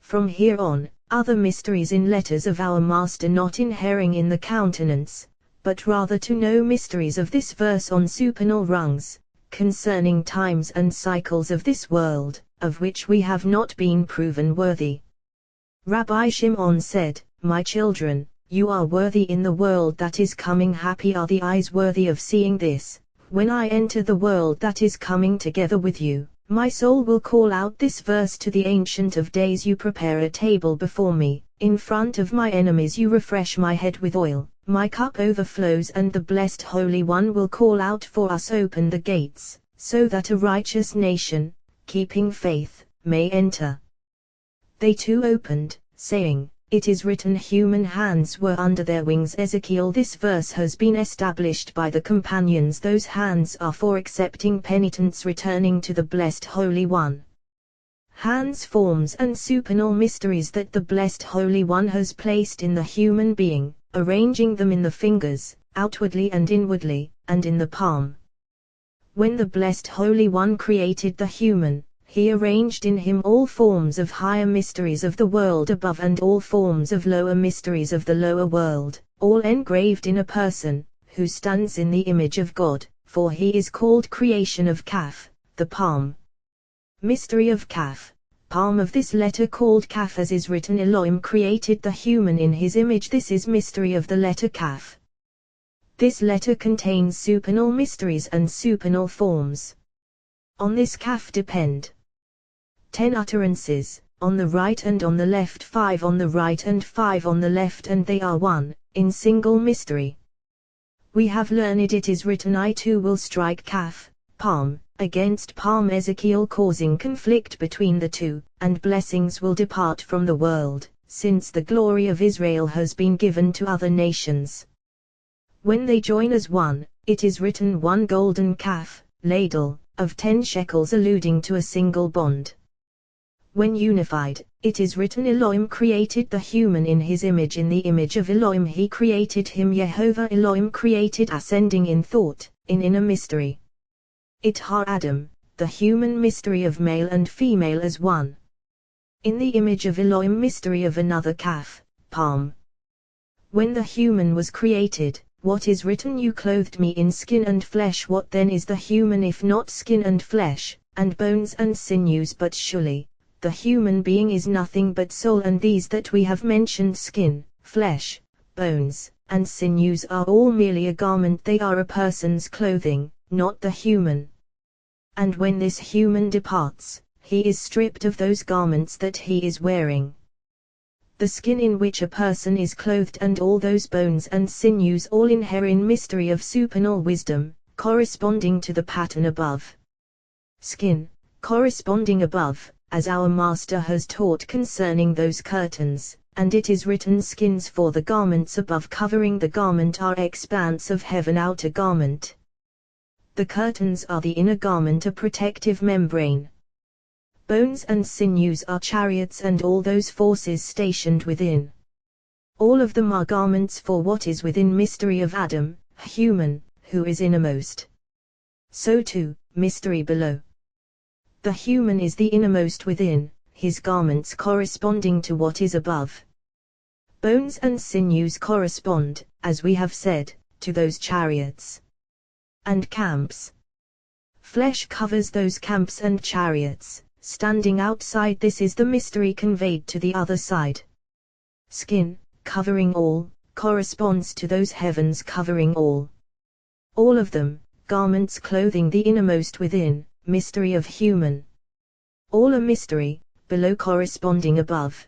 From here on, other mysteries in letters of our Master, not inhering in the countenance, but rather to know mysteries of this verse on supernal rungs, concerning times and cycles of this world, of which we have not been proven worthy. Rabbi Shimon said, "My children, you are worthy in the world that is coming. Happy are the eyes worthy of seeing this. When I enter the world that is coming together with you, my soul will call out this verse to the Ancient of Days. You prepare a table before me, in front of my enemies. You refresh my head with oil, my cup overflows, and the Blessed Holy One will call out for us. Open the gates, so that a righteous nation, keeping faith, may enter." They too opened, saying, "It is written, human hands were under their wings." Ezekiel. This verse has been established by the companions. Those hands are for accepting penitents returning to the Blessed Holy One. Hands, forms and supernal mysteries that the Blessed Holy One has placed in the human being, arranging them in the fingers, outwardly and inwardly, and in the palm. When the Blessed Holy One created the human, he arranged in him all forms of higher mysteries of the world above and all forms of lower mysteries of the lower world, all engraved in a person, who stands in the image of God, for he is called creation of Kaf, the palm. Mystery of Kaf, palm of this letter called Kaf, as is written, Elohim created the human in his image. This is mystery of the letter Kaf. This letter contains supernal mysteries and supernal forms. On this Kaf depend 10 utterances, on the right and on the left, 5 on the right and 5 on the left, and they are one, in single mystery. We have learned it is written, I too will strike Kaf, palm, against palm. Ezekiel, causing conflict between the two, and blessings will depart from the world, since the glory of Israel has been given to other nations. When they join as one, it is written, one golden Kaf, ladle, of 10 shekels, alluding to a single bond. When unified, it is written Elohim created the human in his image, in the image of Elohim he created him. Yehovah Elohim created ascending in thought, in inner mystery. It har Adam, the human mystery of male and female as one. In the image of Elohim mystery of another kaf, palm. When the human was created, what is written, you clothed me in skin and flesh. What then is the human if not skin and flesh, and bones and sinews? But surely, the human being is nothing but soul, and these that we have mentioned, skin, flesh, bones, and sinews, are all merely a garment. They are a person's clothing, not the human. And when this human departs, he is stripped of those garments that he is wearing. The skin in which a person is clothed and all those bones and sinews all inhere in mystery of supernal wisdom, corresponding to the pattern above. Skin, corresponding above, as our Master has taught concerning those curtains, and it is written, skins for the garments above covering the garment are expanse of heaven, outer garment. The curtains are the inner garment, a protective membrane. Bones and sinews are chariots and all those forces stationed within. All of them are garments for what is within mystery of Adam, human, who is innermost. So too, mystery below. The human is the innermost within, his garments corresponding to what is above. Bones and sinews correspond, as we have said, to those chariots and camps. Flesh covers those camps and chariots, standing outside. This is the mystery conveyed to the other side. Skin, covering all, corresponds to those heavens covering all. All of them, garments clothing the innermost within, mystery of human. All a mystery, below corresponding above.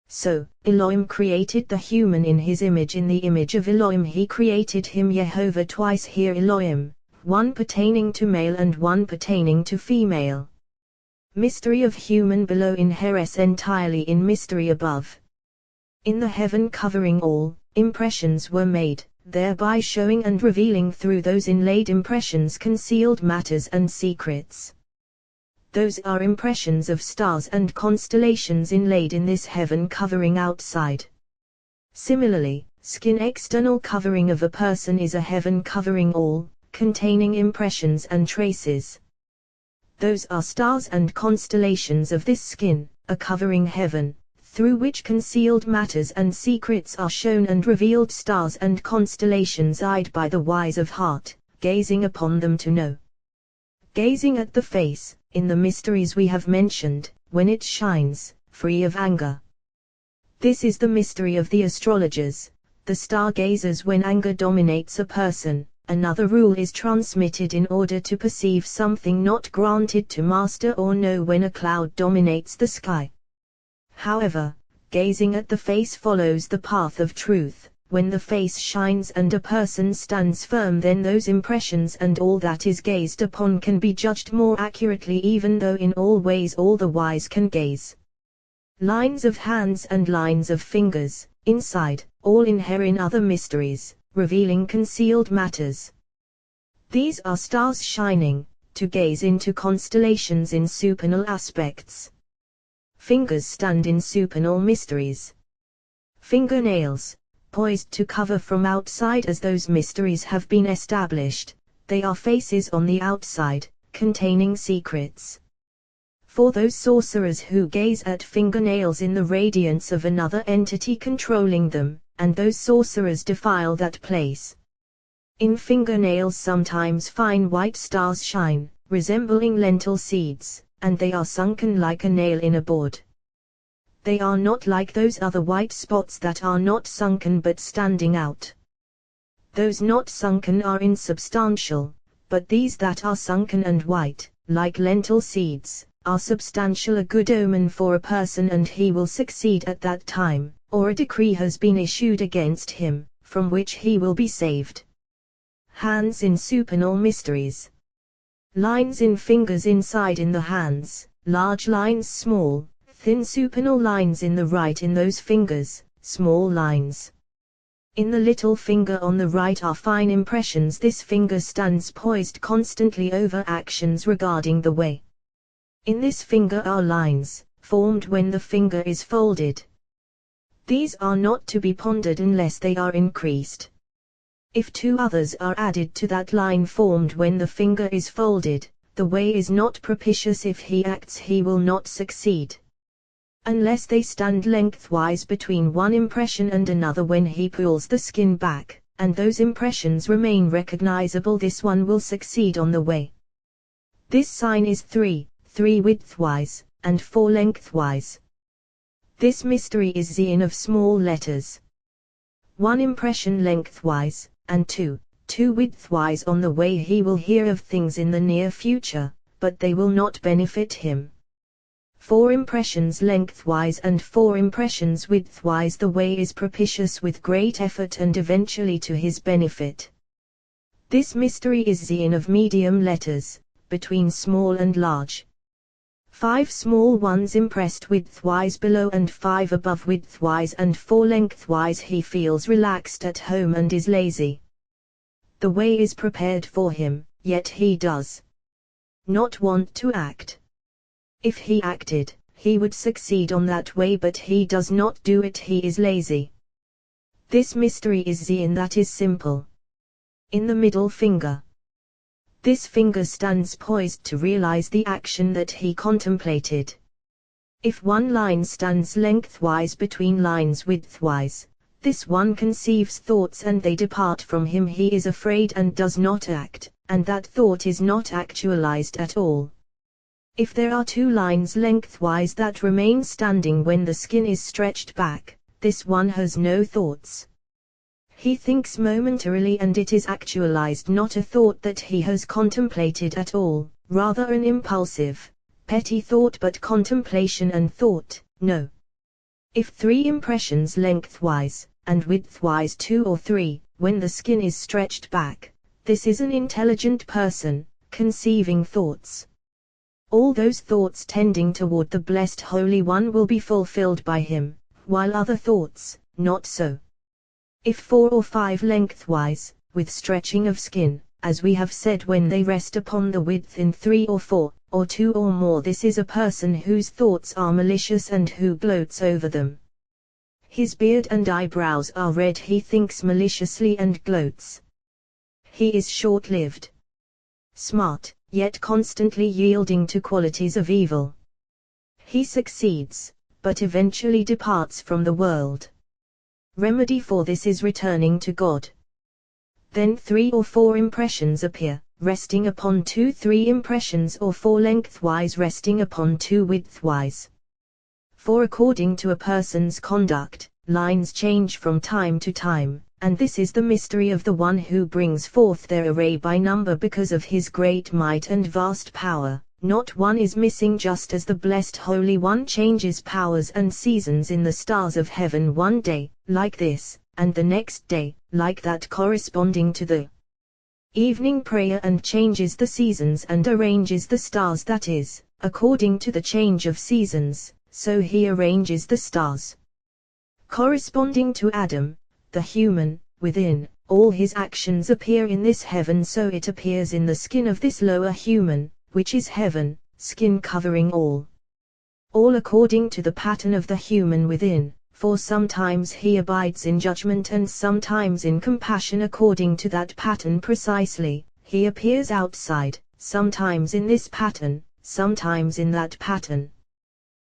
So, Elohim created the human in his image, in the image of Elohim he created him. Yehovah twice here Elohim, one pertaining to male and one pertaining to female. Mystery of human below inheres entirely in mystery above. In the heaven covering all, impressions were made, thereby showing and revealing through those inlaid impressions concealed matters and secrets. Those are impressions of stars and constellations inlaid in this heaven covering outside. Similarly, skin external covering of a person is a heaven covering all, containing impressions and traces. Those are stars and constellations of this skin, a covering heaven, through which concealed matters and secrets are shown and revealed, stars and constellations eyed by the wise of heart, gazing upon them to know. Gazing at the face, in the mysteries we have mentioned, when it shines, free of anger. This is the mystery of the astrologers, the stargazers. When anger dominates a person, another rule is transmitted in order to perceive something not granted to master or know. When a cloud dominates the sky, however, gazing at the face follows the path of truth. When the face shines and a person stands firm, then those impressions and all that is gazed upon can be judged more accurately, even though in all ways all the wise can gaze. Lines of hands and lines of fingers, inside, all inhere in other mysteries, revealing concealed matters. These are stars shining, to gaze into constellations in supernal aspects. Fingers stand in supernal mysteries. Fingernails, poised to cover from outside as those mysteries have been established, they are faces on the outside, containing secrets. For those sorcerers who gaze at fingernails in the radiance of another entity controlling them, and those sorcerers defile that place. In fingernails sometimes fine white stars shine, resembling lentil seeds, and they are sunken like a nail in a board. They are not like those other white spots that are not sunken but standing out. Those not sunken are insubstantial, but these that are sunken and white, like lentil seeds, are substantial, a good omen for a person, and he will succeed at that time, or a decree has been issued against him, from which he will be saved. Hands in supernal mysteries. Lines in fingers inside in the hands, large lines, small, thin supernal lines in the right in those fingers, small lines. In the little finger on the right are fine impressions. This finger stands poised constantly over actions regarding the way. In this finger are lines, formed when the finger is folded. These are not to be pondered unless they are increased. If two others are added to that line formed when the finger is folded, the way is not propitious. If he acts, he will not succeed. Unless they stand lengthwise between one impression and another when he pulls the skin back, and those impressions remain recognizable, this one will succeed on the way. This sign is 3 widthwise, and 4 lengthwise. This mystery is Zion of small letters. 1 impression lengthwise, and 2 widthwise on the way. He will hear of things in the near future, but they will not benefit him. 4 impressions lengthwise and 4 impressions widthwise. The way is propitious with great effort and eventually to his benefit. This mystery is Zion of medium letters, between small and large. 5 small ones impressed widthwise below and 5 above widthwise and 4 lengthwise. He feels relaxed at home and is lazy. The way is prepared for him, yet he does not want to act. If he acted, he would succeed on that way, but he does not do it. He is lazy. This mystery is Zion that is simple. In the middle finger. This finger stands poised to realize the action that he contemplated. If one line stands lengthwise between lines widthwise, this one conceives thoughts and they depart from him. He is afraid and does not act, and that thought is not actualized at all. If there are 2 lines lengthwise that remain standing when the skin is stretched back, this one has no thoughts. He thinks momentarily and it is actualized, not a thought that he has contemplated at all, rather an impulsive, petty thought, but contemplation and thought, no. If 3 impressions lengthwise, and widthwise 2 or 3, when the skin is stretched back, this is an intelligent person, conceiving thoughts. All those thoughts tending toward the blessed Holy One will be fulfilled by him, while other thoughts, not so. If 4 or 5 lengthwise, with stretching of skin, as we have said, when they rest upon the width in 3 or 4, or 2 or more, this is a person whose thoughts are malicious and who gloats over them. His beard and eyebrows are red, he thinks maliciously and gloats. He is short-lived. Smart, yet constantly yielding to qualities of evil. He succeeds, but eventually departs from the world. Remedy for this is returning to God. Then 3 or 4 impressions appear, resting upon 3 impressions, or 4 lengthwise resting upon 2 widthwise. For according to a person's conduct, lines change from time to time, and this is the mystery of the one who brings forth their array by number because of his great might and vast power. Not one is missing, just as the blessed Holy One changes powers and seasons in the stars of heaven, one day, like this, and the next day, like that, corresponding to the evening prayer, and changes the seasons and arranges the stars, that is, according to the change of seasons, so he arranges the stars. Corresponding to Adam, the human, within, all his actions appear in this heaven, so it appears in the skin of this lower human, which is heaven, skin covering all. All according to the pattern of the human within, for sometimes he abides in judgment and sometimes in compassion. According to that pattern precisely, he appears outside, sometimes in this pattern, sometimes in that pattern.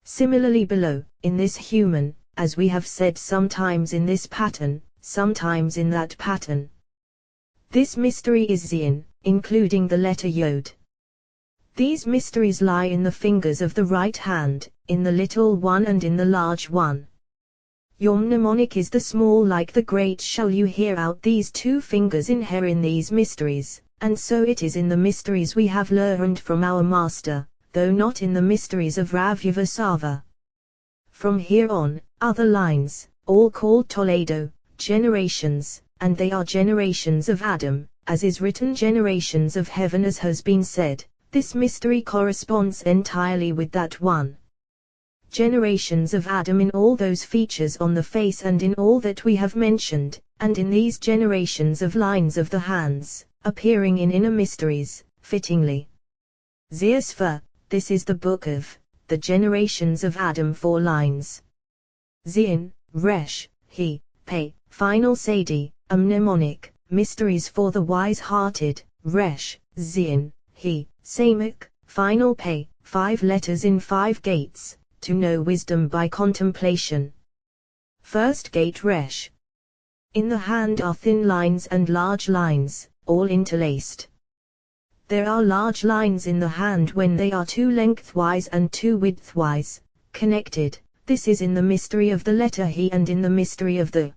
Similarly below, in this human, as we have said, sometimes in this pattern, sometimes in that pattern. This mystery is Zion, including the letter Yod. These mysteries lie in the fingers of the right hand, in the little one and in the large one. Yom mnemonic is the small like the great. Shall you hear out these 2 fingers inhere in these mysteries, and so it is in the mysteries we have learned from our Master, though not in the mysteries of Rav Yavasava. From here on, other lines, all called Toledo, generations, and they are generations of Adam, as is written, generations of heaven, as has been said. This mystery corresponds entirely with that one. Generations of Adam in all those features on the face and in all that we have mentioned, and in these generations of lines of the hands, appearing in inner mysteries, fittingly. Zeusva, this is the book of the generations of Adam 4 lines. Zion, Resh, He, Pei, final Sadi, mnemonic, mysteries for the wise-hearted, Resh, Zion, He, Samak, final Pei, 5 letters in 5 gates, to know wisdom by contemplation. First gate Resh. In the hand are thin lines and large lines, all interlaced. There are large lines in the hand when they are 2 lengthwise and 2 widthwise, connected. This is in the mystery of the letter He and in the mystery of the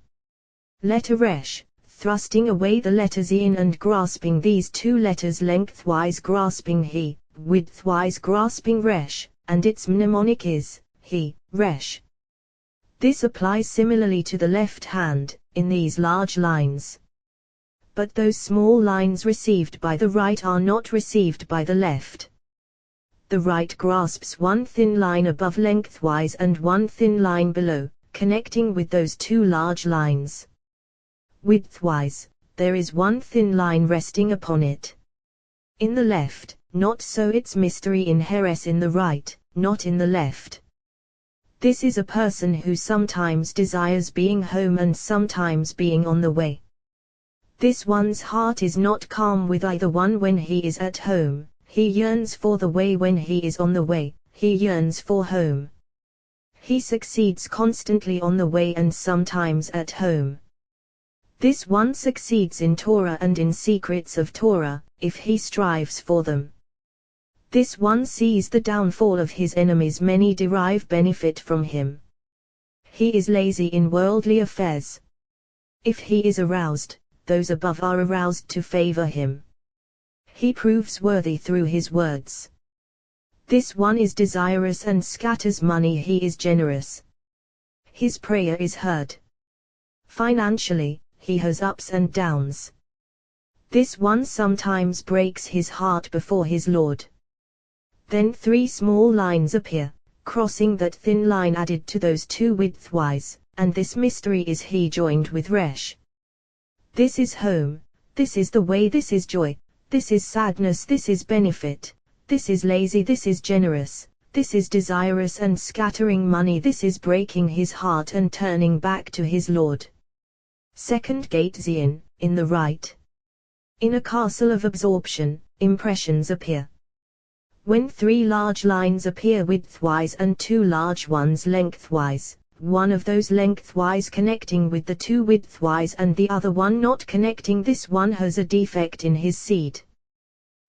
letter Resh, thrusting away the letter Zion and grasping these 2 letters lengthwise grasping He, widthwise grasping Resh, and its mnemonic is, He, Resh. This applies similarly to the left hand, in these large lines. But those small lines received by the right are not received by the left. The right grasps 1 thin line above lengthwise and 1 thin line below, connecting with those 2 large lines. Widthwise, there is 1 thin line resting upon it. In the left, not so its mystery in Heres in the right, not in the left. This is a person who sometimes desires being home and sometimes being on the way. This one's heart is not calm with either one when he is at home, he yearns for the way when he is on the way, he yearns for home. He succeeds constantly on the way and sometimes at home. This one succeeds in Torah and in secrets of Torah, if he strives for them. This one sees the downfall of his enemies, many derive benefit from him. He is lazy in worldly affairs. If he is aroused, those above are aroused to favor him. He proves worthy through his words. This one is desirous and scatters money, he is generous. His prayer is heard. Financially, he has ups and downs. This one sometimes breaks his heart before his Lord. Then 3 small lines appear, crossing that thin line added to those 2 widthwise, and this mystery is He joined with Resh. This is home, this is the way, this is joy, this is sadness, this is benefit, this is lazy, this is generous, this is desirous and scattering money, this is breaking his heart and turning back to his Lord. Second gate Zion, in the right. In a castle of absorption, impressions appear. When 3 large lines appear widthwise and 2 large ones lengthwise, one of those lengthwise connecting with the 2 widthwise and the other one not connecting, this one has a defect in his seed.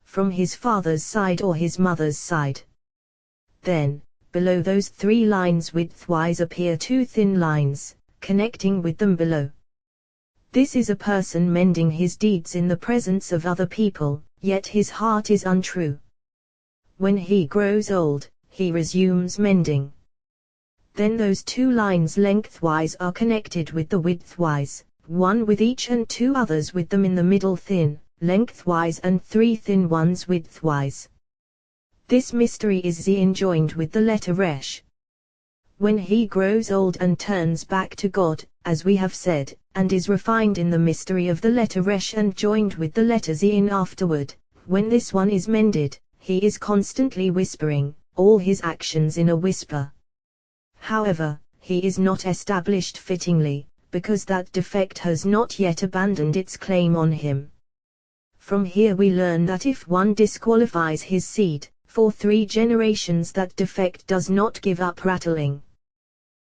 From his father's side or his mother's side. Then, below those 3 lines widthwise appear 2 thin lines, connecting with them below. This is a person mending his deeds in the presence of other people, yet his heart is untrue. When he grows old, he resumes mending. Then those 2 lines lengthwise are connected with the widthwise, one with each and 2 others with them in the middle thin, lengthwise and 3 thin ones widthwise. This mystery is Zion joined with the letter Resh. When he grows old and turns back to God, as we have said, and is refined in the mystery of the letter Resh and joined with the letter Zion afterward, when this one is mended, he is constantly whispering, all his actions in a whisper. However, he is not established fittingly, because that defect has not yet abandoned its claim on him. From here we learn that if one disqualifies his seed, for 3 generations that defect does not give up rattling.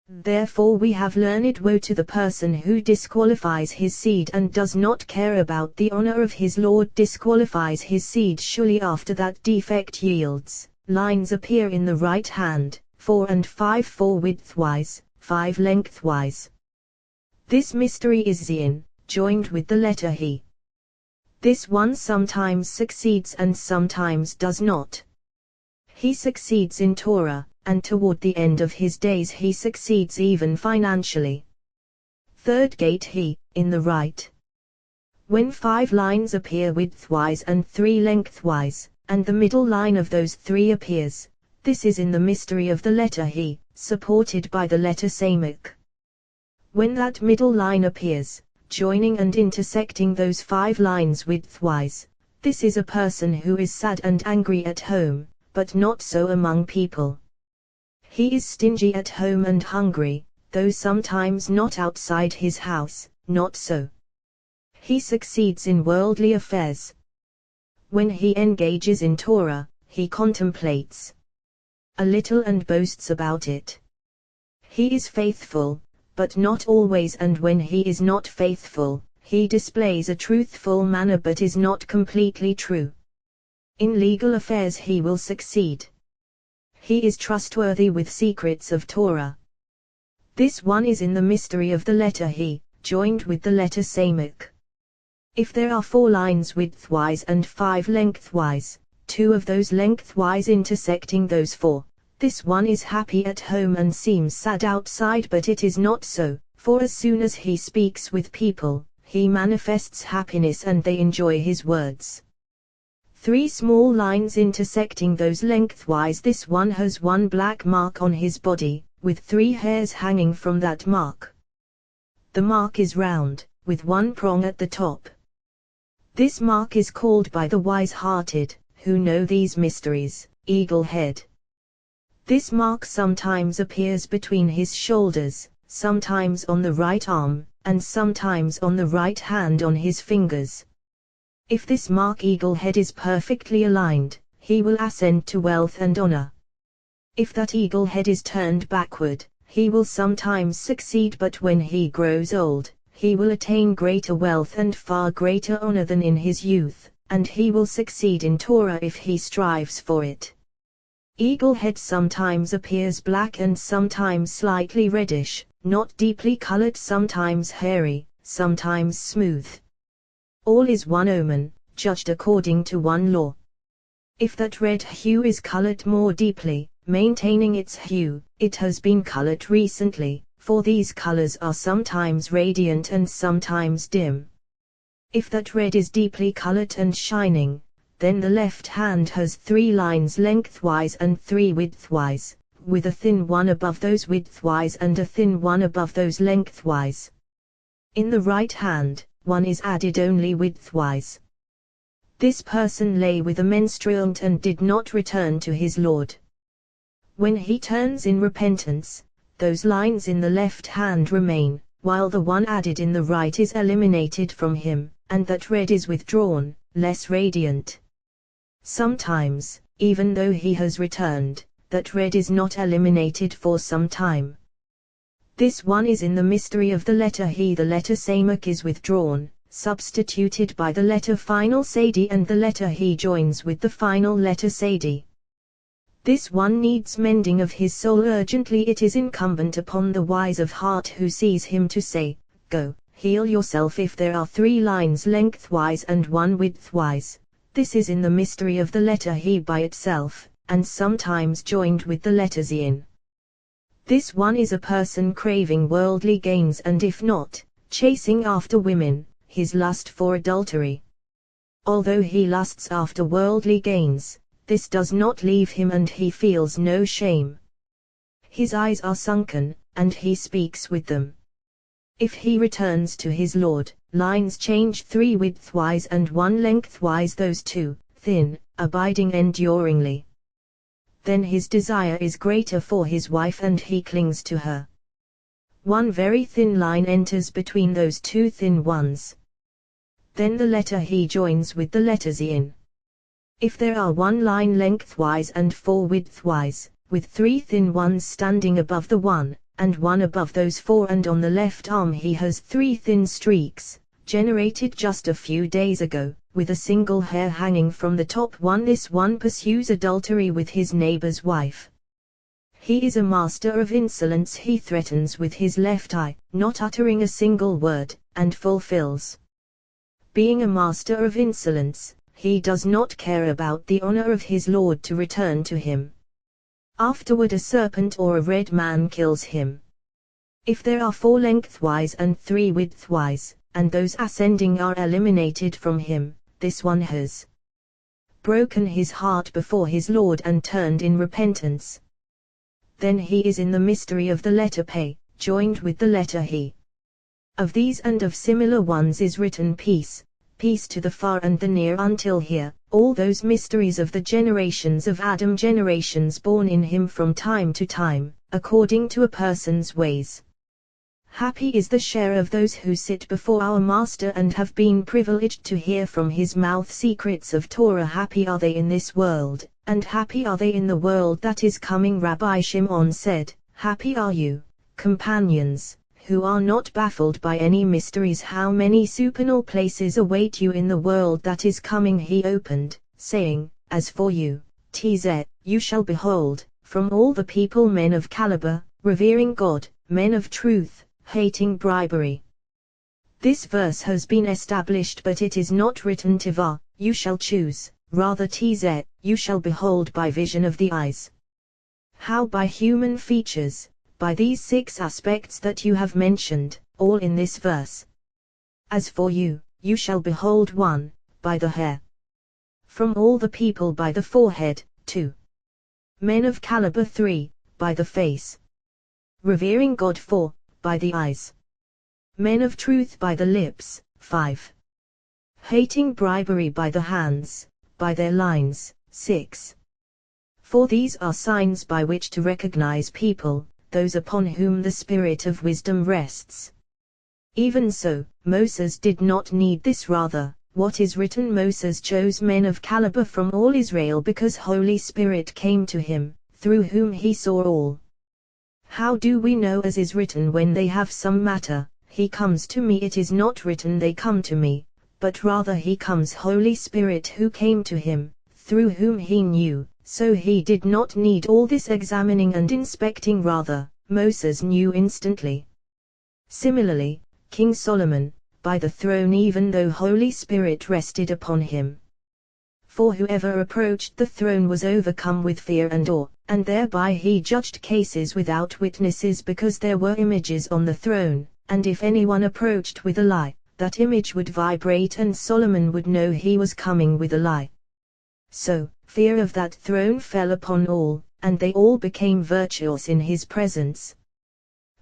Therefore we have learned woe to the person who disqualifies his seed and does not care about the honor of his Lord, disqualifies his seed. Surely after that defect yields, lines appear in the right hand, 4 and 5, 4 widthwise, 5 lengthwise. This mystery is Zion, joined with the letter He. This one sometimes succeeds and sometimes does not. He succeeds in Torah, and toward the end of his days he succeeds even financially. Third gate He, in the right. When 5 lines appear widthwise and 3 lengthwise, and the middle line of those 3 appears, this is in the mystery of the letter He, supported by the letter Samak. When that middle line appears, joining and intersecting those 5 lines widthwise, this is a person who is sad and angry at home, but not so among people. He is stingy at home and hungry, though sometimes not outside his house, not so. He succeeds in worldly affairs. When he engages in Torah, he contemplates a little and boasts about it. He is faithful, but not always, and when he is not faithful, he displays a truthful manner but is not completely true. In legal affairs he will succeed. He is trustworthy with secrets of Torah. This one is in the mystery of the letter He, joined with the letter Samach. If there are 4 lines widthwise and 5 lengthwise, 2 of those lengthwise intersecting those 4, this one is happy at home and seems sad outside, but it is not so, for as soon as he speaks with people, he manifests happiness and they enjoy his words. 3 small lines intersecting those lengthwise, this one has 1 black mark on his body, with 3 hairs hanging from that mark. The mark is round, with 1 prong at the top. This mark is called by the wise-hearted, who know these mysteries, eagle head. This mark sometimes appears between his shoulders, sometimes on the right arm, and sometimes on the right hand on his fingers. If this mark eagle head is perfectly aligned, he will ascend to wealth and honor. If that eagle head is turned backward, he will sometimes succeed, but when he grows old, he will attain greater wealth and far greater honor than in his youth, and he will succeed in Torah if he strives for it. Eagle head sometimes appears black and sometimes slightly reddish, not deeply colored, sometimes hairy, sometimes smooth. All is one omen, judged according to one law. If that red hue is colored more deeply, maintaining its hue, it has been colored recently, for these colors are sometimes radiant and sometimes dim. If that red is deeply colored and shining, then the left hand has 3 lines lengthwise and 3 widthwise, with a thin one above those widthwise and a thin one above those lengthwise. In the right hand, one is added only widthwise. This person lay with a menstruant and did not return to his Lord. When he turns in repentance, those lines in the left hand remain, while the one added in the right is eliminated from him, and that red is withdrawn, less radiant. Sometimes, even though he has returned, that red is not eliminated for some time. This one is in the mystery of the letter He. The letter Samach is withdrawn, substituted by the letter final Sadi, and the letter He joins with the final letter Sadi. This one needs mending of his soul urgently. It is incumbent upon the wise of heart who sees him to say, "Go, heal yourself." If there are 3 lines lengthwise and 1 widthwise, this is in the mystery of the letter He by itself, and sometimes joined with the letter Zayin. This one is a person craving worldly gains, and if not, chasing after women, his lust for adultery. Although he lusts after worldly gains, this does not leave him and he feels no shame. His eyes are sunken, and he speaks with them. If he returns to his Lord, lines change 3 widthwise and 1 lengthwise, those 2, thin, abiding enduringly. Then his desire is greater for his wife and he clings to her. 1 very thin line enters between those 2 thin ones. Then the letter He joins with the letter Zayin. If there are 1 line lengthwise and 4 widthwise, with 3 thin ones standing above the one, and 1 above those 4, and on the left arm he has 3 thin streaks, generated just a few days ago, with a single hair hanging from the top one. This one pursues adultery with his neighbor's wife. He is a master of insolence. He threatens with his left eye, not uttering a single word, and fulfills. Being a master of insolence, he does not care about the honor of his Lord to return to him. Afterward a serpent or a red man kills him. If there are 4 lengthwise and 3 widthwise, and those ascending are eliminated from him, this one has broken his heart before his Lord and turned in repentance. Then he is in the mystery of the letter Pe, joined with the letter He. Of these and of similar ones is written peace, peace to the far and the near until here, all those mysteries of the generations of Adam, generations born in him from time to time, according to a person's ways. Happy is the share of those who sit before our Master and have been privileged to hear from his mouth secrets of Torah. Happy are they in this world, and happy are they in the world that is coming. Rabbi Shimon said, happy are you, companions, who are not baffled by any mysteries. How many supernal places await you in the world that is coming. He opened, saying, as for you, Tz, you shall behold, from all the people men of caliber, revering God, men of truth, hating bribery. This verse has been established, but it is not written Tiva, you shall choose, rather Tz, you shall behold by vision of the eyes. How? By human features, by these 6 aspects that you have mentioned, all in this verse. As for you, you shall behold 1, by the hair. From all the people by the forehead, 2. Men of caliber 3, by the face. Revering God 4, by the eyes. Men of truth by the lips, 5. Hating bribery by the hands, by their lines, 6. For these are signs by which to recognize people, those upon whom the spirit of wisdom rests. Even so, Moses did not need this. Rather, what is written, Moses chose men of caliber from all Israel because Holy Spirit came to him, through whom he saw all. How do we know? As is written, when they have some matter, he comes to me. It is not written they come to me, but rather he comes, Holy Spirit who came to him, through whom he knew, so he did not need all this examining and inspecting. Rather, Moses knew instantly. Similarly, King Solomon, by the throne, even though Holy Spirit rested upon him. For whoever approached the throne was overcome with fear and awe, and thereby he judged cases without witnesses, because there were images on the throne, and if anyone approached with a lie, that image would vibrate and Solomon would know he was coming with a lie. So, fear of that throne fell upon all, and they all became virtuous in his presence.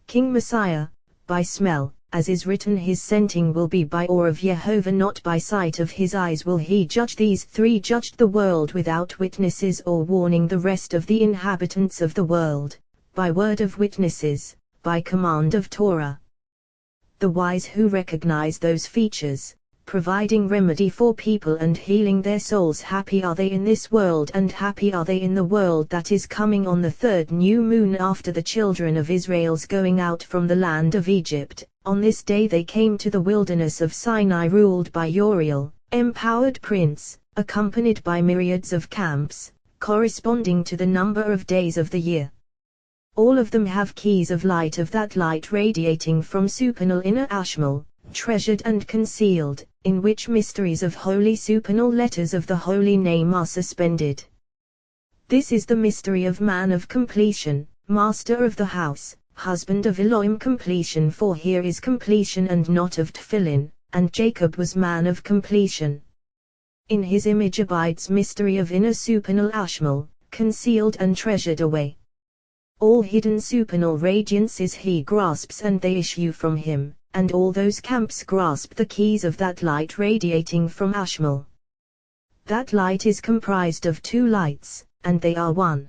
King Messiah, by smell, as is written, his scenting will be by awe of Jehovah, not by sight of his eyes will he judge. These 3 judged the world without witnesses or warning the rest of the inhabitants of the world, by word of witnesses, by command of Torah. The wise who recognize those features, providing remedy for people and healing their souls. Happy are they in this world, and happy are they in the world that is coming. On the 3rd new moon after the children of Israel's going out from the land of Egypt, on this day they came to the wilderness of Sinai, ruled by Uriel, empowered prince, accompanied by myriads of camps, corresponding to the number of days of the year. All of them have keys of light, of that light radiating from supernal inner Ashmal, treasured and concealed, in which mysteries of holy supernal letters of the holy name are suspended. This is the mystery of man of completion, master of the house, husband of Elohim. Completion, for here is completion and not of Tefillin, and Jacob was man of completion. In his image abides mystery of inner supernal Ashmal, concealed and treasured away. All hidden supernal radiances he grasps, and they issue from him, and all those camps grasp the keys of that light radiating from Ashmal. That light is comprised of 2 lights, and they are one.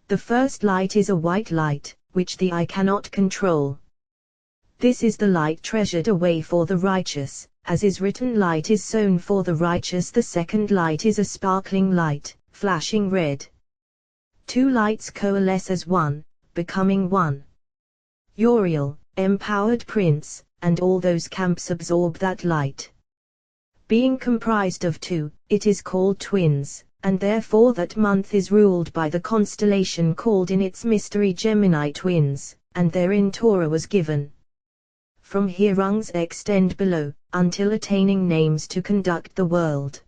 The first light is a white light, which the eye cannot control. This is the light treasured away for the righteous, as is written, light is sown for the righteous. The second light is a sparkling light, flashing red. 2 lights coalesce as one, becoming one. Uriel, empowered prince, and all those camps absorb that light. Being comprised of 2, it is called twins, and therefore that month is ruled by the constellation called in its mystery Gemini twins, and therein Torah was given. From here rungs extend below, until attaining names to conduct the world.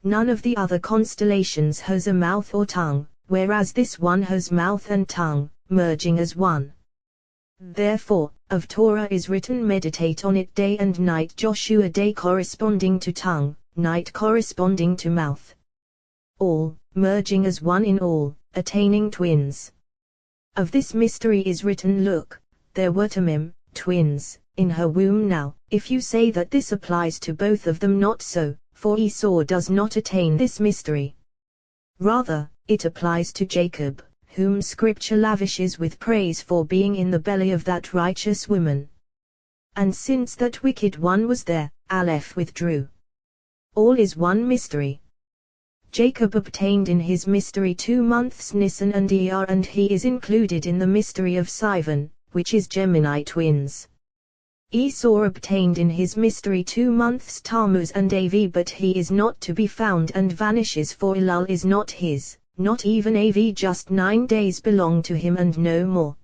None of the other constellations has a mouth or tongue, whereas this one has mouth and tongue, merging as one. Therefore, of Torah is written, meditate on it day and night. Joshua, day corresponding to tongue, night corresponding to mouth. All, merging as one in all, attaining twins. Of this mystery is written, look, there were twins, in her womb. Now, if you say that this applies to both of them, not so, for Esau does not attain this mystery. Rather, it applies to Jacob, whom Scripture lavishes with praise for being in the belly of that righteous woman. And since that wicked one was there, Aleph withdrew. All is one mystery. Jacob obtained in his mystery 2 months Nisan and Iyar, and he is included in the mystery of Sivan, which is Gemini twins. Esau obtained in his mystery 2 months Tammuz and Av, but he is not to be found and vanishes, for Elul is not his, not even Av, just 9 days belong to him and no more.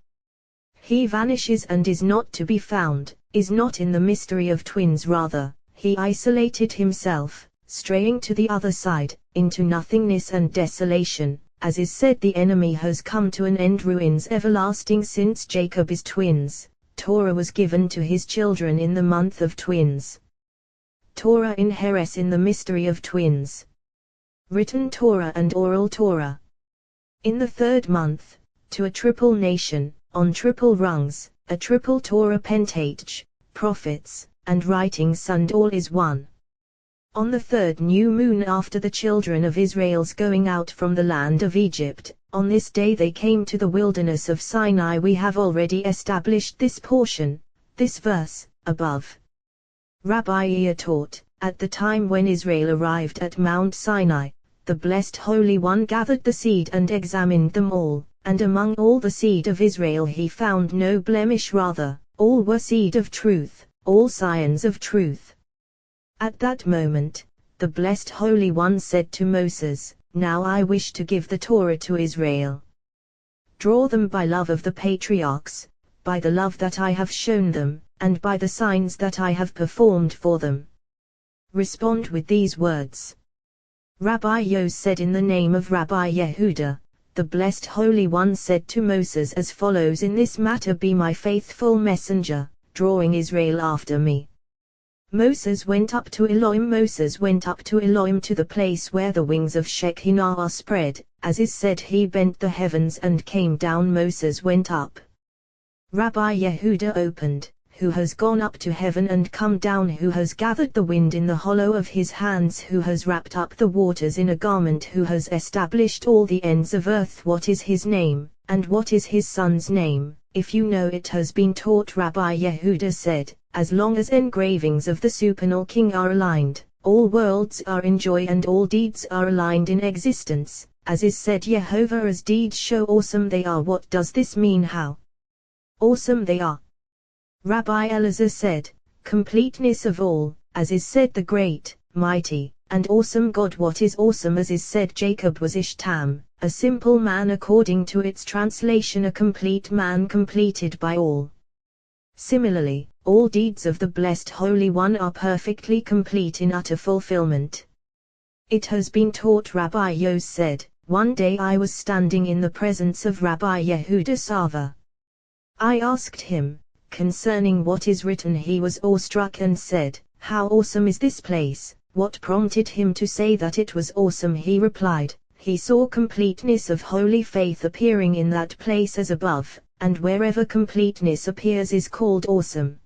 He vanishes and is not to be found, is not in the mystery of twins, rather, he isolated himself, straying to the other side, into nothingness and desolation. As is said, the enemy has come to an end, ruins everlasting, since Jacob is twins. Torah was given to his children in the month of twins. Torah in Heres in the mystery of twins. Written Torah and oral Torah. In the 3rd month, to a triple nation, on triple rungs, a triple Torah, Pentateuch, prophets, and writings, and all is one. On the 3rd new moon after the children of Israel's going out from the land of Egypt, on this day they came to the wilderness of Sinai. We have already established this portion, this verse, above. Rabbi Yehuda taught, at the time when Israel arrived at Mount Sinai, the Blessed Holy One gathered the seed and examined them all, and among all the seed of Israel he found no blemish, rather, all were seed of truth, all scions of truth. At that moment, the Blessed Holy One said to Moses, "Now I wish to give the Torah to Israel. Draw them by love of the patriarchs, by the love that I have shown them, and by the signs that I have performed for them. Respond with these words." Rabbi Yehuda said, in the name of Rabbi Yehuda, the Blessed Holy One said to Moses as follows in this matter: "Be my faithful messenger, drawing Israel after me." Moses went up to Elohim. Moses went up to Elohim, to the place where the wings of Shekinah are spread, as is said, he bent the heavens and came down. Moses went up. Rabbi Yehuda opened, who has gone up to heaven and come down, who has gathered the wind in the hollow of his hands, who has wrapped up the waters in a garment, who has established all the ends of earth. What is his name, and what is his son's name? If you know, it has been taught. Rabbi Yehuda said, as long as engravings of the supernal king are aligned, all worlds are in joy and all deeds are aligned in existence, as is said, Jehovah's deeds show awesome they are. What does this mean? How awesome they are? Rabbi Elazar said, completeness of all, as is said, the great, mighty, and awesome God. What is awesome? As is said, Jacob was Ishtam, a simple man, according to its translation, a complete man, completed by all. Similarly, all deeds of the Blessed Holy One are perfectly complete in utter fulfillment. It has been taught. Rabbi Yehuda said, one day I was standing in the presence of Rabbi Yehuda Sava. I asked him, concerning what is written. He was awestruck and said, "How awesome is this place?" What prompted him to say that it was awesome? He replied, he saw completeness of holy faith appearing in that place as above, and wherever completeness appears is called awesome.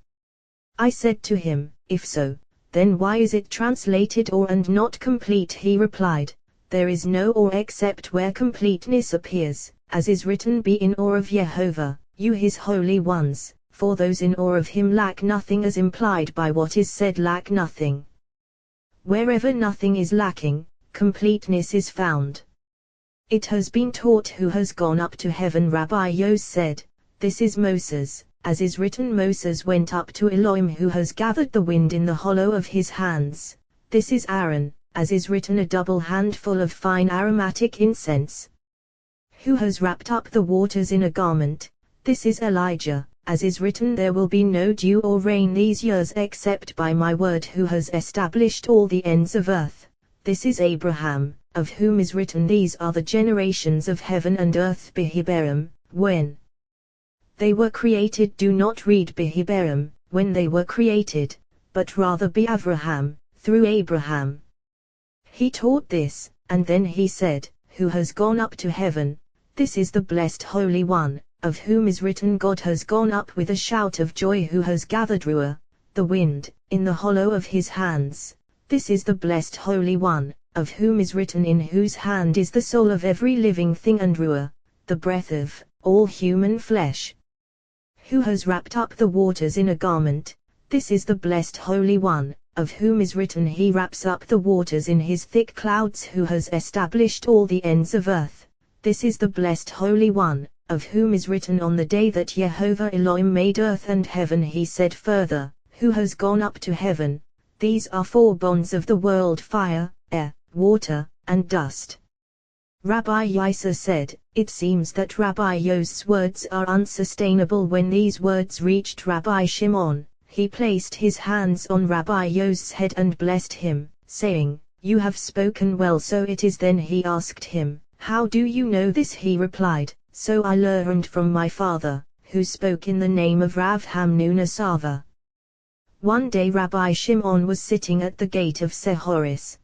I said to him, if so, then why is it translated or and not complete? He replied, there is no or except where completeness appears, as is written, be in awe of Jehovah, you his holy ones, for those in awe of him lack nothing, as implied by what is said, lack nothing. Wherever nothing is lacking, completeness is found. It has been taught, who has gone up to heaven? Rabbi Yehuda said, this is Moses, as is written, Moses went up to Elohim, who has gathered the wind in the hollow of his hands. This is Aaron, as is written, a double handful of fine aromatic incense, who has wrapped up the waters in a garment. This is Elijah, as is written, there will be no dew or rain these years except by my word, who has established all the ends of earth. This is Abraham, of whom is written, these are the generations of heaven and earth. Behiberim, when they were created. Do not read Behiberim, when they were created, but rather Beavraham, through Abraham. He taught this, and then he said, who has gone up to heaven? This is the Blessed Holy One, of whom is written, God has gone up with a shout of joy, who has gathered Ruah, the wind, in the hollow of his hands. This is the blessed Holy One, of whom is written, in whose hand is the soul of every living thing and ruah, the breath of all human flesh. Who has wrapped up the waters in a garment? This is the blessed Holy One, of whom is written, he wraps up the waters in his thick clouds. Who has established all the ends of earth? This is the blessed Holy One, of whom is written, on the day that Jehovah Elohim made earth and heaven. He said further, who has gone up to heaven? These are four bonds of the world: fire, air, water, and dust. Rabbi Yisa said, it seems that Rabbi Yos's words are unsustainable. When these words reached Rabbi Shimon, he placed his hands on Rabbi Yos's head and blessed him, saying, you have spoken well. So it is. Then he asked him, how do you know this? He replied, so I learned from my father, who spoke in the name of Rav Hamnuna Sava. One day Rabbi Shimon was sitting at the gate of Sehoris.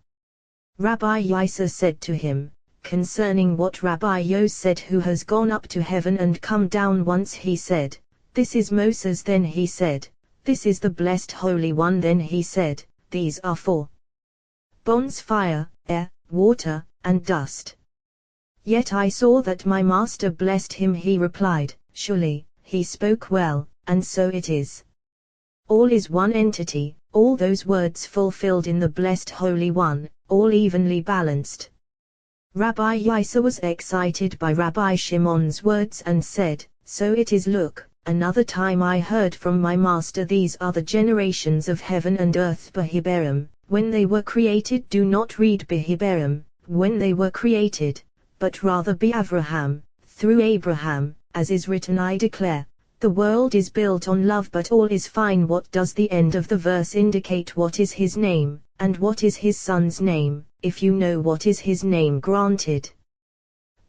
Rabbi Yisa said to him, concerning what Rabbi Yos said, who has gone up to heaven and come down once? He said, this is Moses. Then he said, this is the blessed Holy One. Then he said, these are four bonds: fire, air, water, and dust. Yet I saw that my master blessed him. He replied, surely, he spoke well, and so it is. All is one entity, all those words fulfilled in the blessed Holy One, all evenly balanced. Rabbi Yisa was excited by Rabbi Shimon's words and said, so it is. Look, another time I heard from my master, these are the generations of heaven and earth, Behiberim, when they were created. Do not read Behiberim, when they were created, but rather Beavraham, through Abraham, as is written. I declare, the world is built on love, but all is fine. What does the end of the verse indicate? What is his name, and what is his son's name? If you know what is his name, granted.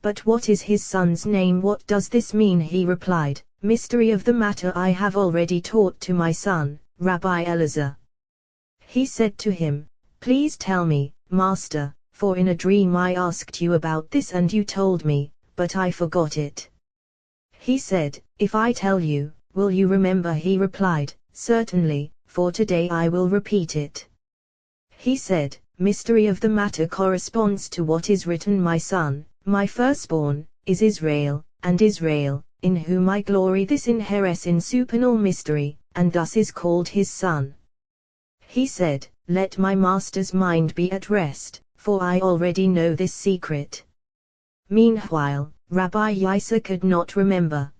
But what is his son's name? What does this mean? He replied, mystery of the matter I have already taught to my son, Rabbi Elazar. He said to him, please tell me, master, for in a dream I asked you about this and you told me, but I forgot it. He said, if I tell you, will you remember? He replied, certainly, for today I will repeat it. He said, mystery of the matter corresponds to what is written, my son, my firstborn, is Israel, and Israel, in whom I glory. This inheres in supernal mystery, and thus is called his son. He said, let my master's mind be at rest, for I already know this secret. Meanwhile, Rabbi Yisa could not remember.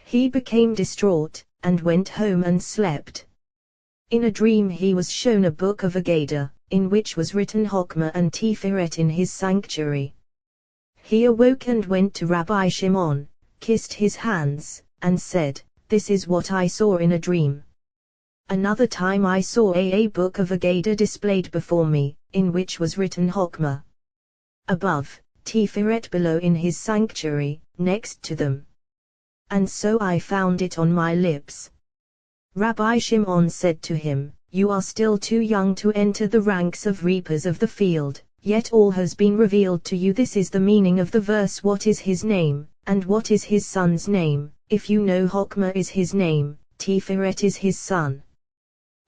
He became distraught, and went home and slept. In a dream he was shown a book of Agadah, in which was written Chokmah and Tiferet in his sanctuary. He awoke and went to Rabbi Shimon, kissed his hands, and said, this is what I saw in a dream. Another time I saw a book of Agadah displayed before me, in which was written Chokmah above, Tiferet below in his sanctuary, next to them. And so I found it on my lips. Rabbi Shimon said to him, you are still too young to enter the ranks of reapers of the field, yet all has been revealed to you. This is the meaning of the verse. What is his name, and what is his son's name? If you know, Chokmah is his name, Tiferet is his son.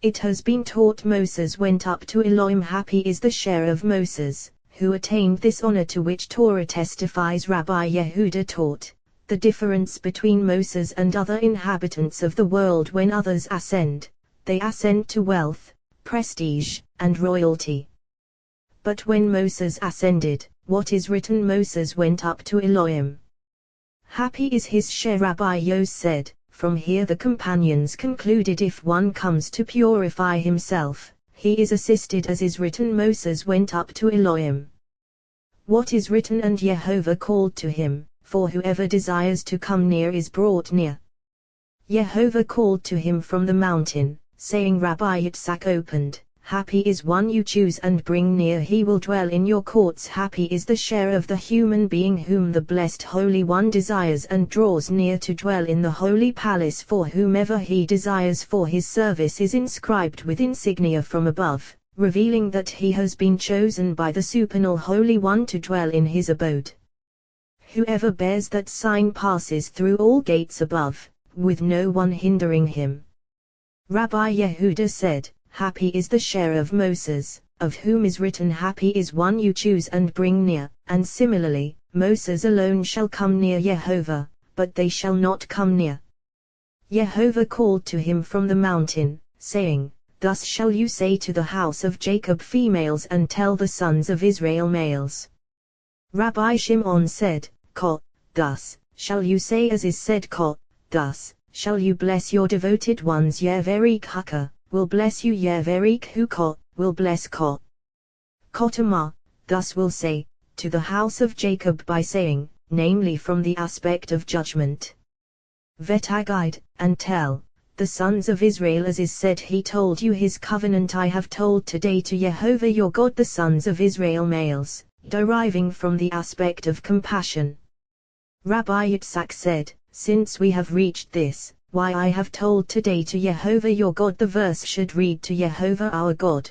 It has been taught Moses went up to Elohim. Happy is the share of Moses, who attained this honor to which Torah testifies. Rabbi Yehuda taught the difference between Moses and other inhabitants of the world. When others ascend, they ascend to wealth, prestige, and royalty. But when Moses ascended, what is written? Moses went up to Elohim. Happy is his share. Rabbi Yos said, from here the companions concluded, if one comes to purify himself, he is assisted, as is written, Moses went up to Elohim. What is written? And Jehovah called to him, for whoever desires to come near is brought near. Jehovah called to him from the mountain, saying, Rabbi Yitzhak opened, happy is one you choose and bring near, he will dwell in your courts. Happy is the share of the human being whom the blessed Holy One desires and draws near to dwell in the holy palace, for whomever he desires for his service is inscribed with insignia from above, revealing that he has been chosen by the supernal Holy One to dwell in his abode. Whoever bears that sign passes through all gates above, with no one hindering him. Rabbi Yehuda said, happy is the share of Moses, of whom is written, happy is one you choose and bring near, and similarly, Moses alone shall come near Jehovah, but they shall not come near. Jehovah called to him from the mountain, saying, Thus shall you say to the house of Jacob females and tell the sons of Israel males. Rabbi Shimon said, Ko, thus shall you say as is said, Ko, thus shall you bless your devoted ones, Yeverik Haka, will bless you, Yeverik Huko, will bless Ko. Kotama, thus will say, to the house of Jacob by saying, namely from the aspect of judgment. Vetagide, and tell the sons of Israel as is said, he told you his covenant I have told today to Jehovah your God, the sons of Israel males, deriving from the aspect of compassion. Rabbi Yitzhak said, since we have reached this, why I have told today to Jehovah your God, the verse should read to Jehovah our God.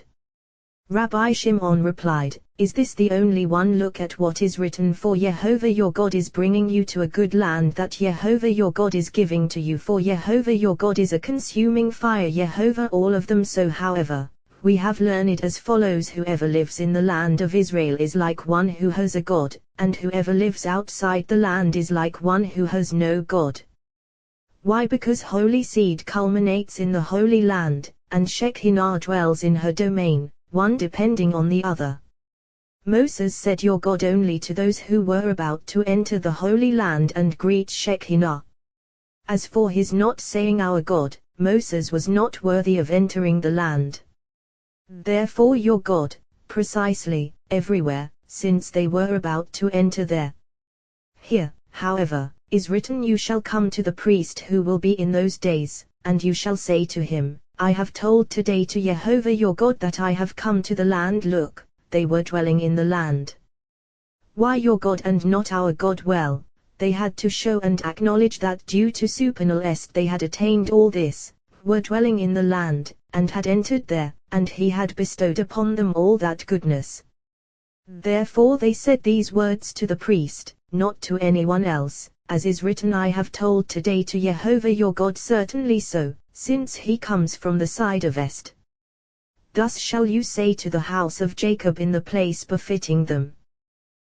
Rabbi Shimon replied, is this the only one? Look at what is written, for Jehovah your God is bringing you to a good land that Jehovah your God is giving to you, for Jehovah your God is a consuming fire, Jehovah all of them. So however, we have learned as follows, whoever lives in the land of Israel is like one who has a God, and whoever lives outside the land is like one who has no God. Why? Because holy seed culminates in the holy land, and Shekinah dwells in her domain, one depending on the other. Moses said your God only to those who were about to enter the holy land and greet Shekinah. As for his not saying our God, Moses was not worthy of entering the land. Therefore your God, precisely, everywhere, since they were about to enter there. Here, however, is written, you shall come to the priest who will be in those days, and you shall say to him, I have told today to Jehovah your God that I have come to the land. Look, they were dwelling in the land. Why your God and not our God? Well, they had to show and acknowledge that due to supernal est they had attained all this, were dwelling in the land, and had entered there, and he had bestowed upon them all that goodness. Therefore they said these words to the priest, not to anyone else, as is written, I have told today to Jehovah your God, certainly so, since he comes from the side of est. Thus shall you say to the house of Jacob in the place befitting them.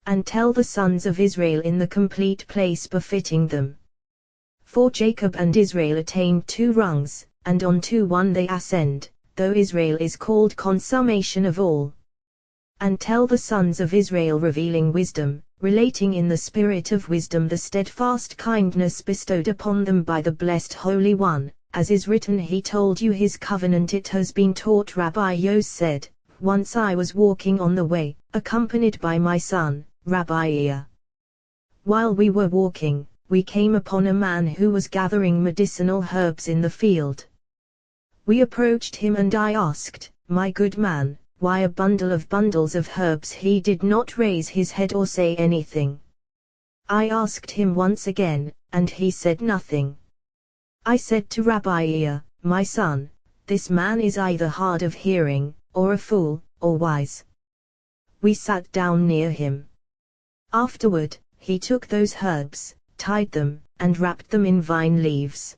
And tell the sons of Israel in the complete place befitting them. For Jacob and Israel attained 2 rungs, and on to one they ascend, though Israel is called consummation of all. And tell the sons of Israel revealing wisdom, relating in the spirit of wisdom the steadfast kindness bestowed upon them by the blessed Holy One, as is written, he told you his covenant. It has been taught. Rabbi Yos said, once I was walking on the way, accompanied by my son, Rabbi Ea. While we were walking, we came upon a man who was gathering medicinal herbs in the field. We approached him and I asked, my good man, why a bundle of bundles of herbs? He did not raise his head or say anything. I asked him once again, and he said nothing. I said to Rabbi Ea, my son, this man is either hard of hearing, or a fool, or wise. We sat down near him. Afterward, he took those herbs, tied them, and wrapped them in vine leaves.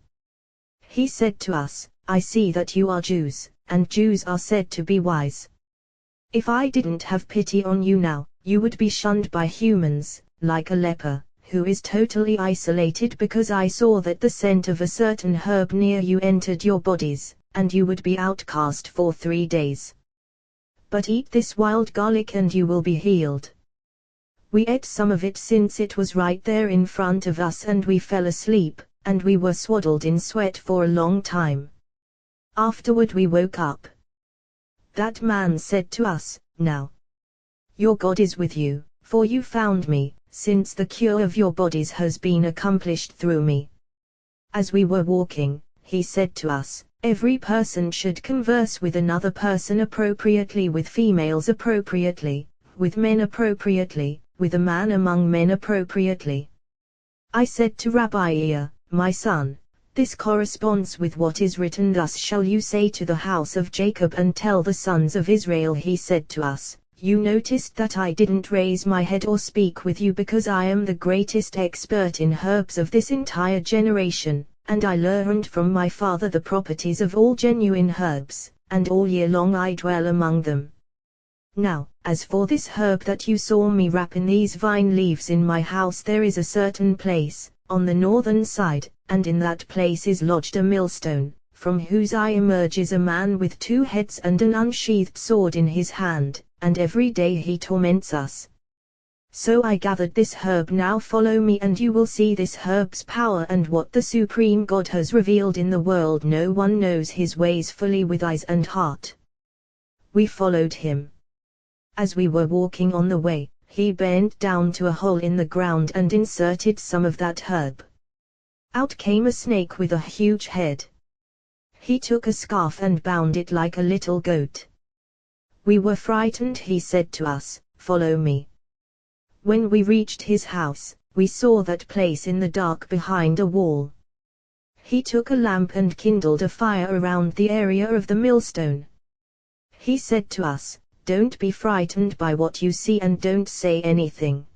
He said to us, I see that you are Jews, and Jews are said to be wise. If I didn't have pity on you now, you would be shunned by humans, like a leper, who is totally isolated, because I saw that the scent of a certain herb near you entered your bodies, and you would be outcast for 3 days. But eat this wild garlic and you will be healed. We ate some of it since it was right there in front of us, and we fell asleep, and we were swaddled in sweat for a long time. Afterward we woke up. That man said to us, now your God is with you, for you found me, since the cure of your bodies has been accomplished through me. As we were walking, he said to us, every person should converse with another person appropriately, with females appropriately, with men appropriately, with a man among men appropriately. I said to Rabbi Ea, my son, this corresponds with what is written, thus shall you say to the house of Jacob and tell the sons of Israel. He said to us, you noticed that I didn't raise my head or speak with you because I am the greatest expert in herbs of this entire generation, and I learned from my father the properties of all genuine herbs, and all year long I dwell among them. Now, as for this herb that you saw me wrap in these vine leaves in my house, there is a certain place, on the northern side, and in that place is lodged a millstone, from whose eye emerges a man with 2 heads and an unsheathed sword in his hand, and every day he torments us. So I gathered this herb. Now follow me and you will see this herb's power and what the Supreme God has revealed in the world. No one knows his ways fully with eyes and heart. We followed him. As we were walking on the way, he bent down to a hole in the ground and inserted some of that herb. Out came a snake with a huge head. He took a scarf and bound it like a little goat. We were frightened. He said to us, "Follow me." When we reached his house, we saw that place in the dark behind a wall. He took a lamp and kindled a fire around the area of the millstone. He said to us, "Don't be frightened by what you see and don't say anything."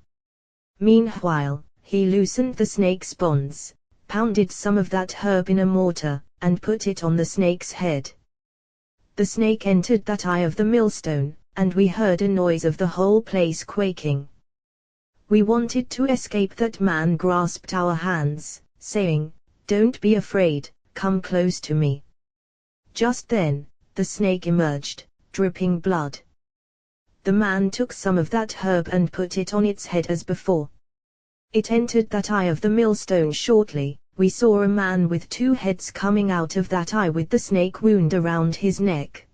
Meanwhile, he loosened the snake's bonds, pounded some of that herb in a mortar, and put it on the snake's head. The snake entered that eye of the millstone, and we heard a noise of the whole place quaking. We wanted to escape. That man grasped our hands, saying, "Don't be afraid, come close to me." Just then, the snake emerged, dripping blood. The man took some of that herb and put it on its head as before. It entered that eye of the millstone. Shortly, we saw a man with 2 heads coming out of that eye with the snake wound around his neck.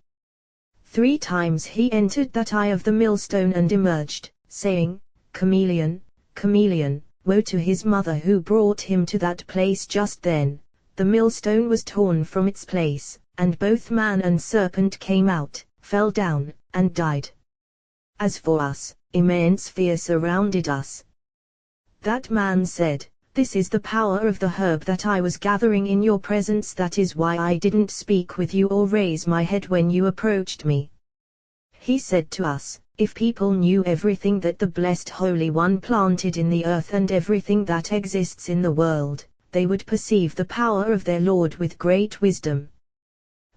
3 times he entered that eye of the millstone and emerged, saying, "Chameleon, chameleon." Woe to his mother who brought him to that place. Just then, the millstone was torn from its place, and both man and serpent came out, fell down, and died. As for us, immense fear surrounded us. That man said, "This is the power of the herb that I was gathering in your presence. That is why I didn't speak with you or raise my head when you approached me." He said to us, "If people knew everything that the Blessed Holy One planted in the earth and everything that exists in the world, they would perceive the power of their Lord with great wisdom.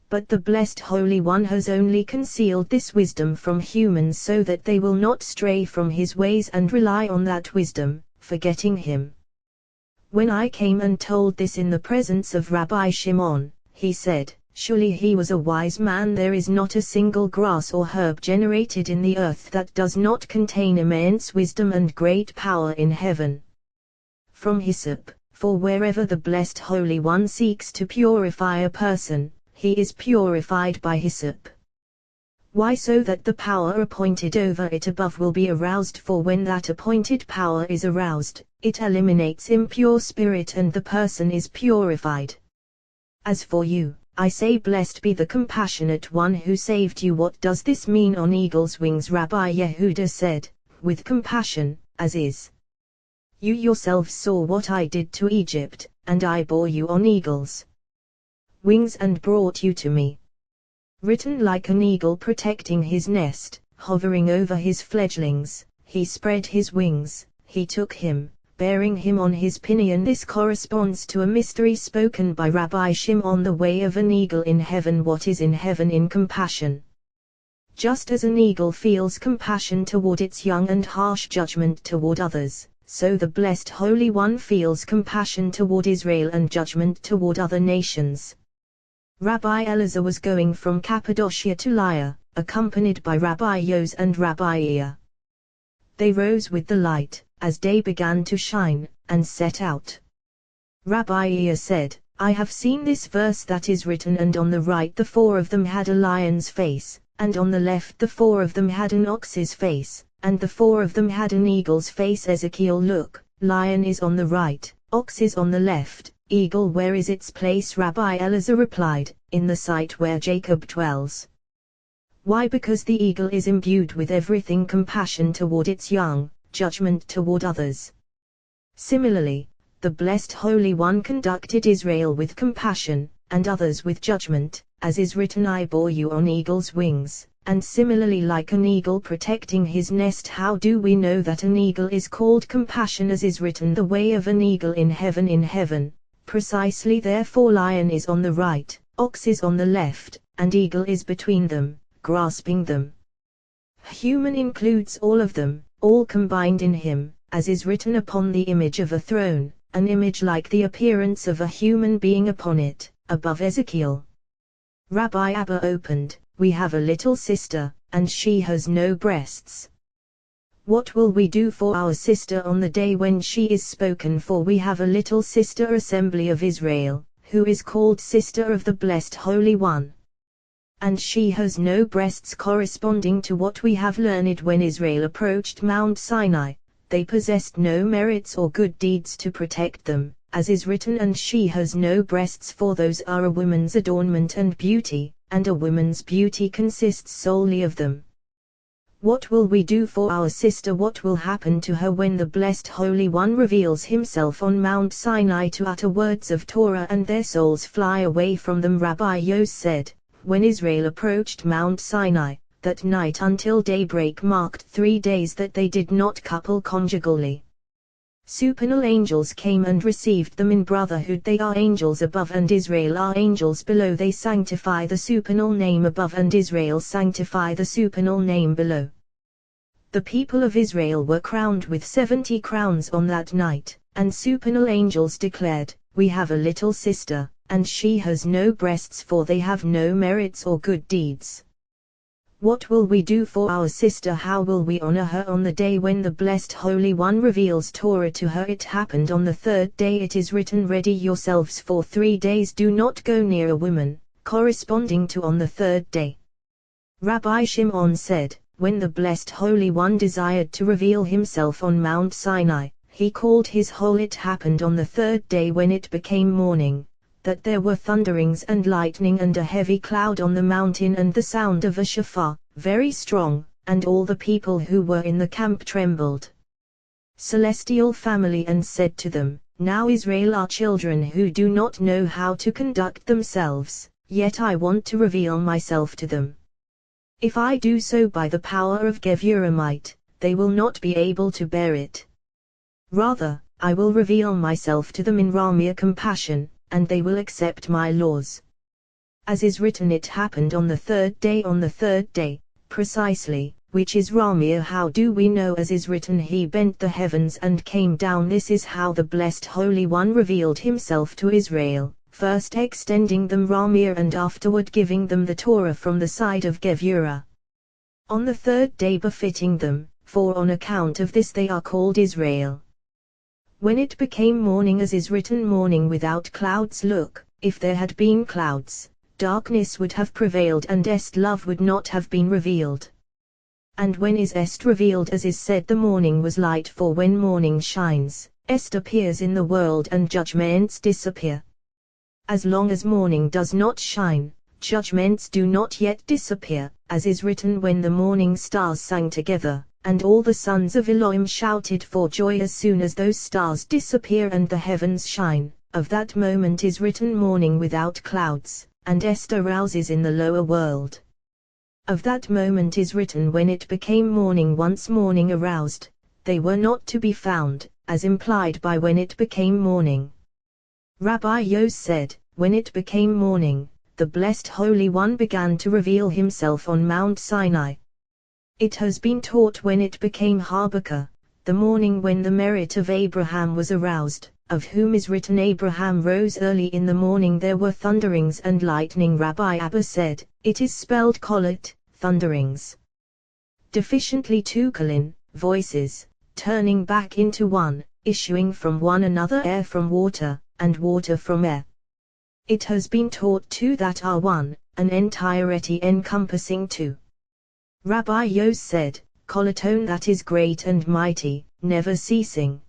But the Blessed Holy One has only concealed this wisdom from humans so that they will not stray from his ways and rely on that wisdom, forgetting him." When I came and told this in the presence of Rabbi Shimon, he said, "Surely he was a wise man. There is not a single grass or herb generated in the earth that does not contain immense wisdom and great power in heaven." From hyssop, for wherever the Blessed Holy One seeks to purify a person, he is purified by hyssop. Why? So that the power appointed over it above will be aroused, for when that appointed power is aroused, it eliminates impure spirit and the person is purified. As for you, I say, blessed be the compassionate one who saved you. What does this mean? On eagle's wings, Rabbi Yehuda said, with compassion, as is. You yourselves saw what I did to Egypt, and I bore you on eagle's wings and brought you to me. Written like an eagle protecting his nest, hovering over his fledglings, he spread his wings, he took him, bearing him on his pinion. This corresponds to a mystery spoken by Rabbi Shimon, the way of an eagle in heaven. What is in heaven? In compassion. Just as an eagle feels compassion toward its young and harsh judgment toward others, so the Blessed Holy One feels compassion toward Israel and judgment toward other nations. Rabbi Elazar was going from Cappadocia to Lyra, accompanied by Rabbi Yos and Rabbi Ea. They rose with the light, as day began to shine, and set out. Rabbi Ea said, "I have seen this verse that is written, and on the right the 4 of them had a lion's face, and on the left the 4 of them had an ox's face, and the 4 of them had an eagle's face." Ezekiel, look, lion is on the right, ox is on the left, eagle, where is its place? Rabbi Elazar replied, "In the site where Jacob dwells." Why? Because the eagle is imbued with everything: compassion toward its young, judgment toward others. Similarly, the Blessed Holy One conducted Israel with compassion, and others with judgment, as is written, "I bore you on eagle's wings." And similarly, like an eagle protecting his nest. How do we know that an eagle is called compassion? As is written, "The way of an eagle in heaven." In heaven, precisely therefore, lion is on the right, ox is on the left, and eagle is between them, grasping them. Human includes all of them, all combined in him, as is written upon the image of a throne, an image like the appearance of a human being upon it, above Ezekiel. Rabbi Abba opened, we have a little sister, and she has no breasts. What will we do for our sister on the day when she is spoken for? We have a little sister, assembly of Israel, who is called sister of the blessed Holy One. And she has no breasts, corresponding to what we have learned. When Israel approached Mount Sinai, they possessed no merits or good deeds to protect them, as is written, and she has no breasts, for those are a woman's adornment and beauty, and a woman's beauty consists solely of them. What will we do for our sister? What will happen to her when the blessed Holy One reveals himself on Mount Sinai to utter words of Torah and their souls fly away from them? Rabbi Yos said, when Israel approached Mount Sinai, that night until daybreak marked 3 days that they did not couple conjugally. Supernal angels came and received them in brotherhood. They are angels above and Israel are angels below. They sanctify the supernal name above and Israel sanctify the supernal name below. The people of Israel were crowned with 70 crowns on that night, and supernal angels declared, we have a little sister, and she has no breasts, for they have no merits or good deeds. What will we do for our sister? How will we honor her on the day when the blessed Holy One reveals Torah to her? It happened on the 3rd day. It is written, ready yourselves for 3 days, do not go near a woman, corresponding to on the 3rd day. Rabbi Shimon said, when the blessed Holy One desired to reveal himself on Mount Sinai, he called his whole. It happened on the 3rd day when it became morning, that there were thunderings and lightning and a heavy cloud on the mountain and the sound of a shofar, very strong, and all the people who were in the camp trembled. Celestial family, and said to them, now Israel are children who do not know how to conduct themselves, yet I want to reveal myself to them. If I do so by the power of Gevurah might, they will not be able to bear it. Rather, I will reveal myself to them in Ramia compassion, and they will accept my laws. As is written, it happened on the 3rd day. On the 3rd day, precisely, which is Ramia. How do we know? As is written, he bent the heavens and came down. This is how the blessed Holy One revealed himself to Israel, first extending them Ramia and afterward giving them the Torah from the side of Gevurah. On the 3rd day befitting them, for on account of this they are called Israel. When it became morning, as is written, morning without clouds. Look, if there had been clouds, darkness would have prevailed and est love would not have been revealed. And when is est revealed? As is said, the morning was light, for when morning shines, est appears in the world and judgments disappear. As long as morning does not shine, judgments do not yet disappear, as is written, when the morning stars sang together, and all the sons of Elohim shouted for joy as soon as those stars disappear and the heavens shine. Of that moment is written, morning without clouds, and est arouses in the lower world. Of that moment is written, when it became morning, once morning aroused, they were not to be found, as implied by when it became morning. Rabbi Yos said, when it became morning, the blessed Holy One began to reveal himself on Mount Sinai. It has been taught when it became Habakkuk, the morning when the merit of Abraham was aroused, of whom is written, Abraham rose early in the morning, there were thunderings and lightning. Rabbi Abba said, it is spelled kolat, thunderings. Deficiently tukalin, voices, turning back into one, issuing from one another, air from water, and water from air. It has been taught too that are one, an entirety encompassing two. Rabbi Yos said, Kolatone, that is great and mighty, never ceasing.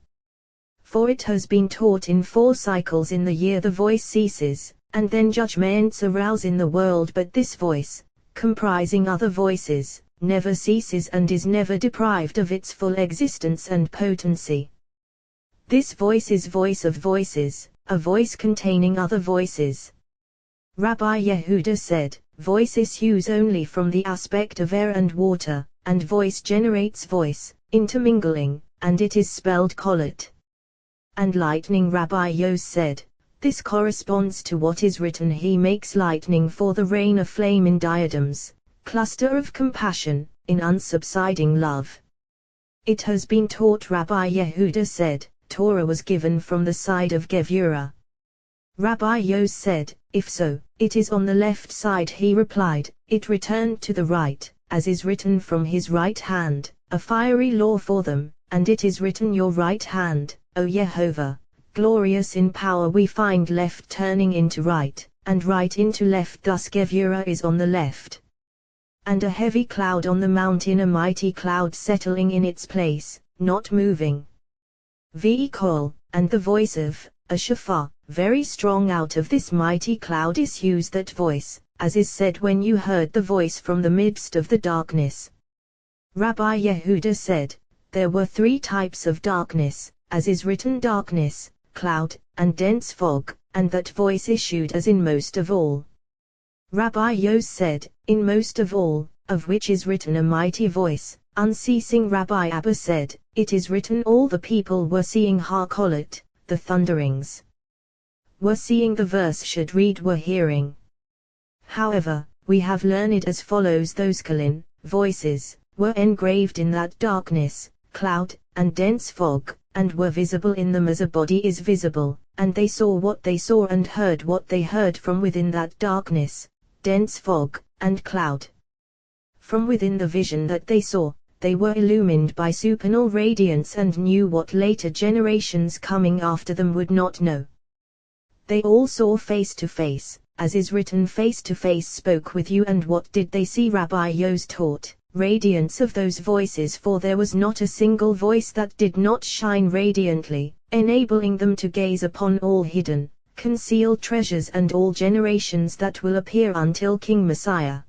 For it has been taught in 4 cycles in the year the voice ceases, and then judgments arouse in the world, but this voice, comprising other voices, never ceases and is never deprived of its full existence and potency. This voice is voice of voices, a voice containing other voices. Rabbi Yehuda said, voice issues only from the aspect of air and water, and voice generates voice, intermingling, and it is spelled kolat. And lightning. Rabbi Yos said, This corresponds to what is written, he makes lightning for the rain, a flame in diadems, cluster of compassion, in unsubsiding love. It has been taught, Rabbi Yehuda said, Torah was given from the side of Gevurah. Rabbi Yos said, if so, it is on the left side. He replied, it returned to the right, as is written, from his right hand, a fiery law for them, and it is written, your right hand, O Yehovah, glorious in power. We find left turning into right, and right into left, thus Gevurah is on the left. And a heavy cloud on the mountain, a mighty cloud settling in its place, not moving. Ve'ikol, and the voice of a shofar, very strong. Out of this mighty cloud issues that voice, as is said, when you heard the voice from the midst of the darkness. Rabbi Yehuda said, there were 3 types of darkness, as is written, darkness, cloud, and dense fog, and that voice issued as in most of all. Rabbi Yos said, in most of all, of which is written a mighty voice, unceasing. Rabbi Abba said, it is written, all the people were seeing Harkolat, the thunderings. Were seeing, the verse should read, were hearing. However, we have learned as follows, those Kalin, voices, were engraved in that darkness, cloud, and dense fog, and were visible in them as a body is visible, and they saw what they saw and heard what they heard from within that darkness, dense fog, and cloud. From within the vision that they saw, they were illumined by supernal radiance and knew what later generations coming after them would not know. They all saw face to face, as is written, face to face spoke with you. And what did they see? Rabbi Yos taught, radiance of those voices, for there was not a single voice that did not shine radiantly, enabling them to gaze upon all hidden, concealed treasures and all generations that will appear until King Messiah.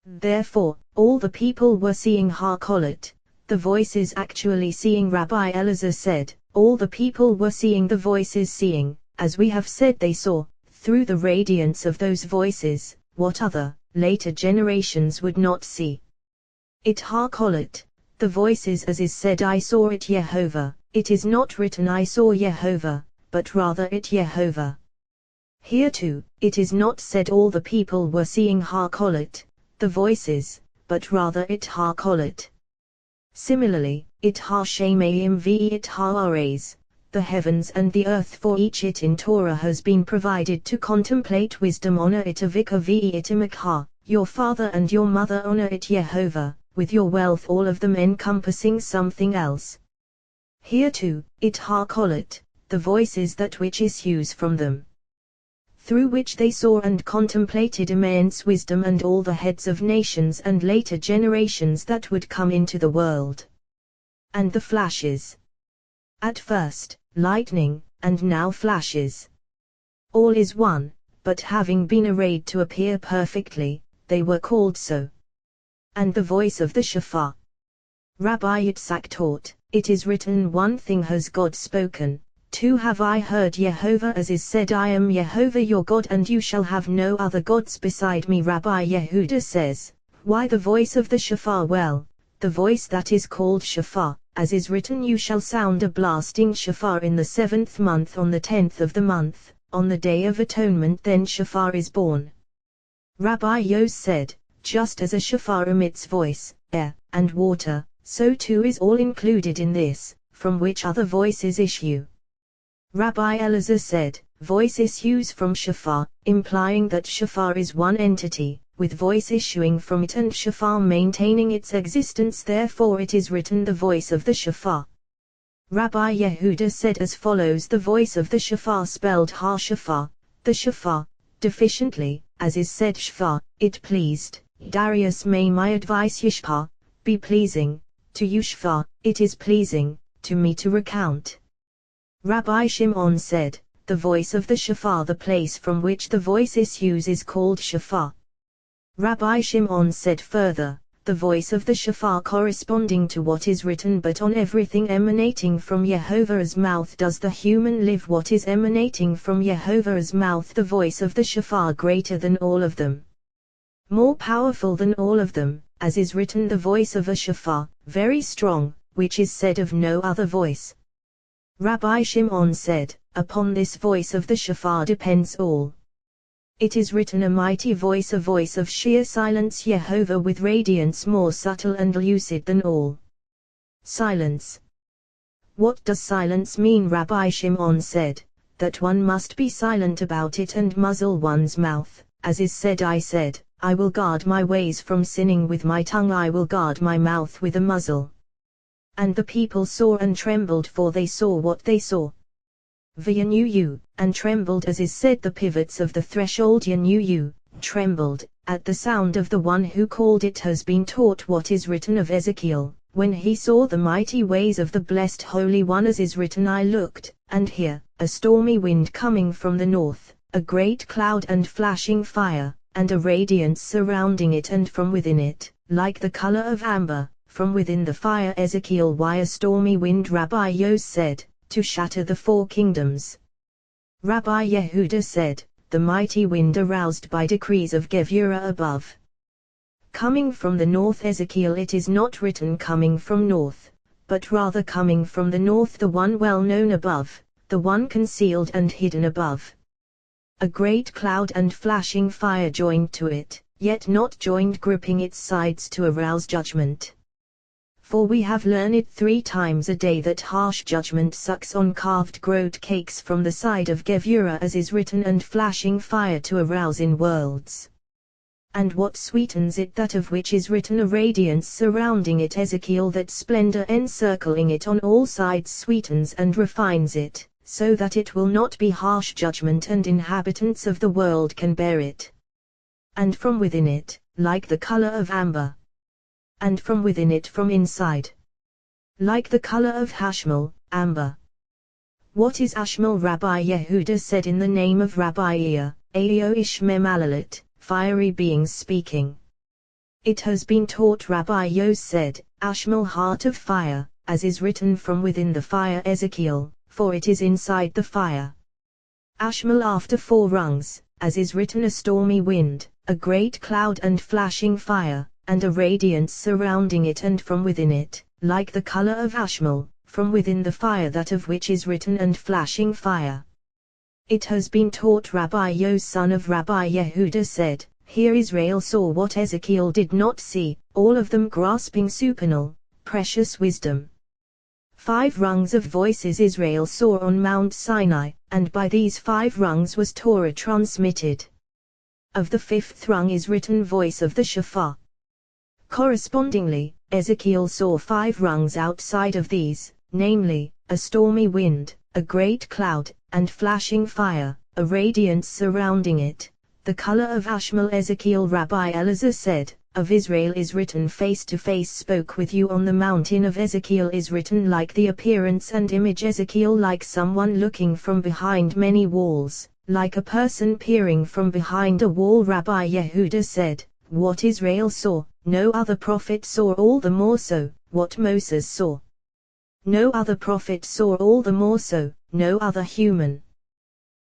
Therefore, all the people were seeing Harkolat, the voices actually seeing. Rabbi Elazar said, all the people were seeing, the voices seeing, as we have said they saw, through the radiance of those voices, what other, later generations would not see. It Harkolat, the voices, as is said, I saw it Yehovah, it is not written I saw Yehovah, but rather it Yehovah. Here too, it is not said all the people were seeing Harkolat, the voices, but rather it Harkolat. Similarly, it Hashemayim ve it Haares, the heavens and the earth, for each it in Torah has been provided to contemplate wisdom. Honor it Avika ve it Imikha, your father and your mother. Honor it Yehovah, with your wealth, all of them encompassing something else. Here too, it Harkolat, the voices that which issues from them, through which they saw and contemplated immense wisdom and all the heads of nations and later generations that would come into the world. And the flashes. At first, lightning, and now flashes. All is one, but having been arrayed to appear perfectly, they were called so. And the voice of the shofar. Rabbi Yitzhak taught, it is written, one thing has God spoken, 2 have I heard Yehovah, as is said, I am Yehovah your God, and you shall have no other gods beside me. Rabbi Yehuda says, why the voice of the shofar? Well, the voice that is called shofar, as is written, you shall sound a blasting shofar in the 7th month on the 10th of the month, on the day of atonement, then shofar is born. Rabbi Yos said, just as a shofar emits voice, air, and water, so too is all included in this, from which other voices issue. Rabbi Elazar said, voice issues from shofar, implying that shofar is one entity, with voice issuing from it and shofar maintaining its existence. Therefore it is written, the voice of the shofar. Rabbi Yehuda said as follows, the voice of the shofar spelled ha-shofar, the shofar, deficiently, as is said shofar, it pleased, Darius, may my advice yishpa, be pleasing, to you shofar, it is pleasing, to me to recount. Rabbi Shimon said, the voice of the shofar, the place from which the voice issues, is called shofar. Rabbi Shimon said further, the voice of the shofar corresponding to what is written, but on everything emanating from Yehovah's mouth does the human live. What is emanating from Yehovah's mouth, the voice of the shofar, greater than all of them, more powerful than all of them, as is written, the voice of a shofar, very strong, which is said of no other voice. Rabbi Shimon said, upon this voice of the shofar depends all. It is written, a mighty voice, a voice of sheer silence, Jehovah with radiance more subtle and lucid than all. Silence. What does silence mean? Rabbi Shimon said, that one must be silent about it and muzzle one's mouth, as is said, I said, I will guard my ways from sinning with my tongue, I will guard my mouth with a muzzle. And the people saw and trembled, for they saw what they saw. V'yanuyu, and trembled, as is said, the pivots of the threshold, yanuyu, trembled, at the sound of the one who called. It has been taught what is written of Ezekiel, when he saw the mighty ways of the blessed Holy One, as is written, I looked, and here, a stormy wind coming from the north, a great cloud and flashing fire, and a radiance surrounding it, and from within it, like the color of amber, from within the fire. Ezekiel, why a stormy wind? Rabbi Yos said, to shatter the four kingdoms. Rabbi Yehuda said, the mighty wind aroused by decrees of Gevurah above. Coming from the north. Ezekiel, it is not written coming from north, but rather coming from the north, the one well known above, the one concealed and hidden above. A great cloud and flashing fire joined to it, yet not joined, gripping its sides to arouse judgment. For we have learned 3 times a day that harsh judgment sucks on carved groat cakes from the side of Gevurah, as is written, and flashing fire to arouse in worlds. And what sweetens it? That of which is written, a radiance surrounding it. Ezekiel, that splendor encircling it on all sides sweetens and refines it, so that it will not be harsh judgment, and inhabitants of the world can bear it. And from within it, like the color of amber. And from within it, from inside, like the color of hashmal, amber. What is ashmal? Rabbi Yehuda said, in the name of Rabbi Ea, Ayo Ishmem Alalit, fiery beings speaking. It has been taught, Rabbi Yos said, ashmal, heart of fire, as is written, from within the fire. Ezekiel, for it is inside the fire. Ashmal, after 4 rungs, as is written, a stormy wind, a great cloud and flashing fire, and a radiance surrounding it, and from within it, like the color of ashmal, from within the fire, that of which is written, and flashing fire. It has been taught, Rabbi Yos, son of Rabbi Yehuda said, here Israel saw what Ezekiel did not see, all of them grasping supernal, precious wisdom. 5 rungs of voices Israel saw on Mount Sinai, and by these 5 rungs was Torah transmitted. Of the 5th rung is written, voice of the shofar. Correspondingly, Ezekiel saw 5 rungs outside of these, namely, a stormy wind, a great cloud, and flashing fire, a radiance surrounding it, the color of ashmal. Ezekiel, Rabbi Elazar said, of Israel is written, face to face spoke with you on the mountain. Of Ezekiel is written, like the appearance and image. Ezekiel, like someone looking from behind many walls, like a person peering from behind a wall. Rabbi Yehuda said, what Israel saw, no other prophet saw, all the more so, what Moses saw. No other prophet saw, all the more so, no other human.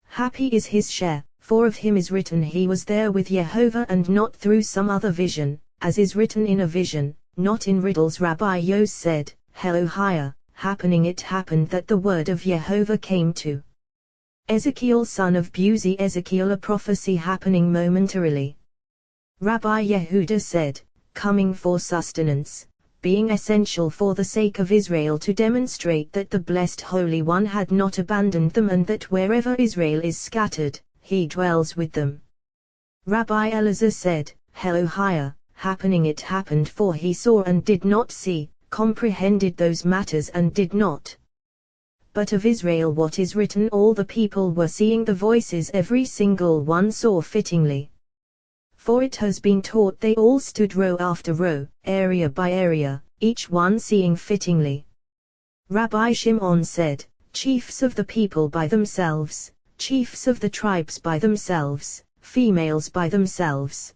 Happy is his share, for of him is written, he was there with Jehovah, and not through some other vision, as is written, in a vision, not in riddles. Rabbi Yos said, Helohia, happening it happened that the word of Jehovah came to Ezekiel, son of Buzi. Ezekiel, a prophecy happening momentarily. Rabbi Yehuda said, coming for sustenance, being essential for the sake of Israel, to demonstrate that the blessed Holy One had not abandoned them, and that wherever Israel is scattered, he dwells with them. Rabbi Elazar said, Helohia, happening it happened, for he saw and did not see, comprehended those matters and did not. But of Israel what is written, all the people were seeing the voices, every single one saw fittingly. For it has been taught they all stood row after row, area by area, each one seeing fittingly. Rabbi Shimon said, chiefs of the people by themselves, chiefs of the tribes by themselves, females by themselves.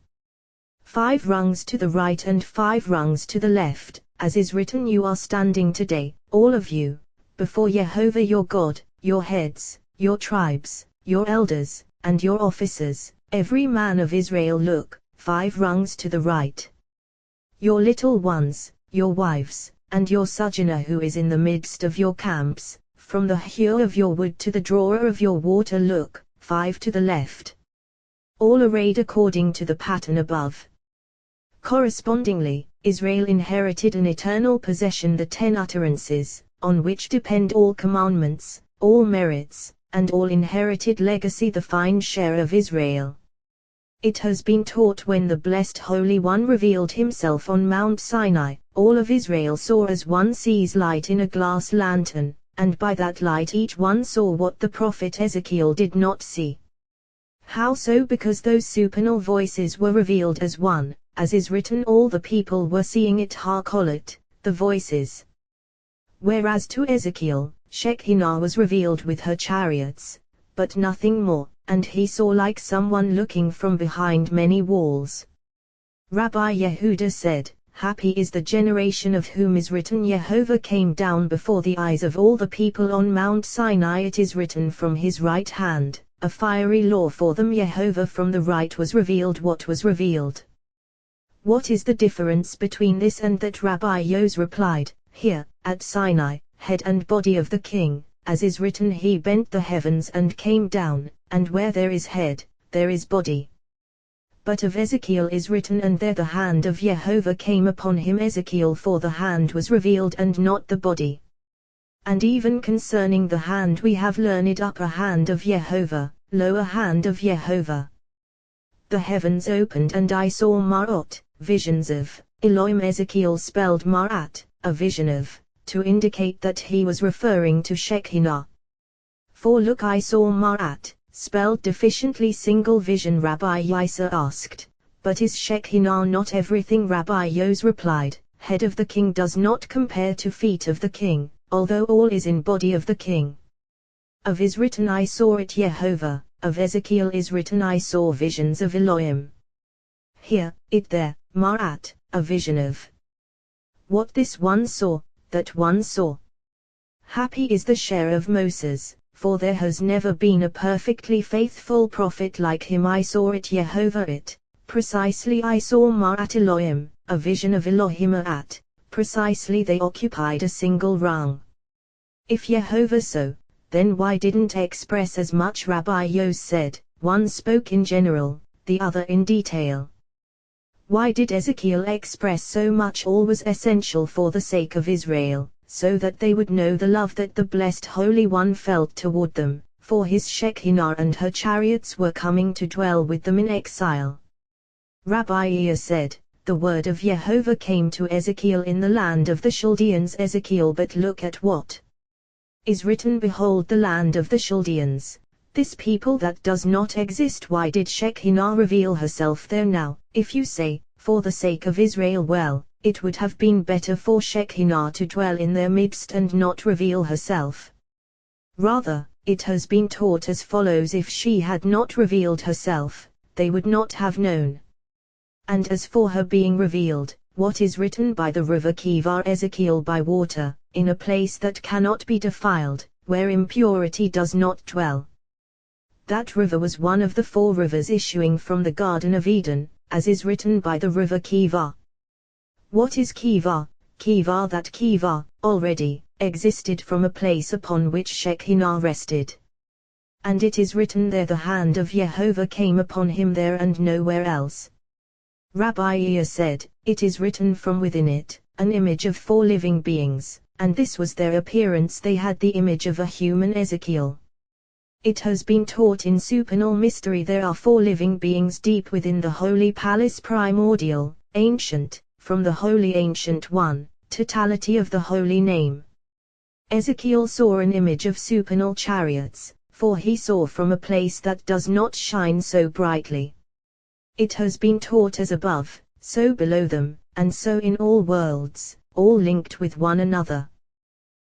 5 rungs to the right and 5 rungs to the left, as is written, you are standing today, all of you, before Jehovah your God, your heads, your tribes, your elders, and your officers. Every man of Israel look, 5 rungs to the right. Your little ones, your wives, and your sojourner who is in the midst of your camps, from the hewer of your wood to the drawer of your water look, 5 to the left. All arrayed according to the pattern above. Correspondingly, Israel inherited an eternal possession, the 10 utterances, on which depend all commandments, all merits, and all inherited legacy, the fine share of Israel. It has been taught when the blessed Holy One revealed himself on Mount Sinai, all of Israel saw as one sees light in a glass lantern, and by that light each one saw what the prophet Ezekiel did not see. How so? Because those supernal voices were revealed as one, as is written, all the people were seeing it, Harkolat, the voices. Whereas to Ezekiel, Shekinah was revealed with her chariots, but nothing more, and he saw like someone looking from behind many walls. Rabbi Yehuda said, Happy is the generation of whom is written, Jehovah came down before the eyes of all the people on Mount Sinai. It is written from his right hand, a fiery law for them. Jehovah from the right was revealed what was revealed. What is the difference between this and that? Rabbi Yos replied, Here, at Sinai, head and body of the king, as is written, he bent the heavens and came down, and where there is head, there is body. But of Ezekiel is written, and there the hand of Jehovah came upon him. Ezekiel, for the hand was revealed and not the body. And even concerning the hand we have learned, upper hand of Jehovah, lower hand of Jehovah. The heavens opened and I saw Ma'at, visions of Elohim. Ezekiel spelled Ma'at, a vision of, to indicate that he was referring to Shekinah. For look, I saw Ma'at, spelled deficiently, single vision. Rabbi Yisa asked, but is Shekinah not everything? Rabbi Yos replied, head of the king does not compare to feet of the king, although all is in body of the king. Of is written, I saw it, Jehovah. Of Ezekiel is written, I saw visions of Elohim. Here, it there, Ma'at, a vision of. What this one saw, that one saw. Happy is the share of Moses, for there has never been a perfectly faithful prophet like him. I saw it, Jehovah, it, precisely. I saw Ma'at Elohim, a vision of Elohim at, precisely. They occupied a single rung. If Jehovah so, then why didn't express as much? Rabbi Yos said, one spoke in general, the other in detail. Why did Ezekiel express so much? All was essential for the sake of Israel, so that they would know the love that the blessed Holy One felt toward them, for his Shekinah and her chariots were coming to dwell with them in exile. Rabbi Ea said, the word of Jehovah came to Ezekiel in the land of the Chaldeans. Ezekiel, but look at what is written, behold the land of the Chaldeans, this people that does not exist. Why did Shekinah reveal herself there now? If you say, for the sake of Israel, well, it would have been better for Shekinah to dwell in their midst and not reveal herself. Rather, it has been taught as follows, if she had not revealed herself, they would not have known. And as for her being revealed, what is written, by the river Kivar, Ezekiel, by water, in a place that cannot be defiled, where impurity does not dwell. That river was one of the 4 rivers issuing from the Garden of Eden, as is written, by the river Kivar. What is Kivar? Kivar, that Kivar, already, existed from a place upon which Shekinah rested. And it is written there, the hand of Jehovah came upon him there and nowhere else. Rabbi Ea said, it is written from within it, an image of 4 living beings, and this was their appearance. They had the image of a human Ezekiel. It has been taught in supernal mystery there are 4 living beings deep within the holy palace, primordial, ancient, from the holy ancient one, totality of the holy name. Ezekiel saw an image of supernal chariots, for he saw from a place that does not shine so brightly. It has been taught as above, so below them, and so in all worlds, all linked with one another.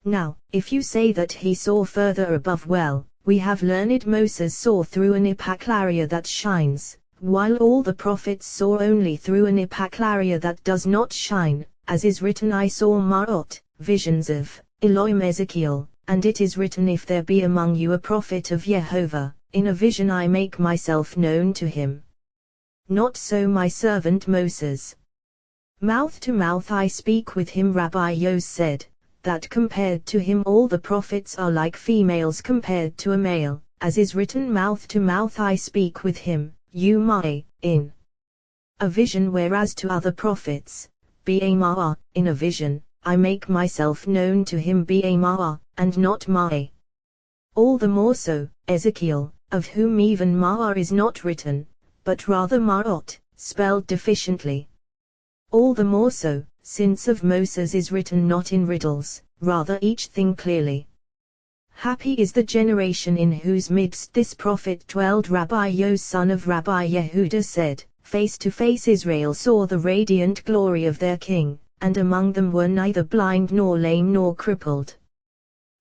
Now, if you say that he saw further above, well, we have learned Moses saw through an epiclaria that shines, while all the prophets saw only through an epiclaria that does not shine, as is written, I saw Ma'at, visions of Elohim. Ezekiel, and it is written, if there be among you a prophet of Jehovah, in a vision I make myself known to him. Not so my servant Moses. Mouth to mouth I speak with him. Rabbi Yos said, that compared to him all the prophets are like females compared to a male, as is written, mouth to mouth I speak with him, in a vision, whereas to other prophets, in a vision, I make myself known to him, and not my. All the more so, Ezekiel, of whom even is not written, but rather Ma'ot, spelled deficiently. All the more so, since of Moses is written not in riddles, rather each thing clearly. Happy is the generation in whose midst this prophet dwelled. Rabbi Yo son of Rabbi Yehuda said, face to face Israel saw the radiant glory of their king, and among them were neither blind nor lame nor crippled.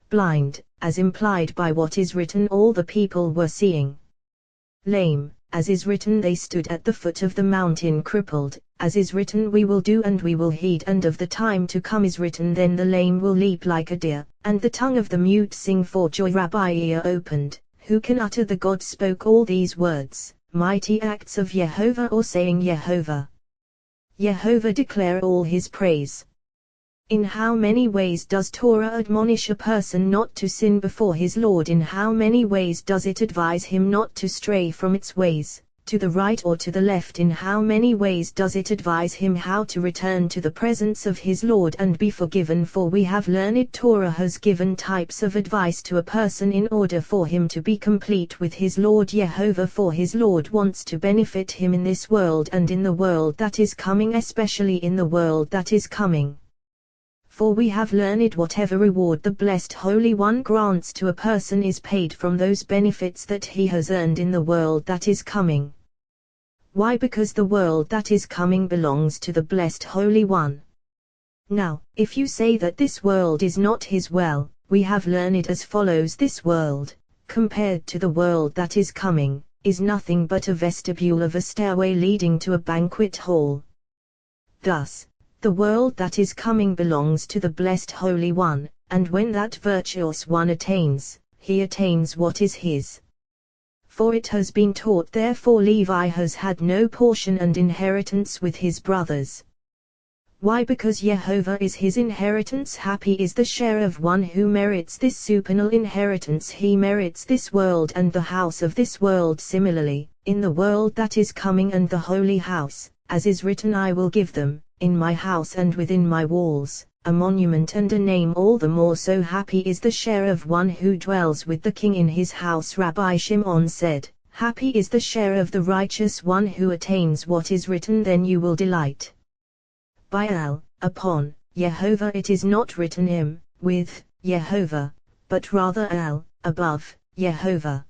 Blind, as implied by what is written, all the people were seeing. Lame, as is written, they stood at the foot of the mountain. Crippled, as is written, we will do and we will heed. And of the time to come is written, then the lame will leap like a deer, and the tongue of the mute sing for joy. Rabbi ear opened, who can utter? The God spoke all these words, mighty acts of Yehovah, or saying Yehovah. Yehovah declare all his praise. In how many ways does Torah admonish a person not to sin before his Lord? In how many ways does it advise him not to stray from its ways, to the right or to the left? In how many ways does it advise him how to return to the presence of his Lord and be forgiven? For we have learned Torah has given types of advice to a person in order for him to be complete with his Lord Yehovah, for his Lord wants to benefit him in this world and in the world that is coming, especially in the world that is coming. For we have learned whatever reward the blessed Holy One grants to a person is paid from those benefits that he has earned in the world that is coming. Why? Because the world that is coming belongs to the blessed Holy One. Now, if you say that this world is not his, well, we have learned as follows: this world, compared to the world that is coming, is nothing but a vestibule of a stairway leading to a banquet hall. Thus, the world that is coming belongs to the blessed Holy One, and when that virtuous one attains, he attains what is his. For it has been taught, therefore Levi has had no portion and inheritance with his brothers. Why? Because Yehovah is his inheritance. Happy is the share of one who merits this supernal inheritance. He merits this world and the house of this world. Similarly, in the world that is coming and the holy house, as is written, I will give them, in my house and within my walls, a monument and a name. All the more so happy is the share of one who dwells with the king in his house. Rabbi Shimon said, happy is the share of the righteous one who attains what is written, then you will delight. By upon Yehovah it is not written with Yehovah, but rather above Yehovah.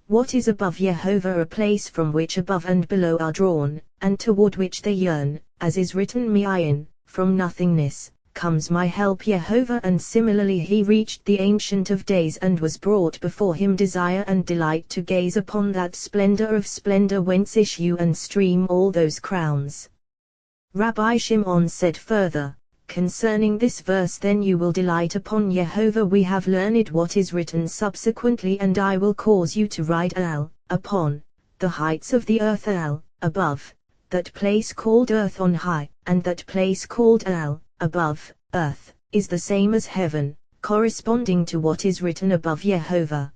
What is above Yehovah? A place from which above and below are drawn, and toward which they yearn, as is written, Me'ayin, from nothingness, comes my help. Yehovah. And similarly he reached the Ancient of Days and was brought before him desire and delight to gaze upon that splendor of splendor whence issue and stream all those crowns. Rabbi Shimon said further, concerning this verse, then you will delight upon Yehovah. We have learned what is written subsequently, and I will cause you to ride upon the heights of the earth above, that place called earth on high, and that place called above, earth, is the same as heaven, corresponding to what is written above Yehovah.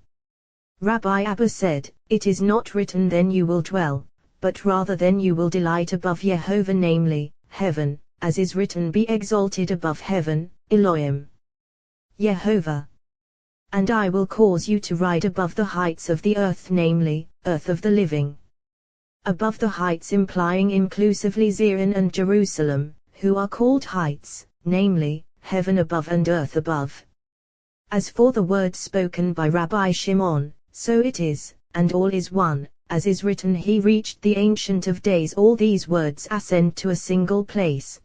Rabbi Abba said, it is not written then you will dwell, but rather then you will delight above Yehovah, namely, heaven, as is written, be exalted above heaven, Elohim, Yehovah. And I will cause you to ride above the heights of the earth, namely, earth of the living. Above the heights implying inclusively Zion and Jerusalem, who are called heights, namely, heaven above and earth above. As for the word spoken by Rabbi Shimon, so it is, and all is one, as is written, he reached the Ancient of Days. All these words ascend to a single place.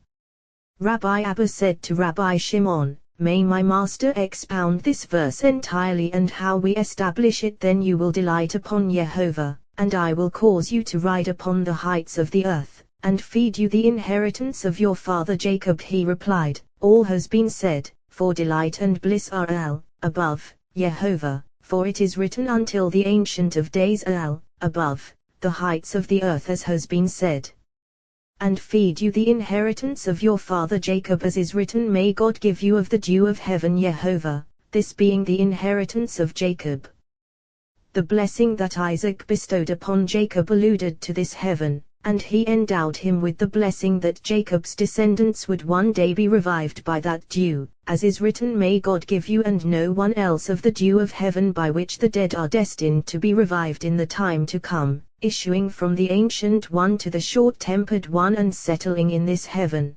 Rabbi Abba said to Rabbi Shimon, may my master expound this verse entirely and how we establish it. Then you will delight upon Yehovah, and I will cause you to ride upon the heights of the earth, and feed you the inheritance of your father Jacob. He replied, all has been said, for delight and bliss are above Yehovah, for it is written until the Ancient of Days above the heights of the earth, as has been said. and feed you the inheritance of your father Jacob, as is written, may God give you of the dew of heaven, Jehovah, this being the inheritance of Jacob. The blessing that Isaac bestowed upon Jacob alluded to this heaven, and he endowed him with the blessing that Jacob's descendants would one day be revived by that dew, as is written, may God give you and no one else of the dew of heaven, by which the dead are destined to be revived in the time to come, issuing from the ancient one to the short-tempered one and settling in this heaven.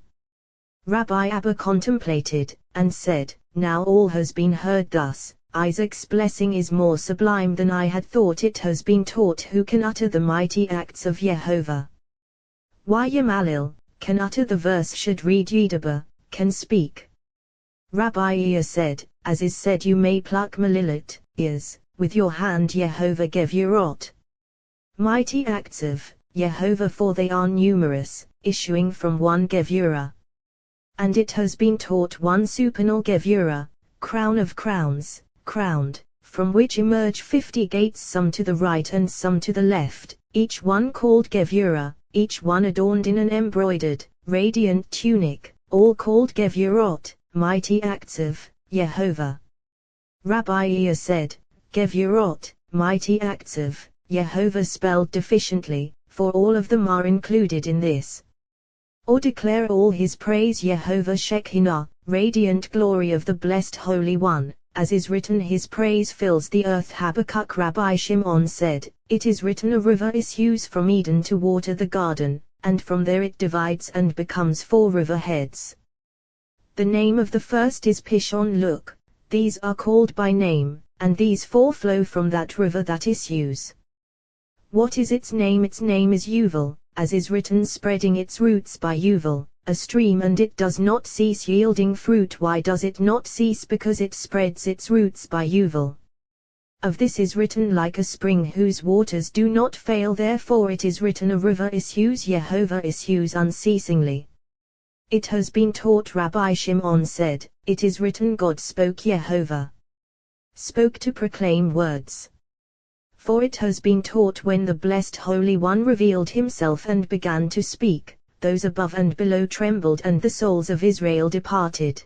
Rabbi Abba contemplated, and said, now all has been heard thus. Isaac's blessing is more sublime than I had thought. It has been taught who can utter the mighty acts of Jehovah. Why Yamalil can utter the verse, should read Yedaba, can speak. Rabbi Ea said, as is said, you may pluck Malilat, ears, with your hand Jehovah Gevurot. Mighty acts of Jehovah, for they are numerous, issuing from one Gevurah. And it has been taught one supernal Gevurah, crown of crowns, crowned, from which emerge 50 gates, some to the right and some to the left, each one called Gevurah, each one adorned in an embroidered, radiant tunic, all called Gevurot, mighty acts of Jehovah. Rabbi Ea said, Gevurot, mighty acts of Jehovah, spelled deficiently, for all of them are included in this. Or declare all his praise, Jehovah Shekinah, radiant glory of the blessed Holy One, as is written, his praise fills the earth. Habakkuk. Rabbi Shimon said, it is written, a river issues from Eden to water the garden, and from there it divides and becomes 4 river heads. The name of the first is Pishon. Look, these are called by name, and these 4 flow from that river that issues. What is its name? Its name is Yuval, as is written, spreading its roots by Yuval, a stream, and it does not cease yielding fruit. Why does it not cease? Because it spreads its roots by Yuval. Of this is written, like a spring whose waters do not fail, therefore it is written, a river issues, Jehovah issues unceasingly. It has been taught, Rabbi Shimon said, it is written, God spoke, Jehovah spoke to proclaim words. For it has been taught, when the blessed Holy One revealed himself and began to speak, those above and below trembled, and the souls of Israel departed.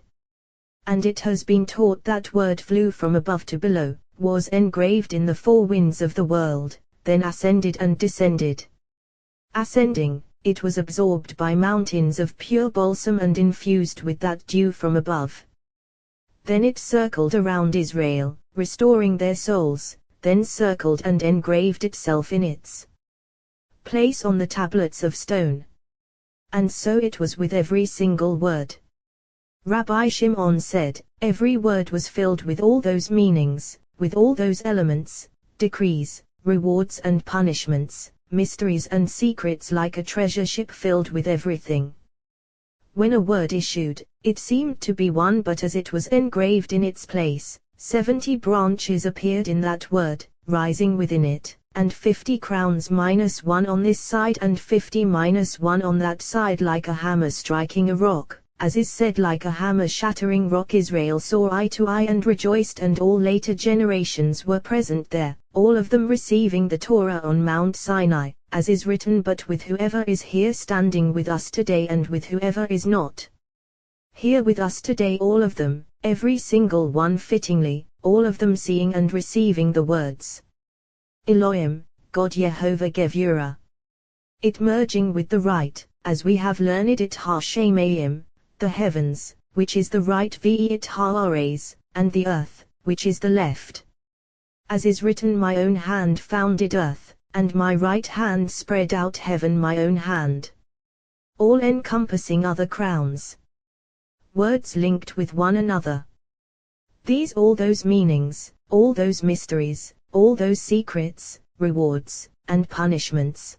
And it has been taught that word flew from above to below, was engraved in the 4 winds of the world, then ascended and descended. Ascending, it was absorbed by mountains of pure balsam and infused with that dew from above. Then it circled around Israel, restoring their souls, then circled and engraved itself in its place on the tablets of stone. And so it was with every single word. Rabbi Shimon said, every word was filled with all those meanings, with all those elements, decrees, rewards and punishments, mysteries and secrets, like a treasure ship filled with everything. When a word issued, it seemed to be one, but as it was engraved in its place, 70 branches appeared in that word, rising within it, and 50 crowns -1 on this side and 50 -1 on that side, like a hammer striking a rock, as is said, like a hammer shattering rock. Israel saw eye to eye and rejoiced, and all later generations were present there, all of them receiving the Torah on Mount Sinai, as is written, but with whoever is here standing with us today, and with whoever is not here with us today, all of them, every single one fittingly, all of them seeing and receiving the words Elohim, God Jehovah Gevurah. It merging with the right, as we have learned it, Ha-Shemayim, the heavens, which is the right, V'it Ha-Ares, and the earth, which is the left. As is written, my own hand founded earth, and my right hand spread out heaven, my own hand. All encompassing other crowns. Words linked with one another. These, all those meanings, all those mysteries, all those secrets, rewards, and punishments.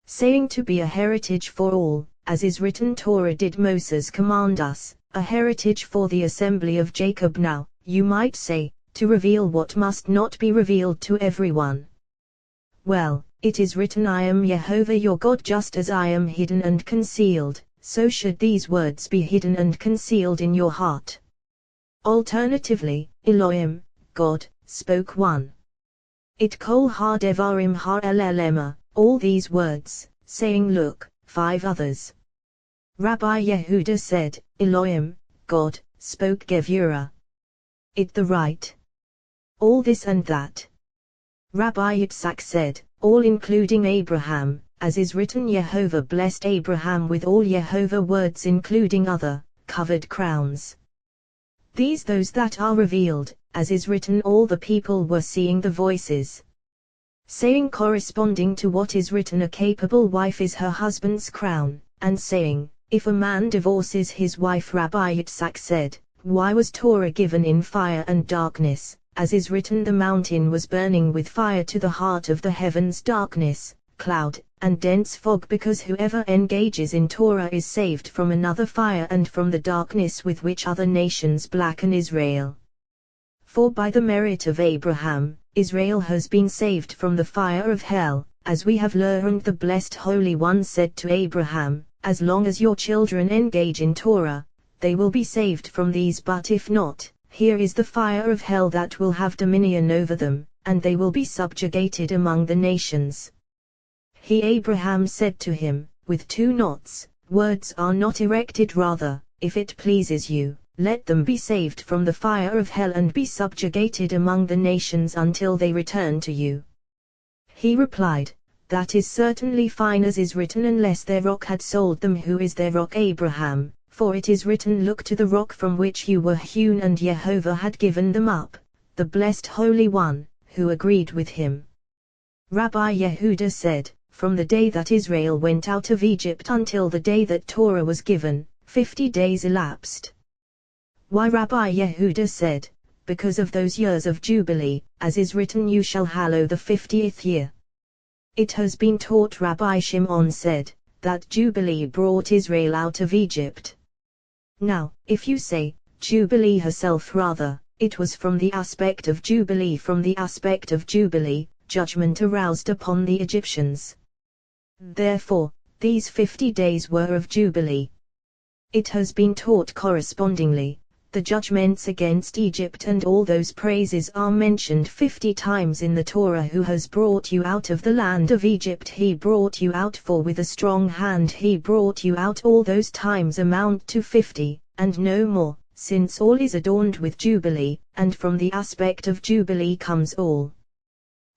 Saying to be a heritage for all, as is written, Torah did Moses command us, a heritage for the assembly of Jacob. Now, you might say, to reveal what must not be revealed to everyone. Well, it is written, I am Jehovah your God, just as I am hidden and concealed, so should these words be hidden and concealed in your heart. Alternatively, Elohim, God, spoke one. It kol ha-devarim ha-el-elema, all these words, saying, look, 5 others. Rabbi Yehuda said, Elohim, God, spoke Gevurah. It the right. All this and that. Rabbi Yitzhak said, all including Abraham, as is written Yehovah blessed Abraham with all Yehovah words including other, covered crowns. These those that are revealed, as is written all the people were seeing the voices. Saying corresponding to what is written a capable wife is her husband's crown, and saying, if a man divorces his wife Rabbi Yitzhak said, why was Torah given in fire and darkness, as is written the mountain was burning with fire to the heart of the heavens darkness, cloud, and dense fog because whoever engages in Torah is saved from another fire and from the darkness with which other nations blacken Israel. For by the merit of Abraham, Israel has been saved from the fire of hell, as we have learned the blessed Holy One said to Abraham, as long as your children engage in Torah, they will be saved from these but if not, here is the fire of hell that will have dominion over them, and they will be subjugated among the nations. He Abraham said to him, with 2 knots, words are not erected rather, if it pleases you, let them be saved from the fire of hell and be subjugated among the nations until they return to you. He replied, that is certainly fine as is written unless their rock had sold them who is their rock Abraham, for it is written look to the rock from which you were hewn and Jehovah had given them up, the blessed Holy One, who agreed with him. Rabbi Yehuda said, from the day that Israel went out of Egypt until the day that Torah was given, 50 days elapsed. Why Rabbi Yehuda said, because of those years of Jubilee, as is written you shall hallow the 50th year. It has been taught Rabbi Shimon said, that Jubilee brought Israel out of Egypt. Now, if you say, Jubilee herself rather, it was from the aspect of Jubilee judgment aroused upon the Egyptians. Therefore, these 50 days were of Jubilee. It has been taught correspondingly, the judgments against Egypt and all those praises are mentioned 50 times in the Torah who has brought you out of the land of Egypt he brought you out for with a strong hand he brought you out all those times amount to 50, and no more, since all is adorned with Jubilee, and from the aspect of Jubilee comes all.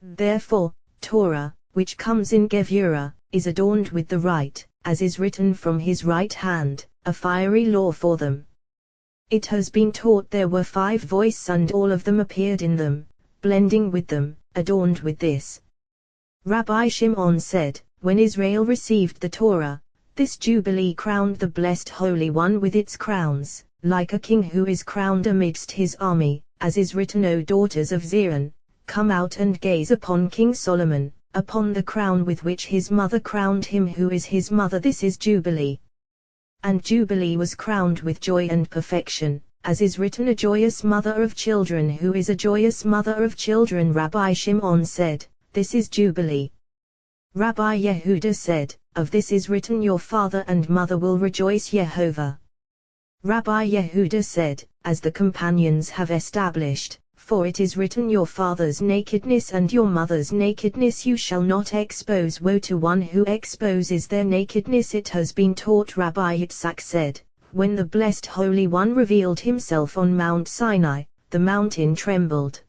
Therefore, Torah, which comes in Gevurah, is adorned with the right, as is written from his right hand, a fiery law for them. It has been taught there were 5 voices and all of them appeared in them, blending with them, adorned with this. Rabbi Shimon said, when Israel received the Torah, this Jubilee crowned the blessed Holy One with its crowns, like a king who is crowned amidst his army, as is written O daughters of Zion, come out and gaze upon King Solomon, upon the crown with which his mother crowned him who is his mother this is Jubilee. And Jubilee was crowned with joy and perfection, as is written a joyous mother of children who is a joyous mother of children Rabbi Shimon said, this is Jubilee. Rabbi Yehuda said, of this is written your father and mother will rejoice Yehovah. Rabbi Yehuda said, as the companions have established, for it is written your father's nakedness and your mother's nakedness you shall not expose woe to one who exposes their nakedness it has been taught Rabbi Yitzhak said, when the blessed Holy One revealed himself on Mount Sinai, the mountain trembled.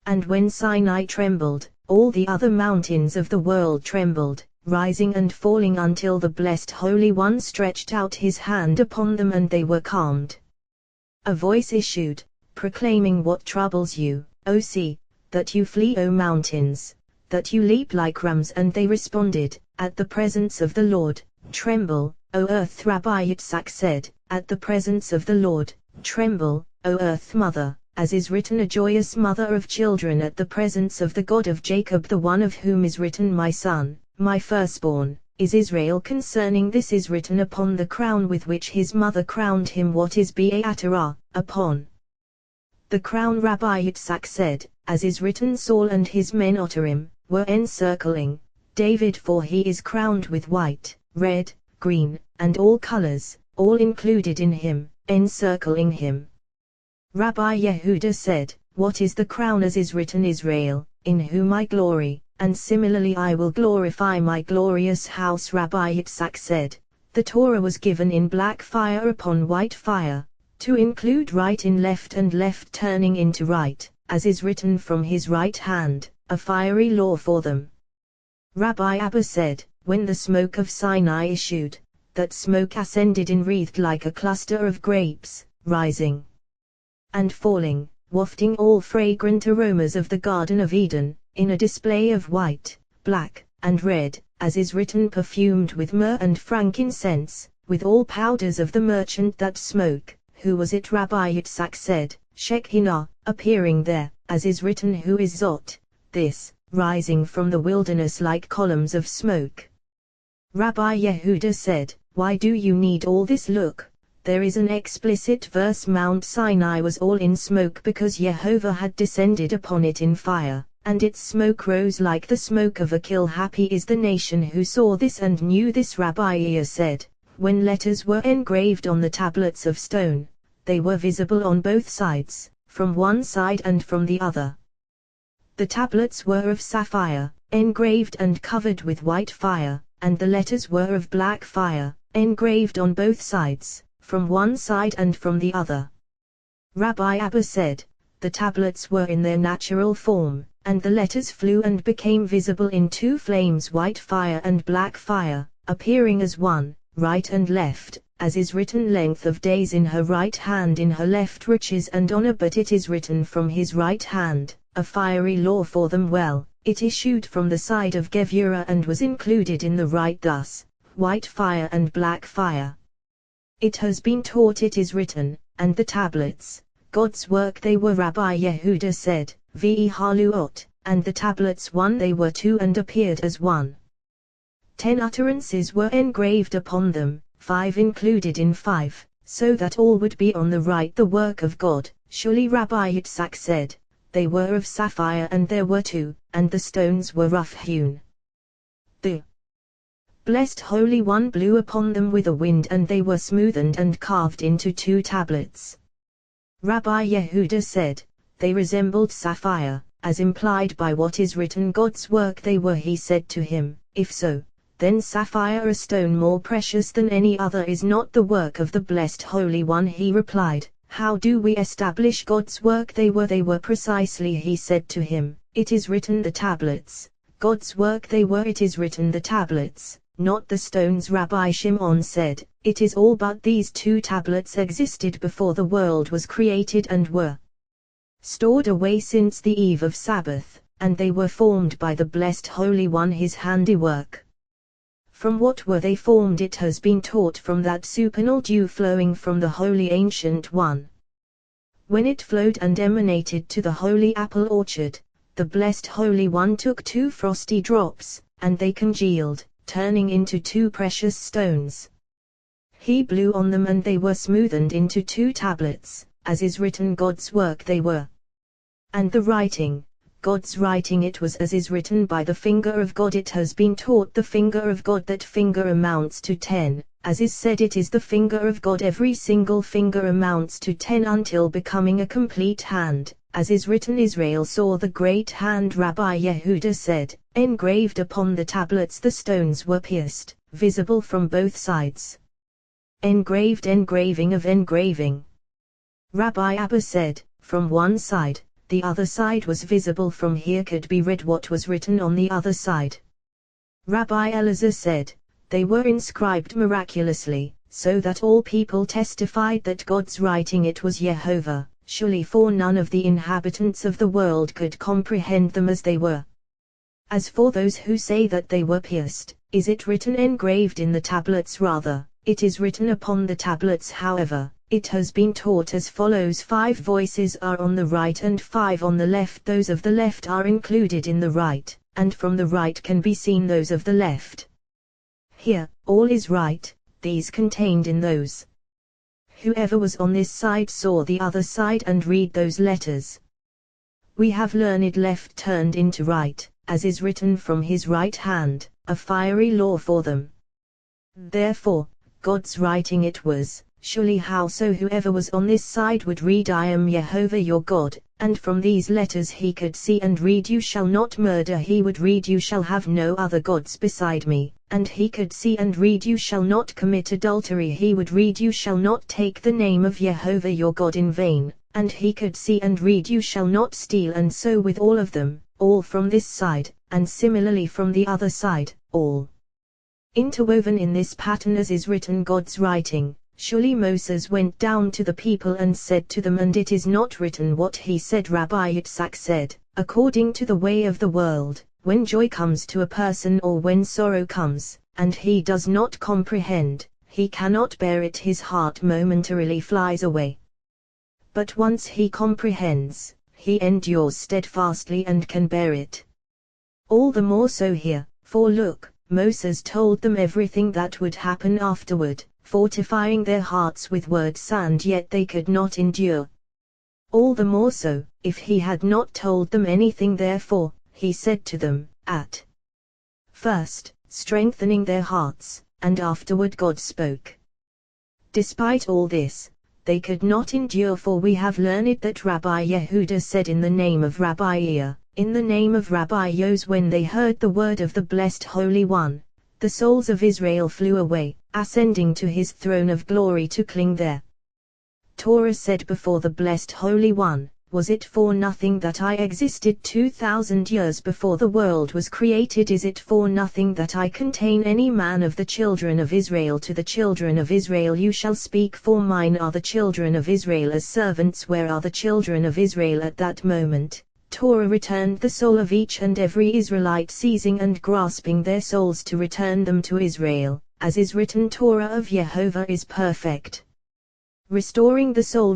And when Sinai trembled, all the other mountains of the world trembled, rising and falling until the blessed Holy One stretched out his hand upon them and they were calmed. A voice issued, proclaiming what troubles you, O sea, that you flee O mountains, that you leap like rams and they responded, at the presence of the Lord, tremble, O earth Rabbi Yitzhak said, at the presence of the Lord, tremble, O earth mother, as is written a joyous mother of children at the presence of the God of Jacob the one of whom is written my son, my firstborn, is Israel concerning this is written upon the crown with which his mother crowned him what is Be'atarah, upon the crown Rabbi Yitzhak said, as is written Saul and his men Otarim, were encircling, David for he is crowned with white, red, green, and all colors, all included in him, encircling him. Rabbi Yehuda said, what is the crown as is written Israel, in whom I glory, and similarly I will glorify my glorious house. Rabbi Yitzhak said, the Torah was given in black fire upon white fire, to include right in left and left turning into right, as is written from his right hand, a fiery law for them. Rabbi Abba said, when the smoke of Sinai issued, that smoke ascended in wreathed like a cluster of grapes, rising and falling, wafting all fragrant aromas of the Garden of Eden, in a display of white, black, and red, as is written, perfumed with myrrh and frankincense, with all powders of the merchant that smoke. Who was it? Rabbi Yitzhak said, Shekinah, appearing there, as is written, who is Zot, this, rising from the wilderness like columns of smoke. Rabbi Yehuda said, why do you need all this? Look, there is an explicit verse. Mount Sinai was all in smoke because Jehovah had descended upon it in fire, and its smoke rose like the smoke of a kill. Happy is the nation who saw this and knew this. Rabbi Yehuda said, when letters were engraved on the tablets of stone, they were visible on both sides, from one side and from the other. The tablets were of sapphire, engraved and covered with white fire, and the letters were of black fire, engraved on both sides, from one side and from the other. Rabbi Abba said, the tablets were in their natural form, and the letters flew and became visible in two flames, white fire and black fire, appearing as one, right and left, as is written, length of days in her right hand, in her left riches and honor. But it is written from his right hand, a fiery law for them. Well, it issued from the side of Gevurah and was included in the right, thus, white fire and black fire. It has been taught, it is written, and the tablets, God's work they were. Rabbi Yehuda said, Ve haluot, and the tablets one, they were two and appeared as one. 10 utterances were engraved upon them, 5 included in 5, so that all would be on the right, the work of God. Surely Rabbi Yitzhak said, they were of sapphire and there were 2, and the stones were rough-hewn. The blessed Holy One blew upon them with a wind, and they were smoothened and carved into 2 tablets. Rabbi Yehuda said, they resembled sapphire, as implied by what is written, God's work they were. He said to him, if so, then sapphire, a stone more precious than any other, is not the work of the blessed Holy One. He replied, how do we establish God's work they were? They were precisely. He said to him, it is written, the tablets, God's work they were. It is written, the tablets, not the stones. Rabbi Shimon said, it is all but these 2 tablets existed before the world was created and were stored away since the eve of Sabbath, and they were formed by the blessed Holy One, his handiwork. From what were they formed? It has been taught, from that supernal dew flowing from the Holy Ancient One. When it flowed and emanated to the holy apple orchard, the blessed Holy One took 2 frosty drops, and they congealed, turning into 2 precious stones. He blew on them and they were smoothened into 2 tablets, as is written, God's work they were. And the writing, God's writing, it was as is written, by the finger of God. It has been taught, the finger of God, that finger amounts to 10, as is said, it is the finger of God. Every single finger amounts to 10 until becoming a complete hand, as is written, Israel saw the great hand. Rabbi Yehuda said, engraved upon the tablets the stones were pierced, visible from both sides. Engraved, engraving of engraving. Rabbi Abba said, from one side, the other side was visible. From here could be read what was written on the other side. Rabbi Elazar said, they were inscribed miraculously, so that all people testified that God's writing it was Jehovah. Surely for none of the inhabitants of the world could comprehend them as they were. As for those who say that they were pierced, is it written engraved in the tablets? Rather, it is written upon the tablets. However, it has been taught as follows: 5 voices are on the right and 5 on the left. Those of the left are included in the right, and from the right can be seen those of the left. Here, all is right, these contained in those. Whoever was on this side saw the other side and read those letters. We have learned left turned into right, as is written, from his right hand, a fiery law for them. Therefore, God's writing it was. Surely how so? Whoever was on this side would read, I am Jehovah your God, And from these letters he could see and read, you shall not murder. He would read, you shall have no other gods beside me. And he could see and read, you shall not commit adultery. He would read, you shall not take the name of Jehovah your God in vain. And he could see and read, you shall not steal. And so with all of them, all from this side, and similarly from the other side, all interwoven in this pattern as is written God's writing. Surely Moses went down to the people and said to them, and it is not written what he said. Rabbi Yitzhak said, according to the way of the world, when joy comes to a person or when sorrow comes, and he does not comprehend, he cannot bear it, his heart momentarily flies away. But once he comprehends, he endures steadfastly and can bear it. All the more so here, for look, Moses told them everything that would happen afterward, fortifying their hearts with words, and yet they could not endure. All the more so, if he had not told them anything. Therefore, he said to them, at first, strengthening their hearts, and afterward God spoke. Despite all this, they could not endure, for we have learned that Rabbi Yehuda said in the name of Rabbi Ea, in the name of Rabbi Yos, when they heard the word of the blessed Holy One, the souls of Israel flew away, ascending to his throne of glory to cling there. Torah said before the blessed Holy One, was it for nothing that I existed 2,000 years before the world was created? Is it for nothing that I contain any man of the children of Israel? To the children of Israel you shall speak, for mine are the children of Israel as servants. Where are the children of Israel at that moment? Torah returned the soul of each and every Israelite, seizing and grasping their souls to return them to Israel, as is written, Torah of Jehovah is perfect. Restoring the soul,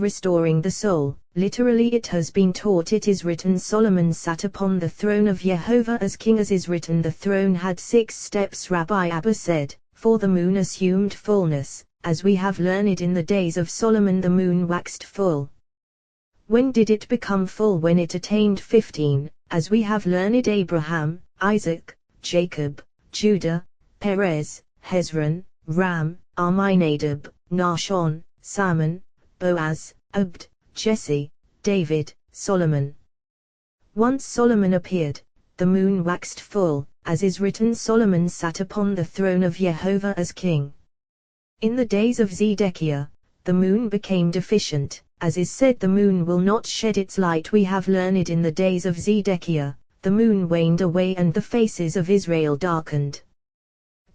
literally it has been taught, it is written, Solomon sat upon the throne of Jehovah as king, as is written, the throne had 6 steps. Rabbi Abba said, for the moon assumed fullness, as we have learned in the days of Solomon the moon waxed full. When did it become full? When it attained 15, as we have learned, Abraham, Isaac, Jacob, Judah, Perez, Hezron, Ram, Amminadab, Nahshon, Salmon, Boaz, Abd, Jesse, David, Solomon. Once Solomon appeared, the moon waxed full, as is written, Solomon sat upon the throne of Jehovah as king. In the days of Zedekiah, the moon became deficient, as is said, the moon will not shed its light. We have learned in the days of Zedekiah, the moon waned away and the faces of Israel darkened.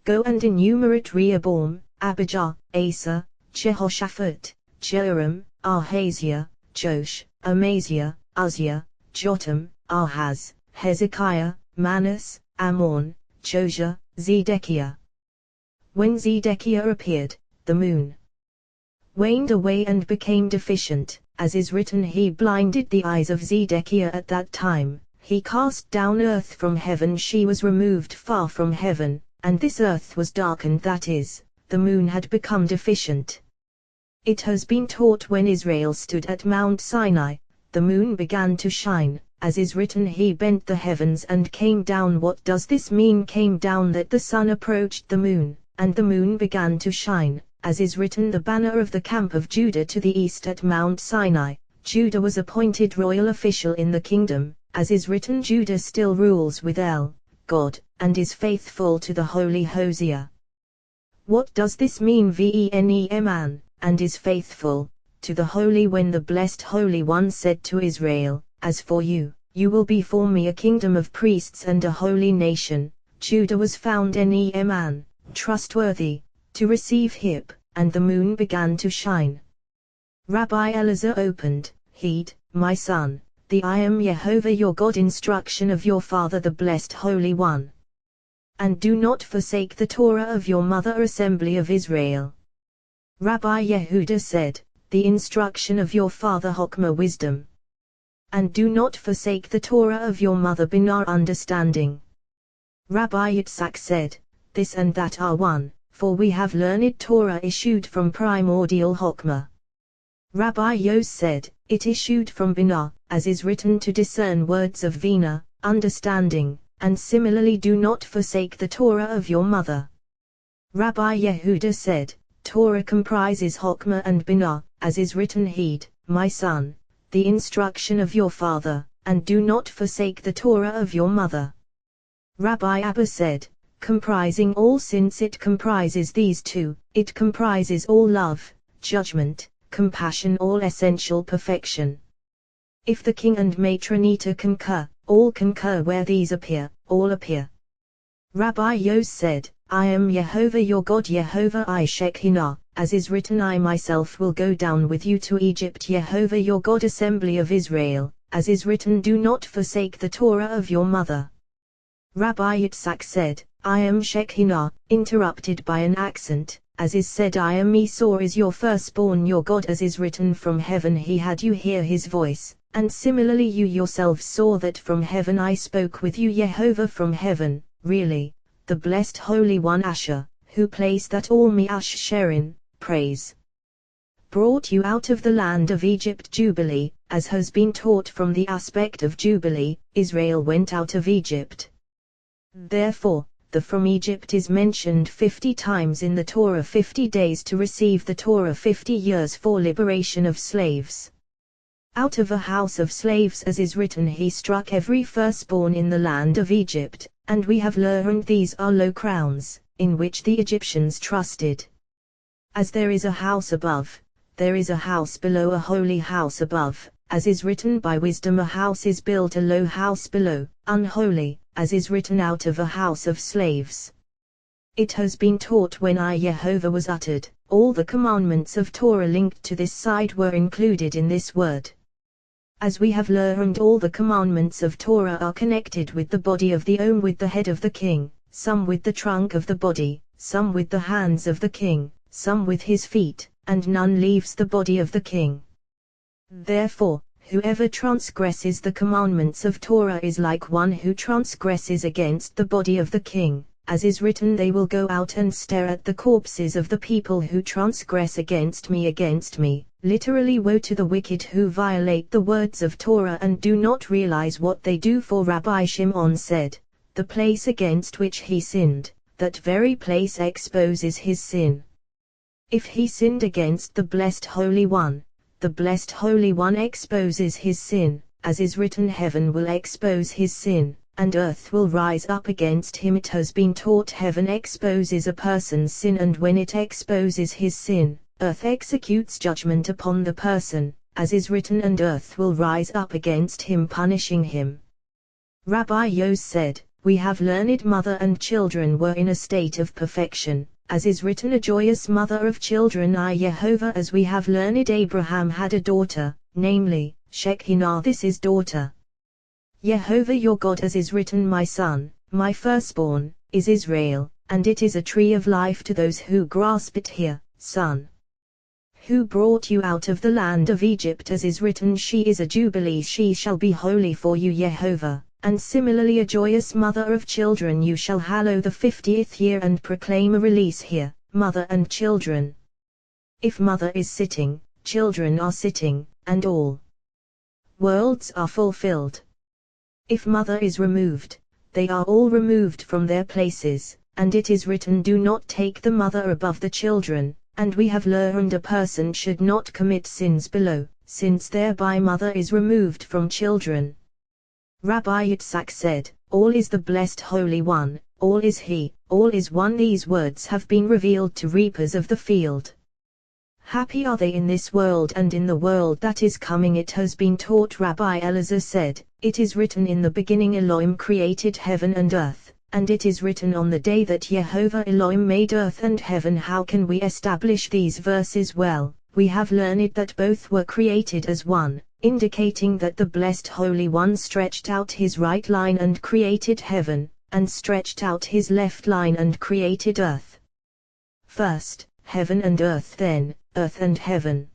Go and enumerate Rehoboam, Abijah, Asa, Jehoshaphat, Jehoram, Ahaziah, Joash, Amaziah, Uzziah, Jotham, Ahaz, Hezekiah, Manasseh, Ammon, Josiah, Zedekiah. When Zedekiah appeared, the moon waned away and became deficient, as is written, he blinded the eyes of Zedekiah at that time, he cast down earth from heaven, she was removed far from heaven, and this earth was darkened, that is, the moon had become deficient. It has been taught when Israel stood at Mount Sinai, the moon began to shine, as is written, he bent the heavens and came down. What does this mean? Came down, that the sun approached the moon, and the moon began to shine, as is written, the banner of the camp of Judah to the east at Mount Sinai. Judah was appointed royal official in the kingdom, as is written, Judah still rules with God, and is faithful to the holy Hosea. What does this mean? Venem, and is faithful to the holy, when the blessed Holy One said to Israel, as for you, you will be for me a kingdom of priests and a holy nation. Judah was found Neman, trustworthy, to receive hip, and the moon began to shine. Rabbi Elazar opened, heed, my son, the I am Jehovah your God instruction of your father the blessed Holy One. And do not forsake the Torah of your mother assembly of Israel. Rabbi Yehuda said, the instruction of your father Chokmah wisdom. And do not forsake the Torah of your mother Binah understanding. Rabbi Yitzhak said, this and that are one, for we have learned Torah issued from primordial Chokmah. Rabbi Yos said, it issued from Binah, as is written, to discern words of Vina, understanding, and similarly do not forsake the Torah of your mother. Rabbi Yehuda said, Torah comprises Chokmah and Binah, as is written, heed, my son, the instruction of your father, and do not forsake the Torah of your mother. Rabbi Abba said, comprising all since it comprises these two, it comprises all love, judgment, compassion, all essential perfection. If the king and matronita concur, all concur where these appear, all appear. Rabbi Yos said, I am Yehovah your God, Yehovah I Shekinah, as is written, I myself will go down with you to Egypt, Yehovah your God, assembly of Israel, as is written, do not forsake the Torah of your mother. Rabbi Yitzhak said, I am Shekinah, interrupted by an accent, as is said, I am Esau is your firstborn, your God, as is written, from heaven he had you hear his voice, and similarly you yourselves saw that from heaven I spoke with you, Yehovah from heaven, really, the blessed Holy One Asher, who placed that all Mi'ash Sherin, praise, brought you out of the land of Egypt. Jubilee, as has been taught from the aspect of Jubilee, Israel went out of Egypt. Therefore, the from Egypt is mentioned 50 times in the Torah, 50 days to receive the Torah, 50 years for liberation of slaves. Out of a house of slaves, as is written, he struck every firstborn in the land of Egypt, and we have learned these are low crowns, in which the Egyptians trusted. As there is a house above, there is a house below, a holy house above, as is written, by wisdom a house is built, a low house below, unholy, as is written, out of a house of slaves. It has been taught when I Yehovah was uttered, all the commandments of Torah linked to this side were included in this word. As we have learned, all the commandments of Torah are connected with the body of the Om, with the head of the king, some with the trunk of the body, some with the hands of the king, some with his feet, and none leaves the body of the king. Therefore, whoever transgresses the commandments of Torah is like one who transgresses against the body of the king, as is written, they will go out and stare at the corpses of the people who transgress against me. Literally, woe to the wicked who violate the words of Torah and do not realize what they do. For Rabbi Shimon said, the place against which he sinned, that very place exposes his sin. If he sinned against the blessed Holy One, the blessed Holy One exposes his sin, as is written, heaven will expose his sin, and earth will rise up against him. It has been taught heaven exposes a person's sin, and when it exposes his sin, earth executes judgment upon the person, as is written, and earth will rise up against him, punishing him. Rabbi Yos said, we have learned mother and children were in a state of perfection, as is written, a joyous mother of children I Yehovah, as we have learned Abraham had a daughter, namely, Shekinah, this is daughter. Yehovah your God, as is written, my son, my firstborn, is Israel, and it is a tree of life to those who grasp it. Here, son, who brought you out of the land of Egypt, as is written, she is a jubilee, she shall be holy for you, Yehovah. And similarly, a joyous mother of children you shall hallow the 50th year and proclaim a release. Here, mother and children. If mother is sitting, children are sitting, and all worlds are fulfilled. If mother is removed, they are all removed from their places, and it is written, do not take the mother above the children, and we have learned a person should not commit sins below, since thereby mother is removed from children. Rabbi Yitzhak said, all is the blessed Holy One, all is He, all is one. These words have been revealed to reapers of the field. Happy are they in this world and in the world that is coming. It has been taught. Rabbi Elazar said, it is written, in the beginning Elohim created heaven and earth, and it is written, on the day that Yehovah Elohim made earth and heaven. How can we establish these verses? Well, we have learned that both were created as one, indicating that the blessed Holy One stretched out his right line and created heaven, and stretched out his left line and created earth. First, heaven and earth, then, earth and heaven.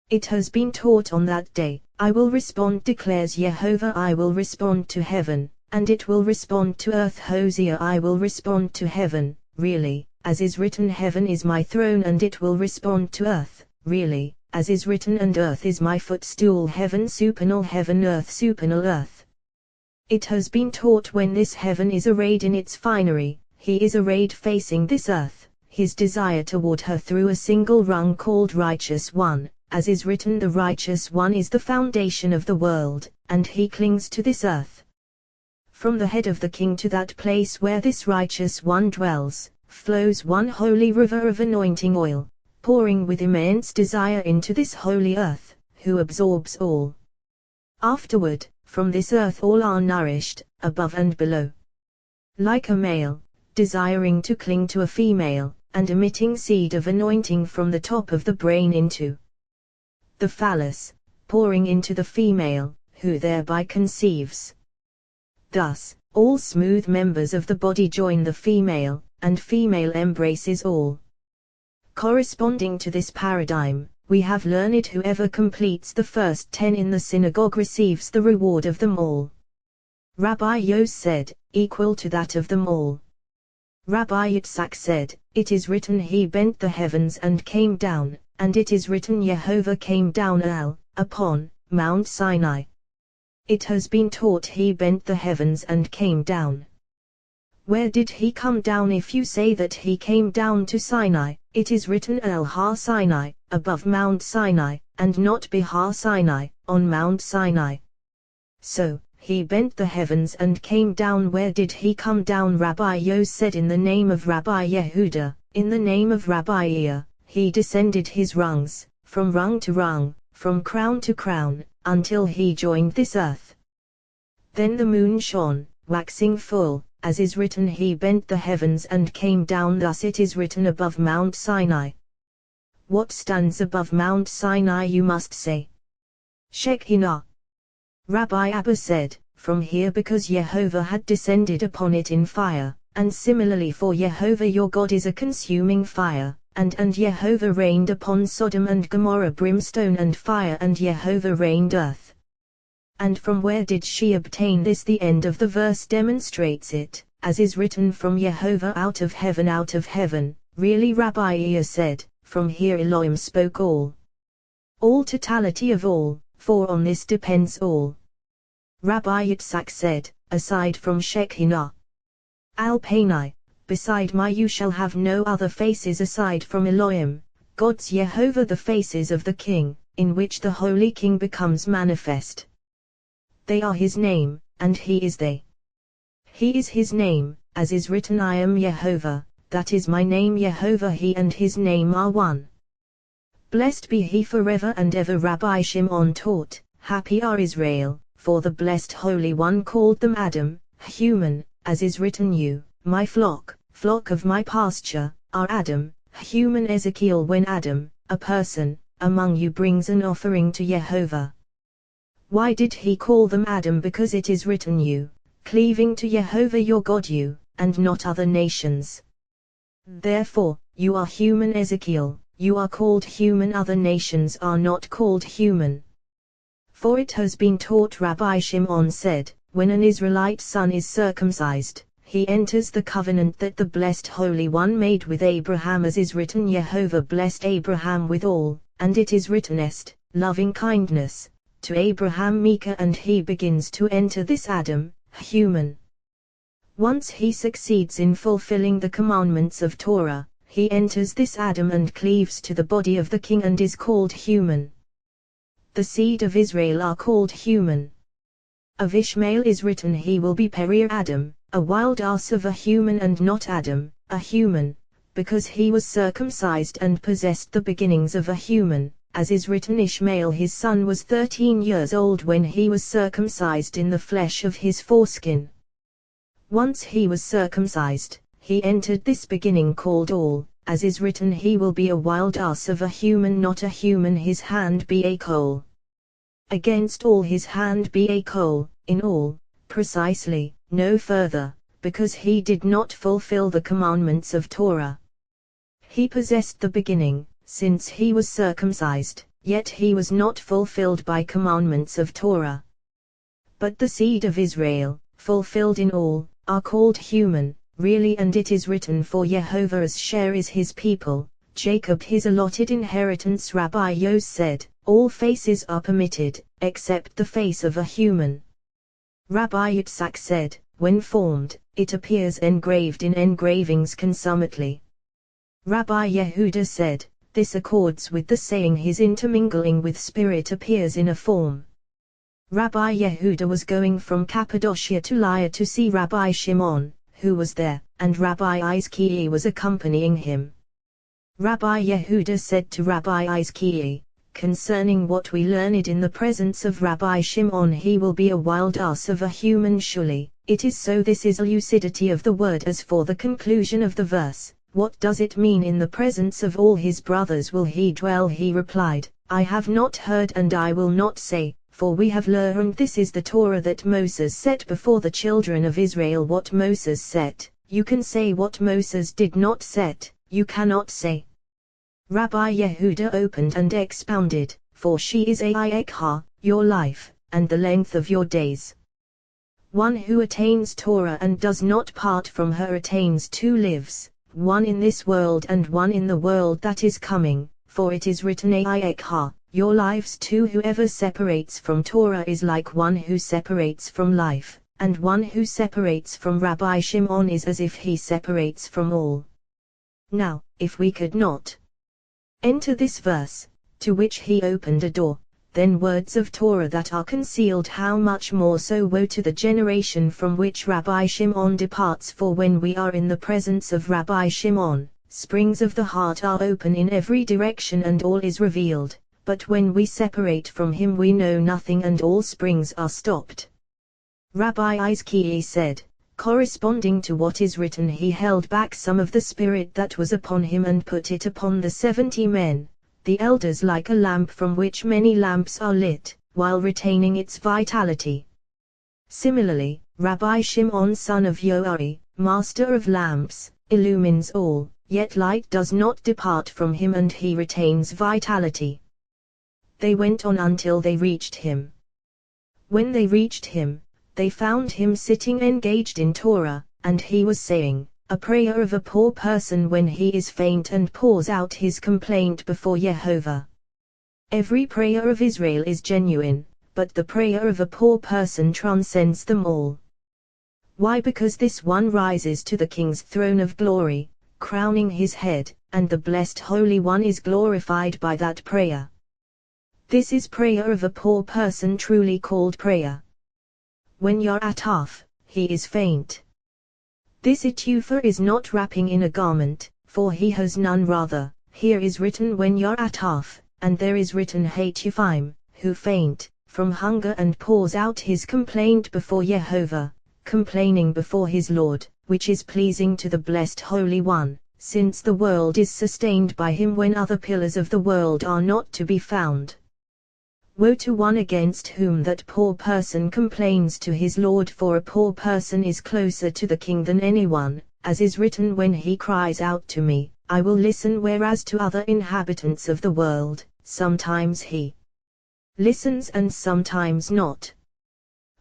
It has been taught, on that day, I will respond, declares Yehovah, I will respond to heaven, and it will respond to earth. Hosea, I will respond to heaven, really, as is written, heaven is my throne, and it will respond to earth, really, as is written, and earth is my footstool. Heaven supernal heaven, earth supernal earth. It has been taught, when this heaven is arrayed in its finery, he is arrayed facing this earth, his desire toward her through a single rung called righteous one, as is written, the righteous one is the foundation of the world, and he clings to this earth. From the head of the king to that place where this righteous one dwells, flows one holy river of anointing oil, pouring with immense desire into this holy earth, who absorbs all. Afterward, from this earth all are nourished, above and below. Like a male, desiring to cling to a female, and emitting seed of anointing from the top of the brain into the phallus, pouring into the female, who thereby conceives. Thus, all smooth members of the body join the female, and female embraces all. Corresponding to this paradigm, we have learned whoever completes the first 10 in the synagogue receives the reward of them all. Rabbi Yos said, equal to that of them all. Rabbi Yitzhak said, it is written he bent the heavens and came down, and it is written Yehovah came down upon Mount Sinai. It has been taught he bent the heavens and came down. Where did he come down? If you say that he came down to Sinai, it is written El Har Sinai, above Mount Sinai, and not Behar Sinai, on Mount Sinai. So, he bent the heavens and came down. Where did he come down? Rabbi Yos said, in the name of Rabbi Yehuda, in the name of Rabbi Ea, he descended his rungs, from rung to rung, from crown to crown, until he joined this earth. Then the moon shone, waxing full, as is written he bent the heavens and came down. Thus it is written above Mount Sinai. What stands above Mount Sinai, you must say? Shekinah. Rabbi Abba said, from here, because Yehovah had descended upon it in fire, and similarly for Yehovah your God is a consuming fire, and Yehovah rained upon Sodom and Gomorrah brimstone and fire, and Yehovah rained earth. And from where did she obtain this? The end of the verse demonstrates it, as is written, from Yehovah out of heaven. Really, Rabbi Ea said, from here Elohim spoke all totality of all, for on this depends all. Rabbi Yitzhak said, aside from Shekinah Al-Panai, beside my you shall have no other faces aside from Elohim, God's Yehovah, the faces of the King, in which the Holy King becomes manifest. They are his name, and he is they. He is his name, as is written, I am Yehovah, that is my name Yehovah, he and his name are one. Blessed be he forever and ever. Rabbi Shimon taught, happy are Israel, for the blessed Holy One called them Adam, human, as is written, you, my flock of my pasture, are Adam, human. Ezekiel, when Adam, a person, among you brings an offering to Yehovah. Why did he call them Adam? Because it is written, you, cleaving to Yehovah your God, you, and not other nations. Therefore, you are human. Ezekiel, you are called human, other nations are not called human. For it has been taught, Rabbi Shimon said, when an Israelite son is circumcised, he enters the covenant that the blessed Holy One made with Abraham, as is written, Yehovah blessed Abraham with all, and it is written, est, loving kindness, to Abraham Micah, and he begins to enter this Adam, human. Once he succeeds in fulfilling the commandments of Torah, he enters this Adam and cleaves to the body of the king and is called human. The seed of Israel are called human. Of Ishmael is written, he will be Perir Adam, a wild ass of a human, and not Adam, a human, because he was circumcised and possessed the beginnings of a human, as is written, Ishmael his son was 13 years old when he was circumcised in the flesh of his foreskin. Once he was circumcised, he entered this beginning called all, as is written, he will be a wild ass of a human, not a human, his hand be a coal. Against all his hand be a coal, in all, precisely, no further, because he did not fulfill the commandments of Torah. He possessed the beginning, since he was circumcised, yet he was not fulfilled by commandments of Torah. But the seed of Israel, fulfilled in all, are called human, really, and it is written, for Yehovah's share is his people, Jacob his allotted inheritance. Rabbi Yos said, all faces are permitted, except the face of a human. Rabbi Yitzhak said, when formed, it appears engraved in engravings consummately. Rabbi Yehuda said, This accords with the saying his intermingling with spirit appears in a form. Rabbi Yehuda was going from Cappadocia to Lyra to see Rabbi Shimon, who was there, and Rabbi Izkiah was accompanying him. Rabbi Yehuda said to Rabbi Izkiah, concerning what we learned in the presence of Rabbi Shimon, he will be a wild ass of a human surely. It is so. This is a lucidity of the word. As for the conclusion of the verse, what does it mean? In the presence of all his brothers will he dwell? He replied, I have not heard and I will not say, for we have learned this is the Torah that Moses set before the children of Israel. What Moses set, you can say. What Moses did not set, you cannot say. Rabbi Yehuda opened and expounded, for she is Ayekha, your life, and the length of your days. One who attains Torah and does not part from her attains two lives, one in this world and one in the world that is coming, for it is written Ayekha, your lives too. Whoever separates from Torah is like one who separates from life, and one who separates from Rabbi Shimon is as if he separates from all. Now, if we could not enter this verse, to which he opened a door, then words of Torah that are concealed, how much more so woe to the generation from which Rabbi Shimon departs. For when we are in the presence of Rabbi Shimon, springs of the heart are open in every direction and all is revealed, but when we separate from him we know nothing and all springs are stopped. Rabbi Izkiah said, corresponding to what is written, he held back some of the spirit that was upon him and put it upon the 70 men, the elders, like a lamp from which many lamps are lit, while retaining its vitality. Similarly, Rabbi Shimon son of Yoari, master of lamps, illumines all, yet light does not depart from him and he retains vitality. They went on until they reached him. When they reached him, they found him sitting engaged in Torah, and he was saying, a prayer of a poor person when he is faint and pours out his complaint before Yehovah. Every prayer of Israel is genuine, but the prayer of a poor person transcends them all. Why? Because this one rises to the King's throne of glory, crowning his head, and the blessed Holy One is glorified by that prayer. This is prayer of a poor person, truly called prayer. When you're at half, he is faint. This Itufa is not wrapping in a garment, for he has none. Rather, here is written when you're at half, and there is written Hatufim, who faint from hunger and pours out his complaint before Yehovah, complaining before his Lord, which is pleasing to the blessed Holy One, since the world is sustained by him when other pillars of the world are not to be found. Woe to one against whom that poor person complains to his Lord, for a poor person is closer to the King than anyone, as is written, when he cries out to me, I will listen. Whereas to other inhabitants of the world, sometimes he listens and sometimes not.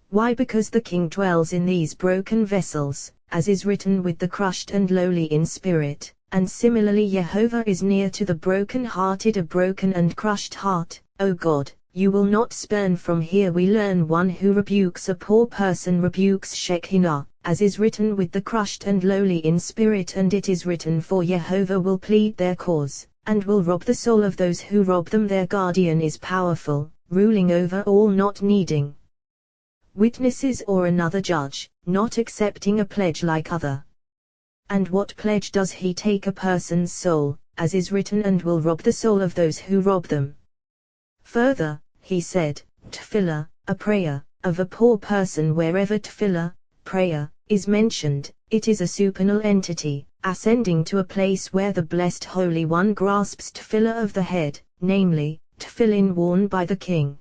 Why? Because the King dwells in these broken vessels, as is written, with the crushed and lowly in spirit, and similarly Yehovah is near to the broken-hearted. A broken and crushed heart, O God, you will not spurn. From here we learn one who rebukes a poor person rebukes Shekinah, as is written, with the crushed and lowly in spirit, and it is written, for Yehovah will plead their cause, and will rob the soul of those who rob them. Their guardian is powerful, ruling over all, not needing witnesses or another judge, not accepting a pledge like other. And what pledge does he take? A person's soul, as is written, and will rob the soul of those who rob them. Further, he said, tefillah, a prayer, of a poor person. Wherever tefillah, prayer, is mentioned, it is a supernal entity, ascending to a place where the blessed Holy One grasps tefillah of the head, namely, tefillin worn by the King.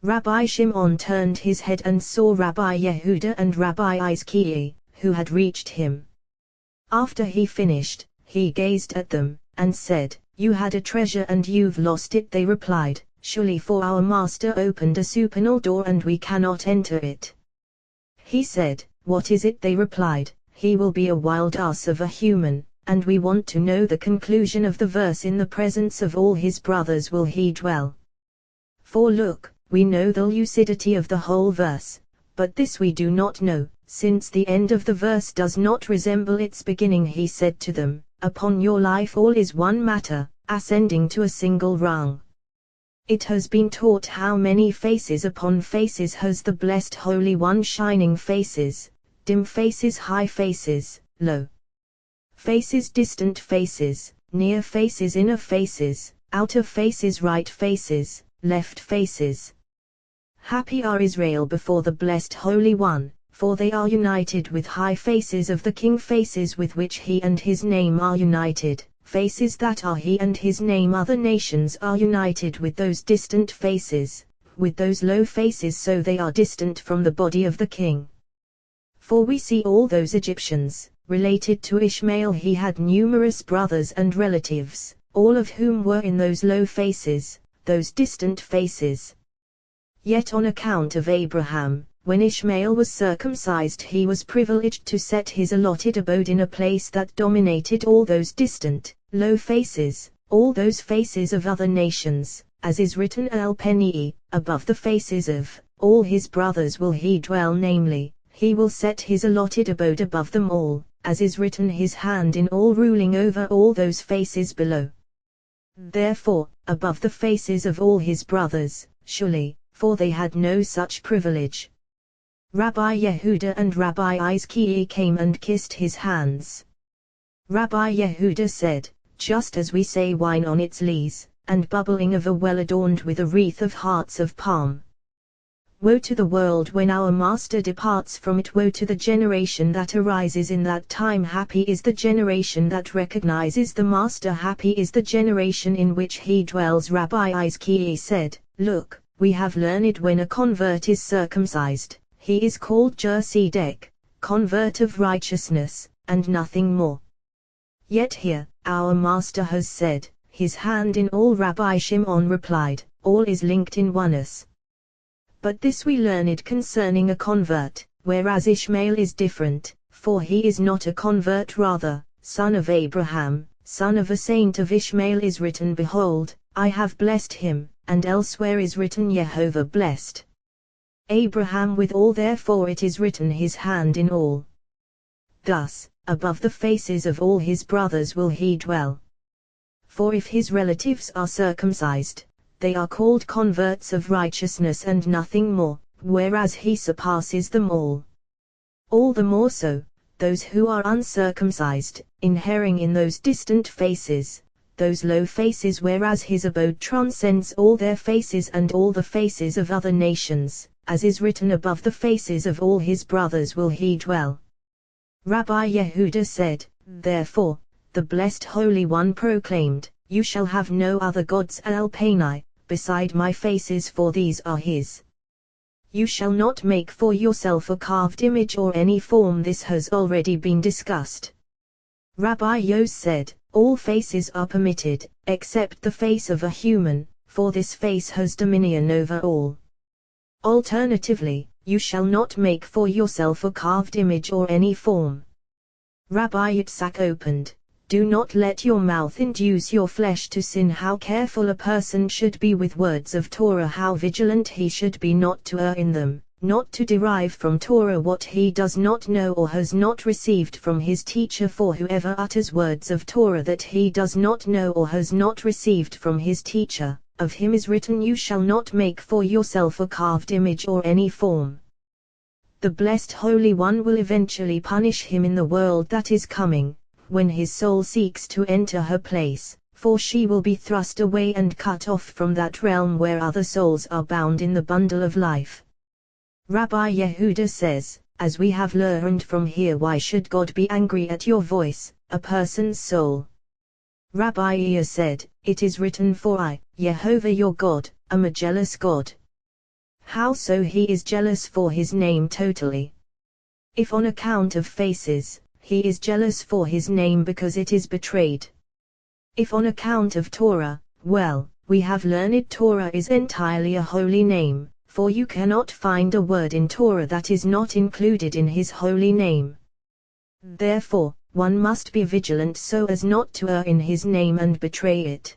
Rabbi Shimon turned his head and saw Rabbi Yehuda and Rabbi Izkiah, who had reached him. After he finished, he gazed at them, and said, you had a treasure and you've lost it. They replied, surely, for our master opened a supernal door and we cannot enter it. He said, what is it? They replied, he will be a wild ass of a human, and we want to know the conclusion of the verse. In the presence of all his brothers will he dwell. For look, we know the lucidity of the whole verse, but this we do not know, since the end of the verse does not resemble its beginning. He said to them, upon your life all is one matter, ascending to a single rung. It has been taught how many faces upon faces has the Blessed Holy One, shining faces, dim faces, high faces, low faces, distant faces, near faces, inner faces, outer faces, right faces, left faces. Happy are Israel before the Blessed Holy One, for they are united with high faces of the King, faces with which he and his name are united, faces that are he and his name. Other nations are united with those distant faces, with those low faces, so they are distant from the body of the King. For we see all those Egyptians, related to Ishmael, he had numerous brothers and relatives, all of whom were in those low faces, those distant faces. Yet on account of Abraham, when Ishmael was circumcised, he was privileged to set his allotted abode in a place that dominated all those distant, low faces, all those faces of other nations, as is written, El Penii, above the faces of all his brothers will he dwell, namely, he will set his allotted abode above them all, as is written, his hand in all, ruling over all those faces below. Therefore, above the faces of all his brothers, surely, for they had no such privilege. Rabbi Yehuda and Rabbi Izkiah came and kissed his hands. Rabbi Yehuda said, just as we say wine on its lees, and bubbling of a well adorned with a wreath of hearts of palm. Woe to the world when our Master departs from it, woe to the generation that arises in that time. Happy is the generation that recognizes the Master, happy is the generation in which he dwells. Rabbi Izkiah said, look, we have learned when a convert is circumcised, he is called Jersedek, convert of righteousness, and nothing more. Yet here, our Master has said, his hand in all. Rabbi Shimon replied, all is linked in oneness. But this we learned concerning a convert, whereas Ishmael is different, for he is not a convert, rather, son of Abraham, son of a saint. Of Ishmael is written, behold, I have blessed him, and elsewhere is written, Jehovah blessed Abraham with all, therefore it is written, his hand in all. Thus, above the faces of all his brothers will he dwell. For if his relatives are circumcised, they are called converts of righteousness and nothing more, whereas he surpasses them all. All the more so, those who are uncircumcised, inhering in those distant faces, those low faces, whereas his abode transcends all their faces and all the faces of other nations, as is written, above the faces of all his brothers will he dwell. Rabbi Yehuda said, therefore, the Blessed Holy One proclaimed, you shall have no other gods, El Penai, beside my faces, for these are his. You shall not make for yourself a carved image or any form. This has already been discussed. Rabbi Yos said, all faces are permitted, except the face of a human, for this face has dominion over all. Alternatively, you shall not make for yourself a carved image or any form. Rabbi Yitzhak opened, do not let your mouth induce your flesh to sin. How careful a person should be with words of Torah, how vigilant he should be not to err in them, not to derive from Torah what he does not know or has not received from his teacher. For whoever utters words of Torah that he does not know or has not received from his teacher, of him is written, you shall not make for yourself a carved image or any form. The Blessed Holy One will eventually punish him in the world that is coming, when his soul seeks to enter her place, for she will be thrust away and cut off from that realm where other souls are bound in the bundle of life. Rabbi Yehuda says, as we have learned from here, why should God be angry at your voice, a person's soul? Rabbi Iya said, it is written, for I, Jehovah your God, am a jealous God. How so? He is jealous for his name totally. If on account of faces, he is jealous for his name because it is betrayed. If on account of Torah, well, we have learned Torah is entirely a holy name, for you cannot find a word in Torah that is not included in his holy name. Therefore, one must be vigilant so as not to err in his name and betray it.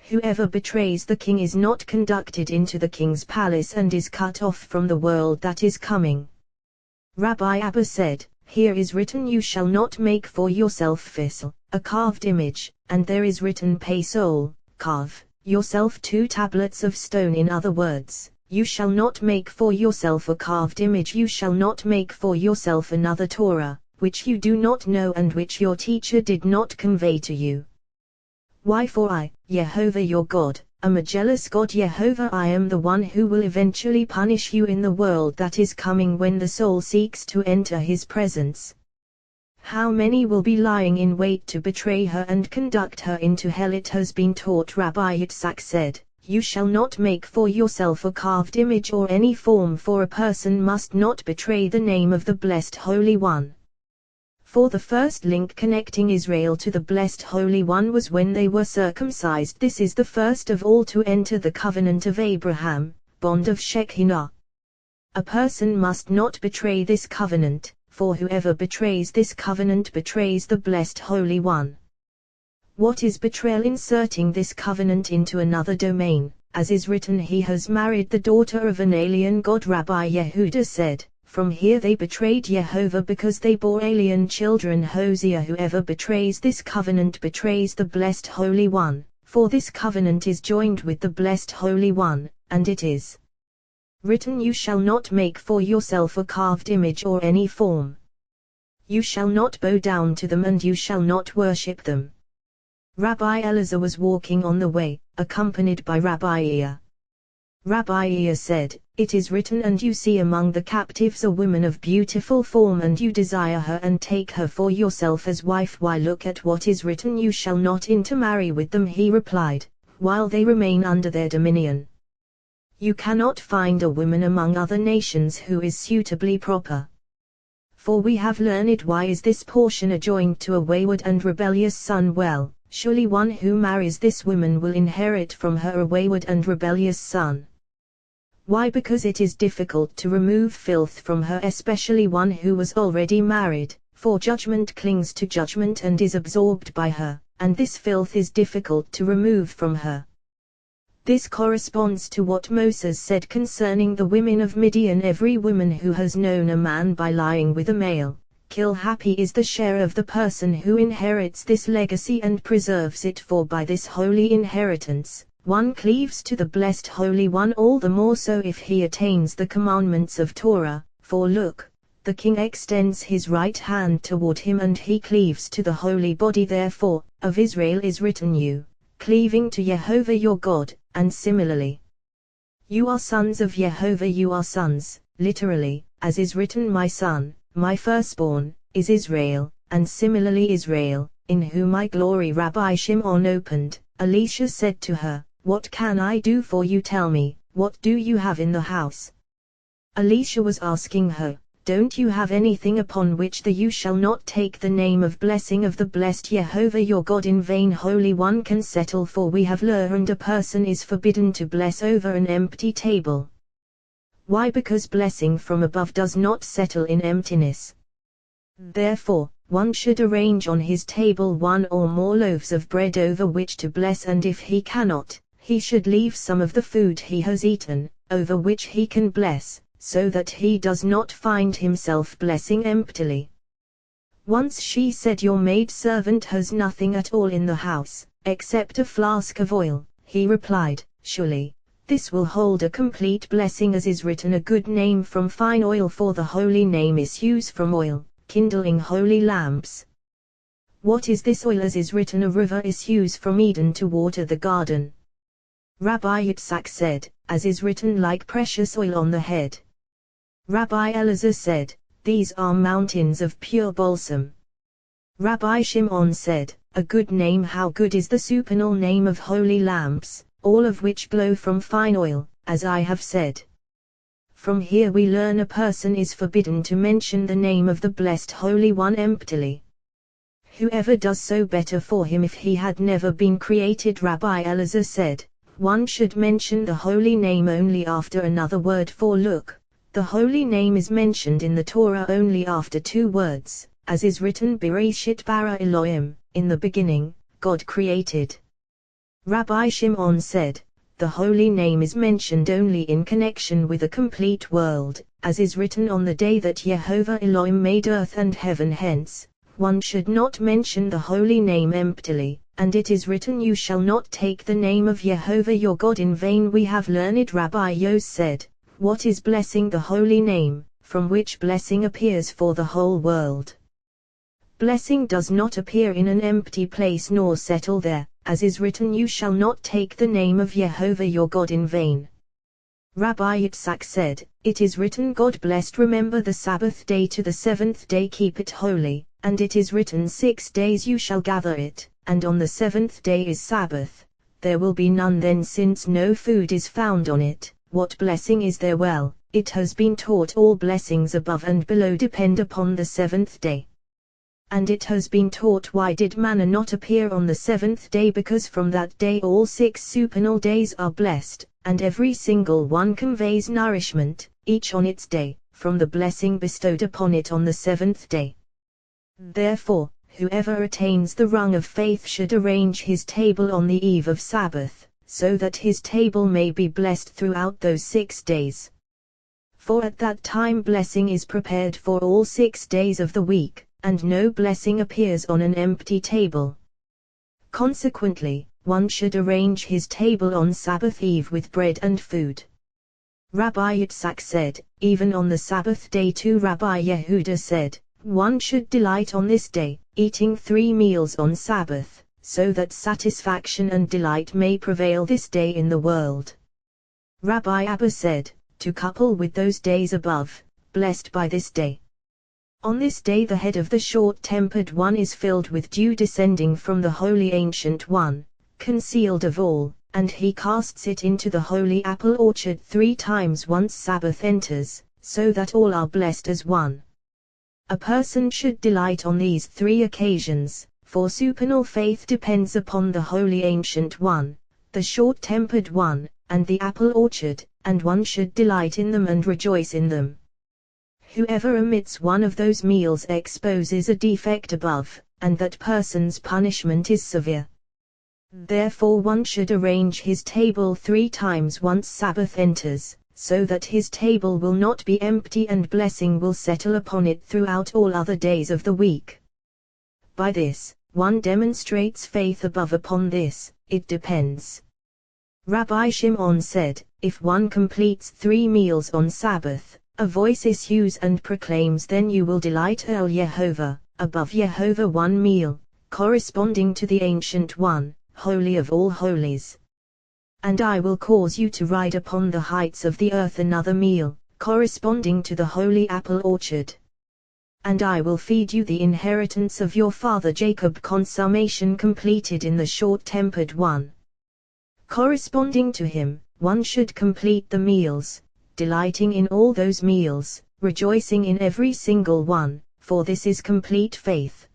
Whoever betrays the king is not conducted into the king's palace and is cut off from the world that is coming. Rabbi Abba said, here is written, you shall not make for yourself fisl, a carved image, and there is written pay soul, carve, yourself 2 tablets of stone. In other words, you shall not make for yourself a carved image, you shall not make for yourself another Torah, which you do not know and which your teacher did not convey to you. Why? For I, Jehovah your God, am a jealous God. Jehovah, I am the one who will eventually punish you in the world that is coming when the soul seeks to enter his presence. How many will be lying in wait to betray her and conduct her into hell? It has been taught. Rabbi Yitzhak said, you shall not make for yourself a carved image or any form, for a person must not betray the name of the Blessed Holy One. For the first link connecting Israel to the Blessed Holy One was when they were circumcised. This is the first of all to enter the covenant of Abraham, bond of Shekinah. A person must not betray this covenant, for whoever betrays this covenant betrays the Blessed Holy One. What is betrayal? Inserting this covenant into another domain. As is written, he has married the daughter of an alien god. Rabbi Yehuda said, from here they betrayed Jehovah because they bore alien children. Hosea, whoever betrays this covenant betrays the Blessed Holy One, for this covenant is joined with the Blessed Holy One, and it is written, you shall not make for yourself a carved image or any form. You shall not bow down to them and you shall not worship them. Rabbi Elazar was walking on the way, accompanied by Rabbi Ea. Rabbi Ea said, it is written, and you see among the captives a woman of beautiful form, and you desire her and take her for yourself as wife. Why? Look at what is written, you shall not intermarry with them. He replied, while they remain under their dominion. You cannot find a woman among other nations who is suitably proper. For we have learned. Why is this portion adjoined to a wayward and rebellious son? Well, surely one who marries this woman will inherit from her a wayward and rebellious son. Why? Because it is difficult to remove filth from her, especially one who was already married, for judgment clings to judgment and is absorbed by her, and this filth is difficult to remove from her. This corresponds to what Moses said concerning the women of Midian. Every woman who has known a man by lying with a male, kill. Happy is the share of the person who inherits this legacy and preserves it, for by this holy inheritance, one cleaves to the Blessed Holy One, all the more so if he attains the commandments of Torah. For look, the king extends his right hand toward him and he cleaves to the holy body. Therefore, of Israel is written, you, cleaving to Jehovah your God, and similarly, you are sons of Jehovah. You are sons, literally, as is written, my son, my firstborn, is Israel, and similarly Israel, in whom I glory. Rabbi Shimon opened. Elisha said to her, what can I do for you? Tell me, what do you have in the house? Elisha was asking her, don't you have anything upon which you shall not take the name of blessing of the blessed Jehovah your God in vain? Holy One can settle, for we have learned a person is forbidden to bless over an empty table. Why? Because blessing from above does not settle in emptiness. Therefore, one should arrange on his table 1 or more loaves of bread over which to bless, and if he cannot, he should leave some of the food he has eaten, over which he can bless, so that he does not find himself blessing emptily. Once she said, your maidservant has nothing at all in the house, except a flask of oil. He replied, surely, this will hold a complete blessing, as is written, a good name from fine oil, for the holy name issues from oil, kindling holy lamps. What is this oil? As is written, a river issues from Eden to water the garden. Rabbi Yitzhak said, as is written, like precious oil on the head. Rabbi Elazar said, these are mountains of pure balsam. Rabbi Shimon said, a good name. How good is the supernal name of holy lamps, all of which glow from fine oil, as I have said. From here we learn a person is forbidden to mention the name of the Blessed Holy One emptily. Whoever does so, better for him if he had never been created. Rabbi Elazar said, one should mention the holy name only after another word, for look, the holy name is mentioned in the Torah only after 2 words, as is written, Bereshit bara Elohim, in the beginning, God created. Rabbi Shimon said, the holy name is mentioned only in connection with a complete world, as is written, on the day that Jehovah Elohim made earth and heaven. Hence, one should not mention the holy name emptily, and it is written, you shall not take the name of Jehovah your God in vain. We have learned Rabbi Yos said, what is blessing? The holy name, from which blessing appears for the whole world. Blessing does not appear in an empty place nor settle there, as is written, you shall not take the name of Jehovah your God in vain. Rabbi Yitzhak said, it is written, God blessed, remember the Sabbath day to the seventh day, keep it holy, and it is written, 6 days you shall gather it, and on the seventh day is Sabbath, there will be none then, since no food is found on it. What blessing is there? Well, it has been taught all blessings above and below depend upon the seventh day. And it has been taught, why did manna not appear on the seventh day? Because from that day all 6 supernal days are blessed, and every single one conveys nourishment, each on its day, from the blessing bestowed upon it on the seventh day. Therefore, whoever attains the rung of faith should arrange his table on the eve of Sabbath, so that his table may be blessed throughout those 6 days. For at that time blessing is prepared for all 6 days of the week, and no blessing appears on an empty table. Consequently, one should arrange his table on Sabbath eve with bread and food. Rabbi Yitzhak said, even on the Sabbath day too. Rabbi Yehuda said, one should delight on this day, eating 3 meals on Sabbath, so that satisfaction and delight may prevail this day in the world. Rabbi Abba said, to couple with those days above, blessed by this day. On this day the head of the short-tempered one is filled with dew descending from the holy ancient one, concealed of all, and he casts it into the holy apple orchard 3 times once Sabbath enters, so that all are blessed as one. A person should delight on these 3 occasions, for supernal faith depends upon the holy ancient one, the short-tempered one, and the apple orchard, and one should delight in them and rejoice in them. Whoever omits one of those meals exposes a defect above, and that person's punishment is severe. Therefore one should arrange his table 3 times once Sabbath enters, so that his table will not be empty and blessing will settle upon it throughout all other days of the week. By this, one demonstrates faith. Above upon this, it depends. Rabbi Shimon said, if one completes 3 meals on Sabbath, a voice issues and proclaims, then you will delight El Yehovah, above Yehovah 1 meal, corresponding to the ancient one, holy of all holies. And I will cause you to ride upon the heights of the earth another meal, corresponding to the holy apple orchard. And I will feed you the inheritance of your father Jacob, consummation completed in the short-tempered one. Corresponding to him, one should complete the meals, delighting in all those meals, rejoicing in every single one, for this is complete faith.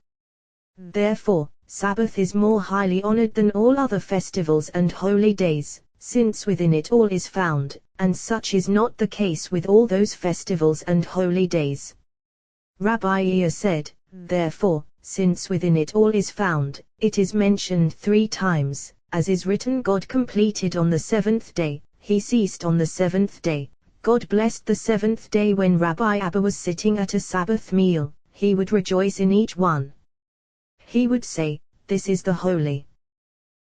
Therefore, Sabbath is more highly honored than all other festivals and holy days, since within it all is found, and such is not the case with all those festivals and holy days. Rabbi Ea said, therefore, since within it all is found, it is mentioned 3 times, as is written, God completed on the 7th day, he ceased on the 7th day. God blessed the 7th day. When Rabbi Abba was sitting at a Sabbath meal, he would rejoice in each one. He would say, this is the holy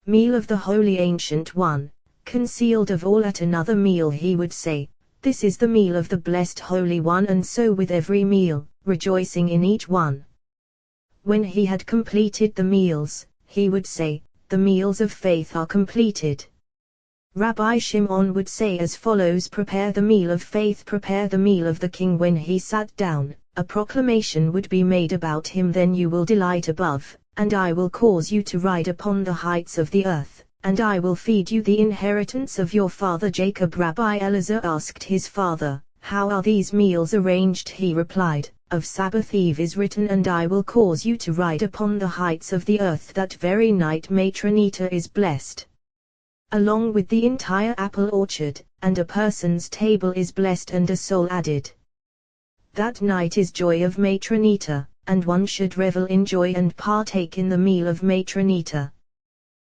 meal of the holy ancient one, concealed of all. At another meal he would say, this is the meal of the blessed holy one, and so with every meal, rejoicing in each one. When he had completed the meals, he would say, the meals of faith are completed. Rabbi Shimon would say as follows, prepare the meal of faith, prepare the meal of the king. When he sat down, a proclamation would be made about him, then you will delight above, and I will cause you to ride upon the heights of the earth, and I will feed you the inheritance of your father Jacob. Rabbi Elazar asked his father, how are these meals arranged? He replied, of Sabbath eve is written, and I will cause you to ride upon the heights of the earth. That very night Matronita is blessed, along with the entire apple orchard, and a person's table is blessed and a soul added. That night is joy of Matronita, and one should revel in joy and partake in the meal of Matronita.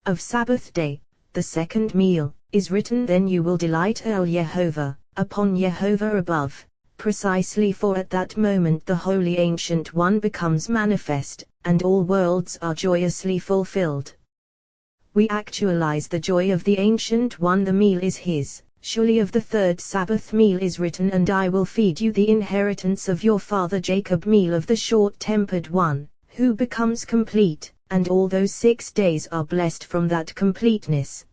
Of Sabbath day, the 2nd meal, is written, then you will delight El Yehovah, upon Yehovah above, precisely for at that moment the holy ancient one becomes manifest, and all worlds are joyously fulfilled. We actualize the joy of the Ancient One. The meal is his. Surely of the third Sabbath meal is written, and I will feed you the inheritance of your father Jacob. Meal of the short-tempered one, who becomes complete, and all those 6 days are blessed from that completeness.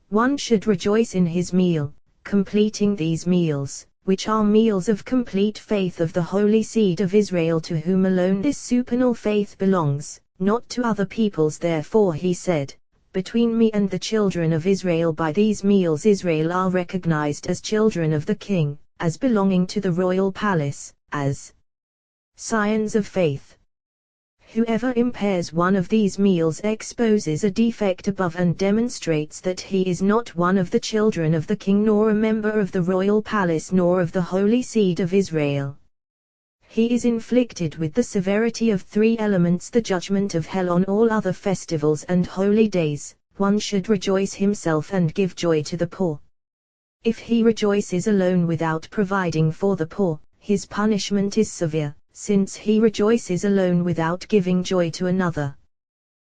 One should rejoice in his meal, completing these meals, which are meals of complete faith of the holy seed of Israel, to whom alone this supernal faith belongs, not to other peoples. Therefore he said, between me and the children of Israel by these meals Israel are recognized as children of the king, as belonging to the royal palace, as scions of faith. Whoever impairs one of these meals exposes a defect above and demonstrates that he is not one of the children of the king, nor a member of the royal palace, nor of the holy seed of Israel. He is inflicted with the severity of 3 elements, the judgment of hell. On all other festivals and holy days, one should rejoice himself and give joy to the poor. If he rejoices alone without providing for the poor, his punishment is severe, since he rejoices alone without giving joy to another.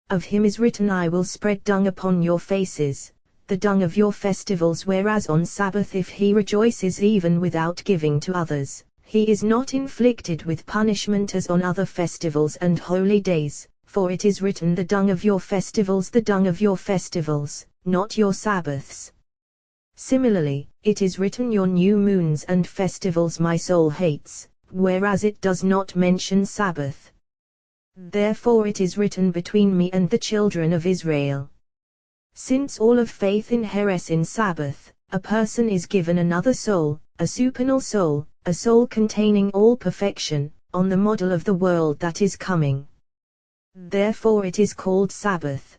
Of him is written, I will spread dung upon your faces, the dung of your festivals. Whereas on Sabbath if he rejoices even without giving to others, he is not inflicted with punishment as on other festivals and holy days, for it is written, the dung of your festivals, the dung of your festivals, not your Sabbaths. Similarly, it is written, your new moons and festivals my soul hates, whereas it does not mention Sabbath. Therefore it is written, between me and the children of Israel. Since all of faith inheres in Sabbath, a person is given another soul, a supernal soul, a soul containing all perfection, on the model of the world that is coming. Therefore it is called Sabbath.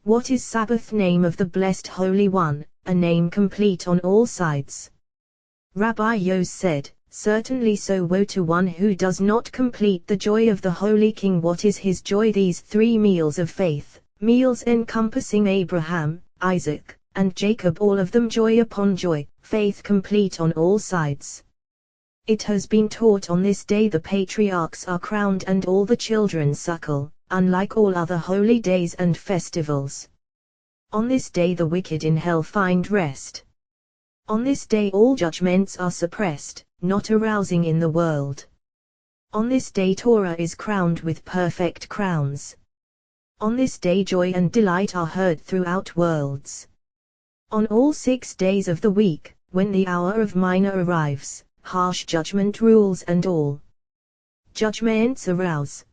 What is Sabbath? Name of the Blessed Holy One, a name complete on all sides. Rabbi Yos said, certainly so. Woe to one who does not complete the joy of the Holy King. What is his joy? These 3 meals of faith, meals encompassing Abraham, Isaac, and Jacob, all of them joy upon joy, faith complete on all sides. It has been taught on this day the patriarchs are crowned and all the children suckle, unlike all other holy days and festivals. On this day the wicked in hell find rest. On this day all judgments are suppressed, not arousing in the world. On this day Torah is crowned with perfect crowns. On this day joy and delight are heard throughout worlds. On all 6 days of the week, when the hour of minor arrives, harsh judgment rules and all judgments arouse.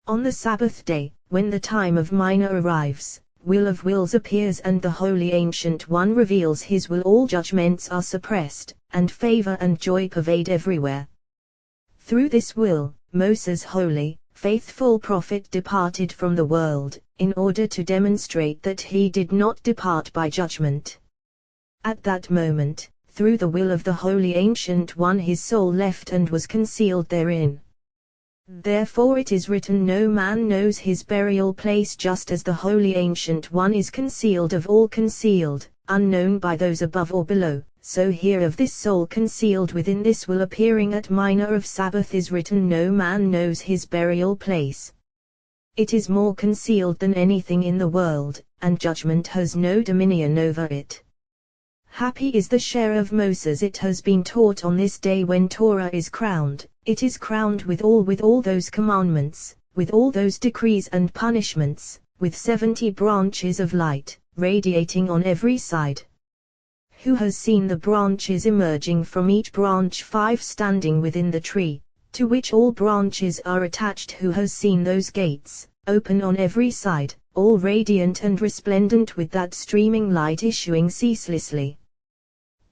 On the Sabbath day, when the time of minor arrives, will of wills appears and the Holy Ancient One reveals his will. All judgments are suppressed, and favor and joy pervade everywhere. Through this will, Moses, holy, faithful prophet, departed from the world, in order to demonstrate that he did not depart by judgment. At that moment, through the will of the Holy Ancient One, his soul left and was concealed therein. Therefore it is written, no man knows his burial place, just as the Holy Ancient One is concealed of all concealed, unknown by those above or below, so here of this soul concealed within this will appearing at minor of Sabbath is written, no man knows his burial place. It is more concealed than anything in the world, and judgment has no dominion over it. Happy is the share of Moses. It has been taught on this day when Torah is crowned, it is crowned with all those commandments, with all those decrees and punishments, with 70 branches of light, radiating on every side. Who has seen the branches emerging from each branch, 5 standing within the tree, to which all branches are attached? Who has seen those gates, open on every side, all radiant and resplendent with that streaming light issuing ceaselessly?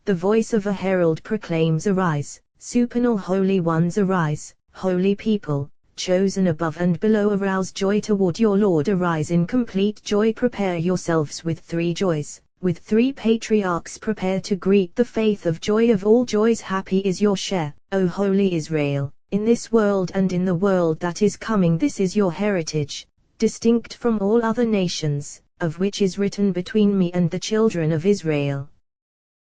The voice of a herald proclaims, arise, supernal holy ones, arise, holy people, chosen above and below, arouse joy toward your Lord, arise in complete joy, prepare yourselves with 3 joys, with 3 patriarchs, prepare to greet the faith of joy of all joys. Happy is your share, O holy Israel, in this world and in the world that is coming. This is your heritage, distinct from all other nations, of which is written, between me and the children of Israel.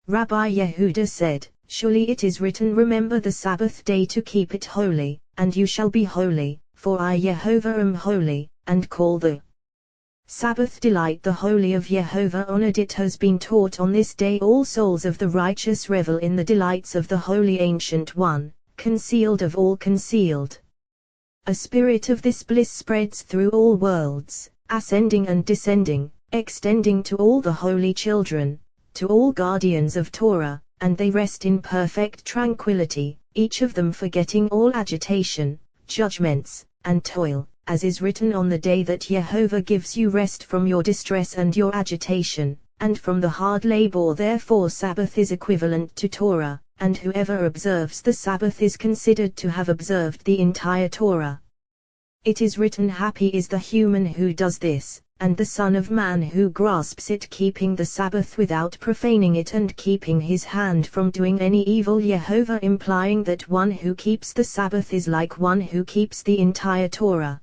Rabbi Yehuda said, surely it is written, remember the Sabbath day to keep it holy, and you shall be holy, for I Jehovah am holy, and call the Sabbath delight the holy of Jehovah honored. It has been taught on this day all souls of the righteous revel in the delights of the holy ancient one, concealed of all concealed. A spirit of this bliss spreads through all worlds, ascending and descending, extending to all the holy children, to all guardians of Torah, and they rest in perfect tranquility, each of them forgetting all agitation, judgments, and toil, as is written on the day that Jehovah gives you rest from your distress and your agitation, and from the hard labor. Therefore Sabbath is equivalent to Torah, and whoever observes the Sabbath is considered to have observed the entire Torah. It is written, happy is the human who does this, and the Son of Man who grasps it, keeping the Sabbath without profaning it and keeping his hand from doing any evil. Jehovah implying that one who keeps the Sabbath is like one who keeps the entire Torah.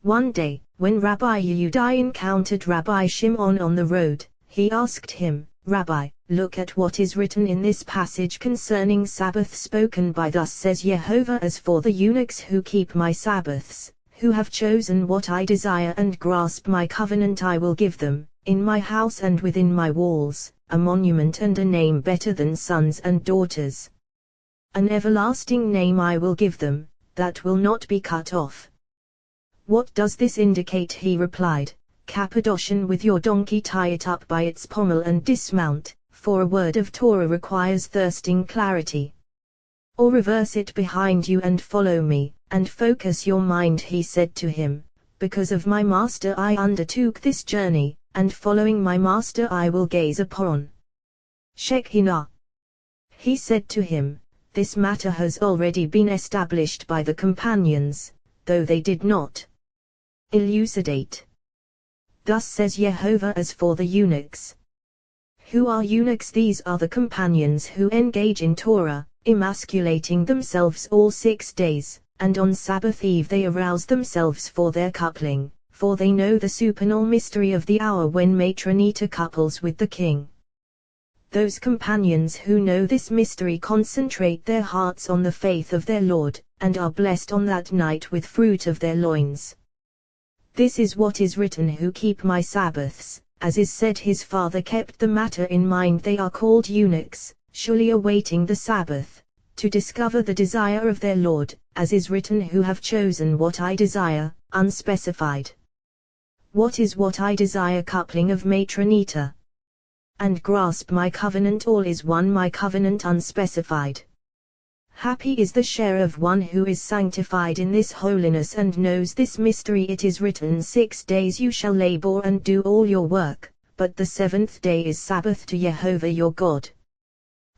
One day, when Rabbi Yehudai encountered Rabbi Shimon on the road, he asked him, Rabbi, look at what is written in this passage concerning Sabbath spoken by thus says Jehovah, as for the eunuchs who keep my Sabbaths, who have chosen what I desire and grasp my covenant, I will give them, in my house and within my walls, a monument and a name better than sons and daughters. An everlasting name I will give them, that will not be cut off. What does this indicate? He replied, Cappadocian, with your donkey tie it up by its pommel and dismount, for a word of Torah requires thirsting clarity. Or reverse it behind you and follow me, and focus your mind. He said to him, because of my master I undertook this journey, and following my master I will gaze upon Shekinah. He said to him, this matter has already been established by the companions, though they did not elucidate. Thus says Jehovah, as for the eunuchs. Who are eunuchs? These are the companions who engage in Torah, emasculating themselves all 6 days, and on Sabbath eve they arouse themselves for their coupling, for they know the supernal mystery of the hour when Matronita couples with the king. Those companions who know this mystery concentrate their hearts on the faith of their Lord, and are blessed on that night with fruit of their loins. This is what is written, who keep my Sabbaths, as is said his father kept the matter in mind. They are called eunuchs, surely awaiting the Sabbath, to discover the desire of their Lord, as is written, who have chosen what I desire, unspecified. What is what I desire? Coupling of Matronita. And grasp my covenant, all is one, my covenant unspecified. Happy is the share of one who is sanctified in this holiness and knows this mystery. It is written, 6 days you shall labor and do all your work, but the 7th day is Sabbath to Jehovah your God.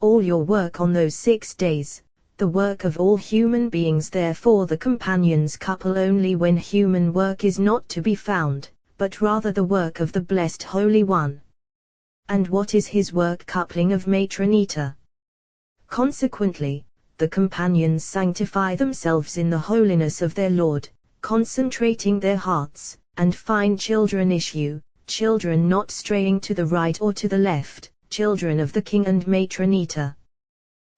All your work on those 6 days, the work of all human beings. Therefore the companions couple only when human work is not to be found, but rather the work of the blessed Holy One. And what is his work? Coupling of Matronita. Consequently, the companions sanctify themselves in the holiness of their Lord, concentrating their hearts, and find children issue, children not straying to the right or to the left, children of the king and Matronita.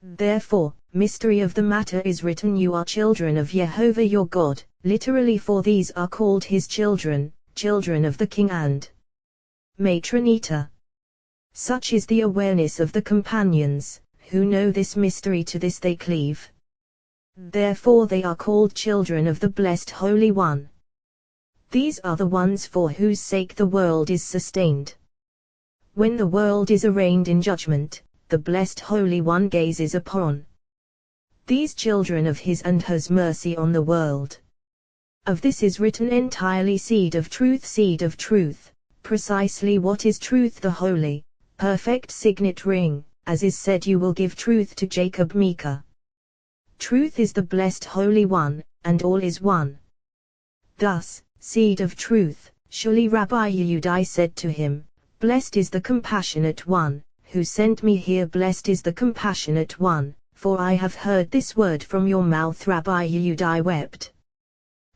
Therefore, mystery of the matter is written, you are children of Jehovah your God, literally, for these are called his children, children of the king and Matronita. Such is the awareness of the companions, who know this mystery, to this they cleave. Therefore they are called children of the blessed Holy One. These are the ones for whose sake the world is sustained. When the world is arraigned in judgment, the blessed Holy One gazes upon these children of his and has mercy on the world. Of this is written entirely, seed of truth, seed of truth. Precisely what is truth? The holy, perfect signet ring, as is said, you will give truth to Jacob. Micah. Truth is the blessed Holy One, and all is one. Thus, seed of truth, surely Rabbi Yehudai said to him, blessed is the compassionate one, who sent me here. Blessed is the compassionate one, for I have heard this word from your mouth. Rabbi Yehudai wept.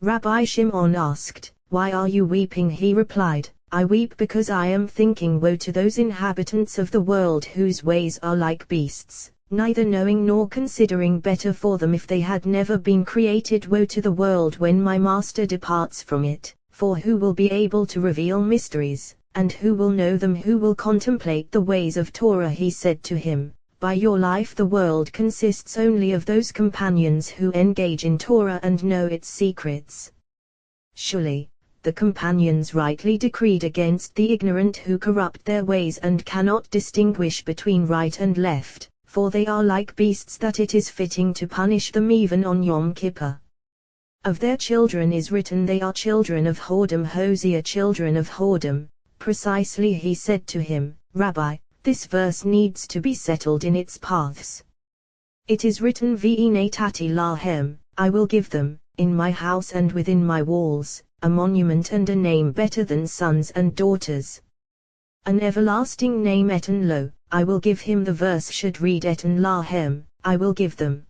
Rabbi Shimon asked, why are you weeping? He replied, I weep because I am thinking, woe to those inhabitants of the world whose ways are like beasts, neither knowing nor considering better for them if they had never been created. Woe to the world when my master departs from it, for who will be able to reveal mysteries, and who will know them? Who will contemplate the ways of Torah? He said to him, by your life the world consists only of those companions who engage in Torah and know its secrets. Surely, the companions rightly decreed against the ignorant who corrupt their ways and cannot distinguish between right and left, for they are like beasts that it is fitting to punish them even on Yom Kippur. Of their children is written they are children of whoredom. Hosea, children of whoredom. Precisely, he said to him, Rabbi, this verse needs to be settled in its paths. It is written, Ve'inatati lahem, I will give them, in my house and within my walls, a monument and a name better than sons and daughters. An everlasting name, etan lo, I will give him. The verse should read, etan lahem, I will give them.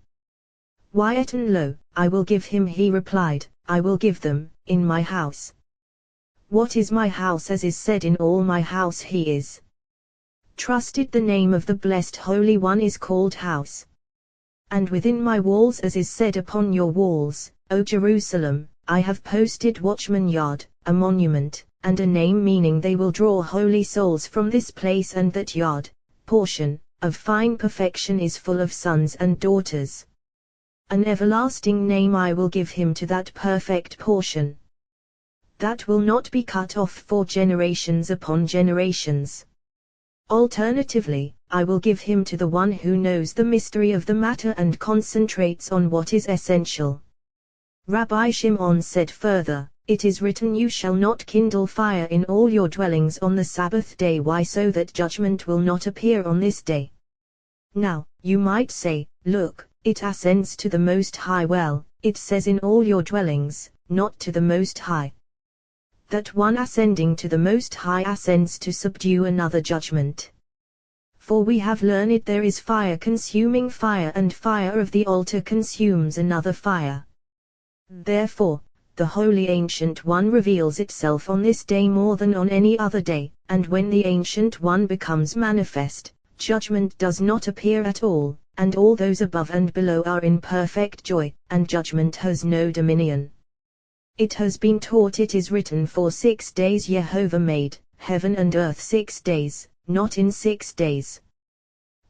Why etan lo, I will give him? He replied, I will give them, in my house. What is my house? As is said, in all my house he is trusted. The name of the blessed Holy One is called house. And within my walls, as is said, upon your walls, O Jerusalem, I have posted watchman yard, a monument, and a name, meaning they will draw holy souls from this place, and that yard, portion, of fine perfection is full of sons and daughters. An everlasting name I will give him to that perfect portion. That will not be cut off for generations upon generations. Alternatively, I will give him to the one who knows the mystery of the matter and concentrates on what is essential. Rabbi Shimon said further, it is written, you shall not kindle fire in all your dwellings on the Sabbath day. Why? So that judgment will not appear on this day. Now, you might say, look, it ascends to the Most High. Well, it says in all your dwellings, not to the Most High. That one ascending to the Most High ascends to subdue another judgment. For we have learned there is fire consuming fire, and fire of the altar consumes another fire. Therefore, the Holy Ancient One reveals itself on this day more than on any other day, and when the Ancient One becomes manifest, judgment does not appear at all, and all those above and below are in perfect joy, and judgment has no dominion. It has been taught, it is written, for 6 days Jehovah made heaven and earth, 6 days, not in 6 days.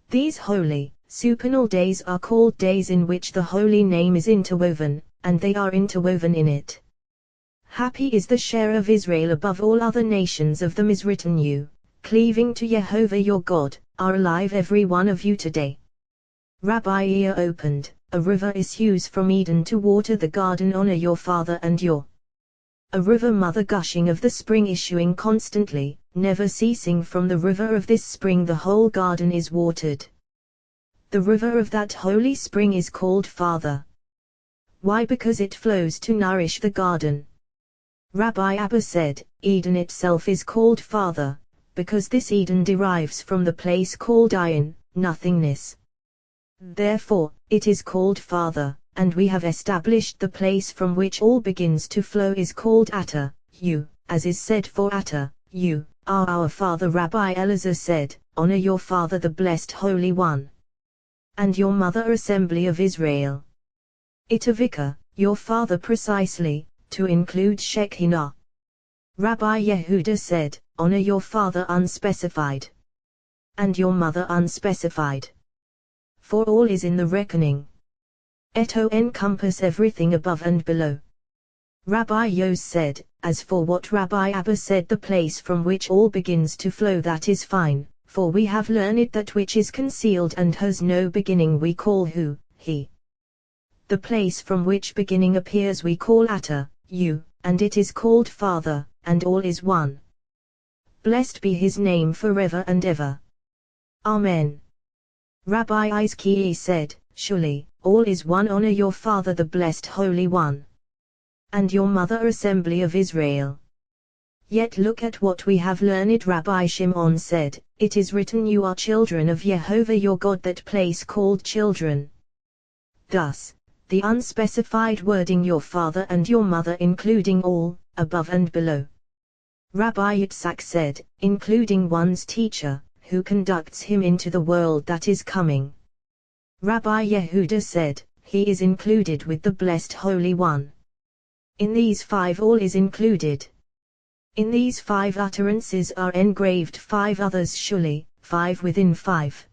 These holy, supernal days are called days in which the holy name is interwoven, and they are interwoven in it. Happy is the share of Israel above all other nations. Of them is written, you, cleaving to Jehovah your God, are alive every one of you today. Rabbi, ear opened, a river issues from Eden to water the garden. Honor your father and your. A river mother gushing of the spring, issuing constantly, never ceasing from the river of this spring the whole garden is watered. The river of that holy spring is called Father. Why? Because it flows to nourish the garden. Rabbi Abba said, Eden itself is called Father, because this Eden derives from the place called Ayin, nothingness. Therefore, it is called Father, and we have established the place from which all begins to flow is called Atta, you, as is said, for Atta, you, are our Father. Rabbi Elazar said, honor your father the blessed Holy One. And your mother, Assembly of Israel. Itavika, your father precisely, to include Shekinah. Rabbi Yehuda said, honor your father unspecified. And your mother unspecified. For all is in the reckoning. Eto encompass everything above and below. Rabbi Yos said, as for what Rabbi Abba said, the place from which all begins to flow, that is fine, for we have learned that which is concealed and has no beginning we call who, he. The place from which beginning appears we call Atta, you, and it is called Father, and all is one. Blessed be his name forever and ever. Amen. Rabbi Izkiah said, surely, all is one. Honor your father the blessed Holy One. And your mother, Assembly of Israel. Yet look at what we have learned. Rabbi Shimon said, it is written, you are children of Jehovah your God. That place called children. Thus, the unspecified wording your father and your mother, including all, above and below. Rabbi Yitzhak said, including one's teacher, who conducts him into the world that is coming. Rabbi Yehuda said, he is included with the Blessed Holy One. In these 5 all is included. In these 5 utterances are engraved 5 others surely, 5 within 5.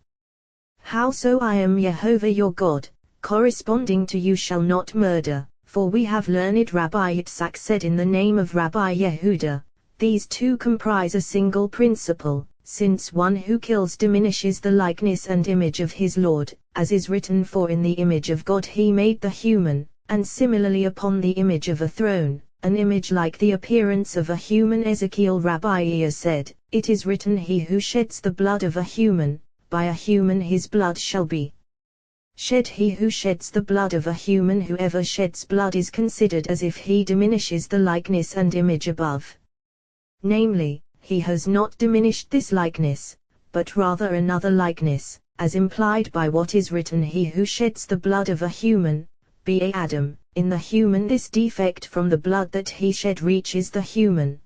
How so? I am Jehovah your God, corresponding to you shall not murder, for we have learned Rabbi Yitzhak said in the name of Rabbi Yehuda, these 2 comprise a single principle, since one who kills diminishes the likeness and image of his Lord, as is written, for in the image of God he made the human, and similarly upon the image of a throne, an image like the appearance of a human. Ezekiel. Rabbi Ea said, it is written, he who sheds the blood of a human, by a human his blood shall be shed. He who sheds the blood of a human, whoever sheds blood is considered as if he diminishes the likeness and image above. Namely, he has not diminished this likeness, but rather another likeness, as implied by what is written, he who sheds the blood of a human, be Adam, in the human this defect from the blood that he shed reaches the human.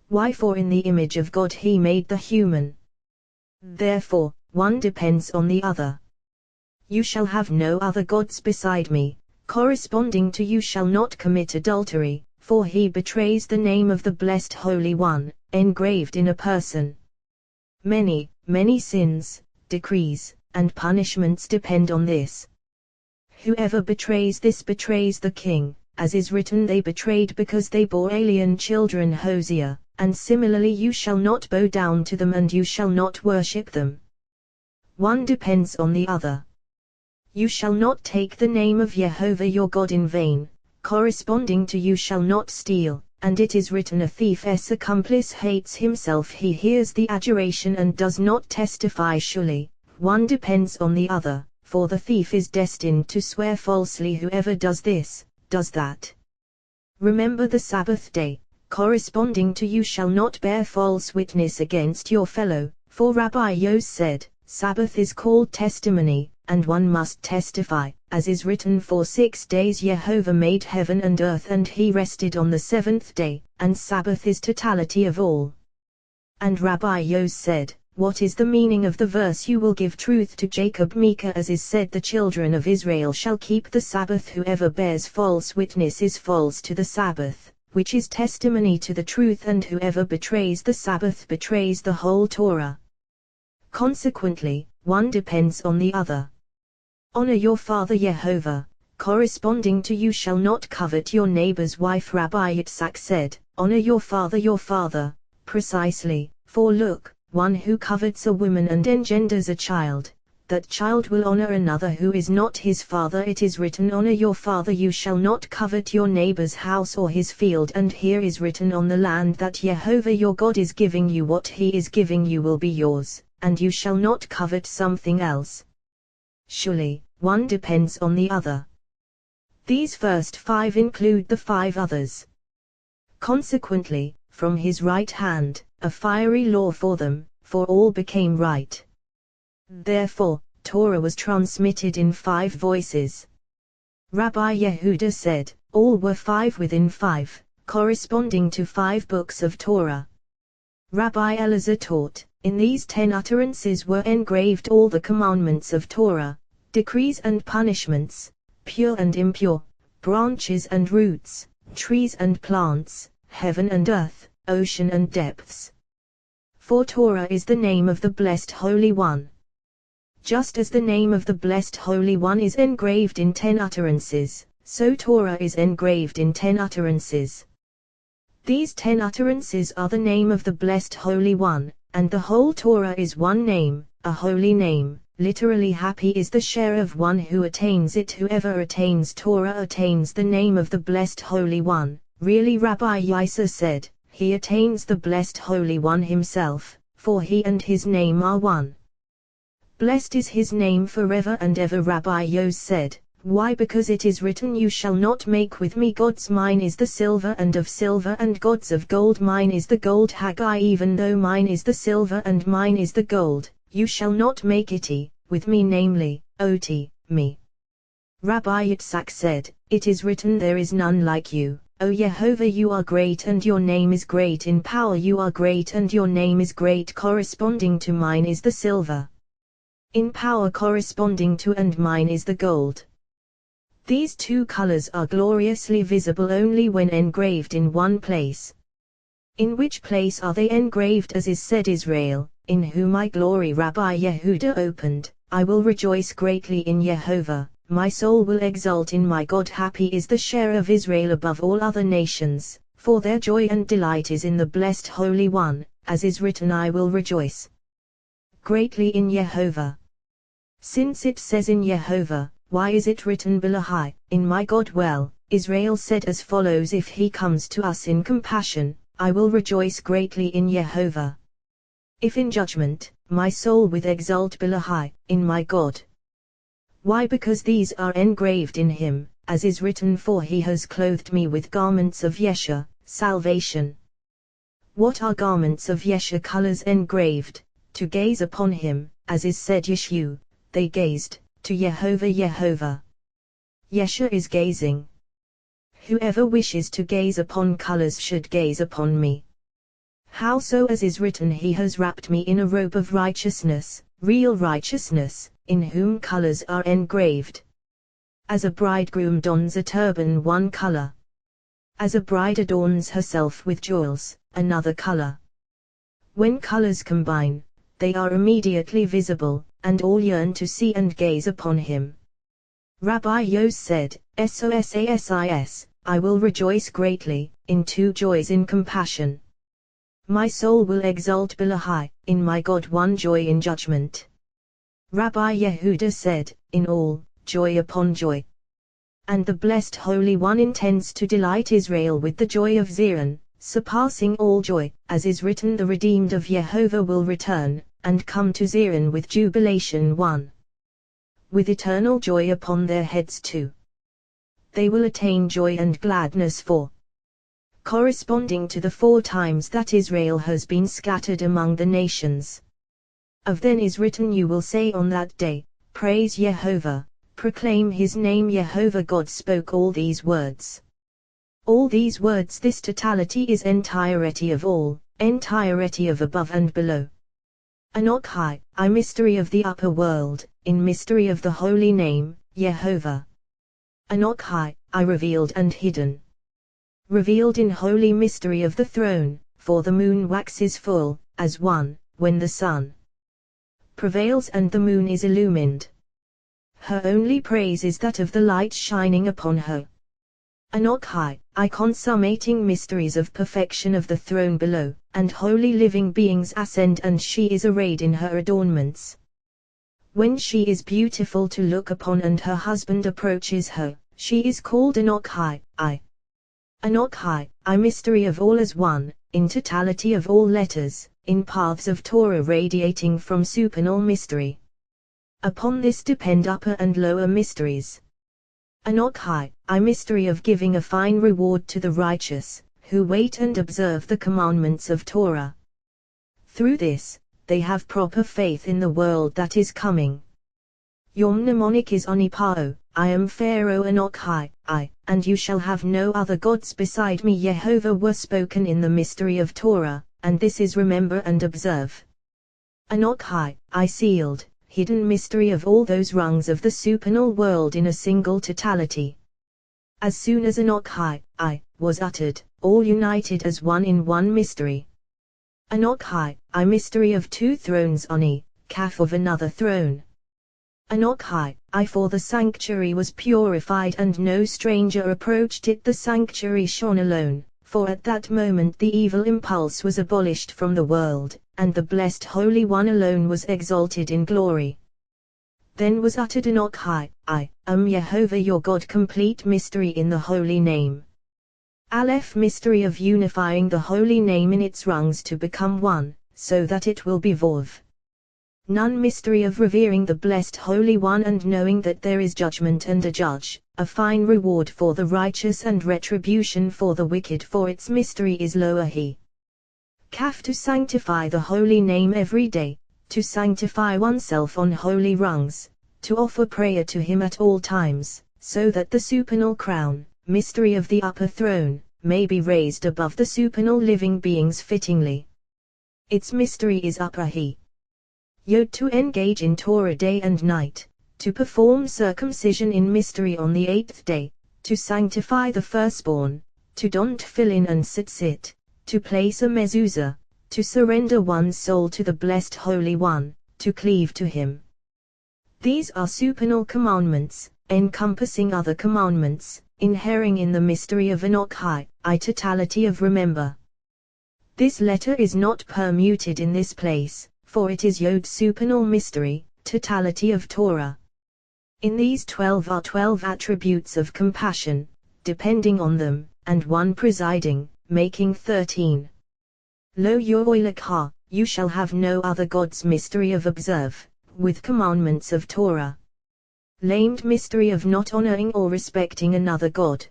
Why? For in the image of God he made the human. Therefore, one depends on the other. You shall have no other gods beside me, corresponding to you shall not commit adultery, for he betrays the name of the Blessed Holy One, engraved in a person. Many, many sins, decrees, and punishments depend on this. Whoever betrays this betrays the king, as is written, they betrayed because they bore alien children. Hosea, and similarly you shall not bow down to them and you shall not worship them. One depends on the other. You shall not take the name of Jehovah your God in vain, corresponding to you shall not steal, and it is written, a thief's accomplice hates himself. He hears the adjuration and does not testify. Surely, one depends on the other. For the thief is destined to swear falsely. Whoever does this, does that. Remember the Sabbath day, corresponding to you shall not bear false witness against your fellow, for Rabbi Yos said, Sabbath is called testimony, and one must testify, as is written, for 6 days Jehovah made heaven and earth and he rested on the 7th day, and Sabbath is totality of all. And Rabbi Yos said, what is the meaning of the verse, you will give truth to Jacob? Micah, as is said, the children of Israel shall keep the Sabbath. Whoever bears false witness is false to the Sabbath, which is testimony to the truth, and whoever betrays the Sabbath betrays the whole Torah. Consequently, one depends on the other. Honor your father Jehovah, corresponding to you shall not covet your neighbor's wife. Rabbi Yitzhak said, honor your father, precisely, for look, one who covets a woman and engenders a child, that child will honor another who is not his father. It is written, honor your father. You shall not covet your neighbor's house or his field. And here is written, on the land that Jehovah your God is giving you, what he is giving you will be yours, and you shall not covet something else. Surely, one depends on the other. These first 5 include the 5 others. Consequently, from his right hand, a fiery law for them, for all became right. Therefore, Torah was transmitted in 5 voices. Rabbi Yehuda said, all were 5 within 5, corresponding to 5 books of Torah. Rabbi Elazar taught, in these 10 utterances were engraved all the commandments of Torah, decrees and punishments, pure and impure, branches and roots, trees and plants, heaven and earth, ocean and depths. For Torah is the name of the Blessed Holy One. Just as the name of the Blessed Holy One is engraved in 10 utterances, so Torah is engraved in 10 utterances. These 10 utterances are the name of the Blessed Holy One, and the whole Torah is one name, a holy name. Literally, happy is the share of one who attains it. Whoever attains Torah attains the name of the Blessed Holy One. Really, Rabbi Yisra said, he attains the Blessed Holy One himself, for he and his name are one. Blessed is his name forever and ever. Rabbi Yos said, why? Because it is written, you shall not make with me gods. Mine is the silver and of silver, and gods of gold. Mine is the gold. Haggai, even though mine is the silver and mine is the gold, you shall not make it with me, namely, ot, me. Rabbi Yitzhak said, it is written, there is none like you, O Jehovah. You are great and your name is great in power. You are great and your name is great. Corresponding to mine is the silver. in power corresponding to, and mine is the gold. These two colors are gloriously visible only when engraved in one place. In which place are they engraved, as is said, Israel, in whom I glory. Rabbi Yehuda opened, I will rejoice greatly in Jehovah, my soul will exult in my God. Happy is the share of Israel above all other nations, for their joy and delight is in the blessed Holy One, as is written, I will rejoice greatly in Jehovah. Since it says in Jehovah, why is it written Belohi, in my God? Well, Israel said as follows, if he comes to us in compassion, I will rejoice greatly in Jehovah. If in judgment, my soul will exult Belohi, in my God. Why? Because these are engraved in him, as is written, for he has clothed me with garments of Yeshua, salvation. What are garments of Yeshua? Colors engraved, to gaze upon him, as is said, Yeshu, they gazed, to Jehovah. Jehovah. Yeshua is gazing. Whoever wishes to gaze upon colors should gaze upon me. How so? As is written, he has wrapped me in a robe of righteousness, real righteousness, in whom colors are engraved. As a bridegroom dons a turban, one color. As a bride adorns herself with jewels, another color. When colors combine, they are immediately visible, and all yearn to see and gaze upon him. Rabbi Yos said, Sosasis, I will rejoice greatly, in two joys, in compassion. My soul will exult Belohi, in my God. One joy in judgment. Rabbi Yehuda said, in all, joy upon joy. And the blessed Holy One intends to delight Israel with the joy of Zion, surpassing all joy, as is written, the redeemed of Jehovah will return, and come to Zion with jubilation. 1. With eternal joy upon their heads. 2. They will attain joy and gladness. 4. Corresponding to the 4 times that Israel has been scattered among the nations. Of then is written, you will say on that day, praise Jehovah, proclaim his name. Jehovah God spoke all these words. All these words, this totality is entirety of all, entirety of above and below. Anochi, I mystery of the upper world, in mystery of the holy name, Jehovah. Anochi, I revealed and hidden. Revealed in holy mystery of the throne, for the moon waxes full, as one, when the sun prevails and the moon is illumined. Her only praise is that of the light shining upon her. Anochi, I consummating mysteries of perfection of the throne below, and holy living beings ascend, and she is arrayed in her adornments. When she is beautiful to look upon and her husband approaches her, she is called Anochi, I. Anochi, I mystery of all as one, in totality of all letters, in paths of Torah radiating from supernal mystery. Upon this depend upper and lower mysteries. Anochi, I mystery of giving a fine reward to the righteous, who wait and observe the commandments of Torah. Through this, they have proper faith in the world that is coming. Your mnemonic is Onipao, I am Pharaoh. Anochi, I, and you shall have no other gods beside me. Jehovah were spoken in the mystery of Torah, and this is remember and observe. Anochi, I sealed, hidden mystery of all those rungs of the supernal world in a single totality. As soon as Anochi, I, was uttered, all united as one in one mystery. Anochi, I mystery of 2 thrones, Oni, calf of another throne. Anochi, I for the sanctuary was purified and no stranger approached it. The sanctuary shone alone, for at that moment the evil impulse was abolished from the world, and the blessed Holy One alone was exalted in glory. Then was uttered Anochi, I am Jehovah your God. Complete mystery in the holy name. Aleph mystery of unifying the holy name in its rungs to become one, so that it will be Vov. Nun mystery of revering the blessed Holy One and knowing that there is judgment and a judge, a fine reward for the righteous and retribution for the wicked, for its mystery is lower he. Kaf to sanctify the holy name every day, to sanctify oneself on holy rungs, to offer prayer to him at all times, so that the supernal crown, mystery of the upper throne, may be raised above the supernal living beings fittingly. Its mystery is upper he. Yod to engage in Torah day and night, to perform circumcision in mystery on the 8th day, to sanctify the firstborn, to don tefillin and tzitzit, to place a mezuzah, to surrender one's soul to the blessed Holy One, to cleave to Him. These are supernal commandments, encompassing other commandments, inhering in the mystery of Enoch I totality of remember. This letter is not permuted in this place, for it is Yod supernal mystery, totality of Torah. In these 12 are 12 attributes of compassion, depending on them, and one presiding, making 13. Lo yoilach, you shall have no other gods mystery of observe, with commandments of Torah. Lamed mystery of not honoring or respecting another god.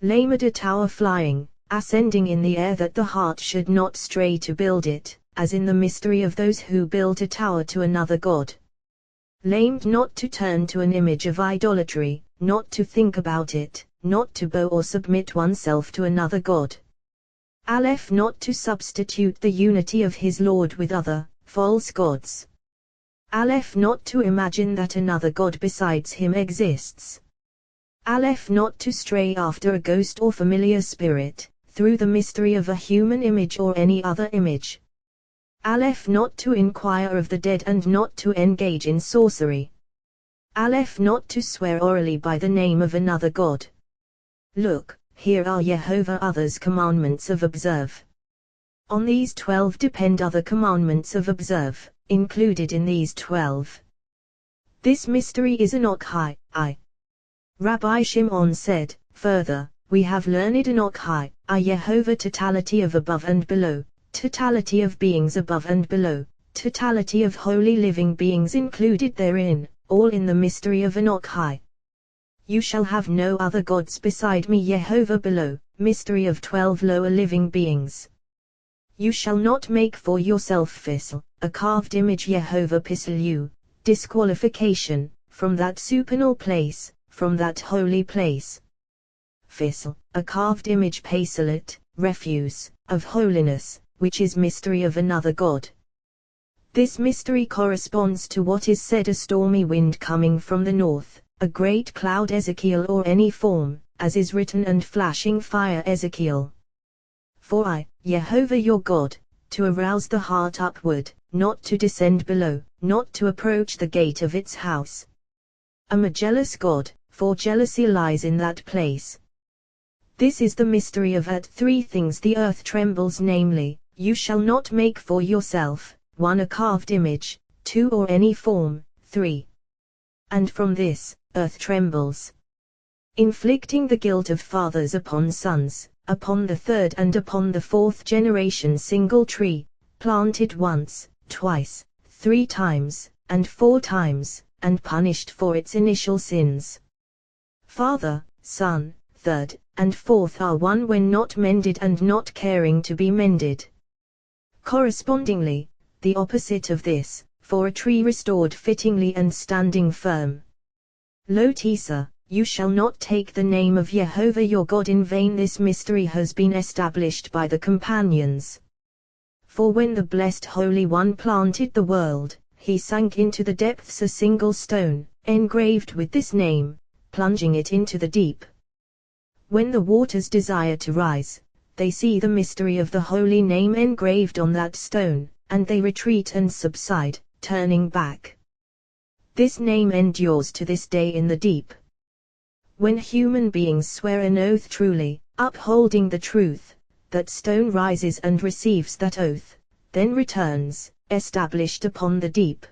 Lamed a tower flying, ascending in the air that the heart should not stray to build it, as in the mystery of those who build a tower to another god. Lamed not to turn to an image of idolatry, not to think about it, not to bow or submit oneself to another god. Aleph not to substitute the unity of his Lord with other, false gods. Aleph not to imagine that another god besides him exists. Aleph not to stray after a ghost or familiar spirit, through the mystery of a human image or any other image. Aleph not to inquire of the dead and not to engage in sorcery. Aleph not to swear orally by the name of another god. Look, here are Yehovah others commandments of observe. On these 12 depend other commandments of observe, included in these 12. This mystery is Enoch I. Rabbi Shimon said, further, we have learned Enoch I Yehovah totality of above and below, totality of beings above and below, totality of holy living beings included therein, all in the mystery of Enoch I. You shall have no other gods beside me Yehovah below, mystery of 12 lower living beings. You shall not make for yourself Fisl, a carved image Yehovah Pislu, disqualification, from that supernal place, from that holy place. Fisl, a carved image Pasalit, refuse, of holiness, which is mystery of another god. This mystery corresponds to what is said a stormy wind coming from the north, a great cloud Ezekiel or any form, as is written and flashing fire Ezekiel. For I, Yehovah your God, to arouse the heart upward, not to descend below, not to approach the gate of its house. Am a jealous God, for jealousy lies in that place. This is the mystery of at 3 things the earth trembles, namely, you shall not make for yourself, 1 a carved image, 2 or any form, 3. And from this, earth trembles. Inflicting the guilt of fathers upon sons, upon the 3rd and upon the 4th generation single tree, planted once, twice, 3 times, and 4 times, and punished for its initial sins. Father, son, 3rd, and 4th are one when not mended and not caring to be mended. Correspondingly, the opposite of this, for a tree restored fittingly and standing firm. Lo tisa, you shall not take the name of Yehovah your God in vain. This mystery has been established by the companions. For when the blessed Holy One planted the world, he sank into the depths a single stone, engraved with this name, plunging it into the deep. When the waters desire to rise, they see the mystery of the holy name engraved on that stone, and they retreat and subside, turning back. This name endures to this day in the deep. When human beings swear an oath truly, upholding the truth, that stone rises and receives that oath, then returns, established upon the deep.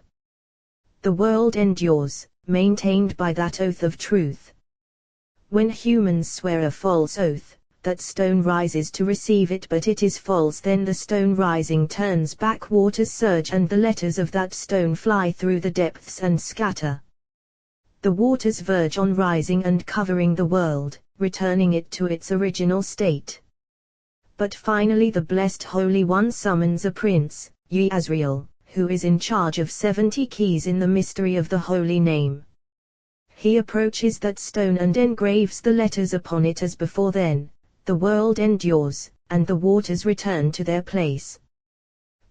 The world endures, maintained by that oath of truth. When humans swear a false oath, that stone rises to receive it, but it is false, then the stone rising turns back, waters surge and the letters of that stone fly through the depths and scatter. The waters verge on rising and covering the world, returning it to its original state. But finally the blessed Holy One summons a prince, Yisrael, who is in charge of 70 keys in the mystery of the holy name. He approaches that stone and engraves the letters upon it as before. Then the world endures, and the waters return to their place.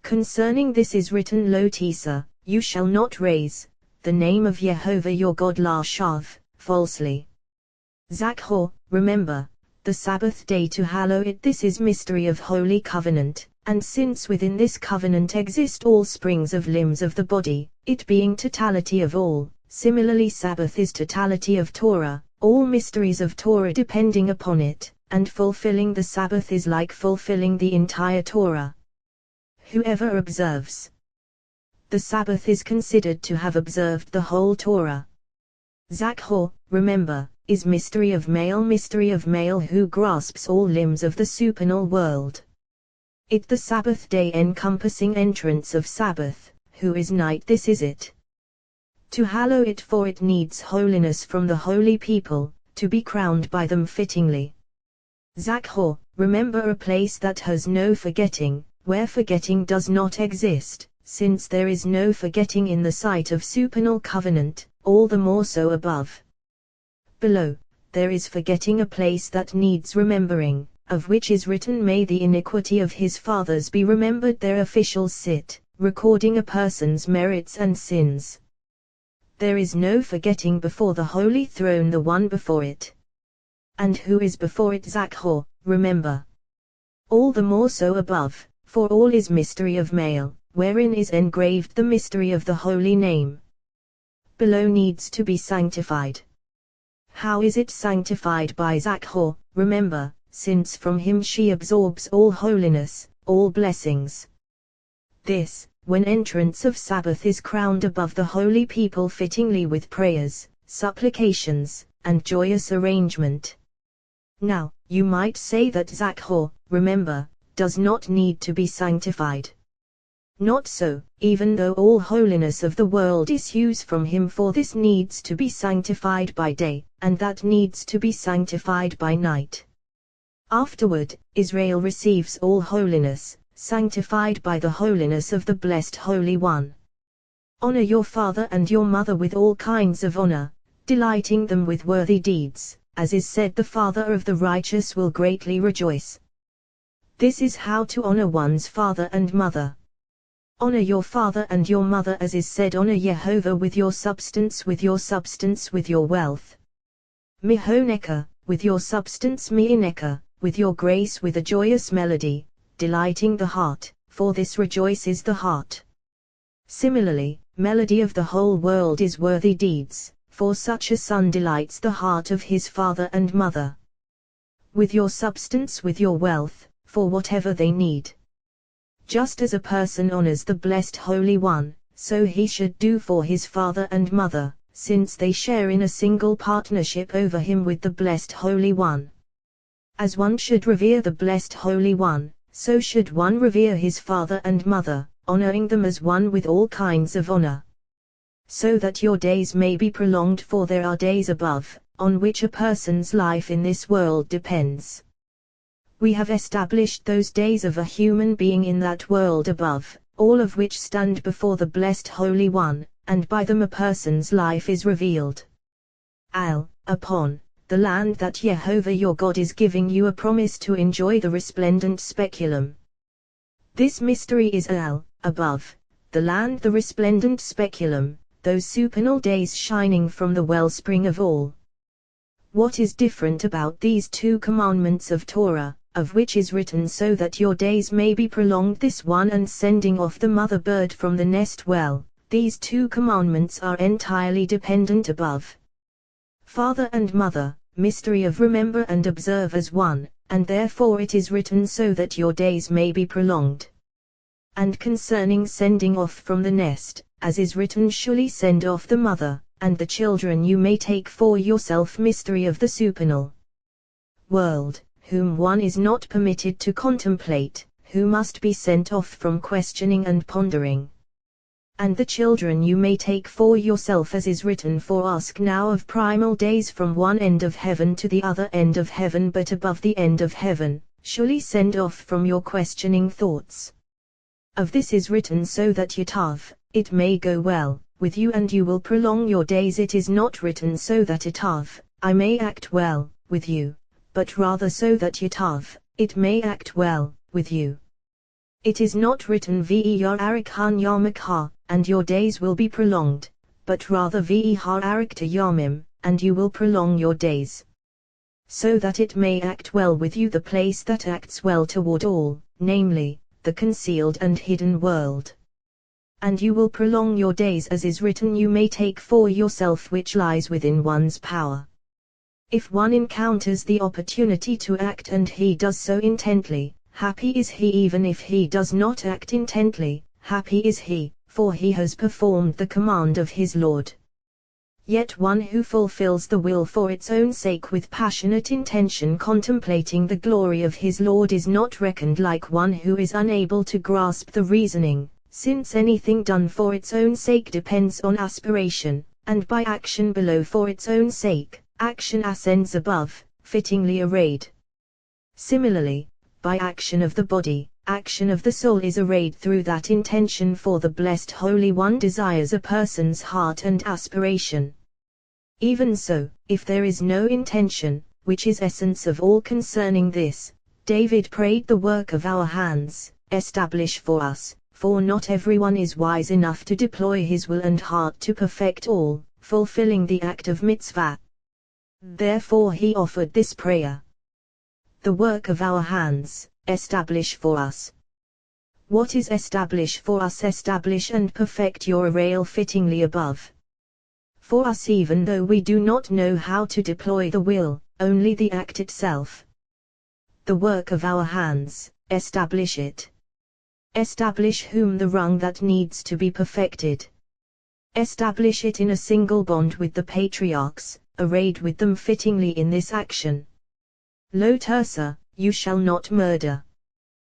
Concerning this is written Lo tisa, You shall not raise the name of Jehovah your God Lashav, falsely. Zohar, remember the Sabbath day to hallow it. This is mystery of holy covenant, and since within this covenant exist all springs of limbs of the body, it being totality of all, similarly Sabbath is totality of Torah, all mysteries of Torah depending upon it, and fulfilling the Sabbath is like fulfilling the entire Torah. Whoever observes the Sabbath is considered to have observed the whole Torah. Zohar, remember, is mystery of male who grasps all limbs of the supernal world. It the Sabbath day encompassing entrance of Sabbath, who is night this is it. To hallow it for it needs holiness from the holy people, to be crowned by them fittingly. Zohar, remember a place that has no forgetting, where forgetting does not exist, since there is no forgetting in the sight of supernal covenant, all the more so above. Below, there is forgetting a place that needs remembering, of which is written may the iniquity of his fathers be remembered. Their officials sit, recording a person's merits and sins. There is no forgetting before the holy throne, the one before it. And who is before it? Zohar, remember. All the more so above, for all is mystery of male, wherein is engraved the mystery of the holy name. Below needs to be sanctified. How is it sanctified? By Zohar, remember, since from him she absorbs all holiness, all blessings. This, when entrance of Sabbath is crowned above the holy people fittingly with prayers, supplications, and joyous arrangement. Now, you might say that Zohar, remember, does not need to be sanctified. Not so, even though all holiness of the world issues from him, for this needs to be sanctified by day, and that needs to be sanctified by night. Afterward, Israel receives all holiness, sanctified by the holiness of the blessed Holy One. Honor your father and your mother with all kinds of honor, delighting them with worthy deeds, as is said, the father of the righteous will greatly rejoice. This is how to honor one's father and mother. Honor your father and your mother, as is said, honor Jehovah with your substance, with your wealth. Mihoneka, with your substance, Miineka, with your grace, with a joyous melody, delighting the heart, for this rejoices the heart. Similarly, melody of the whole world is worthy deeds, for such a son delights the heart of his father and mother. With your substance, with your wealth, for whatever they need. Just as a person honors the blessed Holy One, so he should do for his father and mother, since they share in a single partnership over him with the blessed Holy One. As one should revere the blessed Holy One, so should one revere his father and mother, honoring them as one with all kinds of honor. So that your days may be prolonged, for there are days above, on which a person's life in this world depends. We have established those days of a human being in that world above, all of which stand before the blessed Holy One, and by them a person's life is revealed. Upon the land that Jehovah your God is giving you a promise to enjoy the resplendent speculum. This mystery is above the land, the resplendent speculum, those supernal days shining from the wellspring of all. What is different about these two commandments of Torah, of which is written so that your days may be prolonged, this one and sending off the mother bird from the nest? Well, these two commandments are entirely dependent above. Father and mother, mystery of remember and observe as one, and therefore it is written so that your days may be prolonged. And concerning sending off from the nest, as is written, surely send off the mother, and the children you may take for yourself, mystery of the supernal world, whom one is not permitted to contemplate, who must be sent off from questioning and pondering. And the children you may take for yourself, as is written, for ask now of primal days from one end of heaven to the other end of heaven, but above the end of heaven, surely send off from your questioning thoughts. Of this is written so that it may go well with you and you will prolong your days. It is not written so that I may act well with you, but rather so that it may act well with you. It is not written ver arikhan yamakha, and your days will be prolonged, but rather v'ihar arakta yamim, and you will prolong your days. So that it may act well with you, the place that acts well toward all, namely, the concealed and hidden world. And you will prolong your days, as is written, you may take for yourself which lies within one's power. If one encounters the opportunity to act and he does so intently, happy is he. Even if he does not act intently, happy is he, for he has performed the command of his Lord. Yet one who fulfills the will for its own sake with passionate intention, contemplating the glory of his Lord, is not reckoned like one who is unable to grasp the reasoning, since anything done for its own sake depends on aspiration, and by action below for its own sake, action ascends above, fittingly arrayed. Similarly, by action of the body, action of the soul is arrayed through that intention, for the Blessed Holy One desires a person's heart and aspiration. Even so, if there is no intention, which is essence of all concerning this, David prayed, the work of our hands, establish for us, for not everyone is wise enough to deploy his will and heart to perfect all, fulfilling the act of mitzvah. Therefore he offered this prayer. The work of our hands, establish for us. What is establish for us? Establish and perfect your arrayal fittingly above. For us, even though we do not know how to deploy the will, only the act itself. The work of our hands, establish it. Establish whom? The rung that needs to be perfected. Establish it in a single bond with the patriarchs, arrayed with them fittingly in this action. Lo tersa, you shall not murder.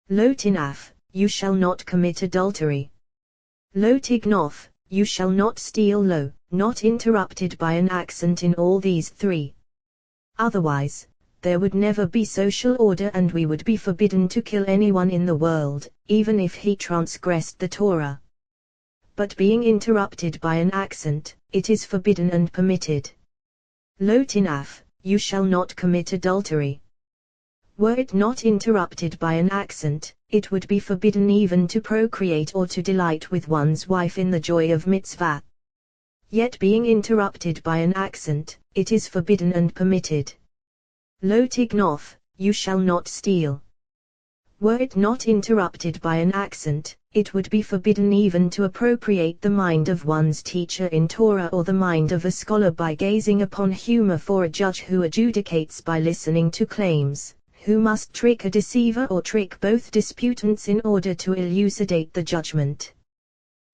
Lo tinaf, you shall not commit adultery. Lo tignof, you shall not steal. Lo, not interrupted by an accent in all these three. Otherwise, there would never be social order, and we would be forbidden to kill anyone in the world, even if he transgressed the Torah. But being interrupted by an accent, it is forbidden and permitted. Lo tinaf, you shall not commit adultery. Were it not interrupted by an accent, it would be forbidden even to procreate or to delight with one's wife in the joy of mitzvah. Yet being interrupted by an accent, it is forbidden and permitted. Lo tignof, you shall not steal. Were it not interrupted by an accent, it would be forbidden even to appropriate the mind of one's teacher in Torah, or the mind of a scholar by gazing upon humor, for a judge who adjudicates by listening to claims, who must trick a deceiver or trick both disputants in order to elucidate the judgment.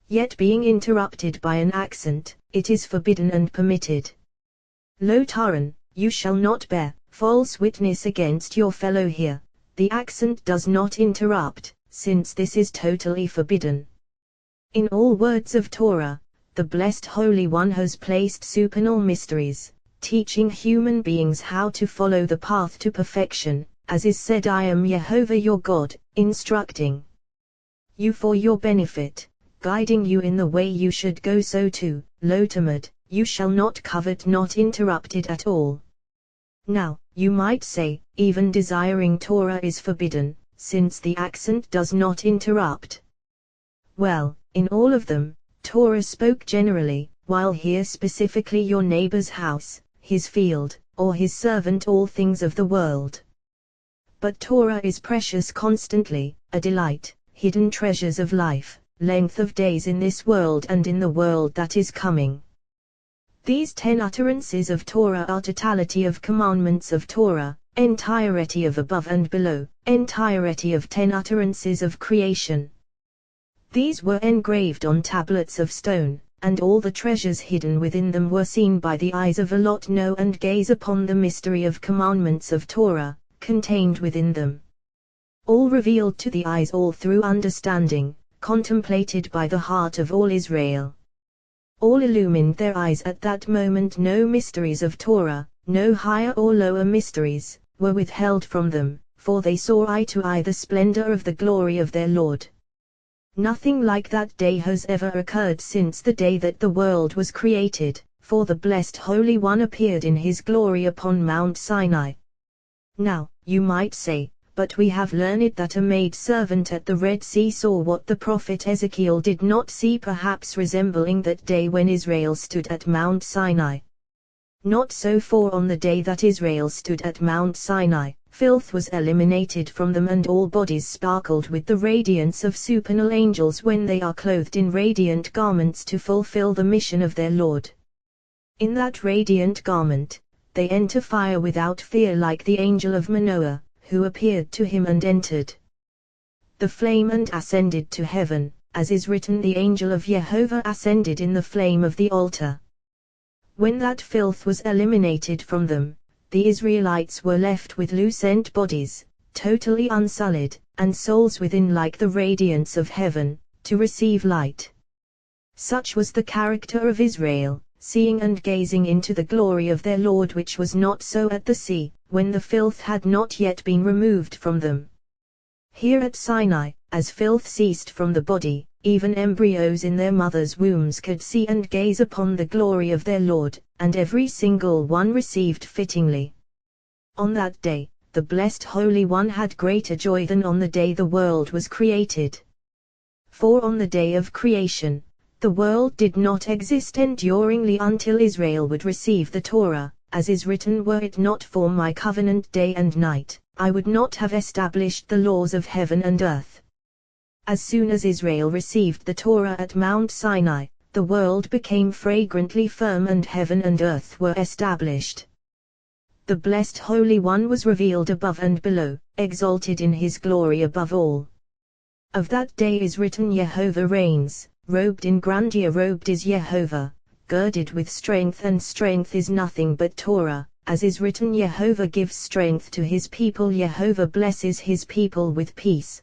Yet being interrupted by an accent, it is forbidden and permitted. Lo taran, you shall not bear false witness against your fellow here. The accent does not interrupt, since this is totally forbidden. In all words of Torah, the Blessed Holy One has placed supernal mysteries, teaching human beings how to follow the path to perfection, as is said, I am Jehovah your God, instructing you for your benefit, guiding you in the way you should go. So too, Lo tamad, you shall not covet, not interrupted at all. Now, you might say, even desiring Torah is forbidden, since the accent does not interrupt. Well, in all of them, Torah spoke generally, while here specifically your neighbor's house, his field, or his servant, all things of the world. But Torah is precious constantly, a delight, hidden treasures of life, length of days in this world and in the world that is coming. These 10 utterances of Torah are totality of commandments of Torah, entirety of above and below, entirety of 10 utterances of creation. These were engraved on tablets of stone, and all the treasures hidden within them were seen by the eyes of a lot know and gaze upon the mystery of commandments of Torah, contained within them. All revealed to the eyes, all through understanding, contemplated by the heart of all Israel. All illumined their eyes at that moment. No mysteries of Torah, no higher or lower mysteries, were withheld from them, for they saw eye to eye the splendor of the glory of their Lord. Nothing like that day has ever occurred since the day that the world was created, for the Blessed Holy One appeared in his glory upon Mount Sinai. Now, you might say, But we have learned that a maidservant at the Red Sea saw what the prophet Ezekiel did not see, perhaps resembling that day when Israel stood at Mount Sinai. Not so, for on the day that Israel stood at Mount Sinai, filth was eliminated from them, and all bodies sparkled with the radiance of supernal angels when they are clothed in radiant garments to fulfill the mission of their Lord. In that radiant garment, they enter fire without fear, like the angel of Manoah, who appeared to him and entered the flame and ascended to heaven, as is written, the angel of Jehovah ascended in the flame of the altar. When that filth was eliminated from them, the Israelites were left with lucent bodies, totally unsullied, and souls within like the radiance of heaven, to receive light. Such was the character of Israel, seeing and gazing into the glory of their Lord, which was not so at the sea, when the filth had not yet been removed from them. Here at Sinai, as filth ceased from the body, even embryos in their mothers' wombs could see and gaze upon the glory of their Lord, and every single one received fittingly. On that day, the blessed Holy One had greater joy than on the day the world was created. For on the day of creation, the world did not exist enduringly until Israel would receive the Torah, as is written, were it not for my covenant day and night, I would not have established the laws of heaven and earth. As soon as Israel received the Torah at Mount Sinai, the world became fragrantly firm and heaven and earth were established. The blessed Holy One was revealed above and below, exalted in his glory above all. Of that day is written, Jehovah reigns, robed in grandeur, robed is Jehovah, girded with strength, and strength is nothing but Torah, as is written, Jehovah gives strength to his people, Jehovah blesses his people with peace,